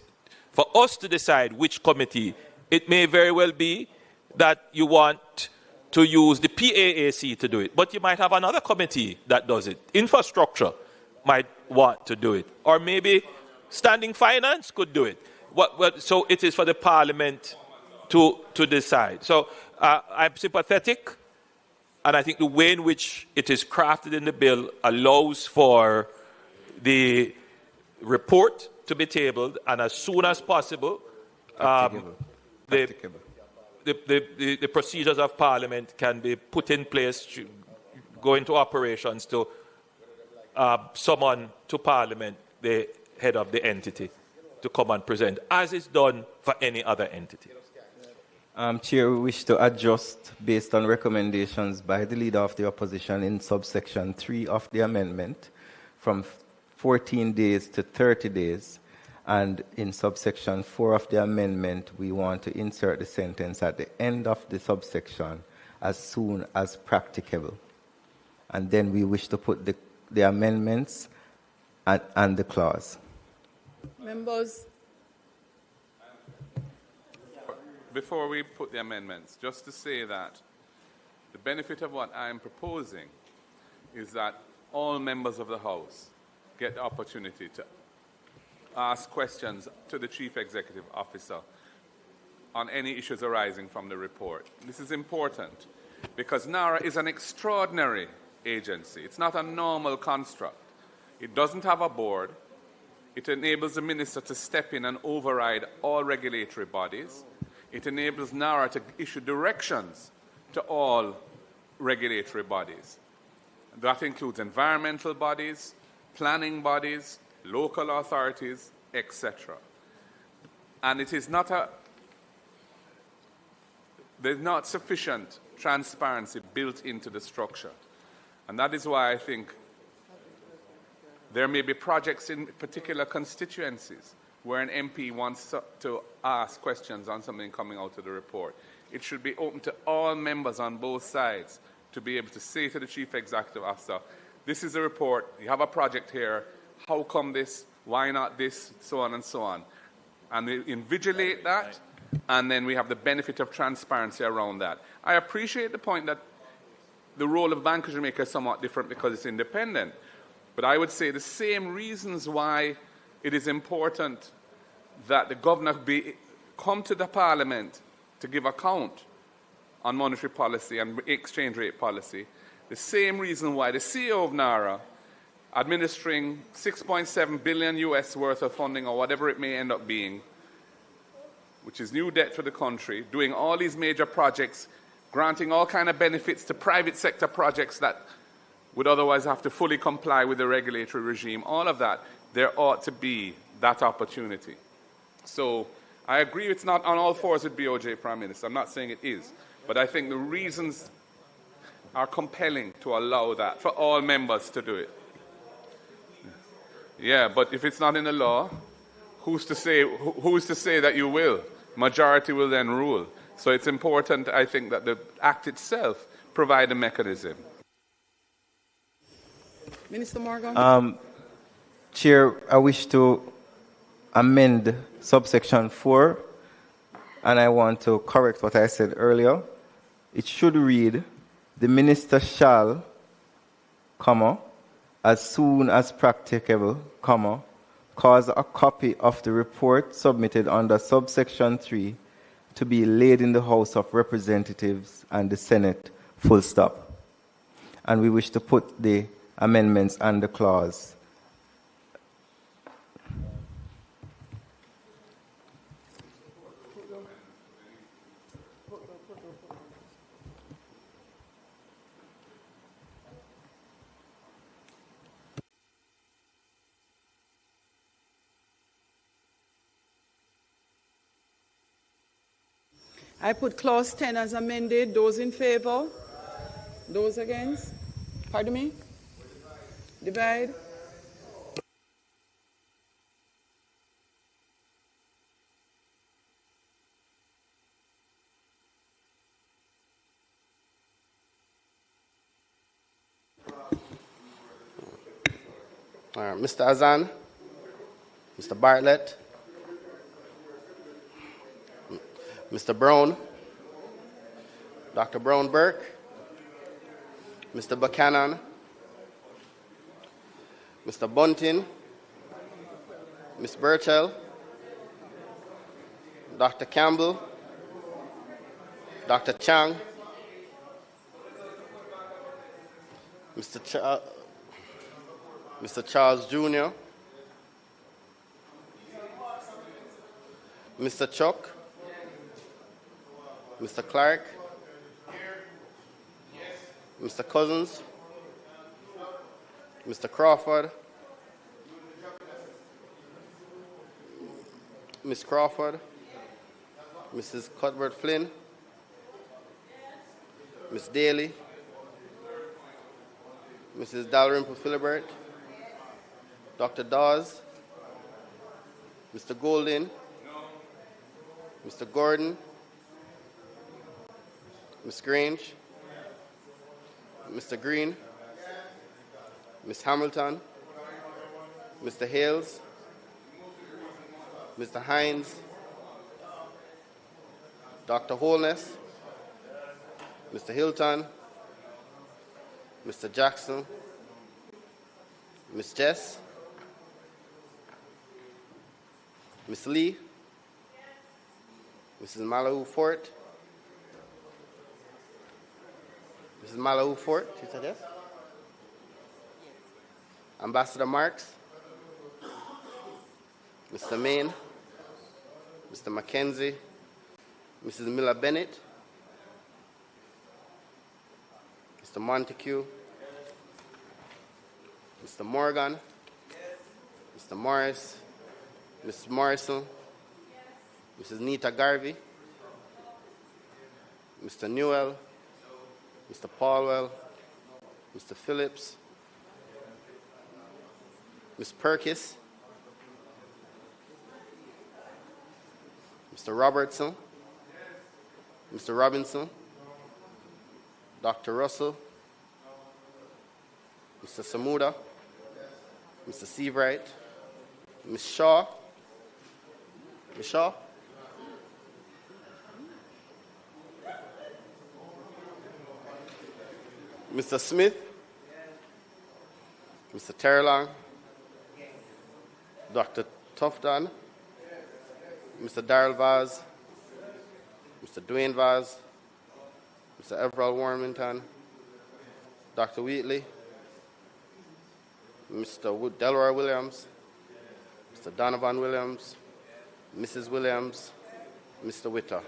for us to decide which committee. It may very well be that you want to use the PAAC to do it, but you might have another committee that does it. Infrastructure might want to do it, or maybe Standing Finance could do it. So it is for the Parliament to decide. So I'm sympathetic, and I think the way in which it is crafted in the bill allows for the report to be tabled, and as soon as possible, the procedures of Parliament can be put in place, to go into operations to summon to Parliament the head of the entity to come and present, as is done for any other entity. Chair, we wish to adjust based on recommendations by the Leader of the Opposition in subsection 3 of the amendment from 14 days to 30 days. And in subsection 4 of the amendment, we want to insert the sentence at the end of the subsection, as soon as practicable. And then we wish to put the amendments and the clause. Members. Before we put the amendments, just to say that The benefit of what I am proposing is that all members of the House get the opportunity to ask questions to the Chief Executive Officer on any issues arising from the report. This is important because NARA is an extraordinary agency. It's not a normal construct. It doesn't have a board. It enables the minister to step in and override all regulatory bodies. It enables NARA to issue directions to all regulatory bodies. That includes environmental bodies, planning bodies, local authorities, etc. And it is not there's not sufficient transparency built into the structure. And that is why I think there may be projects in particular constituencies where an MP wants to ask questions on something coming out of the report. It should be open to all members on both sides to be able to say to the Chief Executive Officer, this is a report, you have a project here, how come this, why not this, so on and so on. And they invigilate that, and then we have the benefit of transparency around that. I appreciate the point that the role of Bank of Jamaica is somewhat different because it's independent. But I would say the same reasons why it is important that the governor come to the Parliament to give account on monetary policy and exchange rate policy, the same reason why the CEO of NARA, administering $6.7 billion US worth of funding or whatever it may end up being, which is new debt for the country, doing all these major projects, granting all kinds of benefits to private sector projects that would otherwise have to fully comply with the regulatory regime, all of that, there ought to be that opportunity. So I agree it's not on all fours with BOJ, Prime Minister. I'm not saying it is. But I think the reasons are compelling to allow that for all members to do it. Yeah, but if it's not in the law, who's to say that you will? Majority will then rule. So it's important, I think, that the Act itself provide a mechanism. Minister Morgan. Chair, I wish to amend subsection 4, and I want to correct what I said earlier. It should read, the minister shall, comma, as soon as practicable, comma, cause a copy of the report submitted under subsection 3 to be laid in the House of Representatives and the Senate, full stop. And we wish to put the amendments and the clause. I put clause 10 as amended. Those in favor? Those against? Pardon me? Divide? Mr. Azan, Mr. Bartlett, Mr. Brown, Dr. Brown-Burke, Mr. Buchanan, Mr. Bunting, Ms. Burchell, Dr. Campbell, Dr. Chang, Mr. Charles Jr., Mr. Chuck, Mr. Clark, Mr. Cousins, Mr. Crawford, Ms. Crawford, Mrs. Cuthbert Flynn, Ms. Daly, Mrs. Dalrymple Philibert, Dr. Dawes, Mr. Golding, Mr. Gordon, Ms. Grange, Mr. Green, Ms. Hamilton, Mr. Hales, Mr. Hines, Dr. Holness, Mr. Hilton, Mr. Jackson, Ms. Jess, Ms. Lee, Mrs. Malawu Fort, Mrs. Malawu Fort, she said yes? Ambassador Marks, Mr. Main, Mr. Mackenzie, Mrs. Miller Bennett, Mr. Montague, Mr. Morgan, Mr. Morris, Mrs. Morrison, Mrs. Nita Garvey, Mr. Newell, Mr. Paulwell, Mr. Phillips, Ms. Perkis, Mr. Robertson, Mr. Robinson, Dr. Russell, Mr. Samuda, Mr. Seabright, Ms. Shaw, Ms. Shaw, Mr. Smith, Mr. Terlong, Dr. Tufton, Mr. Darrell Vaz, Mr. Dwayne Vaz, Mr. Everall Warmington, Dr. Wheatley, Mr. Delroy Williams, Mr. Donovan Williams, Mrs. Williams, Mr. Witter.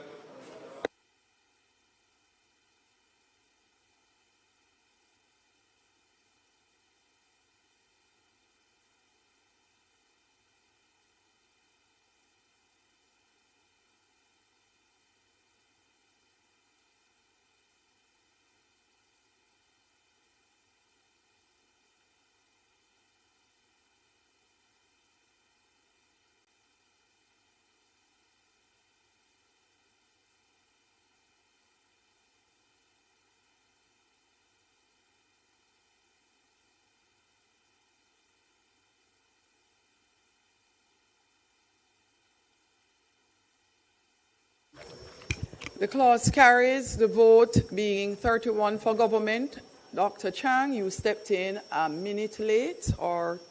The clause carries, the vote being 31 for government. Dr. Chang, you stepped in a minute late or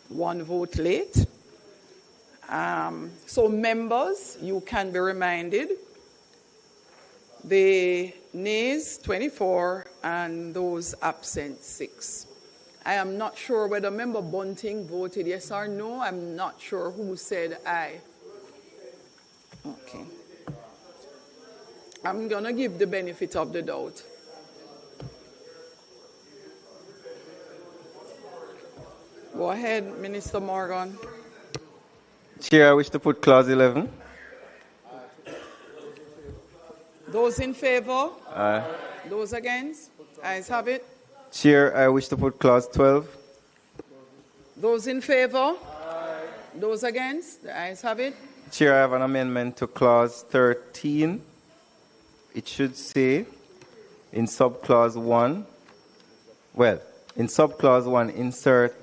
1 vote late. So members, you can be reminded, the nays 24 and those absent 6. I am not sure whether Member Bunting voted yes or no. I'm not sure who said aye. Okay. I'm going to give the benefit of the doubt. Go ahead, Minister Morgan. Chair, I wish to put clause 11. Those in favor? Aye. Those against? Ayes have it. Chair, I wish to put clause 12. Those in favor? Aye. Those against? The ayes have it. Chair, I have an amendment to clause 13. It should say in subclause 1, in subclause 1, insert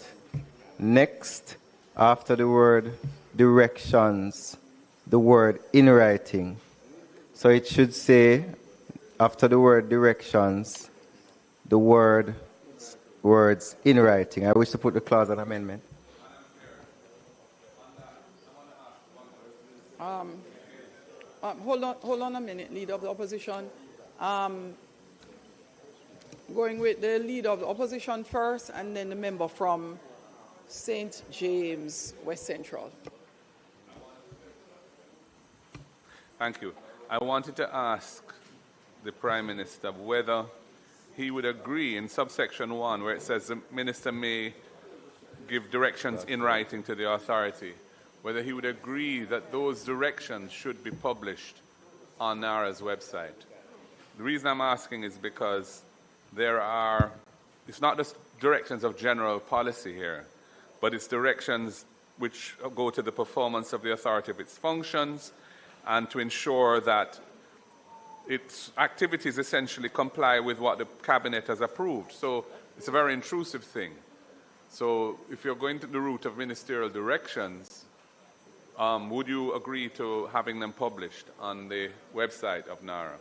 next after the word directions, the word in writing. So it should say after the word directions, the words in writing. I wish to put the clause on amendment. Hold on a minute, Leader of the Opposition. Going with the Leader of the Opposition first, and then the member from St. James, West Central. Thank you. I wanted to ask the Prime Minister whether he would agree in subsection 1, where it says the Minister may give directions in writing to the authority, whether he would agree that those directions should be published on NARA's website. The reason I'm asking is because it's not just directions of general policy here, but it's directions which go to the performance of the authority of its functions and to ensure that its activities essentially comply with what the Cabinet has approved. So it's a very intrusive thing. So if you're going to the route of ministerial directions, would you agree to having them published on the website of NARA?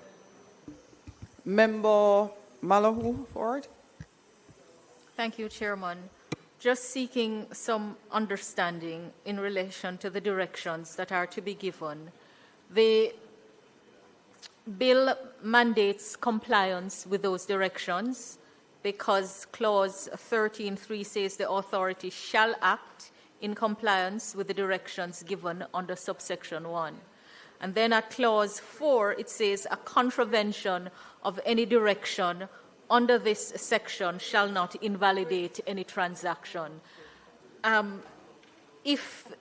Member Malahoo Ford. Thank you, Chairman. Just seeking some understanding in relation to the directions that are to be given. The bill mandates compliance with those directions because Clause 13.3 says the authority shall act in compliance with the directions given under subsection 1. And then at Clause 4, it says a contravention of any direction under this section shall not invalidate any transaction. If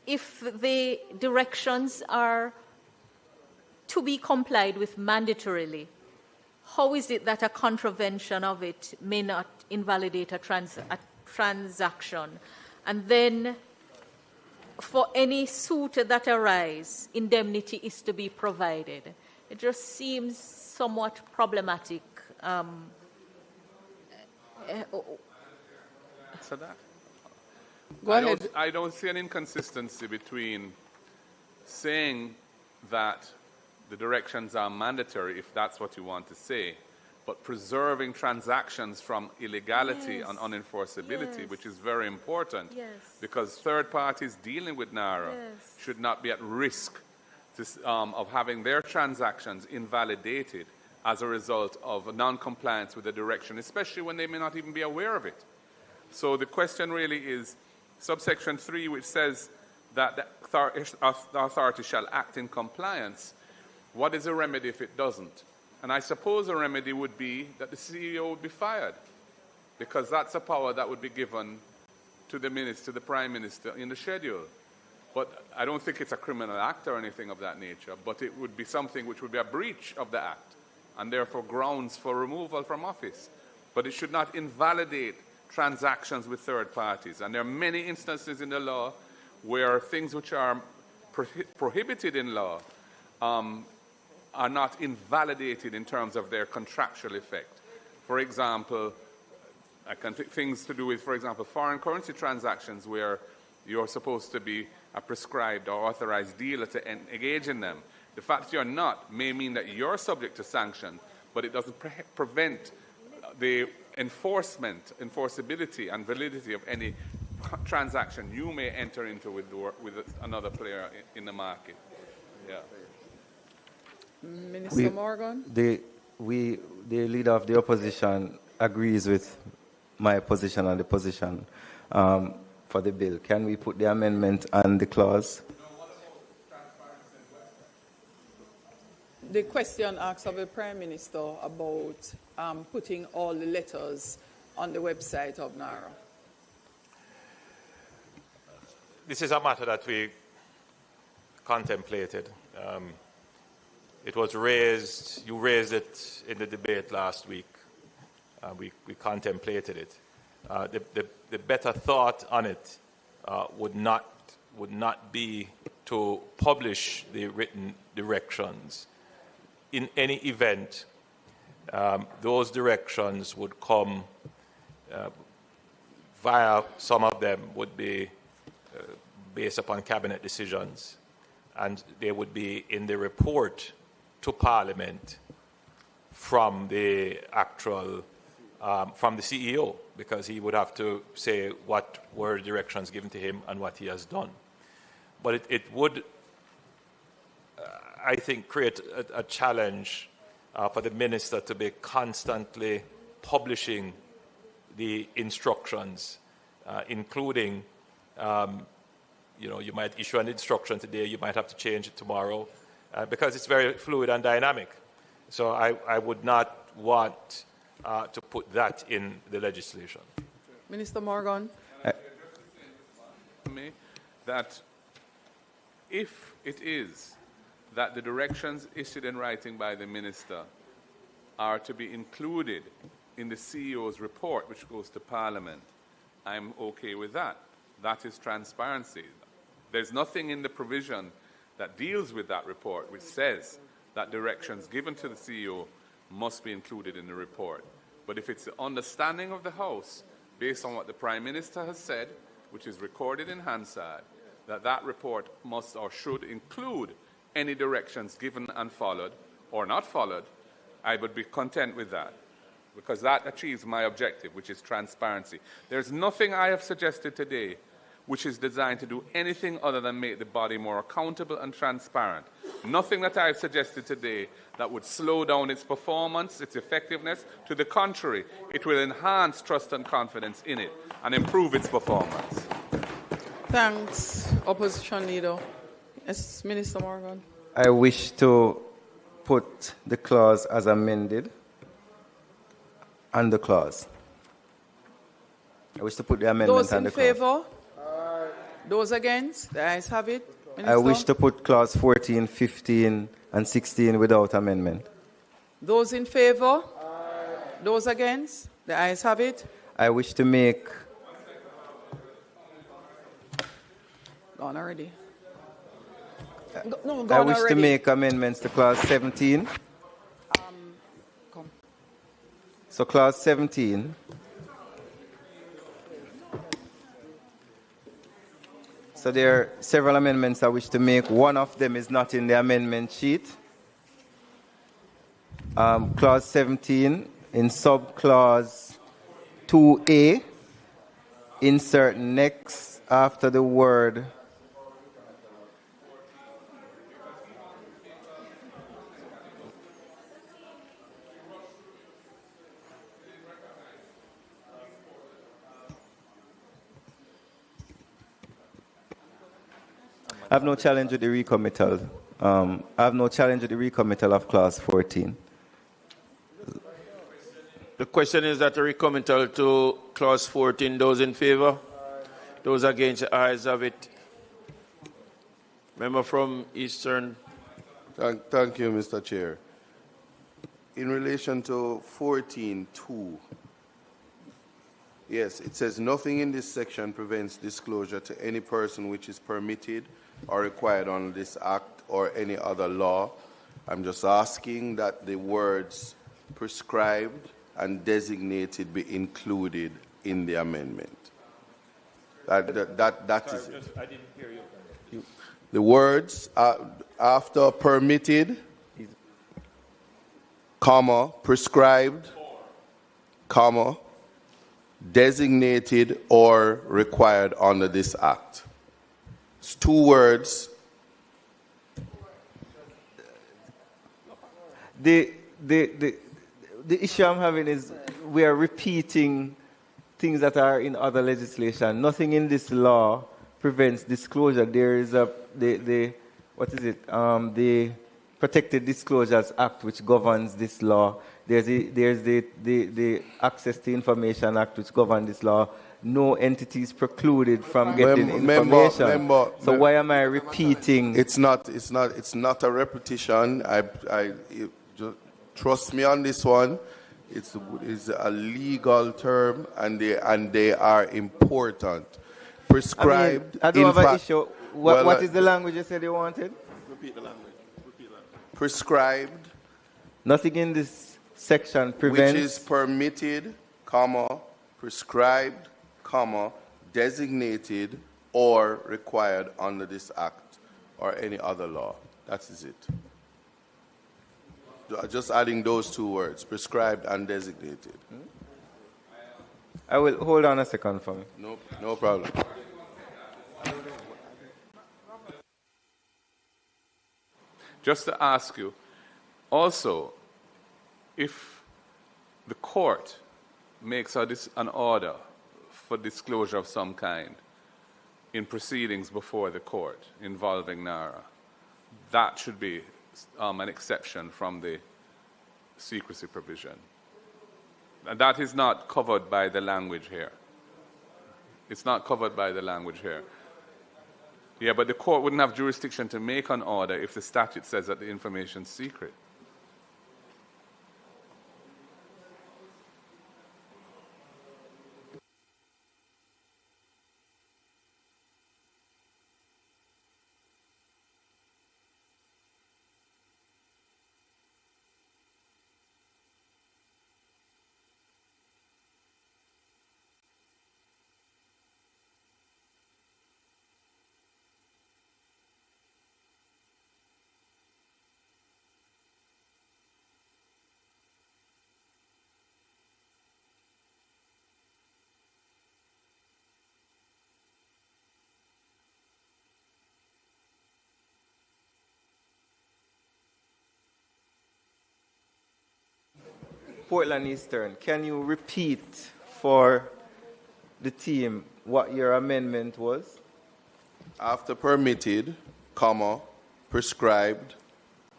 the directions are to be complied with mandatorily, how is it that a contravention of it may not invalidate a transaction? And then for any suit that arise, indemnity is to be provided. It just seems somewhat problematic. So that. Go ahead. I don't see an inconsistency between saying that the directions are mandatory, if that's what you want to say, but preserving transactions from illegality and unenforceability, which is very important, because third parties dealing with NARA should not be at risk of having their transactions invalidated as a result of non-compliance with the direction, especially when they may not even be aware of it. So the question really is, subsection 3, which says that the authority shall act in compliance, what is a remedy if it doesn't? And I suppose a remedy would be that the CEO would be fired, because that's a power that would be given to the minister, to the Prime Minister in the schedule. But I don't think it's a criminal act or anything of that nature, but it would be something which would be a breach of the act, and therefore grounds for removal from office. But it should not invalidate transactions with third parties. And there are many instances in the law where things which are prohibited in law are not invalidated in terms of their contractual effect. For example, I can think things to do with, for example, foreign currency transactions where you're supposed to be a prescribed or authorized dealer to engage in them. The fact that you're not may mean that you're subject to sanction, but it doesn't prevent the enforceability and validity of any transaction you may enter into with another player in the market. Yeah. Minister Morgan? The leader of the opposition agrees with my position and the position for the bill. Can we put the amendment and the clause? The question asks of the Prime Minister about putting all the letters on the website of NARA. This is a matter that we contemplated. It was raised, you raised it in the debate last week. We contemplated it. The better thought on it would not be to publish the written directions. In any event, those directions would come via, some of them would be based upon cabinet decisions, and they would be in the report to Parliament from the actual, from the CEO, because he would have to say what were directions given to him and what he has done. But it would, I think, create a challenge for the minister to be constantly publishing the instructions, including, you might issue an instruction today, you might have to change it tomorrow, because it's very fluid and dynamic. So I would not want to put that in the legislation. Minister Morgan? That if it is that the directions issued in writing by the minister are to be included in the CEO's report, which goes to Parliament, I'm okay with that. That is transparency. There's nothing in the provision that deals with that report which says that directions given to the CEO must be included in the report. But if it's the understanding of the House, based on what the Prime Minister has said, which is recorded in Hansard, that that report must or should include any directions given and followed or not followed, I would be content with that. because that achieves my objective, which is transparency. There's nothing I have suggested today which is designed to do anything other than make the body more accountable and transparent. Nothing that I've suggested today that would slow down its performance, its effectiveness. To the contrary, it will enhance trust and confidence in it and improve its performance. Thanks, Opposition Leader. Yes, Minister Morgan. I wish to put the clause as amended and the clause. I wish to put the amendment Those and in the clause. favor? Those against? The ayes have it. Minister? I wish to put clause 14, 15, and 16 without amendment. Those in favor? Those against? The ayes have it. I wish to make... Gone already. I wish to make amendments to clause 17. Come. So clause 17. So there are several amendments I wish to make. One of them is not in the amendment sheet. Clause 17, in subclause 2A, insert next after the word I have no challenge with the recommittal. I have no challenge with the recommittal of clause 14. The question is that a recommittal to clause 14. Those in favor? Those against? The ayes have it. Member from Eastern. Thank you, Mr. Chair. In relation to 14.2, yes, it says nothing in this section prevents disclosure to any person which is permitted or required under this act or any other law. I'm just asking that the words prescribed and designated be included in the amendment. That is it. I didn't hear you. The words after permitted, comma, prescribed, comma, designated or required under this act. It's two words. The issue I'm having is we are repeating things that are in other legislation. Nothing in this law prevents disclosure. There is the Protected Disclosures Act, which governs this law. There's the Access to Information Act, which governs this law. No entity is precluded from getting information. So why am I repeating? It's not a repetition. Trust me on this one. It's a legal term, and they are important. Prescribed. I don't have an issue. What is the language you said you wanted? Repeat the language. Prescribed. Nothing in this section prevents. Which is permitted, comma, prescribed, comma, designated or required under this act or any other law. That is it. Just adding those two words, prescribed and designated. I will hold on a second for me. No problem. Just to ask you, also, if the court makes an order for disclosure of some kind in proceedings before the court involving NARA, that should be an exception from the secrecy provision. And that is not covered by the language here. It's not covered by the language here. Yeah, but the court wouldn't have jurisdiction to make an order if the statute says that the information is secret. Portland Eastern, can you repeat for the team what your amendment was? After permitted, comma, prescribed,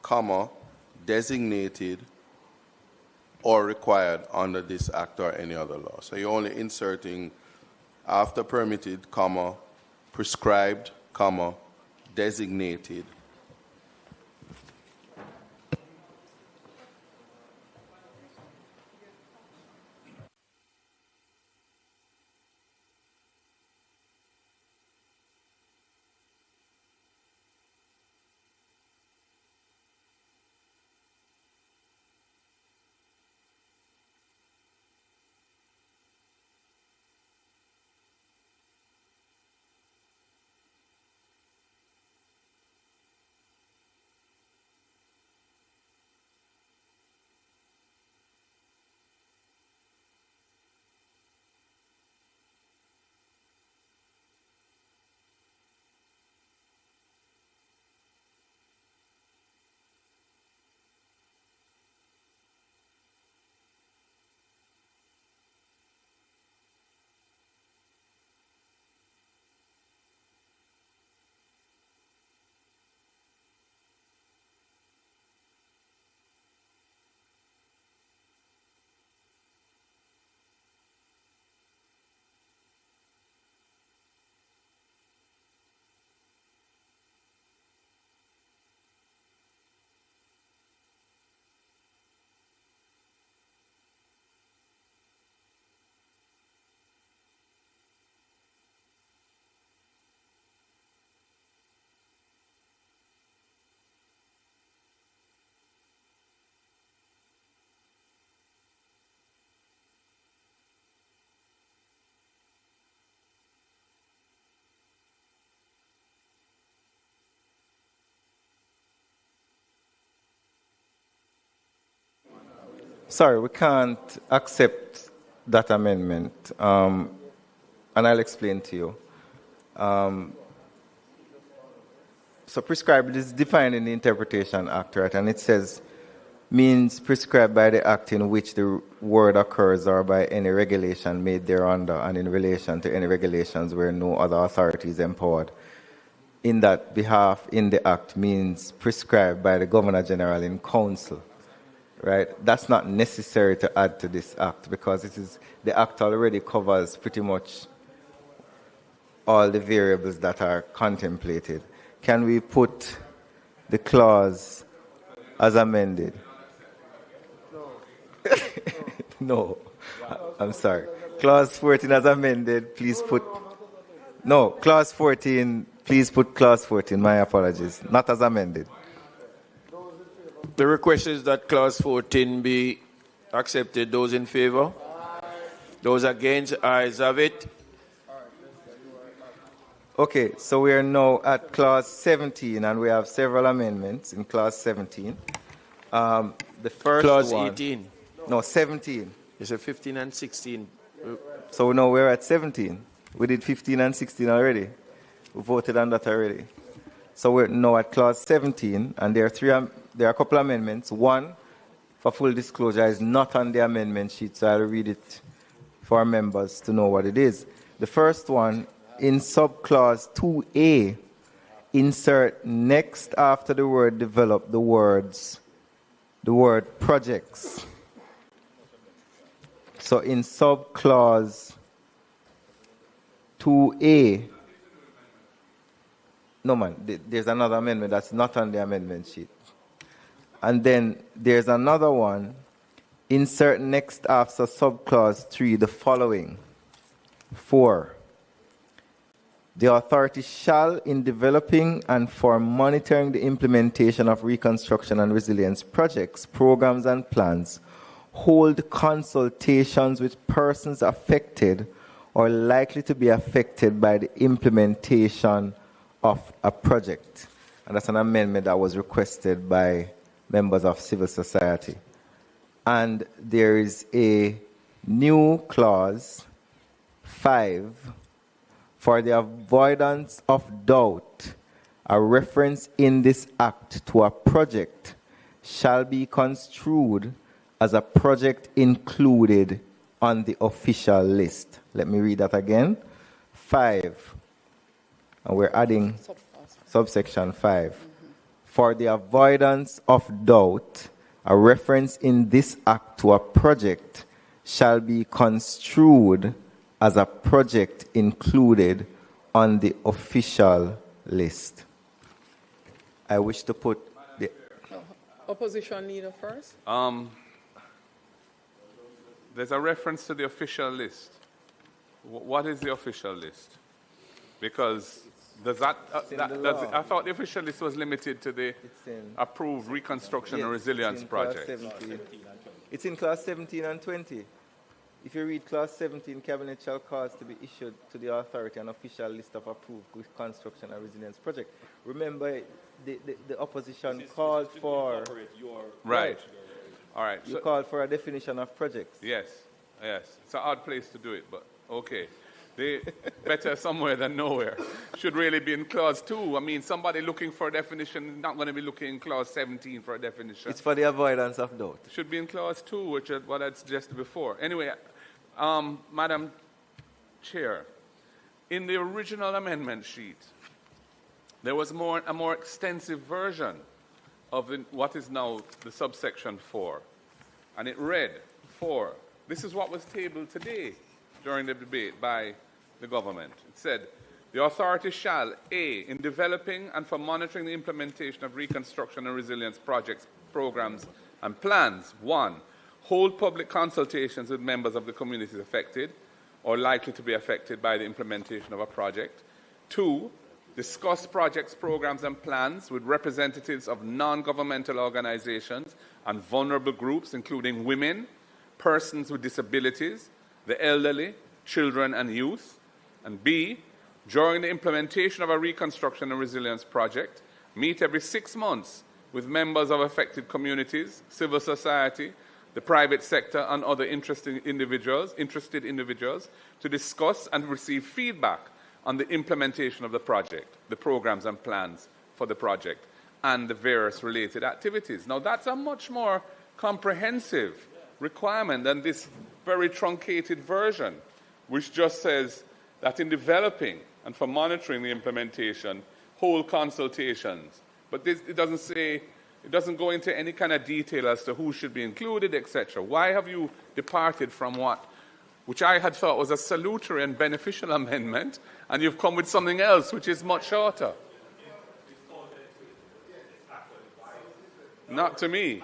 comma, designated, or required under this act or any other law. So you're only inserting after permitted, comma, prescribed, comma, designated. Sorry, we can't accept that amendment, and I'll explain to you. So prescribed is defined in the Interpretation Act, right? And it says, means prescribed by the act in which the word occurs or by any regulation made thereunder and in relation to any regulations where no other authority is empowered. In that behalf, in the act means prescribed by the Governor General in Council. Right? That's not necessary to add to this act because the act already covers pretty much all the variables that are contemplated. Can we put the clause as amended? No. I'm sorry. Clause 14 as amended, please put... No, clause 14, please put clause 14. My apologies. Not as amended. The request is that clause 14 be accepted. Those in favor? Those against? Ayes have it. Okay, so we are now at clause 17, and we have several amendments in clause 17. The first clause one... 18. No, 17. It's a 15 and 16. So now we're at 17. We did 15 and 16 already. We voted on that already. So we're now at clause 17, and there are a couple of amendments. One, for full disclosure, is not on the amendment sheet, so I'll read it for our members to know what it is. The first one, in subclause 2A, insert next after the word develop the word projects. So in subclause 2A, no man, there's another amendment that's not on the amendment sheet. And then there's another one, insert next after subclause 3 the following. 4. The authority shall, in developing and for monitoring the implementation of reconstruction and resilience projects, programs, and plans, hold consultations with persons affected or likely to be affected by the implementation of a project. And that's an amendment that was requested by members of civil society. And there is a new clause, 5, for the avoidance of doubt, a reference in this act to a project shall be construed as a project included on the official list. Let me read that again. 5, and we're adding subsection 5. For the avoidance of doubt, a reference in this act to a project shall be construed as a project included on the official list. I wish to put the Opposition leader first. There's a reference to the official list. What is the official list? Because does that, I thought the official list was limited to the approved reconstruction and resilience project. It's in clause 17 and 20. If you read clause 17, cabinet shall cause to be issued to the authority an official list of approved reconstruction and resilience project. Remember, the opposition called for... Right. All right. You called for a definition of projects. Yes, yes. It's an odd place to do it, but okay. They better somewhere than nowhere. Should really be in clause 2. I mean, somebody looking for a definition not going to be looking in clause 17 for a definition. It's for the avoidance of doubt. Should be in clause 2, which is what I suggested before. Anyway, Madam Chair, in the original amendment sheet, there was a more extensive version of what is now the subsection 4. And it read 4. This is what was tabled today during the debate by the government. It said, the authority shall, A, in developing and for monitoring the implementation of reconstruction and resilience projects, programs, and plans, 1, hold public consultations with members of the communities affected or likely to be affected by the implementation of a project. 2, discuss projects, programs, and plans with representatives of non-governmental organizations and vulnerable groups, including women, persons with disabilities, the elderly, children, and youth. And B, during the implementation of a reconstruction and resilience project, meet every 6 months with members of affected communities, civil society, the private sector, and other interested individuals to discuss and receive feedback on the implementation of the project, the programs and plans for the project, and the various related activities. Now, that's a much more comprehensive requirement than this very truncated version, which just says that in developing and for monitoring the implementation, hold consultations. But it doesn't say, it doesn't go into any kind of detail as to who should be included, etc. Why have you departed from which I had thought was a salutary and beneficial amendment, and you've come with something else which is much shorter? Not to me.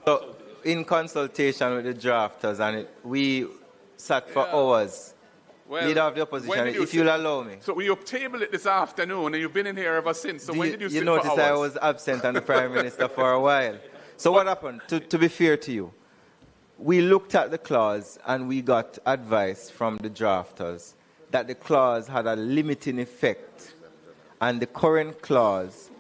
So, in consultation with the drafters, and we sat for hours. Well, Leader of the opposition, if you'll allow me. So you tabled it this afternoon, and you've been in here ever since. So when did you sit for hours? You noticed I was absent on the Prime Minister for a while. So what happened? To be fair to you, we looked at the clause and we got advice from the drafters that the clause had a limiting effect, and the current clause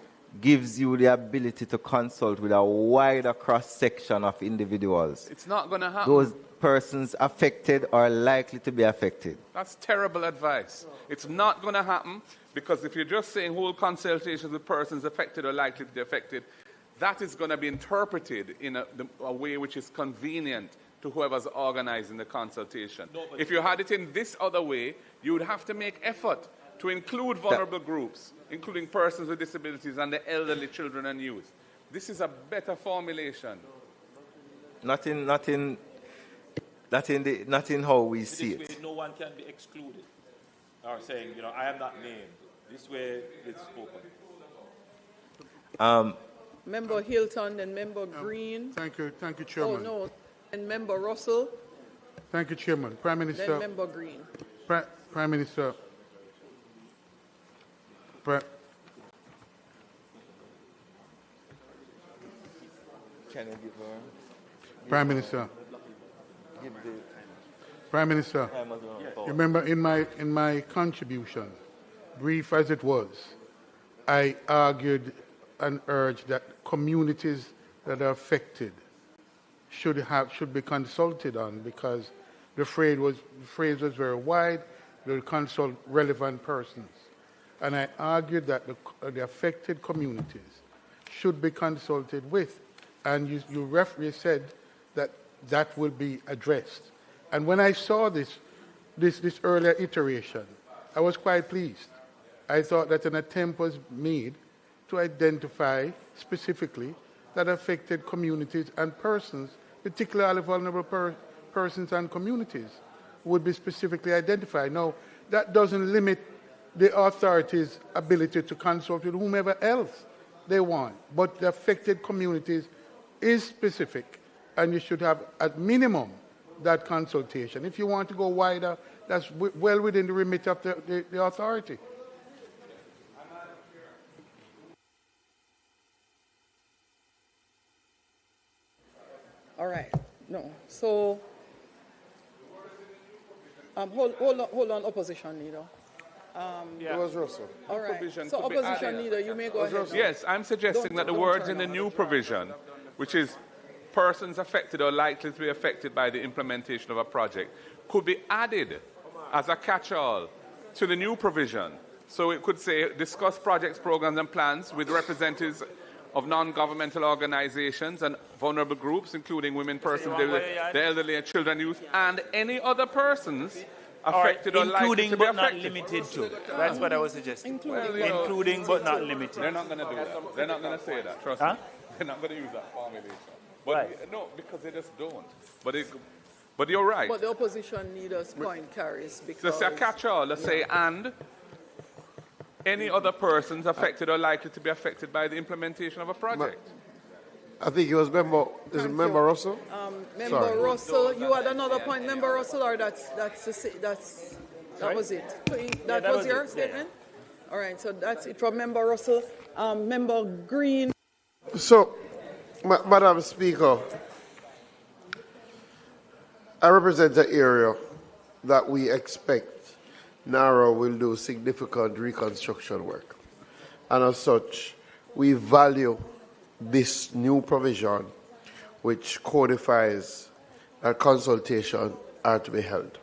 gives you the ability to consult with a wider cross-section of individuals. It's not going to happen. Those persons affected or likely to be affected. That's terrible advice. It's not going to happen, because if you're just saying hold consultations with persons affected or likely to be affected, that is going to be interpreted in a way which is convenient to whoever's organizing the consultation. If you had it in this other way, you would have to make effort to include vulnerable groups, including persons with disabilities and the elderly, children, and youth. This is a better formulation. Not in how we see it. This way, no one can be excluded. Or saying, I am not named. This way, it's spoken. Member Hilton and Member Green. Thank you, Chairman. Oh, no. And Member Russell. Thank you, Chairman. Prime Minister. Then Member Green. Prime Minister. Can you give her? Prime Minister. Prime Minister. Remember, in my contribution, brief as it was, I argued and urged that communities that are affected should be consulted on, because the phrase was very wide. They would consult relevant persons. And I argued that the affected communities should be consulted with. And you referee said that that will be addressed. And when I saw this earlier iteration, I was quite pleased. I thought that an attempt was made to identify specifically that affected communities and persons, particularly vulnerable persons and communities, would be specifically identified. Now, that doesn't limit the authorities' ability to consult with whomever else they want, but the affected communities is specific, and you should have, at minimum, that consultation. If you want to go wider, that's well within the remit of the authority. All right. No. So, hold on, opposition leader. It was Russell. All right. Provision So, could be opposition added. leader, you may go ahead. Yes, I'm suggesting that the words in the new provision, which is persons affected or likely to be affected by the implementation of a project, could be added as a catch-all to the new provision. So it could say, discuss projects, programs, and plans with representatives of non-governmental organizations and vulnerable groups, including women, persons, the elderly, and children, youth, and any other persons affected or likely to be affected. Including but not limited to. That's what I was suggesting. Including but not limited. They're not going to do that. They're not going to say that. Trust me. They're not going to use that formulation. But no, because they just don't. But you're right. But the opposition leader's point carries because... So say a catch-all. Let's say, and any other persons affected or likely to be affected by the implementation of a project. I think it was Member Russell? Member Russell, you had another point, Member Russell, or that was it? That was your statement? Yeah. All right, so that's it from Member Russell. Member Green. So, Madam Speaker, I represent an area that we expect NARA will do significant reconstruction work. And as such, we value this new provision which codifies that consultation are to be held.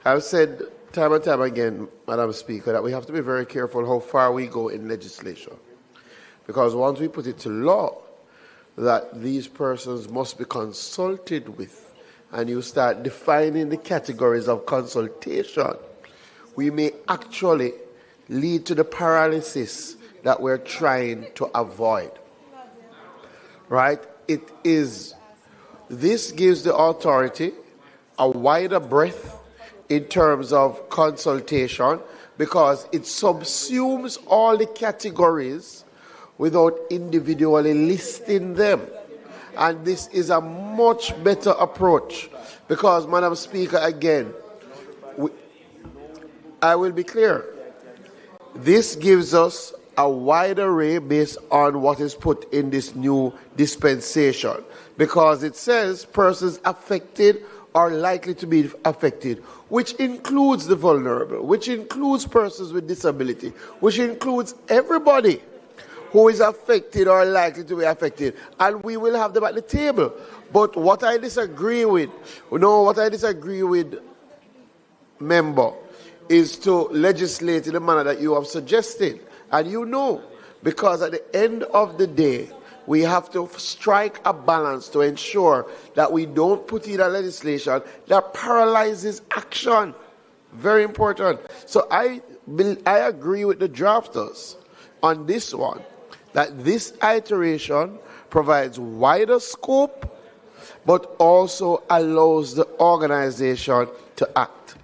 I've said time and time again, Madam Speaker, that we have to be very careful how far we go in legislation. Because once we put it to law, that these persons must be consulted with, and you start defining the categories of consultation, we may actually lead to the paralysis that we're trying to avoid. Right? This gives the authority a wider breadth in terms of consultation because it subsumes all the categories without individually listing them. And this is a much better approach because, Madam Speaker, again, I will be clear. This gives us a wide array based on what is put in this new dispensation because it says persons affected or likely to be affected, which includes the vulnerable, which includes persons with disability, which includes everybody who is affected or likely to be affected, and we will have them at the table. But what I disagree with, member, is to legislate in the manner that you have suggested. And you know, because at the end of the day, we have to strike a balance to ensure that we don't put in a legislation that paralyzes action. Very important. So I agree with the drafters on this one, that this iteration provides wider scope, but also allows the organization to act.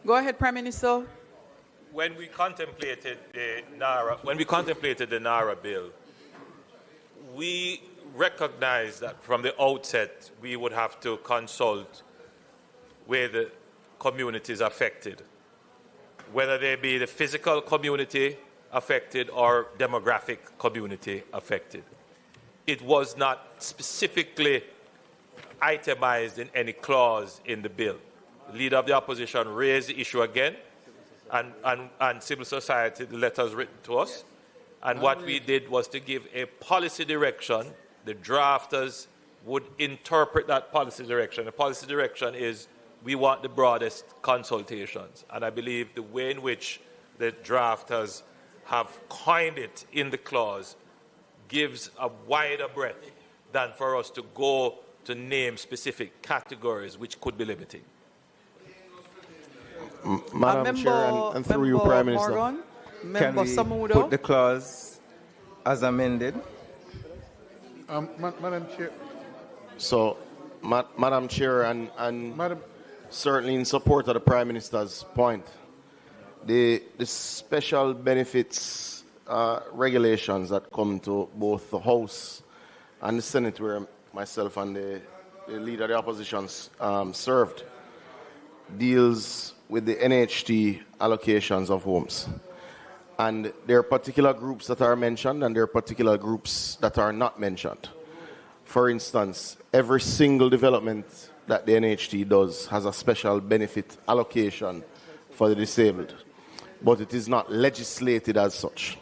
Go ahead, Prime Minister. When we contemplated the NARA bill, we recognized that from the outset we would have to consult with the communities affected, whether they be the physical community affected or demographic community affected. It was not specifically itemized in any clause in the bill. The leader of the opposition raised the issue again, and civil society, the letters written to us. And what we did was to give a policy direction. The drafters would interpret that policy direction. The policy direction is we want the broadest consultations. And I believe the way in which the drafters have coined it in the clause gives a wider breadth than for us to go to name specific categories, which could be limiting. Madam Chair, and through you, Prime Minister. Morgan, Can we put the clause as amended? Madam Chair. So, Madam Chair, and certainly in support of the Prime Minister's point, the special benefits regulations that come to both the House and the Senate, where myself and the leader of the opposition served, deals with the NHT allocations of homes. And there are particular groups that are mentioned and there are particular groups that are not mentioned. For instance, every single development that the NHT does has a special benefit allocation for the disabled, but it is not legislated as such.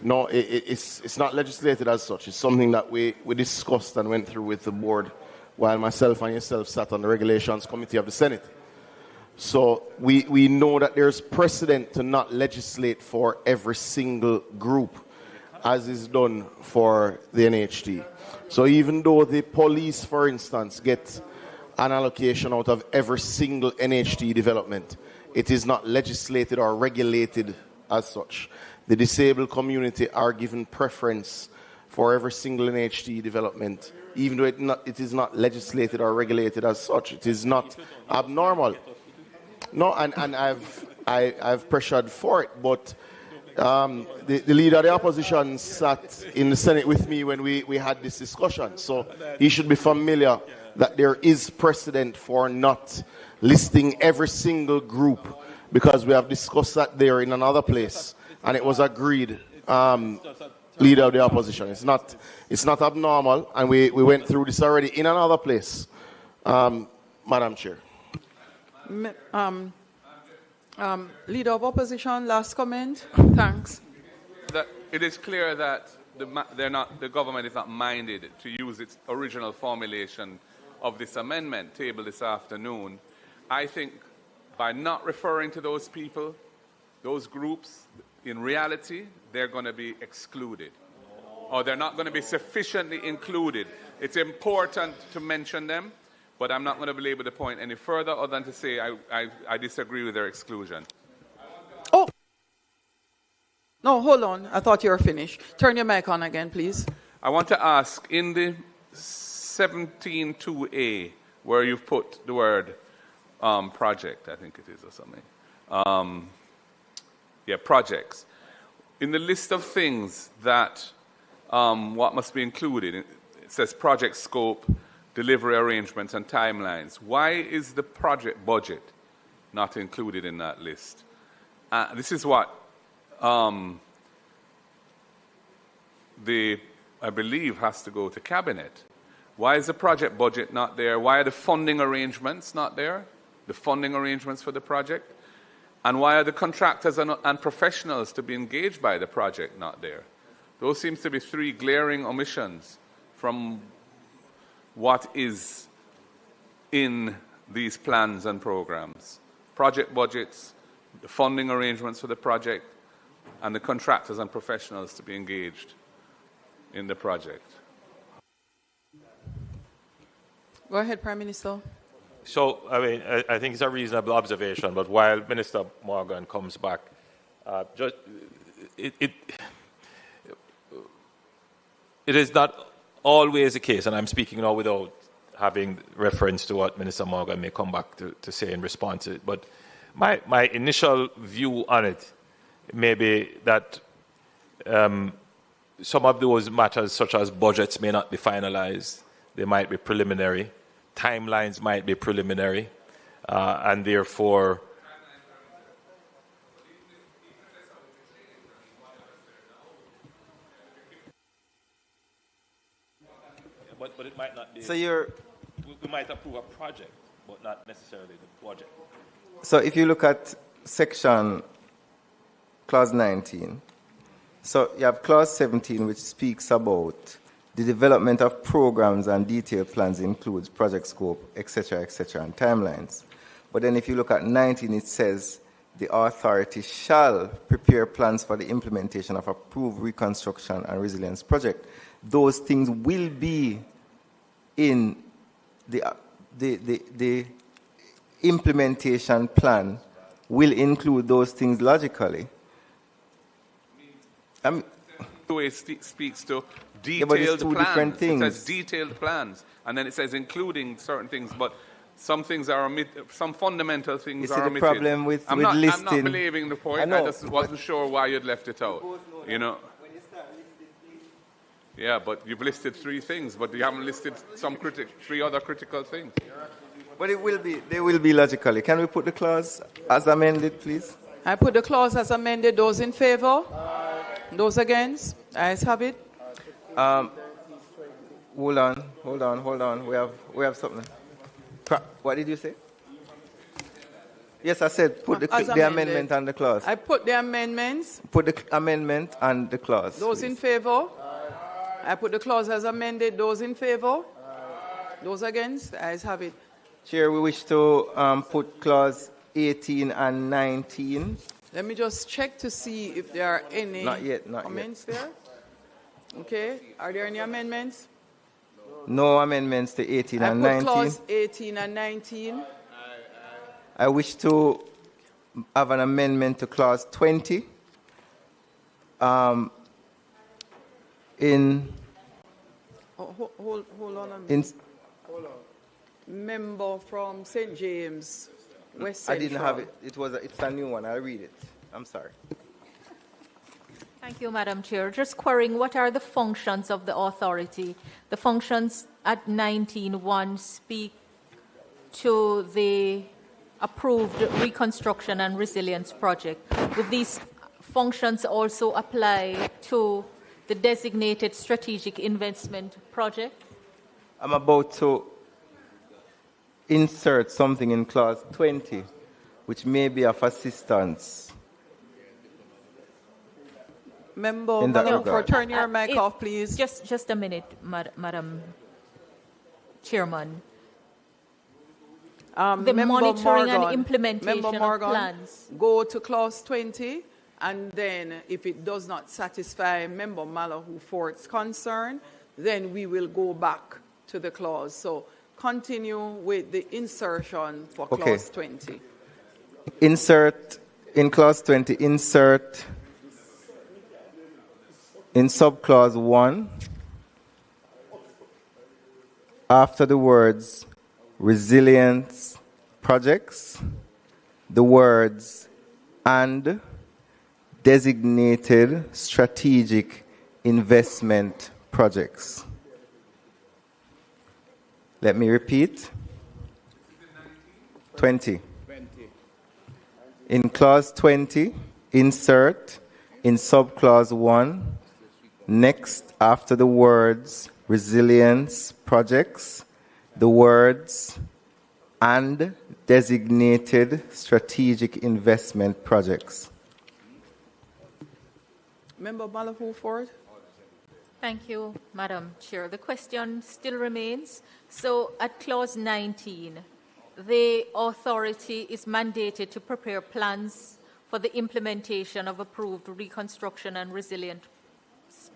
No, it's not legislated as such. It's something that we discussed and went through with the board while myself and yourself sat on the Regulations Committee of the Senate. So we know that there's precedent to not legislate for every single group as is done for the NHT. So even though the police, for instance, get an allocation out of every single NHT development, it is not legislated or regulated as such. The disabled community are given preference for every single NHT development, even though it is not legislated or regulated as such. It is not abnormal. No, and I've pressured for it, but the leader of the opposition sat in the Senate with me when we had this discussion, so he should be familiar that there is precedent for not listing every single group, because we have discussed that there in another place, and it was agreed, leader of the opposition. It's not abnormal, and we went through this already in another place, Madam Chair. Leader of Opposition, last comment. Thanks. It is clear that the government is not minded to use its original formulation of this amendment tabled this afternoon. I think by not referring to those people, those groups, in reality, they're going to be excluded, or they're not going to be sufficiently included. It's important to mention them, but I'm not going to belabor the point any further other than to say I disagree with their exclusion. Oh! No, hold on. I thought you were finished. Turn your mic on again, please. I want to ask, in the 17.2a, where you've put the word project, I think it is, or something. Projects. In the list of things that what must be included, it says project scope, delivery arrangements, and timelines. Why is the project budget not included in that list? This is what I believe has to go to Cabinet. Why is the project budget not there? Why are the funding arrangements not there? The funding arrangements for the project? And why are the contractors and professionals to be engaged by the project not there? Those seem to be three glaring omissions from what is in these plans and programs. Project budgets, the funding arrangements for the project, and the contractors and professionals to be engaged in the project. Go ahead, Prime Minister. So, I think it's a reasonable observation, but while Minister Morgan comes back, it is not always the case, and I'm speaking now without having reference to what Minister Morgan may come back to say in response to it, but my initial view on it may be that some of those matters, such as budgets, may not be finalized. They might be preliminary. Timelines might be preliminary, and therefore but it might not be. So we might approve a project, but not necessarily the budget. So if you look at section clause 19, so you have clause 17, which speaks about The development of programs and detailed plans includes project scope, etc., and timelines. But then if you look at 19, it says the authority shall prepare plans for the implementation of approved reconstruction and resilience project. Those things will be in the implementation plan will include those things logically. The way it speaks to Yeah, but it's detailed two plans. different things. It says detailed plans, and then it says including certain things, but some things are some fundamental things You see are the omitted. problem with I'm not listing. believing the point. I just wasn't sure why you'd left it out. You know. Yeah, but you've listed 3 things, but you haven't listed 3 other critical things. But they will be logically. Can we put the clause as amended, please? I put the clause as amended. Those in favor? Those against? Ayes have it. Hold on. We have something. What did you say? Yes, I said put the amendment and the clause. I put the amendments. Put the amendment and the clause. Those in favor? I put the clause as amended. Those in favor? Those against? Ayes have it. Chair, we wish to put clause 18 and 19. Let me just check to see if there are any comments there. Okay. Are there any amendments? No amendments to 18 and 19. I put clause 18 and 19. I wish to have an amendment to clause 20. Hold on a minute. Hold on. Member from St. James, West Central. I didn't have it. It's a new one. I'll read it. I'm sorry. Thank you, Madam Chair. Just querying, what are the functions of the authority? The functions at 19.1 speak to the approved reconstruction and resilience project. Would these functions also apply to the designated strategic investment project? I'm about to insert something in clause 20, which may be of assistance. Member, turn your mic off, please. Just a minute, Madam Chairman. The monitoring and implementation of plans. Go to clause 20, and then if it does not satisfy Member Malahoo Fort's concern, then we will go back to the clause. So continue with the insertion for clause 20. Insert in clause 20, insert in subclause 1, after the words resilience projects, the words and designated strategic investment projects. Let me repeat. 20. In clause 20, insert in subclause 1, next after the words resilience projects, the words and designated strategic investment projects. Member Malahoo Fort. Thank you, Madam Chair. The question still remains. So at clause 19, the authority is mandated to prepare plans for the implementation of approved reconstruction and resilience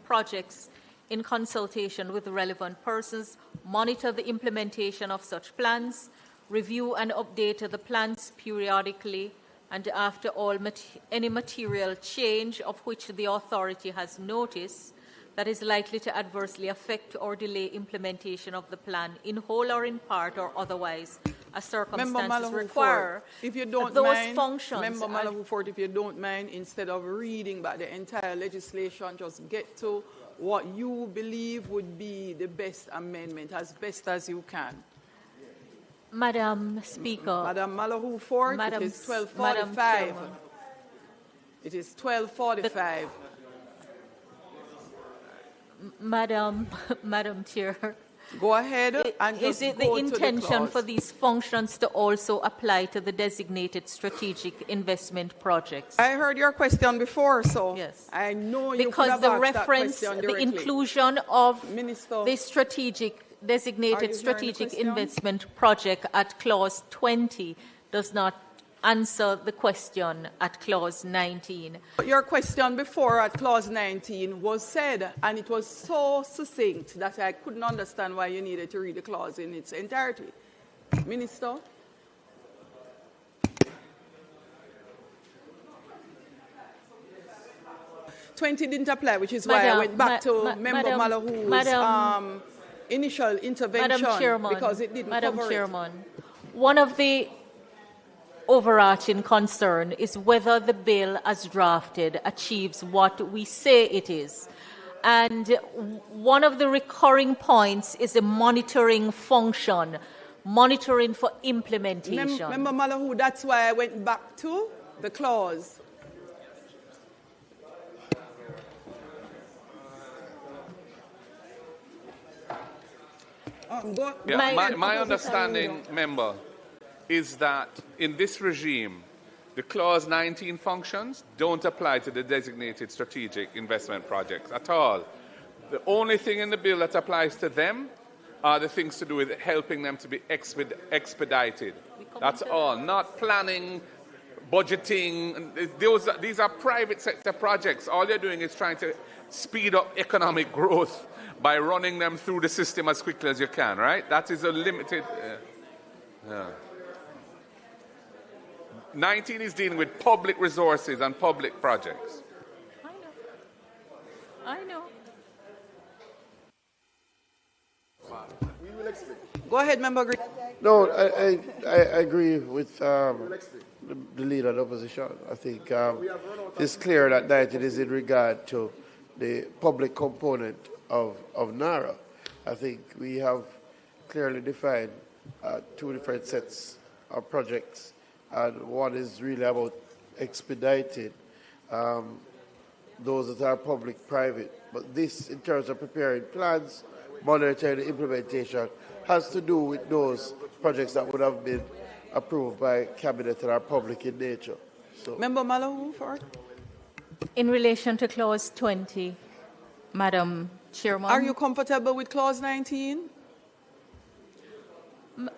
projects in consultation with the relevant persons, monitor the implementation of such plans, review and update the plans periodically, and after all any material change of which the authority has notice that is likely to adversely affect or delay implementation of the plan in whole or in part or otherwise as circumstances require. If you don't those mind, functions. Member Malahoo Fort, if you don't mind, instead of reading back the entire legislation, just get to what you believe would be the best amendment as best as you can. Madam Speaker. Madam Malahoo Fort, it is 12:45. It is 12:45. Madam Chair, Go ahead and Is just it go the to intention clause. for these functions to also apply to the designated strategic investment projects? I heard your question before, so yes. I know you could Because have the asked reference, that question the directly. inclusion of Minister, the designated strategic investment project at clause 20 does not answer the question at clause 19. Your question before at clause 19 was said, and it was so succinct that I couldn't understand why you needed to read the clause in its entirety. Minister? '20 didn't apply, which is why I went back to Member Malahou's initial intervention, Madam Chairman, because it didn't cover it. One of the overarching concern is whether the bill as drafted achieves what we say it is. And one of the recurring points is the monitoring function, monitoring for implementation. Member Malahou, that's why I went back to the clause. My understanding, member, is that in this regime, the clause 19 functions don't apply to the designated strategic investment projects at all. The only thing in the bill that applies to them are the things to do with helping them to be expedited. That's all. Not planning, budgeting. These are private sector projects. All you're doing is trying to speed up economic growth by running them through the system as quickly as you can, right? That is a limited... 19 is dealing with public resources and public projects. I know. Go ahead, Member Green. No, I agree with the leader of the opposition. I think it's clear that 19 is in regard to the public component of NARA. I think we have clearly defined two different sets of projects, and one is really about expedited those that are public-private. But this, in terms of preparing plans, monitoring implementation, has to do with those projects that would have been approved by Cabinet and are public in nature. So, Member Malahou, for in relation to clause 20, Madam Chairman. Are you comfortable with clause 19?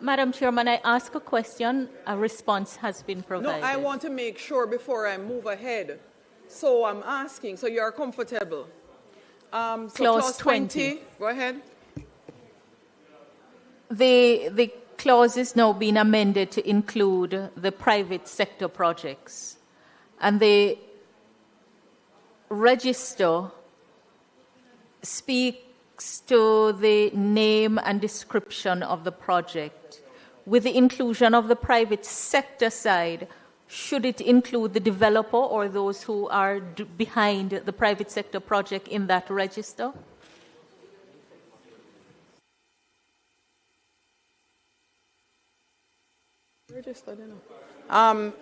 Madam Chairman, I ask a question. A response has been provided. No, I want to make sure before I move ahead. So I'm asking, so you're comfortable? So clause 20. Go ahead. The clause is now being amended to include the private sector projects. And the register speaks to the name and description of the project. With the inclusion of the private sector side, should it include the developer or those who are behind the private sector project in that register?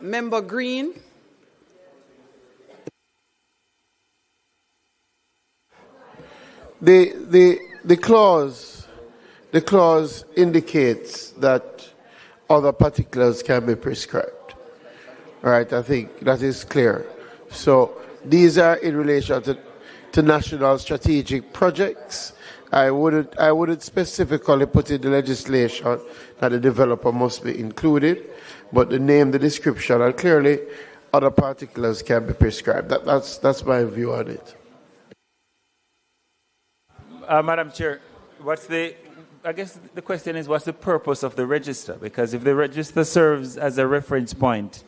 Member Green. The clause indicates that other particulars can be prescribed. Right, I think that is clear. So these are in relation to national strategic projects. I wouldn't specifically put in the legislation that the developer must be included, but the name, the description, and clearly other particulars can be prescribed. That's my view on it. Madam Chair, I guess the question is, what's the purpose of the register? Because if the register serves as a reference point,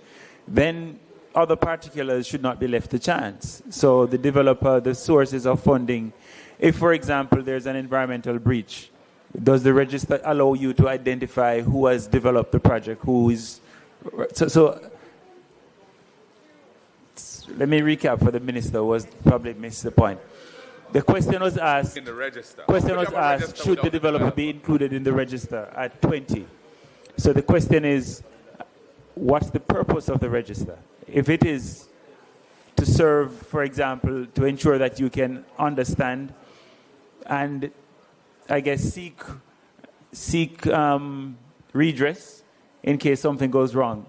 then other particulars should not be left to chance. So the developer, the sources of funding, if, for example, there's an environmental breach, does the register allow you to identify who has developed the project, who is... So let me recap for the minister who was probably missed the point. The question was asked, in the register. Should the developer be included in the register at 20? So the question is, what's the purpose of the register? If it is to serve, for example, to ensure that you can understand and, I guess, seek seek redress in case something goes wrong.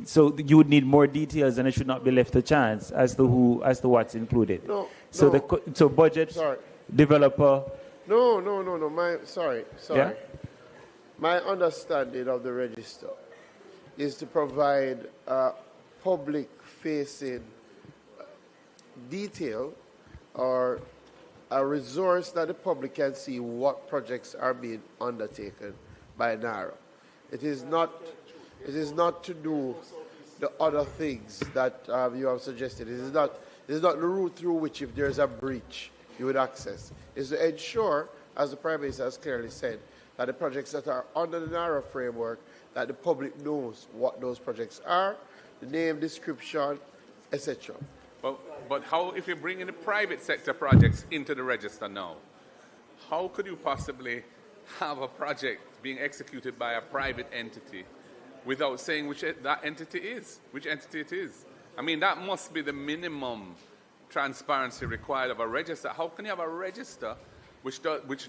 So you would need more details, and it should not be left to chance as to what's included. No, so no. So budget, sorry. Developer. No. Sorry. Yeah? My understanding of the register is to provide public-facing detail or a resource that the public can see what projects are being undertaken by NARA. It is not to do the other things that you have suggested. It is not the route through which, if there is a breach, you would access. It's to ensure, as the Prime Minister has clearly said, that the projects that are under the NARA framework, that the public knows what those projects are, the name, description, etc. But how, if you bring in the private sector projects into the register now, how could you possibly have a project being executed by a private entity without saying which entity it is? I mean, that must be the minimum transparency required of a register. How can you have a register which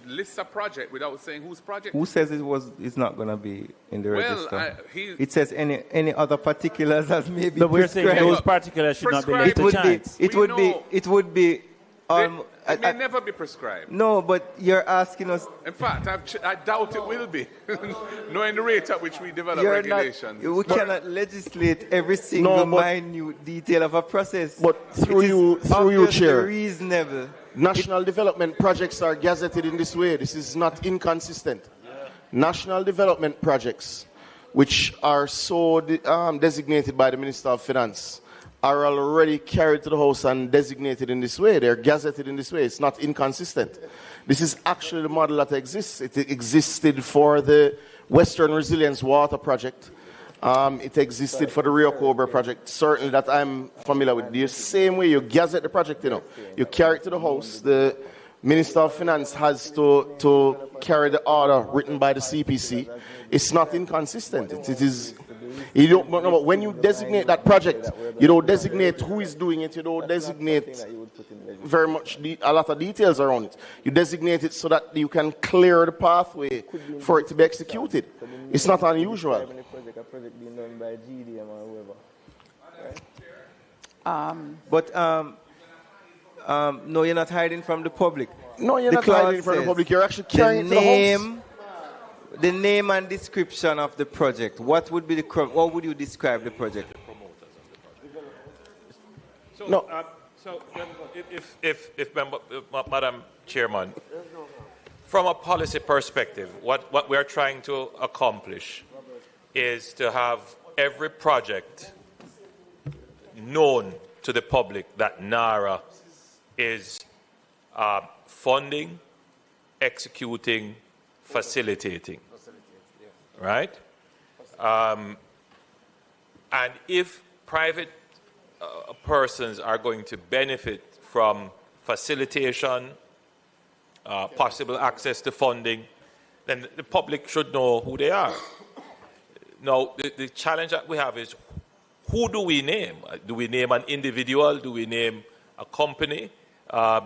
lists a project without saying whose project? Who says it's not going to be in the register? It says any other particulars as maybe. But we're saying those particulars should not be left to chance. It would be. It may never be prescribed. No, but you're asking us. In fact, I doubt it will be, knowing the rate at which we develop regulations. We cannot legislate every single minute detail of a process. But through you, Chair, reasonable. National development projects are gazetted in this way. This is not inconsistent. National development projects, which are so designated by the Minister of Finance, are already carried to the House and designated in this way. They're gazetted in this way. It's not inconsistent. This is actually the model that exists. It existed for the Western Resilience Water Project. It existed for the Rio Cobra project, certainly that I'm familiar with. The same way you gazette the project, you carry it to the House. The Minister of Finance has to carry the order written by the CPC. It's not inconsistent. It is. You don't, but when you designate that project, you don't designate who is doing it. You don't designate very much a lot of details around it. You designate it so that you can clear the pathway for it to be executed. It's not unusual. No, you're not hiding from the public. No, you're not hiding from the public. You're actually carrying it to the House. The name and description of the project. What would you describe the project? Madam Chairman, from a policy perspective, what we are trying to accomplish is to have every project known to the public that NARA is funding, executing, facilitating, right? And if private persons are going to benefit from facilitation, possible access to funding, then the public should know who they are. Now, the challenge that we have is, who do we name? Do we name an individual? Do we name a company? I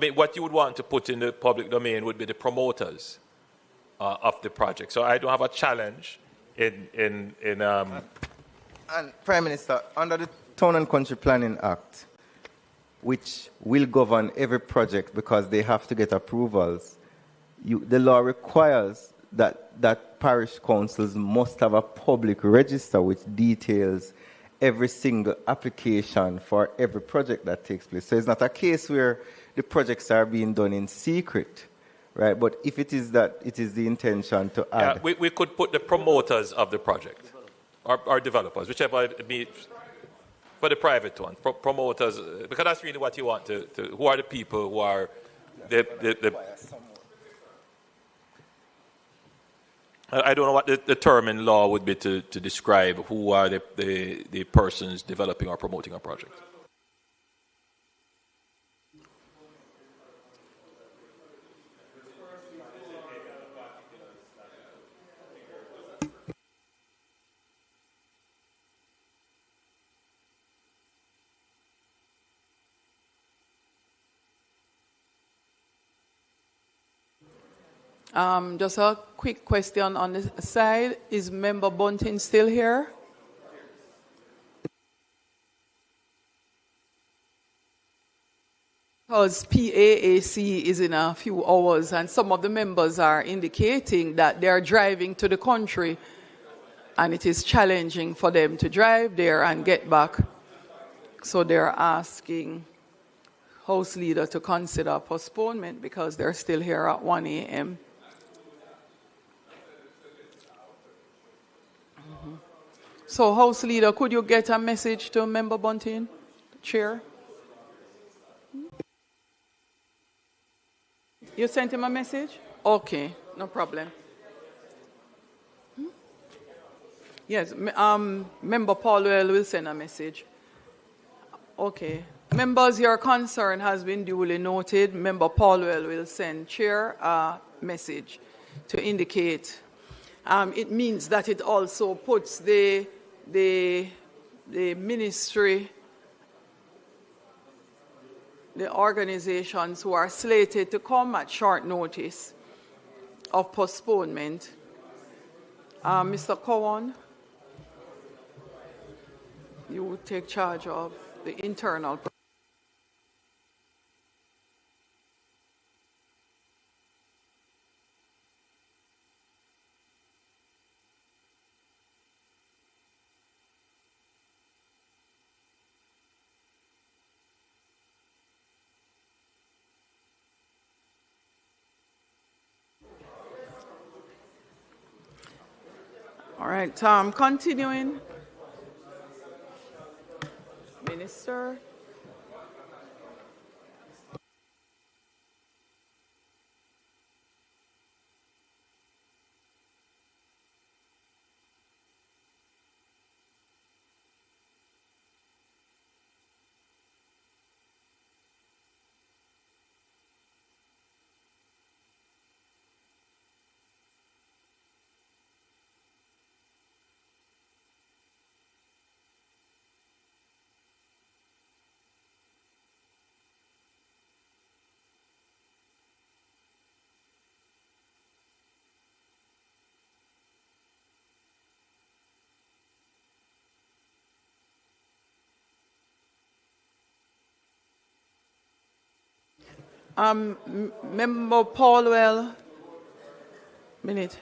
mean, what you would want to put in the public domain would be the promoters of the project. So I don't have a challenge in And Prime Minister, under the Town and Country Planning Act, which will govern every project because they have to get approvals, the law requires that parish councils must have a public register which details every single application for every project that takes place. So it's not a case where the projects are being done in secret, right? But if it is that, it is the intention to add. Yeah, we could put the promoters of the project, or developers, whichever it be, for the private one, promoters, because that's really what you want to who are the people who are the I don't know what the term in law would be to describe who are the persons developing or promoting a project. Just a quick question on the side. Is Member Bunting still here? Because PAAC is in a few hours, and some of the members are indicating that they are driving to the country, and it is challenging for them to drive there and get back. So they're asking House Leader to consider postponement because they're still here at 1 a.m. So, House Leader, could you get a message to Member Bunting, Chair? You sent him a message? Okay, no problem. Yes, Member Paulwell will send a message. Okay. Members, your concern has been duly noted. Member Paulwell will send Chair a message to indicate. It means that it also puts the ministry, the organizations who are slated to come at short notice of postponement. Mr. Cowan, you will take charge of the internal. All right, continuing. Minister. Member Paulwell, minute.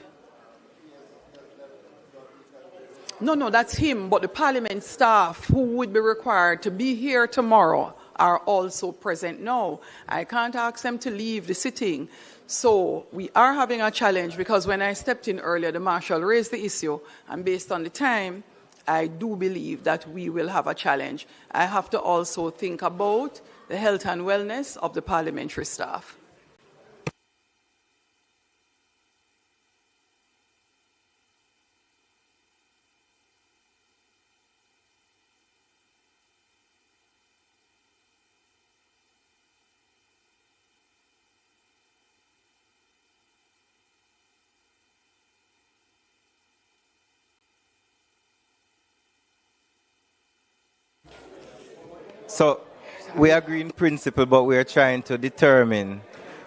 No, that's him, but the Parliament staff who would be required to be here tomorrow are also present now. I can't ask them to leave the sitting. So we are having a challenge because when I stepped in earlier, the Marshal raised the issue, and based on the time, I do believe that we will have a challenge. I have to also think about the health and wellness of the parliamentary staff. So we agree in principle, but we are trying to determine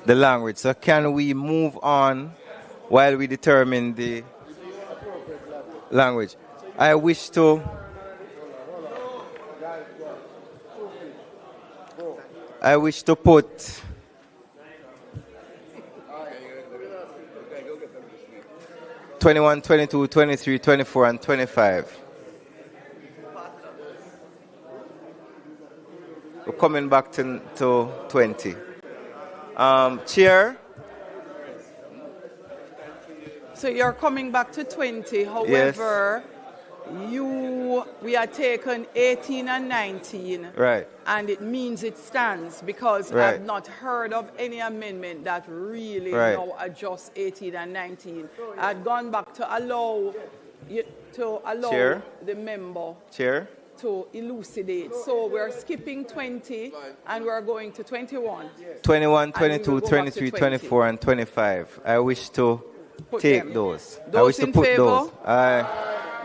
the language. So can we move on while we determine the language? I wish to put '21, '22, '23, '24, and '25. We're coming back to 20. Chair? So you're coming back to 20. However, we are taking 18 and 19. Right. And it means it stands because I've not heard of any amendment that really now adjusts 18 and 19. I'd gone back to allow Chair? the member. Chair? To elucidate. So we're skipping 20 and we're going to 21. 21, 22, 23, 24, and 25. I wish to take those. I wish to put favor? those. Aye.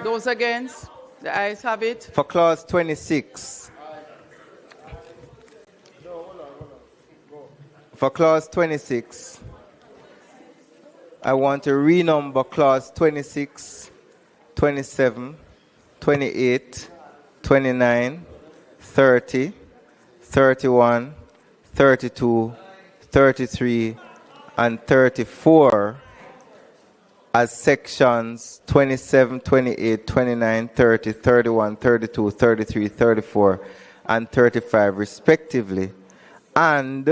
Those against? The ayes have it. For clause 26. For clause 26. I want to renumber clause 26, 27, 28, 29, 30, 31, 32, 33, and 34 as sections 27, 28, 29, 30, 31, 32, 33, 34, and 35 respectively. And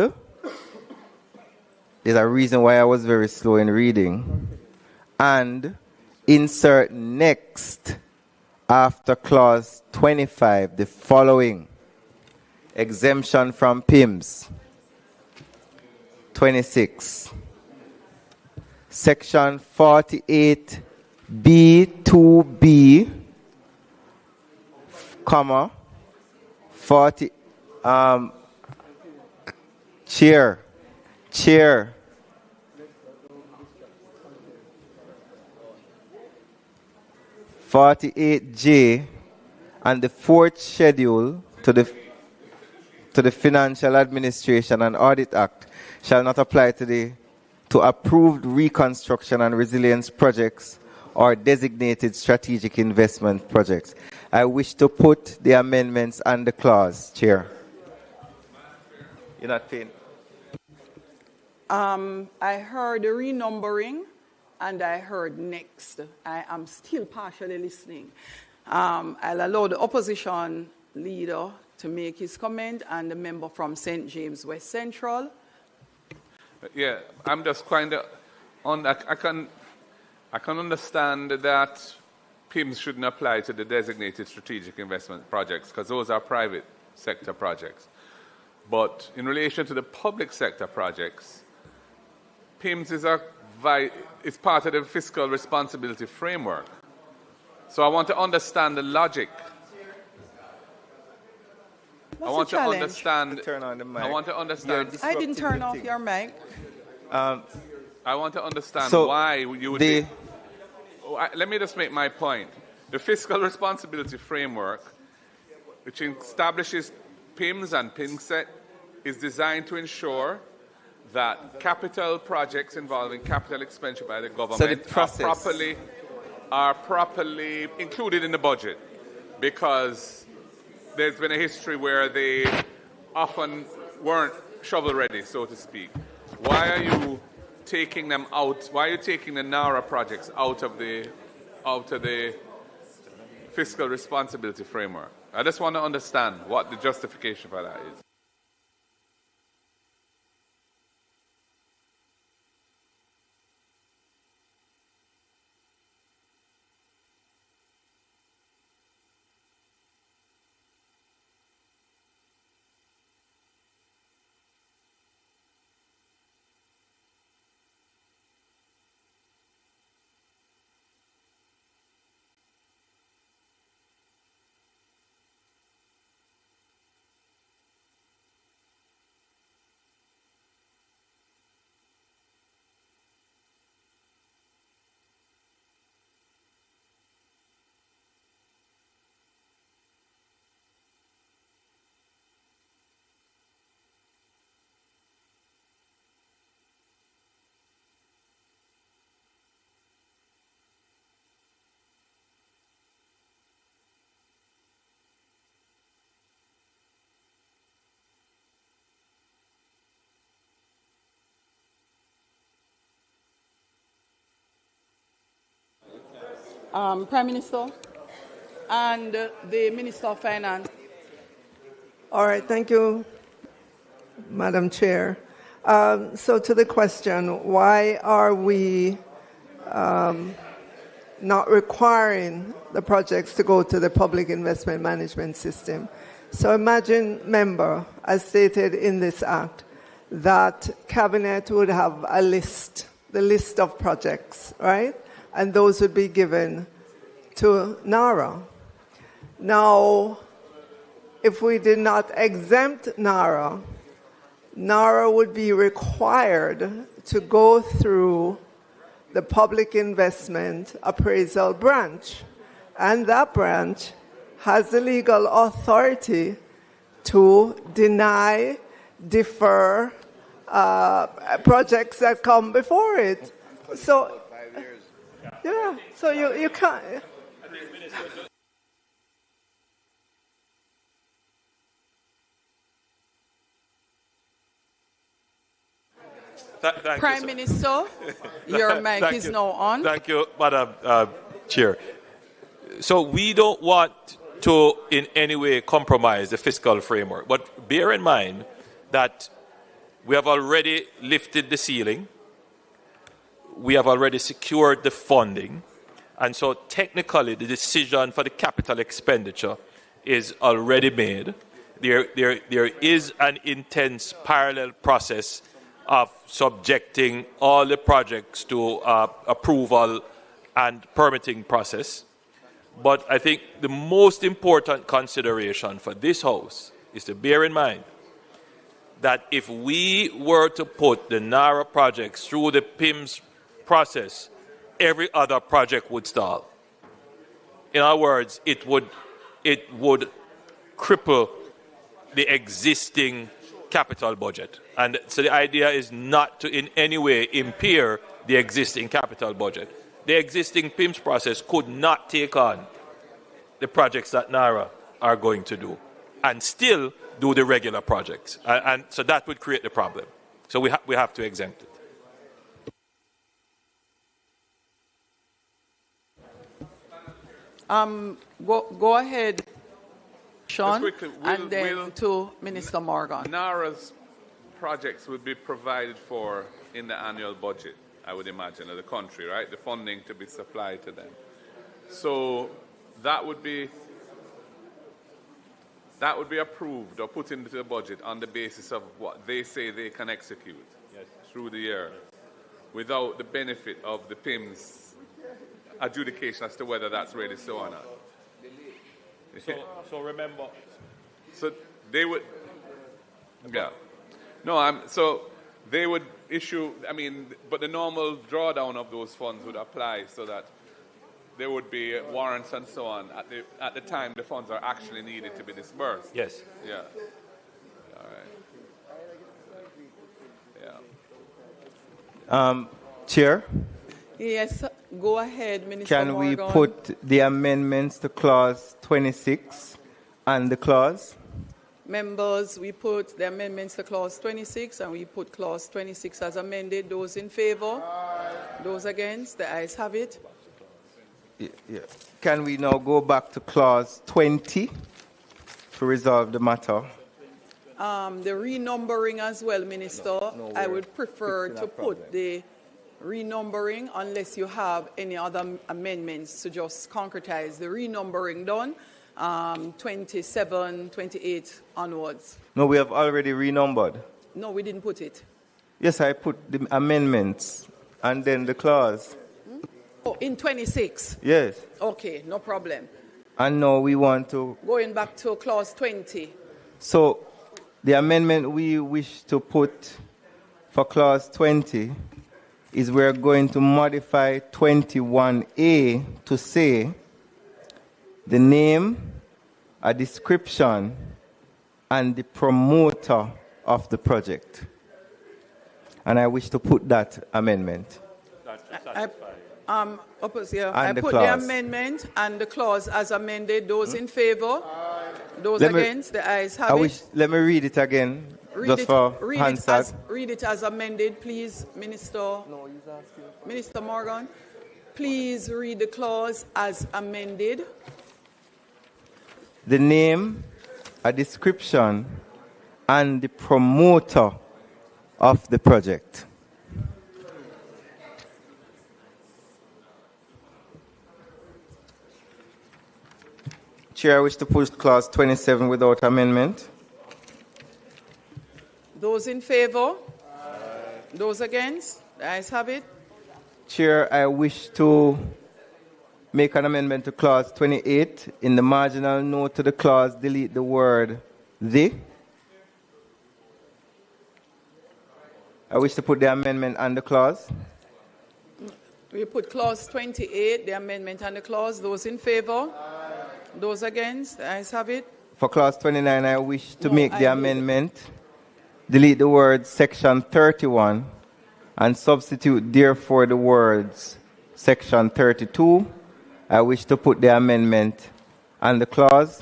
there's a reason why I was very slow in reading. And insert next after clause 25 the following: exemption from PIMS. 26. Section 48B2B, comma, 40, Chair. 48J and the fourth schedule to the Financial Administration and Audit Act shall not apply to approved reconstruction and resilience projects or designated strategic investment projects. I wish to put the amendments and the clause, Chair. You're not paying. I heard renumbering and I heard next. I am still partially listening. I'll allow the opposition leader to make his comment and the member from St. James West Central. Yeah, I'm just kind of on. I can understand that PIMS shouldn't apply to the designated strategic investment projects because those are private sector projects. But in relation to the public sector projects, PIMS is part of the fiscal responsibility framework. So I want to understand the logic. I want to understand. Turn on the mic. I want to understand. I didn't turn off your mic. I want to understand so why you would be. Let me just make my point. The fiscal responsibility framework, which establishes PIMS and PIMSET, is designed to ensure that capital projects involving capital expenditure by the government are properly included in the budget, because there's been a history where they often weren't shovel-ready, so to speak. Why are you taking them out? Why are you taking the NARA projects out of the fiscal responsibility framework? I just want to understand what the justification for that is. Prime Minister and the Minister of Finance. All right, thank you, Madam Chair. So to the question, why are we not requiring the projects to go to the public investment management system? So imagine, member, as stated in this act, that Cabinet would have a list, the list of projects, right? And those would be given to NARA. Now, if we did not exempt NARA, NARA would be required to go through the public investment appraisal branch. And that branch has the legal authority to deny, defer projects that come before it. So, yeah, so you can't. Prime Minister, your mic is now on. Thank you, Madam Chair. So we don't want to in any way compromise the fiscal framework, but bear in mind that we have already lifted the ceiling, we have already secured the funding, and so technically the decision for the capital expenditure is already made. There is an intense parallel process of subjecting all the projects to approval and permitting process. But I think the most important consideration for this House is to bear in mind that if we were to put the NARA projects through the PIMS process, every other project would stall. In other words, it would cripple the existing capital budget. And so the idea is not to in any way impair the existing capital budget. The existing PIMS process could not take on the projects that NARA are going to do and still do the regular projects. And so that would create the problem. So we have to exempt it. Go ahead, Sean, quickly, and then to Minister Morgan. NARA's projects would be provided for in the annual budget, I would imagine, of the country, right? The funding to be supplied to them. So that would be approved or put into the budget on the basis of what they say they can execute through the year, without the benefit of the PIMS adjudication as to whether that's really so or not. So remember. So they would, yeah. No, so they would issue, but the normal drawdown of those funds would apply so that there would be warrants and so on at the time the funds are actually needed to be disbursed. Yes. Yeah. All right. Yeah. Chair? Yes, go ahead, Minister Can Morgan. we put the amendments to clause 26 and the clause? Members, we put the amendments to clause 26 and we put clause 26 as amended. Those in favor? Those against? The ayes have it. Yeah. Can we now go back to clause 20 to resolve the matter? The renumbering as well, Minister. I would prefer to put the renumbering unless you have any other amendments to just concretize the renumbering done. 27, 28 onwards. No, we have already renumbered. No, we didn't put it. Yes, I put the amendments and then the clause. Oh, in 26? Yes. Okay, no problem. And now we want to... Going back to clause 20. So, the amendment we wish to put for clause 20 is we're going to modify 21A to say the name, a description, and the promoter of the project. And I wish to put that amendment. I put clause. the amendment and the clause as amended. Those in favor? Those against? The ayes have it. Let me read it again, Read it as amended, please, Minister. No, he's asking. Minister Morgan, please read the clause as amended. The name, a description, and the promoter of the project. Chair, I wish to push clause 27 without amendment. Those in favor? Those against? The ayes have it. Chair, I wish to make an amendment to clause 28. In the marginal note to the clause, delete the word the. I wish to put the amendment and the clause. We put clause 28, the amendment and the clause. Those in favor? Those against? The ayes have it. For clause 29, I wish to make the amendment, delete the word section 31, and substitute therefore the words Section 32. I wish to put the amendment and the clause.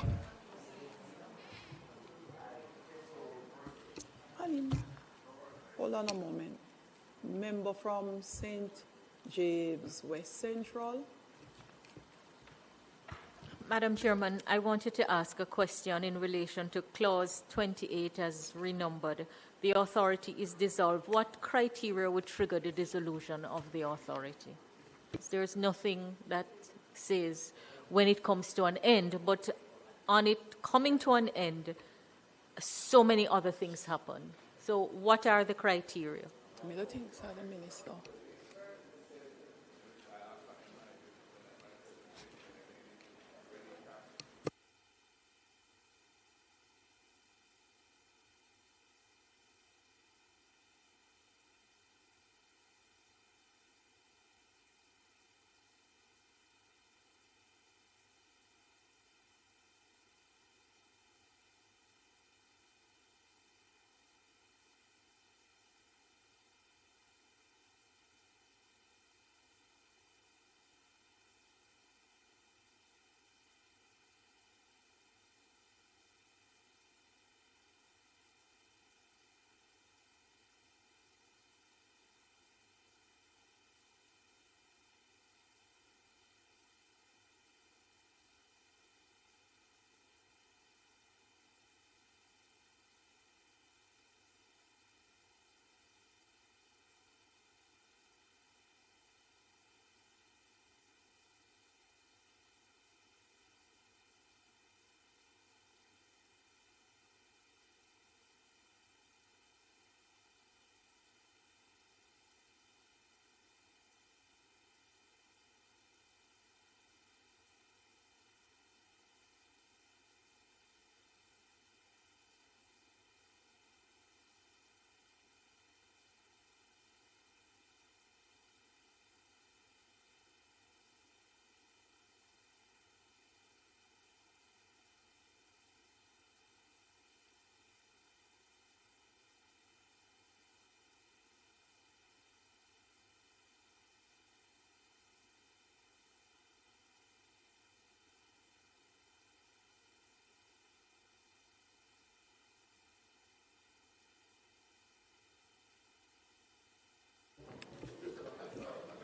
Hold on a moment. Member from St. James West Central. Madam Chairman, I wanted to ask a question in relation to clause 28 as renumbered. The authority is dissolved. What criteria would trigger the dissolution of the authority? There's nothing that says when it comes to an end, but on it coming to an end, so many other things happen. So what are the criteria? I don't think so, the minister.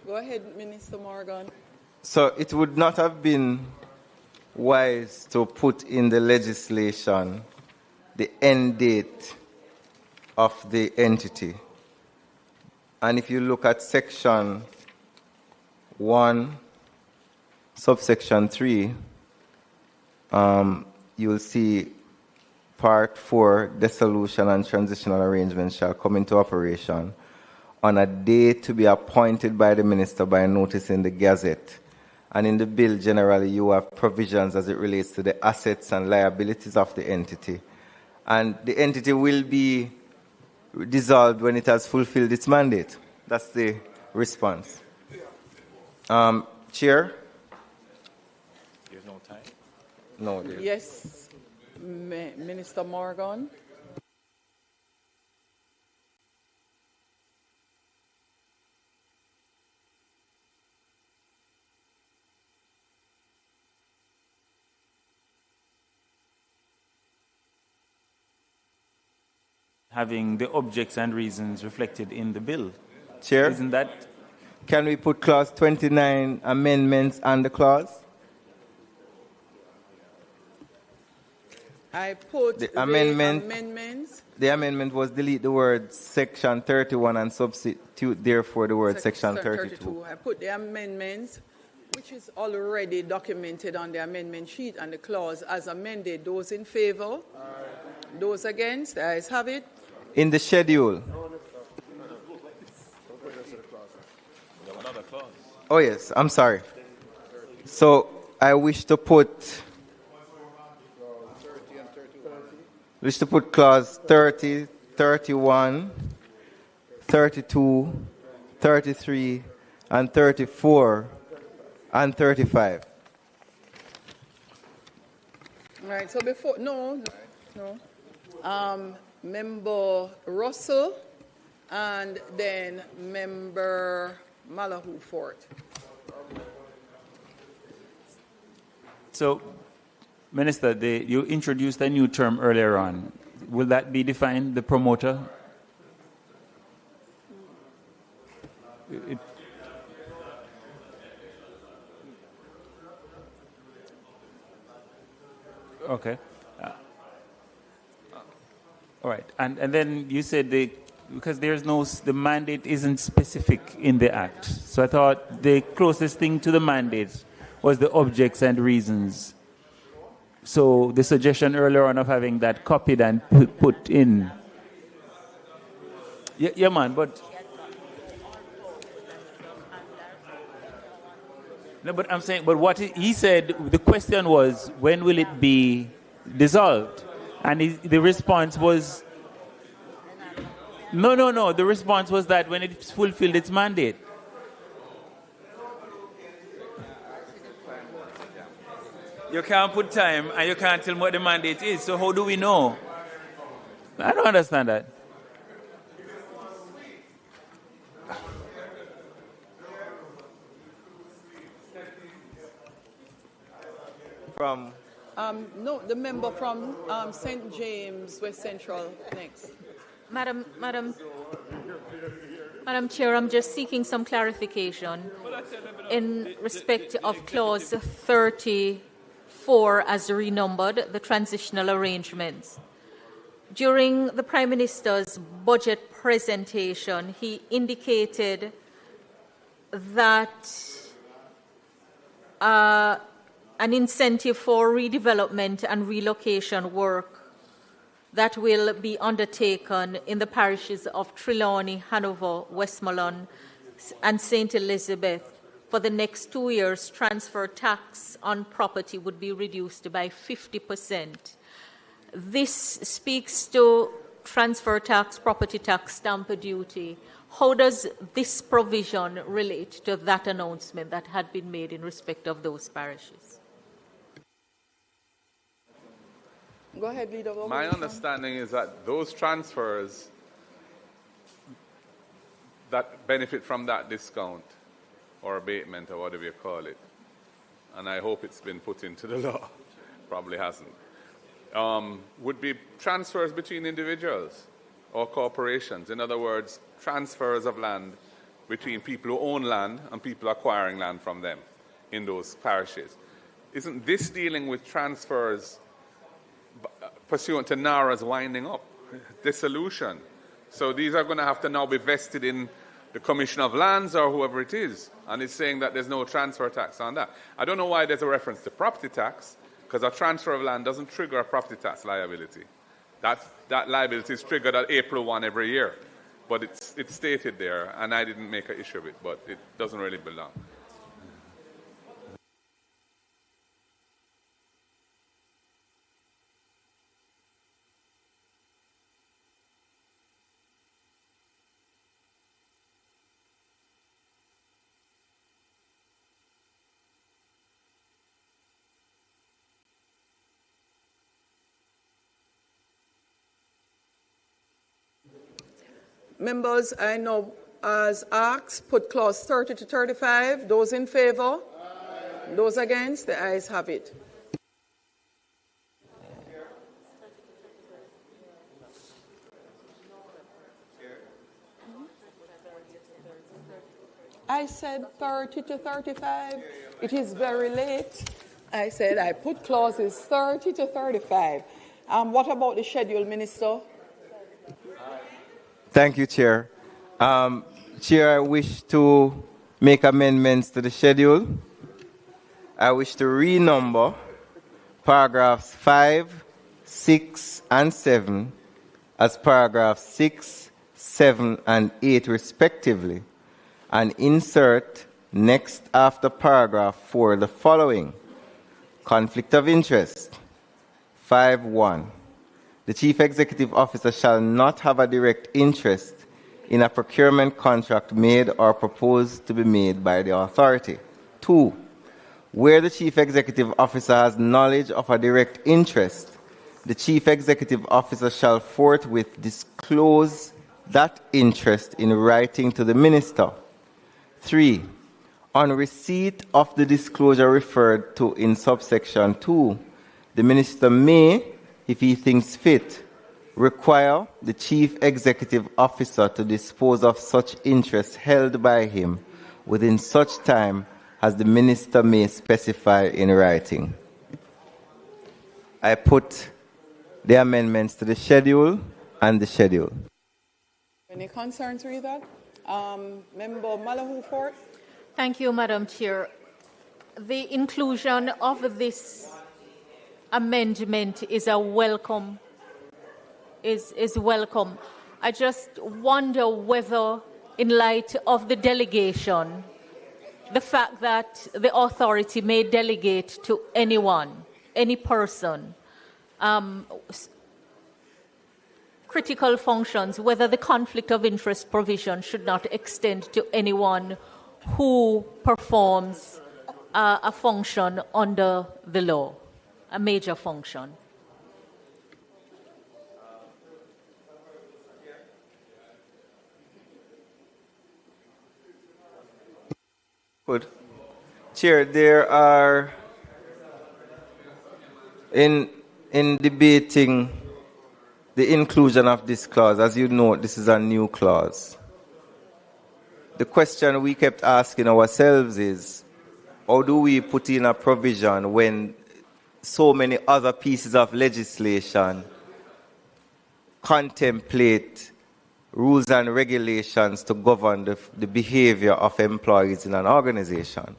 Go ahead, Minister Morgan. So it would not have been wise to put in the legislation the end date of the entity. And if you look at Section 1, subsection 3, you'll see Part 4, dissolution and transitional arrangements shall come into operation on a date to be appointed by the minister by notice in the Gazette. And in the bill, generally, you have provisions as it relates to the assets and liabilities of the entity. And the entity will be dissolved when it has fulfilled its mandate. That's the response. Chair? There's no time? No. Yes, Minister Morgan. Having the objects and reasons reflected in the bill. Chair? Isn't that? Can we put clause 29 amendments and the clause? I put the amendments. The amendment was delete the word section 31 and substitute therefore the word section 32. I put the amendments, which is already documented on the amendment sheet and the clause as amended. Those in favor? Aye. Those against? The ayes have it. In the schedule. Oh yes, I'm sorry. So I wish to put clause 30, 31, 32, 33, and 34, and 35. All right, so before, no. Member Russell and then Member Malahoo Fort. So, Minister, you introduced a new term earlier on. Will that be defined, the promoter? Okay. All right. And then you said because the mandate isn't specific in the Act. So I thought the closest thing to the mandate was the objects and reasons. So the suggestion earlier on of having that copied and put in. Yeah, man, but... No, but I'm saying, but what he said, the question was, when will it be dissolved? And the response was, no. The response was that when it's fulfilled its mandate. You can't put time and you can't tell me what the mandate is. So how do we know? I don't understand that. From? No, the member from St. James, West Central, next. Madam Chair, I'm just seeking some clarification in respect of clause 34 as renumbered, the transitional arrangements. During the Prime Minister's budget presentation, he indicated that an incentive for redevelopment and relocation work that will be undertaken in the parishes of Trelawney, Hanover, Westmoreland, and St. Elizabeth for the next 2 years, transfer tax on property would be reduced by 50%. This speaks to transfer tax, property tax, stamp duty. How does this provision relate to that announcement that had been made in respect of those parishes? Go ahead, Leader. My understanding is that those transfers that benefit from that discount or abatement or whatever you call it, and I hope it's been put into the law, probably hasn't, would be transfers between individuals or corporations. In other words, transfers of land between people who own land and people acquiring land from them in those parishes. Isn't this dealing with transfers pursuant to NARA's winding up, dissolution? So these are going to have to now be vested in the Commission of Lands or whoever it is, and it's saying that there's no transfer tax on that. I don't know why there's a reference to property tax, because a transfer of land doesn't trigger a property tax liability. That liability is triggered at April 1 every year, but it's stated there, and I didn't make an issue of it, but it doesn't really belong. Members, I know as asked, put clause 30 to 35. Those in favor? Aye. Those against? The ayes have it. I said 30 to 35. It is very late. I said I put clauses 30 to 35. What about the schedule, Minister? Thank you, Chair. Chair, I wish to make amendments to the schedule. I wish to renumber paragraphs 5, 6, and 7 as paragraphs 6, 7, and 8 respectively, and insert next after paragraph 4 the following. Conflict of interest. 5.1. The Chief Executive Officer shall not have a direct interest in a procurement contract made or proposed to be made by the authority. 2. Where the Chief Executive Officer has knowledge of a direct interest, the Chief Executive Officer shall forthwith disclose that interest in writing to the Minister. 3. On receipt of the disclosure referred to in subsection 2, the Minister may, if he thinks fit, require the Chief Executive Officer to dispose of such interests held by him within such time as the Minister may specify in writing. I put the amendments to the schedule and the schedule. Any concerns with that? Member Malahoo Fort. Thank you, Madam Chair. The inclusion of this amendment is a welcome. Is welcome. I just wonder whether, in light of the delegation, the fact that the authority may delegate to anyone, any person, critical functions, whether the conflict of interest provision should not extend to anyone who performs a function under the law, a major function. Good. Chair, there are, in debating the inclusion of this clause, as you know, this is a new clause. The question we kept asking ourselves is, how do we put in a provision when so many other pieces of legislation contemplate rules and regulations to govern the behavior of employees in an organization?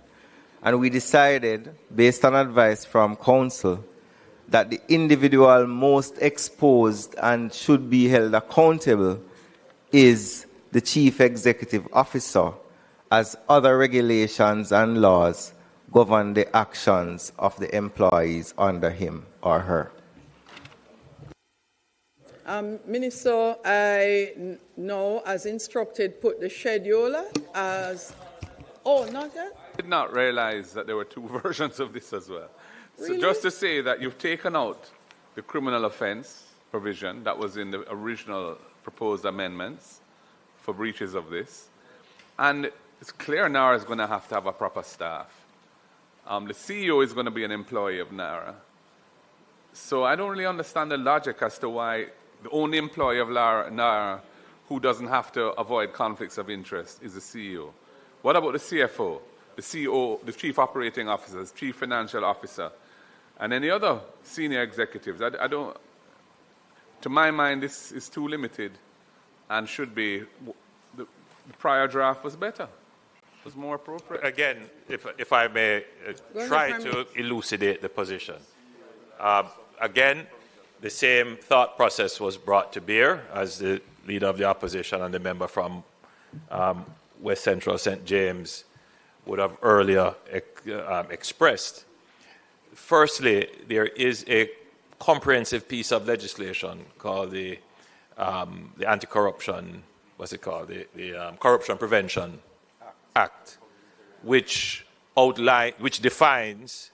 And we decided, based on advice from counsel, that the individual most exposed and should be held accountable is the Chief Executive Officer, as other regulations and laws govern the actions of the employees under him or her. Minister, I know, as instructed, put the schedule as... Oh, not yet? I did not realize that there were two versions of this as well. Really? So just to say that you've taken out the criminal offense provision that was in the original proposed amendments for breaches of this. And it's clear NARA is going to have a proper staff. The CEO is going to be an employee of NARA. So I don't really understand the logic as to why the only employee of NARA who doesn't have to avoid conflicts of interest is the CEO. What about the CFO, the CEO, the Chief Operating Officer, the Chief Financial Officer, and any other senior executives? I don't, to my mind, this is too limited and should be, the prior draft was better. It was more appropriate. Again, if I may try to elucidate the position. Again, the same thought process was brought to bear as the leader of the opposition and the member from West Central St. James would have earlier expressed. Firstly, there is a comprehensive piece of legislation called the Anti-Corruption, what's it called? The Corruption Prevention Act, which defines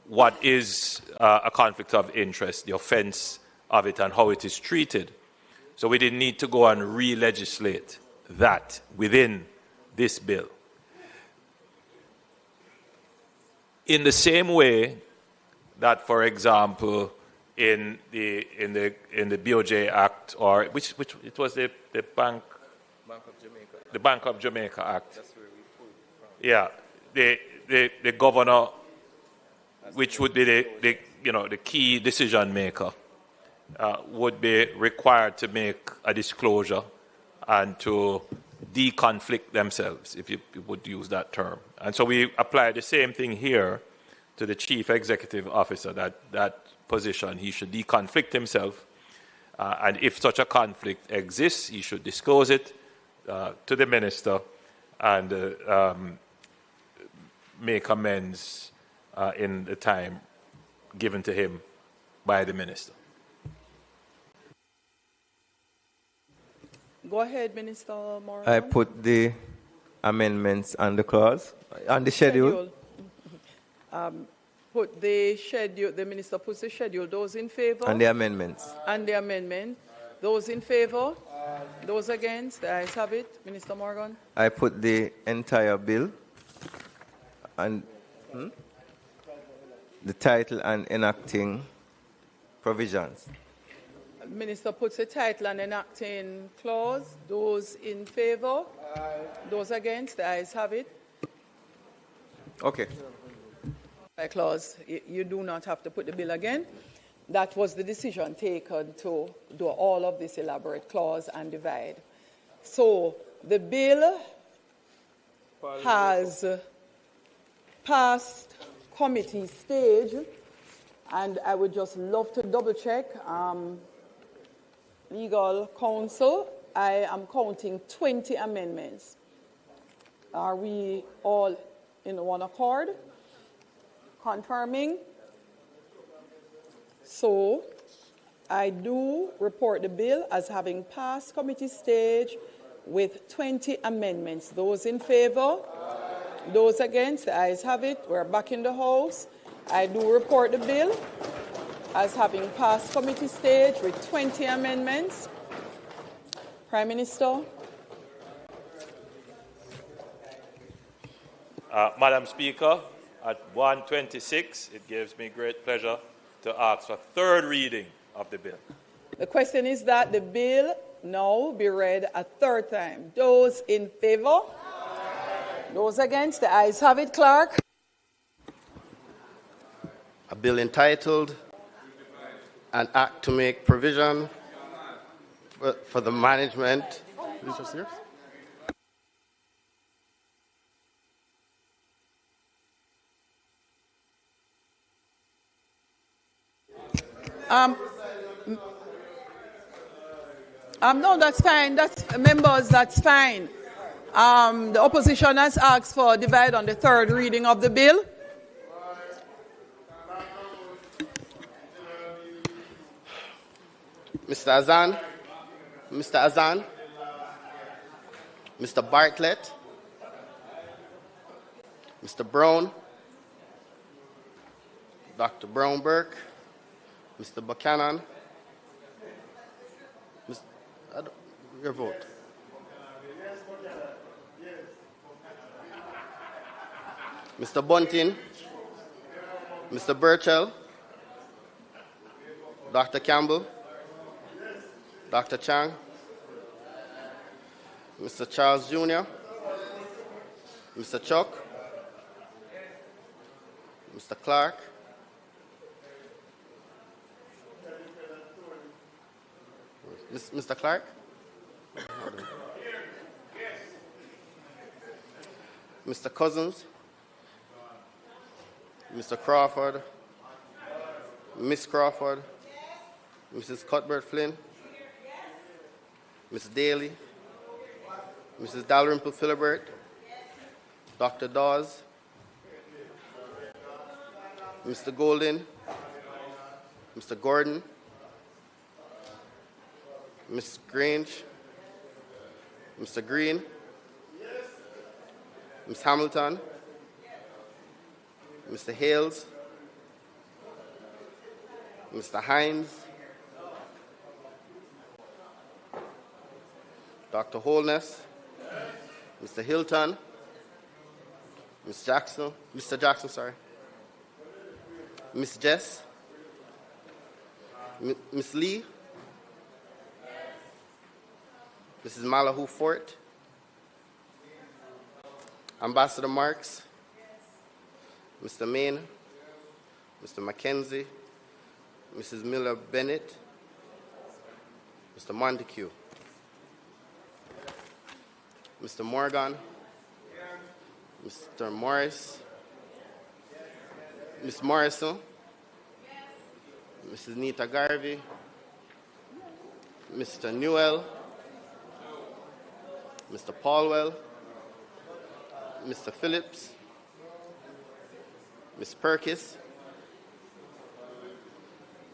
what is a conflict of interest, the offense of it, and how it is treated. So we didn't need to go and re-legislate that within this bill. In the same way that, for example, in the BOJ Act, or which it was the Bank of Jamaica. The Bank of Jamaica Act. That's where we pulled from. Yeah, the governor, which would be the key decision maker, would be required to make a disclosure and to deconflict themselves, if you would use that term. And so we apply the same thing here to the Chief Executive Officer, that position. He should deconflict himself, and if such a conflict exists, he should disclose it to the minister and make amends in the time given to him by the minister. Go ahead, Minister Moran. I put the amendments on the clause, on the schedule. Put the schedule, the minister puts the schedule. Those in favor? And the amendments. And the amendment. Those in favor? Those against, the ayes have it. Minister Morgan. I put the entire bill and the title and enacting provisions. Minister puts the title and enacting clause. Those in favor? Those against, the ayes have it. Okay. By clause, you do not have to put the bill again. That was the decision taken to do all of this elaborate clause and divide. So the bill has passed committee stage, and I would just love to double check. Legal counsel, I am counting 20 amendments. Are we all in one accord? Confirming? So, I do report the bill as having passed committee stage with 20 amendments. Those in favor? Those against? The ayes have it. We're back in the House. I do report the bill as having passed committee stage with 20 amendments. Prime Minister. Madam Speaker, at 1:26, it gives me great pleasure to ask for third reading of the bill. The question is that the bill now be read a third time. Those in favor? Those against? The ayes have it, Clerk. A bill entitled An Act to Make Provision for the Management. No, that's fine. That's members. That's fine. The opposition has asked for a divide on the third reading of the bill. Mr. Azan, Mr. Bartlett, Mr. Brown, Dr. Brown-Burke, Mr. Buchanan, your vote. Mr. Bunting, Mr. Burchell, Dr. Campbell, Dr. Chang, Mr. Charles Jr., Mr. Chuck, Mr. Clark, Mr. Clark, Mr. Cousins, Mr. Crawford, Miss Crawford, Mrs. Cuthbert Flynn, Ms. Daly, Mrs. Dalrymple Philibert, Dr. Dawes, Mr. Golden, Mr. Gordon, Ms. Grange, Mr. Green, Ms. Hamilton, Mr. Hales, Mr. Hines, Dr. Holness, Mr. Hilton, Mr. Jackson, Ms. Jess, Ms. Lee, Mrs. Malahoo Fort, Ambassador Marks, Mr. Main, Mr. McKenzie, Mrs. Miller Bennett, Mr. Montague, Mr. Morgan, Mr. Morris, Ms. Morrison, Mrs. Nita Garvey, Mr. Newell, Mr. Paulwell, Mr. Phillips, Ms. Perkis,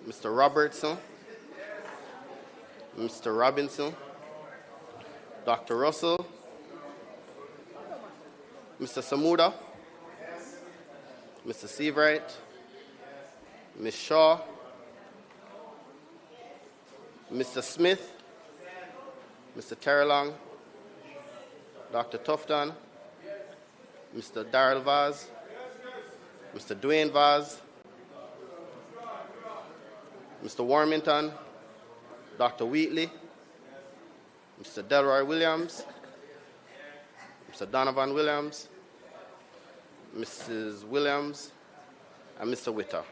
Mr. Robertson, Mr. Robinson, Dr. Russell, Mr. Samuda, Mr. Seabright, Ms. Shaw, Mr. Smith, Mr. Terry Long, Dr. Tufton, Mr. Darrell Vaz, Mr. Dwayne Vaz, Mr. Warmington, Dr. Wheatley, Mr. Delroy Williams, Mr. Donovan Williams, Mrs. Williams, and Mr. Witter.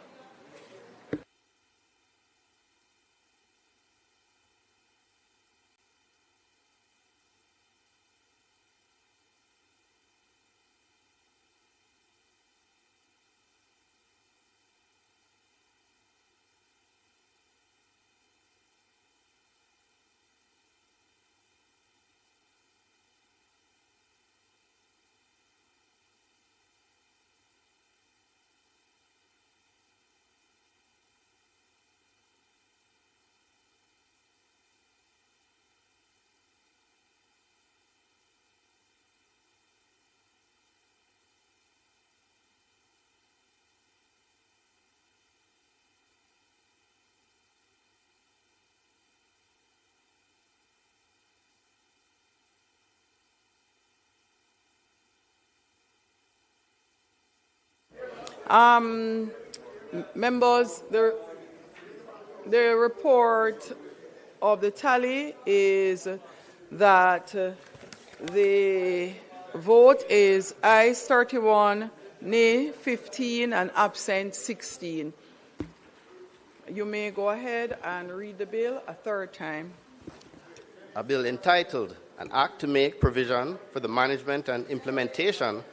Members, the report of the tally is that the vote is ayes 31, nay 15, and absent 16. You may go ahead and read the bill a third time. A bill entitled, An Act to Make Provision for the Management and Implementation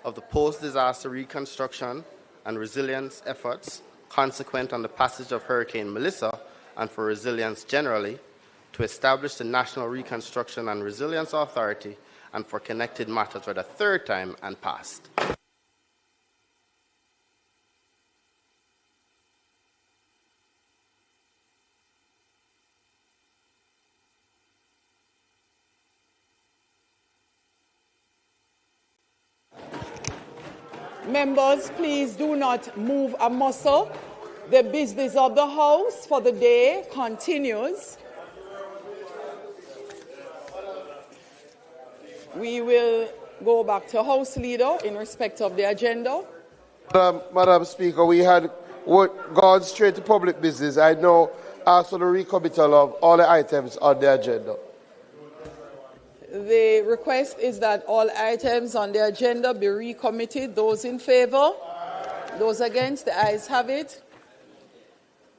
of the Post-Disaster Reconstruction and Resilience Efforts consequent on the passage of Hurricane Melissa and for resilience generally, to establish the National Reconstruction and Resilience Authority and for connected matters read a third time and passed. Members, please do not move a muscle. The business of the House for the day continues. We will go back to House Leader in respect of the agenda. Madam Speaker, we had gone straight to public business. I now ask for the recommittal of all the items on the agenda. The request is that all items on the agenda be recommitted. Those in favour? Those against? The ayes have it.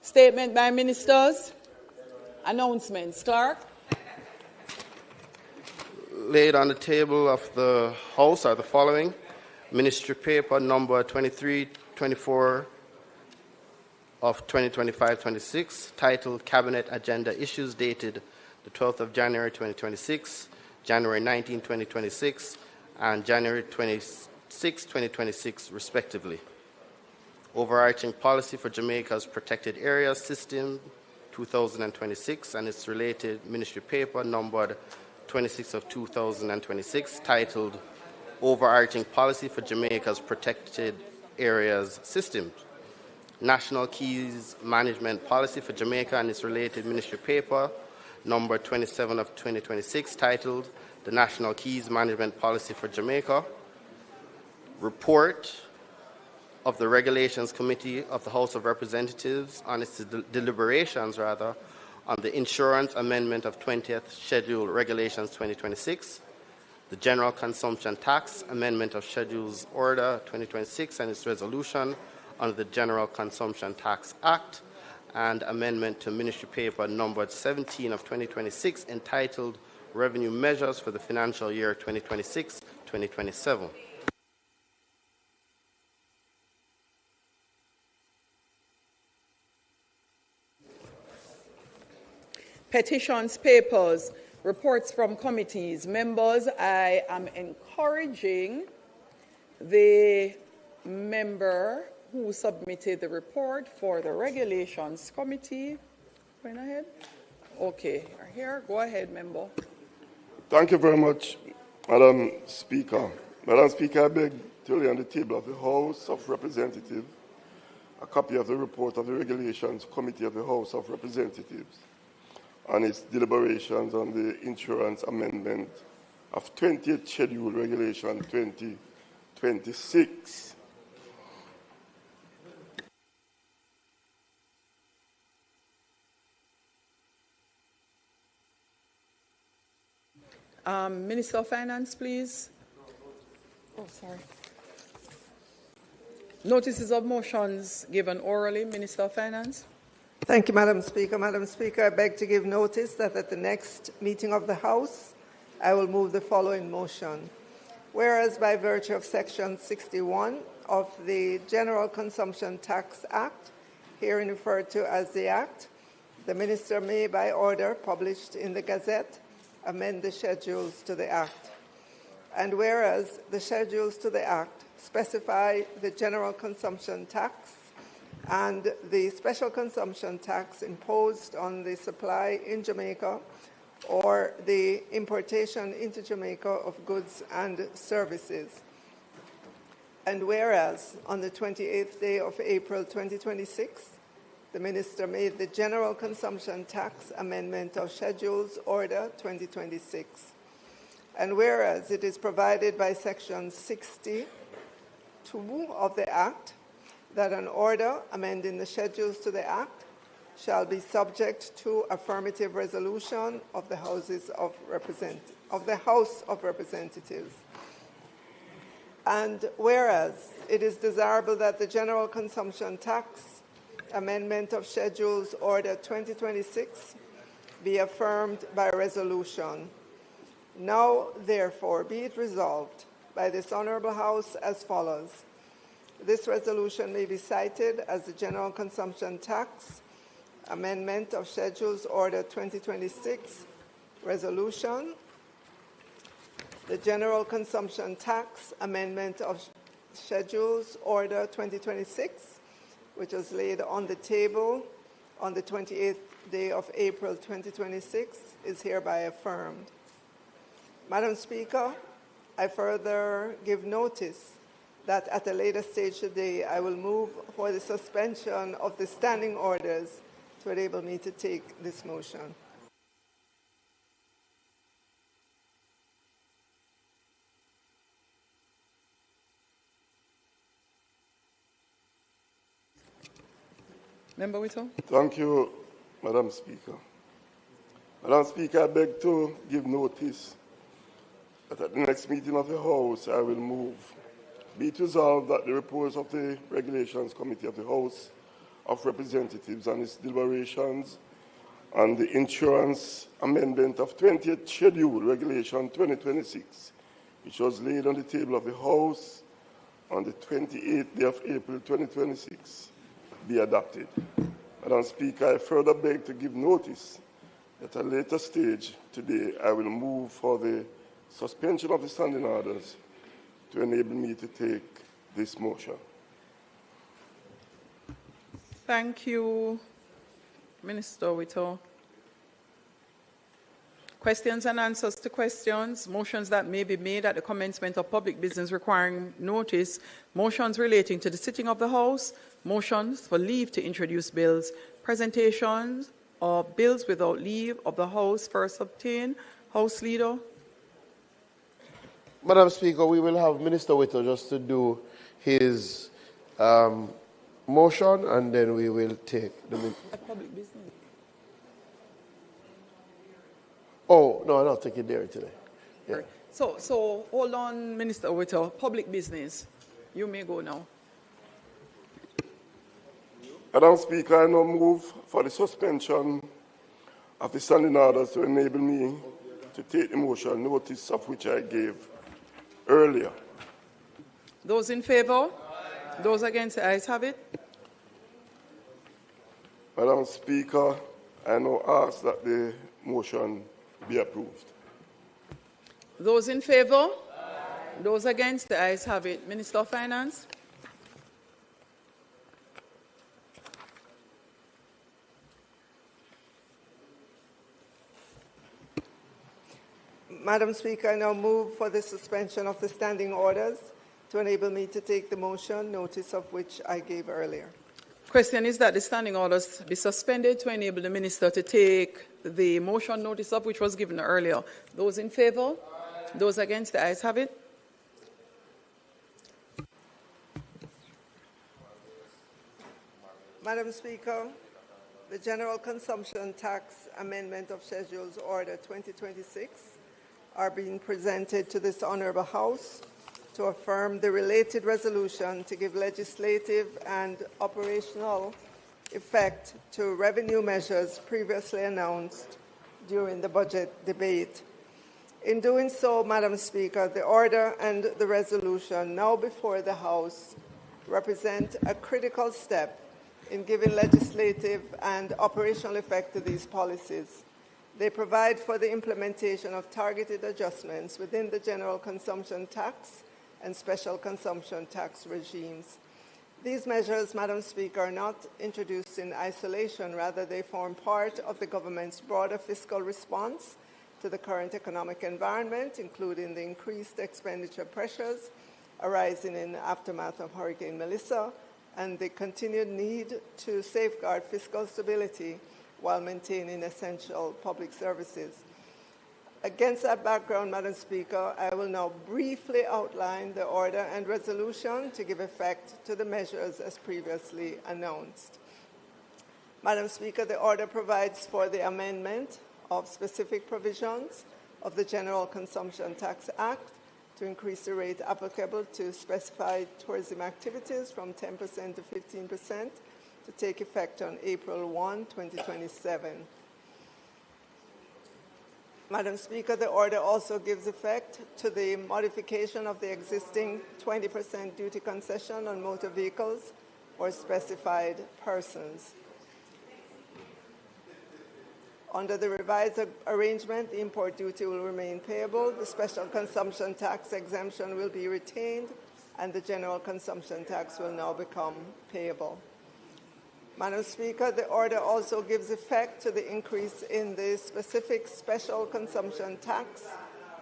Statement by ministers. Announcements. Clerk. Laid on the table of the House are the following. Ministry paper number 2324 of 2025-26, titled Cabinet Agenda Issues, dated the 12th of January 2026, January 19, 2026, and January 26, 2026, respectively. Overarching Policy for Jamaica's Protected Areas System 2026 and its related ministry paper numbered 26 of 2026, titled Overarching Policy for Jamaica's Protected Areas System. National Keys Management Policy for Jamaica and its related ministry paper number 27 of 2026, titled The National Keys Management Policy for Jamaica. Report of the Regulations Committee of the House of Representatives on its deliberations on the Insurance Amendment of 20th Schedule Regulations 2026, the General Consumption Tax Amendment of Schedules Order 2026 and its resolution under the General Consumption Tax Act, and amendment to Ministry Paper numbered 17 of 2026, entitled Revenue Measures for the Financial Year 2026-2027. Petitions, papers, reports from committees. Members, I am encouraging the member who submitted the report for the Regulations Committee. Going ahead? Okay, here. Go ahead, member. Thank you very much, Madam Speaker. Madam Speaker, I beg to lay on the table of the House of Representatives a copy of the report of the Regulations Committee of the House of Representatives on its deliberations on the insurance amendment of 20th Schedule Regulation 2026. Minister of Finance, please. Oh, sorry. Notices of motions given orally. Minister of Finance. Thank you, Madam Speaker. Madam Speaker, I beg to give notice that at the next meeting of the House, I will move the following motion. Whereas by virtue of Section 61 of the General Consumption Tax Act, herein referred to as the Act, the Minister may, by order published in the Gazette, amend the schedules to the Act. And whereas the schedules to the Act specify the general consumption tax and the special consumption tax imposed on the supply in Jamaica or the importation into Jamaica of goods and services. And whereas on the 28th day of April 2026, the Minister made the General Consumption Tax Amendment of Schedules Order 2026. And whereas it is provided by Section 62 of the Act that an order amending the schedules to the Act shall be subject to affirmative resolution of the House of Representatives. And whereas it is desirable that the General Consumption Tax Amendment of Schedules Order 2026 be affirmed by resolution. Now, therefore, be it resolved by this Honourable House as follows. This resolution may be cited as the General Consumption Tax Amendment of Schedules Order 2026 Resolution. The General Consumption Tax Amendment of Schedules Order 2026, which was laid on the table on the 28th day of April 2026, is hereby affirmed. Madam Speaker, I further give notice that at a later stage today, I will move for the suspension of the standing orders to enable me to take this motion. Member Whittle. Thank you, Madam Speaker. Madam Speaker, I beg to give notice that at the next meeting of the House, I will move. Be it resolved that the reports of the Regulations Committee of the House of Representatives and its deliberations on the insurance amendment of 20th Schedule Regulation 2026, which was laid on the table of the House on the 28th day of April 2026, be adopted. Madam Speaker, I further beg to give notice that at a later stage today, I will move for the suspension of the standing orders to enable me to take this motion. Thank you, Minister Whittle. Questions and answers to questions, motions that may be made at the commencement of public business requiring notice, motions relating to the sitting of the House, motions for leave to introduce bills, presentations of bills without leave of the House first obtained. House Leader. Madam Speaker, we will have Minister Whittle just to do his motion, and then we will take the... Public business. Oh, no, I'll take it there today. Yeah. So hold on, Minister Whittle. Public business. You may go now. Madam Speaker, I now move for the suspension of the standing orders to enable me to take the motion, notice of which I gave earlier. Those in favour? Those against? The ayes have it. Madam Speaker, I now ask that the motion be approved. Those in favour? Those against? The ayes have it. Minister of Finance. Madam Speaker, I now move for the suspension of the standing orders to enable me to take the motion, notice of which I gave earlier. Question is that the standing orders be suspended to enable the Minister to take the motion notice up, which was given earlier. Those in favor? Those against? The ayes have it. Madam Speaker, the General Consumption Tax Amendment of Schedules Order 2026 are being presented to this Honourable House to affirm the related resolution to give legislative and operational effect to revenue measures previously announced during the budget debate. In doing so, Madam Speaker, the order and the resolution now before the House represent a critical step in giving legislative and operational effect to these policies. They provide for the implementation of targeted adjustments within the general consumption tax and special consumption tax regimes. These measures, Madam Speaker, are not introduced in isolation. Rather, they form part of the government's broader fiscal response to the current economic environment, including the increased expenditure pressures arising in the aftermath of Hurricane Melissa and the continued need to safeguard fiscal stability while maintaining essential public services. Against that background, Madam Speaker, I will now briefly outline the order and resolution to give effect to the measures as previously announced. Madam Speaker, the order provides for the amendment of specific provisions of the General Consumption Tax Act to increase the rate applicable to specified tourism activities from 10% to 15% to take effect on April 1, 2027. Madam Speaker, the order also gives effect to the modification of the existing 20% duty concession on motor vehicles for specified persons. Under the revised arrangement, the import duty will remain payable, the special consumption tax exemption will be retained, and the general consumption tax will now become payable. Madam Speaker, the order also gives effect to the increase in the specific special consumption tax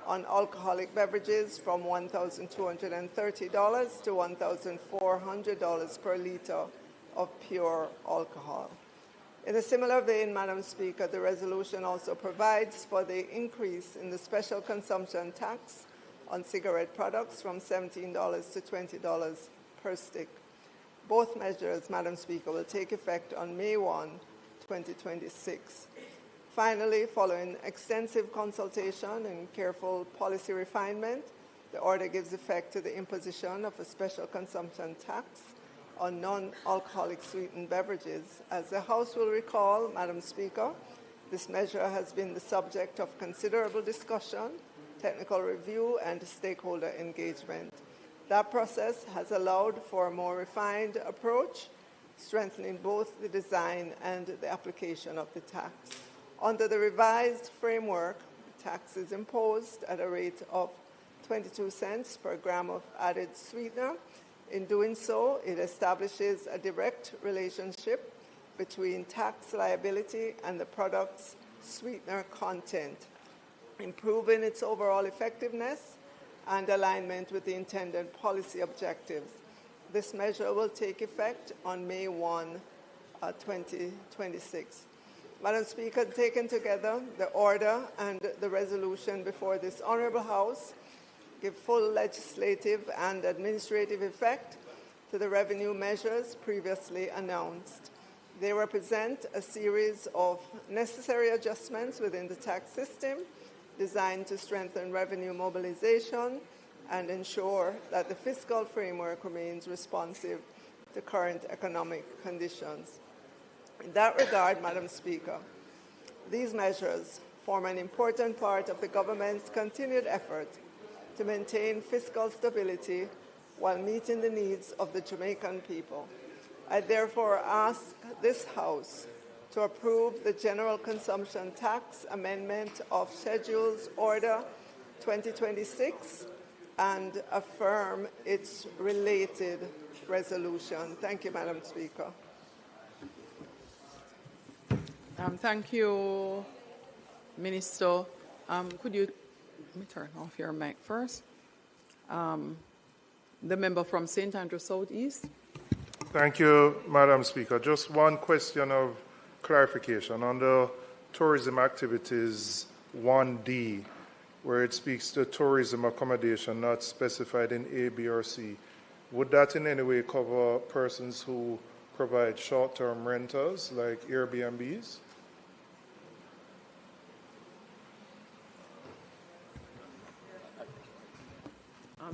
on alcoholic beverages from $1,230 to $1,400 per litre of pure alcohol. In a similar vein, Madam Speaker, the resolution also provides for the increase in the special consumption tax on cigarette products from $17 to $20 per stick. Both measures, Madam Speaker, will take effect on May 1, 2026. Finally, following extensive consultation and careful policy refinement, the order gives effect to the imposition of a special consumption tax on non-alcoholic sweetened beverages. As the House will recall, Madam Speaker, this measure has been the subject of considerable discussion, technical review, and stakeholder engagement. That process has allowed for a more refined approach, strengthening both the design and the application of the tax. Under the revised framework, the tax is imposed at a rate of 22 cents per gram of added sweetener. In doing so, it establishes a direct relationship between tax liability and the product's sweetener content, improving its overall effectiveness and alignment with the intended policy objectives. This measure will take effect on May 1, 2026. Madam Speaker, taken together, the order and the resolution before this Honourable House give full legislative and administrative effect to the revenue measures previously announced. They represent a series of necessary adjustments within the tax system designed to strengthen revenue mobilization and ensure that the fiscal framework remains responsive to current economic conditions. In that regard, Madam Speaker, these measures form an important part of the government's continued effort to maintain fiscal stability while meeting the needs of the Jamaican people. I therefore ask this House to approve the General Consumption Tax Amendment of Schedules Order 2026 and affirm its related resolution. Thank you, Madam Speaker. Thank you, Minister. Could you let me turn off your mic first? The member from St. Andrew South East. Thank you, Madam Speaker. Just one question of clarification. On the tourism activities 1D, where it speaks to tourism accommodation not specified in A, B, or C. Would that in any way cover persons who provide short-term rentals like Airbnbs?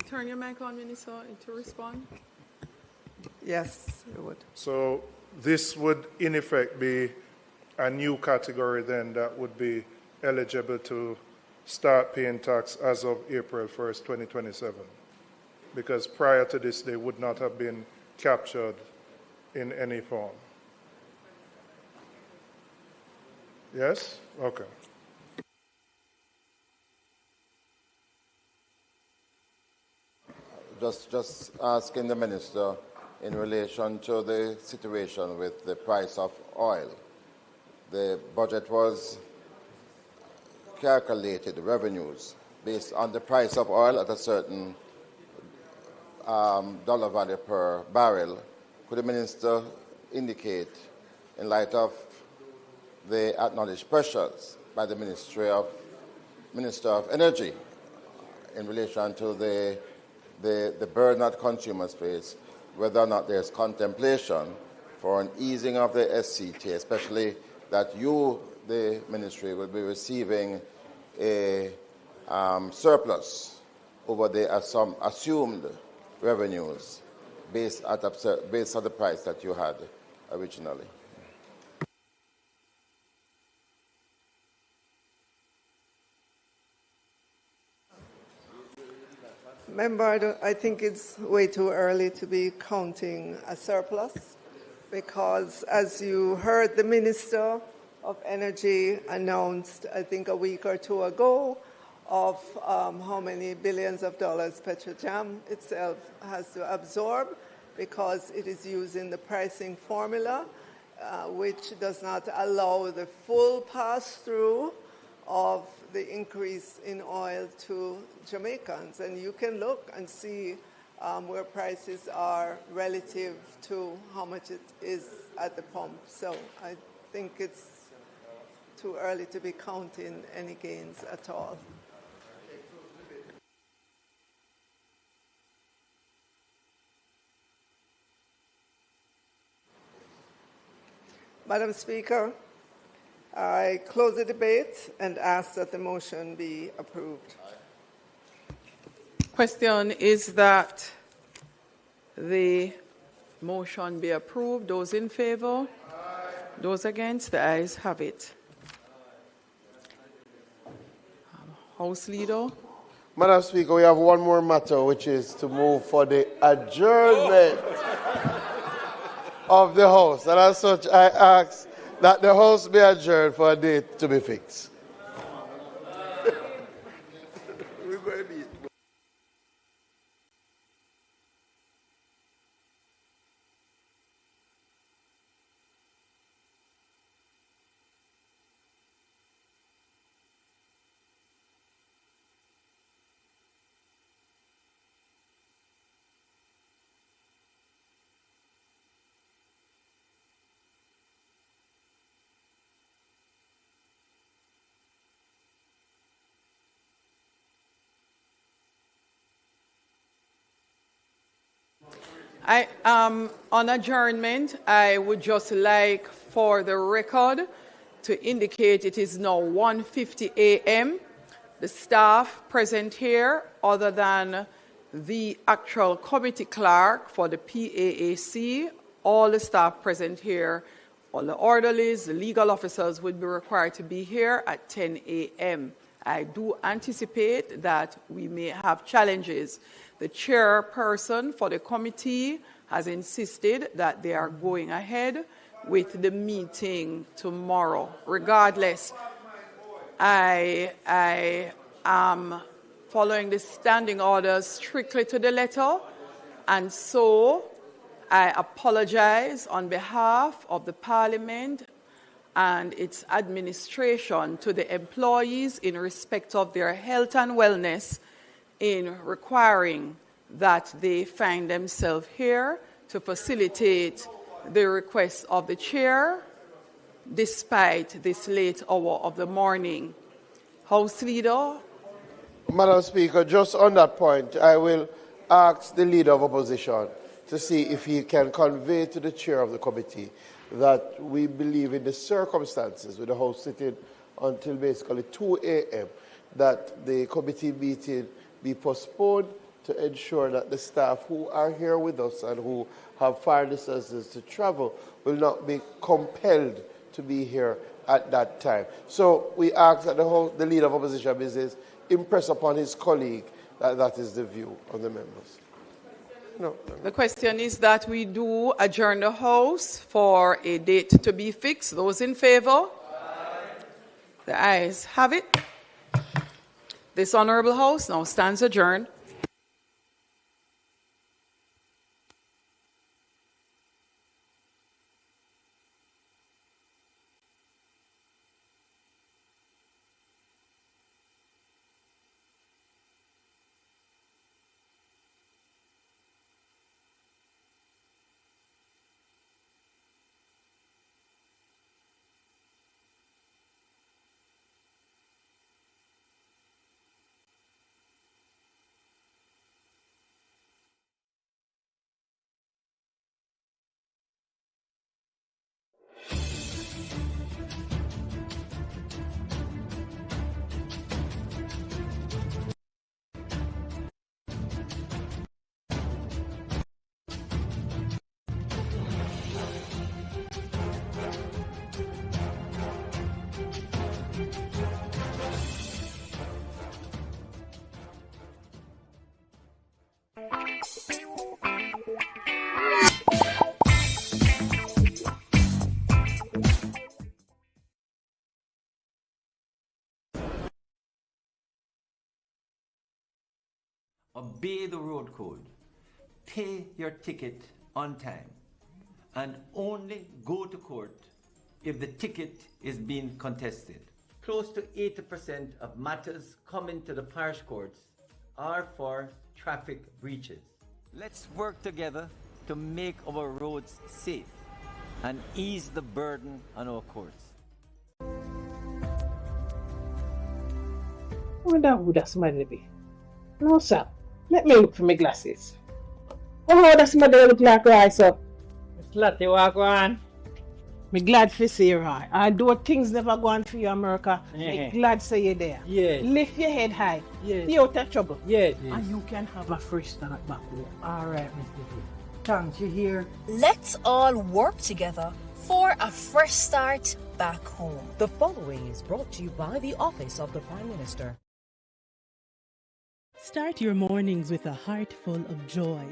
Turn your mic on, Minister, to respond. Yes, it would. So this would, in effect, be a new category then that would be eligible to start paying tax as of April 1st, 2027. Because prior to this, they would not have been captured in any form. Yes? Okay. Just asking the Minister in relation to the situation with the price of oil. The budget was calculated, the revenues, based on the price of oil at a certain dollar value per barrel. Could the Minister indicate, in light of the acknowledged pressures by the Minister of Energy in relation to the burden that consumers face, whether or not there's contemplation for an easing of the SCT, especially that you, the ministry, will be receiving a surplus over the assumed revenues based on the price that you had originally. Member, I think it's way too early to be counting a surplus because, as you heard, the Minister of Energy announced, I think a week or two ago, of how many billions of dollars Petrojam itself has to absorb because it is using the pricing formula, which does not allow the full pass-through of the increase in oil to Jamaicans. And you can look and see where prices are relative to how much it is at the pump. So I think it's too early to be counting any gains at all. Madam Speaker, I close the debate and ask that the motion be approved. Question is that the motion be approved. Those in favor? Those against? The ayes have it. House Leader. Madam Speaker, we have one more matter, which is to move for the adjournment of the House. And as such, I ask that the House be adjourned for a date to be fixed. On adjournment, I would just like for the record to indicate it is now 1:50 a.m. The staff present here, other than the actual committee clerk for the PAAC, all the staff present here, all the orderlies, the legal officers would be required to be here at 10 a.m. I do anticipate that we may have challenges. The chairperson for the committee has insisted that they are going ahead with the meeting tomorrow. Regardless, I am following the standing orders strictly to the letter, and so I apologize on behalf of the Parliament and its administration to the employees in respect of their health and wellness in requiring that they find themselves here to facilitate the request of the chair despite this late hour of the morning. House Leader. Madam Speaker, just on that point, I will ask the Leader of Opposition to see if he can convey to the Chair of the committee that we believe in the circumstances with the House sitting until basically 2 a.m., that the committee meeting be postponed to ensure that the staff who are here with us and who have far distances to travel will not be compelled to be here at that time. So we ask that the Leader of Opposition business impress upon his colleague that that is the view of the members. No. The question is that we do adjourn the House for a date to be fixed. Those in favor? Aye. The ayes have it. This Honourable House now stands adjourned. Obey the road code, pay your ticket on time, and only go to court if the ticket is being contested. Close to 80% of matters coming to the parish courts are for traffic breaches. Let's work together to make our roads safe and ease the burden on our courts. I wonder who that somebody be. No, sir. Let me look for my glasses. Oh, that somebody look like right, sir. It's Lottie, walk on. Me glad for see you, right? Although things never go on for you, America, me glad say you there. Yes. Lift your head high. Yes. Stay out of trouble. Yes. And you can have a fresh start back home. All right, Mr. P. Thanks, you hear? Let's all work together for a fresh start back home. The following is brought to you by the Office of the Prime Minister. Start your mornings with a heart full of joy.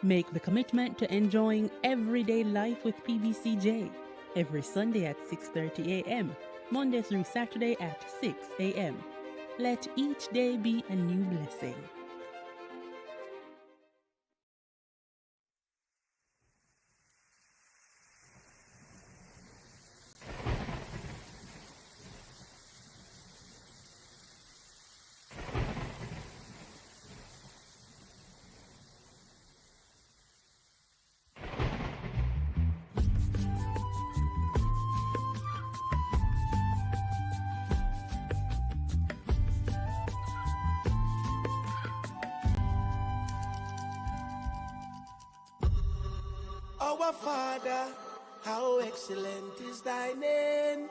Make the commitment to enjoying everyday life with PBCJ. Every Sunday at 6:30 a.m., Monday through Saturday at 6 a.m. Let each day be a new blessing. Our Father, how excellent is thy name.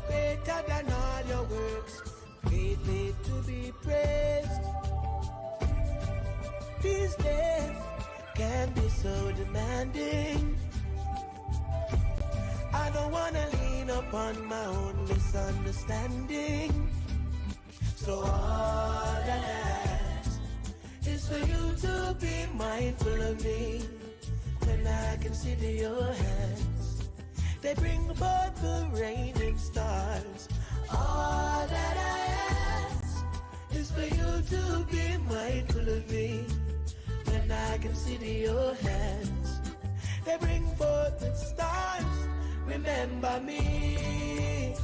Greater than all your works, greatly to be praised. These days can be so demanding. I don't want to lean upon my own misunderstanding. So all that I ask is for you to be mindful of me. When I consider your hands, they bring forth the rain and stars. All that I ask is for you to be mindful of me. When I consider your hands, they bring forth the stars. Remember me,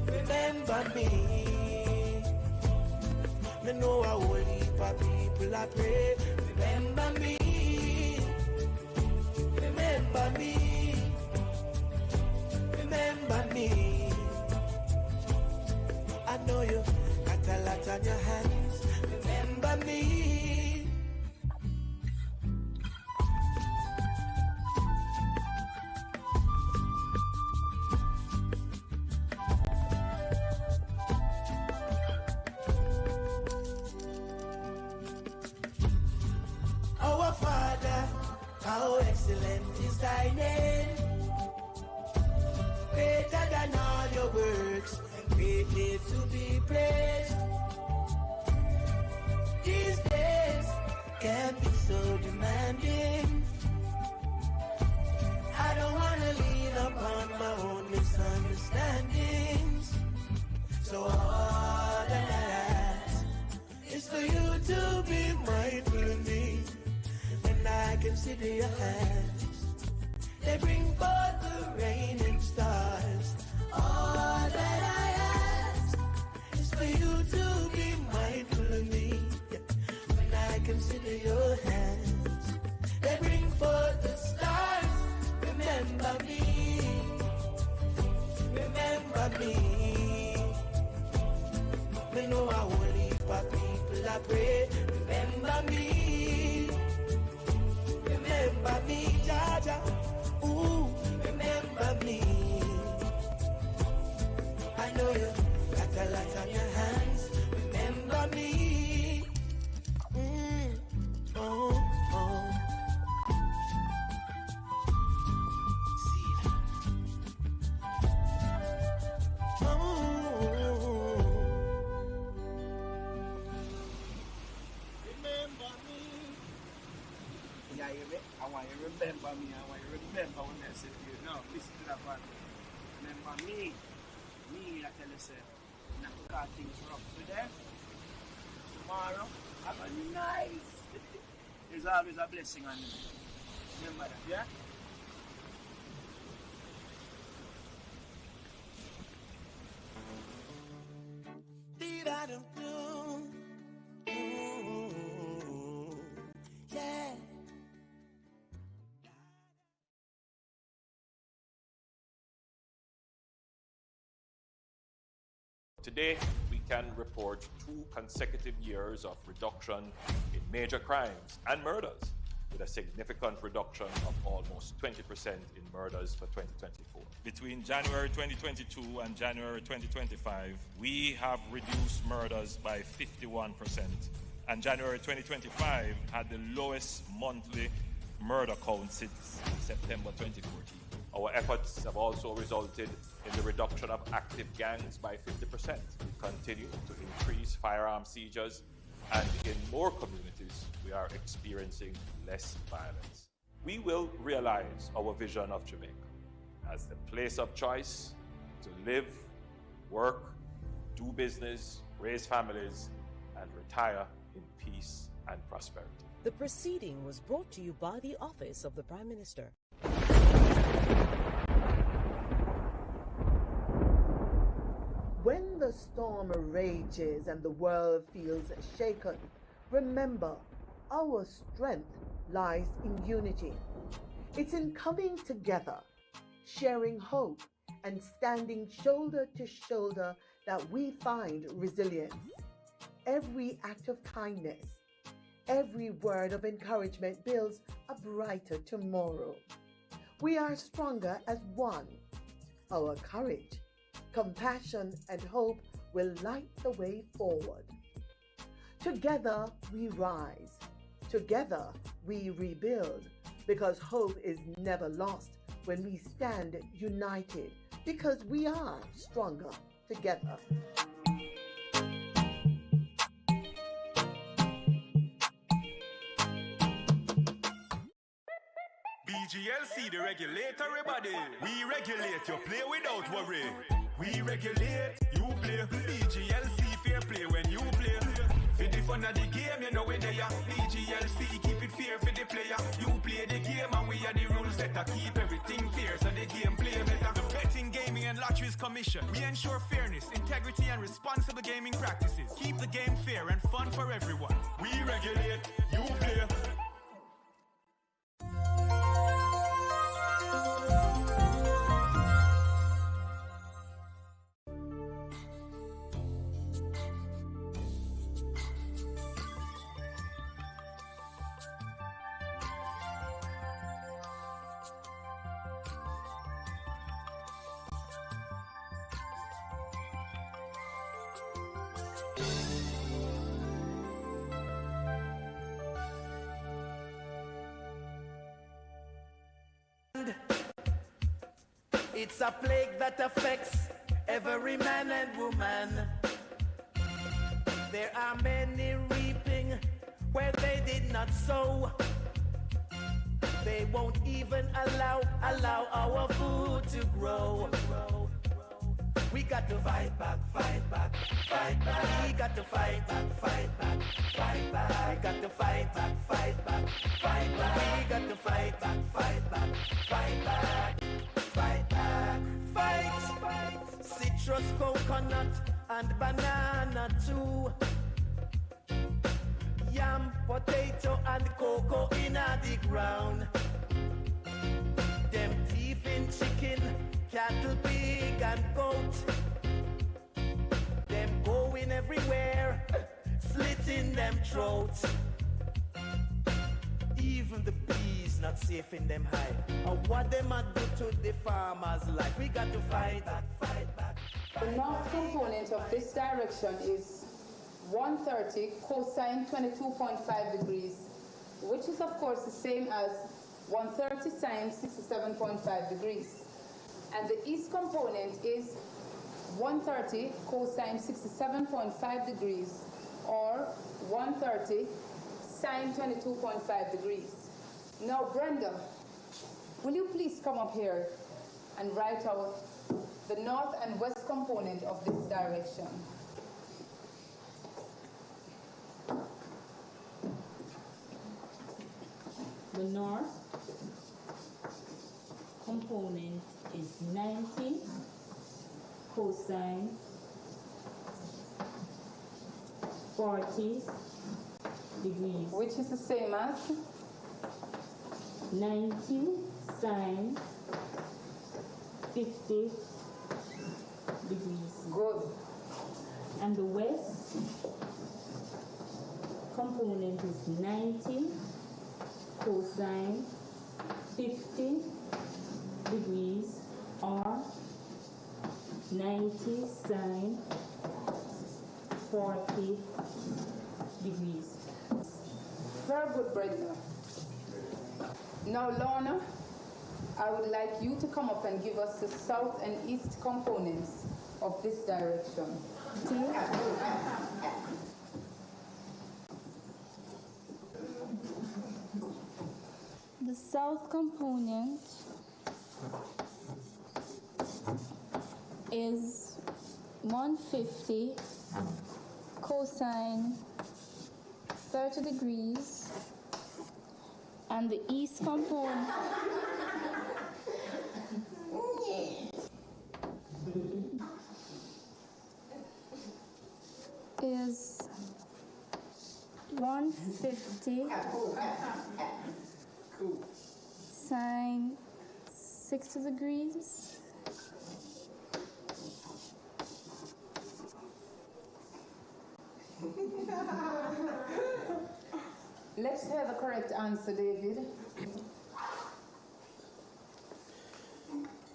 remember me. Me know a whole heap of people I pray. Remember me. Remember me, me. I know you got a lot on your hands. Remember me. Our Father, how excellent is thy name. Greater than all your works, and greatly to be praised. These days can be so demanding. I don't want to lean upon my own misunderstandings. So all that I ask is for you to be mindful of me. When I consider your hands, they bring forth the rain and stars. All that I ask is for you to be mindful of me. When I consider your hands, they bring forth the stars. Remember me. Remember me. We know I won't leave my people, I pray. Remember me. Remember me, Jaja. Ooh, remember me. I know you got a lot on your hands. Remember me. Oh, oh. See that? Oh. Remember me. Yeah, I want you to remember me. I want you to remember when I said to you. No, listen to that one. Remember me. Me, I tell you, say, not to call things rough today. Tomorrow, have a nice. There's always a blessing on you. Remember that, yeah? Yeah. Today, we can report 2 consecutive years of reduction in major crimes and murders, with a significant reduction of almost 20% in murders for 2024. Between January 2022 and January 2025, we have reduced murders by 51%, and January 2025 had the lowest monthly murder count since September 2014. Our efforts have also resulted in the reduction of active gangs by 50%. We continue to increase firearm seizures, and in more communities, we are experiencing less violence. We will realize our vision of Jamaica as the place of choice to live, work, do business, raise families, and retire in peace and prosperity. The proceeding was brought to you by the Office of the Prime Minister. When the storm rages and the world feels shaken, remember, our strength lies in unity. It's in coming together, sharing hope, and standing shoulder to shoulder that we find resilience. Every act of kindness, every word of encouragement builds a brighter tomorrow. We are stronger as one. Our courage, compassion, and hope will light the way forward. Together we rise. Together we rebuild, because hope is never lost when we stand united, because we are stronger together. BGLC, the regulatory body. We regulate, you play without worry. We regulate, you play. BGLC, fair play when you play. For the fun of the game, you know we're there. BGLC, keep it fair for the player. You play the game and we are the rules setter. Keep everything fair so the game play better. The Betting, Gaming and Lotteries Commission. We ensure fairness, integrity and responsible gaming practices. Keep the game fair and fun for everyone. We regulate, you play. It's a plague that affects every man and woman. There are many reaping where they did not sow. They won't even allow our food to grow. We got to fight back, fight back, fight back. We got to fight back, fight back, fight back. We got to fight back, fight back, fight back. We got to fight back, fight back, fight back, fight back, fight. Citrus, coconut, and banana too. Yam, potato, and cocoa in the ground. Them teeth in chicken, cattle, pig, and goat. Them going everywhere, slitting them throats. Even the bees not safe in them hive. And what them a do to the farmer's life? We got to fight back, fight back. The north component of this direction is 130 cosine 22.5 degrees, which is of course the same as 130 sine 67.5 degrees. And the east component is 130 cosine 67.5 degrees, or 130 sine 22.5 degrees. Now, Brenda, will you please come up here and write out the north and west component of this direction? The north component is 90 cosine 40 degrees. Which is the same as? 90 sine 50 degrees. Good. And the west component is 90 cosine 50 degrees, or 90 sine 40 degrees. Very good, Brenda. Now, Lorna, I would like you to come up and give us the south and east components of this direction. The south component is 150 cosine 30 degrees, and the east component is 150 sine 60 degrees. Let's hear the correct answer, David.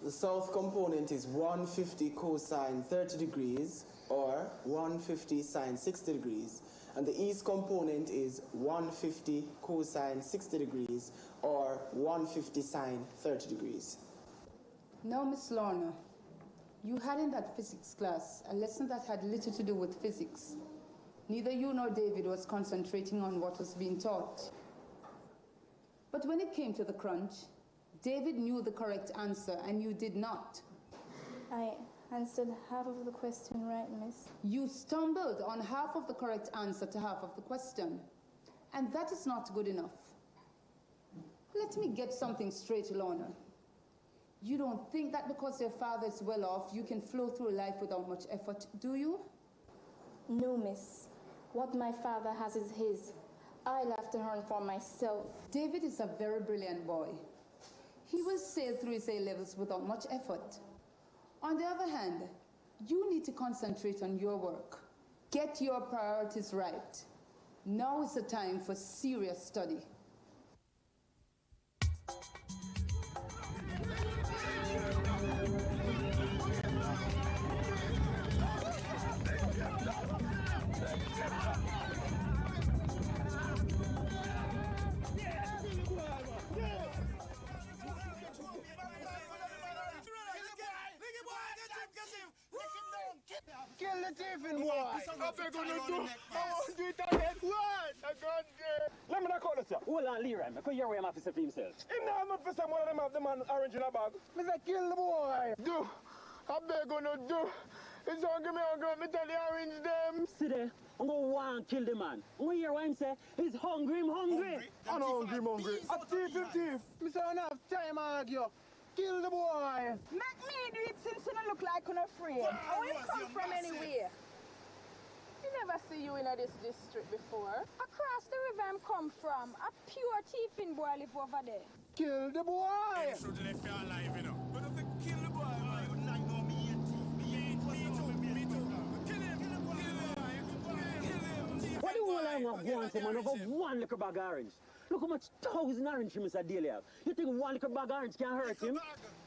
The south component is 150 cosine 30 degrees, or 150 sine 60 degrees. And the east component is 150 cosine 60 degrees, or 150 sine 30 degrees. Now, Miss Lorna, you had in that physics class a lesson that had little to do with physics. Neither you nor David was concentrating on what was being taught. But when it came to the crunch, David knew the correct answer and you did not. I answered half of the question right, miss. You stumbled on half of the correct answer to half of the question. And that is not good enough. Let me get something straight, Lorna. You don't think that because your father is well off, you can flow through life without much effort, do you? No, miss. What my father has is his. I'll have to earn for myself. David is a very brilliant boy. He will sail through his A-levels without much effort. On the other hand, you need to concentrate on your work. Get your priorities right. Now is the time for serious study. thieving, boy. I beg you to do. I won't do it again. What? I can't get. Let me not call it, sir. Hold on, Leroy. I could hear where I'm officer for himself. Him now, I'm officer. One of them have the man orange in a bag. Me say, kill the boy. Do. I beg you to do. It's hungry, let me tell you, orange them. See there. I'm going to want to kill the man. I'm going to hear what him say. He's hungry, I'm hungry. I'm hungry, I'm hungry. I'm thief. Me say, I don't have time to argue. Kill the boy. Make me do it since you don't look like you're afraid. Where you come from anyway? You never see you in this district before. Across the river I'm come from, a pure thieving boy live over there. Kill the boy. You should left you alive, you know. But if you kill the boy, man, you not know me ain't thief. Me too. Kill him. What do you want to go on to, man, over one little bag of orange? Look how much 1,000 orange he must daily have. You think one little bag of orange can hurt him?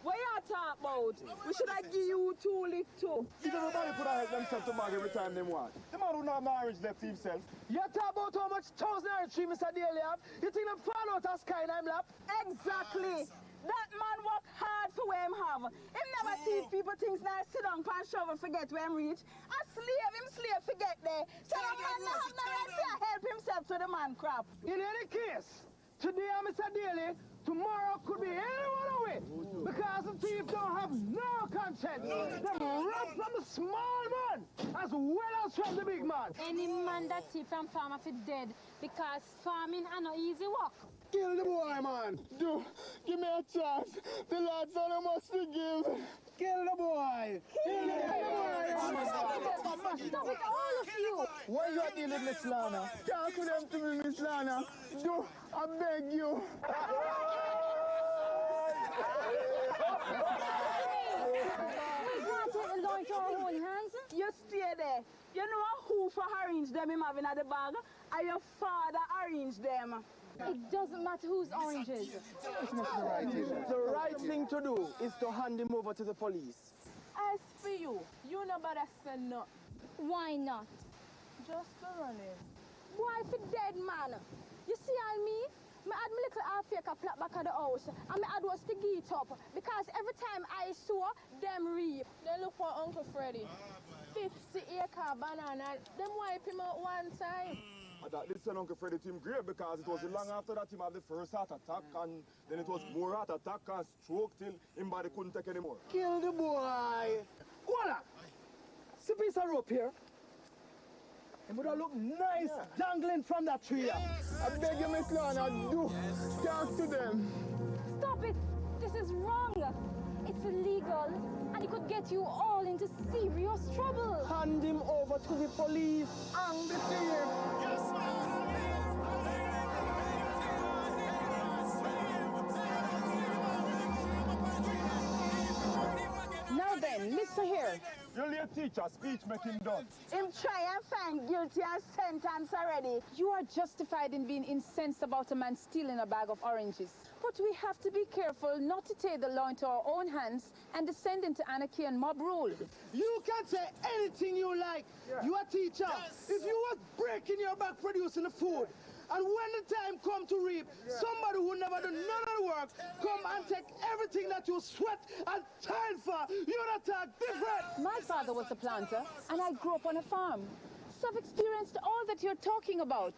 What you talk about? We should have give you 2 little. If everybody could have helped themselves to mag every time they want. The man who not have no orange left himself. You talk about how much 1,000 orange he must daily have? You think them fall out of sky in him lap? Exactly. That man work hard for where him have. Him never teach people things now sit down pan shovel forget where him reach. Him slave forget there. So the man not have no right to help himself to the man crap. In any case, today I'm Mr. Daly, tomorrow could be anyone away. Because the thief don't have no conscience. They run from the small man as well as from the big man. Any man that thief from farmer for dead because farming are no easy work. Kill the boy, man. Do. Give me a chance. The Lord son I must forgive. Kill the boy. Kill the boy. Stop it, all of you. Why you are dealing with Miss Lana? Talk to them to me, Miss Lana. Do. I beg you. We want to take the law into our own hands. You stay there. You know who for arrange them him having at the bag? And your father arranged them. It doesn't matter whose oranges. The right thing to do is to hand him over to the police. As for you, you know better say nothing. Why not? Just to run him. Why for dead man? You see on me? I had my little half-acre flat back of the house and I had was to get up because every time I saw them reap. They look for Uncle Freddy. 50-acre banana, them wipe him out one time. I thought this sent Uncle Freddy to him grave because it was long after that him had the first heart attack and then it was more heart attack and stroke till him body couldn't take anymore. Kill the boy! Hold on! See a piece of rope here? It would have looked nice dangling from that tree. Yes. I beg you, Miss Lana, do talk to them. Stop it! This is wrong! It's illegal and it could get you all into serious trouble. Hand him over to the police and the thief. Yes, Now then, listen here. You're your teacher, speech making done. Him try and find guilty and sentence already. You are justified in being incensed about a man stealing a bag of oranges. But we have to be careful not to take the law into our own hands and descend into anarchy and mob rule. You can say anything you like. Yeah. You are a teacher. Yes. If you was breaking your back producing the food, and when the time come to reap, somebody who never done none of the work come and take everything that you sweat and toil for. You're not talk different. My father was a planter, and I grew up on a farm. So I've experienced all that you're talking about.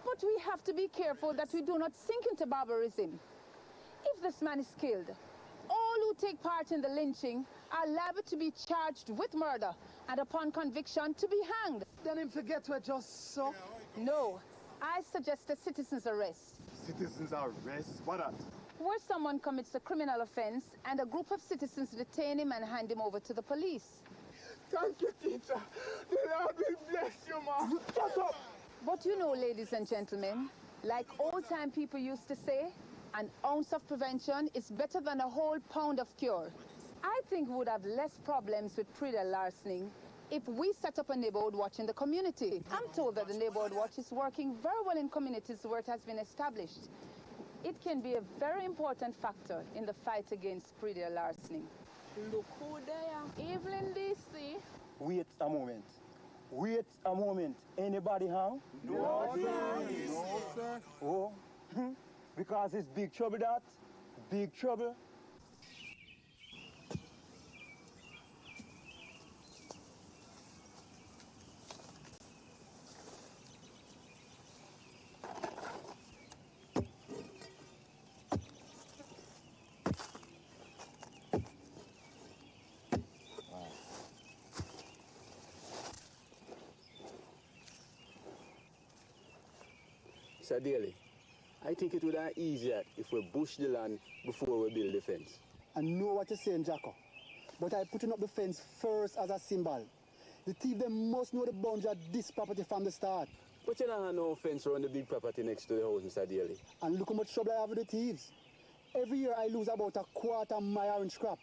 But we have to be careful that we do not sink into barbarism. If this man is killed, all who take part in the lynching are liable to be charged with murder, and upon conviction to be hanged. Then him forget we're just so? No. I suggest a citizen's arrest. Citizen's arrest? What that? Where someone commits a criminal offense and a group of citizens detain him and hand him over to the police. Thank you, teacher. The Lord will bless you, ma. Shut up! But you know, ladies and gentlemen, like old-time people used to say, an ounce of prevention is better than a whole pound of cure. I think we would have less problems with pre-deal larceny if we set up a neighborhood watch in the community. I'm told that the neighborhood watch is working very well in communities where it has been established. It can be a very important factor in the fight against pre-deal larceny. Look who there. Evelyn DC. Wait a moment. Wait a moment. Anybody hung? No, sir. No, sir. Oh, because it's big trouble that. Big trouble. Mr. Daly, I think it would have been easier if we bush the land before we build the fence. I know what you're saying, Jacko. But I'm putting up the fence first as a symbol. The thief, they must know the boundary of this property from the start. But you don't have no fence around the big property next to the house, Mr. Daly. And look how much trouble I have with the thieves. Every year I lose about a quarter of my orange crop.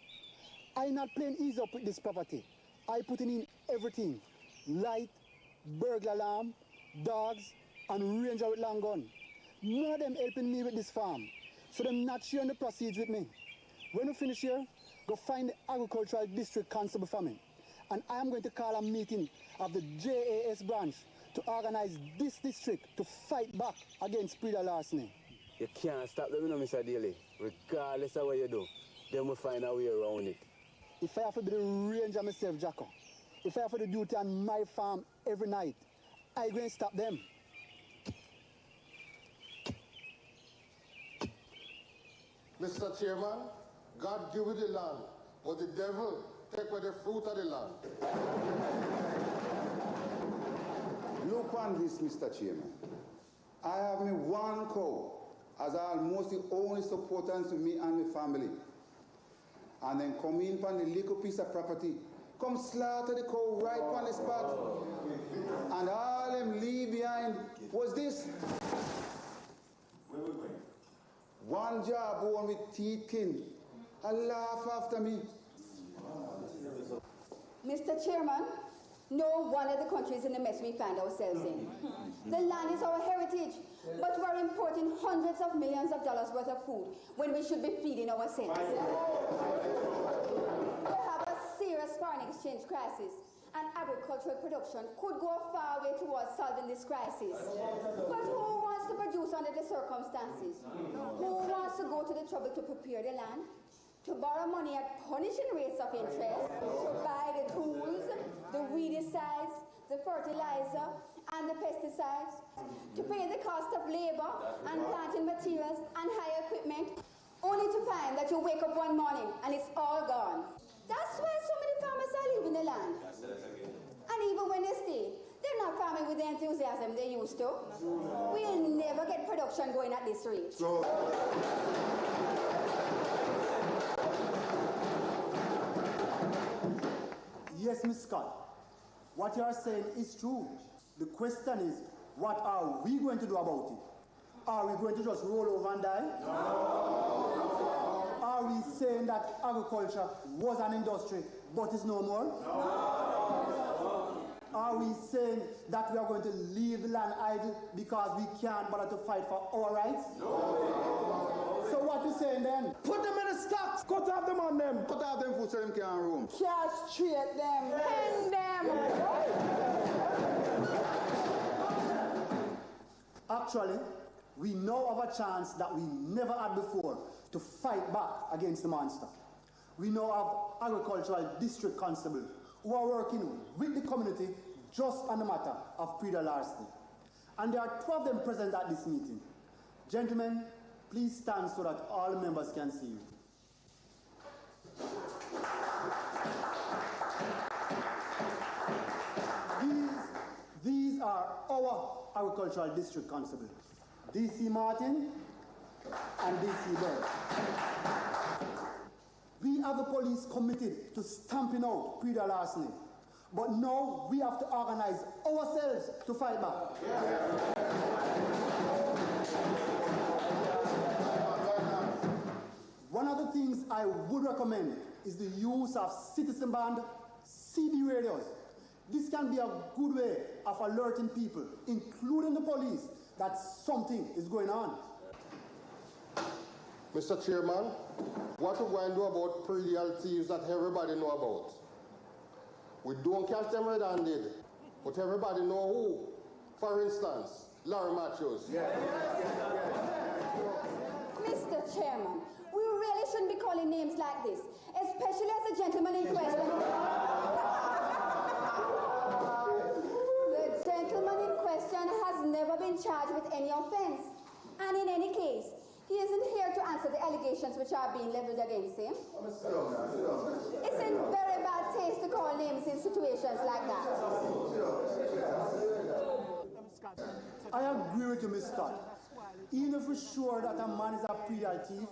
I'm not playing easy up with this property. I put in everything. Light, burglar alarm, dogs, and ranger with long gun. None of them helping me with this farm. So they're not sharing the proceeds with me. When we finish here, go find the agricultural district constable for me. And I am going to call a meeting of the JAS branch to organize this district to fight back against breeder larceny. You can't stop them, you know, Mr. Daly. Regardless of what you do, then we'll find a way around it. If I have to be the ranger myself, Jacko, if I have to do duty on my farm every night, I'm going to stop them. Mr. Chairman, God give you the land, but the devil take away the fruit of the land. Look on this, Mr. Chairman. I have me one cow as almost the only supporters to me and my family. And then come in on the little piece of property, come slaughter the cow right on the spot. And all them leave behind was this. One jawbone with teeth kin, and laugh after me. Mr. Chairman, no one of the countries in the mess we find ourselves in. The land is our heritage, but we're importing hundreds of millions of dollars worth of food when we should be feeding ourselves. We have a serious foreign exchange crisis, and agricultural production could go a far way towards solving this crisis. But who wants to produce under the circumstances? Who wants to go to the trouble to prepare the land? To borrow money at punishing rates of interest, to buy the tools, the weedicides, the fertilizer, and the pesticides, to pay the cost of labor and planting materials and hire equipment, only to find that you wake up one morning and it's all gone. That's why so many farmers are leaving the land. And even when they stay, they're not farming with the enthusiasm they used to. We'll never get production going at this rate. Yes, Ms. Scott. What you are saying is true. The question is, what are we going to do about it? Are we going to just roll over and die? No. Are we saying that agriculture was an industry, but is no more? No. Are we saying that we are going to leave the land idle because we can't bother to fight for our rights? No. So what you saying then? Put them in the stocks! Cut off them on them! Cut off them food so them can't roam. Castrate them! Hang them! Actually, we now have a chance that we never had before to fight back against the monster. We now have agricultural district constables who are working with the community just on the matter of breeder larceny. And there are 2 of them present at this meeting. Gentlemen, please stand so that all the members can see you. These are our agricultural district constables, DC Martin and DC Bell. We have the police committed to stamping out breeder larceny, but now we have to organize ourselves to fight back. One of the things I would recommend is the use of citizen band CB radios. This can be a good way of alerting people, including the police, that something is going on. Mr. Chairman, what we're going to do about predial thieves that everybody know about? We don't catch them red-handed, but everybody know who. For instance, Larry Matthews. Mr. Chairman, we really shouldn't be calling names like this, especially as the gentleman in question. The gentleman in question has never been charged with any offense. And in any case, he isn't here to answer the allegations which are being leveled against him. It's in very bad taste to call names in situations like that. I agree with you, Ms. Scott. Even if we're sure that a man is a pre-deal thief,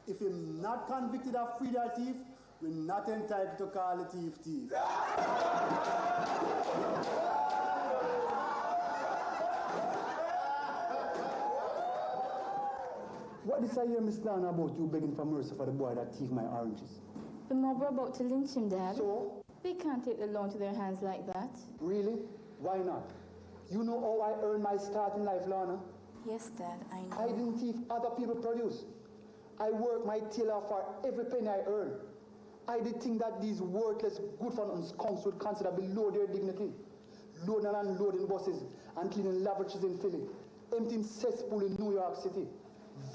if he's not convicted of pre-deal thief, we're not entitled to call a thief thief. What did I hear Miss Lana about you begging for mercy for the boy that thieved my oranges? The mob were about to lynch him, Dad. So? They can't take the law into their hands like that. Really? Why not? You know how I earned my start in life, Lana? Yes, Dad, I know. I didn't thief other people's produce. I worked my tail off for every penny I earned. I did think that these worthless good for nothing scums would consider below their dignity. Loading and unloading buses and cleaning lavatories in Philly, emptying cesspool in New York City.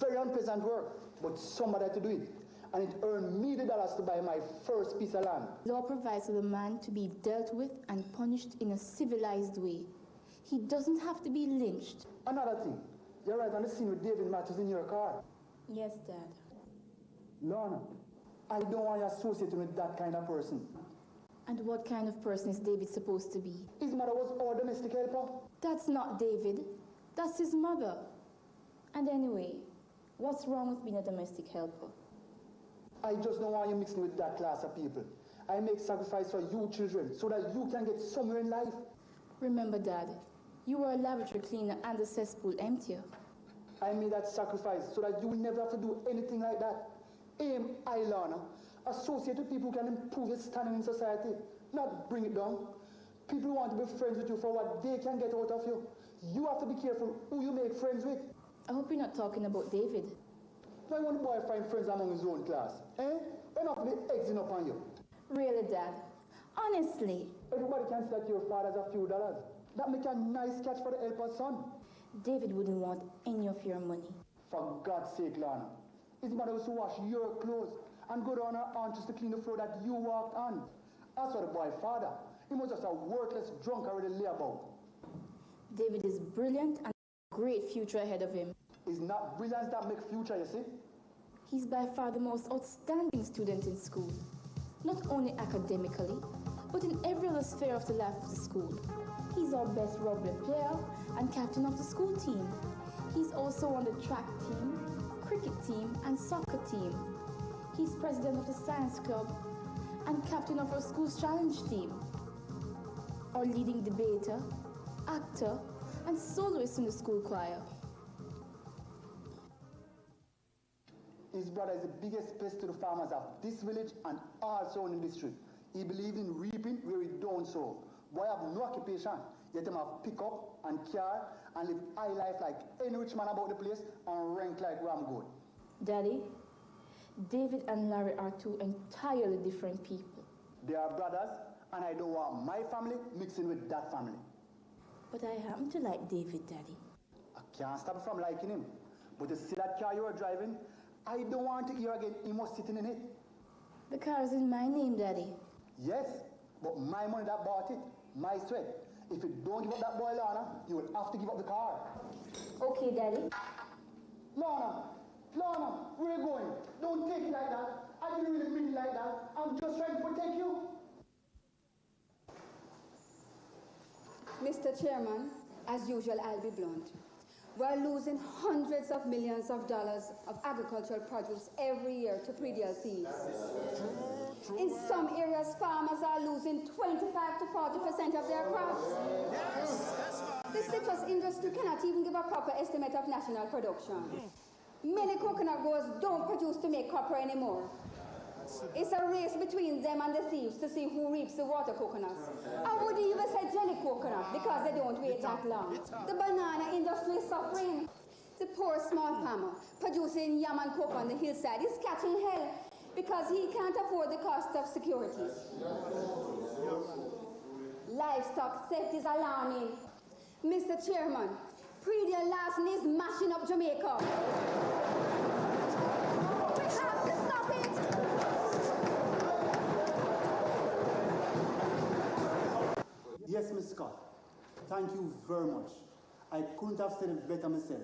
Very unpleasant work, but somebody had to do it. And it earned me the dollars to buy my first piece of land. Law provides for the man to be dealt with and punished in a civilized way. He doesn't have to be lynched. Another thing, you're right on the scene with David Matthews in your car. Yes, Dad. Lorna, I don't want you associated with that kind of person. And what kind of person is David supposed to be? His mother was our domestic helper. That's not David. That's his mother. And anyway, what's wrong with being a domestic helper? I just don't want you mixing with that class of people. I make sacrifice for you children so that you can get somewhere in life. Remember, Dad, you were a lavatory cleaner and the cesspool emptier. I made that sacrifice so that you will never have to do anything like that. Aim, Ilana. Associate with people who can improve your standing in society, not bring it down. People want to be friends with you for what they can get out of you. You have to be careful who you make friends with. I hope you're not talking about David. Why won't the boy find friends among his own class? We're not going to be egging up on you. Really, Dad? Honestly? Everybody can see that your father's a few dollars. That make a nice catch for the helper's son. David wouldn't want any of your money. For God's sake, Lana. His mother was to wash your clothes and go down her arm just to clean the floor that you walked on. As for the boy's father, he was just a worthless drunk already lay about. David is brilliant and a great future ahead of him. It's not brilliance that makes future, you see? He's by far the most outstanding student in school. Not only academically, but in every other sphere of the life of the school. He's our best rugby player and captain of the school team. He's also on the track team, cricket team, and soccer team. He's president of the science club and captain of our school's challenge team. Our leading debater, actor, and soloist in the school choir. His brother is the biggest pest to the farmers of this village and all surrounding district. He believes in reaping where he don't sow. Boy have no occupation, yet him have pick up and car and live high life like any rich man about the place and rank like ram goat. Daddy, David and Larry are two entirely different people. They are brothers, and I don't want my family mixing with that family. But I happen to like David, Daddy. I can't stop you from liking him. But to see that car you are driving, I don't want to hear again him was sitting in it. The car is in my name, Daddy. Yes, but my money that bought it, my sweat. If you don't give up that boy, Lana, you will have to give up the car. Okay, Daddy. Lana, where are you going? Don't take it like that. I didn't really mean it like that. I'm just trying to protect you. Mr. Chairman, as usual, I'll be blunt. We're losing hundreds of millions of dollars of agricultural produce every year to pre-deal thieves. In some areas, farmers are losing 25 to 40% of their crops. The citrus industry cannot even give a proper estimate of national production. Many coconut growers don't produce to make copper anymore. It's a race between them and the thieves to see who reaps the water coconuts. I wouldn't even say jelly coconut because they don't wait that long. The banana industry is suffering. The poor small farmer producing yam and cocoa on the hillside is catching hell because he can't afford the cost of security. Livestock theft is alarming. Mr. Chairman, pre-deal larceny is mashing up Jamaica. We have to stop it! Yes, Ms. Scott. Thank you very much. I couldn't have said it better myself.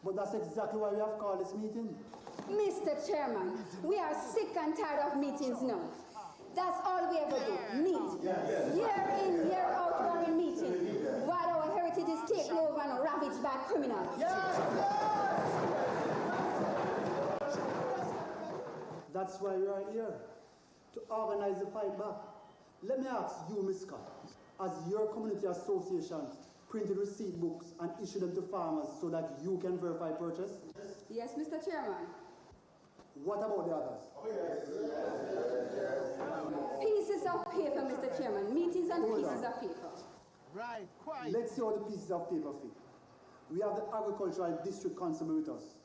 But that's exactly why we have called this meeting. Mr. Chairman, we are sick and tired of meetings now. That's all we ever do, meet. Year in, year out, we're in meeting. While our heritage is taken over and ravaged by criminals. That's why we are here, to organize the fight back. Let me ask you, Ms. Scott, as your community associations printed receipt books and issued them to farmers so that you can verify purchase? Yes, Mr. Chairman. What about the others? Pieces of paper, Mr. Chairman. Meetings and pieces of paper. Right, quite. Let's see how the pieces of paper fit. We have the Agricultural District Constable with us.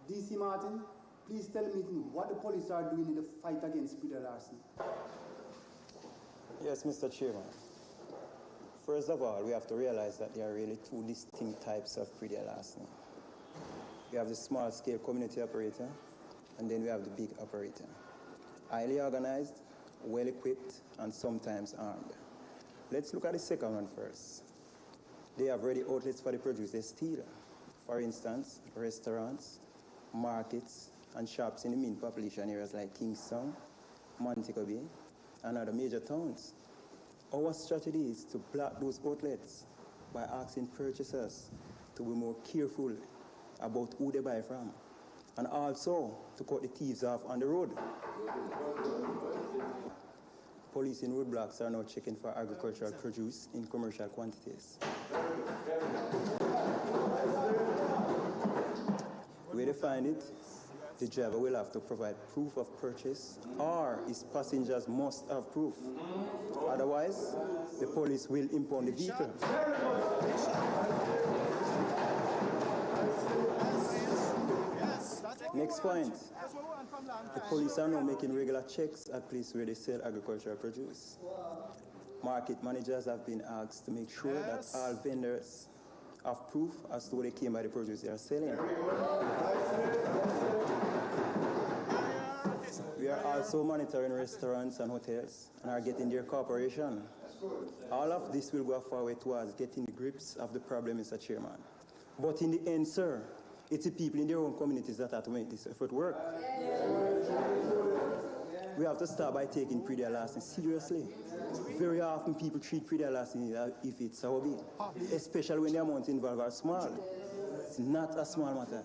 DC Martin, please tell me what the police are doing in the fight against petty larceny. Yes, Mr. Chairman. First of all, we have to realize that there are really two distinct types of petty larceny. We have the small-scale community operator, and then we have the big operator. Highly organized, well-equipped, and sometimes armed. Let's look at the second one first. They have ready outlets for the produce they steal. For instance, restaurants, markets, and shops in the main population areas like Kingston, Montego Bay, and other major towns. Our strategy is to block those outlets by asking purchasers to be more careful about who they buy from, and also to cut the thieves off on the road. Police in roadblocks are now checking for agricultural produce in commercial quantities. Where they find it, the driver will have to provide proof of purchase, or his passengers must have proof. Otherwise, the police will impound the vehicle. Next point. The police are now making regular checks at places where they sell agricultural produce. Market managers have been asked to make sure that all vendors have proof as to where they came by the produce they are selling. We are also monitoring restaurants and hotels and are getting their cooperation. All of this will go a far way towards getting the grips of the problem, Mr. Chairman. But in the end, sir, it's the people in their own communities that have to make this effort work. We have to start by taking petty larceny seriously. Very often people treat petty larceny if it's a hobby, especially when the amounts involved are small. It's not a small matter.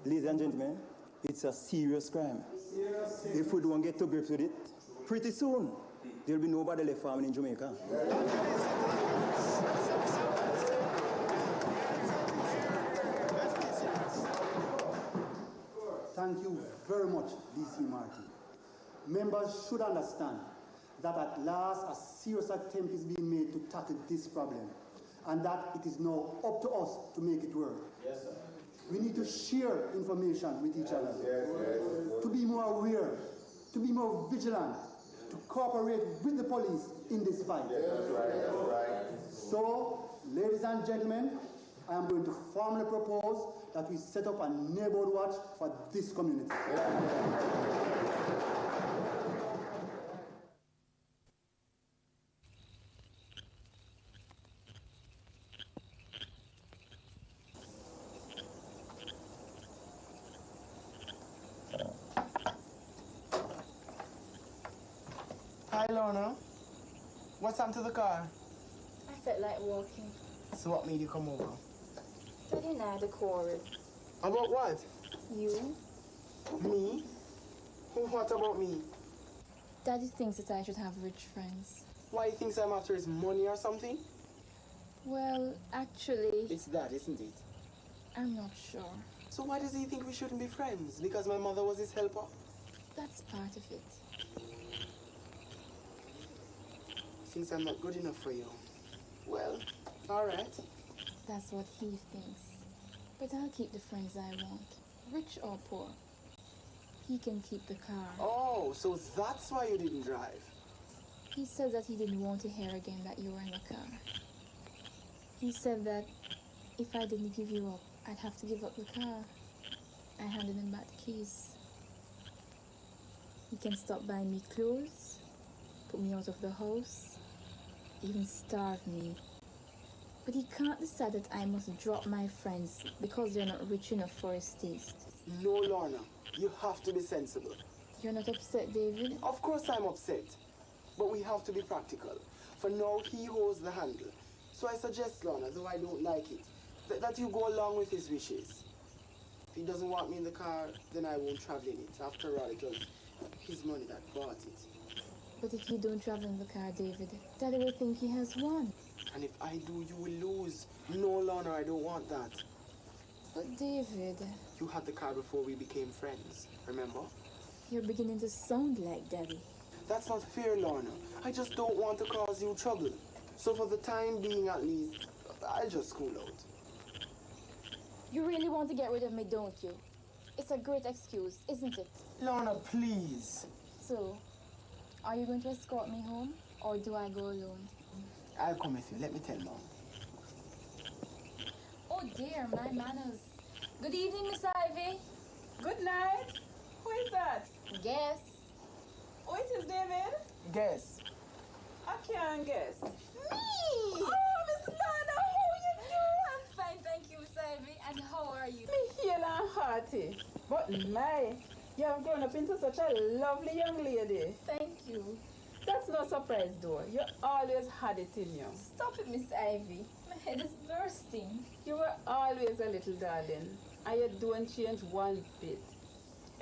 Ladies and gentlemen, it's a serious crime. If we don't get to grips with it, pretty soon, there'll be nobody left farming in Jamaica. Thank you very much, DC Martin. Members should understand that at last a serious attempt is being made to tackle this problem, and that it is now up to us to make it work. Yes, sir. We need to share information with each other, to be more aware, to be more vigilant, to cooperate with the police in this fight. Yes, that's right, that's right. So, ladies and gentlemen, I am going to formally propose that we set up a neighborhood watch for this community. Hi, Lorna. What's happened to the car? I felt like walking. So what made you come over? Daddy and I had a quarrel. About what? You? Me? What about me? Daddy thinks that I should have rich friends. Why, he thinks I'm after his money or something? Well, actually... It's that, isn't it? I'm not sure. So why does he think we shouldn't be friends? Because my mother was his helper? That's part of it. Thinks I'm not good enough for you. Well, all right. That's what he thinks. But I'll keep the friends I want, rich or poor. He can keep the car. Oh, so that's why you didn't drive. He said that he didn't want to hear again that you were in the car. He said that if I didn't give you up, I'd have to give up the car. I handed him back the keys. He can stop buying me clothes, put me out of the house, even starve me. But he can't decide that I must drop my friends because they're not rich enough for his taste. No, Lorna. You have to be sensible. You're not upset, David? Of course I'm upset. But we have to be practical. For now, he holds the handle. So I suggest, Lorna, though I don't like it, That you go along with his wishes. If he doesn't want me in the car, then I won't travel in it. After all, it was his money that bought it. But if you don't travel in the car, David, Daddy will think he has won. And if I do, you will lose. No, Lorna, I don't want that. But David... You had the car before we became friends, remember? You're beginning to sound like Daddy. That's not fair, Lorna. I just don't want to cause you trouble. So for the time being, at least, I'll just school out. You really want to get rid of me, don't you? It's a great excuse, isn't it? Lorna, please. So, are you going to escort me home, or do I go alone? I'll come with you. Let me tell Mom. Oh dear, my manners. Good evening, Miss Ivy. Good night. Who is that? Guess. Oh, it is David? Guess. I can't guess. Me! Oh, Miss Lana, how you doing? I'm fine, thank you, Miss Ivy. And how are you? Me hale and hearty. But my, you have grown up into such a lovely young lady. Thank you. That's no surprise, though. You always had it in you. Stop it, Miss Ivy. My head is bursting. You were always a little darling, and you don't change one bit.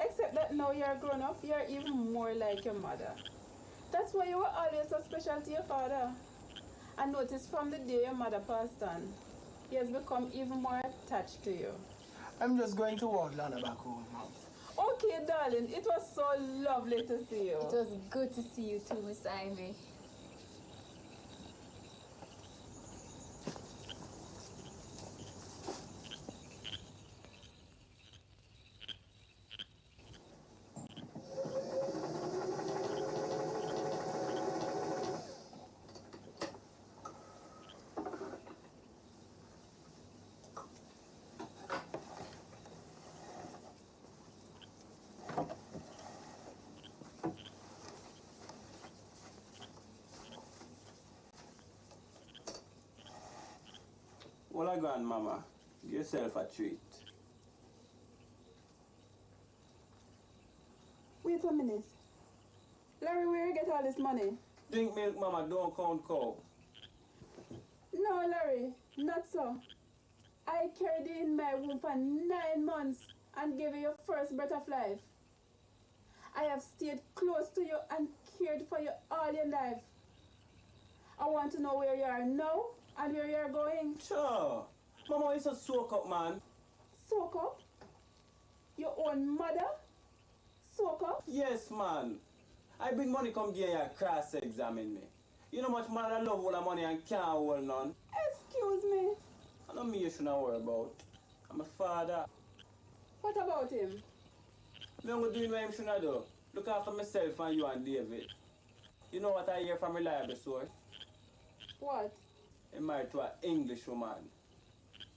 Except that now you're grown up, you're even more like your mother. That's why you were always so special to your father. I noticed from the day your mother passed on, he has become even more attached to you. I'm just going to walk Lana back home, Mom. Okay, darling, it was so lovely to see you. It was good to see you too, Miss Ivy. Well, I gone, Mama. Give yourself a treat. Wait a minute. Larry, where you get all this money? Drink milk, Mama. Don't count cow. No, Larry, not so. I carried you in my womb for 9 months and gave you your first breath of life. I have stayed close to you and cared for you all your life. I want to know where you are now and where you are going. Sure. Mama, it's a soak up, man. Soak up? Your own mother? Soak up? Yes, man. I bring money come here and cross-examine me. You know much man I love all the money and can't hold none. Excuse me. I know me you shouldn't worry about. I'm a father. What about him? Me only doing what him shouldn't do. Look after myself and you and David. You know what I hear from reliable source? What? I'm married to an English woman.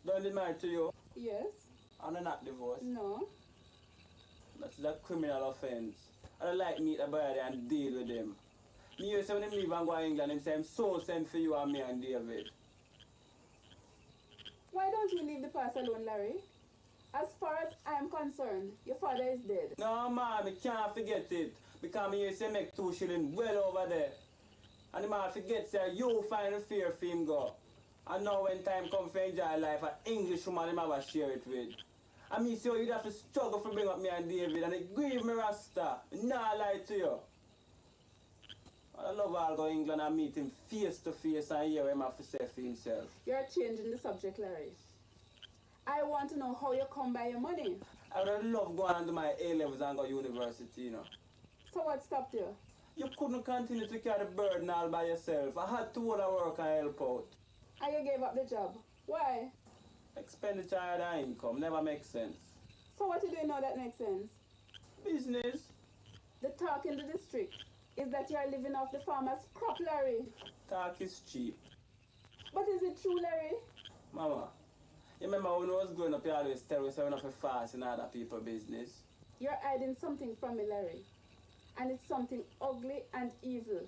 Don't they married to you? Yes. And they're not divorced? No. That's a criminal offense. I don't like meet a brother and deal with them. Me used to when them leave and go to England, them say I'm so sent for you and me and David. Why don't you leave the past alone, Larry? As far as I'm concerned, your father is dead. No, man, I can't forget it. Because me used to make 2 shillings well over there. And the man forgets that you find a fear for him go. And now when time comes for enjoy life, an English woman him have a share it with. I mean, so you'd have to struggle to bring up me and David, and it grieve me Rasta. Nah lie to you. I love all go England and meet him face to face and hear him have to say for himself. You're changing the subject, Larry. I want to know how you come by your money. I would love going on to my A-levels and go university, you know. So what stopped you? You couldn't continue to carry the burden all by yourself. I had to go to work and help out. And you gave up the job. Why? Expenditure and income never makes sense. So what you doing now that makes sense? Business. The talk in the district is that you are living off the farmer's crop, Larry. Talk is cheap. But is it true, Larry? Mama, you remember when I was growing up, you always tell us we're not fast in other people's business? You're hiding something from me, Larry. And it's something ugly and evil.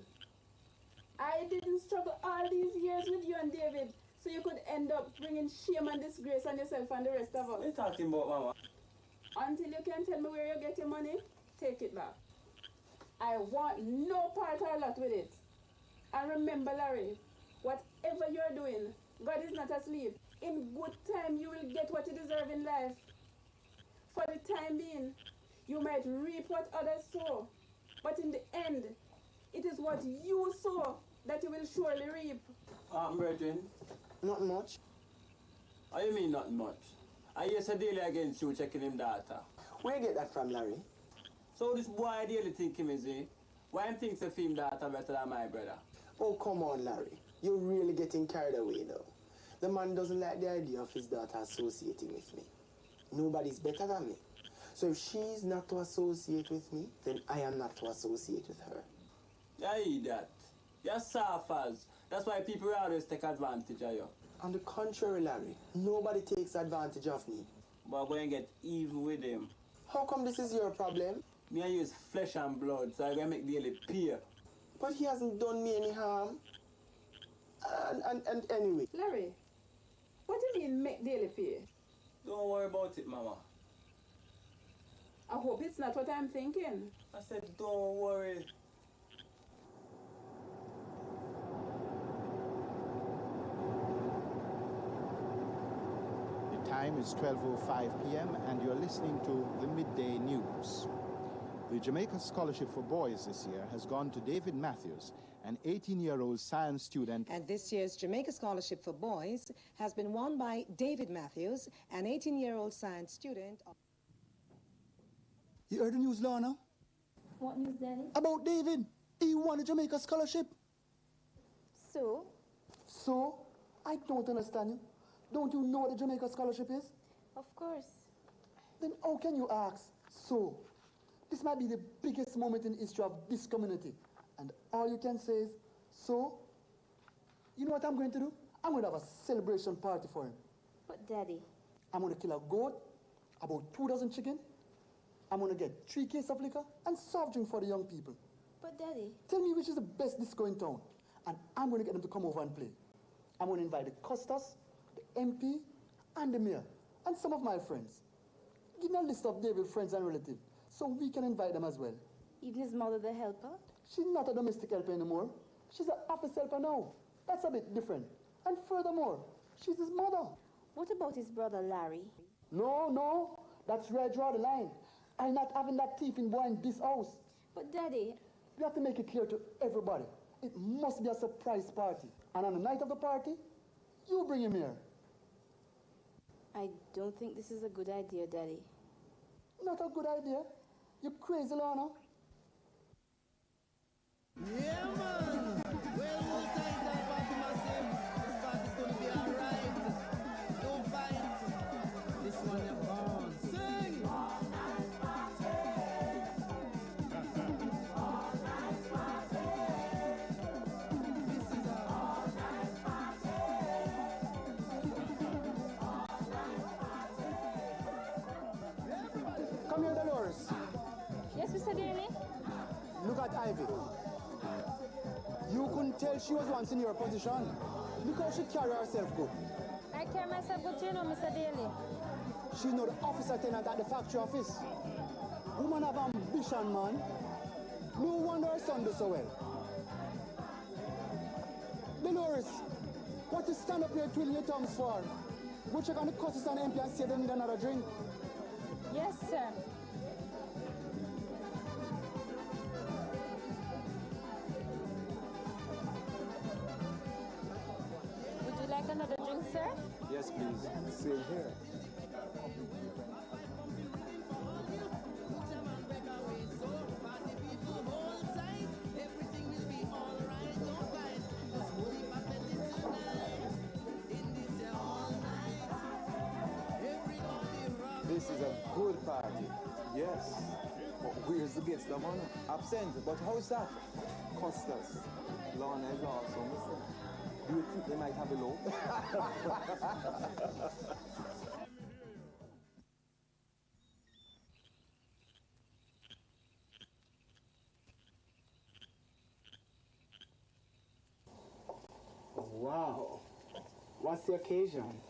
I didn't struggle all these years with you and David, so you could end up bringing shame and disgrace on yourself and the rest of us. What are you talking about, Mama? Until you can tell me where you get your money, take it back. I want no part or lot with it. And remember, Larry, whatever you're doing, God is not asleep. In good time, you will get what you deserve in life. For the time being, you might reap what others sow, but in the end, it is what you sow that you will surely reap. Brethren, Not much. how you mean not much? I hear daily against you checking him data. Where you get that from, Larry? So this boy daily think him is he? Why him thinks the film data better than my brother? Oh, come on, Larry. You're really getting carried away now. The man doesn't like the idea of his daughter associating with me. Nobody's better than me. So if she's not to associate with me, then I am not to associate with her. Yeah, that. You're soft as. That's why people always take advantage of you. On the contrary, Larry, nobody takes advantage of me. But go and get even with him. How come this is your problem? Me and you is flesh and blood, so I'm going to make daily pay. But he hasn't done me any harm. And anyway. Larry, what do you mean make daily pay? Don't worry about it, Mama. I hope it's not what I'm thinking. I said don't worry. The time is 12:05 p.m. and you're listening to the Midday News. The Jamaica Scholarship for Boys this year has gone to David Matthews, an 18-year-old science student. And this year's Jamaica Scholarship for Boys has been won by David Matthews, an 18-year-old science student. You heard the news, Lana? What news, Daddy? About David. He won a Jamaica Scholarship. So? So? I don't understand you. Don't you know what a Jamaica Scholarship is? Of course. Then how can you ask? So? This might be the biggest moment in the history of this community. And all you can say is, so? You know what I'm going to do? I'm going to have a celebration party for him. But, Daddy? I'm going to kill a goat, about 2 dozen chicken. I'm going to get 3 cases of liquor and soft drink for the young people. But, Daddy? Tell me which is the best disco in town. And I'm going to get them to come over and play. I'm going to invite the Costas, the MP, and the mayor, and some of my friends. Give me a list of David's friends and relatives, so we can invite them as well. Even his mother, the helper? She's not a domestic helper anymore. She's an office helper now. That's a bit different. And furthermore, she's his mother. What about his brother, Larry? No. That's where I draw the line. I'm not having that thieving boy in this house. But, Daddy... You have to make it clear to everybody. It must be a surprise party. And on the night of the party, you bring him here. I don't think this is a good idea, Daddy. Not a good idea. You crazy, Lana. Yeah, man. Well, hold tight now, party massive. This party's gonna be alright. Don't fight. This one you're born. Sing! All night party. All night party. This is a all night party. All night party. Come here, Dolores. Yes, Mr. Daly? Look at Ivy. You couldn't tell she was once in your position. Look how she carry herself good. I carry myself good, you know, Mr. Daly. She's not the office attendant at the factory office. Woman have ambition, man. No wonder her son does so well. Dolores, what you stand up here twiddling your thumbs for? Go check on the Costas and MP and see if they need another drink. Yes, sir. Would you like another drink, sir? Yes, please. Same here. This is a good party. Yes. But where's the guest of honor? Absent. But how's that? Costas. Lorna is also missing. Do you think they might have a low? Wow. What's the occasion?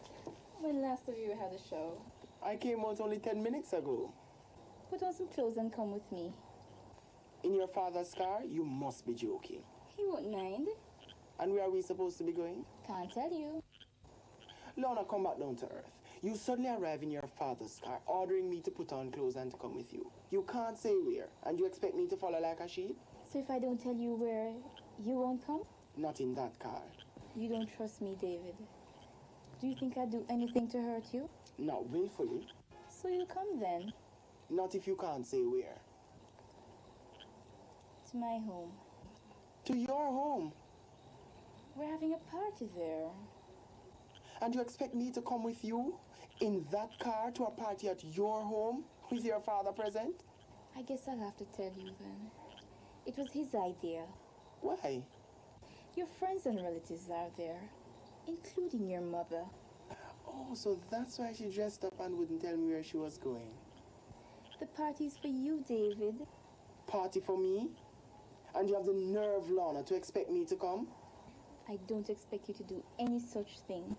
When last of you had a show? I came out only 10 minutes ago. Put on some clothes and come with me. In your father's car? You must be joking. He won't mind. And where are we supposed to be going? Can't tell you. Lorna, come back down to earth. You suddenly arrive in your father's car, ordering me to put on clothes and to come with you. You can't say where, and you expect me to follow like a sheep? So if I don't tell you where, you won't come? Not in that car. You don't trust me, David. Do you think I'd do anything to hurt you? Not willfully. So you come then? Not if you can't say where. To my home. To your home? We're having a party there. And you expect me to come with you? In that car to a party at your home? With your father present? I guess I'll have to tell you then. It was his idea. Why? Your friends and relatives are there, including your mother. Oh, so that's why she dressed up and wouldn't tell me where she was going. The party's for you, David. Party for me? And you have the nerve, Lorna, to expect me to come? I don't expect you to do any such thing.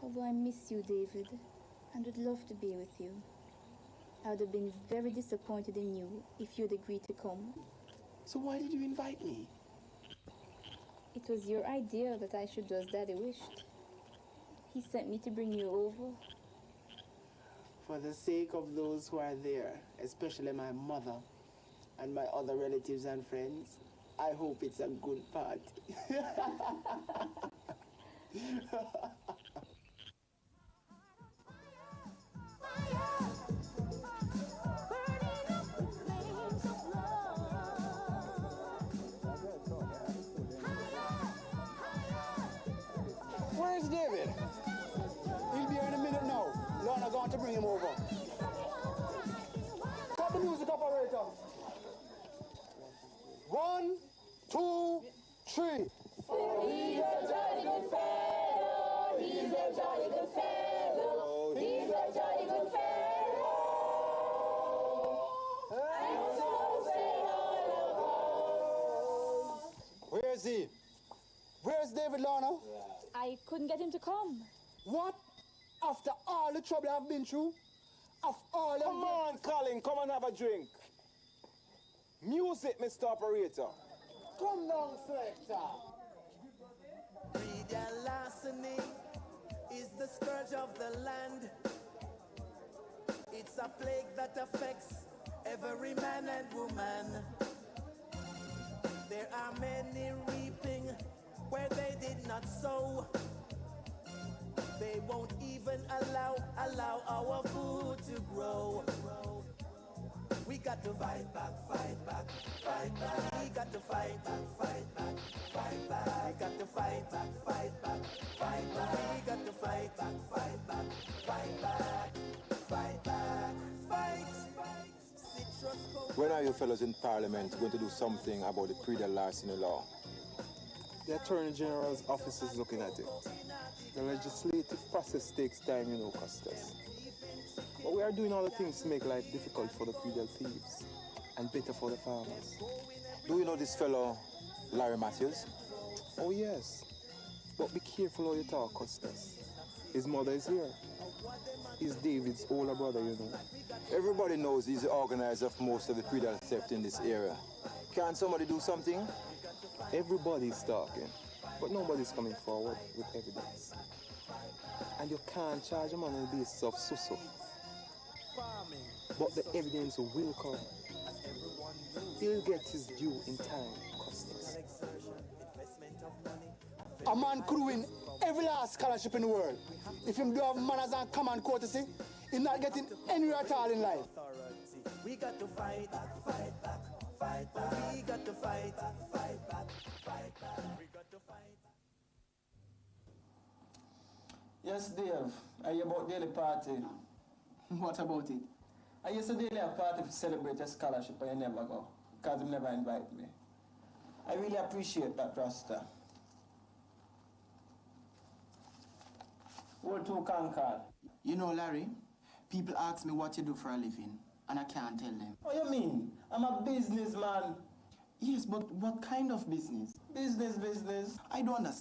Although I miss you, David, and would love to be with you. I would have been very disappointed in you if you'd agreed to come. So why did you invite me? It was your idea that I should do as Daddy wished. He sent me to bring you over. For the sake of those who are there, especially my mother and my other relatives and friends, I hope it's a good party. Where's David? He'll be here in a minute now. Lorna going to bring him over. Stop the music, operator. 1, 2, 3. Oh, he's a jolly good fellow. He's a jolly good fellow. He's a jolly good fellow. And so say all of us. Where is he? Where's David, Lorna? I couldn't get him to come. What? After all the trouble I've been through? After all the... Come on, Colin, come and have a drink. Music, Mr. Operator. Come down, Selector. Breeder larceny is the scourge of the land. It's a plague that affects every man and woman. There are many reaping where they did not sow. They won't even allow our food to grow. We got to fight back, fight back, fight back. We got to fight back, fight back, fight back. We got to fight back, fight back, fight back. We got to fight back, fight back, fight back, fight back, fight. When are you fellows in Parliament going to do something about the creedal larceny law? The Attorney General's office is looking at it. The legislative process takes time, you know, Costas. But we are doing all the things to make life difficult for the creedal thieves and better for the farmers. Do you know this fellow, Larry Matthews? Oh, yes. But be careful how you talk, Costas. His mother is here. He's David's older brother, you know. Everybody knows he's the organizer of most of the creedal theft in this area. Can't somebody do something? Everybody's talking, but nobody's coming forward with evidence. And you can't charge a man on the basis of suso. But the evidence will come. He'll get his due in time, Costas. A man could win every last scholarship in the world. If him do have manners and common courtesy, he's not getting anywhere at all in life. We got to fight back, fight back, fight back. We got to fight back, fight back, fight back. We got to fight back. Yes, Dave. Are you about daily party? What about it? I used to daily have party to celebrate a scholarship, but you never go, because you never invite me. I really appreciate that, Rasta. World 2 Concord. You know, Larry, people ask me what you do for a living, and I can't tell them. What you mean? I'm a businessman. Yes, but what kind of business? Business. I don't understand.